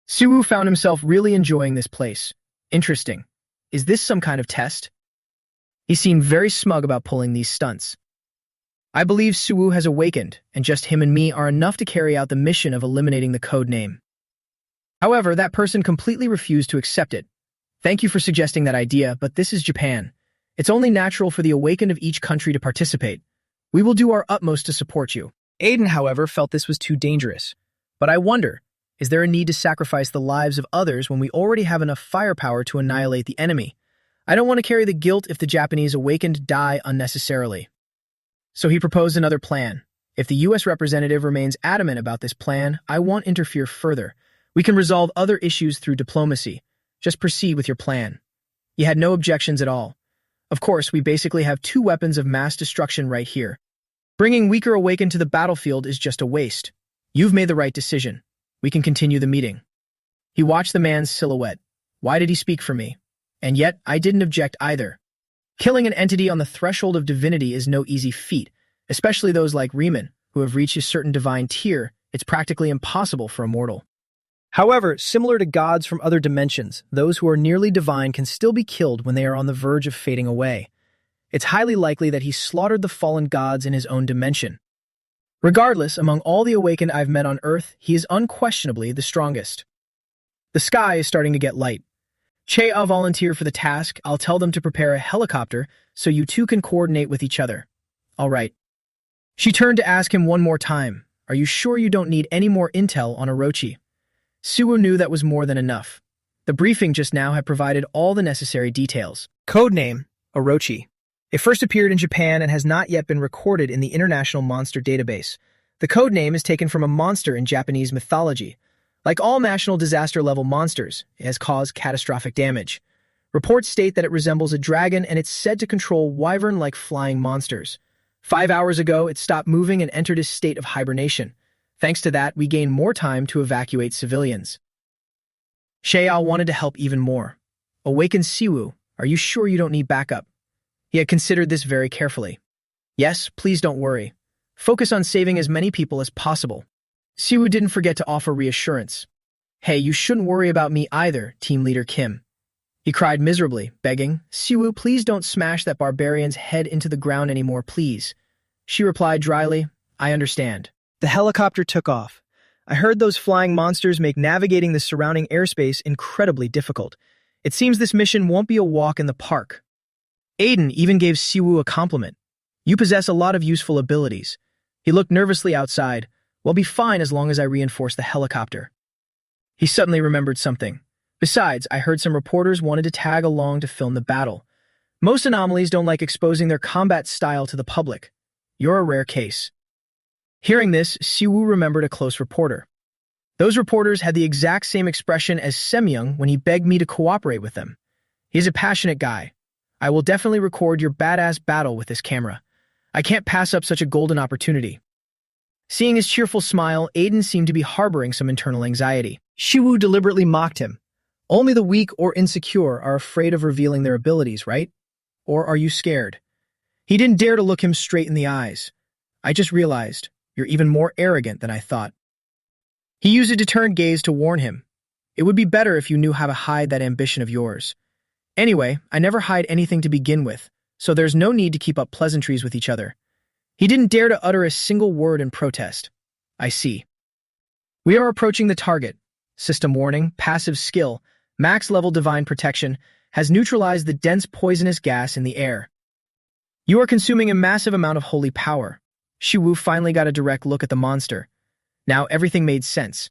Siwoo found himself really enjoying this place. Interesting. Is this some kind of test? He seemed very smug about pulling these stunts. I believe Siwoo has awakened, and just him and me are enough to carry out the mission of eliminating the code name. However, that person completely refused to accept it. Thank you for suggesting that idea, but this is Japan. It's only natural for the awakened of each country to participate. We will do our utmost to support you. Aiden, however, felt this was too dangerous. But I wonder, is there a need to sacrifice the lives of others when we already have enough firepower to annihilate the enemy? I don't want to carry the guilt if the Japanese awakened die unnecessarily. So he proposed another plan. If the U.S. representative remains adamant about this plan, I won't interfere further. We can resolve other issues through diplomacy. Just proceed with your plan. He had no objections at all. Of course, we basically have 2 weapons of mass destruction right here. Bringing weaker awakened to the battlefield is just a waste. You've made the right decision. We can continue the meeting. He watched the man's silhouette. Why did he speak for me? And yet, I didn't object either. Killing an entity on the threshold of divinity is no easy feat, especially those like Riemann, who have reached a certain divine tier. It's practically impossible for a mortal. However, similar to gods from other dimensions, those who are nearly divine can still be killed when they are on the verge of fading away. It's highly likely that he slaughtered the fallen gods in his own dimension. Regardless, among all the awakened I've met on Earth, he is unquestionably the strongest. The sky is starting to get light. I'll volunteer for the task. I'll tell them to prepare a helicopter so you two can coordinate with each other. All right. She turned to ask him one more time, are you sure you don't need any more intel on Orochi? Siwoo knew that was more than enough. The briefing just now had provided all the necessary details. Codename, Orochi. It first appeared in Japan and has not yet been recorded in the International Monster Database. The codename is taken from a monster in Japanese mythology. Like all national disaster-level monsters, it has caused catastrophic damage. Reports state that it resembles a dragon and it's said to control wyvern-like flying monsters. 5 hours ago, it stopped moving and entered a state of hibernation. Thanks to that, we gained more time to evacuate civilians. Shae'al wanted to help even more. Awaken Siwoo, are you sure you don't need backup? He had considered this very carefully. Yes, please don't worry. Focus on saving as many people as possible. Siwoo didn't forget to offer reassurance. Hey, you shouldn't worry about me either, Team Leader Kim. He cried miserably, begging, Siwoo, please don't smash that barbarian's head into the ground anymore, please. She replied dryly, I understand. The helicopter took off. I heard those flying monsters make navigating the surrounding airspace incredibly difficult. It seems this mission won't be a walk in the park. Aiden even gave Siwoo a compliment. You possess a lot of useful abilities. He looked nervously outside. We'll be fine as long as I reinforce the helicopter. He suddenly remembered something. Besides, I heard some reporters wanted to tag along to film the battle. Most anomalies don't like exposing their combat style to the public. You're a rare case. Hearing this, Siwoo remembered a close reporter. Those reporters had the exact same expression as Semyoung when he begged me to cooperate with them. He's a passionate guy. I will definitely record your badass battle with this camera. I can't pass up such a golden opportunity. Seeing his cheerful smile, Aiden seemed to be harboring some internal anxiety. Siwoo deliberately mocked him. Only the weak or insecure are afraid of revealing their abilities, right? Or are you scared? He didn't dare to look him straight in the eyes. I just realized, you're even more arrogant than I thought. He used a deterrent gaze to warn him. It would be better if you knew how to hide that ambition of yours. Anyway, I never hide anything to begin with, so there's no need to keep up pleasantries with each other. He didn't dare to utter a single word in protest. I see. We are approaching the target. System warning, passive skill, max level divine protection, has neutralized the dense poisonous gas in the air. You are consuming a massive amount of holy power. Siwoo finally got a direct look at the monster. Now everything made sense.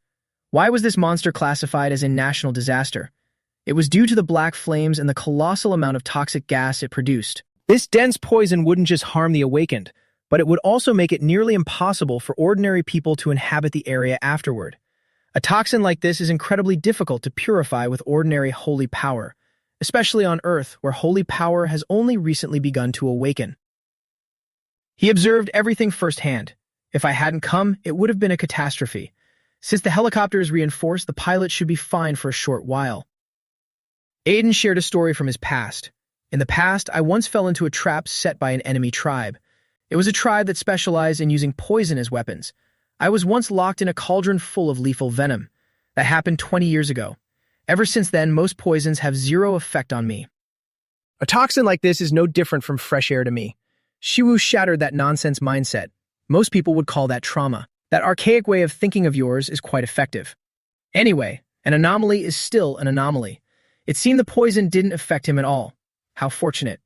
Why was this monster classified as a national disaster? It was due to the black flames and the colossal amount of toxic gas it produced. This dense poison wouldn't just harm the awakened, but it would also make it nearly impossible for ordinary people to inhabit the area afterward. A toxin like this is incredibly difficult to purify with ordinary holy power, especially on Earth, where holy power has only recently begun to awaken. He observed everything firsthand. If I hadn't come, it would have been a catastrophe. Since the helicopter is reinforced, the pilot should be fine for a short while. Aiden shared a story from his past. In the past, I once fell into a trap set by an enemy tribe. It was a tribe that specialized in using poison as weapons. I was once locked in a cauldron full of lethal venom. That happened 20 years ago. Ever since then, most poisons have zero effect on me. A toxin like this is no different from fresh air to me. Shiwu shattered that nonsense mindset. Most people would call that trauma. That archaic way of thinking of yours is quite effective. Anyway, an anomaly is still an anomaly. It seemed the poison didn't affect him at all. How fortunate.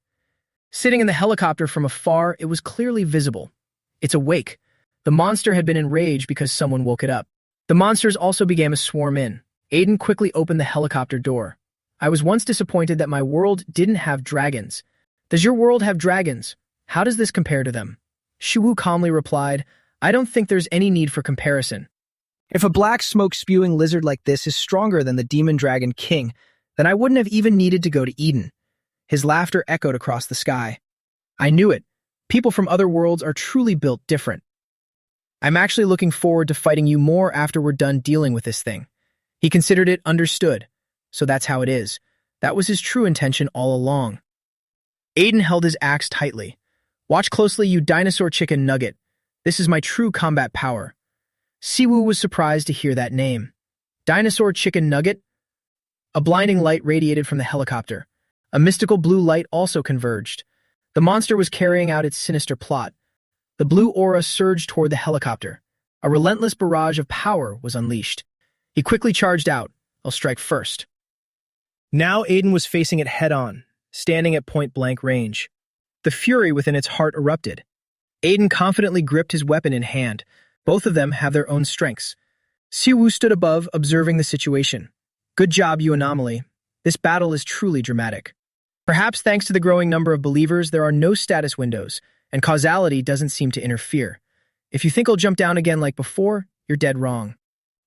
Sitting in the helicopter from afar, it was clearly visible. It's awake. The monster had been enraged because someone woke it up. The monsters also began to swarm in. Aiden quickly opened the helicopter door. I was once disappointed that my world didn't have dragons. Does your world have dragons? How does this compare to them? Shiwu calmly replied, I don't think there's any need for comparison. If a black smoke-spewing lizard like this is stronger than the demon dragon king, then I wouldn't have even needed to go to Eden. His laughter echoed across the sky. I knew it. People from other worlds are truly built different. I'm actually looking forward to fighting you more after we're done dealing with this thing. He considered it understood. So that's how it is. That was his true intention all along. Aiden held his axe tightly. Watch closely, you dinosaur chicken nugget. This is my true combat power. Siwoo was surprised to hear that name. Dinosaur chicken nugget? A blinding light radiated from the helicopter. A mystical blue light also converged. The monster was carrying out its sinister plot. The blue aura surged toward the helicopter. A relentless barrage of power was unleashed. He quickly charged out. I'll strike first. Now Aiden was facing it head-on, standing at point-blank range. The fury within its heart erupted. Aiden confidently gripped his weapon in hand. Both of them have their own strengths. Siwoo stood above, observing the situation. Good job, you anomaly. This battle is truly dramatic. Perhaps thanks to the growing number of believers, there are no status windows, and causality doesn't seem to interfere. If you think I'll jump down again like before, you're dead wrong.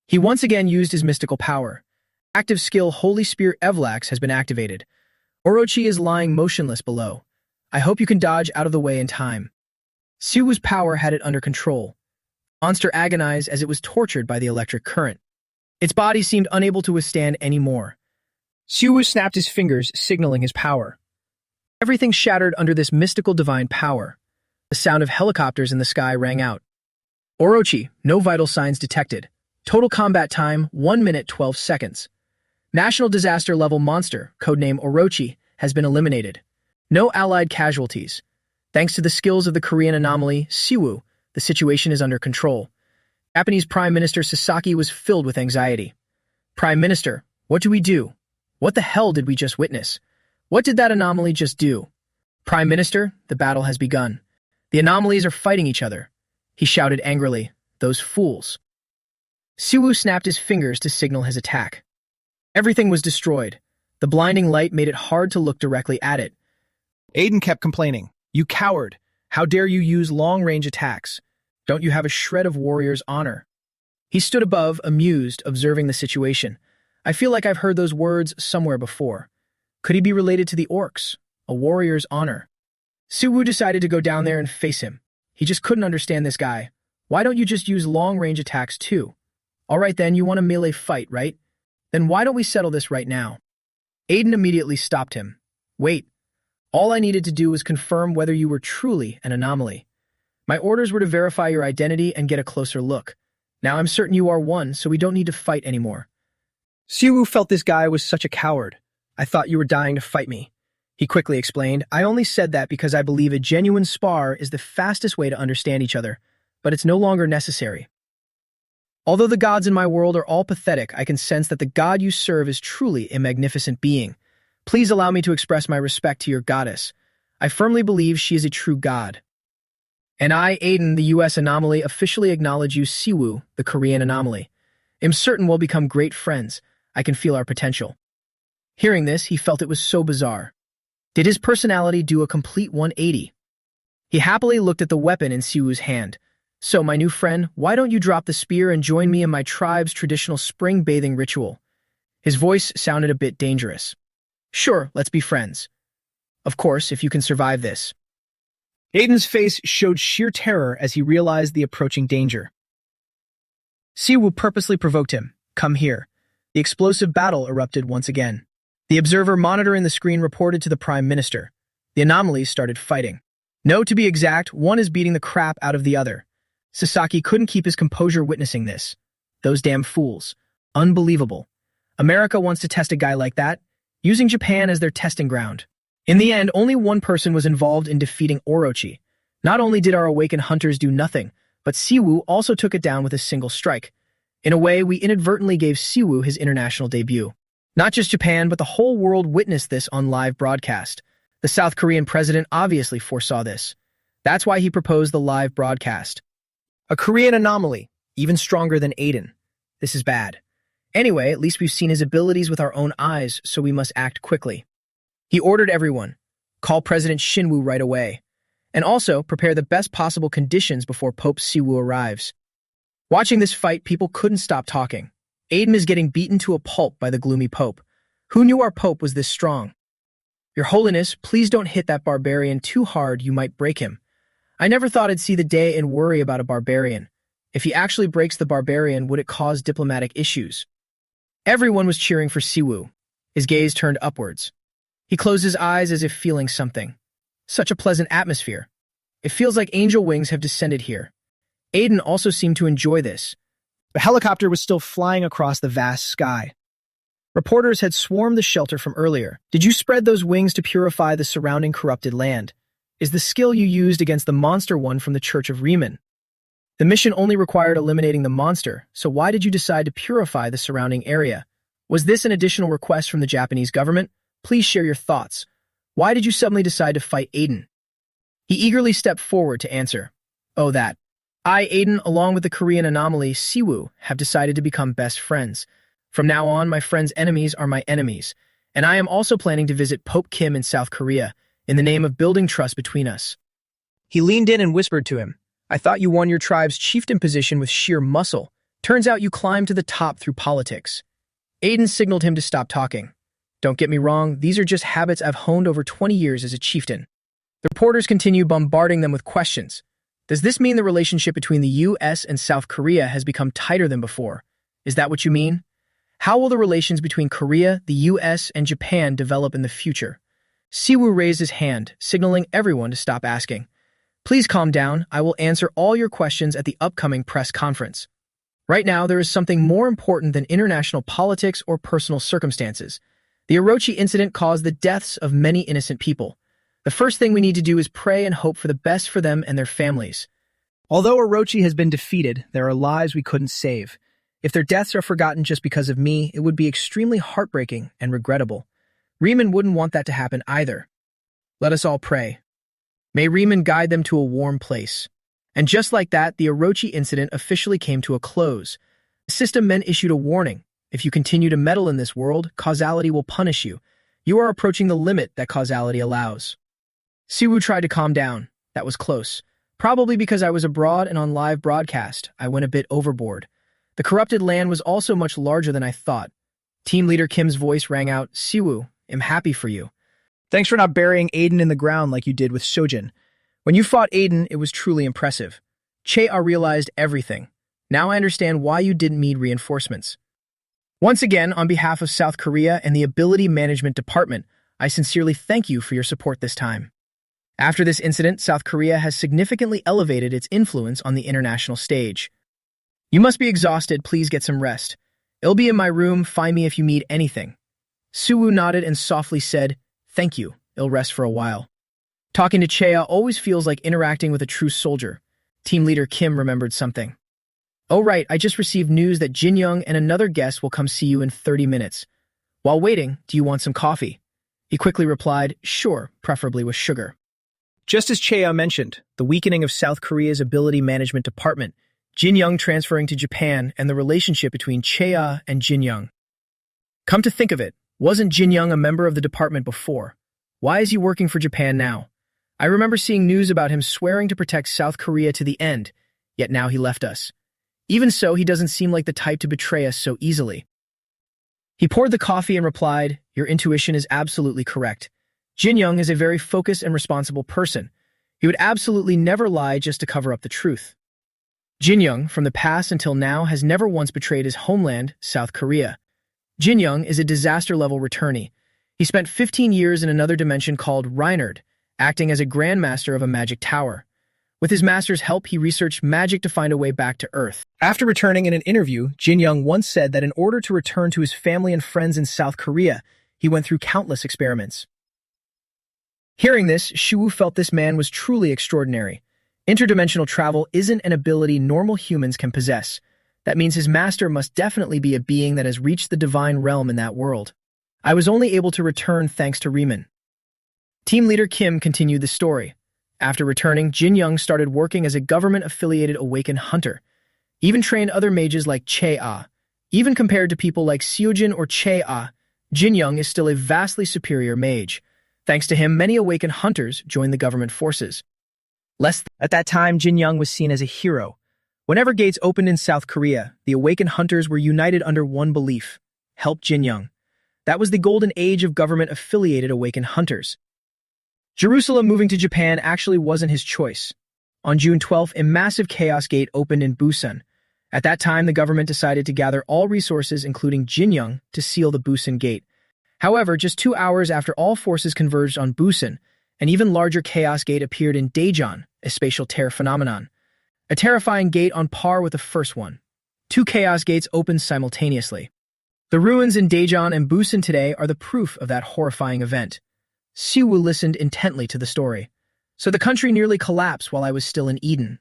He once again used his mystical power. Active skill Holy Spear Evlax has been activated. Orochi is lying motionless below. I hope you can dodge out of the way in time. Siwoo's power had it under control. Monster agonized as it was tortured by the electric current. Its body seemed unable to withstand any more. Siwoo snapped his fingers, signaling his power. Everything shattered under this mystical divine power. The sound of helicopters in the sky rang out. Orochi, no vital signs detected. Total combat time, 1 minute 12 seconds. National disaster level monster, codename Orochi, has been eliminated. No allied casualties. Thanks to the skills of the Korean anomaly, Siwoo, the situation is under control. Japanese Prime Minister Sasaki was filled with anxiety. Prime Minister, what do we do? What the hell did we just witness? What did that anomaly just do? Prime Minister, the battle has begun. The anomalies are fighting each other. He shouted angrily, those fools. Siwoo snapped his fingers to signal his attack. Everything was destroyed. The blinding light made it hard to look directly at it. Aiden kept complaining. You coward! How dare you use long-range attacks? Don't you have a shred of warrior's honor? He stood above, amused, observing the situation. I feel like I've heard those words somewhere before. Could he be related to the orcs? A warrior's honor. Siwoo decided to go down there and face him. He just couldn't understand this guy. Why don't you just use long-range attacks too? All right then, you want a melee fight, right? Then why don't we settle this right now? Aiden immediately stopped him. Wait. All I needed to do was confirm whether you were truly an anomaly. My orders were to verify your identity and get a closer look. Now I'm certain you are one, so we don't need to fight anymore. Siwoo felt this guy was such a coward. I thought you were dying to fight me. He quickly explained, I only said that because I believe a genuine spar is the fastest way to understand each other, but it's no longer necessary. Although the gods in my world are all pathetic, I can sense that the god you serve is truly a magnificent being. Please allow me to express my respect to your goddess. I firmly believe she is a true god. And I, Aiden, the U.S. anomaly, officially acknowledge you, Siwoo, the Korean anomaly. I'm certain we'll become great friends. I can feel our potential. Hearing this, he felt it was so bizarre. Did his personality do a complete 180? He happily looked at the weapon in Siwoo's hand. So, my new friend, why don't you drop the spear and join me in my tribe's traditional spring bathing ritual? His voice sounded a bit dangerous. Sure, let's be friends. Of course, if you can survive this. Aiden's face showed sheer terror as he realized the approaching danger. Siwoo purposely provoked him. Come here. The explosive battle erupted once again. The observer monitoring the screen reported to the Prime Minister. The anomalies started fighting. No, to be exact, one is beating the crap out of the other. Sasaki couldn't keep his composure witnessing this. Those damn fools. Unbelievable. America wants to test a guy like that, using Japan as their testing ground. In the end, only one person was involved in defeating Orochi. Not only did our awakened hunters do nothing, but Siwoo also took it down with a single strike. In a way, we inadvertently gave Siwoo his international debut. Not just Japan, but the whole world witnessed this on live broadcast. The South Korean president obviously foresaw this. That's why he proposed the live broadcast. A Korean anomaly, even stronger than Aiden. This is bad. Anyway, at least we've seen his abilities with our own eyes, so we must act quickly. He ordered everyone, call President Shinwoo right away, and also prepare the best possible conditions before Pope Siwoo arrives. Watching this fight, people couldn't stop talking. Aiden is getting beaten to a pulp by the gloomy Pope. Who knew our Pope was this strong? Your Holiness, please don't hit that barbarian too hard, you might break him. I never thought I'd see the day and worry about a barbarian. If he actually breaks the barbarian, would it cause diplomatic issues? Everyone was cheering for Siwoo. His gaze turned upwards. He closed his eyes as if feeling something. Such a pleasant atmosphere. It feels like angel wings have descended here. Aiden also seemed to enjoy this. The helicopter was still flying across the vast sky. Reporters had swarmed the shelter from earlier. Did you spread those wings to purify the surrounding corrupted land? Is the skill you used against the monster one from the Church of Riemann? The mission only required eliminating the monster, so why did you decide to purify the surrounding area? Was this an additional request from the Japanese government? Please share your thoughts. Why did you suddenly decide to fight Aiden? He eagerly stepped forward to answer. Oh, that. I, Aiden, along with the Korean anomaly, Siwoo, have decided to become best friends. From now on, my friend's enemies are my enemies, and I am also planning to visit Pope Kim in South Korea, in the name of building trust between us. He leaned in and whispered to him, I thought you won your tribe's chieftain position with sheer muscle. Turns out you climbed to the top through politics. Aiden signaled him to stop talking. Don't get me wrong, these are just habits I've honed over 20 years as a chieftain. The reporters continue bombarding them with questions. Does this mean the relationship between the U.S. and South Korea has become tighter than before? Is that what you mean? How will the relations between Korea, the U.S., and Japan develop in the future? Siwoo raised his hand, signaling everyone to stop asking. Please calm down. I will answer all your questions at the upcoming press conference. Right now, there is something more important than international politics or personal circumstances. The Orochi incident caused the deaths of many innocent people. The first thing we need to do is pray and hope for the best for them and their families. Although Orochi has been defeated, there are lives we couldn't save. If their deaths are forgotten just because of me, it would be extremely heartbreaking and regrettable. Riemann wouldn't want that to happen either. Let us all pray. May Riemann guide them to a warm place. And just like that, the Orochi incident officially came to a close. The system men issued a warning. If you continue to meddle in this world, causality will punish you. You are approaching the limit that causality allows. Siwoo tried to calm down. That was close. Probably because I was abroad and on live broadcast, I went a bit overboard. The corrupted land was also much larger than I thought. Team leader Kim's voice rang out, Siwoo, I'm happy for you. Thanks for not burying Aiden in the ground like you did with Sojin. When you fought Aiden, it was truly impressive. Che-ah realized everything. Now I understand why you didn't need reinforcements. Once again, on behalf of South Korea and the Ability Management Department, I sincerely thank you for your support this time. After this incident, South Korea has significantly elevated its influence on the international stage. You must be exhausted, please get some rest. It'll be in my room, find me if you need anything. Siwoo nodded and softly said, Thank you, I'll rest for a while. Talking to Che-ah always feels like interacting with a true soldier. Team leader Kim remembered something. Oh right, I just received news that Jin Young and another guest will come see you in 30 minutes. While waiting, do you want some coffee? He quickly replied, sure, preferably with sugar. Just as Che-ah mentioned, the weakening of South Korea's Ability Management Department, Jin Young transferring to Japan, and the relationship between Che-ah and Jin Young. Come to think of it, wasn't Jin Young a member of the department before? Why is he working for Japan now? I remember seeing news about him swearing to protect South Korea to the end. yet now he left us. Even so, he doesn't seem like the type to betray us so easily. He poured the coffee and replied, "Your intuition is absolutely correct. Jin Young is a very focused and responsible person. He would absolutely never lie just to cover up the truth. Jin Young, from the past until now, has never once betrayed his homeland, South Korea. Jin Young is a disaster-level returnee. He spent 15 years in another dimension called Reinhard, acting as a grandmaster of a magic tower. With his master's help, he researched magic to find a way back to Earth." After returning in an interview, Jin Young once said that in order to return to his family and friends in South Korea, he went through countless experiments. Hearing this, Shiwu felt this man was truly extraordinary. Interdimensional travel isn't an ability normal humans can possess. That means his master must definitely be a being that has reached the divine realm in that world. I was only able to return thanks to Riemann. Team leader Kim continued the story. After returning, Jin Young started working as a government-affiliated awakened hunter, even trained other mages like Che-Ah. Even compared to people like Seojin or Che-Ah, Jin Young is still a vastly superior mage. Thanks to him, many awakened hunters joined the government forces. At that time, Jin Young was seen as a hero. Whenever gates opened in South Korea, the awakened hunters were united under one belief: help Jin Young. That was the golden age of government-affiliated awakened hunters. Jerusalem moving to Japan actually wasn't his choice. On June 12th, a massive chaos gate opened in Busan. At that time, the government decided to gather all resources, including Jin Young, to seal the Busan gate. However, just 2 hours after all forces converged on Busan, an even larger chaos gate appeared in Daejeon, a spatial tear phenomenon. A terrifying gate on par with the first one. 2 chaos gates opened simultaneously. The ruins in Daejeon and Busan today are the proof of that horrifying event. Siwoo listened intently to the story. So the country nearly collapsed while I was still in Eden.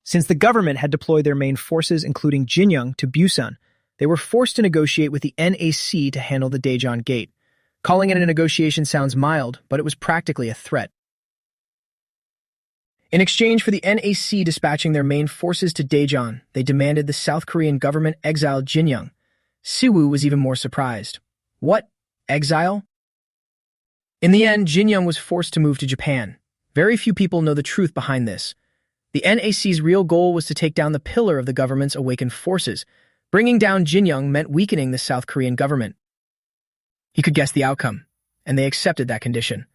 Since the government had deployed their main forces, including Jin Young, to Busan, they were forced to negotiate with the NAC to handle the Daejeon gate. Calling it a negotiation sounds mild, but it was practically a threat. In exchange for the NAC dispatching their main forces to Daejeon, they demanded the South Korean government exile Jin Young. Siwoo was even more surprised. What? Exile? In the end, Jin Young was forced to move to Japan. Very few people know the truth behind this. The NAC's real goal was to take down the pillar of the government's awakened forces. Bringing down Jin Young meant weakening the South Korean government. He could guess the outcome, and they accepted that condition.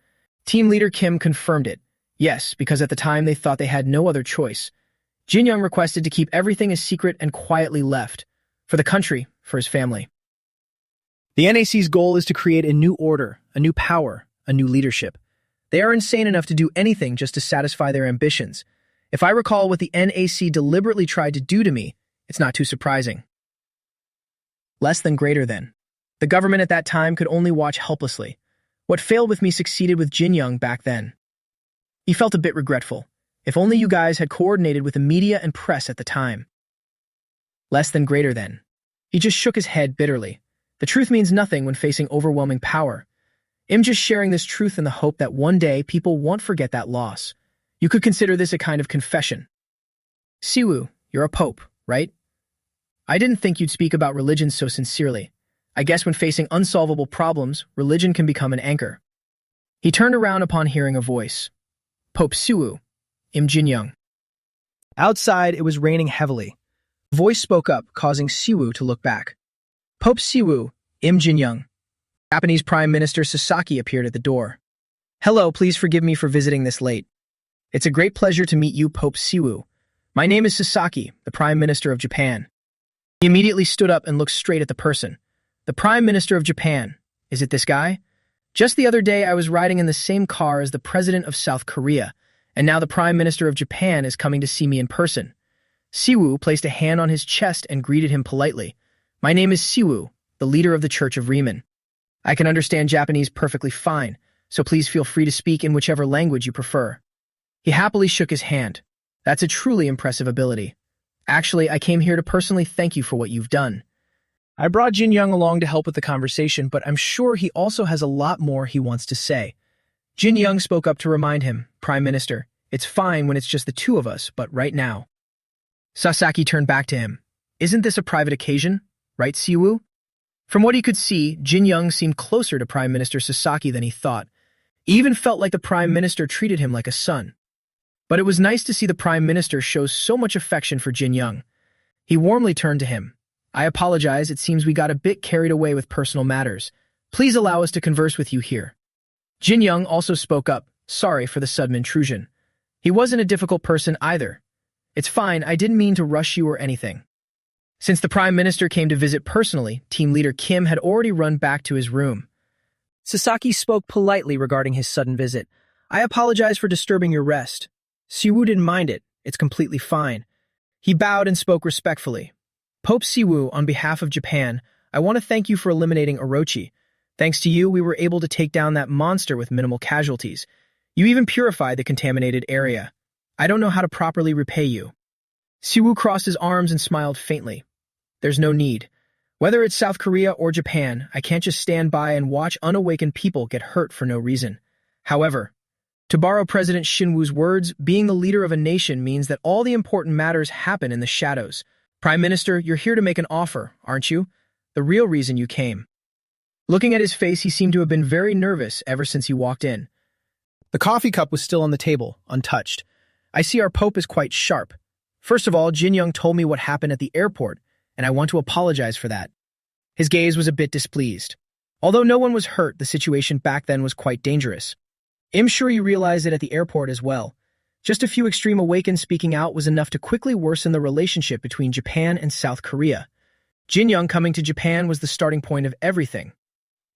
Team leader Kim confirmed it. Yes, because at the time they thought they had no other choice. Jin Young requested to keep everything a secret and quietly left. For the country, for his family. The NAC's goal is to create a new order, a new power, a new leadership. They are insane enough to do anything just to satisfy their ambitions. If I recall what the NAC deliberately tried to do to me, it's not too surprising. Less than greater than. The government at that time could only watch helplessly. What failed with me succeeded with Jin Young back then. He felt a bit regretful. If only you guys had coordinated with the media and press at the time. Less than greater than. He just shook his head bitterly. The truth means nothing when facing overwhelming power. I'm just sharing this truth in the hope that one day people won't forget that loss. You could consider this a kind of confession. Siwoo, you're a pope, right? I didn't think you'd speak about religion so sincerely. I guess when facing unsolvable problems, religion can become an anchor. He turned around upon hearing a voice. Pope Siwoo, I'm Jin Young. Outside, it was raining heavily. A voice spoke up, causing Siwoo to look back. Pope Siwoo, I'm Jin Young. Japanese Prime Minister Sasaki appeared at the door. Hello, please forgive me for visiting this late. It's a great pleasure to meet you, Pope Siwoo. My name is Sasaki, the Prime Minister of Japan. He immediately stood up and looked straight at the person. The Prime Minister of Japan. Is it this guy? Just the other day, I was riding in the same car as the President of South Korea, and now the Prime Minister of Japan is coming to see me in person. Siwoo placed a hand on his chest and greeted him politely. My name is Siwoo, the leader of the Church of Riemann. I can understand Japanese perfectly fine, so please feel free to speak in whichever language you prefer. He happily shook his hand. That's a truly impressive ability. Actually, I came here to personally thank you for what you've done. I brought Jin Young along to help with the conversation, but I'm sure he also has a lot more he wants to say. Jin Young spoke up to remind him, Prime Minister, it's fine when it's just the two of us, but right now. Sasaki turned back to him. Isn't this a private occasion? Right, Siwoo? From what he could see, Jin Young seemed closer to Prime Minister Sasaki than he thought. He even felt like the Prime Minister treated him like a son. But it was nice to see the Prime Minister show so much affection for Jin Young. He warmly turned to him. I apologize, it seems we got a bit carried away with personal matters. Please allow us to converse with you here. Jin Young also spoke up, sorry for the sudden intrusion. He wasn't a difficult person either. It's fine, I didn't mean to rush you or anything. Since the Prime Minister came to visit personally, Team Leader Kim had already run back to his room. Sasaki spoke politely regarding his sudden visit. I apologize for disturbing your rest. Siwoo didn't mind it. It's completely fine. He bowed and spoke respectfully. Pope Siwoo, on behalf of Japan, I want to thank you for eliminating Orochi. Thanks to you, we were able to take down that monster with minimal casualties. You even purified the contaminated area. I don't know how to properly repay you. Siwoo crossed his arms and smiled faintly. There's no need. Whether it's South Korea or Japan, I can't just stand by and watch unawakened people get hurt for no reason. However, to borrow President Shinwoo's words, being the leader of a nation means that all the important matters happen in the shadows. Prime Minister, you're here to make an offer, aren't you? The real reason you came. Looking at his face, he seemed to have been very nervous ever since he walked in. The coffee cup was still on the table, untouched. I see our Pope is quite sharp. First of all, Jin Young told me what happened at the airport, and I want to apologize for that. His gaze was a bit displeased. Although no one was hurt, the situation back then was quite dangerous. I'm sure you realized it at the airport as well. Just a few extreme awakens speaking out was enough to quickly worsen the relationship between Japan and South Korea. Jin Young coming to Japan was the starting point of everything.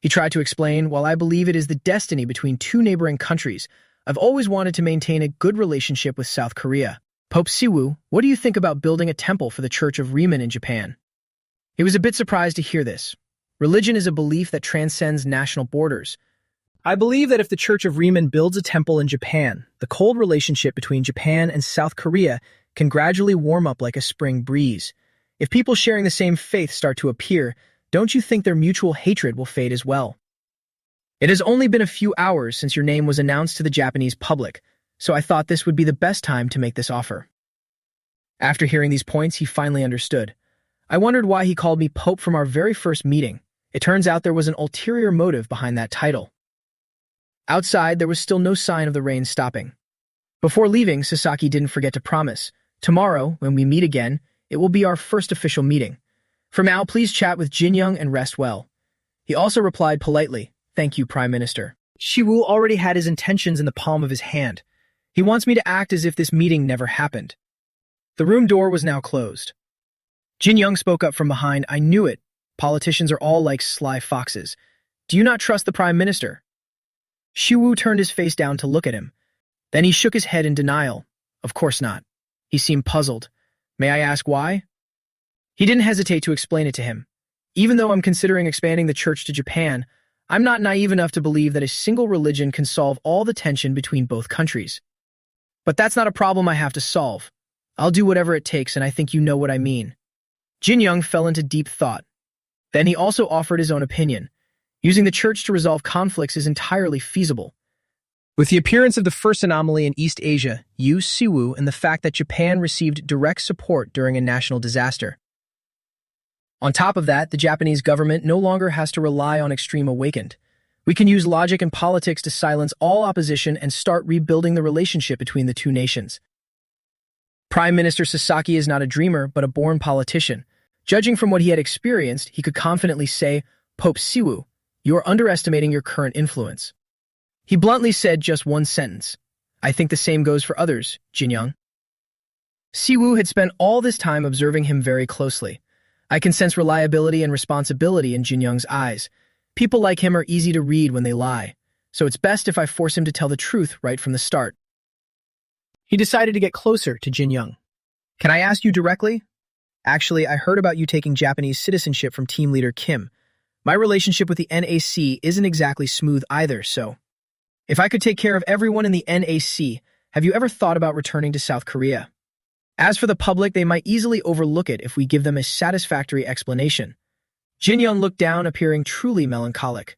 He tried to explain, while I believe it is the destiny between two neighboring countries, I've always wanted to maintain a good relationship with South Korea. Pope Siwoo, what do you think about building a temple for the Church of Riemann in Japan? He was a bit surprised to hear this. Religion is a belief that transcends national borders. I believe that if the Church of Riemann builds a temple in Japan, the cold relationship between Japan and South Korea can gradually warm up like a spring breeze. If people sharing the same faith start to appear, don't you think their mutual hatred will fade as well? It has only been a few hours since your name was announced to the Japanese public, so I thought this would be the best time to make this offer. After hearing these points, he finally understood. I wondered why he called me Pope from our very first meeting. It turns out there was an ulterior motive behind that title. Outside, there was still no sign of the rain stopping. Before leaving, Sasaki didn't forget to promise. Tomorrow, when we meet again, it will be our first official meeting. For now, please chat with Jin Young and rest well. He also replied politely, Thank you, Prime Minister. Siwoo already had his intentions in the palm of his hand. He wants me to act as if this meeting never happened. The room door was now closed. Jin Young spoke up from behind. I knew it. Politicians are all like sly foxes. Do you not trust the Prime Minister? Siwoo turned his face down to look at him. Then he shook his head in denial. Of course not. He seemed puzzled. May I ask why? He didn't hesitate to explain it to him. Even though I'm considering expanding the church to Japan, I'm not naive enough to believe that a single religion can solve all the tension between both countries. But that's not a problem I have to solve. I'll do whatever it takes, and I think you know what I mean. Jin Young fell into deep thought. Then he also offered his own opinion. Using the church to resolve conflicts is entirely feasible. With the appearance of the first anomaly in East Asia, Yu Siwoo, and the fact that Japan received direct support during a national disaster. On top of that, the Japanese government no longer has to rely on extreme awakened. We can use logic and politics to silence all opposition and start rebuilding the relationship between the two nations. Prime Minister Sasaki is not a dreamer, but a born politician. Judging from what he had experienced, he could confidently say, Pope Siwoo, you are underestimating your current influence. He bluntly said just one sentence. I think the same goes for others, Jin Young. Siwoo had spent all this time observing him very closely. I can sense reliability and responsibility in Jin Young's eyes. People like him are easy to read when they lie, so it's best if I force him to tell the truth right from the start. He decided to get closer to Jin Young. Can I ask you directly? Actually, I heard about you taking Japanese citizenship from team leader Kim. My relationship with the NAC isn't exactly smooth either, so... If I could take care of everyone in the NAC, have you ever thought about returning to South Korea? As for the public, they might easily overlook it if we give them a satisfactory explanation. Jin Young looked down, appearing truly melancholic.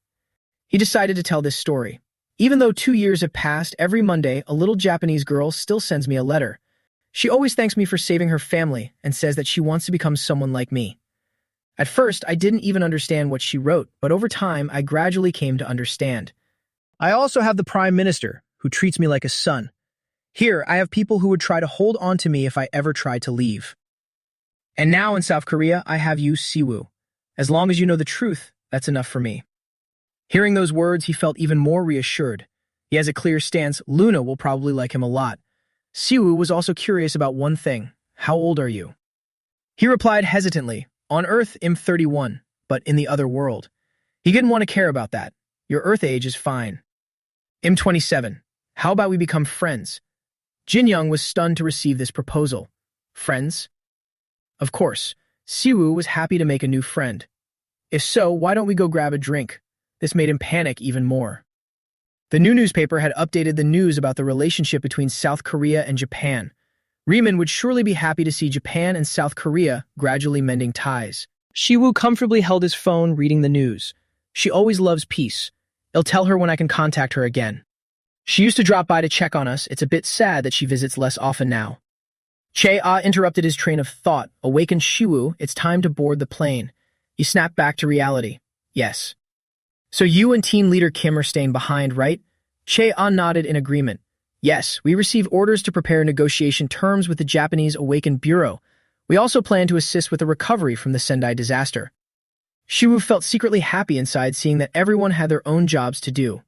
He decided to tell this story. Even though 2 years have passed, every Monday, a little Japanese girl still sends me a letter. She always thanks me for saving her family and says that she wants to become someone like me. At first, I didn't even understand what she wrote, but over time, I gradually came to understand. I also have the Prime Minister, who treats me like a son. Here, I have people who would try to hold on to me if I ever tried to leave. And now in South Korea, I have you, Siwoo. As long as you know the truth, that's enough for me. Hearing those words, he felt even more reassured. He has a clear stance. Luna will probably like him a lot. Siwoo was also curious about one thing. How old are you? He replied hesitantly, on Earth, I'm 31, but in the other world. He didn't want to care about that. Your Earth age is fine. I'm 27. How about we become friends? Jin Young was stunned to receive this proposal. Friends? Of course, Siwoo was happy to make a new friend. If so, why don't we go grab a drink? This made him panic even more. The new newspaper had updated the news about the relationship between South Korea and Japan. Riemann would surely be happy to see Japan and South Korea gradually mending ties. Siwoo comfortably held his phone, reading the news. She always loves peace. I'll tell her when I can contact her again. She used to drop by to check on us. It's a bit sad that she visits less often now. Che-ah interrupted his train of thought. Awakened Siwoo, it's time to board the plane. He snapped back to reality. Yes. So you and team leader Kim are staying behind, right? Che-ah nodded in agreement. Yes, we received orders to prepare negotiation terms with the Japanese Awakened Bureau. We also plan to assist with the recovery from the Sendai disaster. Siwoo felt secretly happy inside seeing that everyone had their own jobs to do.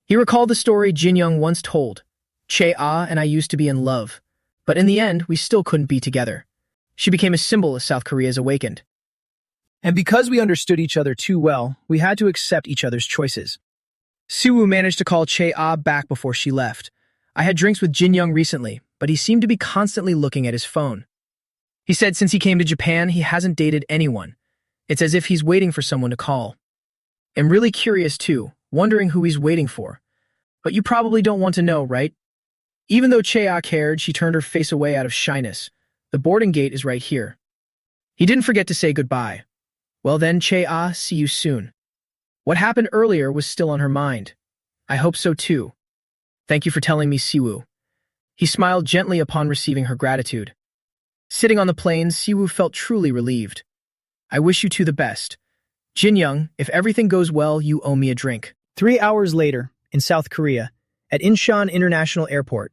He recalled the story Jin Young once told. Che-ah and I used to be in love, but in the end, we still couldn't be together. She became a symbol of South Korea's awakened. And because we understood each other too well, we had to accept each other's choices. Siwoo managed to call Che-ah back before she left. I had drinks with Jin Young recently, but he seemed to be constantly looking at his phone. He said since he came to Japan, he hasn't dated anyone. It's as if he's waiting for someone to call. I'm really curious too, wondering who he's waiting for. But you probably don't want to know, right? Even though Che-ah cared, she turned her face away out of shyness. The boarding gate is right here. He didn't forget to say goodbye. Well then, Che-ah, see you soon. What happened earlier was still on her mind. I hope so too. Thank you for telling me, Siwoo. He smiled gently upon receiving her gratitude. Sitting on the plane, Siwoo felt truly relieved. I wish you two the best. Jin Young, if everything goes well, you owe me a drink. 3 hours later, in South Korea, at Incheon International Airport.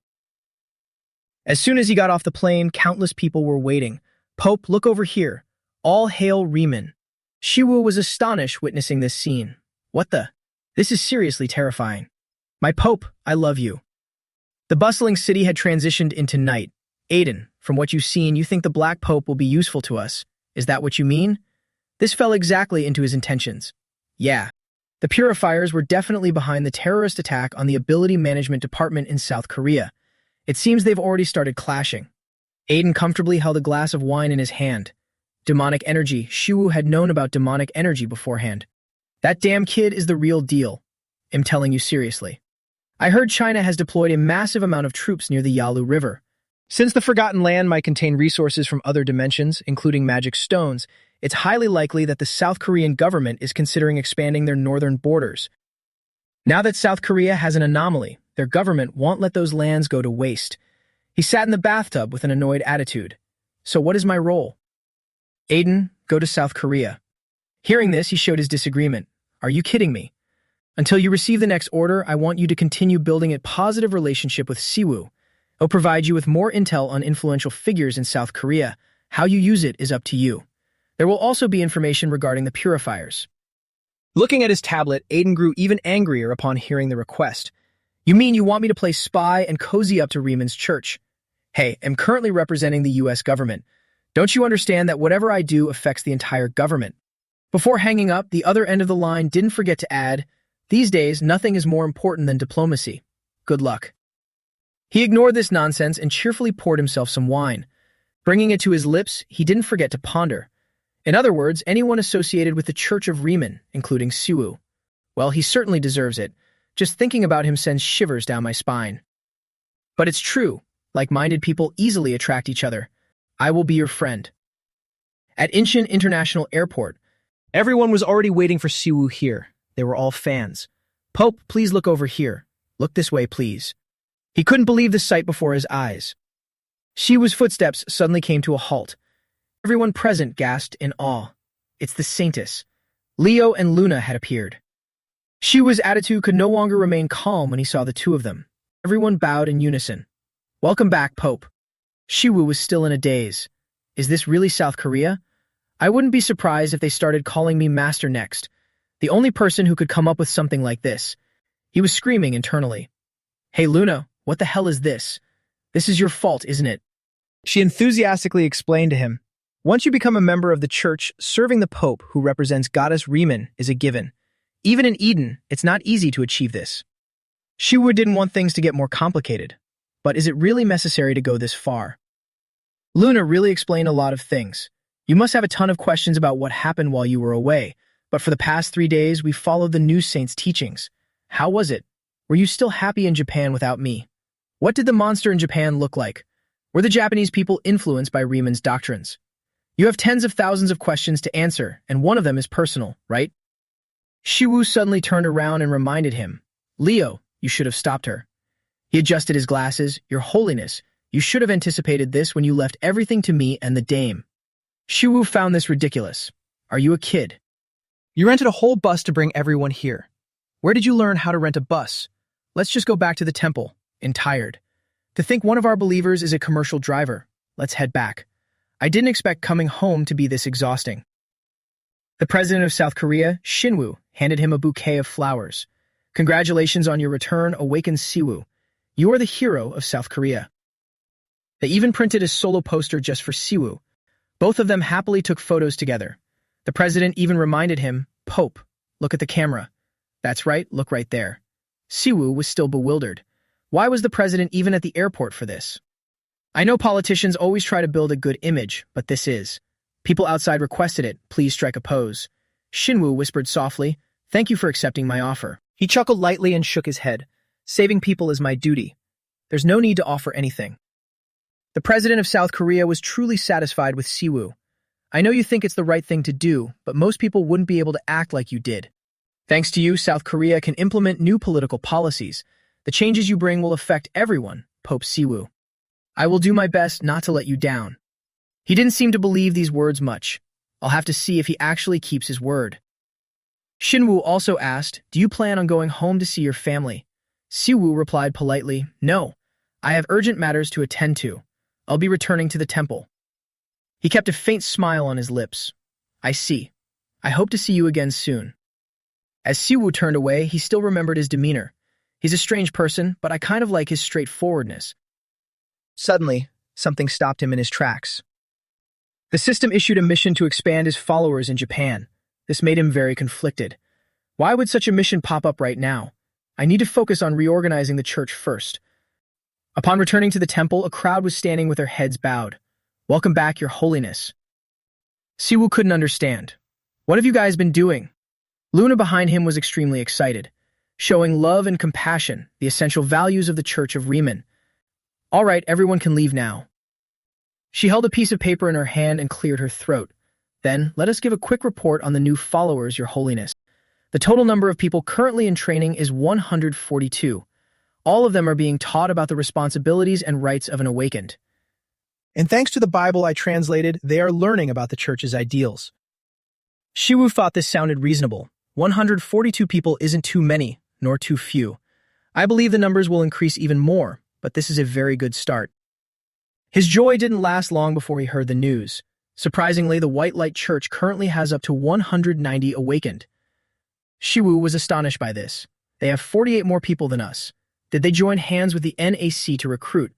As soon as he got off the plane, countless people were waiting. Pope, look over here. All hail Riemann. Siwoo was astonished witnessing this scene. What the? This is seriously terrifying. My Pope, I love you. The bustling city had transitioned into night. Aiden, from what you've seen, you think the Black Pope will be useful to us. Is that what you mean? This fell exactly into his intentions. Yeah. The purifiers were definitely behind the terrorist attack on the Ability Management Department in South Korea. It seems they've already started clashing. Aiden comfortably held a glass of wine in his hand. Demonic energy. Siwoo had known about demonic energy beforehand. That damn kid is the real deal. I'm telling you seriously. I heard China has deployed a massive amount of troops near the Yalu River. Since the Forgotten Land might contain resources from other dimensions, including magic stones, it's highly likely that the South Korean government is considering expanding their northern borders. Now that South Korea has an anomaly, their government won't let those lands go to waste. He sat in the bathtub with an annoyed attitude. So what is my role? Aiden, go to South Korea. Hearing this, he showed his disagreement. Are you kidding me? Until you receive the next order, I want you to continue building a positive relationship with Siwoo. I'll provide you with more intel on influential figures in South Korea. How you use it is up to you. There will also be information regarding the purifiers. Looking at his tablet, Aiden grew even angrier upon hearing the request. You mean you want me to play spy and cozy up to Riemann's church? Hey, I'm currently representing the US government. Don't you understand that whatever I do affects the entire government? Before hanging up, the other end of the line didn't forget to add, these days, nothing is more important than diplomacy. Good luck. He ignored this nonsense and cheerfully poured himself some wine. Bringing it to his lips, he didn't forget to ponder. In other words, anyone associated with the Church of Riemann, including Siwoo. Well, he certainly deserves it. Just thinking about him sends shivers down my spine. But it's true. Like-minded people easily attract each other. I will be your friend. At Incheon International Airport, everyone was already waiting for Siwoo here. They were all fans. Pope, please look over here. Look this way, please. He couldn't believe the sight before his eyes. Siwoo's footsteps suddenly came to a halt. Everyone present gasped in awe. It's the Saintess. Leo and Luna had appeared. Siwoo's attitude could no longer remain calm when he saw the two of them. Everyone bowed in unison. Welcome back, Pope. Shiwu was still in a daze. Is this really South Korea? I wouldn't be surprised if they started calling me Master next. The only person who could come up with something like this. He was screaming internally. Hey Luna, what the hell is this? This is your fault, isn't it? She enthusiastically explained to him, once you become a member of the church, serving the Pope, who represents goddess Riemann, is a given. Even in Eden, it's not easy to achieve this. Shiwu didn't want things to get more complicated. But is it really necessary to go this far? Luna really explained a lot of things. You must have a ton of questions about what happened while you were away, but for the past 3 days, we followed the new saint's teachings. How was it? Were you still happy in Japan without me? What did the monster in Japan look like? Were the Japanese people influenced by Riemann's doctrines? You have tens of thousands of questions to answer, and one of them is personal, right? Shiwu suddenly turned around and reminded him, Leo, you should have stopped her. He adjusted his glasses. Your Holiness, you should have anticipated this when you left everything to me and the dame. Shiwu found this ridiculous. Are you a kid? You rented a whole bus to bring everyone here. Where did you learn how to rent a bus? Let's just go back to the temple, tired. To think one of our believers is a commercial driver. Let's head back. I didn't expect coming home to be this exhausting. The president of South Korea, Shinwoo, handed him a bouquet of flowers. Congratulations on your return, awakened Siwoo. You are the hero of South Korea. They even printed a solo poster just for Siwoo. Both of them happily took photos together. The president even reminded him, Pope, look at the camera. That's right, look right there. Siwoo was still bewildered. Why was the president even at the airport for this? I know politicians always try to build a good image, but this is. People outside requested it, please strike a pose. Shinwoo whispered softly, thank you for accepting my offer. He chuckled lightly and shook his head. Saving people is my duty. There's no need to offer anything. The president of South Korea was truly satisfied with Siwoo. I know you think it's the right thing to do, but most people wouldn't be able to act like you did. Thanks to you, South Korea can implement new political policies. The changes you bring will affect everyone, Pope Siwoo. I will do my best not to let you down. He didn't seem to believe these words much. I'll have to see if he actually keeps his word. Shinwoo also asked, do you plan on going home to see your family? Siwoo replied politely, no. I have urgent matters to attend to. I'll be returning to the temple. He kept a faint smile on his lips. I see. I hope to see you again soon. As Siwoo turned away, he still remembered his demeanor. He's a strange person, but I kind of like his straightforwardness. Suddenly, something stopped him in his tracks. The system issued a mission to expand his followers in Japan. This made him very conflicted. Why would such a mission pop up right now? I need to focus on reorganizing the church first. Upon returning to the temple, a crowd was standing with their heads bowed. Welcome back, Your Holiness. Siwoo couldn't understand. What have you guys been doing? Luna behind him was extremely excited, showing love and compassion, the essential values of the Church of Riemann. All right, everyone can leave now. She held a piece of paper in her hand and cleared her throat. Then, let us give a quick report on the new followers, Your Holiness. The total number of people currently in training is 142. All of them are being taught about the responsibilities and rights of an awakened. And thanks to the Bible I translated, they are learning about the church's ideals. Shiwu thought this sounded reasonable. 142 people isn't too many, nor too few. I believe the numbers will increase even more, but this is a very good start. His joy didn't last long before he heard the news. Surprisingly, the White Light Church currently has up to 190 awakened. Shiwu was astonished by this. They have 48 more people than us. Did they join hands with the NAC to recruit?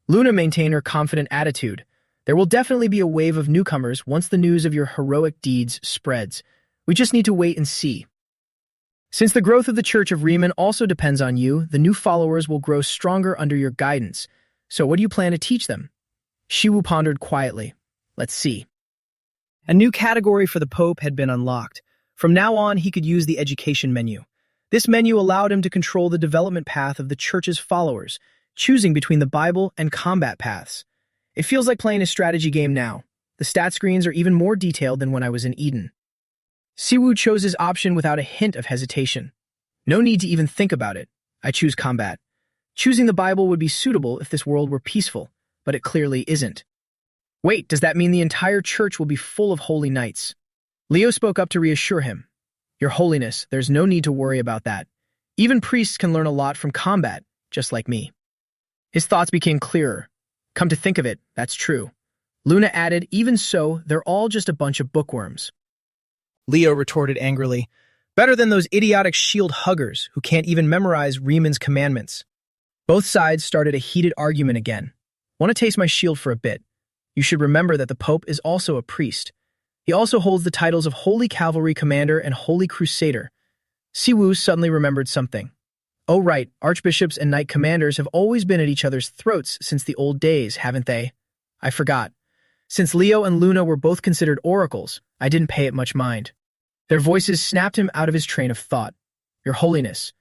Luna maintained her confident attitude. There will definitely be a wave of newcomers once the news of your heroic deeds spreads. We just need to wait and see. Since the growth of the Church of Riemann also depends on you, the new followers will grow stronger under your guidance. So what do you plan to teach them? Shiwu pondered quietly. Let's see. A new category for the Pope had been unlocked. From now on, he could use the education menu. This menu allowed him to control the development path of the Church's followers, choosing between the Bible and combat paths. It feels like playing a strategy game now. The stat screens are even more detailed than when I was in Eden. Siwoo chose his option without a hint of hesitation. No need to even think about it. I choose combat. Choosing the Bible would be suitable if this world were peaceful, but it clearly isn't. Wait, does that mean the entire church will be full of holy knights? Leo spoke up to reassure him. Your Holiness, there's no need to worry about that. Even priests can learn a lot from combat, just like me. His thoughts became clearer. Come to think of it, that's true. Luna added, even so, they're all just a bunch of bookworms. Leo retorted angrily. Better than those idiotic shield huggers who can't even memorize Riemann's commandments. Both sides started a heated argument again. Want to taste my shield for a bit? You should remember that the Pope is also a priest. He also holds the titles of Holy Cavalry Commander and Holy Crusader. Siwoo suddenly remembered something. Oh right, archbishops and knight commanders have always been at each other's throats since the old days, haven't they? I forgot. Since Leo and Luna were both considered oracles, I didn't pay it much mind. Their voices snapped him out of his train of thought. Your Holiness.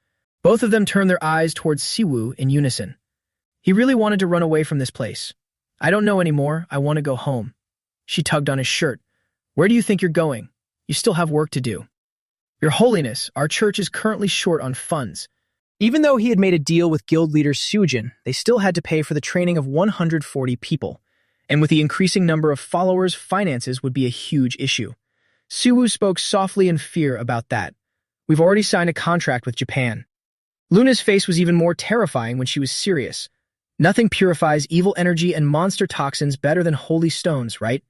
Both of them turned their eyes towards Siwoo in unison. He really wanted to run away from this place. I don't know anymore, I want to go home. She tugged on his shirt. Where do you think you're going? You still have work to do. Your Holiness, our church is currently short on funds. Even though he had made a deal with guild leader Sujin, they still had to pay for the training of 140 people. And with the increasing number of followers, finances would be a huge issue. Siwoo spoke softly in fear about that. We've already signed a contract with Japan. Luna's face was even more terrifying when she was serious. Nothing purifies evil energy and monster toxins better than holy stones, right?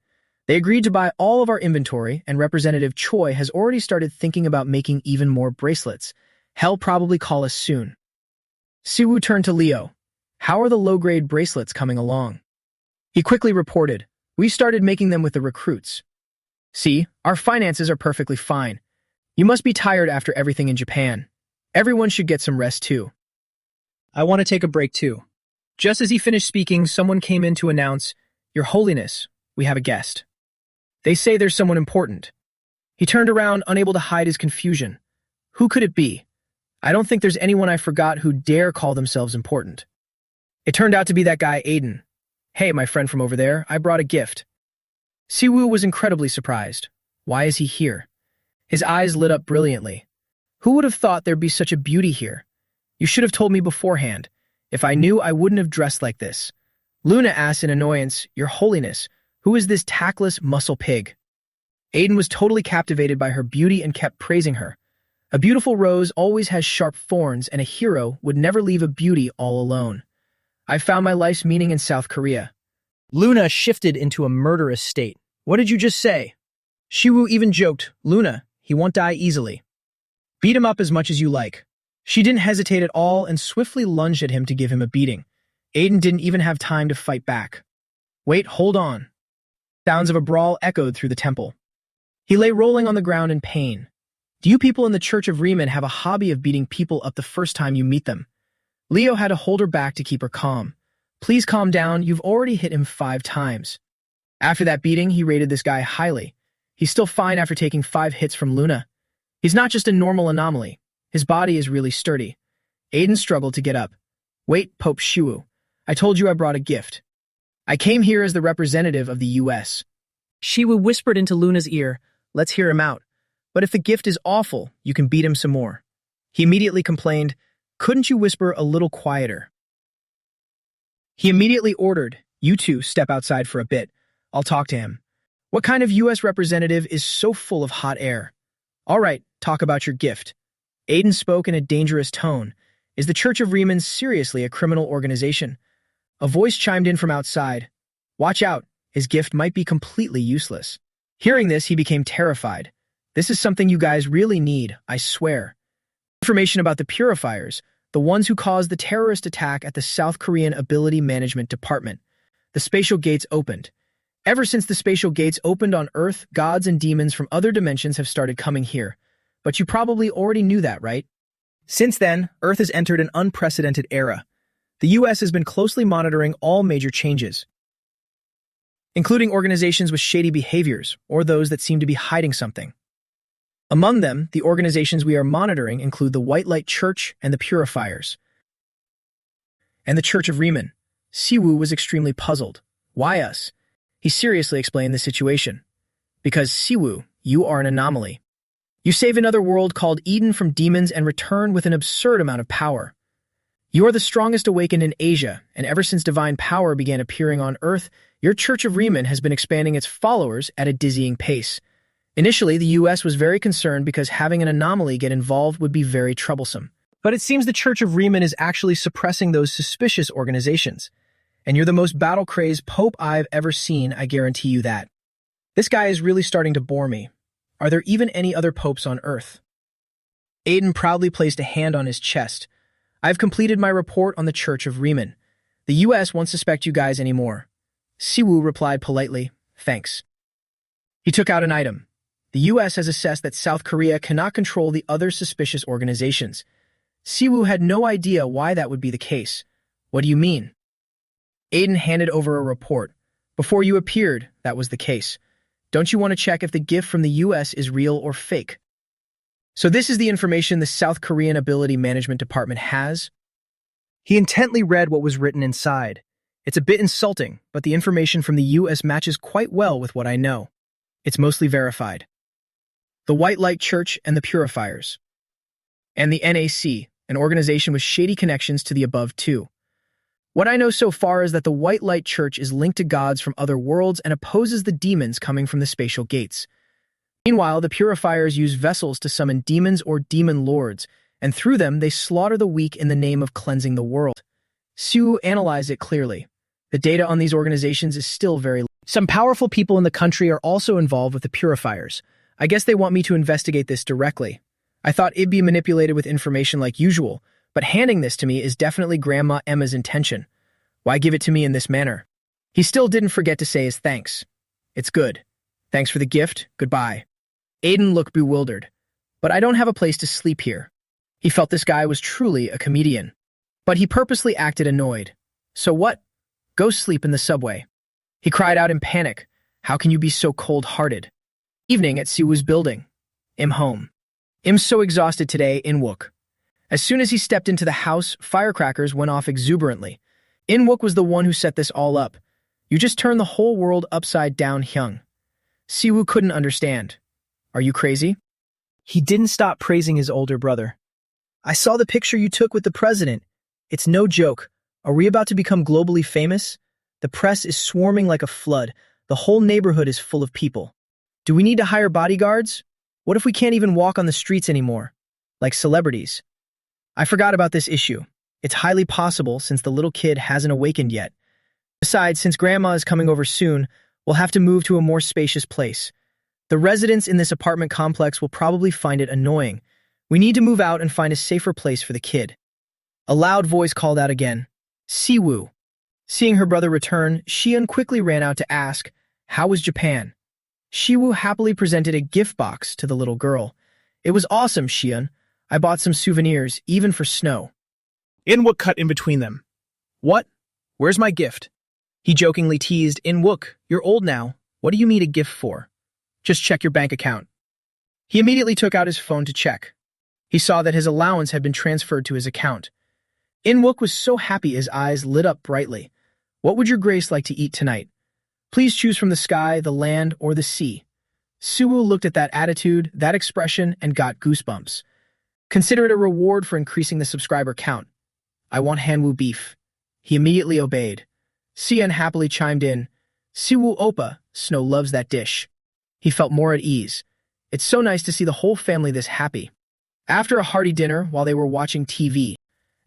They agreed to buy all of our inventory, and Representative Choi has already started thinking about making even more bracelets. He'll probably call us soon. Siwoo turned to Leo. How are the low-grade bracelets coming along? He quickly reported, we started making them with the recruits. See, our finances are perfectly fine. You must be tired after everything in Japan. Everyone should get some rest too. I want to take a break too. Just as he finished speaking, someone came in to announce, Your Holiness, we have a guest. They say there's someone important. He turned around, unable to hide his confusion. Who could it be? I don't think there's anyone I forgot who dare call themselves important. It turned out to be that guy, Aiden. Hey, my friend from over there, I brought a gift. Siwoo was incredibly surprised. Why is he here? His eyes lit up brilliantly. Who would have thought there'd be such a beauty here? You should have told me beforehand. If I knew, I wouldn't have dressed like this. Luna asked in annoyance, Your Holiness, who is this tactless muscle pig? Aiden was totally captivated by her beauty and kept praising her. A beautiful rose always has sharp thorns, and a hero would never leave a beauty all alone. I found my life's meaning in South Korea. Luna shifted into a murderous state. What did you just say? Siwoo even joked, Luna, he won't die easily. Beat him up as much as you like. She didn't hesitate at all and swiftly lunged at him to give him a beating. Aiden didn't even have time to fight back. Wait, hold on. Sounds of a brawl echoed through the temple. He lay rolling on the ground in pain. Do you people in the Church of Riemann have a hobby of beating people up the first time you meet them? Leo had to hold her back to keep her calm. Please calm down, you've already hit him 5 times. After that beating, he rated this guy highly. He's still fine after taking 5 hits from Luna. He's not just a normal anomaly. His body is really sturdy. Aiden struggled to get up. Wait, Pope Siwoo. I told you I brought a gift. I came here as the representative of the U.S. Siwoo whispered into Luna's ear, let's hear him out. But if the gift is awful, you can beat him some more. He immediately complained, couldn't you whisper a little quieter? He immediately ordered, you two step outside for a bit. I'll talk to him. What kind of U.S. representative is so full of hot air? All right, talk about your gift. Aiden spoke in a dangerous tone. Is the Church of Riemann seriously a criminal organization? A voice chimed in from outside. Watch out, his gift might be completely useless. Hearing this, he became terrified. This is something you guys really need, I swear. Information about the purifiers, the ones who caused the terrorist attack at the South Korean Ability Management Department. The spatial gates opened. Ever since the spatial gates opened on Earth, gods and demons from other dimensions have started coming here. But you probably already knew that, right? Since then, Earth has entered an unprecedented era. The U.S. has been closely monitoring all major changes, including organizations with shady behaviors or those that seem to be hiding something. Among them, the organizations we are monitoring include the White Light Church and the Purifiers. And the Church of Riemann. Siwoo was extremely puzzled. Why us? He seriously explained the situation. Because Siwoo, you are an anomaly. You save another world called Eden from demons and return with an absurd amount of power. You are the strongest awakened in Asia, and ever since divine power began appearing on Earth, your Church of Riemann has been expanding its followers at a dizzying pace. Initially, the U.S. was very concerned because having an anomaly get involved would be very troublesome. But it seems the Church of Riemann is actually suppressing those suspicious organizations. And you're the most battle-crazed pope I've ever seen, I guarantee you that. This guy is really starting to bore me. Are there even any other popes on Earth? Aiden proudly placed a hand on his chest. I've completed my report on the Church of Riemann. The U.S. won't suspect you guys anymore. Siwoo replied politely, thanks. He took out an item. The U.S. has assessed that South Korea cannot control the other suspicious organizations. Siwoo had no idea why that would be the case. What do you mean? Aiden handed over a report. Before you appeared, that was the case. Don't you want to check if the gift from the U.S. is real or fake? So this is the information the South Korean Ability Management Department has? He intently read what was written inside. It's a bit insulting, but the information from the U.S. matches quite well with what I know. It's mostly verified. The White Light Church and the Purifiers. And the NAC, an organization with shady connections to the above too. What I know so far is that the White Light Church is linked to gods from other worlds and opposes the demons coming from the spatial gates. Meanwhile, the Purifiers use vessels to summon demons or demon lords, and through them they slaughter the weak in the name of cleansing the world. Siwoo analyzed it clearly. The data on these organizations is still very low. Some powerful people in the country are also involved with the Purifiers. I guess they want me to investigate this directly. I thought it'd be manipulated with information like usual, but handing this to me is definitely Grandma Emma's intention. Why give it to me in this manner? He still didn't forget to say his thanks. It's good. Thanks for the gift. Goodbye. Aiden looked bewildered. But I don't have a place to sleep here. He felt this guy was truly a comedian. But he purposely acted annoyed. So what? Go sleep in the subway. He cried out in panic. How can you be so cold-hearted? Evening at Siwoo's building. I'm home. I'm so exhausted today, Inwook. As soon as he stepped into the house, firecrackers went off exuberantly. Inwook was the one who set this all up. You just turned the whole world upside down, Hyung. Siwoo couldn't understand. Are you crazy? He didn't stop praising his older brother. I saw the picture you took with the president. It's no joke. Are we about to become globally famous? The press is swarming like a flood. The whole neighborhood is full of people. Do we need to hire bodyguards? What if we can't even walk on the streets anymore? Like celebrities. I forgot about this issue. It's highly possible since the little kid hasn't awakened yet. Besides, since Grandma is coming over soon, we'll have to move to a more spacious place. The residents in this apartment complex will probably find it annoying. We need to move out and find a safer place for the kid. A loud voice called out again. Siwoo. Seeing her brother return, Shion quickly ran out to ask, how was Japan? Siwoo happily presented a gift box to the little girl. It was awesome, Shion. I bought some souvenirs, even for snow. Inwook cut in between them. What? Where's my gift? He jokingly teased, Inwook, you're old now. What do you need a gift for? Just check your bank account. He immediately took out his phone to check. He saw that his allowance had been transferred to his account. Inwook was so happy his eyes lit up brightly. What would your grace like to eat tonight? Please choose from the sky, the land, or the sea. Siwoo looked at that attitude, that expression, and got goosebumps. Consider it a reward for increasing the subscriber count. I want Hanwoo beef. He immediately obeyed. Sian happily chimed in. Siwoo Oppa, Snow loves that dish. He felt more at ease. It's so nice to see the whole family this happy. After a hearty dinner while they were watching TV,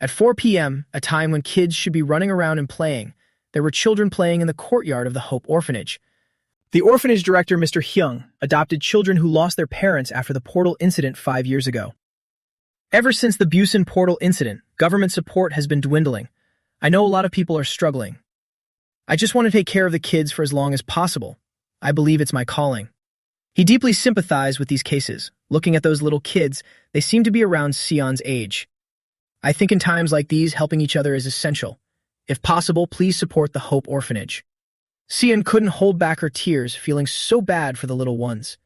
at 4 p.m., a time when kids should be running around and playing, there were children playing in the courtyard of the Hope Orphanage. The orphanage director, Mr. Hyung, adopted children who lost their parents after the portal incident 5 years ago. Ever since the Busan portal incident, government support has been dwindling. I know a lot of people are struggling. I just want to take care of the kids for as long as possible. I believe it's my calling. He deeply sympathized with these cases. Looking at those little kids, they seem to be around Sion's age. I think in times like these, helping each other is essential. If possible, please support the Hope Orphanage. Sion couldn't hold back her tears, feeling so bad for the little ones.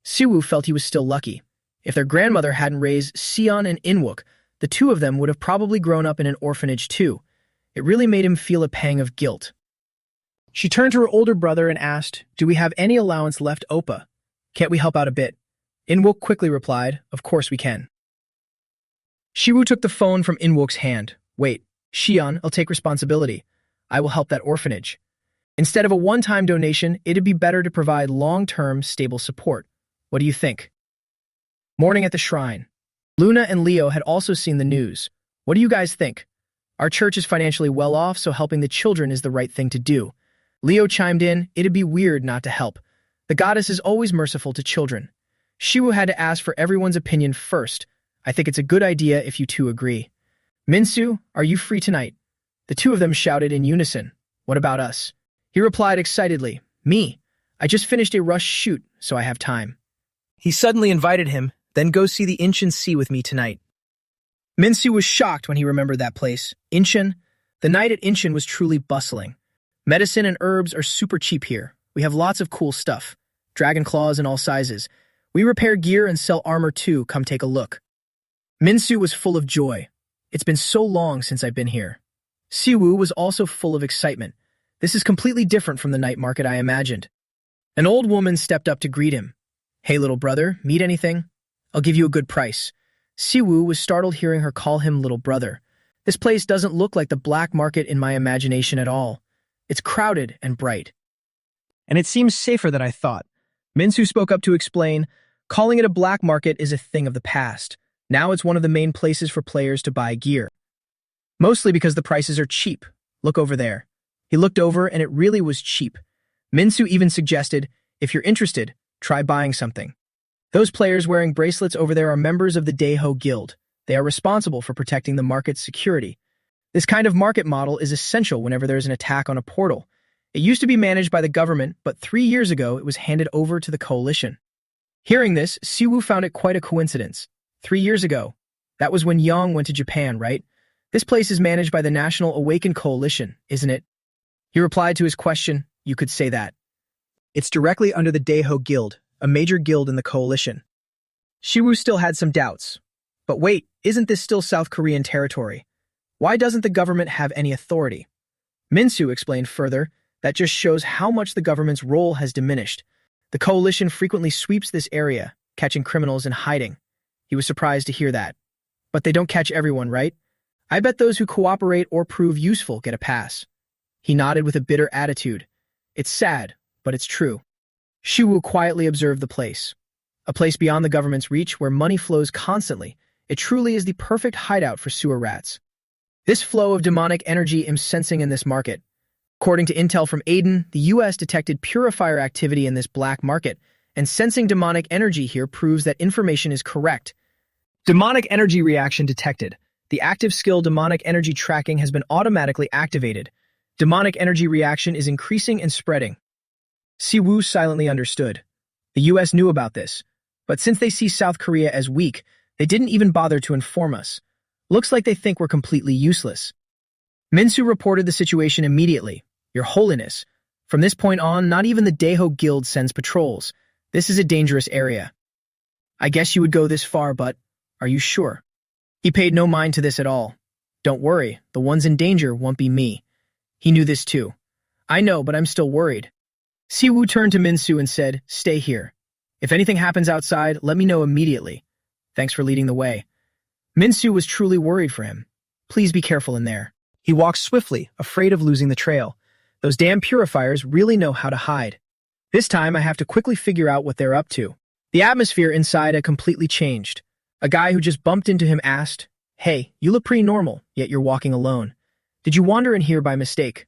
Siwoo felt he was still lucky. If their grandmother hadn't raised Sion and Inwook, the two of them would have probably grown up in an orphanage too. It really made him feel a pang of guilt. She turned to her older brother and asked, do we have any allowance left, Oppa? Can't we help out a bit? Inwook quickly replied, of course we can. Siwoo took the phone from Inwook's hand. Wait, Shion, I'll take responsibility. I will help that orphanage. Instead of a one-time donation, it'd be better to provide long-term, stable support. What do you think? Morning at the shrine. Luna and Leo had also seen the news. What do you guys think? Our church is financially well off, so helping the children is the right thing to do. Leo chimed in, it'd be weird not to help. The goddess is always merciful to children. Shiwu had to ask for everyone's opinion first. I think it's a good idea if you two agree. Minsu, are you free tonight? The two of them shouted in unison. What about us? He replied excitedly, me. I just finished a rush shoot, so I have time. He suddenly invited him, then go see the Incheon Sea with me tonight. Minsu was shocked when he remembered that place. Incheon? The night at Incheon was truly bustling. Medicine and herbs are super cheap here. We have lots of cool stuff. Dragon claws in all sizes. We repair gear and sell armor too, come take a look. Minsu was full of joy. It's been so long since I've been here. Siwoo was also full of excitement. This is completely different from the night market I imagined. An old woman stepped up to greet him. Hey little brother, need anything? I'll give you a good price. Siwoo was startled hearing her call him little brother. This place doesn't look like the black market in my imagination at all. It's crowded and bright. And it seems safer than I thought. Minsu spoke up to explain, calling it a black market is a thing of the past. Now it's one of the main places for players to buy gear. Mostly because the prices are cheap. Look over there. He looked over and it really was cheap. Minsu even suggested, if you're interested, try buying something. Those players wearing bracelets over there are members of the Daeho Guild. They are responsible for protecting the market's security. This kind of market model is essential whenever there's an attack on a portal. It used to be managed by the government, but 3 years ago it was handed over to the coalition. Hearing this, Siwoo found it quite a coincidence. 3 years ago. That was when Yang went to Japan, right? This place is managed by the National Awakened Coalition, isn't it? He replied to his question, you could say that. It's directly under the Daeho Guild, a major guild in the coalition. Siwoo still had some doubts. But wait, isn't this still South Korean territory? Why doesn't the government have any authority? Minsu explained further, that just shows how much the government's role has diminished. The coalition frequently sweeps this area, catching criminals in hiding. He was surprised to hear that. But they don't catch everyone, right? I bet those who cooperate or prove useful get a pass. He nodded with a bitter attitude. It's sad, but it's true. Shiwu quietly observed the place. A place beyond the government's reach where money flows constantly. It truly is the perfect hideout for sewer rats. This flow of demonic energy is sensing in this market. According to intel from Aiden, the U.S. detected purifier activity in this black market, and sensing demonic energy here proves that information is correct. Demonic energy reaction detected. The active skill demonic energy tracking has been automatically activated. Demonic energy reaction is increasing and spreading. Siwoo silently understood. The U.S. knew about this, but since they see South Korea as weak, they didn't even bother to inform us. Looks like they think we're completely useless. Minsu reported the situation immediately. Your Holiness, from this point on, not even the Daeho Guild sends patrols. This is a dangerous area. I guess you would go this far, but are you sure? He paid no mind to this at all. Don't worry, the ones in danger won't be me. He knew this too. I know, but I'm still worried. Siwoo turned to Minsu and said, stay here. If anything happens outside, let me know immediately. Thanks for leading the way. Minsu was truly worried for him. Please be careful in there. He walked swiftly, afraid of losing the trail. Those damn purifiers really know how to hide. This time I have to quickly figure out what they're up to. The atmosphere inside had completely changed. A guy who just bumped into him asked, hey, you look pretty normal, yet you're walking alone. Did you wander in here by mistake?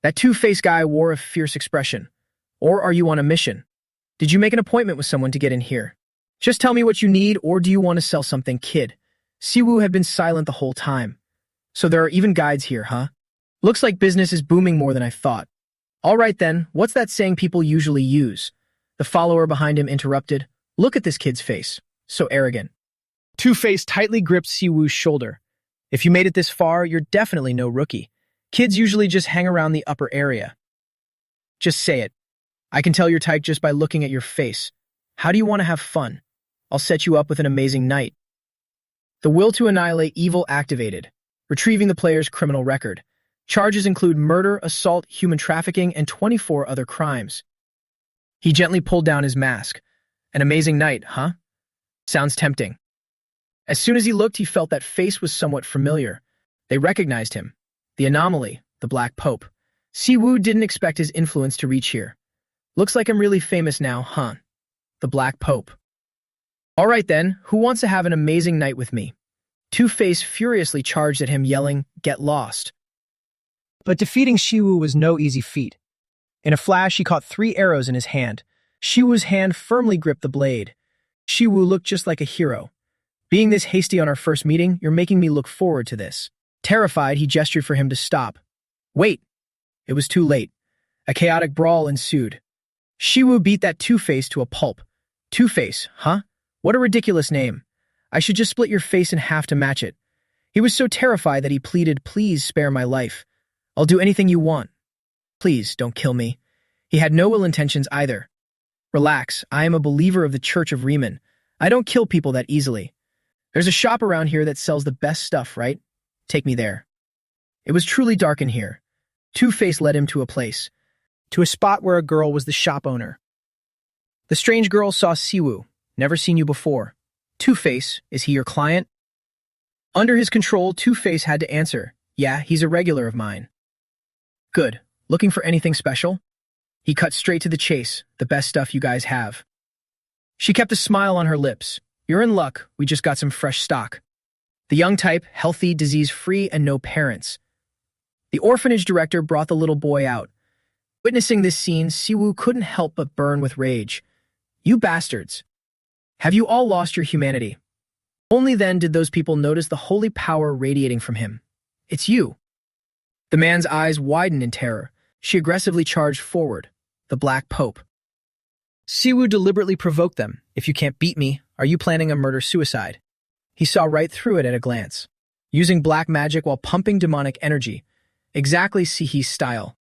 That two-faced guy wore a fierce expression. Or are you on a mission? Did you make an appointment with someone to get in here? Just tell me what you need, or do you want to sell something, kid? Siwoo had been silent the whole time. So there are even guides here, huh? Looks like business is booming more than I thought. All right then, what's that saying people usually use? The follower behind him interrupted. Look at this kid's face. So arrogant. Two-Face tightly gripped Siwoo's shoulder. If you made it this far, you're definitely no rookie. Kids usually just hang around the upper area. Just say it. I can tell your type just by looking at your face. How do you want to have fun? I'll set you up with an amazing night. The will to annihilate evil activated, retrieving the player's criminal record. Charges include murder, assault, human trafficking, and 24 other crimes. He gently pulled down his mask. An amazing night, huh? Sounds tempting. As soon as he looked, he felt that face was somewhat familiar. They recognized him. The anomaly, the Black Pope. Siwoo didn't expect his influence to reach here. Looks like I'm really famous now, huh? The Black Pope. All right then, who wants to have an amazing night with me? Two-Face furiously charged at him, yelling, "Get lost." But defeating Shiwu was no easy feat. In a flash, he caught 3 arrows in his hand. Shiwu's hand firmly gripped the blade. Shiwu looked just like a hero. "Being this hasty on our first meeting, you're making me look forward to this." Terrified, he gestured for him to stop. Wait! It was too late. A chaotic brawl ensued. Shiwu beat that Two-Face to a pulp. Two-Face, huh? What a ridiculous name. I should just split your face in half to match it. He was so terrified that he pleaded, "Please spare my life. I'll do anything you want. Please don't kill me." He had no ill intentions either. "Relax, I am a believer of the Church of Riemann. I don't kill people that easily. There's a shop around here that sells the best stuff, right? Take me there." It was truly dark in here. Two-Face led him to a spot where a girl was the shop owner. The strange girl saw Siwu. "Never seen you before. Two-Face, is he your client?" Under his control, Two-Face had to answer, "Yeah, he's a regular of mine." "Good. Looking for anything special?" He cut straight to the chase. "The best stuff you guys have." She kept a smile on her lips. "You're in luck. We just got some fresh stock." The young type, healthy, disease-free, and no parents. The orphanage director brought the little boy out. Witnessing this scene, Siwu couldn't help but burn with rage. "You bastards! Have you all lost your humanity?" Only then did those people notice the holy power radiating from him. "It's you." The man's eyes widened in terror. She aggressively charged forward. The Black Pope. Siwu deliberately provoked them. "If you can't beat me, are you planning a murder-suicide?" He saw right through it at a glance. Using black magic while pumping demonic energy. Exactly Sihi's style.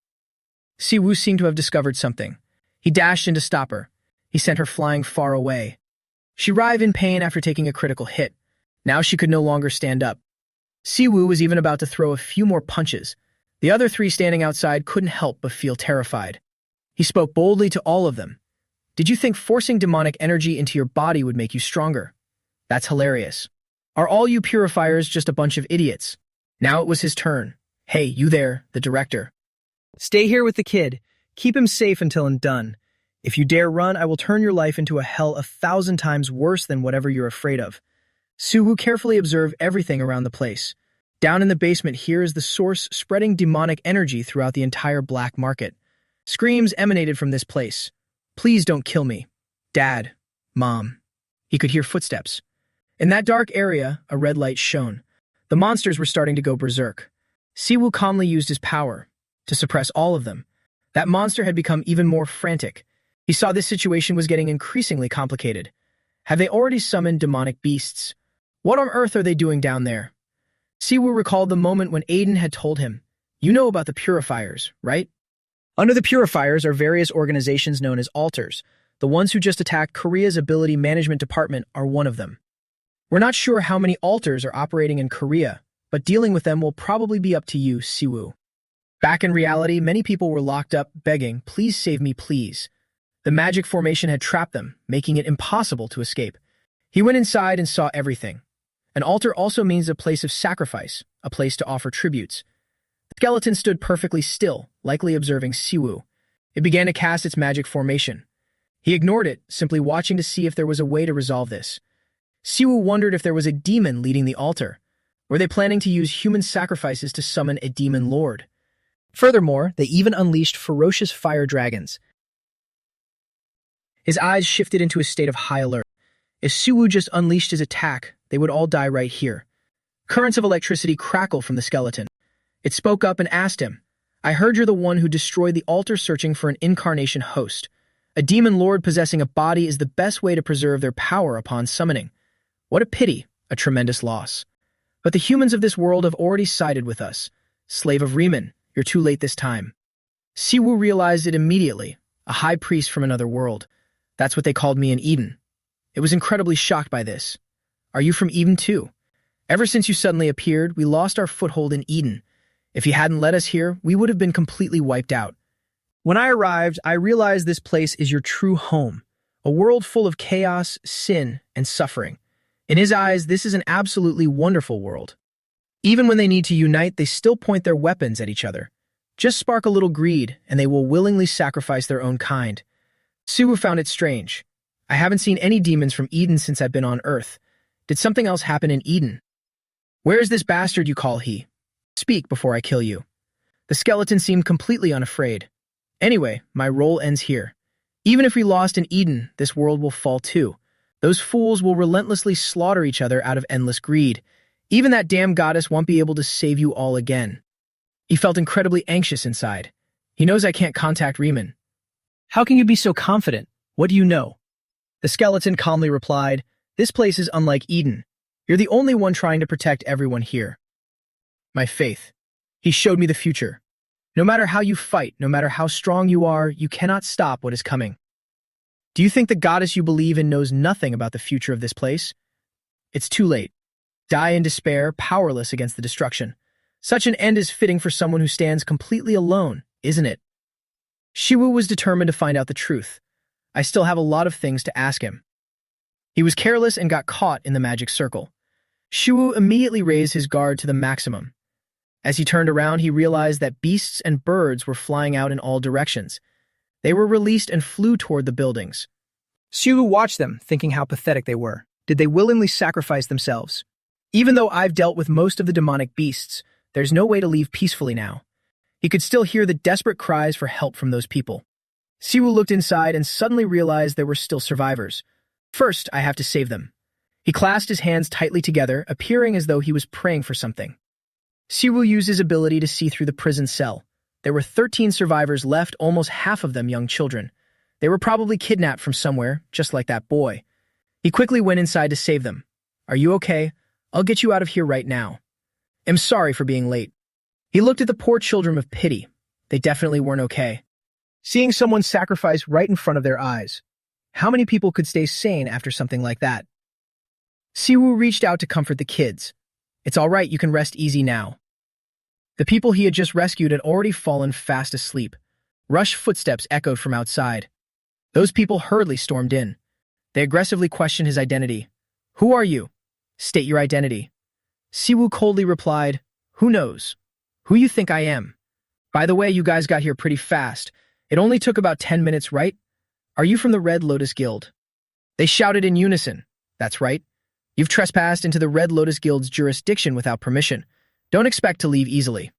Siwu seemed to have discovered something. He dashed in to stop her. He sent her flying far away. She writhed in pain after taking a critical hit. Now she could no longer stand up. Siwu was even about to throw a few more punches. The other 3 standing outside couldn't help but feel terrified. He spoke boldly to all of them. "Did you think forcing demonic energy into your body would make you stronger? That's hilarious. Are all you purifiers just a bunch of idiots?" Now it was his turn. "Hey, you there, the director. Stay here with the kid. Keep him safe until I'm done. If you dare run, I will turn your life into a hell 1,000 times worse than whatever you're afraid of." Siwu carefully observed everything around the place. Down in the basement here is the source spreading demonic energy throughout the entire black market. Screams emanated from this place. "Please don't kill me. Dad. Mom." He could hear footsteps. In that dark area, a red light shone. The monsters were starting to go berserk. Siwu calmly used his power to suppress all of them. That monster had become even more frantic. He saw this situation was getting increasingly complicated. Have they already summoned demonic beasts? What on earth are they doing down there? Siwu recalled the moment when Aiden had told him, "You know about the Purifiers, right?" Under the Purifiers are various organizations known as altars. The ones who just attacked Korea's Ability Management Department are one of them. We're not sure how many altars are operating in Korea, but dealing with them will probably be up to you, Siwu. Back in reality, many people were locked up, begging, "Please save me, please." The magic formation had trapped them, making it impossible to escape. He went inside and saw everything. An altar also means a place of sacrifice, a place to offer tributes. The skeleton stood perfectly still, likely observing Siwu. It began to cast its magic formation. He ignored it, simply watching to see if there was a way to resolve this. Siwu wondered if there was a demon leading the altar. Were they planning to use human sacrifices to summon a demon lord? Furthermore, they even unleashed ferocious fire dragons. His eyes shifted into a state of high alert. If Siwu just unleashed his attack, they would all die right here. Currents of electricity crackled from the skeleton. It spoke up and asked him, "I heard you're the one who destroyed the altar searching for an incarnation host. A demon lord possessing a body is the best way to preserve their power upon summoning. What a pity, a tremendous loss. But the humans of this world have already sided with us. Slave of Riemann, you're too late this time." Siwu realized it immediately, a high priest from another world. That's what they called me in Eden. It was incredibly shocked by this. "Are you from Eden too? Ever since you suddenly appeared, we lost our foothold in Eden. If you hadn't led us here, we would have been completely wiped out. When I arrived, I realized this place is your true home, a world full of chaos, sin, and suffering. In his eyes, this is an absolutely wonderful world. Even when they need to unite, they still point their weapons at each other. Just spark a little greed, and they will willingly sacrifice their own kind." Siwu found it strange. I haven't seen any demons from Eden since I've been on Earth. Did something else happen in Eden? Where is this bastard you call he? Speak before I kill you. The skeleton seemed completely unafraid. Anyway, my role ends here. Even if we lost in Eden, this world will fall too. Those fools will relentlessly slaughter each other out of endless greed. Even that damn goddess won't be able to save you all again. He felt incredibly anxious inside. He knows I can't contact Riemann. How can you be so confident? What do you know? The skeleton calmly replied, "This place is unlike Eden. You're the only one trying to protect everyone here." My faith. He showed me the future. No matter how you fight, no matter how strong you are, you cannot stop what is coming. Do you think the goddess you believe in knows nothing about the future of this place? It's too late. Die in despair, powerless against the destruction. Such an end is fitting for someone who stands completely alone, isn't it? Shiwu was determined to find out the truth. I still have a lot of things to ask him. He was careless and got caught in the magic circle. Shiwu immediately raised his guard to the maximum. As he turned around, he realized that beasts and birds were flying out in all directions. They were released and flew toward the buildings. Shiwu watched them, thinking how pathetic they were. Did they willingly sacrifice themselves? Even though I've dealt with most of the demonic beasts, there's no way to leave peacefully now. He could still hear the desperate cries for help from those people. Siwu looked inside and suddenly realized there were still survivors. First, I have to save them. He clasped his hands tightly together, appearing as though he was praying for something. Siwu used his ability to see through the prison cell. There were 13 survivors left, almost half of them young children. They were probably kidnapped from somewhere, just like that boy. He quickly went inside to save them. "Are you okay? I'll get you out of here right now. I'm sorry for being late." He looked at the poor children with pity. They definitely weren't okay. Seeing someone sacrificed right in front of their eyes. How many people could stay sane after something like that? Siwu reached out to comfort the kids. "It's all right, you can rest easy now." The people he had just rescued had already fallen fast asleep. Rushed footsteps echoed from outside. Those people hurriedly stormed in. They aggressively questioned his identity. "Who are you? State your identity." Siwu coldly replied, "Who knows? Who you think I am? By the way, you guys got here pretty fast. It only took about 10 minutes, right? Are you from the Red Lotus Guild?" They shouted in unison. "That's right. You've trespassed into the Red Lotus Guild's jurisdiction without permission. Don't expect to leave easily."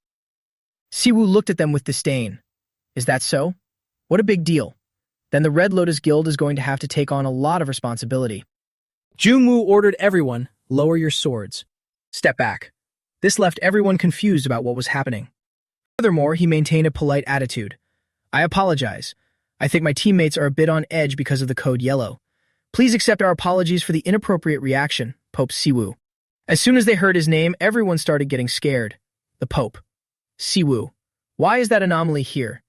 Siwu looked at them with disdain. "Is that so? What a big deal. Then the Red Lotus Guild is going to have to take on a lot of responsibility." Junwoo ordered everyone, "Lower your swords. Step back." This left everyone confused about what was happening. Furthermore, he maintained a polite attitude. "I apologize. I think my teammates are a bit on edge because of the code yellow. Please accept our apologies for the inappropriate reaction, Pope Siwu." As soon as they heard his name, everyone started getting scared. The Pope. Siwu. Why is that anomaly here?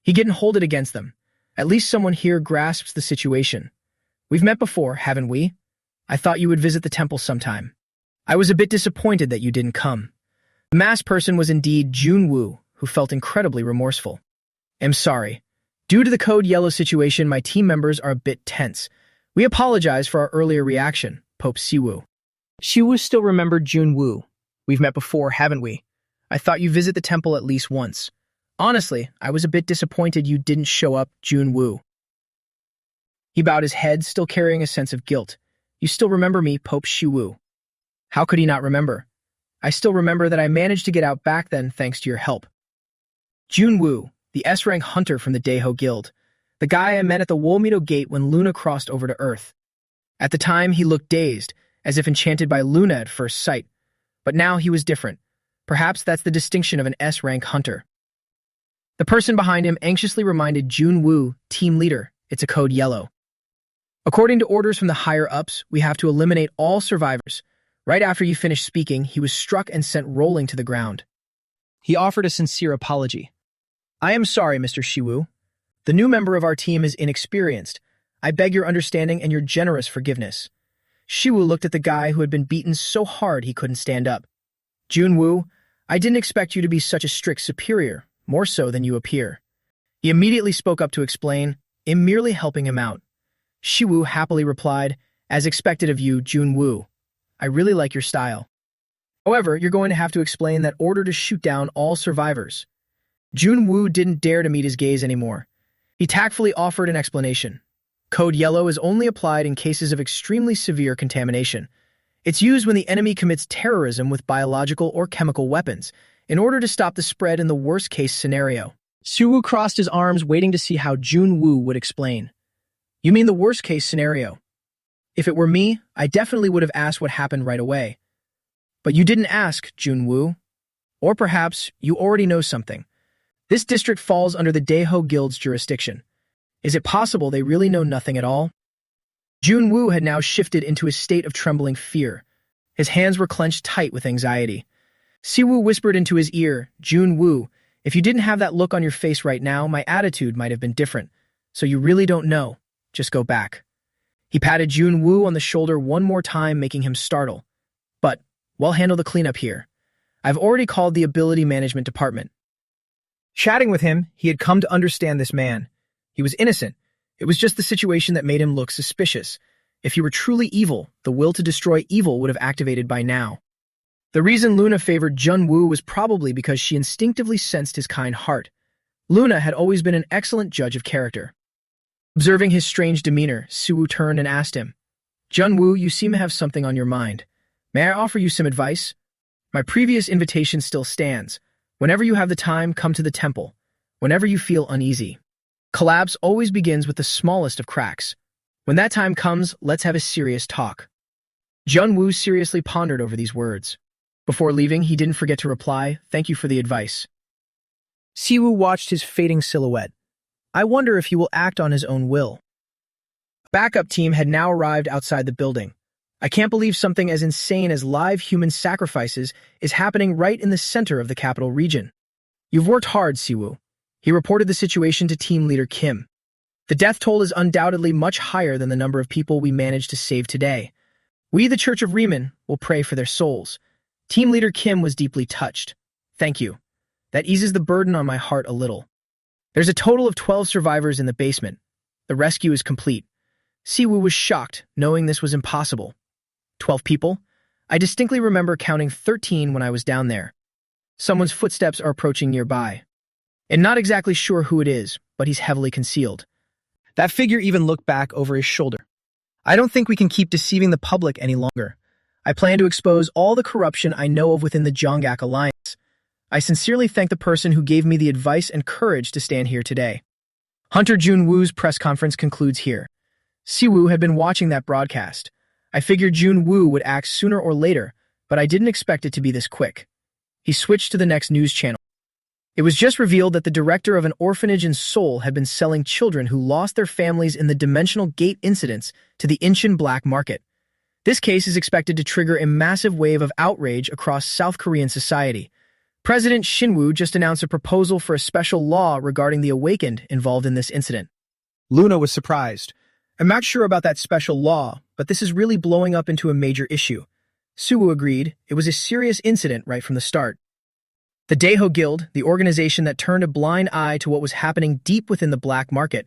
He didn't hold it against them. At least someone here grasps the situation. We've met before, haven't we? I thought you would visit the temple sometime. I was a bit disappointed that you didn't come. The masked person was indeed Junwoo, who felt incredibly remorseful. "I'm sorry. Due to the code yellow situation, my team members are a bit tense. We apologize for our earlier reaction, Pope Siwu." Siwu still remembered Junwoo. "We've met before, haven't we? I thought you visit the temple at least once. Honestly, I was a bit disappointed you didn't show up, Junwoo." He bowed his head, still carrying a sense of guilt. "You still remember me, Pope Siwu." How could he not remember? I still remember that I managed to get out back then thanks to your help. Junwoo, the S-rank hunter from the Daeho Guild, the guy I met at the Wolmito Gate when Luna crossed over to Earth. At the time, he looked dazed, as if enchanted by Luna at first sight. But now he was different. Perhaps that's the distinction of an S-rank hunter. The person behind him anxiously reminded Junwoo, team leader, it's a code yellow. According to orders from the higher-ups, we have to eliminate all survivors. Right after you finished speaking, he was struck and sent rolling to the ground. He offered a sincere apology. "I am sorry, Mr. Siwu. The new member of our team is inexperienced. I beg your understanding and your generous forgiveness." Siwu looked at the guy who had been beaten so hard he couldn't stand up. "Junwoo, I didn't expect you to be such a strict superior, more so than you appear." He immediately spoke up to explain, "I'm merely helping him out." Siwu happily replied, "As expected of you, Junwoo. I really like your style. However, you're going to have to explain that order to shoot down all survivors." Junwoo didn't dare to meet his gaze anymore. He tactfully offered an explanation. Code Yellow is only applied in cases of extremely severe contamination. It's used when the enemy commits terrorism with biological or chemical weapons, in order to stop the spread in the worst-case scenario. Suwoo crossed his arms, waiting to see how Jun-woo would explain. You mean the worst-case scenario? If it were me, I definitely would have asked what happened right away. But you didn't ask, Jun-woo. Or perhaps you already know something. This district falls under the Daeho Guild's jurisdiction. Is it possible they really know nothing at all? Jun-woo had now shifted into a state of trembling fear. His hands were clenched tight with anxiety. Siwoo whispered into his ear, Jun-woo, if you didn't have that look on your face right now, my attitude might have been different. So you really don't know. Just go back. He patted Jun-woo on the shoulder one more time, making him startle. But we'll handle the cleanup here. I've already called the Ability Management Department. Chatting with him, he had come to understand this man. He was innocent. It was just the situation that made him look suspicious. If he were truly evil, the will to destroy evil would have activated by now. The reason Luna favored Jun-woo was probably because she instinctively sensed his kind heart. Luna had always been an excellent judge of character. Observing his strange demeanor, Siwoo turned and asked him, Jun-woo, you seem to have something on your mind. May I offer you some advice? My previous invitation still stands. Whenever you have the time, come to the temple. Whenever you feel uneasy. Collapse always begins with the smallest of cracks. When that time comes, let's have a serious talk. Jun-woo seriously pondered over these words. Before leaving, he didn't forget to reply, thank you for the advice. Siwoo watched his fading silhouette. I wonder if he will act on his own will. A backup team had now arrived outside the building. I can't believe something as insane as live human sacrifices is happening right in the center of the capital region. You've worked hard, Siwoo. He reported the situation to team leader Kim. The death toll is undoubtedly much higher than the number of people we managed to save today. We, the Church of Riemann, will pray for their souls. Team leader Kim was deeply touched. Thank you. That eases the burden on my heart a little. There's a total of 12 survivors in the basement. The rescue is complete. Siwoo was shocked, knowing this was impossible. 12 people? I distinctly remember counting 13 when I was down there. Someone's footsteps are approaching nearby. And not exactly sure who it is, but he's heavily concealed. That figure even looked back over his shoulder. I don't think we can keep deceiving the public any longer. I plan to expose all the corruption I know of within the Jonggak Alliance. I sincerely thank the person who gave me the advice and courage to stand here today. Hunter Jun-woo's press conference concludes here. Siwoo had been watching that broadcast. I figured Jun-woo would act sooner or later, but I didn't expect it to be this quick. He switched to the next news channel. It was just revealed that the director of an orphanage in Seoul had been selling children who lost their families in the Dimensional Gate incidents to the Incheon black market. This case is expected to trigger a massive wave of outrage across South Korean society. President Shin-woo just announced a proposal for a special law regarding the awakened involved in this incident. Luna was surprised. I'm not sure about that special law, but this is really blowing up into a major issue. Siwoo agreed. It was a serious incident right from the start. The Daeho Guild, the organization that turned a blind eye to what was happening deep within the black market.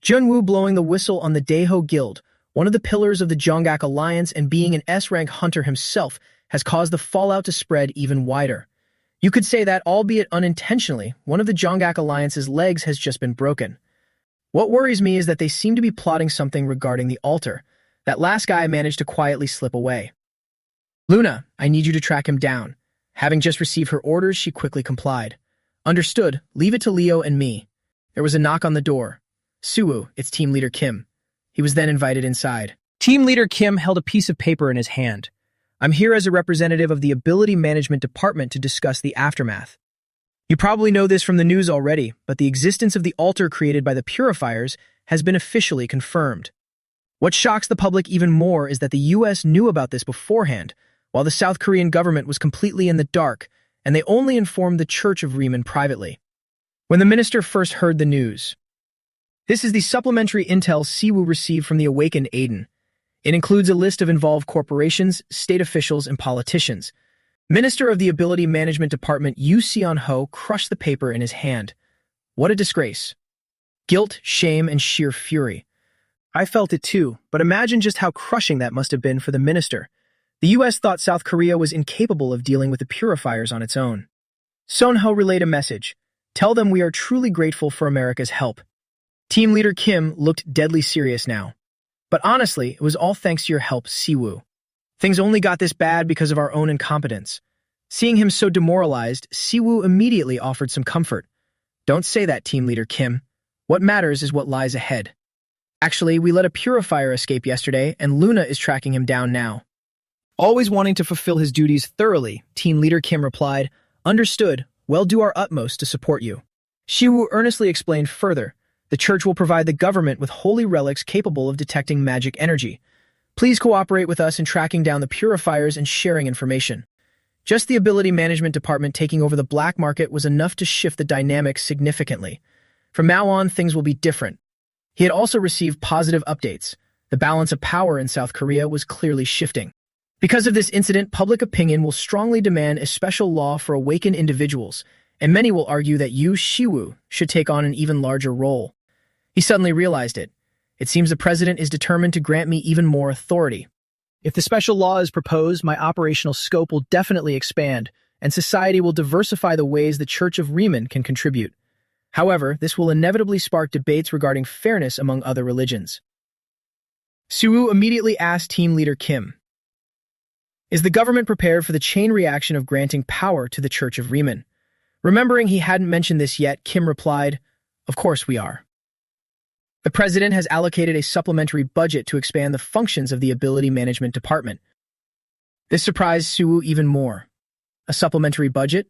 Jun-woo blowing the whistle on the Daeho Guild, one of the pillars of the Jonggak Alliance and being an S-rank hunter himself, has caused the fallout to spread even wider. You could say that, albeit unintentionally, one of the Jonggak Alliance's legs has just been broken. What worries me is that they seem to be plotting something regarding the altar. That last guy managed to quietly slip away. Luna, I need you to track him down. Having just received her orders, she quickly complied. Understood. Leave it to Leo and me. There was a knock on the door. Siwoo, it's team leader Kim. He was then invited inside. Team leader Kim held a piece of paper in his hand. I'm here as a representative of the Ability Management Department to discuss the aftermath. You probably know this from the news already, but the existence of the altar created by the purifiers has been officially confirmed. What shocks the public even more is that the US knew about this beforehand, while the South Korean government was completely in the dark, and they only informed the Church of Riemann privately. When the minister first heard the news, this is the supplementary intel Siwoo received from the awakened Aiden. It includes a list of involved corporations, state officials, and politicians. Minister of the Ability Management Department Yu Seon-ho crushed the paper in his hand. What a disgrace. Guilt, shame, and sheer fury. I felt it too, but imagine just how crushing that must have been for the minister. The US thought South Korea was incapable of dealing with the purifiers on its own. Seon-ho relayed a message. Tell them we are truly grateful for America's help. Team leader Kim looked deadly serious now. But honestly, it was all thanks to your help, Siwoo. Things only got this bad because of our own incompetence. Seeing him so demoralized, Siwoo immediately offered some comfort. Don't say that, team leader Kim. What matters is what lies ahead. Actually, we let a purifier escape yesterday, and Luna is tracking him down now. Always wanting to fulfill his duties thoroughly, team leader Kim replied, Understood, we'll do our utmost to support you. Siwoo earnestly explained further, the church will provide the government with holy relics capable of detecting magic energy. Please cooperate with us in tracking down the purifiers and sharing information. Just the ability management department taking over the black market was enough to shift the dynamics significantly. From now on, things will be different. He had also received positive updates. The balance of power in South Korea was clearly shifting. Because of this incident, public opinion will strongly demand a special law for awakened individuals, and many will argue that you, Siwoo, should take on an even larger role. He suddenly realized it. It seems the president is determined to grant me even more authority. If the special law is proposed, my operational scope will definitely expand, and society will diversify the ways the Church of Riemann can contribute. However, this will inevitably spark debates regarding fairness among other religions. Siwoo immediately asked team leader Kim, Is the government prepared for the chain reaction of granting power to the Church of Riemann? Remembering he hadn't mentioned this yet, Kim replied, Of course we are. The president has allocated a supplementary budget to expand the functions of the Ability Management Department. This surprised Siwoo even more. A supplementary budget?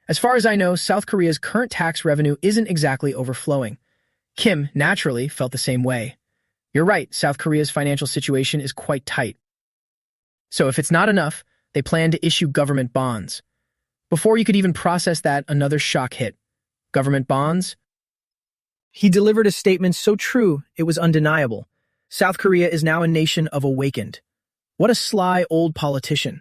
As far as I know, South Korea's current tax revenue isn't exactly overflowing. Kim, naturally, felt the same way. You're right, South Korea's financial situation is quite tight. So if it's not enough, they plan to issue government bonds. Before you could even process that, another shock hit. Government bonds? He delivered a statement so true, it was undeniable. South Korea is now a nation of awakened. What a sly old politician.